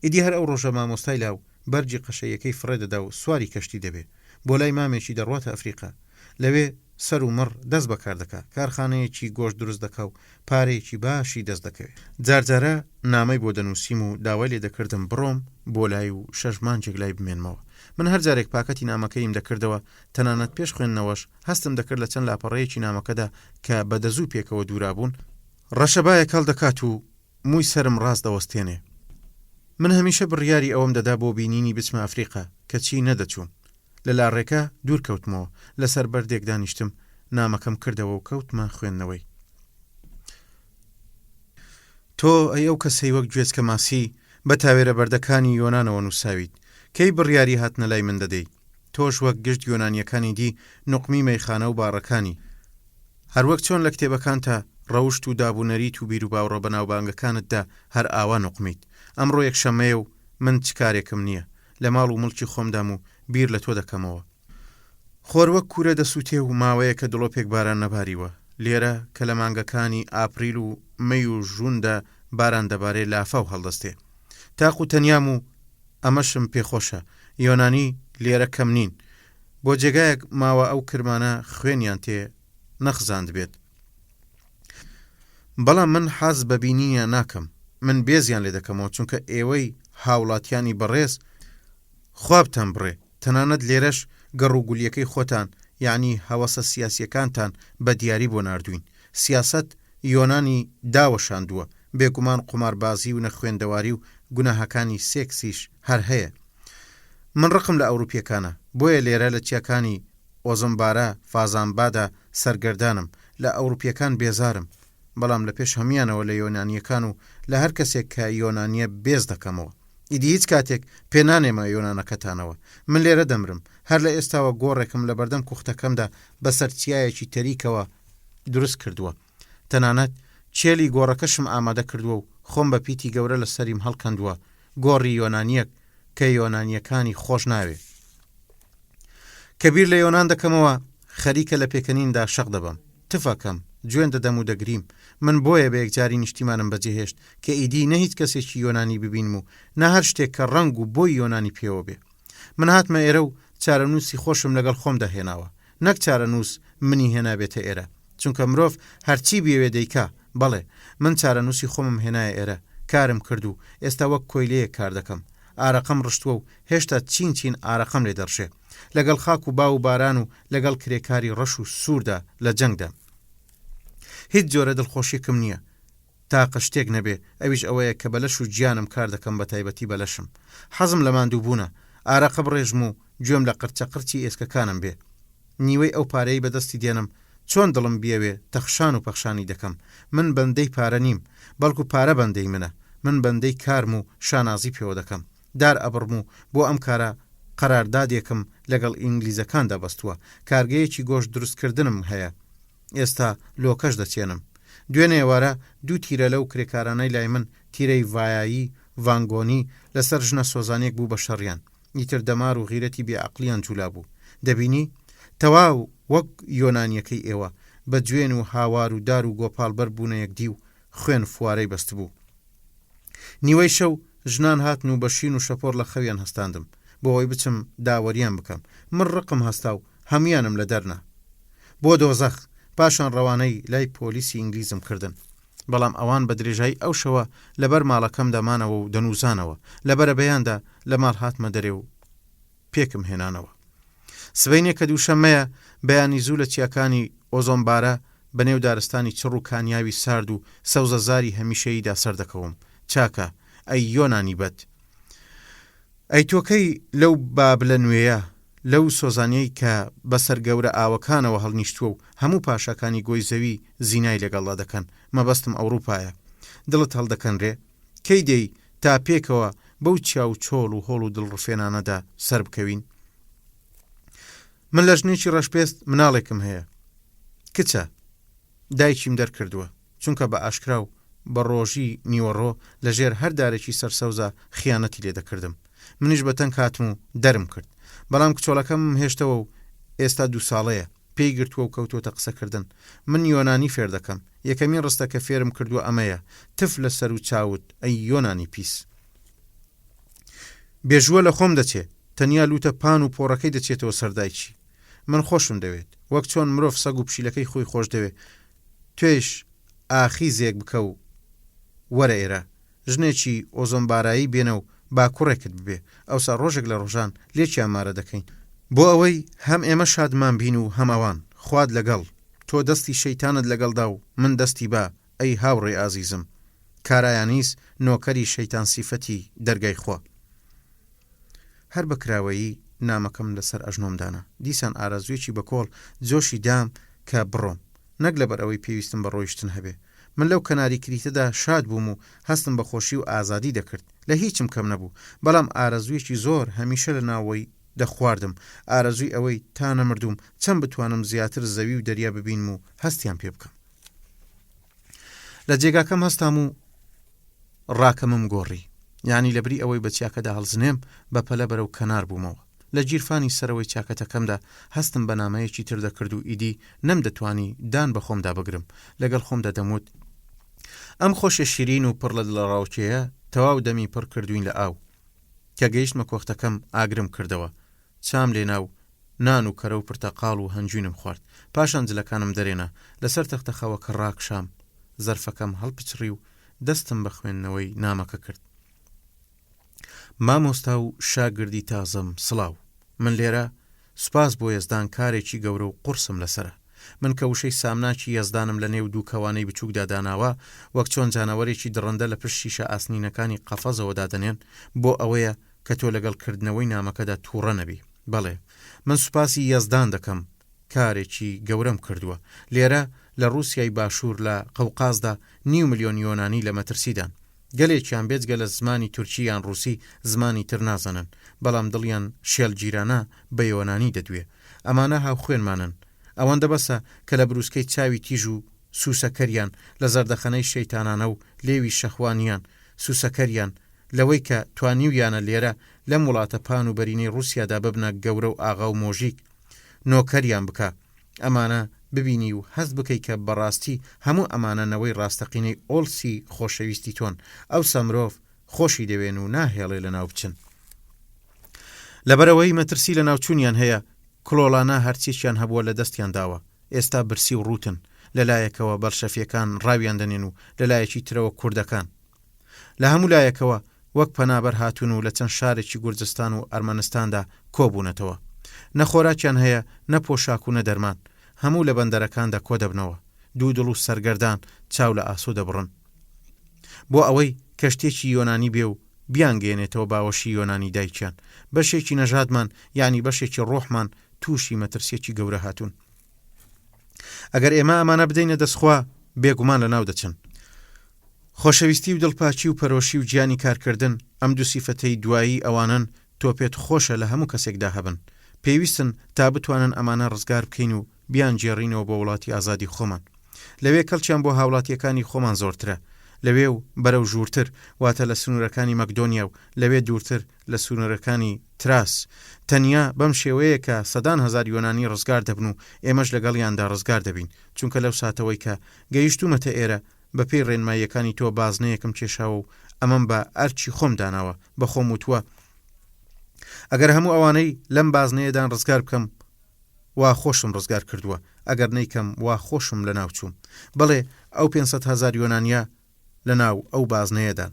ئیدی هەر ئەو ڕۆژە مامۆستای لاو بەرجی قەشەیەکەی فڕێدەدا و سواری کەشتی دەبێ بۆ لای مامێکی دەڕواتە ئەفریقا. لەوێ سەر و مڕ دەست بەکار دەکا. کارخانەیەکی گۆشت دروست دەکا و پارەیەکی باشی دەست دەکەوێت. جارجارە نامەی بۆ دەنووسیم و داوای لێ دەکردم بڕۆم بۆ لای و 6 مانجێک لای بمێنمەوە. من هەر جارێک پاکەتی نامەکەیم دەکردەوە تەنانەت پێش خوێندنەوەش هەستم دەکرد لە چەند لاپەڕەیەکی نامەکەدا کە بەدەزوو پێکەوە دوورابوون ڕەشەبایەک هەڵ دەکات و مووی سرم ڕاست دەوەستێنێ. من هەمیشە بڕیاری ئەوەم دەدا بۆ بینینی بچمە ئەفریقا کەچی نەدەچووم. لە لاڕێکە دوور کەوتمەوە لەسەر بەردێک دانیشتم نامەکەم کردەوە و کەوتمە خوێندنەوەی. تۆ ئەو کەسەی وەک گوێچ کە ماسی بە تاوێرە بەردەکانی یۆنانەوە نووساویت کەی بڕیاری هاتنە لای من دەدەی. تۆش وەک گشت یۆنانیەکانی دی نوقمی مەیخانە و باڕەکانی هەروەک چۆن لە کتێبەکانتە ڕەوشت و دابوونەریت و بیر و باوڕە بەناوبانگەکانتدا هەر ئاوا نوقمیت. ئەمڕۆ یەکشەمەیە و من چ کارێکم نییە لە ماڵ و مڵکی خۆمدام و بیر لە تۆ دەکەمەوە. خۆر وەک کوورە دەسووتێ و ماوەیە کە دڵۆپێک باران نەباریوە. لێرە کە لە مانگەکانی ئاپریل و مەی و ژووندا باران دەبارێ لافاو هەڵدەستێ. تاق و تەنیام و ئەمەشم پێخۆشە یۆنانی لێرە کەم نین. بۆ جێگایەک ماوە ئەو کرمانە خوێنیان تێ نەخزاند بێت. بەڵام من حەز بە بینینیان ناکەم. من بێزیان لێ دەکەمەوە چونکە ئێوەی هاوڵاتیانی بەڕێز خوابتان بڕێ. تەنانەت لێرەش گەڕوگولیەکەی خۆتان یعنی هەوەسە سیاسیەکانتان بە دیاری بۆ ناردوین. سیاست یۆنانی داوەشاندووە. بێگومان قوماربازی و نەخوێندەواری و گوناهەکانی سێکسیش هەر هەیە. من ڕقم لە ئەوروپیەکانە بۆیە لێرە لە چیاکانی ئۆزمبارە فازانبادا سەرگەردانم. لە ئەوروپیەکان بێزارم. بەڵام لە پێش هەمیانەوە لە یۆنانیەکان و لە هەر کەسێک کە یۆنانیە بێز دەکەمەوە. ئیدی هیچ کاتێک پێنانێمە یۆنانەکەتانەوە. من لێرە دەمرم. هەر لە ئێستاوە گۆڕێکم لە بەردەم کوختەکەمدا بەسەر چیایەکی تەریکەوە دروست کردووە. تەنانەت چێلی گۆڕەکەشم ئامادە کردووە و خۆم بە پیتی گەورە لە سەریم هەڵکەندووە. گۆڕی یۆنانیەک کە یۆنانیەکانی خۆش ناوێ. کەبیر لە یۆنان دەکەمەوە خەریکە لە پێکەنیندا شەق دەبم. تفەکەم جوێن دەدەم و دەگریم. من بۆیە بە یەکجاری نیشتیمانم بەجێهێشت کە ئیدی نە هیچ کەسێکی یۆنانی ببینم و نە هەر شتێک کە ڕەنگ و بۆی یۆنانی پێوە بێ. من هاتمە ئێرە و چارەنووسی خۆشم لەگەڵ خۆم دەهێناوە، نەک چارەنووس منی هێنابێتە ئێرە، چونکە مرۆڤ هەرچی بێوێ دەیکا. بەڵێ من چارەنووسی خۆمم هێنایە ئێرە، کارم کرد و ئێستا وەک کۆیلەیە کار دەکەم. ئارەقەم ڕشتووە و هێشتا چین ئارەقەم لێ دەڕشێ، لەگەڵ خاک و با و باران و لەگەڵ کرێکاری ڕەش و سووردا لە جەنگدا. هیچ جۆرە دڵخۆشیکم نییە تاقە شتێک نەبێ، ئەویش ئەوەیە کە بەلەش و گیانم کار دەکەم، بە تایبەتی بەلەشم. حەزم لە ماندوو بوونە، ئارەقە بڕێژم و گوێم لە قرچە قرچی ئێسکەکانم بێ. نیوەی ئەو پارەی بەدەستی دێنم، چۆن دڵم بیەوێ تەخشان و پەخشانی دەکەم. من بەندەی پارە نیم، بەڵکو پارە بەندەی منە. من بەندەی کارم و شانازی پێوە دەکەم. دار ئەبڕم و بۆ ئەم کارە قەراردادێکم لەگەڵ ئینگلیزەکاندا بەستووە، کارگەیەکی گۆشت دروستکردنم هەیە. ئێستا لۆکەش دەچێنم. دوێنێ ئێوارە 2 تیرە لەو کرێکارانەی لای من، تیرەی ڤایایی ڤانگۆنی لەسەر ژنە سۆزانێک بوو بە شەڕیان. ئیتر دەمار و غیرەتی بێعەقلیان جولا بوو. دەبینی تەواو وەک یۆنانیەکەی ئێوە بە گوێن و هاوار و دار و گۆپاڵبەر بوونە یەکدی و خوێن فوارەی بەست بوو. نیوەی شەو ژنان هاتن و بە شین و شەپۆر لە خەویان هەستاندم بۆ ئەوەی بچم داوەریان بکەم. من ڕقم هەستا و هەمویانم لە دەرنا بۆ دۆزەخ. پاشان ڕەوانەی لای پۆلیسی ئینگلیزم کردن، بەڵام ئەوان بە درێژایی ئەو شەوە لەبەر ماڵەکەم دەمانەوە و دەنووزانەوە، لەبەرە بەیاندا لە ماڵ هاتمە دەرێ و پێکم هێنانەوە. سبەینێ کە دووشەممەیە بەیانی زوو لە چیاکانی ئۆزۆمبارە بە نێو دارستانی چڕ و کانیاوی سارد و سەوزەزاری هەمیشەییدا سەر دەکەوم. چاکە ئەی یۆنانی بەد، ئەی تۆکەی لەو بابلە نوێیە، لەو سۆزانەی کە بەسەر گەورە ئاوەکانەوە هەڵنیشتووە و هەموو پاشەکانی گۆی زەوی زینای لەگەڵا دەکەن. مەبەستم ئەوروپایە. دڵت هەڵدەکەنرێ کەی دەی تا پێکەوە بەو چاو چۆڵ و هۆڵ و دڵڕفێنانەدا سەر بکەوین. من لە ژنێکی ڕەشپێست مناڵێکم هەیە، کچە، دایکیم دەرکردووە، چونکە بە ئاشکرا و بە ڕۆژی نیوەڕۆ لە ژێر هەر دارێکی سەرسەوزە خیانەتی لێ دەکردم. منیش بەتەنگ هاتم و دەرم کرد، بەڵام کچۆڵەکەم هێشتەوە و ئێستا 2 ساڵەیە پێی گرتووە و کەوتۆتە قسەکردن. من یۆنانی فێر دەکەم. یەکەمین ڕستەکە فێرم کردووە ئەمەیە، تف لە سەر و چاوت ئەی یۆنانی پیس. بێژووە لە خۆم دەچێ، تەنیا لوتە پان و پۆڕەکەی دەچێتەوە سەردایکی. من خۆشم دەوێت، وەک چۆن مرۆڤ سەگ و پشیلەکەی خۆی خۆش دەوێت. توێش ئاخی زێک بکە و وەرە ئێرە ژنێکی ئۆزۆمبارایی بێنە و باکوڕێکت ببێ، ئەوسا ڕۆژێک لە ڕۆژان لێکی ئامارە دەکەین بۆ ئەوەی هەم ئێمە شادمان بین و هەم ئەوان. خواد لەگەڵ تۆ دەستی شەیتانت لەگەڵدا و من دەستی با، ئەی هاوڕێ ئازیزم. کارایانیس نۆکەری شەیتان سیفەتی دەرگای خوا. هەر بەکراوەیی نامەکەم لەسەر ئەژنۆمدانە. دیسان ئارەزوێکی بەکۆڵ جۆشی دام کە بڕۆم، نەک لەبەر ئەوەی پێویستم بە ڕۆیشتن هەبێ. من لەو کەناری کریتەدا شاد بووم و هەستم بە خۆشی و ئازادی دەکرد، لە هیچم کەم نەبوو. بەڵام ئارەزوێکی زۆر هەمیشە لە ناوەی دەخواردم، ئارەزوی ئەوەی تا نەمردوم چەند بتوانم زیاتر زەوی و دەریا ببینم و هەستیان پێ بکەم. لە جێگاکەم هەستام و ڕاکەمم گۆڕی، یعنی لەبری ئەوەی بە چاکەدا هەڵزنێم بە پەلە بەرەو کەنار بوومەوە. لە گیرفانی سەرەوەی چاکەتەکەمدا هەستم بە نامەیەکی تر دەکرد و ئیدی نەم دەتوانی دان بە خۆمدا بگرم. لەگەڵ خۆمدا دەموت ئەم خۆشە شیرین و پڕ لە دڵڕاوچەیە تەواو دەمی پڕ کردوین لە ئاو. کە گەیشتمە کۆختەکەم ئاگرم کردەوە، چام لێناو نان و کەرە و پرتەقاڵ و هەنجوینم خوارد. پاشان جلەکانم دەرێنا لەسەر تەختەخەوە کە ڕاکشام، زەرفەکەم هەڵپچڕی و دەستم بە خوێندنەوەی نامەکە کرد. مامۆستا و شاگردی تازم سڵاو، من لێرە سوپاس بۆ یەزدان کارێکی گەورە و قورسم لەسرە. من کە وشەی سامناکی یەزدانم لە نێو 2 کەوانەی بچووکدا داناوە، وەک چۆن جانەوەرێکی درڕندە لە پشت شیشە ئاسنینەکانی قەفەزەوە دادەنێن، بۆ ئەوەیە کە تۆ لەگەڵکردنەوەی نامەکەدا تووڕە نەبی. بەڵێ من سوپاسی یەزدان دەکەم، کارێکی گەورەم کردووە. لێرە لە ڕووسیای باشوور لە قەوقازدا 9 ملیۆن یۆنانی لە مەترسیدان. گەلێکیان بێجگە لە زمانی تورکی یان ڕووسی زمانی تر نازانن، بەڵام دڵیان شێل جیرانە بە یۆنانی دەدوێ. ئەمانە هاو خوێنمانن. ئەوەندە بەسە کە لە بروسکەی چاوی تیژ و سوسەکەریان، لە زەردەخەنەی شەیتانانە و لێوی شەخوانیان، سوسەکەریان لەوەی کە توانیویانە لێرە لەم وڵاتە پان و بەرینەی ڕووسیادا ببنە گەورە و ئاغا و مۆژیک نۆکەریان بکە. ئەمانە ببینی و هەست بکەی کە بەڕاستی هەموو ئەمانەنەوەی ڕاستەقینەی ئۆڵسی خۆشەویستی تۆن. ئەو سەمرۆڤ خۆشی دەوێن و ناهێڵێ لە ناو بچن. لەبەرەوەی مەترسی لە ناوچوونیان هەیە کلۆڵانە هەرچێکیان هەبووە لە دەستیان داوە ئێستا برسی و ڕوتن لەلایەکەوە بەڵشەفیەکان ڕاویان دەنێن و لەلایەکی ترەوە کوردەکان لە هەموو لایەکەوە وەک پەنابەر هاتوون و لە چەند شارێکی گورجستان و ئەرمەنستاندا کۆبوونەتەوە نەخۆراکیان هەیە نەپۆشاک و نەدەرمان هەموو لە بەندەرەکاندا کۆ دەبنەوە دوو دڵ و سەرگەردان چاو لە ئاسۆ دەبڕن بۆ ئەوەی کەشتێکی یۆنانی بێ و بیانگەێنێتەوە باوەشی یۆنانی دایکیان بەشێکی نەژادمان یعنی بەشێکی ڕۆحمان تووشی مەترسێکی گەورە هاتوون ئەگەر ئێمە ئەمانە بدەینە دەستخوا بێگومان لە ناو دەچن خۆشەویستی و دڵپاچی و پەرۆشی و گیانی کارکردن ئەم دوو سیفەتەی دوایی ئەوانن تۆ پێت خۆشە لە هەموو کەسێکدا هەبن پێویستن تا بتوانن ئەمانە ڕزگار بکەین و بیان جێڕینەوە بۆ وڵاتی ئازادی خۆمان لەوێ کەڵکیان بۆ هاوڵاتیەکانی خۆمان زۆرترە لەوێ و بەرەو ژوورتر واتە لە سنوورەکانی مەکدۆنیا و لەوێ دوورتر لە سنوورەکانی تراس تەنیا بەم شێوەیە کە سەدان هەزار یۆنانی ڕزگار دەبن و ئێمەش لەگەڵیاندا ڕزگار دەبین چونکە لەو ساتەوەی کە گەیشتومەتە ئێرە بەپێی ڕێنماییەکانی تۆ بازنەیەکم کێشاوە و ئەمەم بە ئەرچی خۆم داناوە بە خۆم وتووە ئەگەر هەموو ئەوانەی لەم بازنەیەدان ڕزگار بکەم وا خۆشم ڕزگار کردووە ئەگەر نیکەم وا خۆشم لە ناوچووم بەڵێ ئەو 500 هزار یۆنانیا لە ناو ئەو بازنەیەدان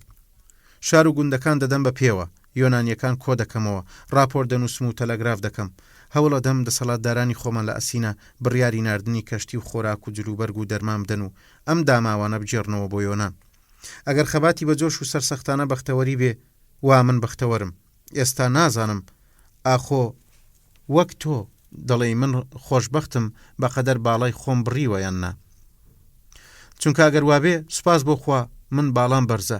شار و گوندەکان دەدەم بە پێوە یۆنانیەکان کۆ دەکەمەوە راپۆر دەنووسم و تەلەگراف دەکەم هەوڵە دەم دەسەڵاتدارانی خۆمان لە ئەسینە بڕیاری ناردنی کەشتی و خۆراک و جلوبەرگ و دەرمان بدەن و ئەم داماوانە بجێڕنەوە بۆ یۆنان ئەگەر خەباتی بە جۆش و سەرسەختانە بەختەوەری بێ وا من بەختەوەرم ئێستا نازانم ئاخۆ وەک تۆ دەڵێ من خۆشبەختم بەقەدەر باڵای خۆم بڕیوە یان نا چونکە ئەگەر وابێ سوپاس بۆ خوا من باڵام بەرزە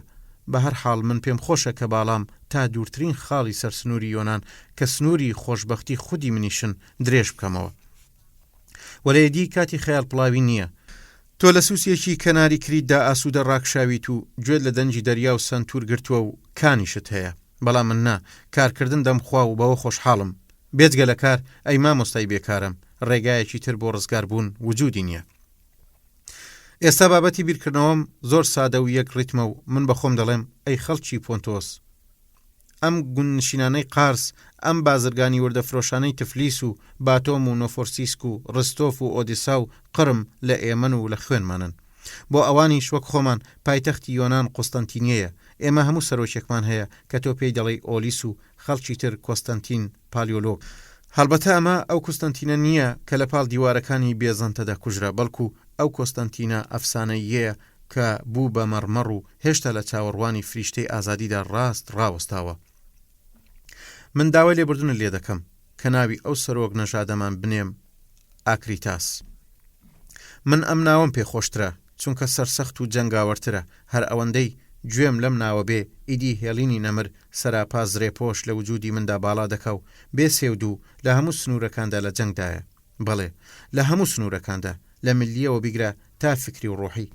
بە هەر حاڵ من پێم خۆشە کە باڵام تا دوورترین خاڵی سەر سنووری یۆنان کە سنووری خۆشبەختی خودی منیشن درێژ بکەمەوە وەلەیەدی کاتی خەیاڵ پڵاوی نییە تۆ لە سووسێکی کەناری کریتدا ئاسوودە ڕاکشاویت و گوێت لە دەنجی دەریا و سنتور گرتووە و کانیشت هەیە بەڵام من نا کارکردن دەمخوا و بەوە خۆشحاڵم بێجگە لە کار ئەی مامۆستای بێکارم ڕێگایەکی تر بۆ ڕزگار بوون وجودی نییە ئێستا بابەتی بیرکردنەوەم زۆر سادە و یەک ڕیتمە و من بە خۆم دەڵێم ئەی خەڵکی پۆنتۆس ئەم گوندنشینانەی قارس ئەم بازرگانی وردەفرۆشانەی تفلیس و باتۆم و نۆفۆرسیسک و ڕستۆف و ئۆدیسا و قڕم لە ئێمن و لە خوێنمانن بۆ ئەوانی شوەک خۆمان پایتەختی یۆنان قۆستەنتینیەیە ئێمە هەموو سەرۆکێکمان هەیە کە تۆ پێی دەڵێی ئۆلیس و خەڵکی تر کۆستەنتین پالیۆلۆگ هەڵبەتە ئەمە ئەو کۆستەنتینە نییە کە لە پاڵ دیوارەکانی بێزەنتەدا کوژرا بەڵکو ئەو کۆستەنتینە ئەفسانەیەیە کە بوو بە مەڕمەڕ و هێشتا لە چاوەڕوانی فریشتەی ئازادیدا ڕاست ڕاوەستاوە من داوای لێبوردن لێ دەکەم کە ناوی ئەو سەرۆک نەژادەمان بنێم ئاکریتاس من ئەم ناوم پێخۆشترە چونکە سەرسەخت و جەنگاوەرترە هەر ئەوەندەی گوێم لەم ناوە بێ ئیدی هێڵینی نەمر سەراپا زرێپۆش لە وجودی مندا باڵا دەکە و بێ سێود و لە هەموو سنوورەکاندا لە جەنگدایە بەڵێ لە هەموو سنوورەکاندا لە ملیەوە بیگرە تا فکری و ڕۆحی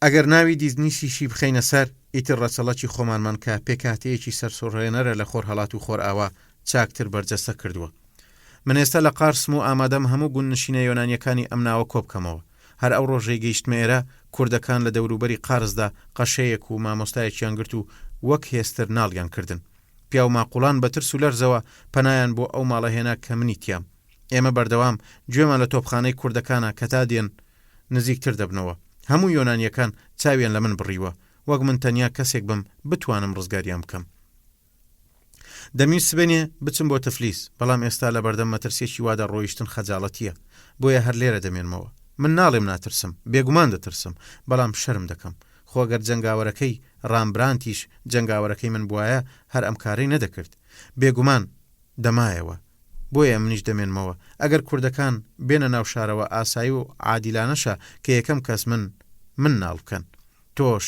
ئەگەر ناوی دیزنیسیشی بخەینە سەر ئیتر ڕەچەڵەکی خۆمانمان کە پێکاتەیەکی سەرسۆڕێنەرە لە خۆر هەڵات و خۆر ئاوا چاکتر بەرجەستە کردووە من ئێستا لە قارسم و ئامادەم هەموو گوندنشینە یۆنانیەکانی ئەم ناوە کۆ بکەمەوە هەر ئەو ڕۆژەی گەیشتمە ئێرە کوردەکان لە دەوروبەری قارسدا قەشەیەک و مامۆستایەکیان گرت و وەک هێستر ناڵیان کردن پیا و ماقوڵان بە ترس و لەرزەوە پەنایان بۆ ئەو ماڵەهێنا کە منی تیام ئێمە بەردەوام گوێمان لە تۆپخانەی کوردەکانە کە تا دێن نزیکتر دەبنەوە هەموو یۆنانیەکان چاویان لە من بڕیوە وەک من تەنیا کەسێک بم بتوانم ڕزگاریان بکەم دەمویست سبێنێ بچم بۆ تفلیس بەڵام ئێستا لە بەردەم مەترسێکی وادا ڕۆیشتن خەجاڵەتیە بۆیە هەر لێرە دەمێنمەوە من ناڵێم ناترسم بێگومان دەترسم بەڵام شەرم دەکەم خۆگەر جەنگاوەرەکەی ڕامبرانتیش جەنگاوەرەکەی من بواە هەر ئەم کارەی نەدەکرد بێگومان دەمایەوە بۆیە منیش دەمێنمەوە ئەگەر کوردەکان بێنە ناو شارەوە ئاسایی و عادیلانەشە کە یەکەم کەس من ناڵ بکەن تۆش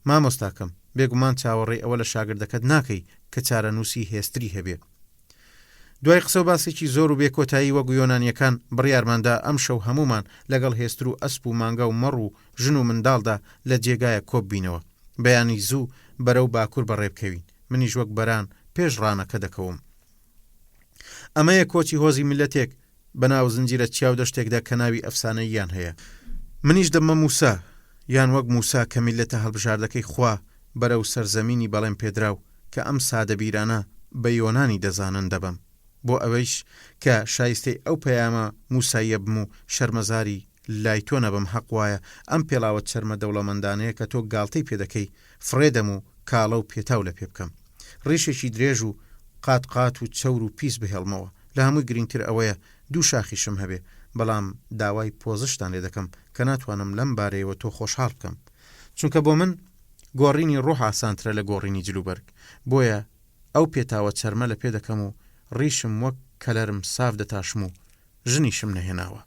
مامۆستاکەم بێگومان چاوەڕێی ئەوە لە شاگردەکەت ناکەی کە چارەنووسی هێستری هەبێ دوای قسە و باسێکی زۆر و بێکۆتایی وەک یۆنانیەکان بڕیارماندا ئەم شەو هەمومان لەگەڵ هێستر و ئەسپ و مانگە و مەڕ و ژن و منداڵدا لە جێگایە کۆب بینەوە بەیانی زوو بەرەو باکوور بەڕێبکەوین منیش وەک بەران پێش ڕانەکە دەکەوم ئەمەیە کۆچی هۆزی میلەتێک بەناو زنجیرە چیاو دەشتێکدا کە ناوی ئەفسانەییان هەیە منیش دەمە موسا یان وەک موسا کە میلەتە هەڵبژاردەکەی خوا بەرەو سەرزەمینی بەڵێم پێدراو کە ئەم سادە بیرانە بە یۆنانی دەزانن دەبم بۆ ئەوەیش کە شایستەی ئەو پەیامە موساییە بم و شەرمەزاری لای تۆ نەبم حەق وایە ئەم پێڵاوت شەرمە دەوڵەمەندانەیە کە تۆ گاڵتەی پێدەکەی فڕێدەم و کاڵە و پێتاو لە پێ بکەم ڕیشێکی درێژ و قات و چەور و پیس بهێڵمەوە لە هەمووی گرنگتر ئەوەیە دوو شاخیشم هەبێ بەڵام داوای پۆزشتان لێ دەکەم کە ناتوانم لەم بارەیەوە تۆ خۆشحاڵ بکەم چونکە بۆ من گۆڕینی ڕۆح ئاسانترە لە گۆڕینی جلوبەرگ بۆیە ئەو پێتاوە چەرمە لە پێ دەکەم و ڕیشم وەک کەلەرم ساف دەتاشم و ژنیشم نەهێناوە.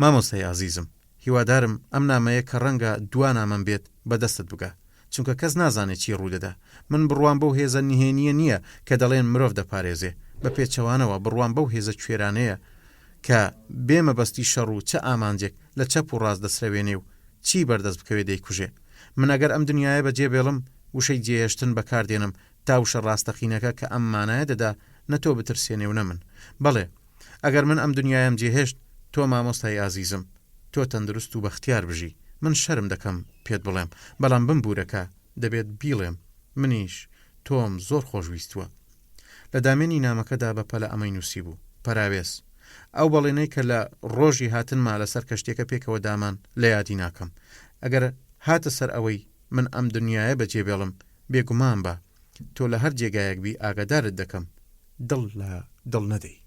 مامۆستای عزیزم هیوادارم ئەم نامەیە کە ڕەنگە دوانامەم بێت بەدەستت بگە چونکە کەس نازانێت چی ڕوودەدا من بڕوان بەو هێزە نهێنیە نییە کە دەڵێن مرۆڤ دەپارێزێ بە پێچەوانەوە بڕوان بەو هێزە کوێرانەیە کە بێمە بەستی شەڕ و چه ئامانجێک لە چەپ و ڕاست دەسرەوێنێ و چی بەردەست بکەوێ دەیکوژێ من ئەگەر ئەم دنیاە بەجێ بێڵم وشەی جێهێشتن بەکاردێنم تا وشە ڕاستەقینەکە کە ئەم مانایە دەدا نەتۆ بترسێنێ و نە من بەڵێ ئەگەر من ئەم دنیایم جێهێشت تۆ مامۆستای ئازیزم تۆ تەندروست و بەختیار بژی من شەرم دەکەم پێت بڵێم بەڵام بمبورەکە دەبێت بیڵێم منیش تۆم زۆر خۆشویستووە. لە دامێنی نامەکەدا بە پەلە ئەمەی نووسی بوو پەراوێز ئەو بەڵێنەی کە لە ڕۆژی هاتنما لەسەر کەشتێکە پێکەوە دامان لە یادی ناکەم ئەگەر هاتە سەر ئەوەی من ئەم دنیاە بەجێ بێڵم بێگومان بە تۆ لە هەر جێگایەک بی ئاگادارت دەکەم دڵ لە دڵ نەدەی.